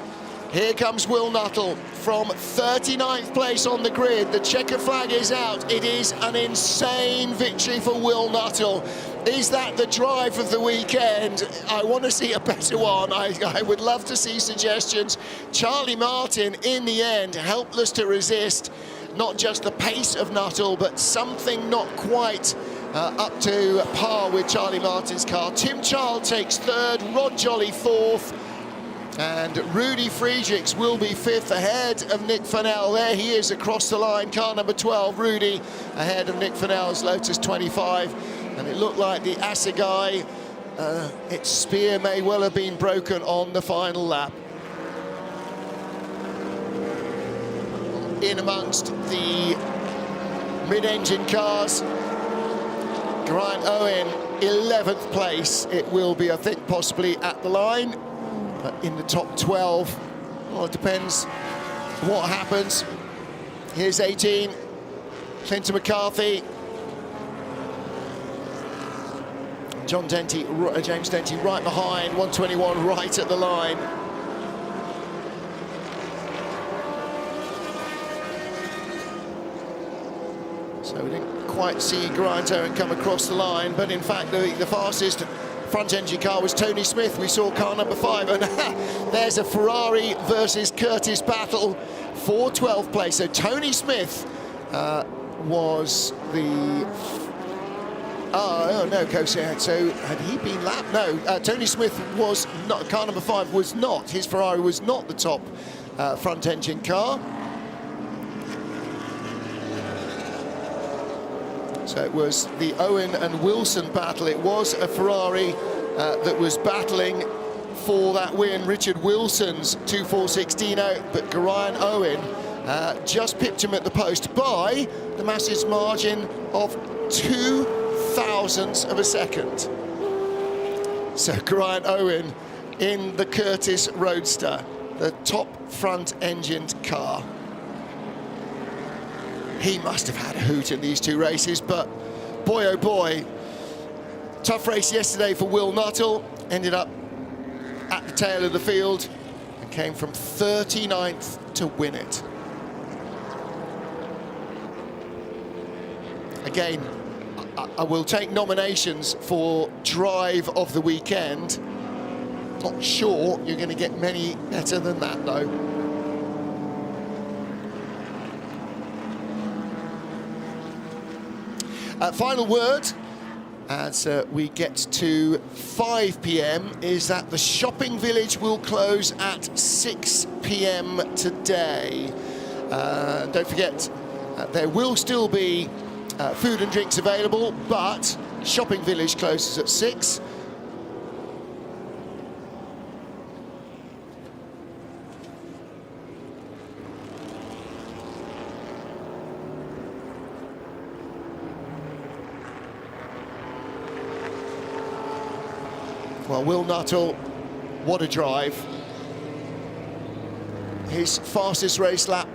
Here comes Will Nuttall from 39th place on the grid. The checker flag is out. It is an insane victory for Will Nuttall. Is that the drive of the weekend? I want to see a better one. I would love to see suggestions. Charlie Martin, in the end, helpless to resist. Not just the pace of Nuttall, but something not quite up to par with Charlie Martin's car. Tim Child takes third, Rod Jolly fourth, and Rudy Friedrichs will be fifth ahead of Nick Fennell. There he is across the line, car number 12, Rudy, ahead of Nick Fennell's Lotus 25. And it looked like the Assegai, its spear may well have been broken on the final lap. In amongst the mid-engine cars, Geraint Owen, 11th place. It will be, I think, possibly at the line. But in the top 12, well, it depends what happens. Here's 18, Clinton McCarthy. James Denty right behind, 121 right at the line. So we didn't quite see Geraint Owen come across the line, but in fact the fastest front engine car was Tony Smith. We saw car number 5, and there's a Ferrari versus Curtis battle for 12th place. So Tony Smith was the... Oh no, so had he been lapped? No, Tony Smith was not, car number 5 was not, his Ferrari was not the top front engine car. So it was the Owen and Wilson battle. It was a Ferrari that was battling for that win. Richard Wilson's 2.416 but Geraint Owen just pipped him at the post by the massive margin of 2 thousandths of a second. So Geraint Owen in the Curtis Roadster, the top front-engined car. He must have had a hoot in these two races, but boy oh boy, tough race yesterday for Will Nuttall. Ended up at the tail of the field and came from 39th to win it. Again, I will take nominations for drive of the weekend. Not sure you're going to get many better than that, though. Final word as we get to 5 p.m. is that the shopping village will close at 6 p.m. today. Don't forget, there will still be food and drinks available, but shopping village closes at 6. Well, Will Nuttall, what a drive. His fastest race lap,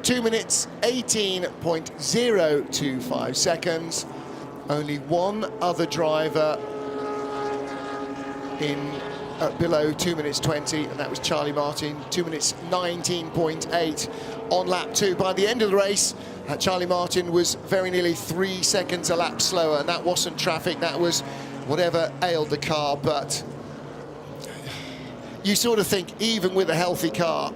2 minutes 18.025 seconds. Only one other driver in below 2 minutes 20, and that was Charlie Martin, 2 minutes 19.8 on lap 2. By the end of the race, Charlie Martin was very nearly 3 seconds a lap slower, and that wasn't traffic, that was whatever ailed the car. But you sort of think, even with a healthy car,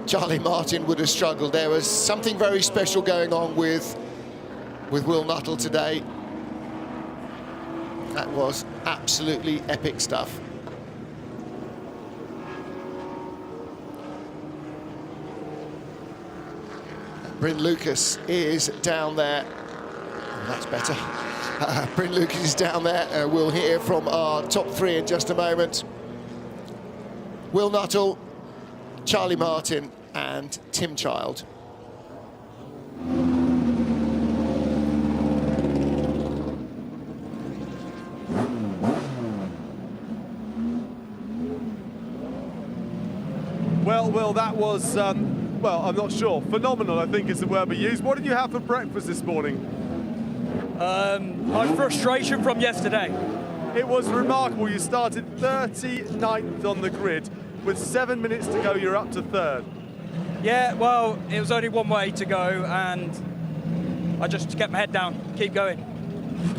Charlie Martin would have struggled. There was something very special going on with Will Nuttall today. That was absolutely epic stuff. Bryn Lucas is down there. Oh, that's better. Bryn Lucas is down there. We'll hear from our top 3 in just a moment. Will Nuttall, Charlie Martin and Tim Child. Will, that was, well, I'm not sure. Phenomenal, I think is the word we use. What did you have for breakfast this morning? My frustration from yesterday. It was remarkable. You started 39th on the grid. With 7 minutes to go, you're up to third. Yeah, well, it was only one way to go, and I just kept my head down, keep going.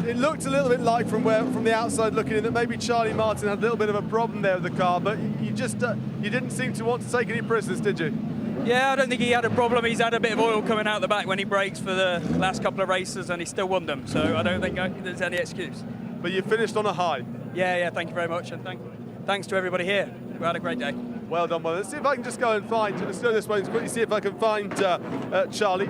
It looked a little bit like from the outside looking in that maybe Charlie Martin had a little bit of a problem there with the car, but you just you didn't seem to want to take any prisoners, did you? Yeah, I don't think he had a problem. He's had a bit of oil coming out the back when he brakes for the last couple of races, and he still won them, so I don't think there's any excuse. But you finished on a high. Yeah, thank you very much, and thanks to everybody here. We had a great day. Well done, well. Let's see if I can just go and find, let's do this way, let's quickly see if I can find Charlie.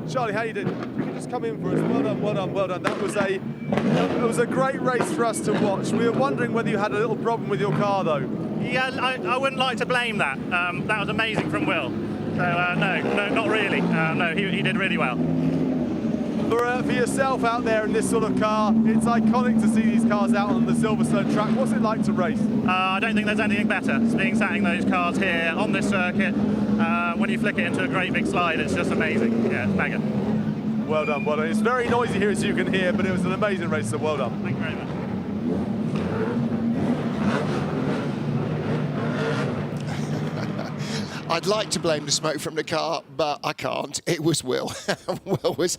Charlie, how you doing? You can just come in for us. Well done, well done, well done. That was a great race for us to watch. We were wondering whether you had a little problem with your car, though. Yeah, I wouldn't like to blame that. That was amazing from Will. So, no, not really. No, he did really well. For yourself out there in this sort of car, it's iconic to see these cars out on the Silverstone track. What's it like to race? I don't think there's anything better. It's being sat in those cars here on this circuit. When you flick it into a great big slide, it's just amazing. Yeah, it's mega. Well done, well done. It's very noisy here, as you can hear, but it was an amazing race, so well done. Thank you very much. I'd like to blame the smoke from the car, but I can't. It was Will. Will was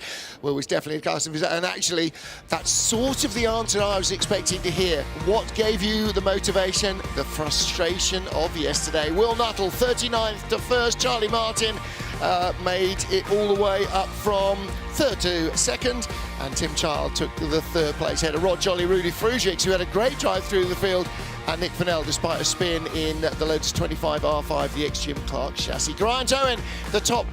definitely the car. And actually, that's sort of the answer I was expecting to hear. What gave you the motivation? The frustration of yesterday. Will Nuttall, 39th to first. Charlie Martin made it all the way up from third to second. And Tim Child took the third place header. Rod Jolly, Rudy Frugic, who had a great drive through the field. And Nick Fennell, despite a spin in the Lotus 25 R5, the ex-Jim Clark chassis. Grant Owen, the top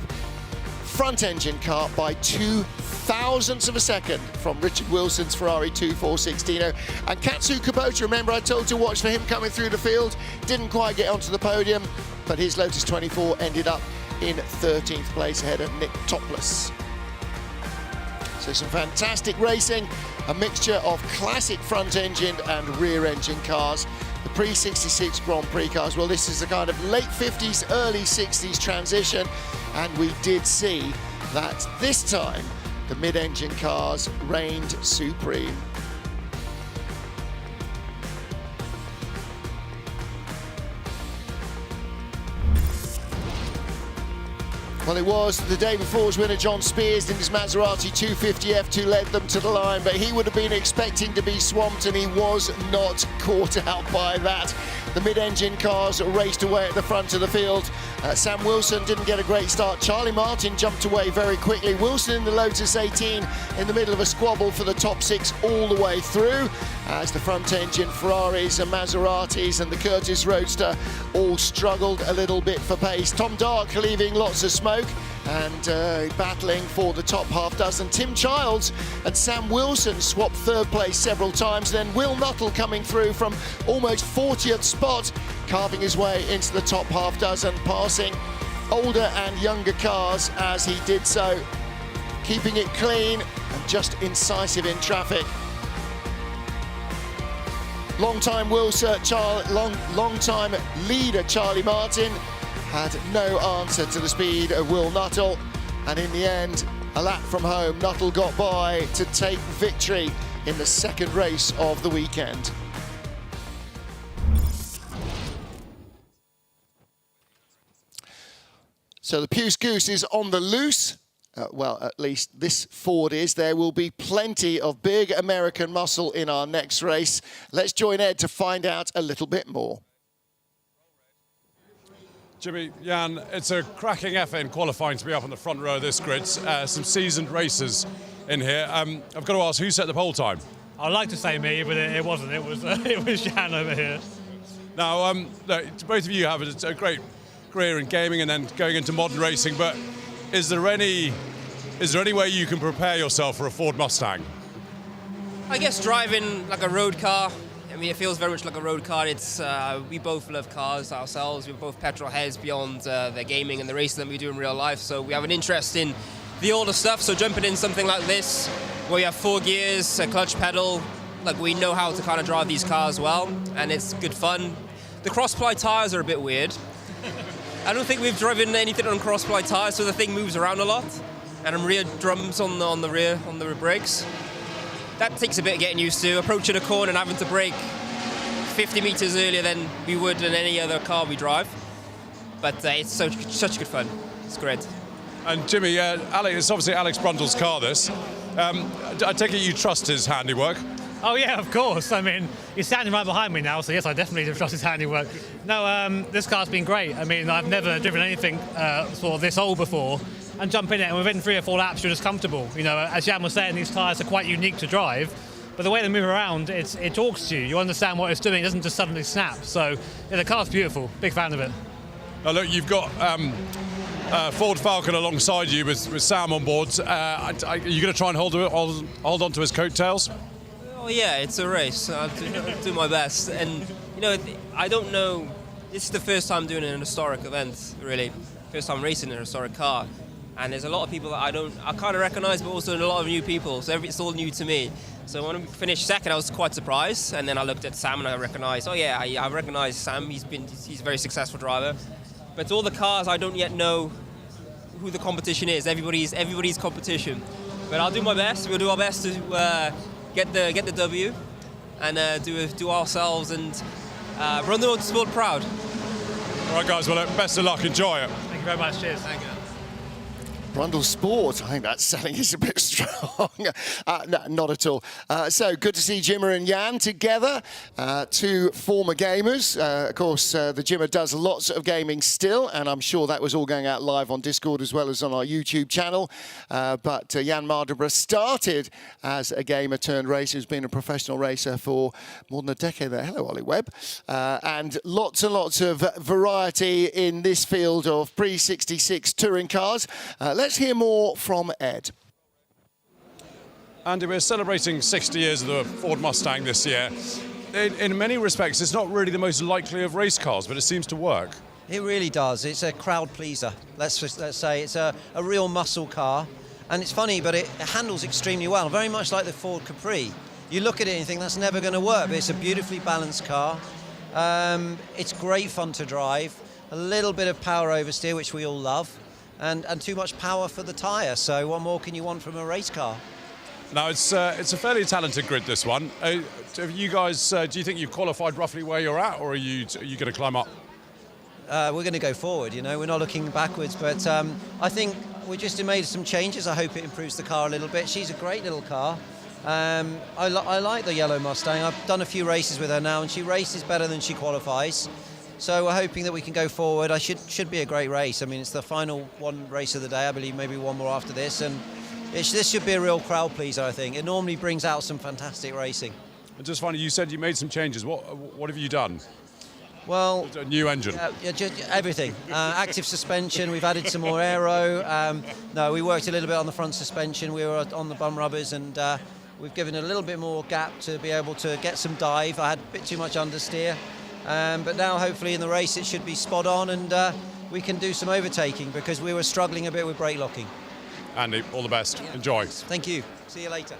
front-engine car by 0.02 of a second from Richard Wilson's Ferrari 2416. And Katsu Kubota, remember I told you to watch for him coming through the field, didn't quite get onto the podium, but his Lotus 24 ended up in 13th place ahead of Nick Topless. So some fantastic racing, a mixture of classic front-engine and rear-engine cars. The pre-66 Grand Prix cars, well, this is a kind of late 50s, early 60s transition, and we did see that this time the mid-engine cars reigned supreme. Well, it was the day before's winner, John Spears, in his Maserati 250 F2 led them to the line, but he would have been expecting to be swamped, and he was not caught out by that. The mid-engine cars raced away at the front of the field. Sam Wilson didn't get a great start. Charlie Martin jumped away very quickly. Wilson in the Lotus 18 in the middle of a squabble for the top six all the way through, as the front-engine Ferraris and Maseratis and the Curtis Roadster all struggled a little bit for pace. Tom Dark leaving lots of smoke and battling for the top half dozen. Tim Childs and Sam Wilson swapped third place several times. Then Will Nuttall coming through from almost 40th spot, carving his way into the top half dozen, passing older and younger cars as he did so, keeping it clean and just incisive in traffic. Long-time leader Charlie Martin had no answer to the speed of Will Nuttall, and in the end, a lap from home, Nuttall got by to take victory in the second race of the weekend. So the Puce Goose is on the loose. Well, at least this Ford is. There will be plenty of big American muscle in our next race. Let's join Ed to find out a little bit more. Jimmy, Jan, it's a cracking effort in qualifying to be up on the front row of this grid. Some seasoned racers in here. I've got to ask, who set the pole time? I'd like to say me, but it wasn't. It was Jan over here. Now, both of you have a great career in gaming and then going into modern racing, but is there any way you can prepare yourself for a Ford Mustang? I guess driving like a road car. I mean, it feels very much like a road car. It's we both love cars ourselves. We're both petrol heads beyond the gaming and the racing that we do in real life. So we have an interest in the older stuff. So jumping in something like this, where you have 4 gears, a clutch pedal, like we know how to kind of drive these cars well, and it's good fun. The cross-ply tires are a bit weird. I don't think we've driven anything on cross-ply tyres, so the thing moves around a lot. And rear drums on the rear brakes. That takes a bit of getting used to, approaching a corner and having to brake 50 meters earlier than we would in any other car we drive. But it's such good fun. It's great. And Jimmy, Alex, it's obviously Alex Brundle's car, this. I take it you trust his handiwork? Oh yeah, of course. I mean, he's standing right behind me now, so yes, I definitely do trust his handiwork. No, this car's been great. I mean, I've never driven anything sort of this old before, and jump in it, and within 3 or 4 laps, you're just comfortable. You know, as Jan was saying, these tyres are quite unique to drive, but the way they move around, it talks to you. You understand what it's doing. It doesn't just suddenly snap. So yeah, the car's beautiful. Big fan of it. Now look, you've got Ford Falcon alongside you with Sam on board. Are you going to try and hold on to his coattails? Oh yeah, it's a race. I'll do my best. And you know, I don't know. This is the first time doing an historic event, really. First time racing a historic car. And there's a lot of people that I kind of recognise, but also a lot of new people. So it's all new to me. So when we finished second, I was quite surprised. And then I looked at Sam and I recognised. Oh yeah, I recognise Sam. He's a very successful driver. But all the cars, I don't yet know who the competition is. Everybody's competition. But I'll do my best. We'll do our best to get the W and do ourselves and run the motorsport proud. All right, guys. Well, best of luck. Enjoy it. Thank you very much. Cheers. Thank you. Brundle Sport, I think that selling is a bit strong. No, not at all. So good to see Jimmer and Jan together, 2 former gamers. Of course, the Jimmer does lots of gaming still, and I'm sure that was all going out live on Discord as well as on our YouTube channel. But Jan Mardenborough started as a gamer turned racer, who's been a professional racer for more than a decade there. Hello, Ollie Webb. And lots of variety in this field of pre-66 touring cars. Let's hear more from Ed. Andy, we're celebrating 60 years of the Ford Mustang this year. In many respects, it's not really the most likely of race cars, but it seems to work. It really does. It's a crowd pleaser. Let's say it's a real muscle car. And it's funny, but it handles extremely well, very much like the Ford Capri. You look at it and you think that's never going to work, but it's a beautifully balanced car. It's great fun to drive. A little bit of power oversteer, which we all love. And too much power for the tyre. So what more can you want from a race car? Now, it's a fairly talented grid, this one. Have you guys, do you think you've qualified roughly where you're at, or are you going to climb up? We're going to go forward, you know. We're not looking backwards, but I think we just made some changes. I hope it improves the car a little bit. She's a great little car. I like the yellow Mustang. I've done a few races with her now, and she races better than she qualifies. So we're hoping that we can go forward. Should be a great race. I mean, it's the final one race of the day. I believe maybe one more after this, and this should be a real crowd pleaser, I think. It normally brings out some fantastic racing. And just finally, you said you made some changes. What have you done? Well, a new engine. Just everything. Active suspension. We've added some more aero. No, we worked a little bit on the front suspension. We were on the bum rubbers, and we've given a little bit more gap to be able to get some dive. I had a bit too much understeer. But now, hopefully, in the race, it should be spot on, and we can do some overtaking because we were struggling a bit with brake locking. Andy, all the best. Yeah. Enjoy. Thank you. See you later.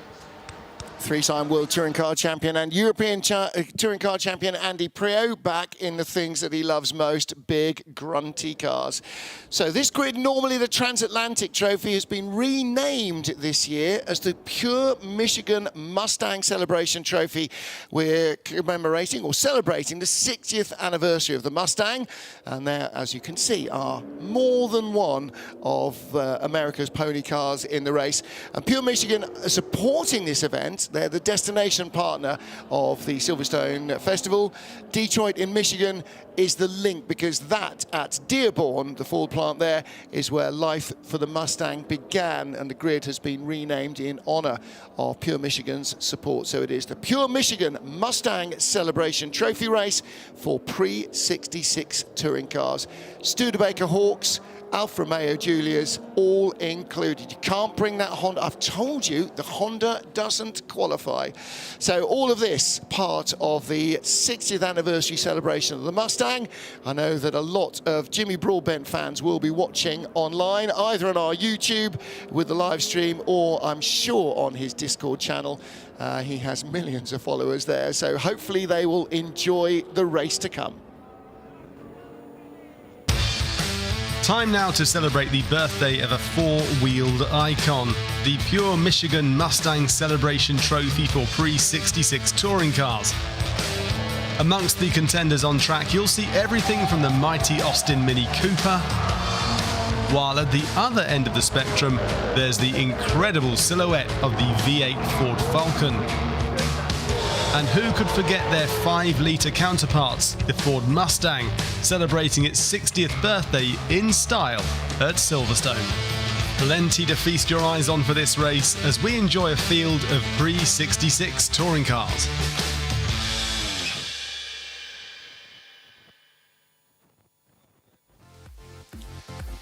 3-time World Touring Car Champion and European Touring Car Champion Andy Priaulx back in the things that he loves most, big, grunty cars. So this grid, normally the Transatlantic Trophy, has been renamed this year as the Pure Michigan Mustang Celebration Trophy. We're commemorating or celebrating the 60th anniversary of the Mustang. And there, as you can see, are more than one of America's pony cars in the race. And Pure Michigan are supporting this event. They're the destination partner of the Silverstone Festival. Detroit in Michigan is the link because that at Dearborn, the Ford plant there, is where life for the Mustang began, and the grid has been renamed in honor of Pure Michigan's support. So it is the Pure Michigan Mustang Celebration Trophy Race for pre-66 touring cars. Studebaker Hawks, Alfa Romeo Giulias, all included. You can't bring that Honda. I've told you, the Honda doesn't qualify. So all of this part of the 60th anniversary celebration of the Mustang. I know that a lot of Jimmy Broadbent fans will be watching online, either on our YouTube with the live stream, or I'm sure on his Discord channel. He has millions of followers there, so hopefully they will enjoy the race to come. Time now to celebrate the birthday of a four-wheeled icon, the Pure Michigan Mustang Celebration Trophy for pre-66 touring cars. Amongst the contenders on track, you'll see everything from the mighty Austin Mini Cooper, while at the other end of the spectrum, there's the incredible silhouette of the V8 Ford Falcon. And who could forget their 5-litre counterparts, the Ford Mustang, celebrating its 60th birthday in style at Silverstone. Plenty to feast your eyes on for this race as we enjoy a field of pre-66 touring cars.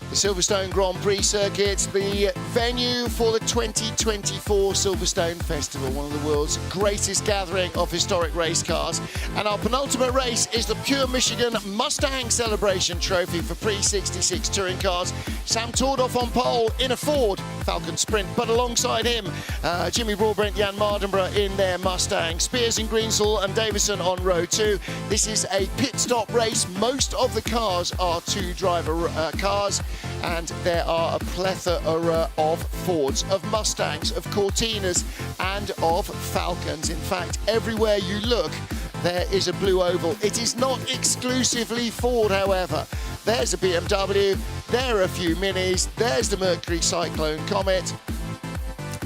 The Silverstone Grand Prix circuit, the venue for the 2024 Silverstone Festival, one of the world's greatest gathering of historic race cars. And our penultimate race is the Pure Michigan Mustang Celebration Trophy for pre-66 touring cars. Sam Tordoff on pole in a Ford Falcon Sprint, but alongside him, Jimmy Broadbent, Jan Mardenborough in their Mustang. Spears and Greensall and Davison on row 2. This is a pit stop race. Most of the cars are two-driver cars. And there are a plethora of Fords, of Mustangs, of Cortinas and of Falcons. In fact, everywhere you look, there is a blue oval. It is not exclusively Ford, however. There's a BMW, there are a few Minis, there's the Mercury Cyclone Comet,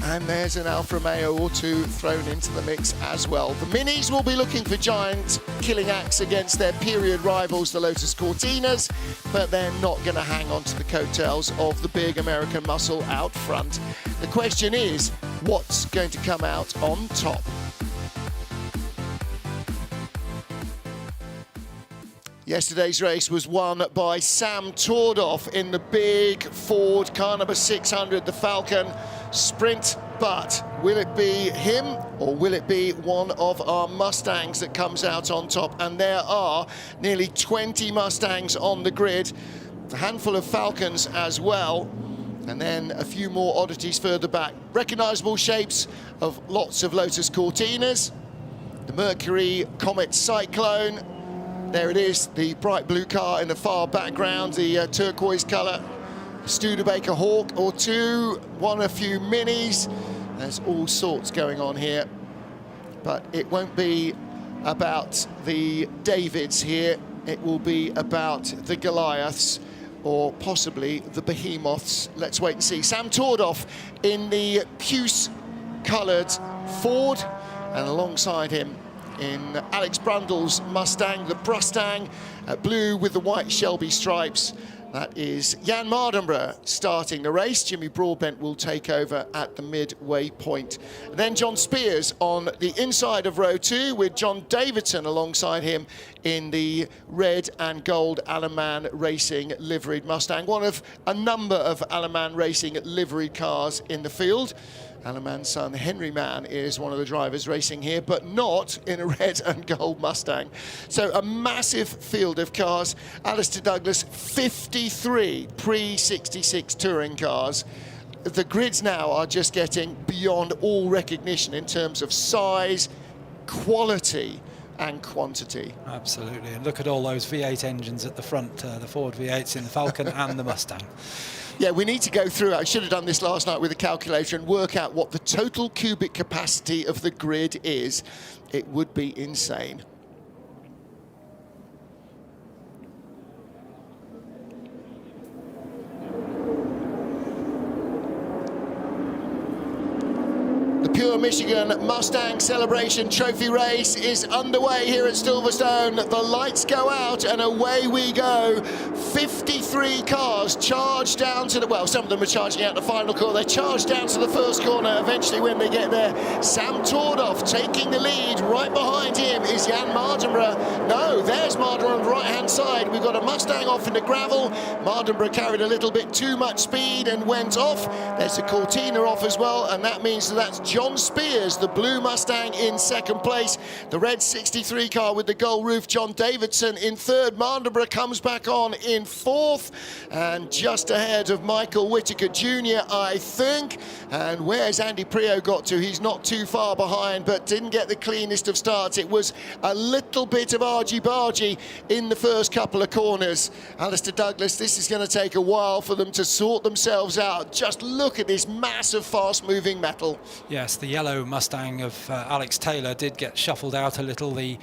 and there's an Alfa Romeo or two thrown into the mix as well. The Minis will be looking for giant killing acts against their period rivals, the Lotus Cortinas, but they're not going to hang on to the coattails of the big American muscle out front. The question is, what's going to come out on top? Yesterday's race was won by Sam Tordoff in the big Ford car number 600, the Falcon Sprint. But will it be him or will it be one of our Mustangs that comes out on top? And there are nearly 20 Mustangs on the grid, a handful of Falcons as well, and then a few more oddities further back. Recognisable shapes of lots of Lotus Cortinas, the Mercury Comet Cyclone. There it is, the bright blue car in the far background, the turquoise colour. Studebaker Hawk or two, a few Minis. There's all sorts going on here. But it won't be about the Davids here. It will be about the Goliaths or possibly the Behemoths. Let's wait and see. Sam Tordoff in the puce-coloured Ford, and alongside him in Alex Brundle's Mustang, the Brustang, blue with the white Shelby stripes. That is Jan Mardenborough starting the race. Jimmy Broadbent will take over at the midway point. Then John Spears on the inside of row 2 with John Davidson alongside him in the red and gold Alaman Racing liveried Mustang. One of a number of Alaman Racing liveried cars in the field. Alaman's son, Henry Mann, is one of the drivers racing here, but not in a red and gold Mustang. So a massive field of cars. Alistair Douglas, 53 pre-66 touring cars. The grids now are just getting beyond all recognition in terms of size, quality, and quantity. Absolutely, and look at all those V8 engines at the front, the Ford V8s in the Falcon and the Mustang. Yeah, we need to go through, I should have done this last night with a calculator and work out what the total cubic capacity of the grid is. It would be insane. The Pure Michigan Mustang Celebration Trophy race is underway here at Silverstone. The lights go out and away we go. 53 cars charged down to the, well, some of them are charging out the final corner. They're charged down to the first corner eventually when they get there. Sam Tordoff taking the lead. Right behind him is Jan Mardenborough. No, there's Mardenborough on the right-hand side. We've got a Mustang off in the gravel. Mardenborough carried a little bit too much speed and went off. There's a Cortina off as well, and that means that's John Spears, the blue Mustang, in second place. The red 63 car with the gold roof, John Davidson, in third. Mardenborough comes back on in fourth, and just ahead of Michael Whittaker Jr., I think. And where's Andy Prio got to? He's not too far behind, but didn't get the cleanest of starts. It was a little bit of argy-bargy in the first couple of corners. Alistair Douglas, this is going to take a while for them to sort themselves out. Just look at this massive, fast-moving metal. Yes, the yellow Mustang of Alex Taylor did get shuffled out a little. The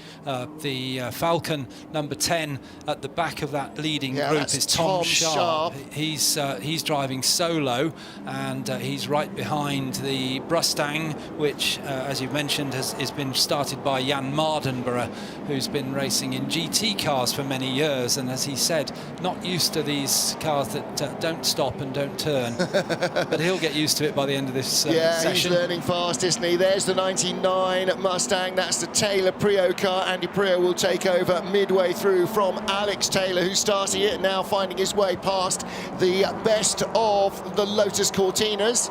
Falcon number 10 at the back of that leading group is Tom Sharp. He's driving solo, and he's right behind the Mustang, which, as you've mentioned, has been started by Jan Mardenborough, who's been racing in GT cars for many years, and as he said, not used to these cars that don't stop and don't turn. But he'll get used to it by the end of this session. He's learning fast, isn't he? There's the 99 Mustang. That's the Taylor Prio car. Andy Prio will take over midway through from Alex Taylor, who's starting it, now finding his way past the best of the Lotus Cortinas.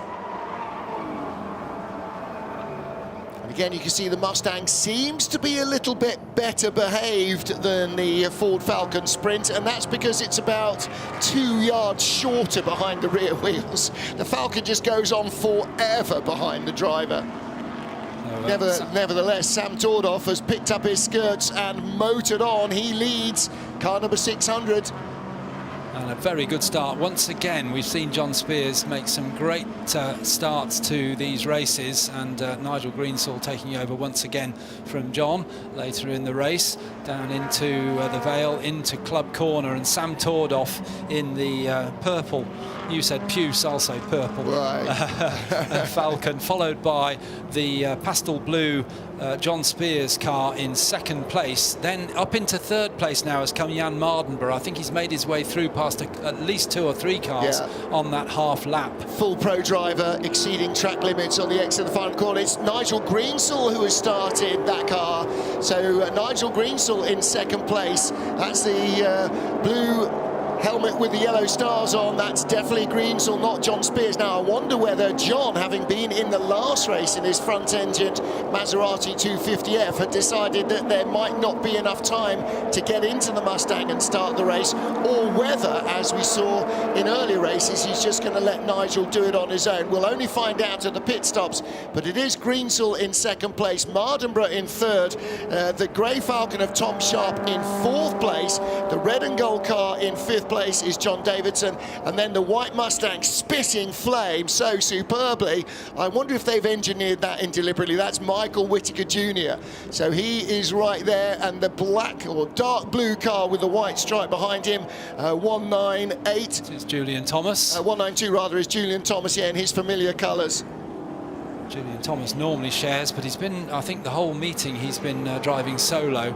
Again, you can see the Mustang seems to be a little bit better behaved than the Ford Falcon Sprint, and that's because it's about 2 yards shorter behind the rear wheels. The Falcon just goes on forever behind the driver. Nevertheless, Sam Tordoff has picked up his skirts and motored on. He leads car number 600. And a very good start. Once again, we've seen John Spears make some great starts to these races, and Nigel Greensall taking over once again from John later in the race, down into the Vale, into Club Corner, and Sam Tordoff in the purple. You said puce, I'll say purple. Right. Falcon, followed by the pastel blue John Spears car in second place. Then up into third place now has come Jan Mardenborough. I think he's made his way through past at least 2 or 3 cars on that half lap. Full pro driver, exceeding track limits on the exit of the final corner. It's Nigel Greensall who has started that car. So Nigel Greensall in second place. That's the blue helmet with the yellow stars on. That's definitely Greensall, not John Spears. Now, I wonder whether John, having been in the last race in his front-engined Maserati 250F, had decided that there might not be enough time to get into the Mustang and start the race, or whether, as we saw in earlier races, he's just going to let Nigel do it on his own. We'll only find out at the pit stops, but it is Greensall in second place, Mardenborough in third, the Grey Falcon of Tom Sharp in fourth place, the red and gold car in fifth place is John Davidson, and then the white Mustang spitting flame so superbly. I wonder if they've engineered that in deliberately. That's Michael Whittaker Jr. So he is right there, and the black or dark blue car with the white stripe behind him, 198. It's Julian Thomas. 192 rather is Julian Thomas, in his familiar colours. Julian Thomas normally shares, but he's been, I think the whole meeting he's been driving solo,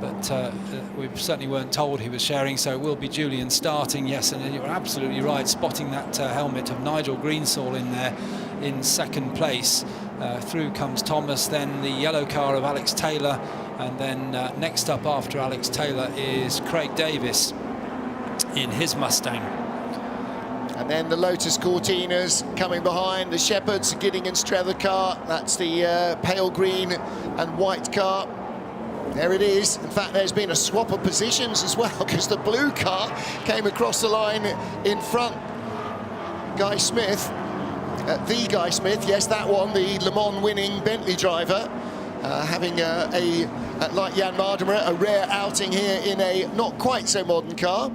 but we certainly weren't told he was sharing, so it will be Julian starting, yes, and you're absolutely right, spotting that helmet of Nigel Greensall in there in second place. Through comes Thomas, then the yellow car of Alex Taylor, and then next up after Alex Taylor is Craig Davis in his Mustang. And then the Lotus Cortinas coming behind, the Shepherds, Gidding and Strethers car. That's the pale green and white car. There it is. In fact, there's been a swap of positions as well, because the blue car came across the line in front. Guy Smith, the Guy Smith, yes, that one, the Le Mans winning Bentley driver, having like Jan Mardenborough, a rare outing here in a not quite so modern car.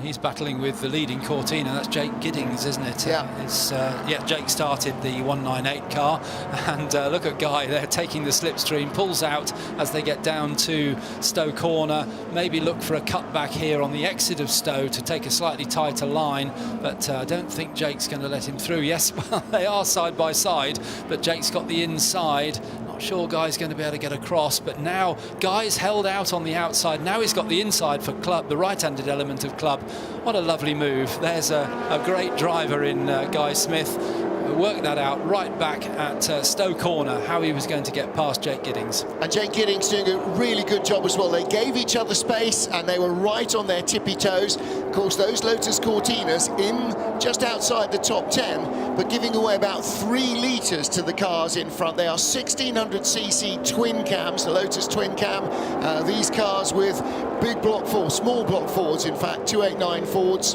He's battling with the leading Cortina. That's Jake Giddings, isn't it? Yeah. Jake started the 198 car, and look at Guy there taking the slipstream, pulls out as they get down to Stowe Corner. Maybe look for a cutback here on the exit of Stowe to take a slightly tighter line, but I don't think Jake's going to let him through. Yes, well, they are side by side, but Jake's got the inside. Not sure Guy's going to be able to get across, but now Guy's held out on the outside. Now he's got the inside for Club, the right-handed element of Club. What a lovely move. There's a great driver in Guy Smith. Worked that out right back at Stowe Corner, how he was going to get past Jake Giddings. And Jake Giddings doing a really good job as well. They gave each other space and they were right on their tippy toes. Of course, those Lotus Cortinas in just outside the top 10, but giving away about 3 litres to the cars in front. They are 1600cc twin cams, the Lotus twin cam. These cars with big block Fords, small block Fords, in fact, 289 Fords.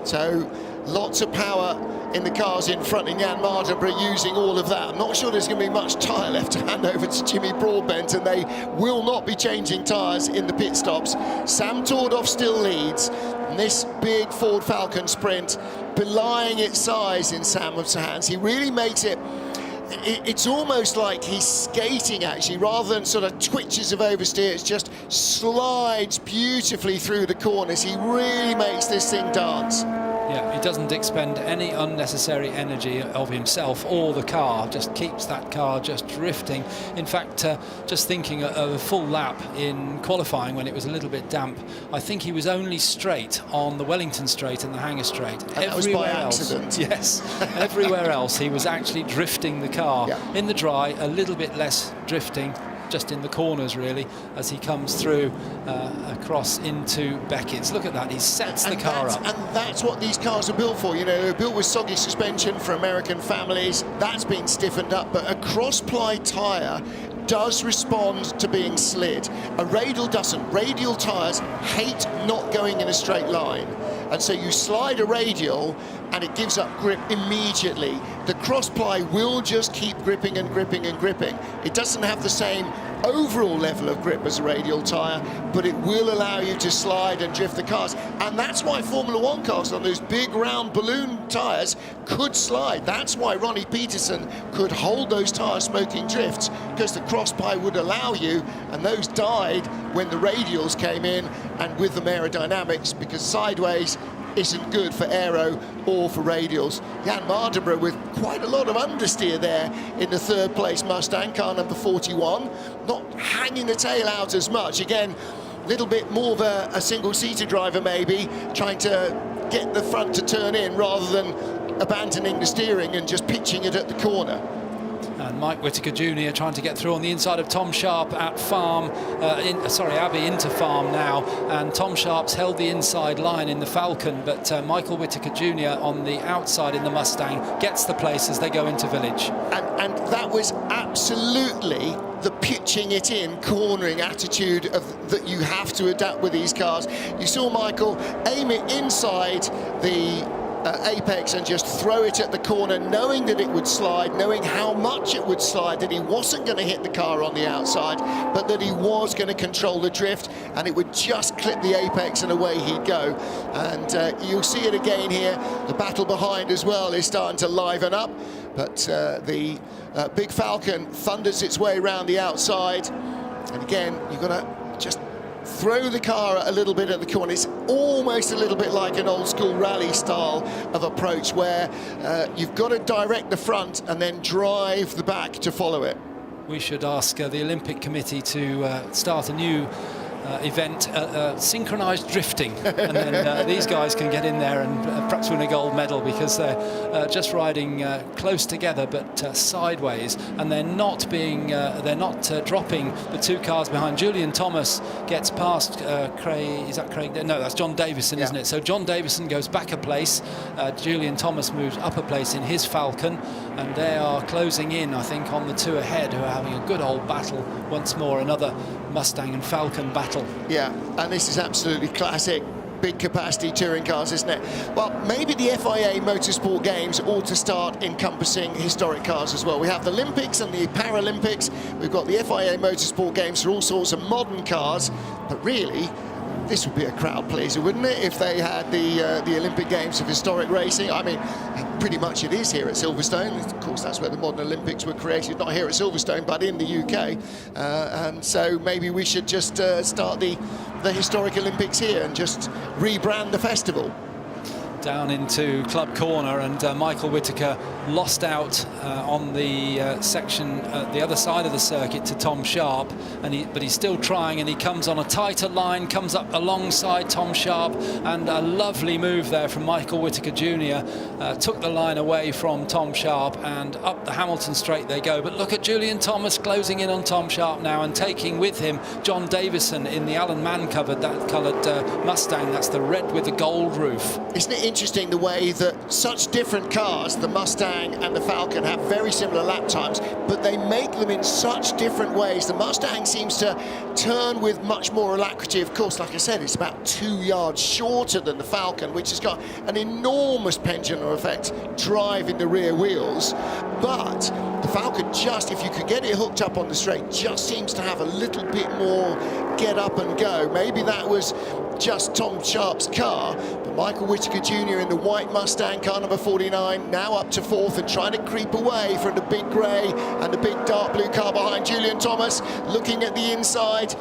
So lots of power in the cars in front, and Jan Mardenborough using all of that. I'm not sure there's going to be much tyre left to hand over to Jimmy Broadbent, and they will not be changing tyres in the pit stops. Sam Tordoff still leads, and this big Ford Falcon Sprint belying its size in Sam's hands. He really makes it, it's almost like he's skating actually, rather than sort of twitches of oversteer. It just slides beautifully through the corners. He really makes this thing dance. Yeah, he doesn't expend any unnecessary energy of himself or the car, just keeps that car just drifting. In fact, just thinking of a full lap in qualifying when it was a little bit damp, I think he was only straight on the Wellington Straight and the Hangar Straight. And that was by accident. Yes, everywhere else he was actually drifting the car. Yeah. In the dry, a little bit less drifting, just in the corners really, as he comes through across into Beckett's. Look at that, he sets the car up. And that's what these cars are built for. You know, they're built with soggy suspension for American families. That's been stiffened up, but a cross-ply tyre does respond to being slid. A radial doesn't. Radial tyres hate not going in a straight line. And so you slide a radial and it gives up grip immediately. The cross-ply will just keep gripping and gripping and gripping. It doesn't have the same overall level of grip as a radial tyre, but it will allow you to slide and drift the cars. And that's why Formula One cars on those big round balloon tyres could slide. That's why Ronnie Peterson could hold those tyre smoking drifts, because the cross-ply would allow you, and those died when the radials came in, and with them aerodynamics, because sideways isn't good for aero or for radials. Jan Mardenborough with quite a lot of understeer there in the 3rd place Mustang, car number 41, not hanging the tail out as much. Again, a little bit more of a single-seater driver maybe, trying to get the front to turn in rather than abandoning the steering and just pitching it at the corner. And Mike Whittaker Jr. trying to get through on the inside of Tom Sharp at Farm, Abbey into Farm now, and Tom Sharp's held the inside line in the Falcon, but Michael Whittaker Jr. on the outside in the Mustang gets the place as they go into Village. And that was absolutely the pitching it in, cornering attitude that you have to adapt with these cars. You saw Michael aim it inside the apex and just throw it at the corner, knowing that it would slide, knowing how much it would slide, that he wasn't going to hit the car on the outside, but that he was going to control the drift, and it would just clip the apex and away he'd go. And you'll see it again here. The battle behind as well is starting to liven up, but the big Falcon thunders its way around the outside, and again you've got to just throw the car a little bit at the corner. It's almost a little bit like an old school rally style of approach, where you've got to direct the front and then drive the back to follow it. We should ask the Olympic Committee to start a new event, synchronized drifting, and then these guys can get in there and perhaps win a gold medal, because they're just riding close together but sideways, and they're not dropping the 2 cars behind. Julian Thomas gets past Craig. Is that Craig? No, that's John Davison, isn't it? So John Davison goes back a place. Julian Thomas moves up a place in his Falcon, and they are closing in, I think, on the 2 ahead, who are having a good old battle once more. Another Mustang and Falcon battle. Yeah, and this is absolutely classic big capacity touring cars, isn't it? Well, maybe the FIA Motorsport Games ought to start encompassing historic cars as well. We have the Olympics and the Paralympics. We've got the FIA Motorsport Games for all sorts of modern cars, but really this would be a crowd pleaser, wouldn't it, if they had the Olympic Games of historic racing? I mean, pretty much it is here at Silverstone. Of course, that's where the modern Olympics were created, not here at Silverstone, but in the UK. And so maybe we should just start the historic Olympics here and just rebrand the festival. Down into Club Corner, and Michael Whittaker lost out on the section at the other side of the circuit to Tom Sharp, but he's still trying, and he comes on a tighter line, comes up alongside Tom Sharp, and a lovely move there from Michael Whittaker Jr. Took the line away from Tom Sharp, and up the Hamilton Straight they go. But look at Julian Thomas closing in on Tom Sharp now, and taking with him John Davison in the Alan Mann coloured Mustang. That's the red with the gold roof. Isn't it interesting the way that such different cars, the Mustang and the Falcon, have very similar lap times, but they make them in such different ways. The Mustang seems to turn with much more alacrity. Of course, like I said, it's about 2 yards shorter than the Falcon, which has got an enormous pendular effect driving the rear wheels. But the Falcon, just if you could get it hooked up on the straight, just seems to have a little bit more get up and go. Maybe that was just Tom Sharp's car, but Michael Whittaker Jr. in the white Mustang, car number 49, now up to 4th and trying to creep away from the big grey and the big dark blue car behind. Julian Thomas looking at the inside.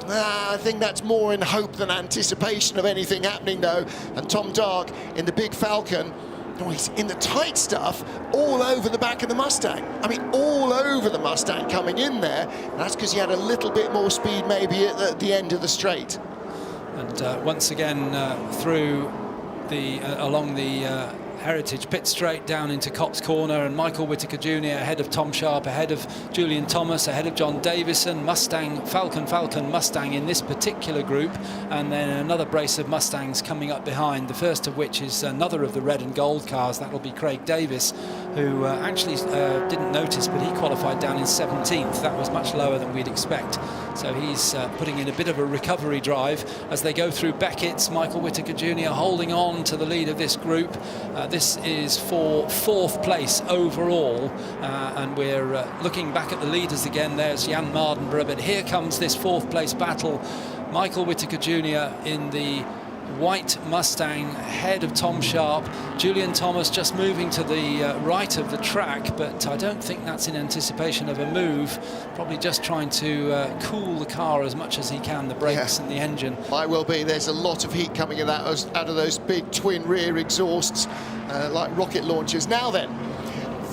I think that's more in hope than anticipation of anything happening though. And Tom Dark in the big Falcon, he's in the tight stuff all over the back of the Mustang. I mean, all over the Mustang coming in there. And that's because he had a little bit more speed maybe at the end of the straight. And once again through the along the Heritage pit straight down into Cops Corner, and Michael Whittaker Jr. ahead of Tom Sharp, ahead of Julian Thomas, ahead of John Davison. Mustang, Falcon, Mustang in this particular group, and then another brace of Mustangs coming up behind, the first of which is another of the red and gold cars. That'll be Craig Davis, who actually didn't notice, but he qualified down in 17th. That was much lower than we'd expect. So he's putting in a bit of a recovery drive as they go through Beckett's. Michael Whittaker Jr. holding on to the lead of this group. This is for 4th place overall, and we're looking back at the leaders again. There's Jan Mardenborough, but here comes this 4th place battle. Michael Whittaker Jr. in the white Mustang ahead of Tom Sharp. Julian Thomas just moving to the right of the track, but I don't think that's in anticipation of a move. Probably just trying to cool the car as much as he can, the brakes and the engine. Might well be. There's a lot of heat coming out of those big twin rear exhausts like rocket launchers. Now then,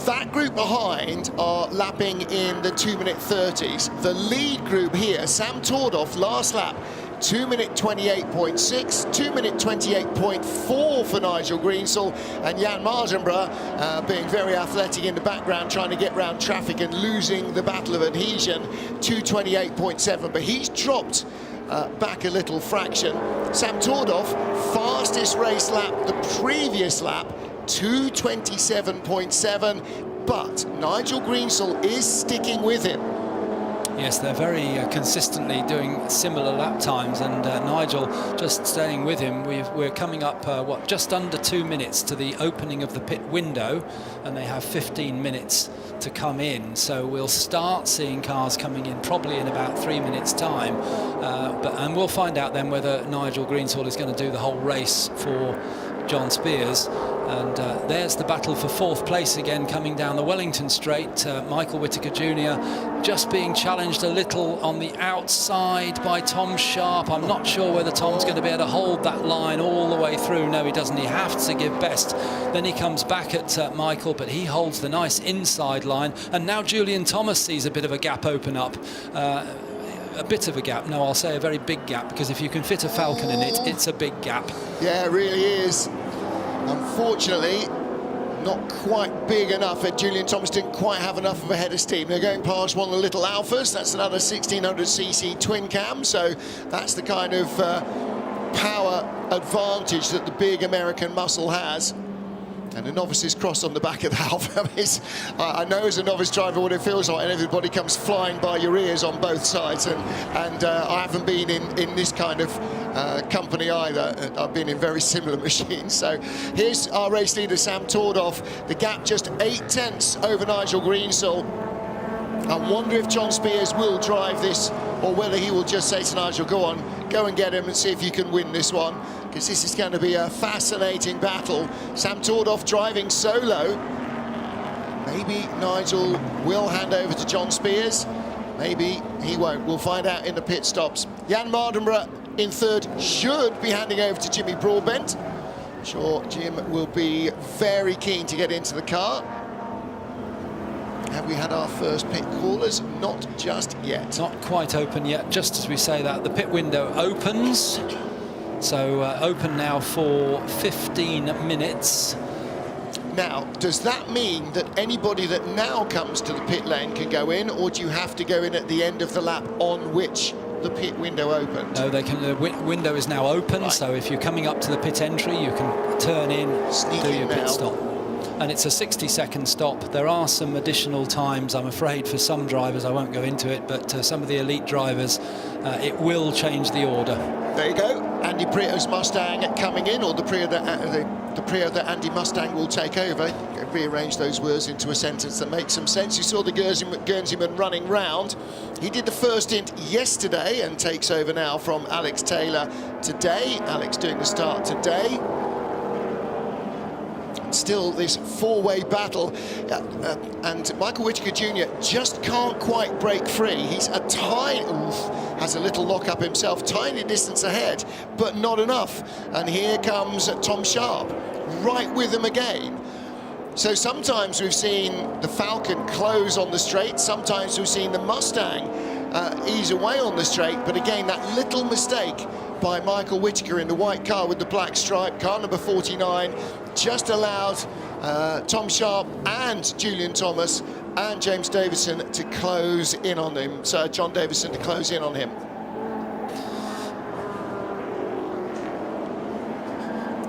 that group behind are lapping in the 2-minute 30s. The lead group here, Sam Tordoff, last lap, 2-minute 28.6, 2-minute 28.4 for Nigel Greensall, and Jan Mardenborough being very athletic in the background, trying to get round traffic and losing the battle of adhesion, 228.7, but he's dropped back a little fraction. Sam Tordoff, fastest race lap the previous lap, 227.7, but Nigel Greensall is sticking with him. Yes, they're very consistently doing similar lap times, and Nigel just staying with him. We're coming up, just under 2 minutes to the opening of the pit window, and they have 15 minutes to come in. So we'll start seeing cars coming in probably in about 3 minutes' time, and we'll find out then whether Nigel Greensall is going to do the whole race for John Spears. And there's the battle for 4th place again coming down the Wellington Straight. Michael Whittaker Jr. just being challenged a little on the outside by Tom Sharp. I'm not sure whether Tom's going to be able to hold that line all the way through. No, he doesn't. He has to give best. Then he comes back at Michael, but he holds the nice inside line. And now Julian Thomas sees a bit of a gap open up. A bit of a gap. No, I'll say a very big gap, because if you can fit a Falcon in it, it's a big gap. Yeah, it really is. Unfortunately, not quite big enough. Julian Thomas didn't quite have enough of a head of steam. They're going past one of the little Alphas. That's another 1600cc twin cam. So that's the kind of power advantage that the big American muscle has. And the novices cross on the back of the Alpha. I know as a novice driver what it feels like, and everybody comes flying by your ears on both sides. And I haven't been in this kind of company either. I've been in very similar machines. So here's our race leader, Sam Tordoff. The gap just 8 tenths over Nigel Greensall. I wonder if John Spears will drive this, or whether he will just say to Nigel, go on, go and get him and see if you can win this one, because this is going to be a fascinating battle. Sam Tordoff driving solo. Maybe Nigel will hand over to John Spears. Maybe he won't. We'll find out in the pit stops. Jan Mardenborough in 3rd should be handing over to Jimmy Broadbent. I'm sure Jim will be very keen to get into the car. Have we had our first pit callers? Not just yet. Not quite open yet. Just as we say that, the pit window opens. So open now for 15 minutes. Now, does that mean that anybody that now comes to the pit lane can go in, or do you have to go in at the end of the lap on which the pit window opened? No, they can. The window is now open, right. So if you're coming up to the pit entry, you can turn in, do your pit stop. And it's a 60-second stop. There are some additional times, I'm afraid, for some drivers. I won't go into it, but some of the elite drivers, it will change the order. There you go. Andy Prio's Mustang coming in, or the Prio that Andy Mustang will take over. Rearrange those words into a sentence that makes some sense. You saw the Guernseyman running round. He did the first stint yesterday and takes over now from Alex Taylor today. Alex doing the start today. Still this four-way battle, and Michael Whittaker Jr. just can't quite break free. He's a has a little lock-up himself, tiny distance ahead, but not enough. And here comes Tom Sharp, right with him again. So sometimes we've seen the Falcon close on the straight, sometimes we've seen the Mustang ease away on the straight, but again, that little mistake by Michael Whittaker in the white car with the black stripe, car number 49, just allowed Tom Sharp and Julian Thomas and James Davison to close in on him. So John Davison to close in on him.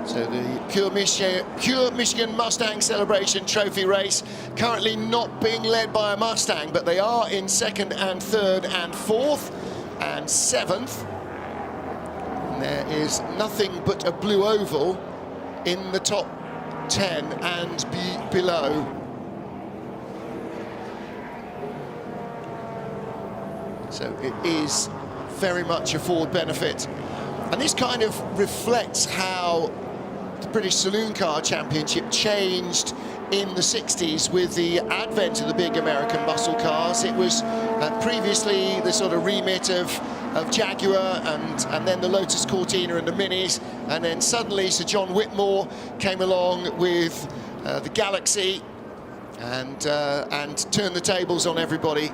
So the Pure Michigan Mustang Celebration Trophy race currently not being led by a Mustang, but they are in second and third and fourth and seventh. And there is nothing but a blue oval in the top 10 and below. So it is very much a forward benefit. And this kind of reflects how the British Saloon Car Championship changed in the 60s with the advent of the big American muscle cars. It was previously the sort of remit of Jaguar and then the Lotus Cortina and the Minis, and then suddenly Sir John Whitmore came along with the Galaxy and turned the tables on everybody.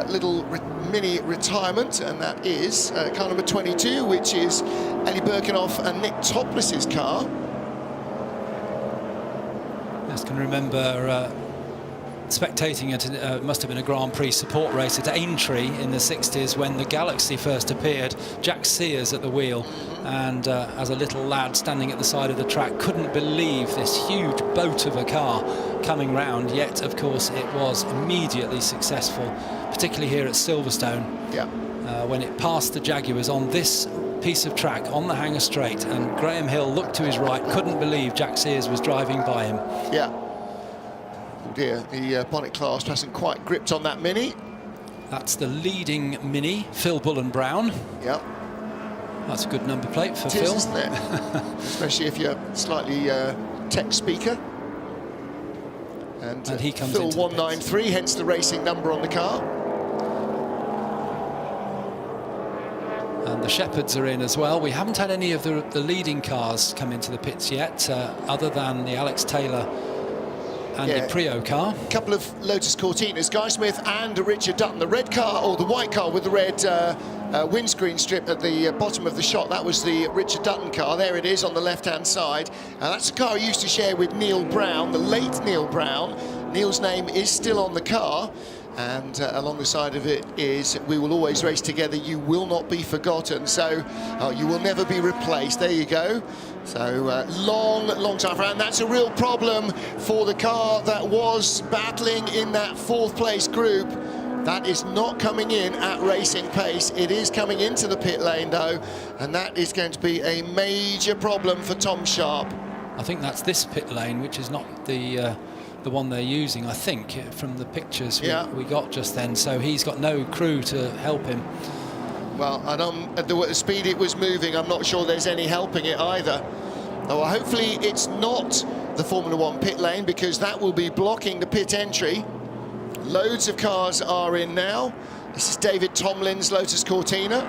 Little mini retirement, and that is car number 22, which is Ellie Birkenhoff and Nick Topless's car. I can remember spectating it must have been a Grand Prix support race at Aintree in the 60s when the Galaxy first appeared. Jack Sears at the wheel, and as a little lad standing at the side of the track, couldn't believe this huge boat of a car coming round, yet of course it was immediately successful, particularly here at Silverstone. Yeah. When it passed the Jaguars on this piece of track on the Hangar Straight, and Graham Hill looked to his right, couldn't believe Jack Sears was driving by him. Yeah. Oh dear, the bonnet clasp hasn't quite gripped on that Mini. That's the leading Mini, Phil Bullen Brown. Yep. That's a good number plate for it Phil. Is, isn't it? Especially if you're slightly tech speaker. And he comes Phil into 193, hence the racing number on the car. And the Shepherds are in as well. We haven't had any of the leading cars come into the pits yet, other than the Alex Taylor and the Prio car. A couple of Lotus Cortinas, Guy Smith and Richard Dutton. The red car, or the white car with the red windscreen strip at the bottom of the shot, that was the Richard Dutton car. There it is on the left-hand side. That's a car he used to share with Neil Brown, the late Neil Brown. Neil's name is still on the car. And along the side of it is, we will always race together, you will not be forgotten. So you will never be replaced. There you go. So long time around. That's a real problem for the car that was battling in that fourth place group. That is not coming in at racing pace. It is coming into the pit lane though, and that is going to be a major problem for Tom Sharp. I think that's this pit lane, which is not the one they're using, I think, from the pictures we got just then. So he's got no crew to help him. Well, and at the speed it was moving, I'm not sure there's any helping it either. Oh, well, hopefully it's not the Formula One pit lane, because that will be blocking the pit entry. Loads of cars are in now. This is David Tomlin's Lotus Cortina.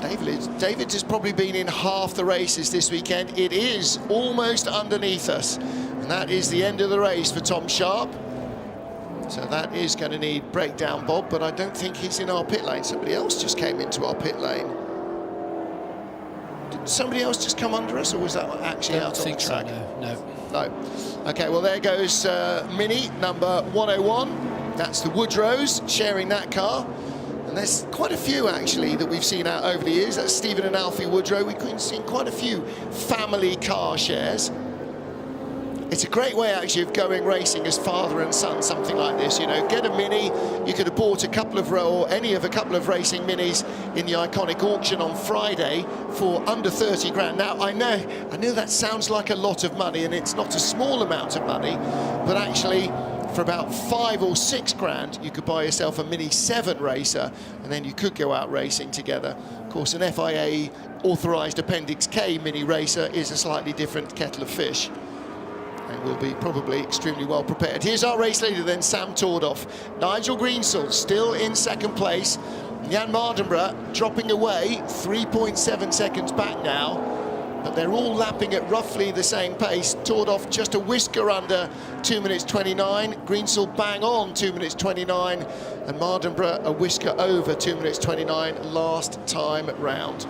David has probably been in half the races this weekend. It is almost underneath us. And that is the end of the race for Tom Sharp. So that is going to need breakdown Bob, but I don't think he's in our pit lane. Somebody else just came into our pit lane. Did somebody else just come under us, or was that actually out on the track? So, no. Okay, well there goes Mini number 101. That's the Woodrows sharing that car. And there's quite a few, actually, that we've seen out over the years. That's Stephen and Alfie Woodrow. We've seen quite a few family car shares. It's a great way, actually, of going racing as father and son, something like this. You know, get a Mini. You could have bought a couple of a couple of racing Minis in the iconic auction on Friday for under 30 grand. Now, I know that sounds like a lot of money, and it's not a small amount of money, but actually, for about 5 or 6 grand, you could buy yourself a Mini 7 racer, and then you could go out racing together. Of course, an FIA authorised Appendix K Mini racer is a slightly different kettle of fish, and will be probably extremely well prepared. Here's our race leader then, Sam Tordoff. Nigel Greensill still in second place. Jan Mardenborough dropping away, 3.7 seconds back now, but they're all lapping at roughly the same pace. Tordoff just a whisker under 2 minutes 29, Greensill bang on 2 minutes 29, and Mardenborough a whisker over 2 minutes 29 last time round.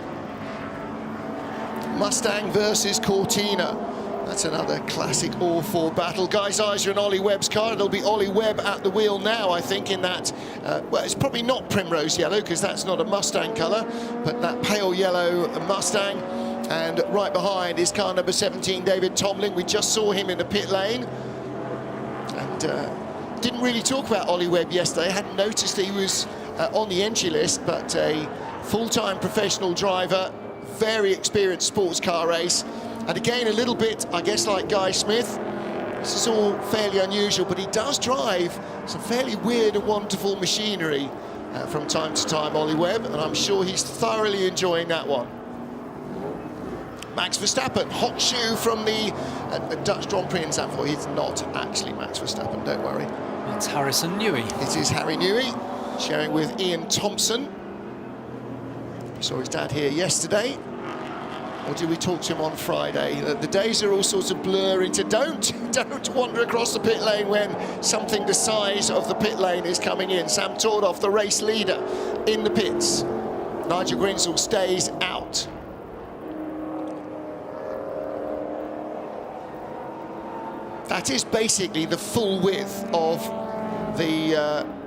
Mustang versus Cortina. That's another classic all-four battle. Guys' eyes are on Ollie Webb's car. There'll be Ollie Webb at the wheel now, I think, in that, well, it's probably not primrose yellow, because that's not a Mustang colour, but that pale yellow Mustang. And right behind is car number 17, David Tomlin. We just saw him in the pit lane. And didn't really talk about Ollie Webb yesterday. I hadn't noticed he was on the entry list, but a full-time professional driver, very experienced sports car race. And again, a little bit, I guess, like Guy Smith. This is all fairly unusual, but he does drive some fairly weird and wonderful machinery from time to time, Ollie Webb, and I'm sure he's thoroughly enjoying that one. Max Verstappen, hot shoe from the Dutch Grand Prix in Zandvoort. He's not actually Max Verstappen, don't worry. That's Harrison Newey. It is Harry Newey, sharing with Ian Thompson. Saw his dad here yesterday. Or did we talk to him on Friday? The days are all sorts of blur into don't wander across the pit lane when something the size of the pit lane is coming in. Sam Tordoff, the race leader, in the pits. Nigel Greensill stays out. That is basically the full width of the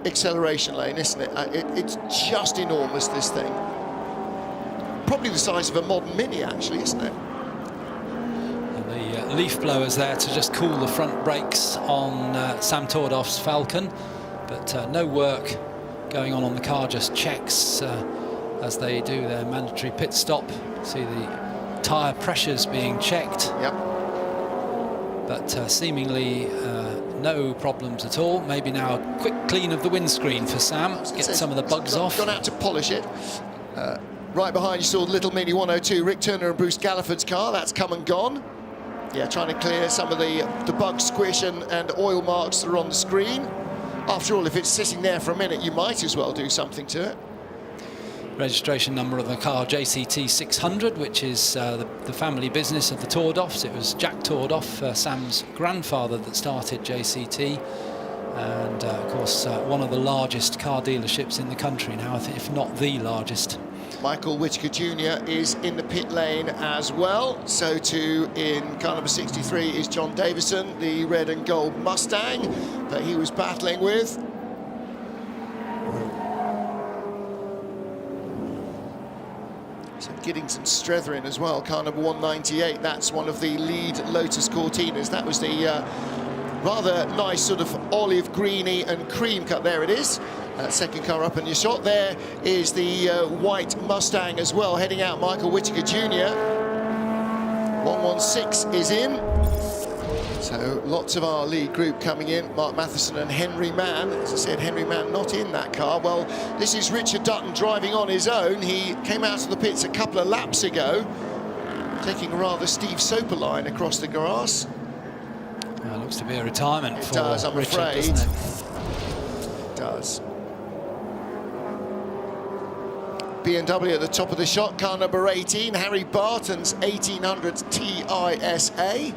acceleration lane, isn't it? It's just enormous, this thing. Probably the size of a modern Mini, actually, isn't it? And the leaf blowers there to just cool the front brakes on Sam Tordoff's Falcon, but no work going on the car, just checks as they do their mandatory pit stop. See the tyre pressures being checked. Yep. But seemingly no problems at all. Maybe now a quick clean of the windscreen for Sam, get some of the bugs off. Gone out to polish it. Right behind you saw the little Mini 102, Rick Turner and Bruce Galliford's car. That's come and gone. Yeah, trying to clear some of the bug squish and oil marks that are on the screen. After all, if it's sitting there for a minute, you might as well do something to it. Registration number of the car, JCT 600, which is the family business of the Tordoffs. It was Jack Tordoff, Sam's grandfather, that started JCT. And, of course, one of the largest car dealerships in the country now, if not the largest. Michael Whitaker Jr. is in the pit lane as well. So too in car number 63 is John Davison, the red and gold Mustang that he was battling with. So Giddings and Strethrin as well, car number 198. That's one of the lead Lotus Cortinas. That was the rather nice sort of olive, greeny and cream cut. There it is. Second car up in your shot. There is the white Mustang as well, heading out, Michael Whitaker Jr. 116 is in. So lots of our lead group coming in. Mark Matheson and Henry Mann. As I said, Henry Mann not in that car. Well, this is Richard Dutton driving on his own. He came out of the pits a couple of laps ago, taking a rather Steve Soper line across the grass. Looks to be a retirement for does, I'm Richard, afraid. doesn't it? It does. BMW at the top of the shot, car number 18, Harry Barton's 1800 TISA.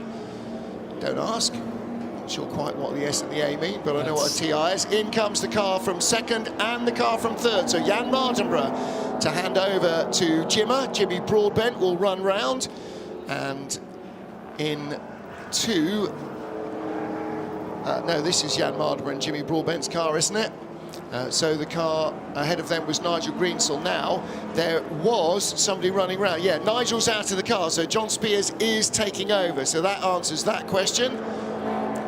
Don't ask. Not sure quite what the S and the A mean, but I know what a TI is. In comes the car from second and the car from third. So Jan Mardenborough to hand over to Jimmy Broadbent will run round. And in two... no, this is Jan Mardenborough and Jimmy Broadbent's car, isn't it? So the car ahead of them was Nigel Greensell. Now, there was somebody running around. Yeah, Nigel's out of the car, so John Spears is taking over. So that answers that question.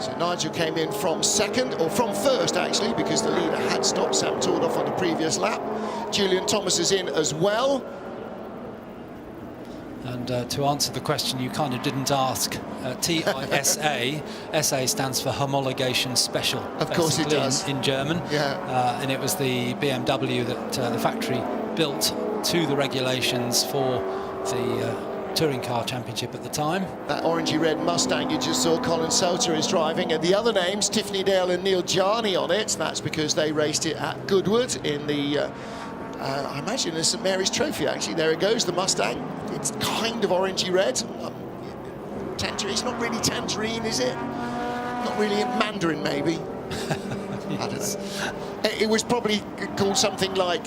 So Nigel came in from second, or from first actually, because the leader had stopped Sam Tordoff on the previous lap. Julian Thomas is in as well. And to answer the question you kind of didn't ask, TISA, SA stands for Homologation Special. Of course it does. In German. Yeah. And it was the BMW that the factory built to the regulations for the Touring Car Championship at the time. That orangey red Mustang you just saw Colin Selter is driving, and the other names, Tiffany Dale and Neil Jarney on it. That's because they raced it at Goodwood in the I imagine the St Mary's Trophy, actually. There it goes, the Mustang. It's kind of orangey red. Tangerine, it's not really tangerine, is it? Not really a mandarin, maybe. I don't know. It was probably called something like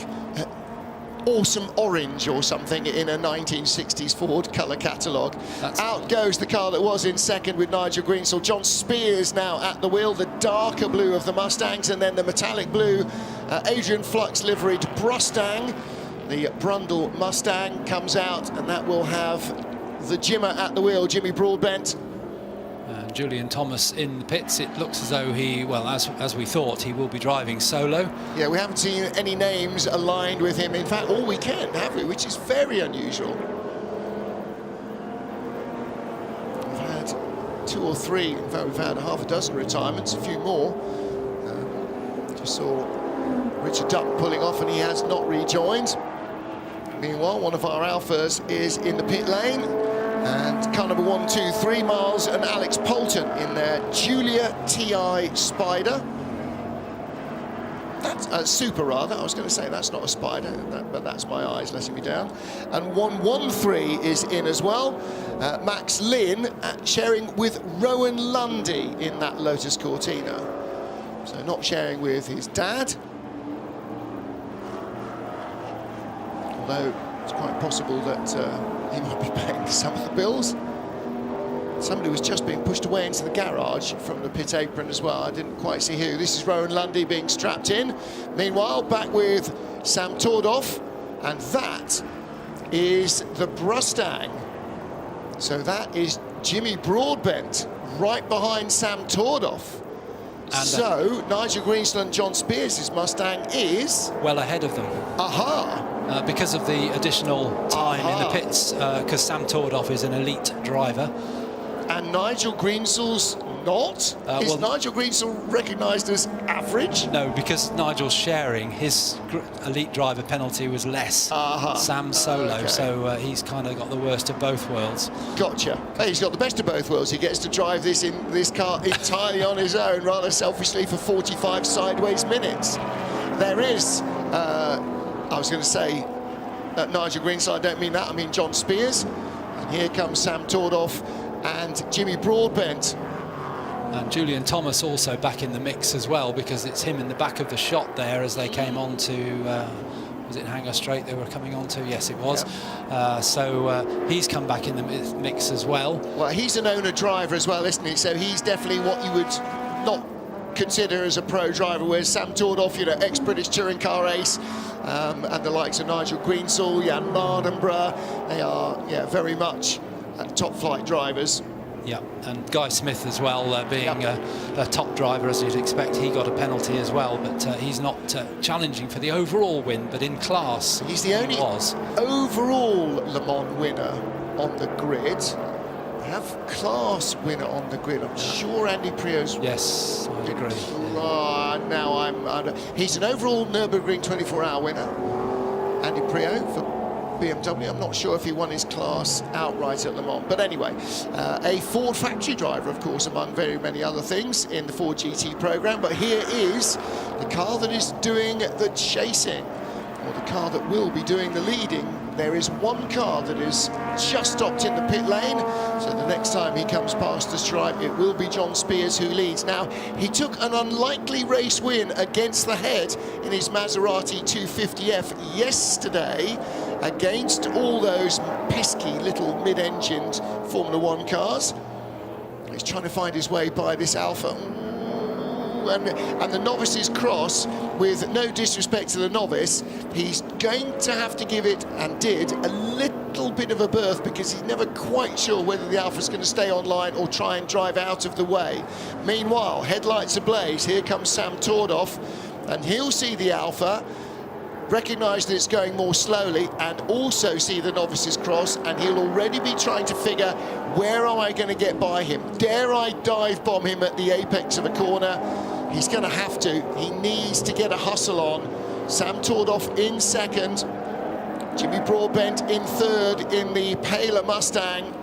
Awesome Orange or something in a 1960s Ford colour catalogue. Out goes the car that was in second with Nigel Greensell. John Spears now at the wheel, the darker blue of the Mustangs, and then the metallic blue Adrian Flux liveried Brustang. The Brundle Mustang comes out, and that will have the Jimmer at the wheel, Jimmy Broadbent. Julian Thomas in the pits. It looks as though he, well, as we thought, he will be driving solo. Yeah, we haven't seen any names aligned with him, in fact, all weekend, have we? Which is very unusual. We've had 2 or 3, in fact, we've had half a dozen retirements, a few more. Just saw Richard Duck pulling off, and he has not rejoined. Meanwhile, one of our alphas is in the pit lane. And car number 1, 2, 3 miles, and Alex Poulton in their Julia TI Spider. That's a Super, rather. I was going to say that's not a Spider, but that's my eyes letting me down. And 113 is in as well. Max Lynn sharing with Rowan Lundy in that Lotus Cortina. So not sharing with his dad. Although it's quite possible that he might be paying some of the bills. Somebody was just being pushed away into the garage from the pit apron as well. I didn't quite see who. This is Rowan Lundy being strapped in. Meanwhile, back with Sam Tordoff, and that is the Brustang. So that is Jimmy Broadbent right behind Sam Tordoff. And so Nigel Greensell and John Spears' Mustang is well ahead of them. Aha! Because of the additional time in the pits, because Sam Tordoff is an elite driver. And Nigel Greensell's not? Is Nigel Greensell recognised as average? No, because Nigel's sharing, his elite driver penalty was less. Sam's solo, so he's kind of got the worst of both worlds. Gotcha. Hey, he's got the best of both worlds. He gets to drive this car entirely on his own, rather selfishly, for 45 sideways minutes. There is, I was going to say Nigel Greensell, I don't mean that, I mean John Spears. And here comes Sam Tordoff and Jimmy Broadbent. And Julian Thomas also back in the mix as well, because it's him in the back of the shot there as they came on to, was it Hangar Straight they were coming on to? Yes, it was. Yeah. So he's come back in the mix as well. Well, he's an owner driver as well, isn't he? So he's definitely what you would not consider as a pro driver, whereas Sam Tordoff, you know, ex-British touring car ace, and the likes of Nigel Greensell, Jan Mardenborough, they are, yeah, very much top flight drivers. Yeah, and Guy Smith as well, being a top driver as you'd expect. He got a penalty as well, but he's not challenging for the overall win, but in class. He's the only overall Le Mans winner on the grid. They have class winner on the grid. I'm sure Andy Prio's... Yes, I agree. Now he's an overall Nürburgring 24-hour winner. Andy Prio for BMW. I'm not sure if he won his class outright at Le Mans, but anyway, a Ford factory driver, of course, among very many other things in the Ford GT program. But here is the car that is doing the chasing, or the car that will be doing the leading. There is one car that is just stopped in the pit lane, so the next time he comes past the stripe, it will be John Spears who leads. Now, he took an unlikely race win against the head in his Maserati 250F yesterday against all those pesky little mid-engined Formula One cars. He's trying to find his way by this Alfa. and the novices cross, with no disrespect to the novice, he's going to have to give it, and did, a little bit of a berth, because he's never quite sure whether the Alpha's going to stay online or try and drive out of the way. Meanwhile, headlights ablaze. Here comes Sam Tordoff, and he'll see the Alpha, recognise that it's going more slowly, and also see the novices cross, and he'll already be trying to figure, where am I going to get by him? Dare I dive bomb him at the apex of a corner? He's going to have to. He needs to get a hustle on. Sam Tordoff in second, Jimmy Broadbent in third in the paler Mustang.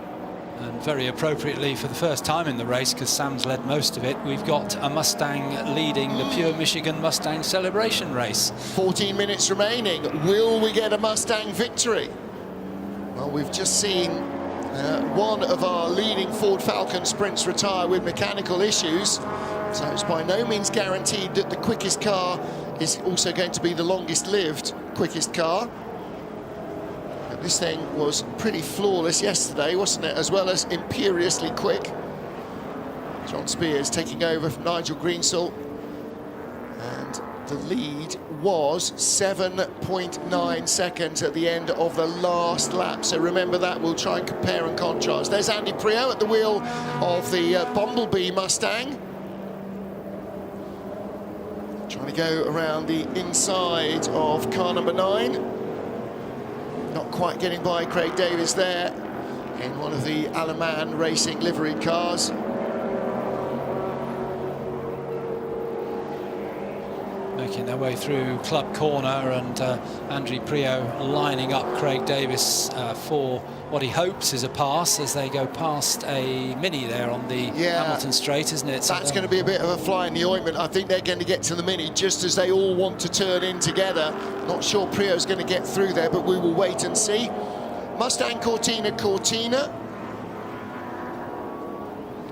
And very appropriately, for the first time in the race, because Sam's led most of it, we've got a Mustang leading the Pure Michigan Mustang Celebration race. 14 minutes remaining. Will we get a Mustang victory? Well, we've just seen one of our leading Ford Falcon sprints retire with mechanical issues, so it's by no means guaranteed that the quickest car is also going to be the longest lived quickest car. This thing was pretty flawless yesterday, wasn't it? As well as imperiously quick. John Spears taking over from Nigel Greensall. And the lead was 7.9 seconds at the end of the last lap. So remember that, we'll try and compare and contrast. There's Andy Priaulx at the wheel of the Bumblebee Mustang. Trying to go around the inside of car number 9. Not quite getting by Craig Davis there in one of the Alaman Racing liveried cars. Making their way through Club Corner, and Andrew Priaulx lining up Craig Davis for what he hopes is a pass as they go past a Mini there on the Hamilton Straight, isn't it? That's going to be a bit of a fly in the ointment. I think they're going to get to the Mini just as they all want to turn in together. Not sure Priaulx's going to get through there, but we will wait and see. Mustang Cortina.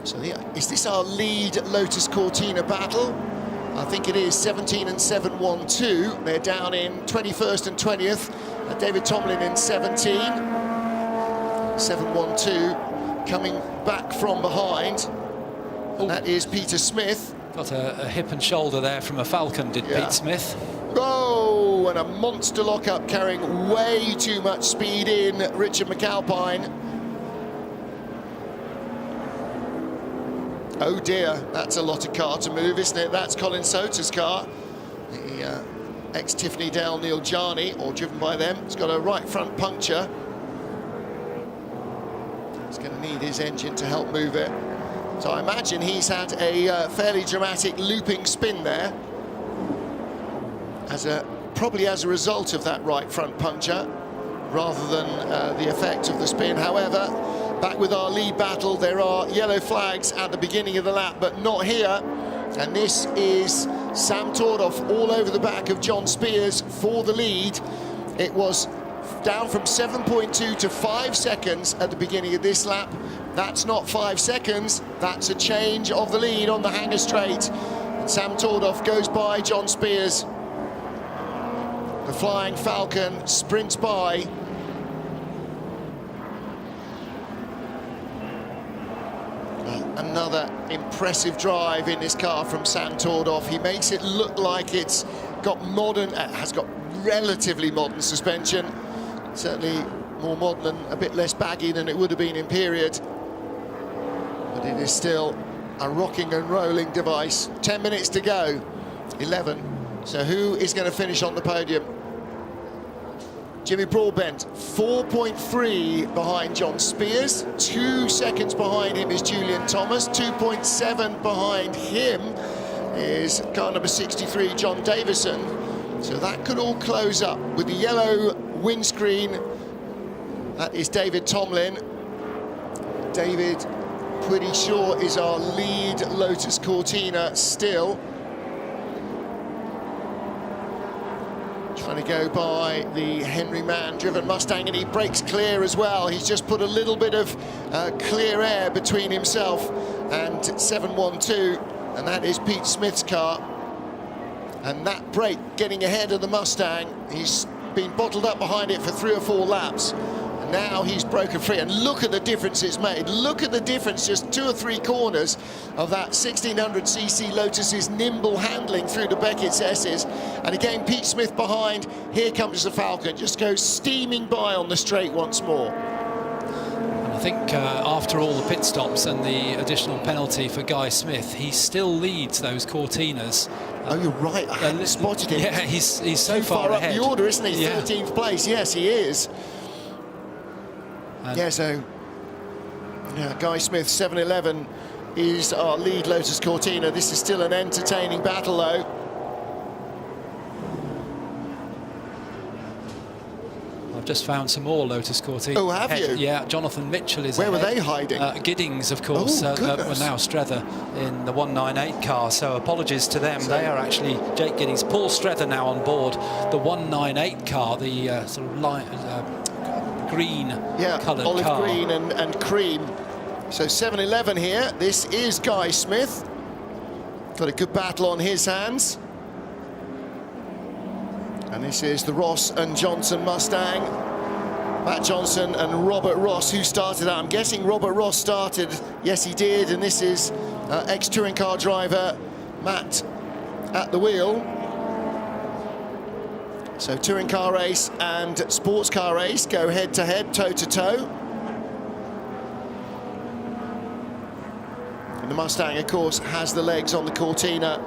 So yeah, is this our lead Lotus Cortina battle? I think it is. 17 and 7-1-2. They're down in 21st and 20th. David Tomlin in 17. 7-1-2 coming back from behind. And that is Peter Smith. Got a hip and shoulder there from a Falcon, did Pete Smith. Oh, and a monster lockup carrying way too much speed in Richard McAlpine. Oh dear, that's a lot of car to move, isn't it? That's Colin Sota's car, the ex-Tiffany Dale Neil Jarney, or driven by them. It's got a right front puncture. He's going to need his engine to help move it. So I imagine he's had a fairly dramatic looping spin there, probably as a result of that right front puncture, rather than the effect of the spin. However, back with our lead battle, there are yellow flags at the beginning of the lap, but not here. And this is Sam Tordoff all over the back of John Spears for the lead. It was down from 7.2 to 5 seconds at the beginning of this lap. That's not 5 seconds, that's a change of the lead on the Hangar Straight. Sam Tordoff goes by John Spears. The Flying Falcon sprints by. Another impressive drive in this car from Sam Tordoff. He makes it look like it's got modern, has got relatively modern suspension. Certainly more modern and a bit less baggy than it would have been in period. But it is still a rocking and rolling device. 10 minutes to go, 11. So who is going to finish on the podium? Jimmy Broadbent, 4.3 behind John Spears. 2 seconds behind him is Julian Thomas. 2.7 behind him is car number 63, John Davison. So that could all close up with the yellow windscreen. That is David Tomlin. David, pretty sure, is our lead Lotus Cortina still. Trying to go by the Henry Mann driven Mustang, and he breaks clear as well. He's just put a little bit of clear air between himself and 712, and that is Pete Smith's car. And that break getting ahead of the Mustang. He's been bottled up behind it for 3 or 4 laps, and now he's broken free, and look at the difference it's made. Look at the difference, just 2 or 3 corners of that 1600cc Lotus's nimble handling through the Beckett's S's. And again, Pete Smith behind. Here comes the Falcon, just goes steaming by on the straight once more. I think after all the pit stops and the additional penalty for Guy Smith, he still leads those Cortinas. Oh, you're right. I hadn't spotted him. Yeah, he's so far up ahead. the order, isn't he? Yeah. 13th place. Yes, he is. And yeah, so Guy Smith, 7-11, is our lead Lotus Cortina. This is still an entertaining battle, though. I've just found some more Lotus Cortina. Oh, have you? Yeah, Jonathan Mitchell is Where ahead. were they hiding? Giddings, of course, were now Strether in the 198 car, so apologies to them. They are actually Jake Giddings. Paul Strether now on board the 198 car, the sort of light, green coloured olive car. green and cream. So 7-11 here. This is Guy Smith. Got a good battle on his hands. And this is the Ross and Johnson Mustang. Matt Johnson and Robert Ross, who started out. I'm guessing Robert Ross started. Yes, he did. And this is ex-touring car driver Matt at the wheel. So touring car race and sports car race go head-to-head, toe-to-toe. And the Mustang, of course, has the legs on the Cortina.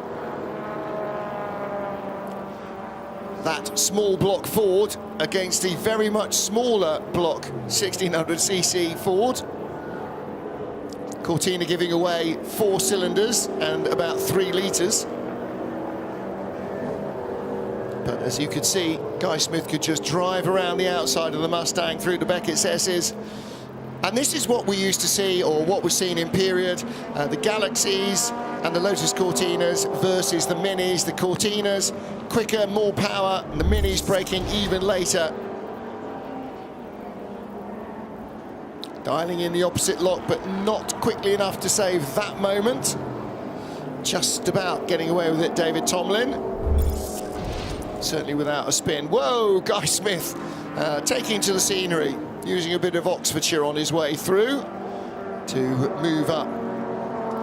That small block Ford against the very much smaller block 1600cc Ford. Cortina giving away 4 cylinders and about 3 litres. But as you could see, Guy Smith could just drive around the outside of the Mustang through the Beckett's S's. And this is what we used to see, or what was seen in period, the Galaxies and the Lotus Cortinas versus the Minis. The Cortinas quicker, more power, and the Minis braking even later. Dialing in the opposite lock, but not quickly enough to save that moment. Just about getting away with it, David Tomlin. Certainly without a spin. Whoa, Guy Smith taking to the scenery, using a bit of Oxfordshire on his way through to move up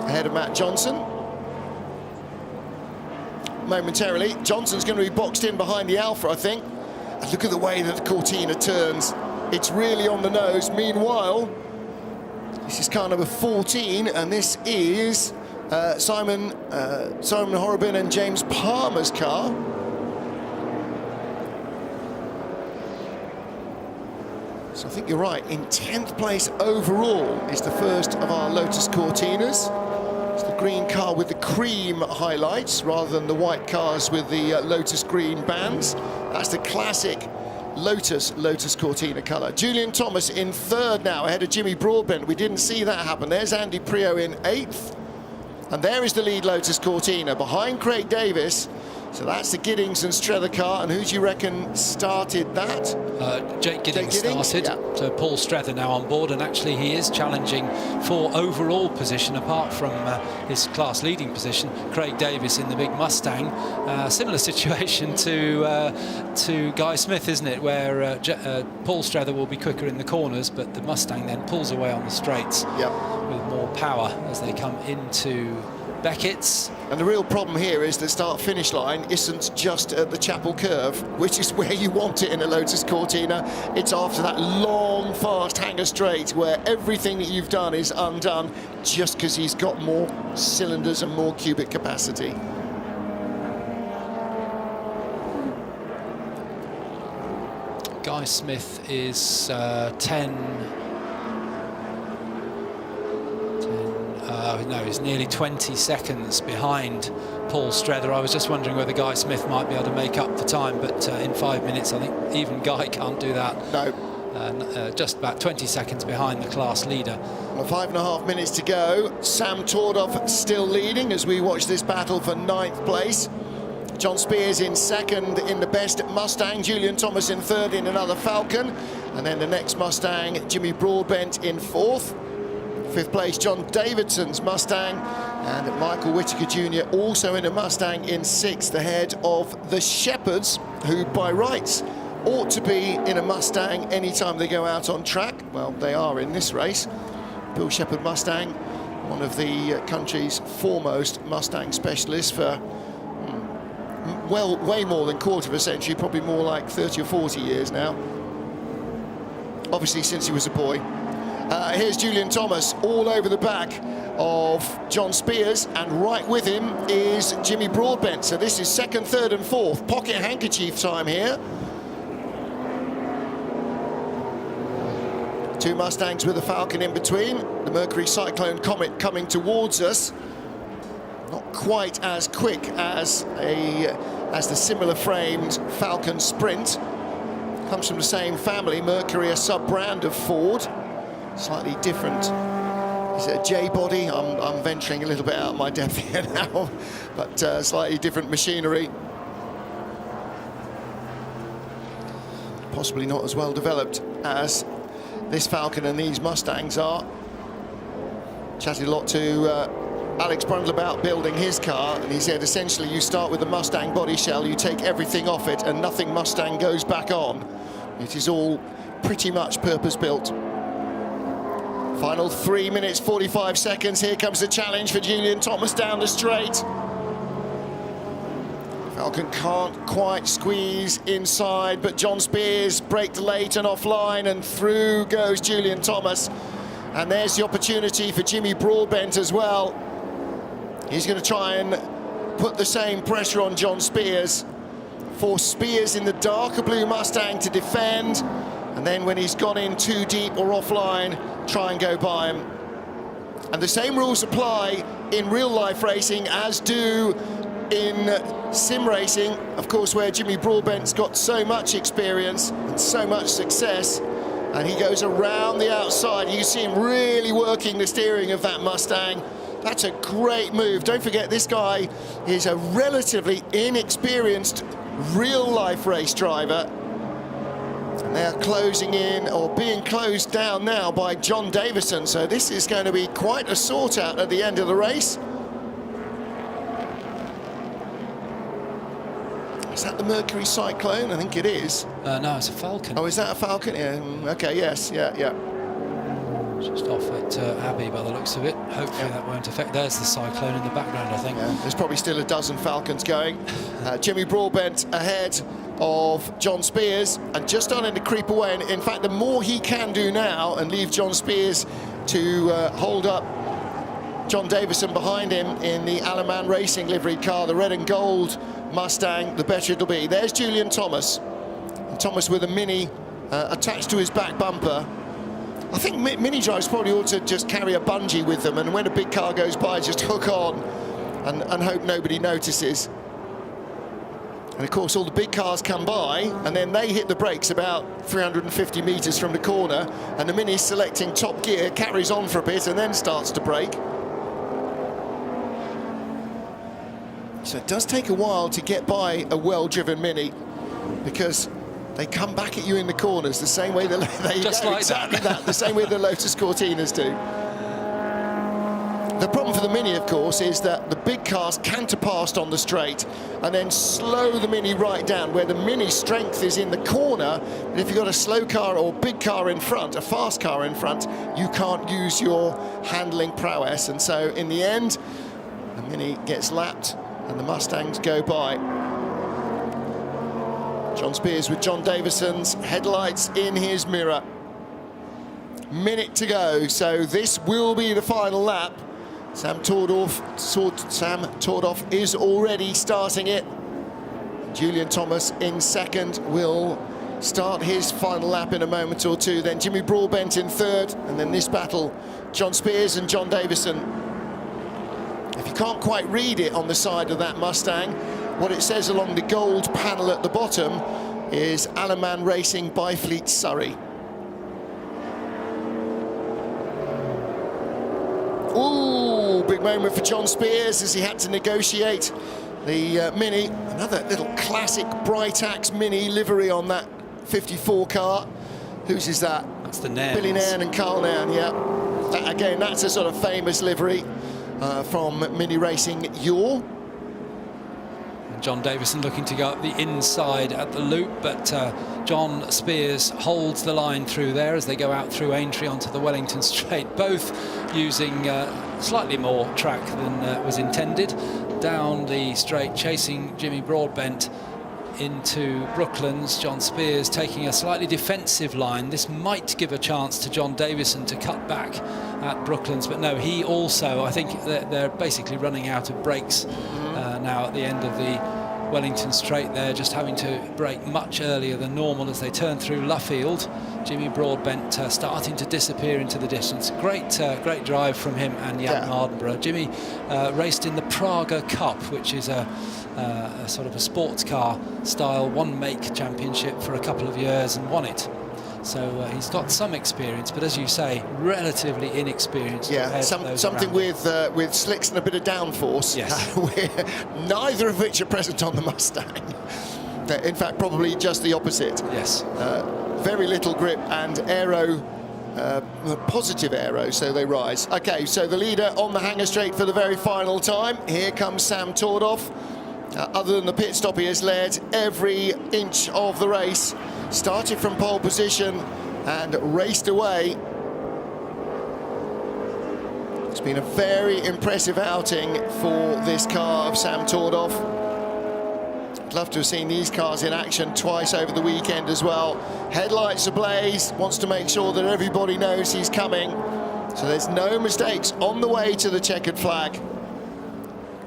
ahead of Matt Johnson. Momentarily, Johnson's going to be boxed in behind the Alfa, I think. And look at the way that the Cortina turns. It's really on the nose. Meanwhile, this is car number 14, and this is Simon Horobin and James Palmer's car. So I think you're right, in 10th place overall is the first of our Lotus Cortinas. It's the green car with the cream highlights rather than the white cars with the Lotus green bands. That's the classic Lotus Cortina colour. Julian Thomas in 3rd now, ahead of Jimmy Broadbent. We didn't see that happen. There's Andy Prio in 8th. And there is the lead Lotus Cortina behind Craig Davis. So that's the Giddings and Strether car, and who do you reckon started that? Jake Giddings started, yeah. So Paul Strether now on board, and actually he is challenging for overall position, apart from his class leading position. Craig Davis in the big Mustang. Similar situation to Guy Smith, isn't it, where Paul Strether will be quicker in the corners, but the Mustang then pulls away on the straights with more power as they come into Beckett's. And the real problem here is the start-finish line isn't just at the Chapel Curve, which is where you want it in a Lotus Cortina. It's after that long, fast hanger straight where everything that you've done is undone just because he's got more cylinders and more cubic capacity. Guy Smith is 10. No, he's nearly 20 seconds behind Paul Strether. I was just wondering whether Guy Smith might be able to make up for time, but in 5 minutes, I think even Guy can't do that. No. Just about 20 seconds behind the class leader. Well, 5.5 minutes to go. Sam Tordoff still leading as we watch this battle for 9th place. John Spears in 2nd in the best Mustang. Julian Thomas in 3rd in another Falcon. And then the next Mustang, Jimmy Broadbent in 4th. 5th place, John Davidson's Mustang, and Michael Whittaker Jr. also in a Mustang in 6th, ahead of the Shepherds, who by rights ought to be in a Mustang anytime they go out on track. Well, they are in this race. Bill Shepherd Mustang, one of the country's foremost Mustang specialists for well, way more than quarter of a century, probably more like 30 or 40 years now. Obviously since he was a boy. Here's Julian Thomas all over the back of John Spears, and right with him is Jimmy Broadbent. So this is second, third and fourth. Pocket handkerchief time here. Two Mustangs with a Falcon in between. The Mercury Cyclone Comet coming towards us. Not quite as quick as the similar framed Falcon Sprint. Comes from the same family. Mercury, a sub-brand of Ford. Slightly different. Is it a J-body? I'm venturing a little bit out of my depth here now, but slightly different machinery. Possibly not as well developed as this Falcon and these Mustangs are. Chatted a lot to Alex Brundle about building his car, and he said essentially you start with the Mustang body shell, you take everything off it, and nothing Mustang goes back on. It is all pretty much purpose-built. Final 3 minutes, 45 seconds. Here comes the challenge for Julian Thomas down the straight. Falcon can't quite squeeze inside, but John Spears braked late and offline, and through goes Julian Thomas. And there's the opportunity for Jimmy Broadbent as well. He's going to try and put the same pressure on John Spears. Force Spears in the darker blue Mustang to defend, and then when he's gone in too deep or offline, try and go by him. And the same rules apply in real-life racing as do in sim racing, of course, where Jimmy Broadbent's got so much experience and so much success, and he goes around the outside. You see him really working the steering of that Mustang. That's a great move. Don't forget, this guy is a relatively inexperienced real-life race driver. And they're closing in, or being closed down now by John Davison. So this is going to be quite a sort-out at the end of the race. Is that the Mercury Cyclone? I think it is. No, it's a Falcon. Oh, is that a Falcon? Yeah. Okay, yes, yeah. Just off at Abbey by the looks of it. Hopefully that won't affect. There's the Cyclone in the background, I think. Yeah, there's probably still a dozen Falcons going. Jimmy Broadbent ahead of John Spears and just starting to creep away. And in fact, the more he can do now and leave John Spears to hold up John Davison behind him in the Alaman Racing livery car, the red and gold Mustang, the better it'll be. There's Julian Thomas. And Thomas with a Mini attached to his back bumper. I think Mini drivers probably ought to just carry a bungee with them, and when a big car goes by, just hook on and hope nobody notices. And of course, all the big cars come by, and then they hit the brakes about 350 meters from the corner, and the Mini's selecting top gear, carries on for a bit, and then starts to brake. So it does take a while to get by a well-driven Mini, because they come back at you in the corners the same way Just like exactly that, the same way the Lotus Cortinas do. The problem for the Mini, of course, is that the big cars canter past on the straight and then slow the Mini right down, where the Mini's strength is in the corner. But if you've got a slow car or big car in front, a fast car in front, you can't use your handling prowess. And so in the end, the Mini gets lapped and the Mustangs go by. John Spears with John Davison's headlights in his mirror. Minute to go, so this will be the final lap. Sam Tordoff is already starting it. Julian Thomas in second will start his final lap in a moment or two. Then Jimmy Broadbent in third, and then this battle, John Spears and John Davison. If you can't quite read it on the side of that Mustang, what it says along the gold panel at the bottom is Alaman Racing Byfleet Surrey. Ooh, big moment for John Spears as he had to negotiate the Mini. Another little classic Britax Mini livery on that 54 car. Whose is that? That's the Nairns. Billy Nairn and Carl Nairn, yeah. Again, that's a sort of famous livery from Mini Racing Yore. John Davison looking to go up the inside at the loop, but John Spears holds the line through there as they go out through Aintree onto the Wellington Straight, both using slightly more track than was intended. Down the straight, chasing Jimmy Broadbent into Brooklands. John Spears taking a slightly defensive line. This might give a chance to John Davison to cut back at Brooklands, but no, he also, I think they're basically running out of brakes now at the end of the Wellington Straight. They're just having to brake much earlier than normal as they turn through Luffield. Jimmy Broadbent starting to disappear into the distance. Great drive from him and Jan Mardenborough. Jimmy raced in the Praga Cup, which is a sort of a sports car style one make championship for a couple of years and won it. So he's got some experience, but as you say, relatively inexperienced. Yeah, something with slicks and a bit of downforce. Yes. Neither of which are present on the Mustang. In fact, probably just the opposite. Yes. Very little grip and aero, positive aero, so they rise. Okay, so the leader on the Hangar Straight for the very final time. Here comes Sam Tordoff. Other than the pit stop, he has led every inch of the race. Started from pole position and raced away. It's been a very impressive outing for this car of Sam Tordoff. I'd love to have seen these cars in action twice over the weekend as well. Headlights ablaze, wants to make sure that everybody knows he's coming. So there's no mistakes on the way to the checkered flag.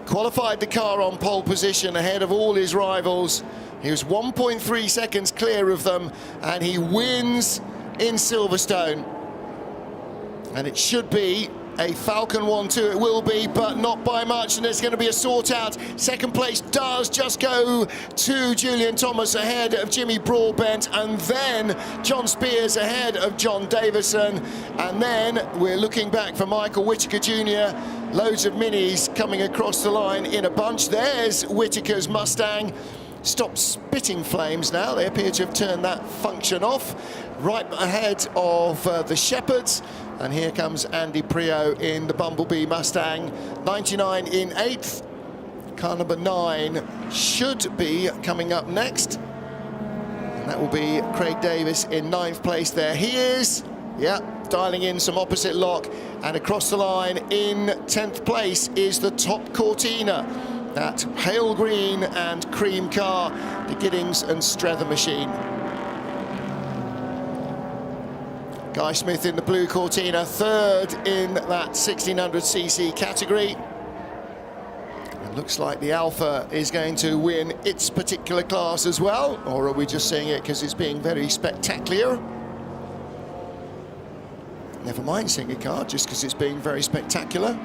Qualified the car on pole position ahead of all his rivals. He was 1.3 seconds clear of them, and he wins in Silverstone. And it should be a Falcon 1-2, it will be, but not by much, and there's going to be a sort out. Second place does just go to Julian Thomas ahead of Jimmy Broadbent, and then John Spears ahead of John Davison, and then we're looking back for Michael Whittaker Jr. Loads of minis coming across the line in a bunch. There's Whittaker's Mustang. Stop spitting flames now. They appear to have turned that function off. Right ahead of the Shepherds. And here comes Andy Prio in the Bumblebee Mustang. 99 in 8th. Car number 9 should be coming up next. And that will be Craig Davis in 9th place there. He is, yeah, dialing in some opposite lock. And across the line in 10th place is the top Cortina. That pale green and cream car, the Giddings and Strether machine. Guy Smith in the blue Cortina, 3rd in that 1600cc category. It looks like the Alpha is going to win its particular class as well, or are we just saying it because it's being very spectacular? Never mind seeing a car just because it's being very spectacular.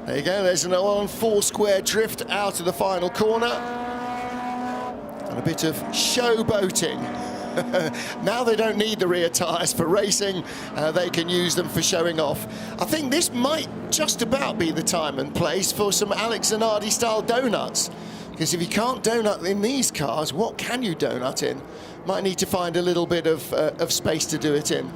There you go, there's an on 4-square drift out of the final corner. And a bit of showboating. Now they don't need the rear tyres for racing, they can use them for showing off. I think this might just about be the time and place for some Alex Zanardi style donuts. Because if you can't donut in these cars, what can you donut in? Might need to find a little bit of space to do it in.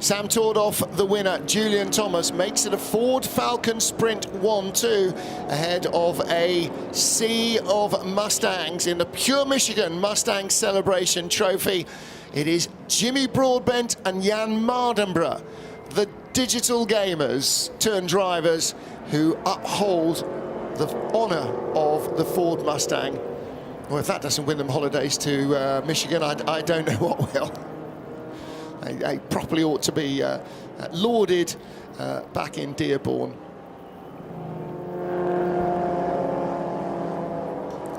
Sam Tordoff, the winner. Julian Thomas makes it a Ford Falcon Sprint 1-2 ahead of a sea of Mustangs in the Pure Michigan Mustang Celebration Trophy. It is Jimmy Broadbent and Jan Mardenborough, the digital gamers turned drivers who uphold the honour of the Ford Mustang. Well, if that doesn't win them holidays to Michigan, I don't know what will. They properly ought to be lauded back in Dearborn.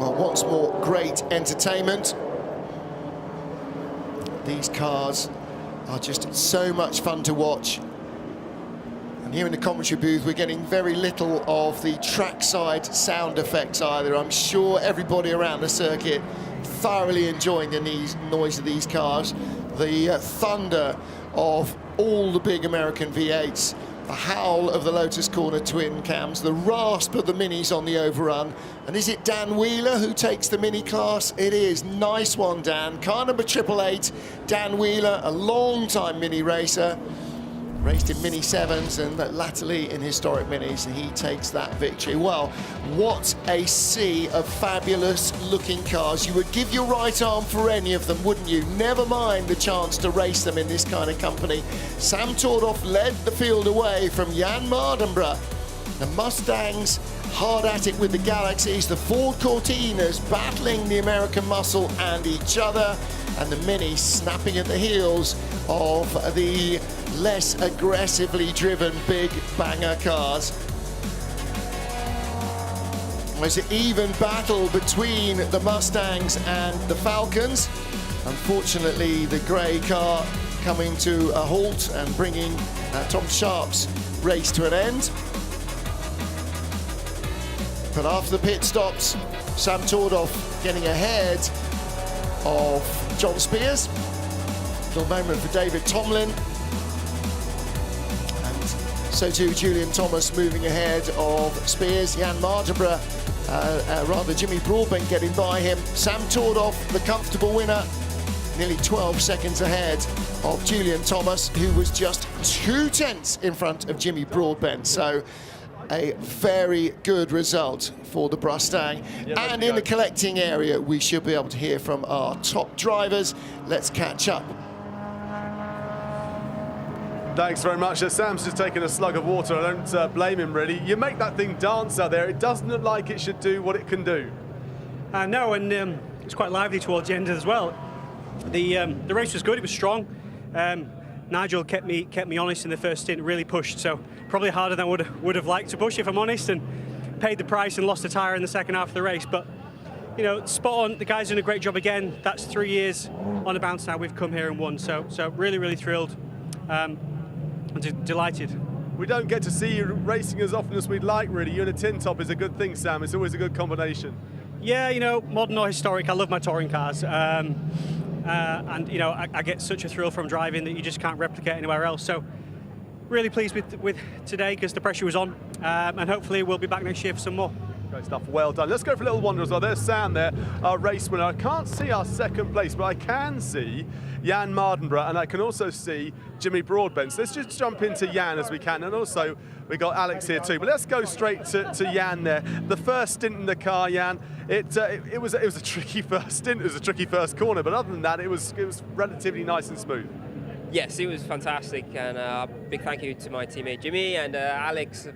Well, once more, great entertainment. These cars are just so much fun to watch. And here in the commentary booth, we're getting very little of the trackside sound effects either. I'm sure everybody around the circuit thoroughly enjoying the noise of these cars. The thunder of all the big American V8s, the howl of the Lotus Corner twin cams, the rasp of the minis on the overrun. And is it Dan Wheeler who takes the mini class? It is. Nice one, Dan. Car number 888, Dan Wheeler, a long-time mini racer. raced in Mini 7s and latterly in historic Minis, and he takes that victory. Well, what a sea of fabulous looking cars. You would give your right arm for any of them, wouldn't you? Never mind the chance to race them in this kind of company. Sam Tordoff led the field away from Jan Mardenborough. The Mustangs hard at it with the Galaxies, the Ford Cortinas battling the American Muscle and each other, and the Mini snapping at the heels of the less aggressively driven big banger cars. There's an even battle between the Mustangs and the Falcons. Unfortunately, the grey car coming to a halt and bringing Tom Sharp's race to an end. But after the pit stops, Sam Tordoff getting ahead of John Spears. Little moment for David Tomlin. And so too Julian Thomas moving ahead of Spears. Jan Mardenborough, Jimmy Broadbent getting by him. Sam Tordoff, the comfortable winner, nearly 12 seconds ahead of Julian Thomas, who was just 2 tenths in front of Jimmy Broadbent. So a very good result for the Mustang. And in the collecting area, we should be able to hear from our top drivers. Let's catch up. Thanks very much. Sam's just taken a slug of water. I don't blame him, really. You make that thing dance out there. It doesn't look like it should do what it can do. No, and it's quite lively towards the end as well. The race was good. It was strong. Nigel kept me honest in the first stint, really pushed, so probably harder than I would have liked to push, if I'm honest, and paid the price and lost a tyre in the second half of the race. But, you know, spot on. The guy's doing a great job again. That's 3 years on the bounce now. We've come here and won, so really, really thrilled and delighted. We don't get to see you racing as often as we'd like, really. You and a tin top is a good thing, Sam. It's always a good combination. Yeah, you know, modern or historic, I love my touring cars. And you know, I get such a thrill from driving that you just can't replicate anywhere else. So really pleased with today because the pressure was on, and hopefully we'll be back next year for some more. Great stuff, well done. Let's go for a little wander as well. There's Sam there, our race winner. I can't see our second place, but I can see Jan Mardenborough, and I can also see Jimmy Broadbent. So let's just jump into Jan as we can, and also we got Alex here too. But let's go straight to Jan there. The first stint in the car, Jan, it was a tricky first stint. It was a tricky first corner, but other than that, it was relatively nice and smooth. Yes, it was fantastic, and a big thank you to my teammate Jimmy and Alex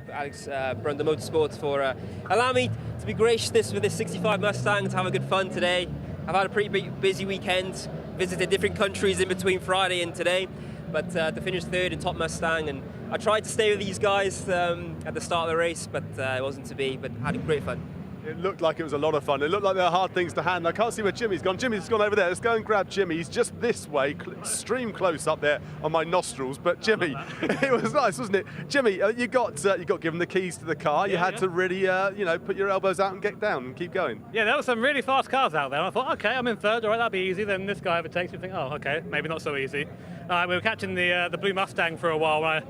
Brunder Motorsports for allowing me to be gracious with this 65 Mustang to have a good fun today. I've had a pretty busy weekend, visited different countries in between Friday and today, but to finish third in Top Mustang, and I tried to stay with these guys at the start of the race, but it wasn't to be, but had great fun. It looked like it was a lot of fun. It looked like there were hard things to handle. I can't see where Jimmy's gone. Jimmy's gone over there. Let's go and grab Jimmy. He's just this way, extreme close up there on my nostrils. But Jimmy, it was nice, wasn't it? Jimmy, you got given the keys to the car. You had to really, you know, put your elbows out and get down and keep going. Yeah, there were some really fast cars out there. I thought, okay, I'm in third. All right, that'll be easy. Then this guy overtakes me. Think, oh, okay, maybe not so easy. We were catching the blue Mustang for a while. Where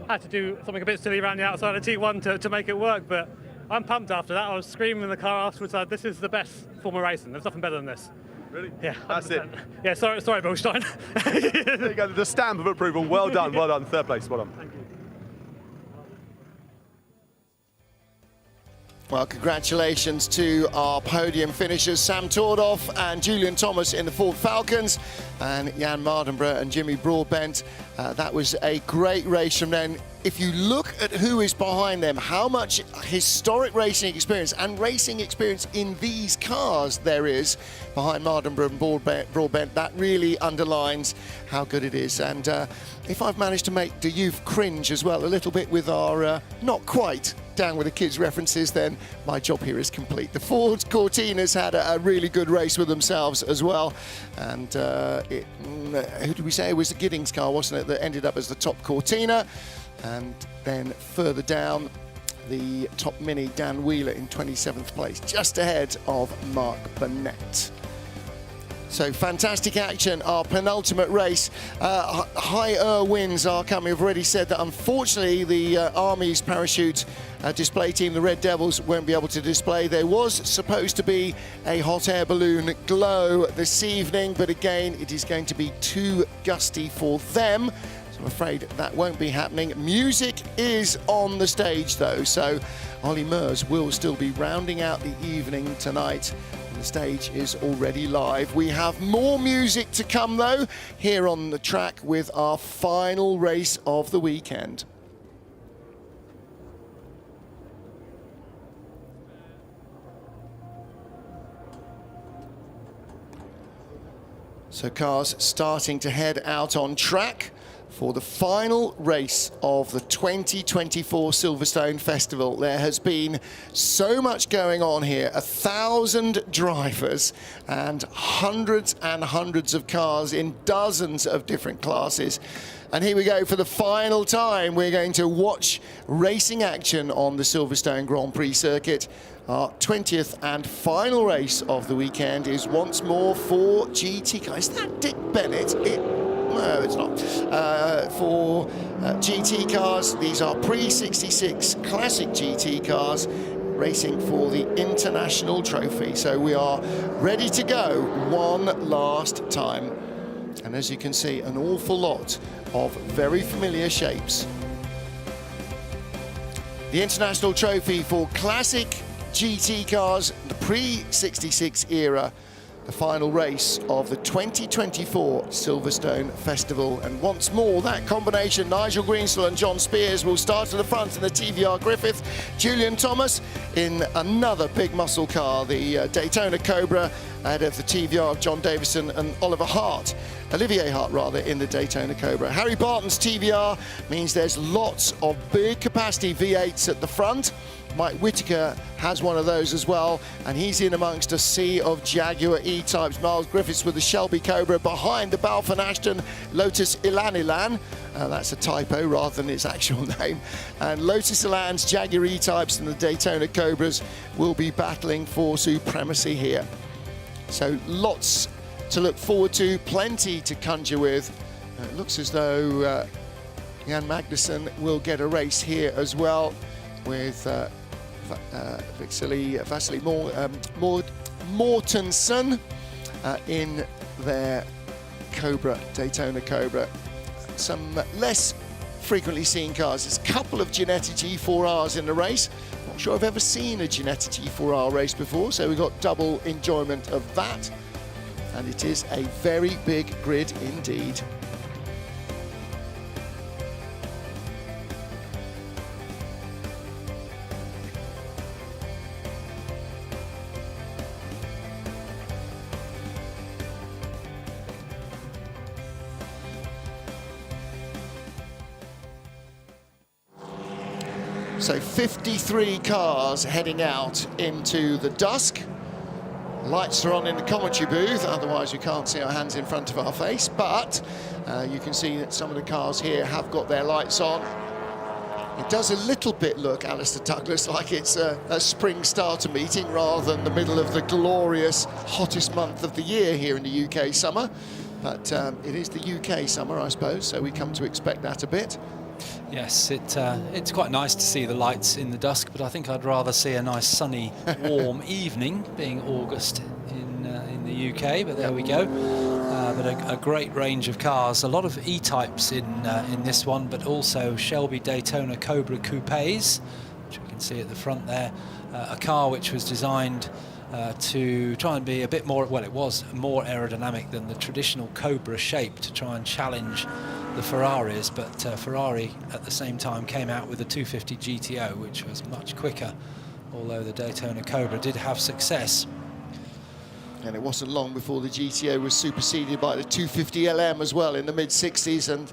I had to do something a bit silly around the outside of T1 to make it work, but I'm pumped after that. I was screaming in the car afterwards, like, this is the best form of racing. There's nothing better than this. Really? Yeah. 100%. That's it. Yeah, sorry, Bilstein. There you go, the stamp of approval. Well done, well done. Third place, well done. Thank you. Well, congratulations to our podium finishers, Sam Tordoff and Julian Thomas in the Ford Falcons, and Jan Mardenborough and Jimmy Broadbent. That was a great race from them. If you look at who is behind them, how much historic racing experience and racing experience in these cars there is behind Mardenborough and Broadbent, that really underlines how good it is. And if I've managed to make the youth cringe as well a little bit with our not quite down with the kids references, then my job here is complete. The Ford Cortinas had a really good race with themselves as well, and who did we say? It was the Giddings car, wasn't it, that ended up as the top Cortina. And then further down, the top Mini, Dan Wheeler in 27th place, just ahead of Mark Burnett. So fantastic action, our penultimate race. Higher winds are coming. I've already said that unfortunately the Army's parachute display team, the Red Devils, won't be able to display. There was supposed to be a hot air balloon glow this evening, but again, it is going to be too gusty for them. I'm afraid that won't be happening. Music is on the stage though, so Ollie Murs will still be rounding out the evening tonight. The stage is already live. We have more music to come though, here on the track with our final race of the weekend. So cars starting to head out on track for the final race of the 2024 Silverstone Festival. There has been so much going on here, 1,000 drivers and hundreds of cars in dozens of different classes. And here we go for the final time. We're going to watch racing action on the Silverstone Grand Prix circuit. Our 20th and final race of the weekend is once more for GT cars. Is that Dick Bennett? No, it's not. For GT cars, these are pre-66 classic GT cars racing for the International Trophy. So we are ready to go one last time. And as you can see, an awful lot of very familiar shapes. The International Trophy for classic GT cars, the pre-66 era, the final race of the 2024 Silverstone Festival. And once more, that combination, Nigel Greenstall and John Spears, will start at the front in the TVR Griffith. Julian Thomas in another big muscle car, the Daytona Cobra, ahead of the TVR of John Davison and Olivier Hart rather, in the Daytona Cobra. Harry Barton's TVR means there's lots of big capacity V8s at the front. Mike Whitaker has one of those as well, and he's in amongst a sea of Jaguar E-types. Miles Griffiths with the Shelby Cobra behind the Balfour Ashton Lotus Elan. That's a typo rather than its actual name. And Lotus Elan's Jaguar E-types and the Daytona Cobras will be battling for supremacy here. So lots to look forward to, plenty to conjure with. It looks as though Jan Magnussen will get a race here as well, with Vasily Mortensen in their Cobra, Daytona Cobra. Some less frequently seen cars. There's a couple of Ginetta G4Rs in the race. Not sure I've ever seen a Ginetta G4R race before, so we've got double enjoyment of that. And it is a very big grid indeed. So 53 cars heading out into the dusk. Lights are on in the commentary booth, otherwise we can't see our hands in front of our face, but you can see that some of the cars here have got their lights on. It does a little bit look, Alistair Douglas, like it's a spring starter meeting rather than the middle of the glorious hottest month of the year here in the UK summer. But it is the UK summer, I suppose, so we come to expect that a bit. Yes, it's quite nice to see the lights in the dusk, but I think I'd rather see a nice sunny, warm evening, being August in the UK. But there we go. But a great range of cars, a lot of E-types in this one, but also Shelby Daytona Cobra coupes, which we can see at the front there. A car which was designed to try and be a bit more, well, it was more aerodynamic than the traditional Cobra shape, to try and challenge the Ferraris, but Ferrari at the same time came out with a 250 GTO, which was much quicker, although the Daytona Cobra did have success. And it wasn't long before the GTO was superseded by the 250 LM as well in the mid-60s. And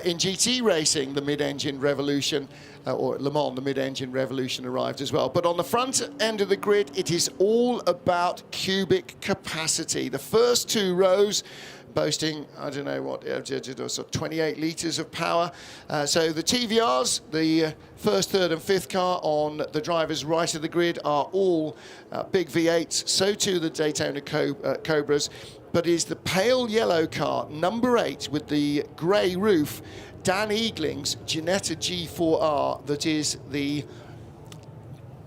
in GT racing, the mid-engine revolution, or Le Mans, the mid-engine revolution arrived as well. But on the front end of the grid, it is all about cubic capacity. The first two rows boasting, I don't know what, 28 litres of power. So the TVRs, the first, third and fifth car on the driver's right of the grid, are all big V8s. So too the Daytona Cobras. But it is the pale yellow car, number 8, with the grey roof, Dan Eagling's Ginetta G4R, that is the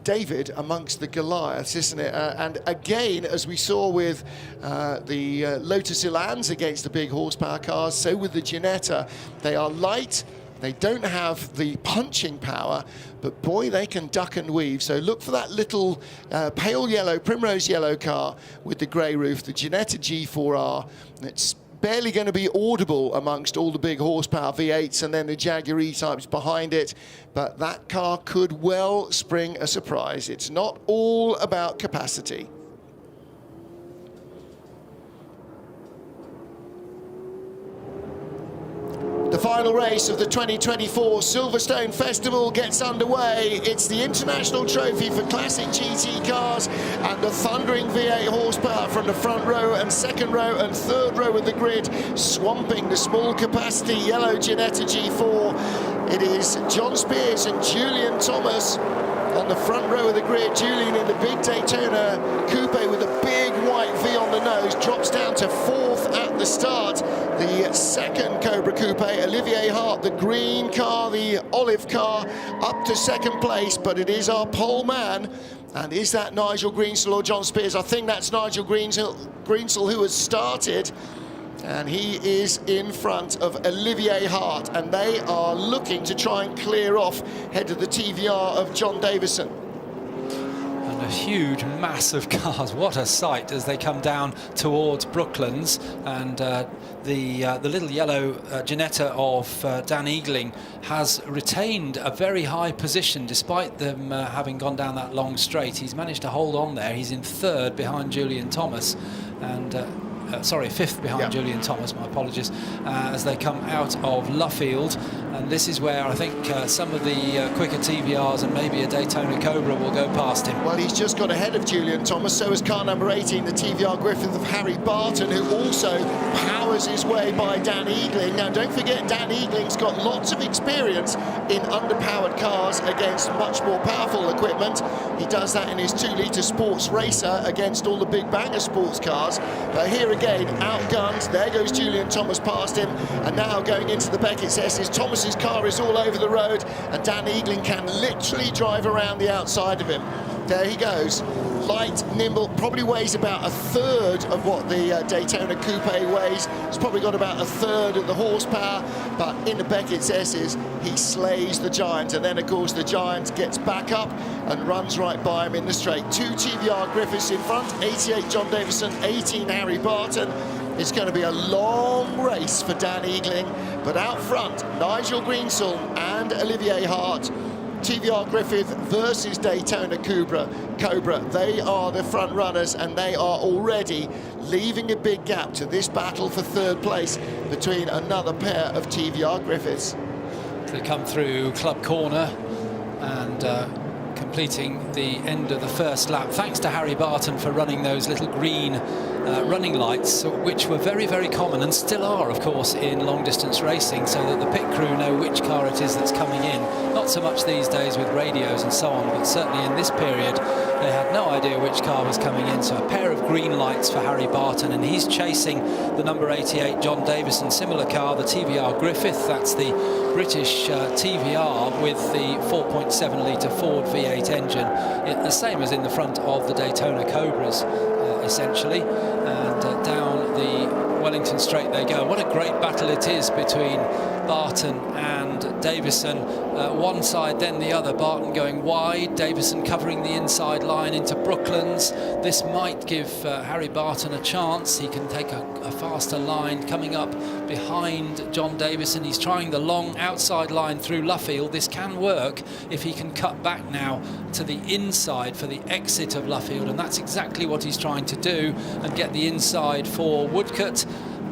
David amongst the Goliaths, isn't it? And again, as we saw with the Lotus Elans against the big horsepower cars, so with the Ginetta, they are light, they don't have the punching power, but boy, they can duck and weave. So look for that little pale yellow, primrose yellow car with the grey roof, the Ginetta G4R. It's barely going to be audible amongst all the big horsepower V8s and then the Jaguar E-types behind it, but that car could well spring a surprise. It's not all about capacity. The final race of the 2024 Silverstone Festival gets underway. It's the International Trophy for Classic GT cars and the thundering V8 horsepower from the front row and second row and third row of the grid, swamping the small capacity yellow Ginetta G4. It is John Spears and Julian Thomas on the front row of the grid. Julian in the big Daytona coupe with a big white V on the nose, drops down to fourth at the start. The second Cobra Coupe, Olivier Hart, the green car, the olive car, up to second place, but it is our pole man. And is that Nigel Greensell or John Spears? I think that's Nigel Greensell who has started. And he is in front of Olivier Hart, and they are looking to try and clear off head of the TVR of John Davison. And a huge mass of cars. What a sight as they come down towards Brooklands. And the little yellow Ginetta of Dan Eagling has retained a very high position despite them having gone down that long straight. He's managed to hold on there. He's in third behind Julian Thomas, and fifth behind Julian Thomas, my apologies, as they come out of Luffield. And this is where I think some of the quicker TVRs and maybe a Daytona Cobra will go past him. Well, he's just got ahead of Julian Thomas, so is car number 18, the TVR Griffith of Harry Barton, who also powers his way by Dan Eagling. Now, don't forget, Dan Eagling's got lots of experience in underpowered cars against much more powerful equipment. He does that in his 2-litre sports racer against all the big banger sports cars. But here again, outgunned. There goes Julian Thomas past him, and now going into the Beckett's S's. Thomas's car is all over the road, and Dan Eagling can literally drive around the outside of him. There he goes. Light, nimble, probably weighs about a third of what the Daytona Coupe weighs. It's probably got about a third of the horsepower, but in the Beckett's S's, he slays the Giant. And then, of course, the Giant gets back up and runs right by him in the straight. 2 TVR Griffiths in front, 88 John Davison, 18 Harry Barton. It's going to be a long race for Dan Eagling, but out front, Nigel Greensell and Olivier Hart. TVR Griffith versus Daytona Cobra. They are the front runners, and they are already leaving a big gap to this battle for third place between another pair of TVR Griffiths. They come through Club Corner and completing the end of the first lap. Thanks to Harry Barton for running those little green running lights, which were very, very common and still are, of course, in long-distance racing, so that the pit crew know which car it is that's coming in. Not so much these days with radios and so on, but certainly in this period they had no idea which car was coming in. So a pair of green lights for Harry Barton, and he's chasing the number 88 John Davison similar car, the TVR Griffith. That's the British TVR with the 4.7-litre Ford V8 engine, the same as in the front of the Daytona Cobras, essentially. And down the Wellington Straight they go. What a great battle it is between Barton and Davison. One side, then the other. Barton going wide, Davison covering the inside line into Brooklands. This might give Harry Barton a chance. He can take a faster line coming up behind John Davison. He's trying the long outside line through Luffield. This can work if he can cut back now to the inside for the exit of Luffield, and that's exactly what he's trying to do, and get the inside for Woodcote.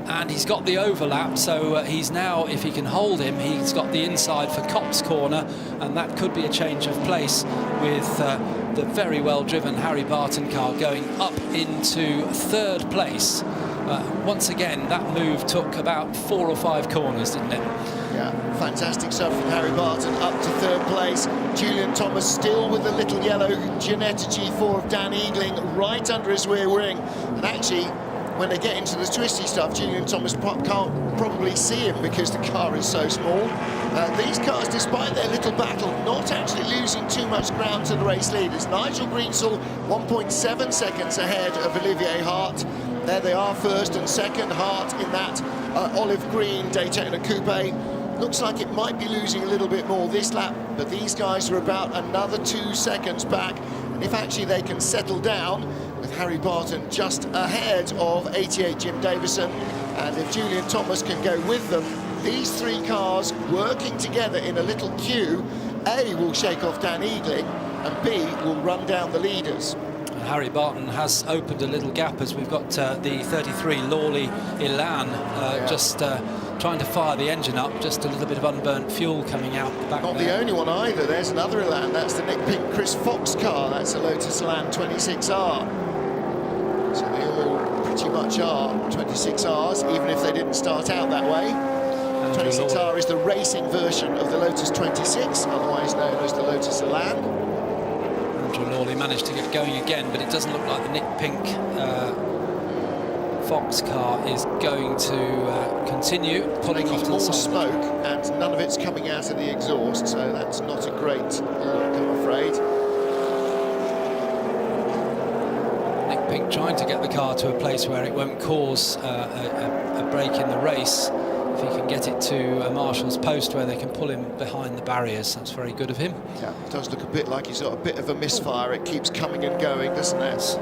And he's got the overlap, so he's now, if he can hold him, he's got the inside for Copse Corner, and that could be a change of place with the very well driven Harry Barton car going up into third place. Once again, that move took about 4 or 5 corners, didn't it? Yeah, fantastic stuff from Harry Barton up to third place. Julian Thomas still with the little yellow Ginetta G4 of Dan Eagling right under his rear wing. And actually, when they get into the twisty stuff, Julian Thomas can't probably see him because the car is so small. These cars, despite their little battle, not actually losing too much ground to the race leaders. Nigel Greensall 1.7 seconds ahead of Olivier Hart. There they are, first and second. Hart in that olive green Daytona Coupe. Looks like it might be losing a little bit more this lap, but these guys are about another 2 seconds back. And if actually they can settle down, with Harry Barton just ahead of 88 Jim Davison, and if Julian Thomas can go with them, these three cars working together in a little queue, A will shake off Dan Eagling, and B will run down the leaders. Harry Barton has opened a little gap as we've got the 33 Lawley Elan just trying to fire the engine up. Just a little bit of unburnt fuel coming out the back. Not there. the only one either. There's another Elan. That's the Nick Pink Chris Fox car. That's a Lotus Elan 26R. So they all pretty much are 26Rs, even if they didn't start out that way. 26R is the racing version of the Lotus 26, otherwise known as the Lotus Elan. Andrew Lawley managed to get going again, but it doesn't look like the Nick Pink Fox car is going to continue pulling off to the side. Smoke, and none of it's coming out of the exhaust, so that's not a great look, I'm afraid. Nick Pink trying to get the car to a place where it won't cause a break in the race. If he can get it to a marshal's post where they can pull him behind the barriers, that's very good of him. Yeah, it does look a bit like he's got a bit of a misfire. It keeps coming and going, doesn't it?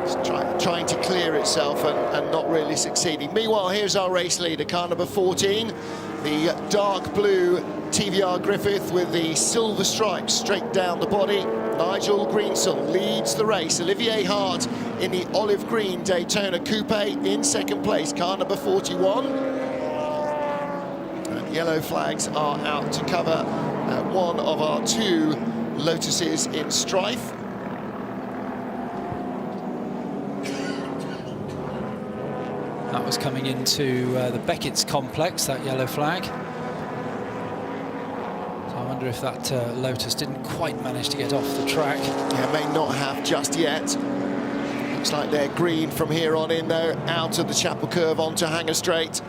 It's trying to clear itself and not really succeeding. Meanwhile, here's our race leader, car number 14, the dark blue TVR Griffith with the silver stripes straight down the body. Nigel Greensall leads the race. Olivier Hart in the olive green Daytona Coupe in second place, car number 41. Yellow flags are out to cover one of our two Lotuses in strife. That was coming into the Beckett's complex, that yellow flag. So I wonder if that Lotus didn't quite manage to get off the track. Yeah, may not have just yet. Looks like they're green from here on in, though, out of the Chapel Curve onto Hanger Straight.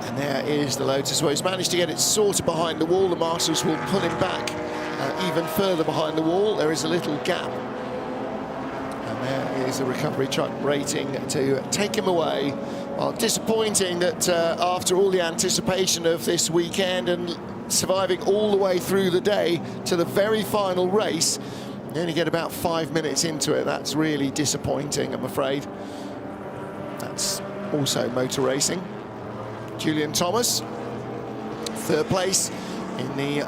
And there is the Lotus, where he's managed to get it sort of behind the wall. The marshals will pull him back even further behind the wall. There is a little gap. And there is a recovery truck rating to take him away. Well, disappointing that after all the anticipation of this weekend and surviving all the way through the day to the very final race, you only get about 5 minutes into it. That's really disappointing, I'm afraid. That's also motor racing. Julian Thomas, third place in the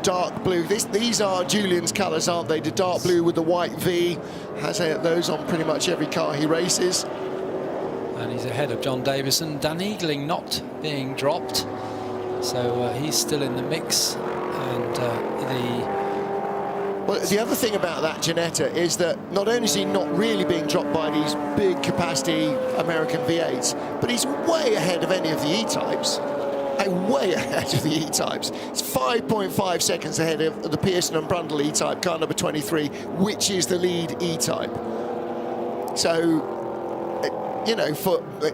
dark blue. These are Julian's colours, aren't they? The dark blue with the white V. Has those on pretty much every car he races. And he's ahead of John Davison. Dan Eagling not being dropped, so he's still in the mix. And Well, the other thing about that Ginetta is that not only is he not really being dropped by these big capacity American V8s, but he's way ahead of any of the E-types. Way ahead of the E-types. It's 5.5 seconds ahead of the Pearson and Brundle E-type, car number 23, which is the lead E-type. So, you know,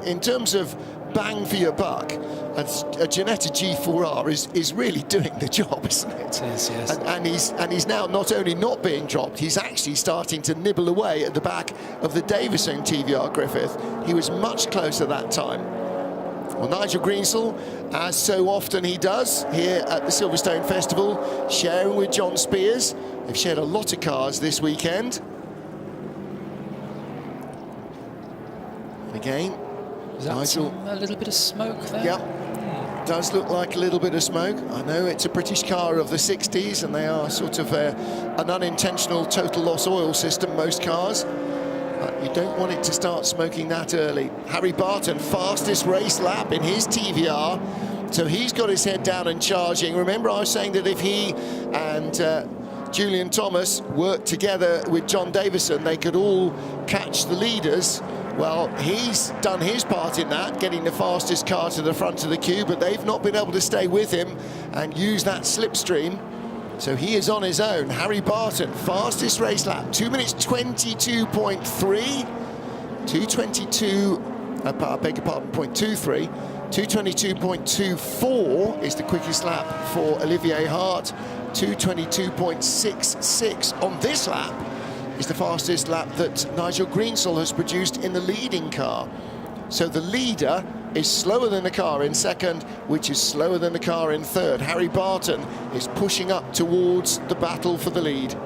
in terms of bang for your buck, a Ginetta G4R is really doing the job, isn't it? It is, yes. And he's now not only not being dropped, he's actually starting to nibble away at the back of the Davison TVR Griffith. He was much closer that time. Well, Nigel Greensall, as so often he does here at the Silverstone Festival, sharing with John Spears. They've shared a lot of cars this weekend. And again, is that Nigel, a little bit of smoke there? Yep. Does look like a little bit of smoke. I know it's a British car of the 60s and they are sort of an unintentional total loss oil system, most cars. But you don't want it to start smoking that early. Harry Barton, fastest race lap in his TVR. So he's got his head down and charging. Remember, I was saying that if he and Julian Thomas worked together with John Davison, they could all catch the leaders. Well, he's done his part in that, getting the fastest car to the front of the queue, but they've not been able to stay with him and use that slipstream. So he is on his own. Harry Barton, fastest race lap, 2 minutes 22.3. 2:22, I beg your pardon, 0.23. 2:22.24 is the quickest lap for Olivier Hart. 2:22.66 on this lap is the fastest lap that Nigel Greensall has produced in the leading car. So the leader is slower than the car in second, which is slower than the car in third. Harry Barton is pushing up towards the battle for the lead.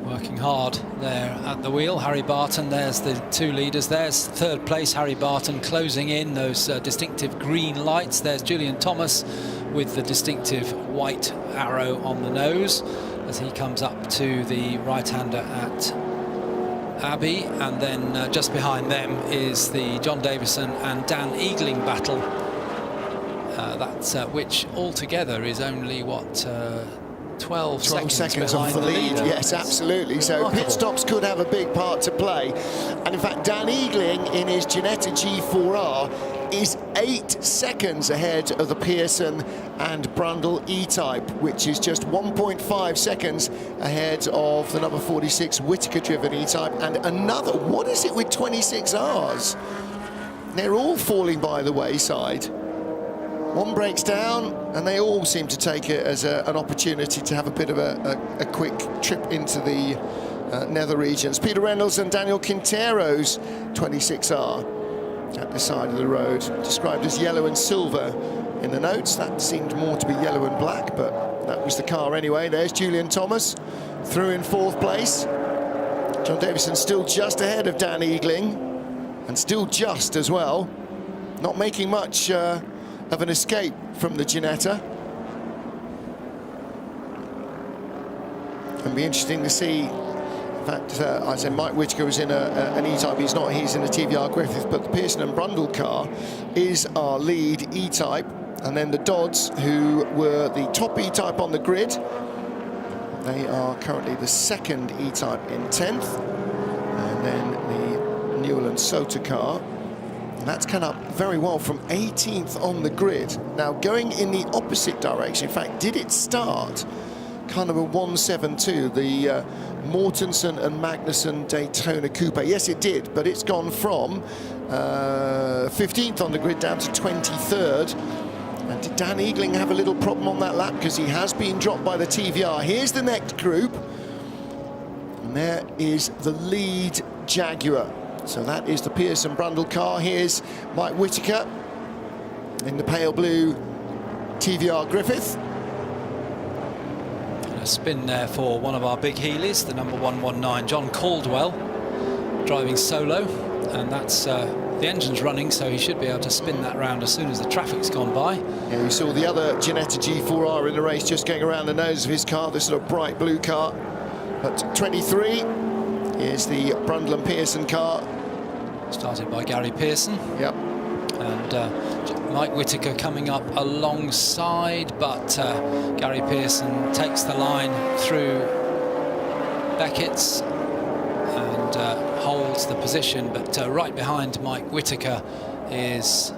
Working hard there at the wheel. Harry Barton, there's the two leaders. There's third place, Harry Barton, closing in those distinctive green lights. There's Julian Thomas with the distinctive white arrow on the nose as he comes up to the right-hander at Abbey. And then just behind them is the John Davison and Dan Eagling battle. Which altogether is only, what, 12 seconds off the lead. Yes, absolutely. So remarkable. Pit stops could have a big part to play. And in fact, Dan Eagling in his Ginetta G4R is 8 seconds ahead of the Pearson and Brundle E-Type, which is just 1.5 seconds ahead of the number 46 Whittaker-driven E-Type. And another, what is it with 26Rs? They're all falling by the wayside. One breaks down, and they all seem to take it as an opportunity to have a bit of a quick trip into the nether regions. Peter Reynolds and Daniel Quintero's 26R at the side of the road, described as yellow and silver in the notes. That seemed more to be yellow and black, but that was the car anyway. There's Julian Thomas through in 4th place. John Davison still just ahead of Dan Eagling, and still just as well. Not making much of an escape from the Ginetta. It'll be interesting to see. In fact, I said Mike Whittaker was in an E-Type. He's not. He's in a TVR Griffith. But the Pearson and Brundle car is our lead E-Type. And then the Dodds, who were the top E-Type on the grid, they are currently the 2nd E-Type in 10th. And then the Newell and Sota car. That's come up very well from 18th on the grid. Now going in the opposite direction. In fact, did it start kind of a 172, the Mortensen and Magnussen Daytona Coupe? Yes, it did, but it's gone from 15th on the grid down to 23rd. And did Dan Eagling have a little problem on that lap? Because he has been dropped by the TVR. Here's the next group. And there is the lead Jaguar. So that is the Pearson Brundle car. Here's Mike Whittaker in the pale blue TVR Griffith. A spin there for one of our big Heelys, the number 119, John Caldwell, driving solo. And that's the engine's running, so he should be able to spin that round as soon as the traffic's gone by. Yeah, we saw the other Ginetta G4R in the race just going around the nose of his car, this sort of bright blue car. But 23 is the Brundle and Pearson car. Started by Gary Pearson. Yep. And Mike Whittaker coming up alongside, but Gary Pearson takes the line through Beckett's and holds the position. But right behind Mike Whittaker is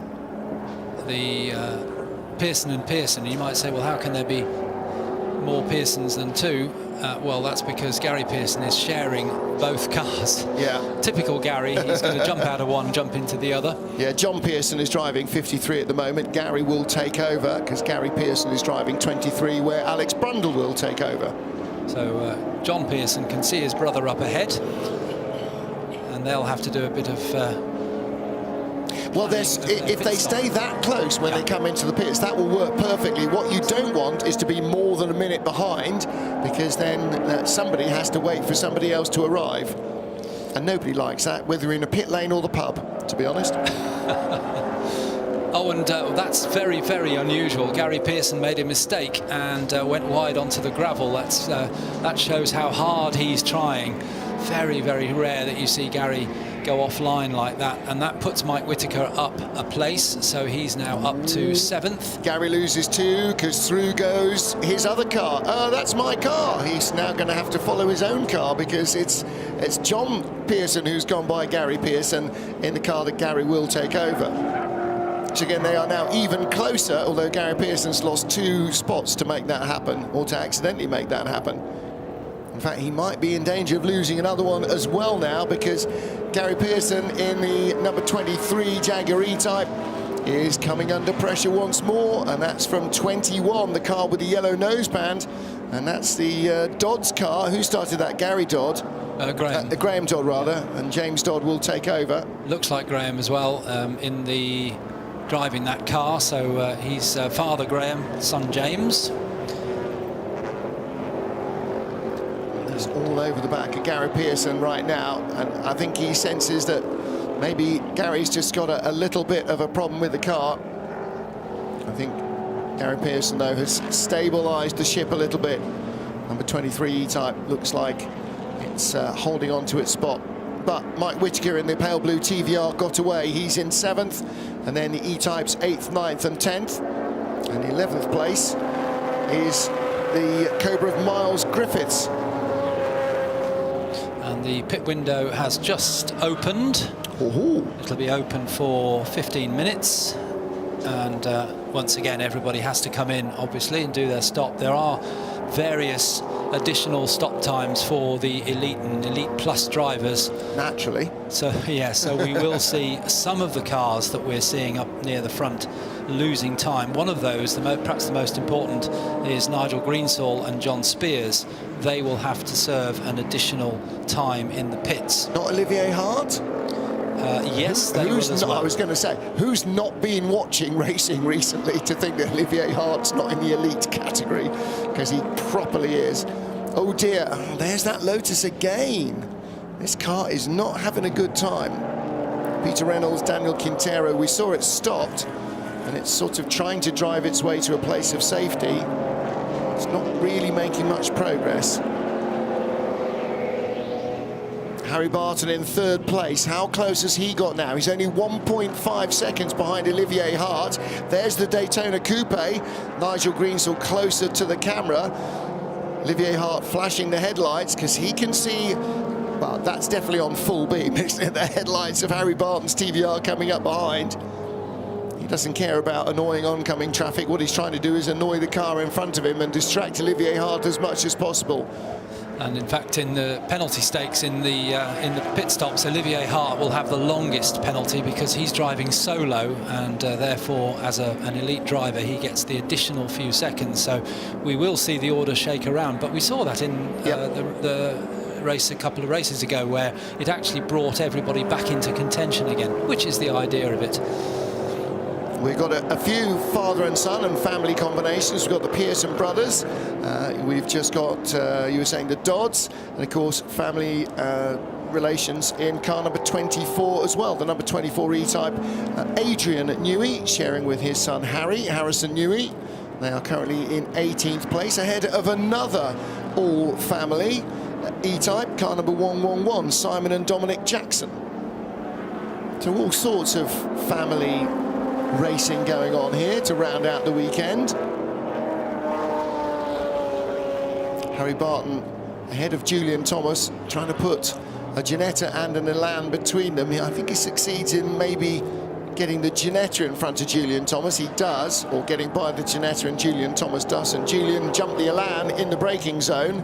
the Pearson and Pearson. You might say, well, how can there be more Pearsons than two? Well, that's because Gary Pearson is sharing both cars. Yeah. Typical Gary, he's going to jump out of one, jump into the other. Yeah, John Pearson is driving 53 at the moment. Gary will take over because Gary Pearson is driving 23, where Alex Brundle will take over. So John Pearson can see his brother up ahead, and they'll have to do a bit of... well, if they stay that close when they come into the pits, that will work perfectly. What you don't want is to be more than a minute behind, because then somebody has to wait for somebody else to arrive. And nobody likes that, whether you're in a pit lane or the pub, to be honest. Oh, and that's very, very unusual. Gary Pearson made a mistake and went wide onto the gravel. That shows how hard he's trying. Very, very rare that you see Gary go offline like that, and that puts Mike Whittaker up a place, so he's now up to 7th. Gary loses 2 because through goes his other car. Oh, that's my car. He's now going to have to follow his own car because it's John Pearson who's gone by Gary Pearson in the car that Gary will take over. So again, they are now even closer, although Gary Pearson's lost 2 spots to make that happen, or to accidentally make that happen. In fact, he might be in danger of losing another one as well now, because Gary Pearson in the number 23 Jaguar E-Type is coming under pressure once more, and that's from 21, the car with the yellow noseband, and that's the Dodd's car. Who started that? Gary Dodd. Graham Dodd, rather, and James Dodd will take over. Looks like Graham as well in the driving that car, so he's father Graham, son James. He's all over the back of Gary Pearson right now, and I think he senses that maybe Gary's just got a little bit of a problem with the car. I think Gary Pearson, though, has stabilised the ship a little bit. Number 23 E-Type looks like it's holding on to its spot. But Mike Whitaker in the pale blue TVR got away. He's in 7th, and then the E-Type's 8th, 9th and 10th. And 11th place is the Cobra of Miles Griffiths. And the pit window has just opened. It'll be open for 15 minutes. And once again, everybody has to come in, obviously, and do their stop. There are various additional stop times for the Elite and Elite Plus drivers. Naturally. So, yeah, so we will see some of the cars that we're seeing up near the front losing time. One of those, perhaps the most important, is Nigel Greensall and John Spears. They will have to serve an additional time in the pits. Not Olivier Hart? Yes, they will as well. I was going to say, who's not been watching racing recently to think that Olivier Hart's not in the elite category? Because he properly is. Oh dear, there's that Lotus again. This car is not having a good time. Peter Reynolds, Daniel Quintero, we saw it stopped, and it's sort of trying to drive its way to a place of safety. It's not really making much progress. Harry Barton in 3rd place. How close has he got now? He's only 1.5 seconds behind Olivier Hart. There's the Daytona Coupe. Nigel Greensall closer to the camera. Olivier Hart flashing the headlights because he can see, well, that's definitely on full beam, isn't it? The headlights of Harry Barton's TVR coming up behind. He doesn't care about annoying oncoming traffic. What he's trying to do is annoy the car in front of him and distract Olivier Hart as much as possible. And in fact, in the penalty stakes, in the pit stops, Olivier Hart will have the longest penalty because he's driving solo, and therefore, as an elite driver, he gets the additional few seconds. So we will see the order shake around. But we saw that in the race a couple of races ago, where it actually brought everybody back into contention again, which is the idea of it. We've got a few father and son and family combinations. We've got the Pearson brothers. We've just got, you were saying, the Dodds. And, of course, family relations in car number 24 as well. The number 24 E-Type, Adrian Newey, sharing with his son Harry, Harrison Newey. They are currently in 18th place, ahead of another all-family E-Type, car number 111, Simon and Dominic Jackson. So all sorts of family racing going on here to round out the weekend. Harry Barton ahead of Julian Thomas, trying to put a Ginetta and an Elan between them. I think he succeeds in maybe getting the Ginetta in front of Julian Thomas. He does, or getting by the Ginetta and Julian Thomas does. And Julian jumped the Elan in the braking zone.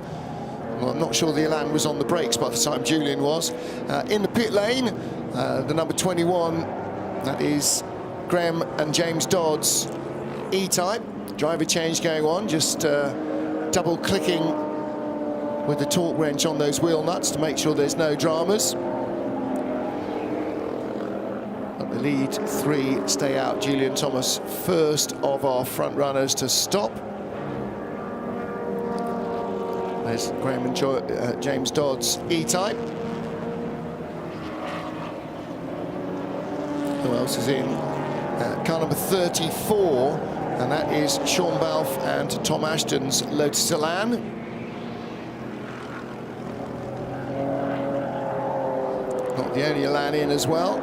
Well, I'm not sure the Elan was on the brakes by the time Julian was. In the pit lane, the number 21, that is Graham and James Dodd's E-Type. Driver change going on, just double clicking with the torque wrench on those wheel nuts to make sure there's no dramas. But the lead 3 stay out. Julian Thomas, first of our front runners to stop. There's Graham and James Dodd's E-Type. Who else is in? Car number 34, and that is Sean Balfe and Tom Ashton's Lotus Elan. Not the only Elan in as well.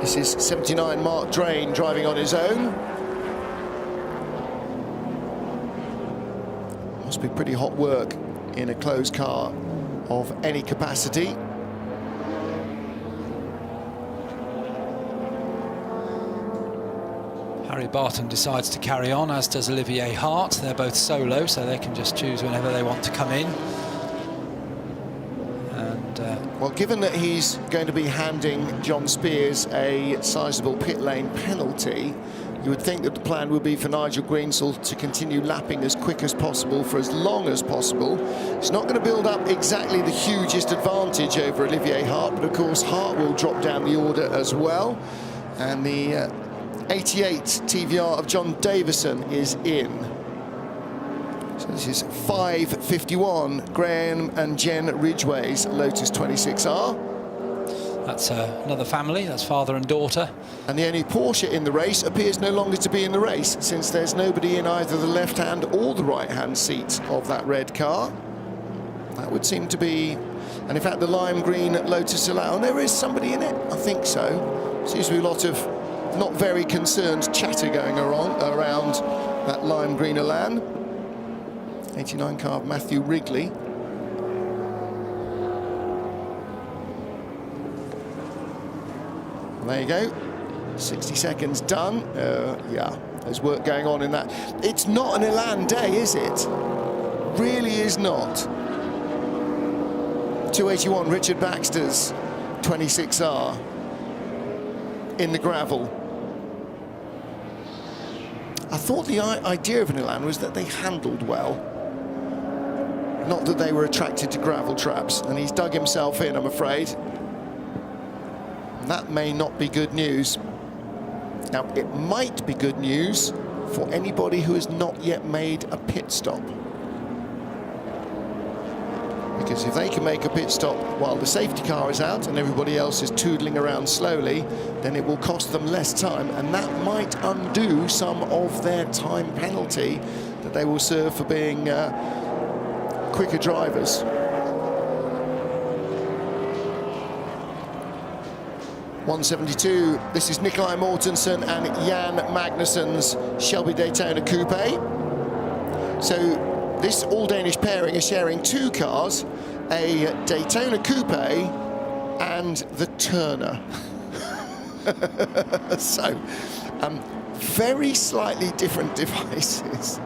This is 79 Mark Drain driving on his own. Must be pretty hot work in a closed car of any capacity. Harry Barton decides to carry on, as does Olivier Hart. They're both solo, so they can just choose whenever they want to come in. given that he's going to be handing John Spears a sizable pit lane penalty, you would think that the plan would be for Nigel Greensell to continue lapping as quick as possible for as long as possible. It's not going to build up exactly the hugest advantage over Olivier Hart, but of course Hart will drop down the order as well. And the 88 TVR of John Davison is in. So this is 5:51, Graham and Jen Ridgway's Lotus 26R. That's another family, that's father and daughter. And the only Porsche in the race appears no longer to be in the race, since there's nobody in either the left-hand or the right-hand seat of that red car. That would seem to be, and in fact the lime green Lotus Elan, there is somebody in it, I think so. Seems to be a lot of not very concerned chatter going around that lime green Elan. 89 car of Matthew Wrigley. There you go, 60 seconds done. Yeah, there's work going on in that. It's not an Elan day, is it? Really is not. 281, Richard Baxter's 26R in the gravel. I thought the idea of an Elan was that they handled well, not that they were attracted to gravel traps, and he's dug himself in, I'm afraid. That may not be good news. Now, it might be good news for anybody who has not yet made a pit stop. Because if they can make a pit stop while the safety car is out and everybody else is toodling around slowly, then it will cost them less time, and that might undo some of their time penalty that they will serve for being quicker drivers. 172, this is Nikolai Mortensen and Jan Magnussen's Shelby Daytona Coupe. So this all-Danish pairing is sharing two cars, a Daytona Coupe and the Turner. So, very slightly different devices.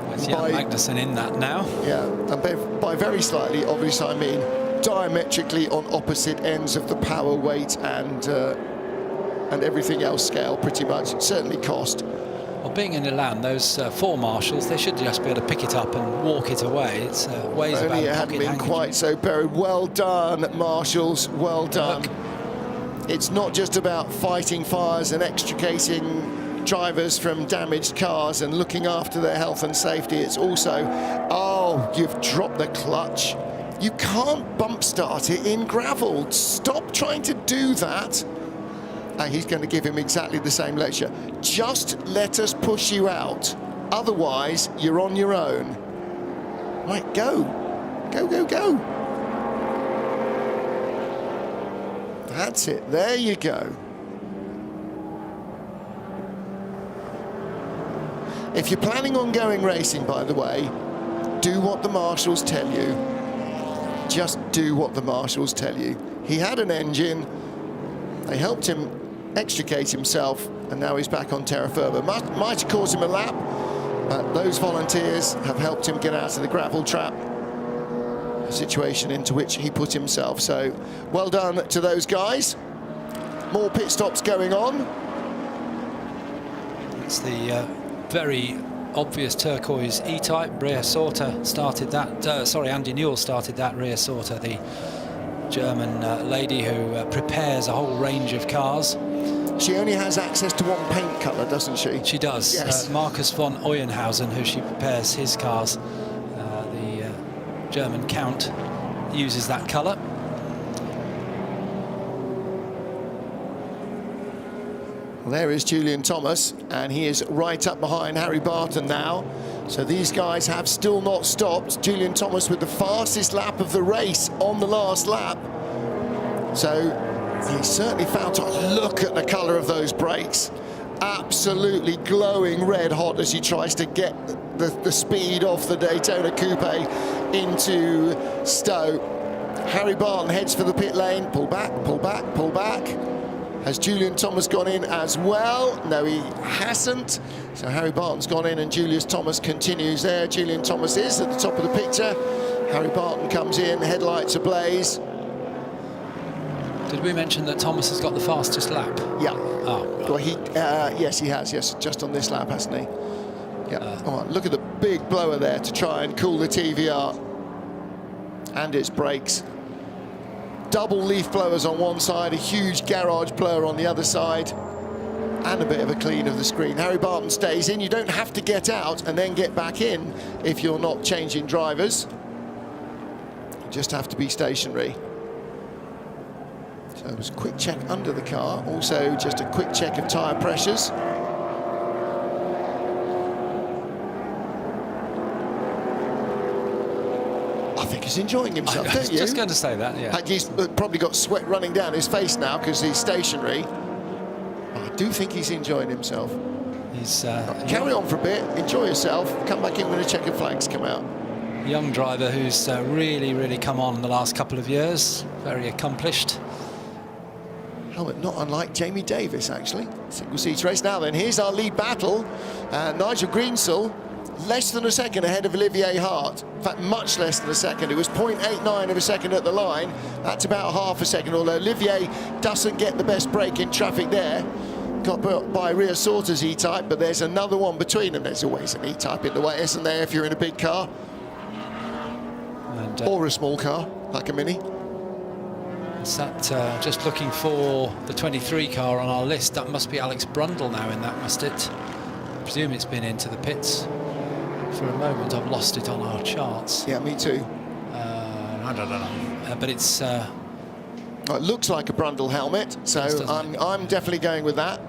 There's Jan Magnussen in that now. Yeah, and by very slightly, obviously I mean diametrically on opposite ends of the power, weight and everything else scale, pretty much. Certainly cost. Well, being in Elan, those four marshals, they should just be able to pick it up and walk it away. It's ways about it hadn't been quite so buried. Well done, marshals, well done. Look. It's not just about fighting fires and extricating drivers from damaged cars and looking after their health and safety. It's also, oh, you've dropped the clutch. You can't bump start it in gravel. Stop trying to do that. And he's going to give him exactly the same lecture. Just let us push you out. Otherwise, you're on your own. Right, go. Go, go, go. That's it. There you go. If you're planning on going racing, by the way, do what the marshals tell you. Just do what the marshals tell you. He had an engine, they helped him extricate himself, and now he's back on terra firma. Might have caused him a lap, but those volunteers have helped him get out of the gravel trap, a situation into which he put himself. So, well done to those guys. More pit stops going on. It's the very obvious turquoise E-Type. Ria Sorter started that, Andy Newell started that. Ria Sorter, the German lady who prepares a whole range of cars. She only has access to one paint colour, doesn't she? She does. Yes. Marcus von Euenhausen, who she prepares his cars, the German Count, uses that colour. Well, there is Julian Thomas, and he is right up behind Harry Barton now. So these guys have still not stopped. Julian Thomas with the fastest lap of the race on the last lap. So he certainly found time. Look at the colour of those brakes. Absolutely glowing red hot as he tries to get the speed off the Daytona Coupe into Stowe. Harry Barton heads for the pit lane. Pull back, pull back, pull back. Has Julian Thomas gone in as well? No, he hasn't. So Harry Barton's gone in and Julius Thomas continues there. Julian Thomas is at the top of the picture. Harry Barton comes in, headlights ablaze. Did we mention that Thomas has got the fastest lap? Yeah. Oh, well, yes, he has. Yes, just on this lap, hasn't he? Yeah. Oh, look at the big blower there to try and cool the TVR and its brakes. Double leaf blowers on one side, a huge garage blower on the other side, and a bit of a clean of the screen. Harry Barton stays in. You don't have to get out and then get back in if you're not changing drivers. You just have to be stationary. So it was a quick check under the car, also just a quick check of tyre pressures. I think he's enjoying himself, don't you? I was just going to say that, yeah. He's probably got sweat running down his face now because he's stationary. I do think he's enjoying himself. He's carry on for a bit, enjoy yourself, come back in when the checkered flags come out. Young driver who's really come on in the last couple of years, very accomplished. Helmet not unlike Jamie Davis, actually. Single-seat race. Now then, here's our lead battle. Nigel Greensell, less than a second ahead of Olivier Hart. In fact, much less than a second. It was 0.89 of a second at the line. That's about half a second, although Olivier doesn't get the best break in traffic there. Got put by Ria Sorter's E-Type, but there's another one between them. There's always an E-Type in the way, isn't there, if you're in a big car? And, or a small car, like a Mini. Is that just looking for the 23 car on our list? That must be Alex Brundle now in that, must it? I presume it's been into the pits. For a moment, I've lost it on our charts. Yeah, me too. I don't know. But it's... it looks like a Brundle helmet, so I'm definitely going with that.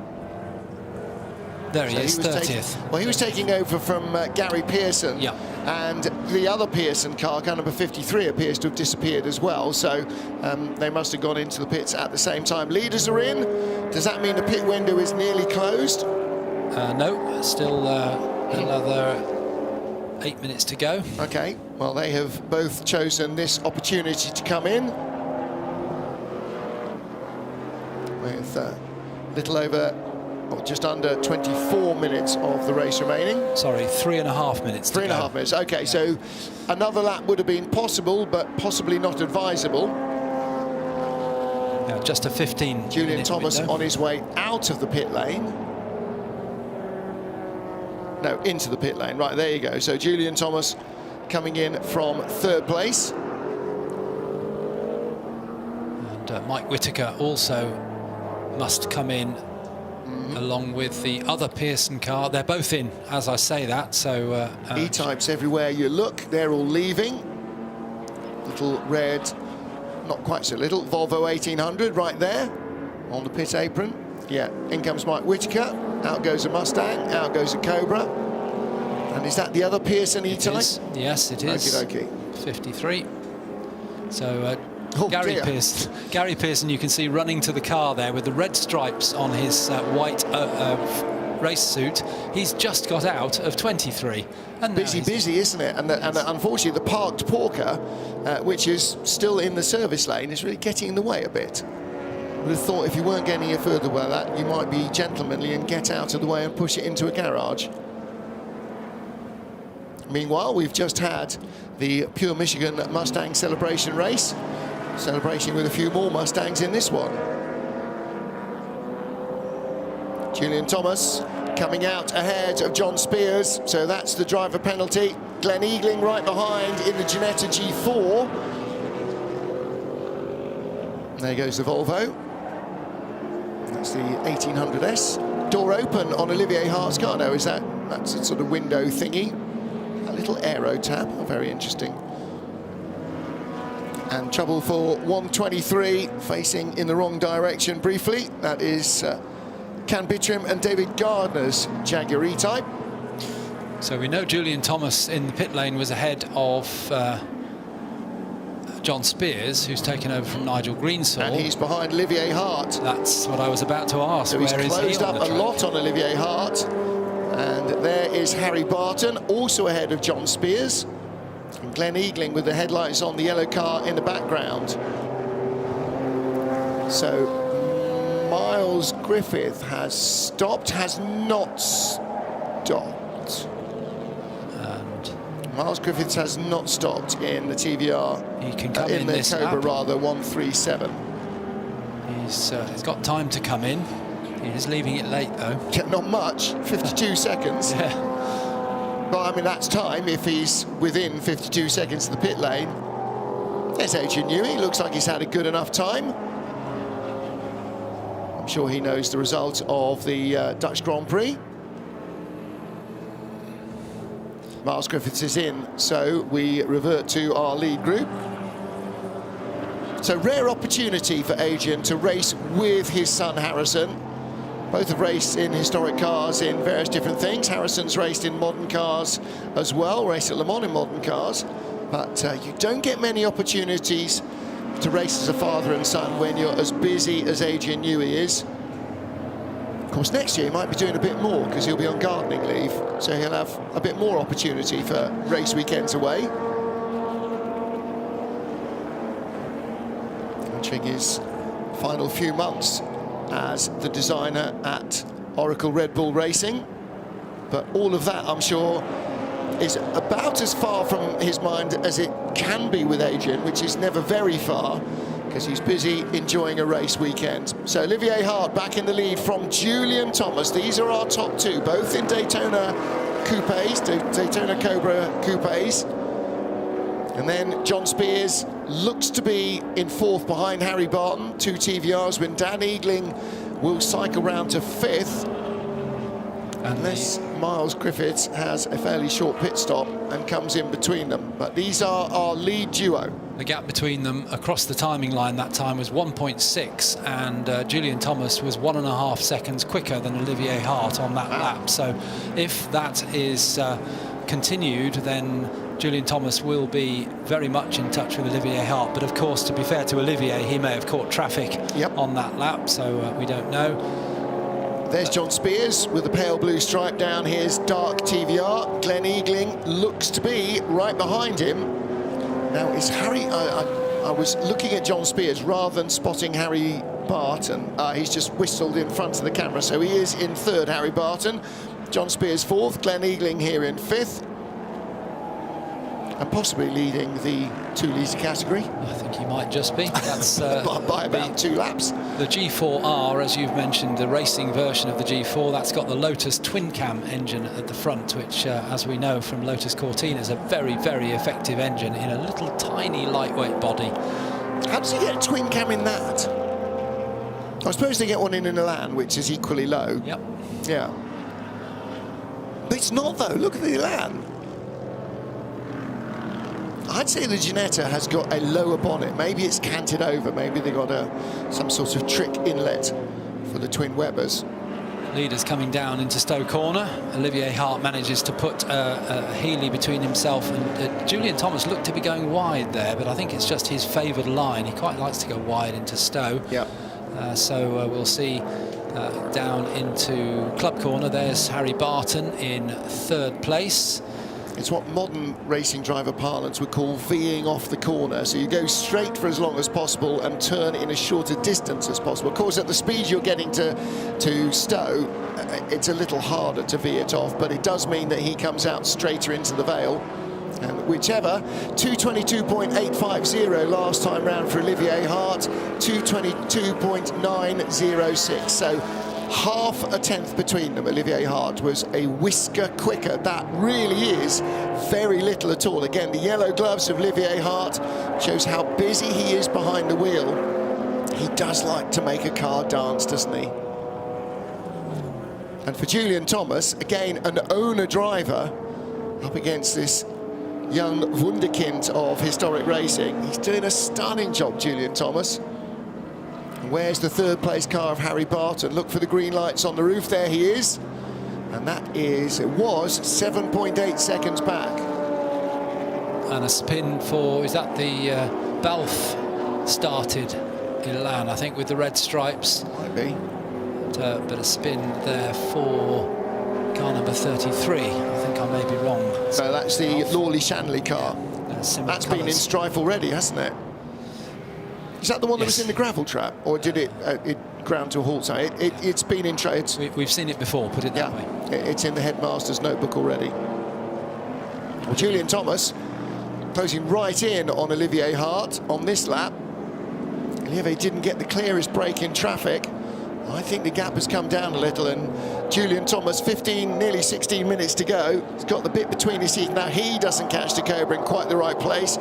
There he is, 30th. Well, he was taking over from Gary Pearson. Yeah. And the other Pearson car, car number 53, appears to have disappeared as well. So they must have gone into the pits at the same time. Leaders are in. Does that mean the pit window is nearly closed? No, still another 8 minutes to go. Okay, well, they have both chosen this opportunity to come in. With a little over, or just under 24 minutes of the race remaining. Sorry, 3.5 minutes to go. 3.5 minutes, okay, yeah. So another lap would have been possible, but possibly not advisable. Yeah, just a 15. Julian Thomas on his way out of the pit lane. No, into the pit lane, right, there you go. So Julian Thomas coming in from third place. And Mike Whitaker also must come in along with the other Pearson car. They're both in, as I say that, so... E-types everywhere you look, they're all leaving. Little red, not quite so little, Volvo 1800 right there on the pit apron. Yeah, in comes Mike Whitaker, out goes a Mustang, out goes a Cobra. And is that the other Pearson E-type? Yes, it is. Okey-dokey. 53. So... Gary Pearson, you can see running to the car there with the red stripes on his white race suit. He's just got out of 23. And busy, isn't it? And unfortunately, the parked Porker, which is still in the service lane, is really getting in the way a bit. I would have thought if you weren't getting any further with that, you might be gentlemanly and get out of the way and push it into a garage. Meanwhile, we've just had the Pure Michigan Mustang celebration race. Celebration with a few more Mustangs in this one. Julian Thomas coming out ahead of John Spears, so that's the driver penalty. Glenn Eagling right behind in the Ginetta G4. There goes the Volvo. That's the 1800S. Door open on Olivier Hart's car. No, that's a sort of window thingy. A little aero tab, very interesting. And trouble for 123, facing in the wrong direction briefly. That is Can Bittrim and David Gardner's Jaguar E-Type. So we know Julian Thomas in the pit lane was ahead of John Spears, who's taken over from Nigel Greensell. And he's behind Olivier Hart. That's what I was about to ask. So he's closed up a lot on Olivier Hart. And there is Harry Barton, also ahead of John Spears. And Glenn Eagling with the headlights on the yellow car in the background. So Miles Griffith has not stopped. And Miles Griffiths has not stopped in the TVR. He can come in the this Cobra lap. rather, 137. He's got time to come in. He is leaving it late, though. Yeah, not much, 52 seconds. Yeah. But I mean, that's time if he's within 52 seconds of the pit lane. There's Ayrton Senna. Looks like he's had a good enough time. I'm sure he knows the result of the Dutch Grand Prix. Miles Griffiths is in, so we revert to our lead group. So rare opportunity for Adrian to race with his son Harrison. Both have raced in historic cars in various different things. Harrison's raced in modern cars as well, raced at Le Mans in modern cars. But you don't get many opportunities to race as a father and son when you're as busy as Ayrton Senna is. Of course, next year he might be doing a bit more because he'll be on gardening leave, so he'll have a bit more opportunity for race weekends away. Entering his final few months as the designer at Oracle Red Bull Racing. But all of that, I'm sure, is about as far from his mind as it can be with Adrian, which is never very far, because he's busy enjoying a race weekend. So Olivier Hart back in the lead from Julian Thomas. These are our top two, both in Daytona Coupes, Daytona Cobra Coupes. And then John Spears looks to be in fourth behind Harry Barton, 2 TVRs, when Dan Eagling will cycle round to fifth. Unless Miles Griffiths has a fairly short pit stop and comes in between them. But these are our lead duo. The gap between them across the timing line that time was 1.6, and Julian Thomas was 1.5 seconds quicker than Olivier Hart on that lap. So if that is continued, then Julian Thomas will be very much in touch with Olivier Hart. But of course, to be fair to Olivier, he may have caught traffic on that lap, so we don't know. There's John Spears with the pale blue stripe down. Here's dark TVR. Glenn Eagling looks to be right behind him. Now, is Harry... I was looking at John Spears rather than spotting Harry Barton. He's just whistled in front of the camera, so he is in third, Harry Barton. John Spears fourth, Glenn Eagling here in fifth. And possibly leading the 2-litre category. I think he might just be. That's by about 2 laps. The G4R, as you've mentioned, the racing version of the G4, that's got the Lotus twin cam engine at the front, which, as we know from Lotus Cortina, is a very, very effective engine in a little tiny lightweight body. How does he get a twin cam in that? I suppose they get one in an Elan, which is equally low. Yep. Yeah. But it's not, though. Look at the Elan. I'd say the Ginetta has got a lower bonnet. Maybe it's canted over. Maybe they got some sort of trick inlet for the twin Webers. Leaders coming down into Stowe Corner. Olivier Hart manages to put a Healy between himself and Julian Thomas looked to be going wide there, but I think it's just his favoured line. He quite likes to go wide into Stowe. Yeah. So we'll see down into Club Corner. There's Harry Barton in third place. It's what modern racing driver parlance would call V'ing off the corner. So you go straight for as long as possible and turn in as short a distance as possible. Of course, at the speed you're getting to Stowe, it's a little harder to V it off, but it does mean that he comes out straighter into the Vale. And whichever, 222.850 last time round for Olivier Hart, 222.906. So half a tenth between them. Olivier Hart was a whisker quicker. That really is very little at all. Again, the yellow gloves of Olivier Hart shows how busy he is behind the wheel. He does like to make a car dance, doesn't he? And for Julian Thomas, again, an owner-driver up against this young wunderkind of historic racing. He's doing a stunning job, Julian Thomas. Where's the third place car of Harry Barton? Look for the green lights on the roof. There he is. And that is, it was 7.8 seconds back. And a spin for, is that the Balfe started Elan, I think, with the red stripes. Might be. But a spin there for car number 33. I think I may be wrong. So that's the Lawley Shanley car. That's been in strife already, hasn't it? Is that the one that was in the gravel trap, or did it ground to a halt? So it's been in trades. We've seen it before. Put it that way. It's in the headmaster's notebook already. Well, Julian Thomas closing right in on Olivier Hart on this lap. Olivier didn't get the clearest break in traffic. I think the gap has come down a little, and Julian Thomas, 15, nearly 16 minutes to go. He's got the bit between his teeth. Now he doesn't catch the Cobra in quite the right place.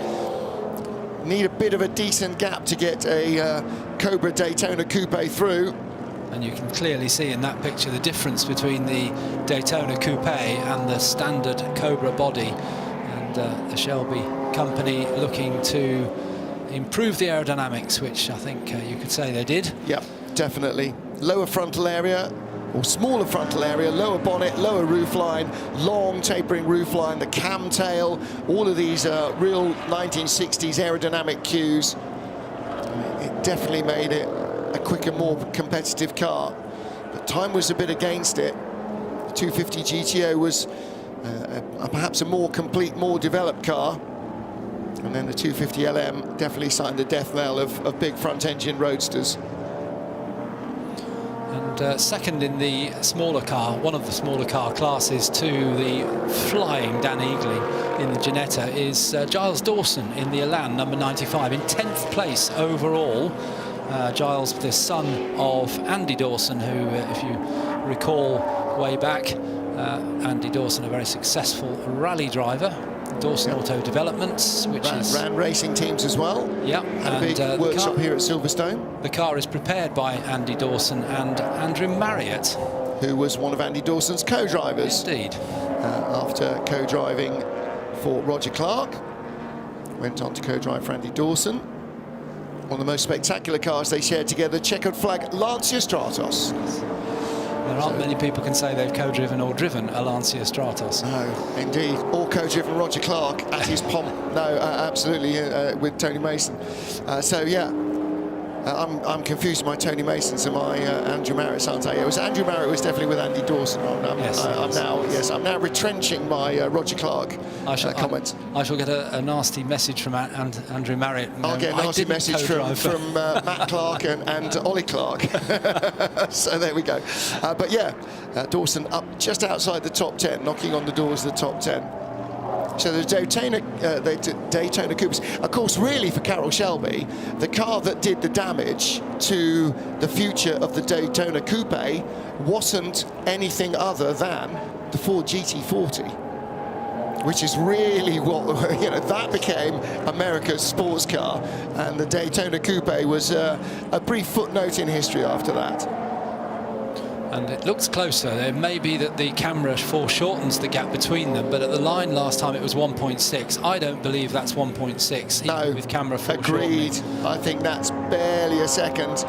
Need a bit of a decent gap to get a Cobra Daytona Coupe through. And you can clearly see in that picture the difference between the Daytona Coupe and the standard Cobra body. And the Shelby company looking to improve the aerodynamics, which I think you could say they did. Yep, definitely. Lower frontal area, or smaller frontal area, lower bonnet, lower roofline, long tapering roofline, the cam tail, all of these real 1960s aerodynamic cues. It definitely made it a quicker, more competitive car. But time was a bit against it. The 250 GTO was perhaps a more complete, more developed car. And then the 250 LM definitely signed the death knell of big front-engine roadsters. And second in the smaller car, one of the smaller car classes to the flying Dan Eagling in the Ginetta is Giles Dawson in the Elan, number 95, in 10th place overall. Giles, the son of Andy Dawson, who, if you recall way back, Andy Dawson, a very successful rally driver. Dawson Auto Developments, which ran racing teams as well. Yeah, had a big workshop here at Silverstone. The car is prepared by Andy Dawson and Andrew Marriott, who was one of Andy Dawson's co-drivers. Indeed. After co-driving for Roger Clark, went on to co-drive for Andy Dawson. One of the most spectacular cars they shared together, checkered flag Lancia Stratos. There aren't many people can say they've co-driven or driven a Lancia Stratos. No, indeed. Or co-driven Roger Clark at his pomp. No, absolutely, with Tony Mason. So, yeah, I'm confused with my Tony Masons and my Andrew Marriott, aren't I? It was Andrew Marriott was definitely with Andy Dawson. I'm now retrenching my Roger Clark comments. I shall get a nasty message from Andrew Marriott. I'll get a nasty message from Matt Clark and Ollie Clark. So there we go. But yeah, Dawson up just outside the top 10, knocking on the doors of the top 10. So the Daytona Coupes, of course, really for Carroll Shelby, the car that did the damage to the future of the Daytona Coupe wasn't anything other than the Ford GT40, which is really what, that became America's sports car, and the Daytona Coupe was a brief footnote in history after that. And it looks closer. It may be that the camera foreshortens the gap between them, but at the line last time it was 1.6. I don't believe that's 1.6, even with camera foreshortening. Agreed. I think that's barely a second.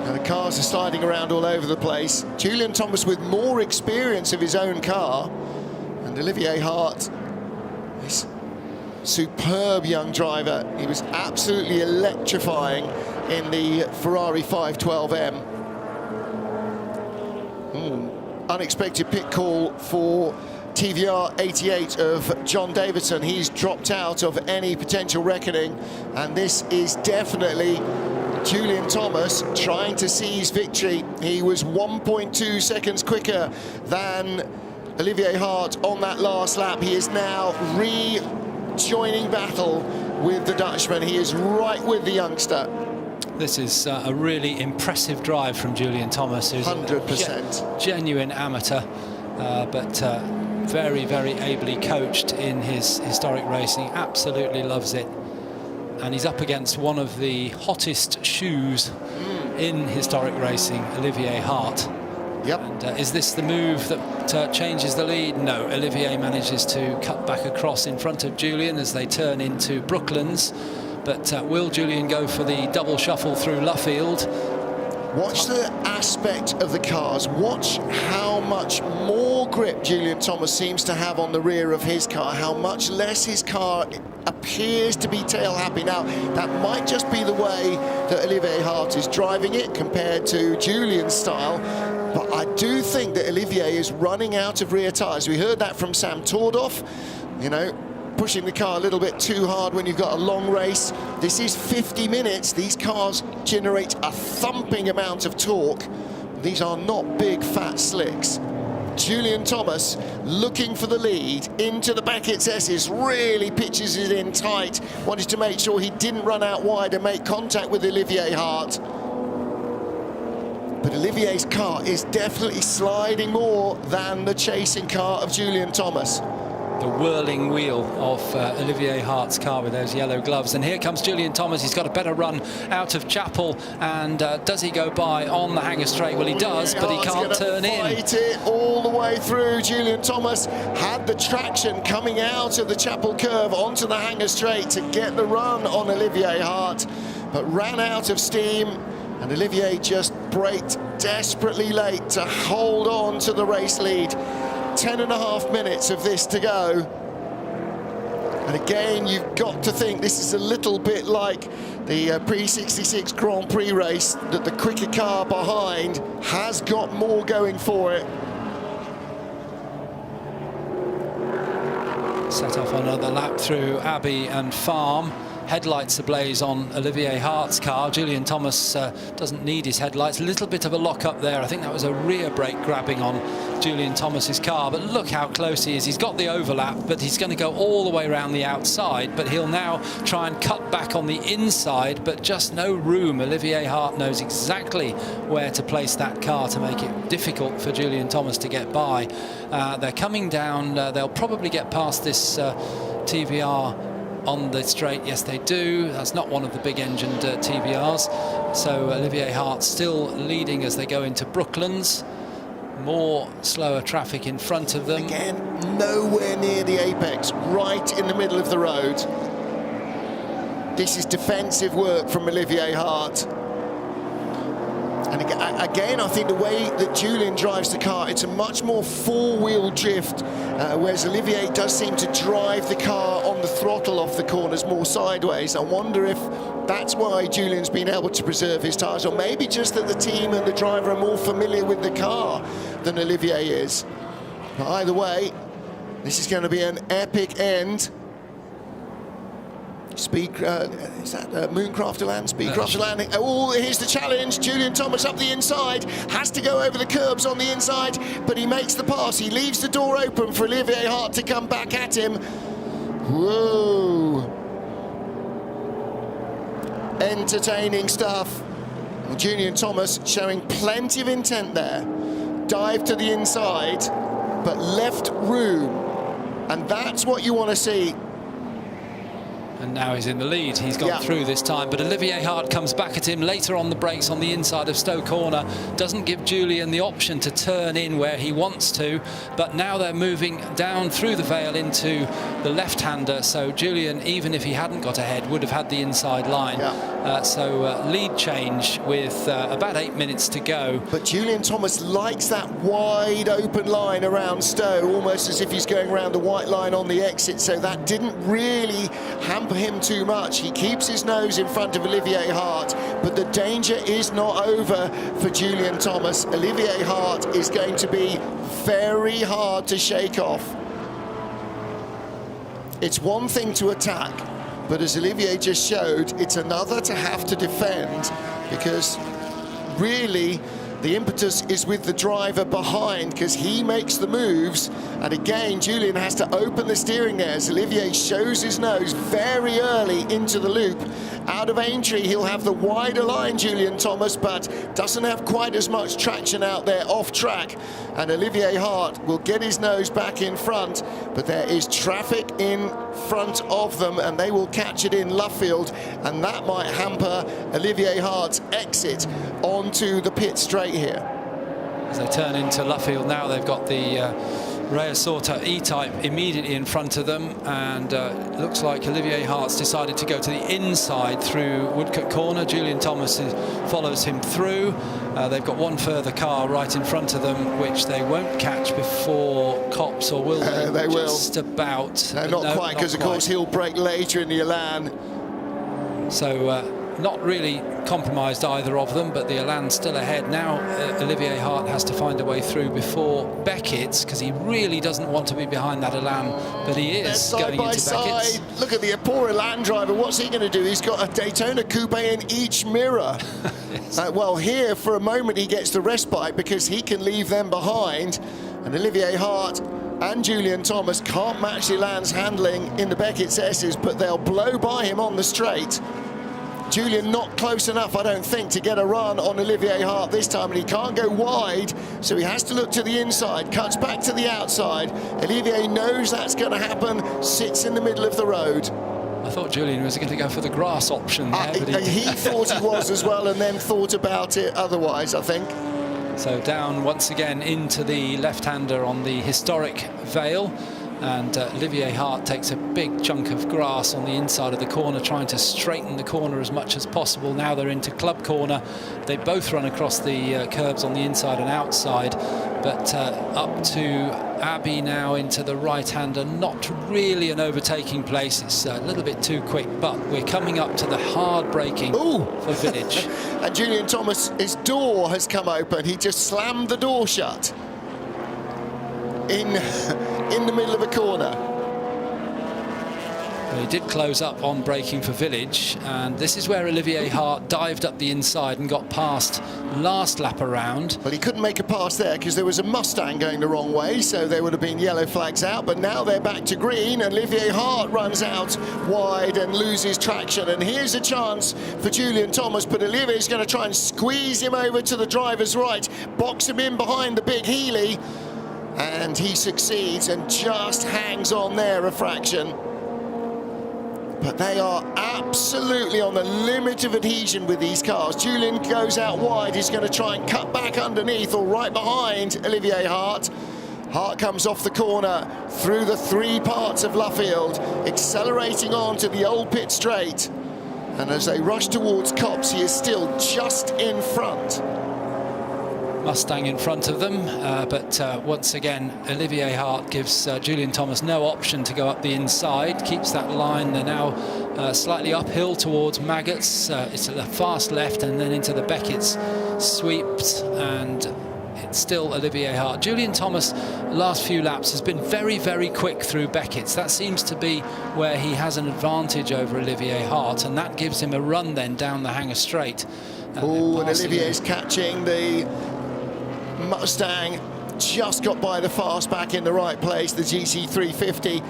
And the cars are sliding around all over the place. Julian Thomas with more experience of his own car. And Olivier Hart, this superb young driver. He was absolutely electrifying in the Ferrari 512M. Unexpected pit call for TVR 88 of John Davidson. He's dropped out of any potential reckoning, and this is definitely Julian Thomas trying to seize victory. He was 1.2 seconds quicker than Olivier Hart on that last lap. He is now rejoining battle with the Dutchman. He is right with the youngster. This is a really impressive drive from Julian Thomas, who's 100%. A genuine amateur, but very, very ably coached in his historic racing. Absolutely loves it. And he's up against one of the hottest shoes in historic racing, Olivier Hart. Yep. And is this the move that changes the lead? No. Olivier manages to cut back across in front of Julian as they turn into Brooklands. But will Julian go for the double shuffle through Luffield? Watch the aspect of the cars. Watch how much more grip Julian Thomas seems to have on the rear of his car, how much less his car appears to be tail happy. Now, that might just be the way that Olivier Hart is driving it compared to Julian's style, but I do think that Olivier is running out of rear tyres. We heard that from Sam Tordoff, pushing the car a little bit too hard when you've got a long race. This is 50 minutes. These cars generate a thumping amount of torque. These are not big, fat slicks. Julian Thomas looking for the lead into the Beckett's S's, really pitches it in tight, wanted to make sure he didn't run out wide and make contact with Olivier Hart. But Olivier's car is definitely sliding more than the chasing car of Julian Thomas. The whirling wheel of Olivier Hart's car with those yellow gloves. And here comes Julian Thomas. He's got a better run out of Chapel. And does he go by on the hanger straight? Well, he does, but he can't turn in. Fight it all the way through. Julian Thomas had the traction coming out of the Chapel curve onto the hanger straight to get the run on Olivier Hart, but ran out of steam. And Olivier just braked desperately late to hold on to the race lead. 10.5 minutes of this to go. And again, you've got to think this is a little bit like the pre-66 Grand Prix race, that the quicker car behind has got more going for it. Set off another lap through Abbey and Farm. Headlights ablaze on Olivier Hart's car. Julian Thomas doesn't need his headlights. A little bit of a lock up there. I think that was a rear brake grabbing on Julian Thomas's car. But look how close he is. He's got the overlap, but he's going to go all the way around the outside. But he'll now try and cut back on the inside, but just no room. Olivier Hart knows exactly where to place that car to make it difficult for Julian Thomas to get by. They're coming down. They'll probably get past this TVR on the straight. Yes, they do. That's not one of the big engined TVRs. So Olivier Hart still leading as they go into Brooklands. More slower traffic in front of them. Again, nowhere near the apex, right in the middle of the road. This is defensive work from Olivier Hart. And again, I think the way that Julian drives the car, it's a much more four-wheel drift, whereas Olivier does seem to drive the car on the throttle off the corners more sideways. I wonder if that's why Julian's been able to preserve his tyres, or maybe just that the team and the driver are more familiar with the car than Olivier is. But either way, this is going to be an epic end. Is that Mooncraft to land? Speedcraft to landing. Oh, here's the challenge. Julian Thomas up the inside. Has to go over the curbs on the inside, but he makes the pass. He leaves the door open for Olivier Hart to come back at him. Whoa. Entertaining stuff. And Julian Thomas showing plenty of intent there. Dive to the inside, but left room. And that's what you want to see. And now he's in the lead. He's gone through this time, but Olivier Hart comes back at him later on the brakes on the inside of Stowe Corner. Doesn't give Julian the option to turn in where he wants to, but now they're moving down through the Vale into the left-hander, so Julian, even if he hadn't got ahead, would have had the inside line. So lead change with about 8 minutes to go. But Julian Thomas likes that wide open line around Stowe, almost as if he's going around the white line on the exit, so that didn't really hamper him too much. He keeps his nose in front of Olivier Hart, but the danger is not over for Julian Thomas. Olivier Hart is going to be very hard to shake off. It's one thing to attack, but as Olivier just showed, it's another to have to defend, because really the impetus is with the driver behind, because he makes the moves. And again, Julian has to open the steering there as Olivier shows his nose very early into the loop. Out of Aintree, he'll have the wider line, Julian Thomas, but doesn't have quite as much traction out there off track. And Olivier Hart will get his nose back in front, but there is traffic in front of them, and they will catch it in Luffield, and that might hamper Olivier Hart's exit onto the pit straight here. As they turn into Luffield now, they've got the Reassorta E-Type immediately in front of them, and it looks like Olivier Hart's decided to go to the inside through Woodcote Corner. Julian Thomas follows him through. They've got one further car right in front of them, which they won't catch before Copse, or will they? They will. Just about. No, not quite, because of course he'll brake later in the Elan. So not really compromised either of them, but the Elan's still ahead. Now Olivier Hart has to find a way through before Beckett's, because he really doesn't want to be behind that Elan, but he is going into Beckett's. Look at the poor Elan driver. What's he going to do? He's got a Daytona Coupe in each mirror. Yes. Well, here for a moment he gets the respite because he can leave them behind. And Olivier Hart and Julian Thomas can't match Elan's handling in the Beckett's S's, but they'll blow by him on the straight. Julian not close enough, I don't think, to get a run on Olivier Hart this time, and he can't go wide, so he has to look to the inside, cuts back to the outside. Olivier knows that's going to happen, sits in the middle of the road. I thought Julian was going to go for the grass option there, but he thought he was as well, and then thought about it otherwise, I think. So down once again into the left-hander on the historic Vale, and Olivier Hart takes a big chunk of grass on the inside of the corner, trying to straighten the corner as much as possible. Now they're into club corner. They both run across the curbs on the inside and outside, but up to Abbey now into the right-hander. Not really an overtaking place. It's a little bit too quick, but we're coming up to the hard braking for Village. And Julian Thomas, his door has come open. He just slammed the door shut in the middle of a corner. Well, he did close up on braking for Village, and this is where Olivier Hart dived up the inside and got past last lap around. Well, he couldn't make a pass there because there was a Mustang going the wrong way, so there would have been yellow flags out, but now they're back to green, and Olivier Hart runs out wide and loses traction. And here's a chance for Julian Thomas, but Olivier's going to try and squeeze him over to the driver's right, box him in behind the big Healy, and he succeeds and just hangs on there a fraction. But they are absolutely on the limit of adhesion with these cars. Julian goes out wide. He's going to try and cut back underneath or right behind Olivier Hart. Hart comes off the corner through the three parts of Luffield, accelerating on to the old pit straight. And as they rush towards Copse, he is still just in front. Mustang in front of them, but once again Olivier Hart gives Julian Thomas no option to go up the inside, keeps that line. They're now slightly uphill towards Maggots. It's a fast left and then into the Beckett's sweeps, and it's still Olivier Hart. Julian Thomas, last few laps, has been very, very quick through Beckett's. That seems to be where he has an advantage over Olivier Hart, and that gives him a run then down the Hanger Straight. Oh, and Olivier's catching the Mustang, just got by the fastback in the right place, the GT350.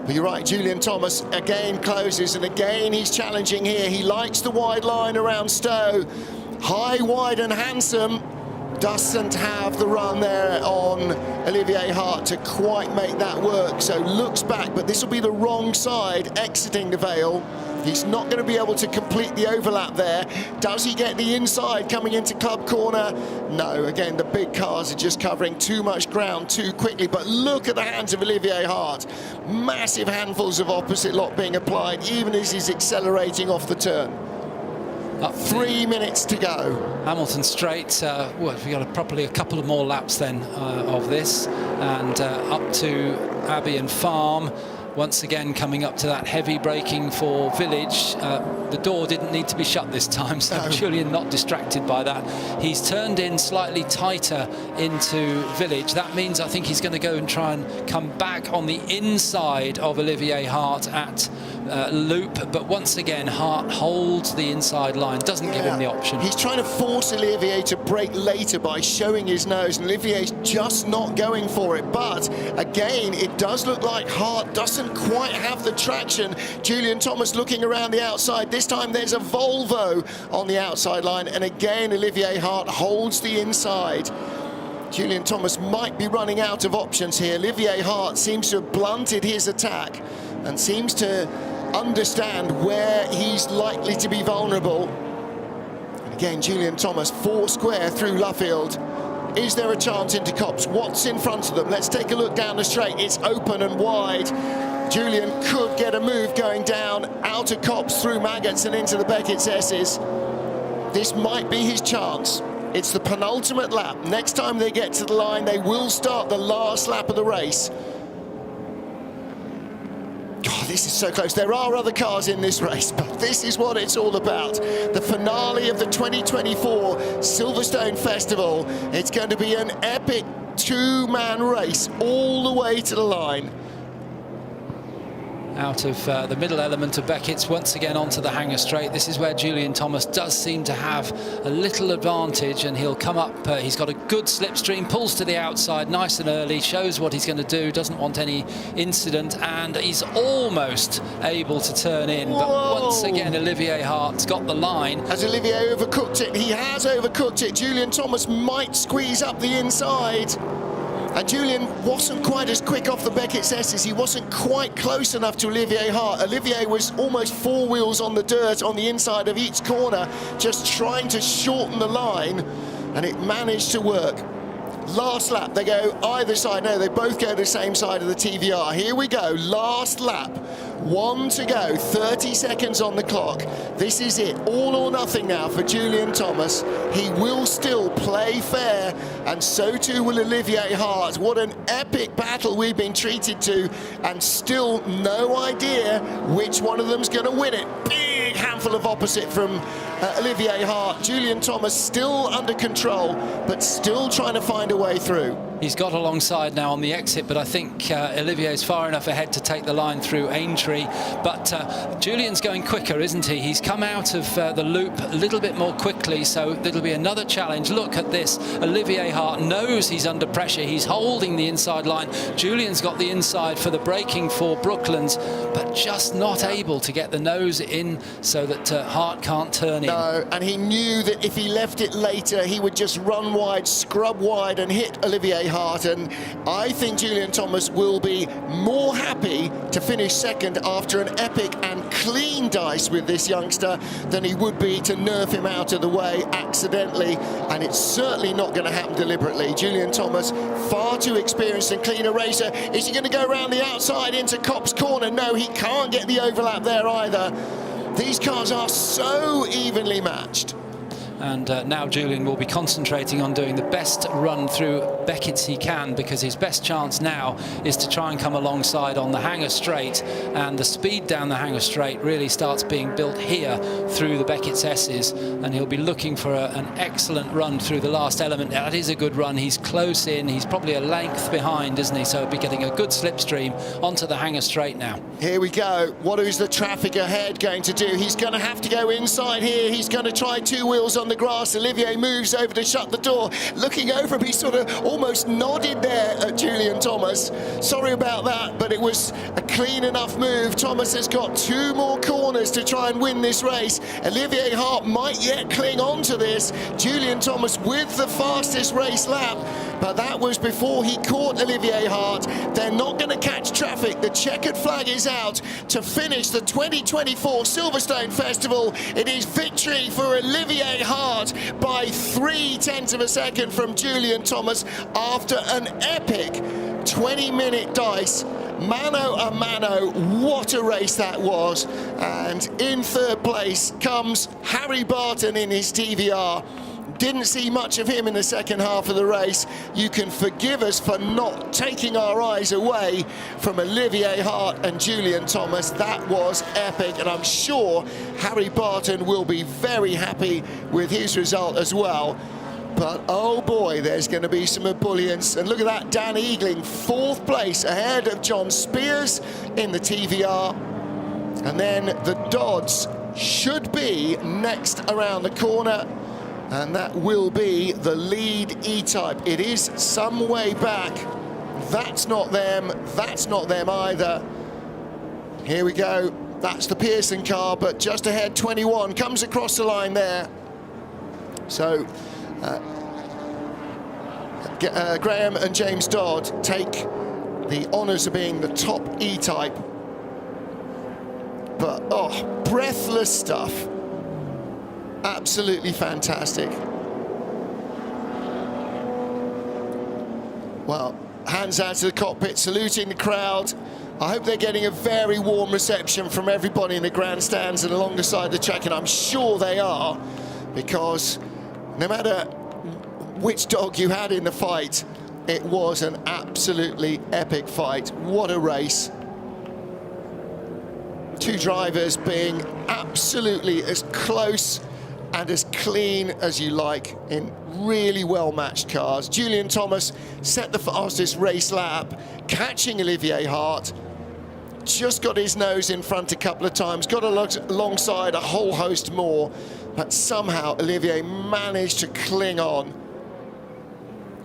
But you're right, Julian Thomas again closes, and again he's challenging here. He likes the wide line around Stowe. High, wide and handsome. Doesn't have the run there on Olivier Hart to quite make that work, so looks back, but this will be the wrong side exiting the Vale. He's not going to be able to complete the overlap there. Does he get the inside coming into club corner? No, again, the big cars are just covering too much ground too quickly, but look at the hands of Olivier Hart. Massive handfuls of opposite lock being applied, even as he's accelerating off the turn. Up 3 minutes to go. Hamilton Straight. Well, we've got probably a couple of more laps then of this, and up to Abbey and Farm. Once again coming up to that heavy braking for Village. The door didn't need to be shut this time, so Julian not distracted by that. He's turned in slightly tighter into Village. That means I think he's going to go and try and come back on the inside of Olivier Hart at Loop, but once again Hart holds the inside line, doesn't give him the option. He's trying to force Olivier to brake later by showing his nose, and Olivier's just not going for it. But again, it does look like Hart doesn't quite have the traction. Julian Thomas looking around the outside. This time there's a Volvo on the outside line, and again Olivier Hart holds the inside. Julian Thomas might be running out of options here. Olivier Hart seems to have blunted his attack and seems to understand where he's likely to be vulnerable. And again, Julian Thomas, four square through Luffield. Is there a chance into Copse? What's in front of them? Let's take a look down the straight. It's open and wide. Julian could get a move going down out of Copse through Maggots and into the Beckett's S's. This might be his chance. It's the penultimate lap. Next time they get to the line, they will start the last lap of the race. Oh, this is so close. There are other cars in this race, but this is what it's all about. The finale of the 2024 Silverstone Festival. It's going to be an epic two-man race all the way to the line. out of the middle element of Beckett's, once again onto the hanger straight. This is where Julian Thomas does seem to have a little advantage, and he'll come up. He's got a good slipstream, pulls to the outside nice and early, shows what he's going to do, doesn't want any incident, and he's almost able to turn in. But once again, Olivier Hart's got the line. Has Olivier overcooked it? He has overcooked it. Julian Thomas might squeeze up the inside. And Julian wasn't quite as quick off the Beckett's S's. He wasn't quite close enough to Olivier Hart. Olivier was almost 4 wheels on the dirt on the inside of each corner, just trying to shorten the line, and it managed to work. Last lap, they go either side. No, they both go the same side of the TVR. Here we go, last lap. 1 to go, 30 seconds on the clock. This is it, all or nothing now for Julian Thomas. He will still play fair, and so too will Olivier Hart. What an epic battle we've been treated to, and still no idea which one of them's going to win it. Big handful of opposite from Olivier Hart. Julian Thomas still under control, but still trying to find a way through. He's got alongside now on the exit, but I think Olivier's far enough ahead to take the line through Aintree. But Julian's going quicker, isn't he? He's come out of the loop a little bit more quickly, so it'll be another challenge. Look at this. Olivier Hart knows he's under pressure. He's holding the inside line. Julian's got the inside for the braking for Brooklands, but just not able to get the nose in so that Hart can't turn in. No, and he knew that if he left it later, he would just run wide, scrub wide, and hit Olivier Hart. And I think Julian Thomas will be more happy to finish second after an epic and clean dice with this youngster than he would be to nerf him out of the way accidentally, and it's certainly not going to happen deliberately. Julian Thomas, far too experienced and clean a racer. Is he going to go around the outside into Copse Corner? No, he can't get the overlap there either. These cars are so evenly matched. And now Julian will be concentrating on doing the best run through Beckett's he can, because his best chance now is to try and come alongside on the hanger straight, and the speed down the hanger straight really starts being built here through the Beckett's S's, and he'll be looking for an excellent run through the last element. That is a good run. He's close in. He's probably a length behind, isn't he? So he'll be getting a good slipstream onto the hanger straight now. Here we go. What is the traffic ahead going to do? He's going to have to go inside here. He's going to try 2 wheels on the grass. Olivier moves over to shut the door. Looking over him, he sort of almost nodded there at Julian Thomas. Sorry about that, but it was a clean enough move. Thomas has got 2 more corners to try and win this race. Olivier Hart might yet cling on to this. Julian Thomas with the fastest race lap, but that was before he caught Olivier Hart. They're not going to catch traffic. The checkered flag is out to finish the 2024 Silverstone Festival. It is victory for Olivier Hart by 0.3 of a second from Julian Thomas after an epic 20-minute dice. Mano a mano, what a race that was. And in third place comes Harry Barton in his TVR. Didn't see much of him in the second half of the race. You can forgive us for not taking our eyes away from Olivier Hart and Julian Thomas. That was epic, and I'm sure Harry Barton will be very happy with his result as well. But oh boy, there's going to be some ebullience. And look at that, Dan Eagling, 4th place ahead of John Spears in the TVR. And then the Dodds should be next around the corner. And that will be the lead E-Type. It is some way back. That's not them. That's not them either. Here we go. That's the Pearson car, but just ahead, 21 comes across the line there. So Graham and James Dodd take the honours of being the top E-Type. But, oh, breathless stuff. Absolutely fantastic. Well, hands out to the cockpit, saluting the crowd. I hope they're getting a very warm reception from everybody in the grandstands and along the side of the track, and I'm sure they are, because no matter which dog you had in the fight, it was an absolutely epic fight. What a race. 2 drivers being absolutely as close and as clean as you like in really well-matched cars. Julian Thomas set the fastest race lap, catching Olivier Hart. just got his nose in front a couple of times, got alongside a whole host more, but somehow Olivier managed to cling on.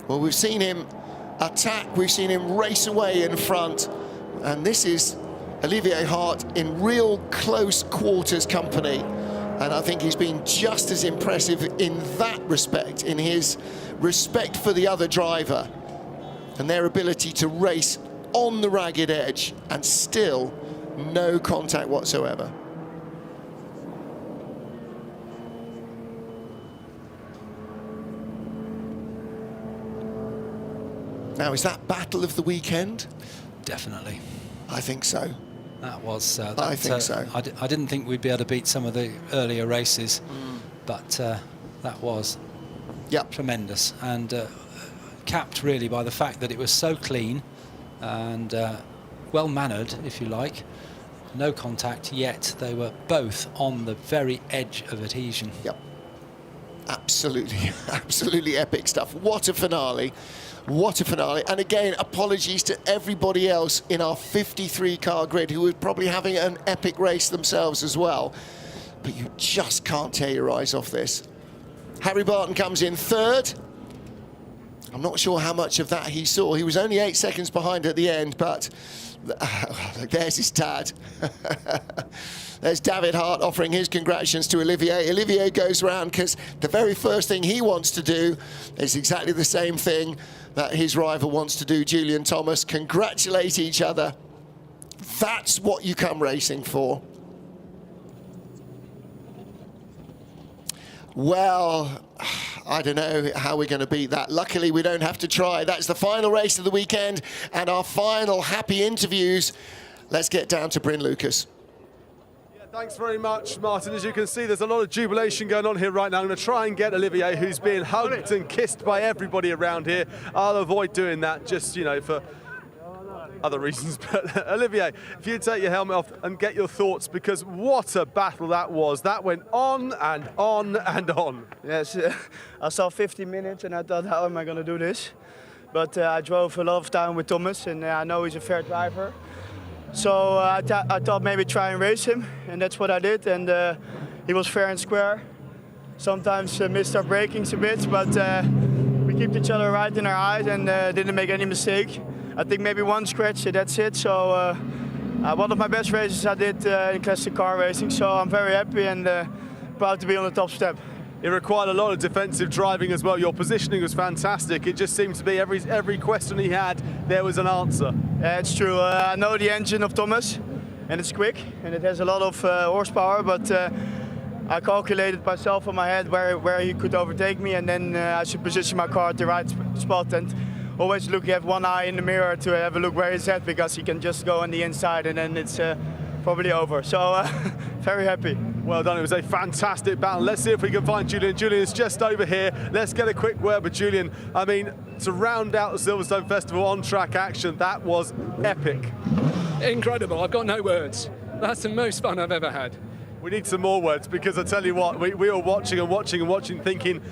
Well, we've seen him attack, we've seen him race away in front, and this is Olivier Hart in real close quarters company, and I think he's been just as impressive in that respect, in his respect for the other driver and their ability to race on the ragged edge and still no contact whatsoever. Now, is that battle of the weekend? Definitely. I think so. That was. I think so. I didn't think we'd be able to beat some of the earlier races, but that was tremendous, and capped really by the fact that it was so clean and well mannered, if you like. No contact, yet they were both on the very edge of adhesion. Yep. Absolutely, absolutely epic stuff. What a finale. What a finale. And again, apologies to everybody else in our 53-car grid who was probably having an epic race themselves as well. But you just can't tear your eyes off this. Harry Barton comes in third. I'm not sure how much of that he saw. He was only 8 seconds behind at the end, but there's his dad. There's David Hart offering his congratulations to Olivier. Olivier goes round because the very first thing he wants to do is exactly the same thing that his rival wants to do, Julian Thomas. Congratulate each other. That's what you come racing for. Well, I don't know how we're going to beat that. Luckily, we don't have to try. That's the final race of the weekend and our final happy interviews. Let's get down to Bryn Lucas. Thanks very much, Martin. As you can see, there's a lot of jubilation going on here right now. I'm going to try and get Olivier, who's being hugged and kissed by everybody around here. I'll avoid doing that just, you know, for other reasons. But Olivier, if you take your helmet off and get your thoughts, because what a battle that was. That went on and on and on. Yes, I saw 50 minutes and I thought, how am I going to do this? But I drove a lot of time with Thomas, and I know he's a fair driver. So I thought maybe try and race him, and that's what I did. And he was fair and square. Sometimes missed our brakings a bit, but we kept each other right in our eyes and didn't make any mistake. I think maybe one scratch, that's it. So one of my best races I did in classic car racing. So I'm very happy and proud to be on the top step. It required a lot of defensive driving as well. Your positioning was fantastic. It just seemed to be every question he had, there was an answer. Yeah, it's true. I know the engine of Thomas, and it's quick, and it has a lot of horsepower, but I calculated myself in my head where he could overtake me, and then I should position my car at the right spot, and always look, you have one eye in the mirror to have a look where he's at, because he can just go on the inside, and then it's probably over. So very happy. Well done, it was a fantastic battle. Let's see if we can find Julian. Julian is just over here. Let's get a quick word with Julian. I mean, to round out the Silverstone Festival on-track action, that was epic. Incredible, I've got no words. That's the most fun I've ever had. We need some more words, because I tell you what, we were watching and watching and watching, thinking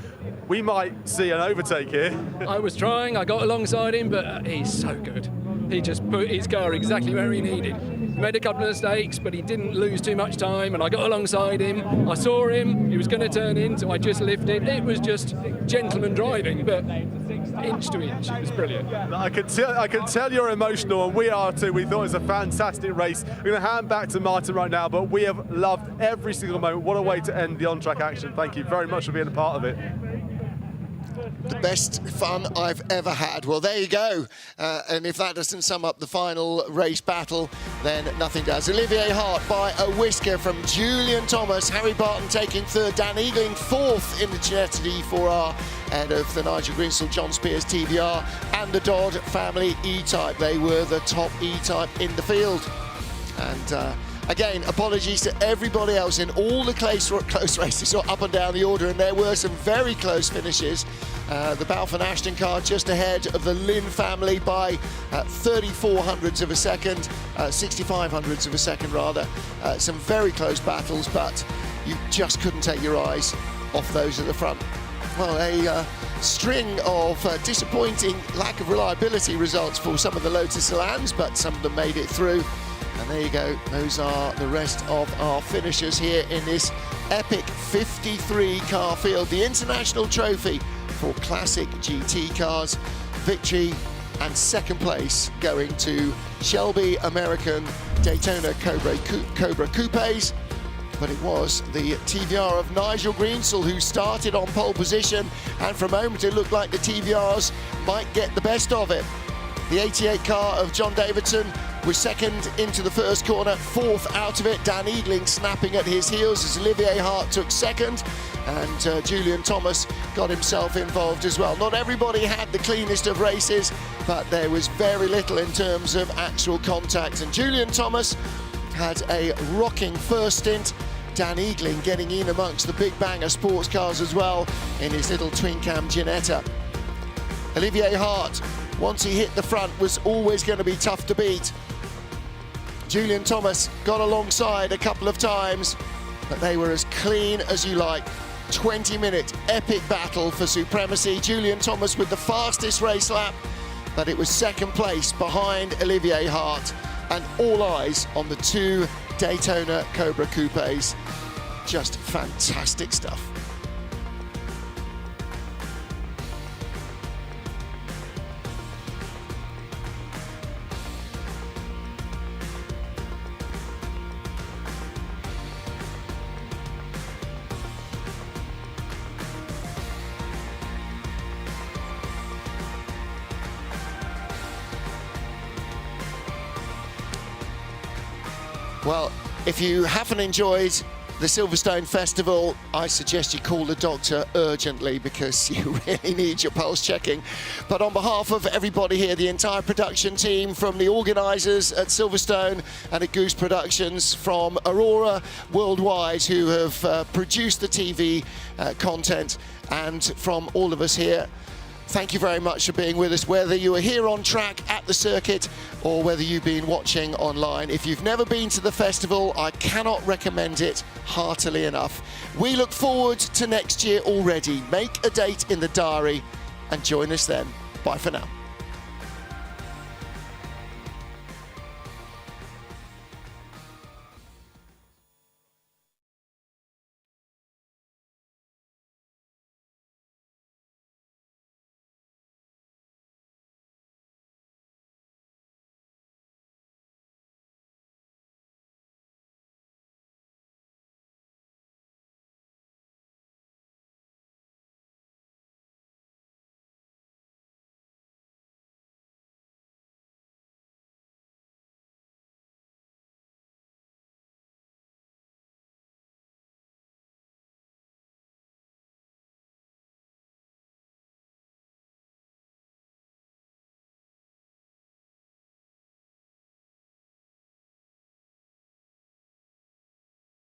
we might see an overtake here. I was trying, I got alongside him, but he's so good. He just put his car exactly where he needed. Made a couple of mistakes, but he didn't lose too much time, and I got alongside him. I saw him, he was going to turn in, so I just lifted. It was just gentleman driving, but inch to inch, it was brilliant. I can tell you're emotional, and we are too. We thought it was a fantastic race. We're going to hand back to Martin right now, but we have loved every single moment. What a way to end the on-track action. Thank you very much for being a part of it. The best fun I've ever had. Well, there you go. And if that doesn't sum up the final race battle, then nothing does. Olivier Hart by a whisker from Julian Thomas. Harry Barton taking third. Dan Eagling fourth in the Ginetti 4R ahead of the Nigel Greensill, John Spears TVR and the Dodd family E-Type. They were the top E-Type in the field. And again, apologies to everybody else in all the close races or up and down the order, and there were some very close finishes. The Balfour Ashton car just ahead of the Lynn family by 34 hundredths of a second, 65 hundredths of a second rather. Some very close battles, but you just couldn't take your eyes off those at the front. Well, a string of disappointing lack of reliability results for some of the Lotus Elans, but some of them made it through. And there you go, those are the rest of our finishers here in this epic 53 car field. The International Trophy for classic GT cars. Victory and second place going to Shelby American Daytona Cobra Coupes. But it was the TVR of Nigel Greensell who started on pole position, and for a moment it looked like the TVRs might get the best of it. The 88 car of John Davidson was second into the first corner, fourth out of it. Dan Eagling snapping at his heels as Olivier Hart took second, and Julian Thomas got himself involved as well. Not everybody had the cleanest of races, but there was very little in terms of actual contact, and Julian Thomas had a rocking first stint. Dan Eagling getting in amongst the big bang of sports cars as well in his little twin cam Ginetta. Olivier Hart, once he hit the front, was always going to be tough to beat. Julian Thomas got alongside a couple of times, but they were as clean as you like. 20-minute epic battle for supremacy. Julian Thomas with the fastest race lap, but it was second place behind Olivier Hart, and all eyes on the two Daytona Cobra Coupes. Just fantastic stuff. Well, if you haven't enjoyed the Silverstone Festival, I suggest you call the doctor urgently, because you really need your pulse checking. But on behalf of everybody here, the entire production team, from the organisers at Silverstone and at Goose Productions, from Aurora Worldwide, who have produced the TV content, and from all of us here, thank you very much for being with us, whether you are here on track at the circuit or whether you've been watching online. If you've never been to the festival, I cannot recommend it heartily enough. We look forward to next year already. Make a date in the diary and join us then. Bye for now.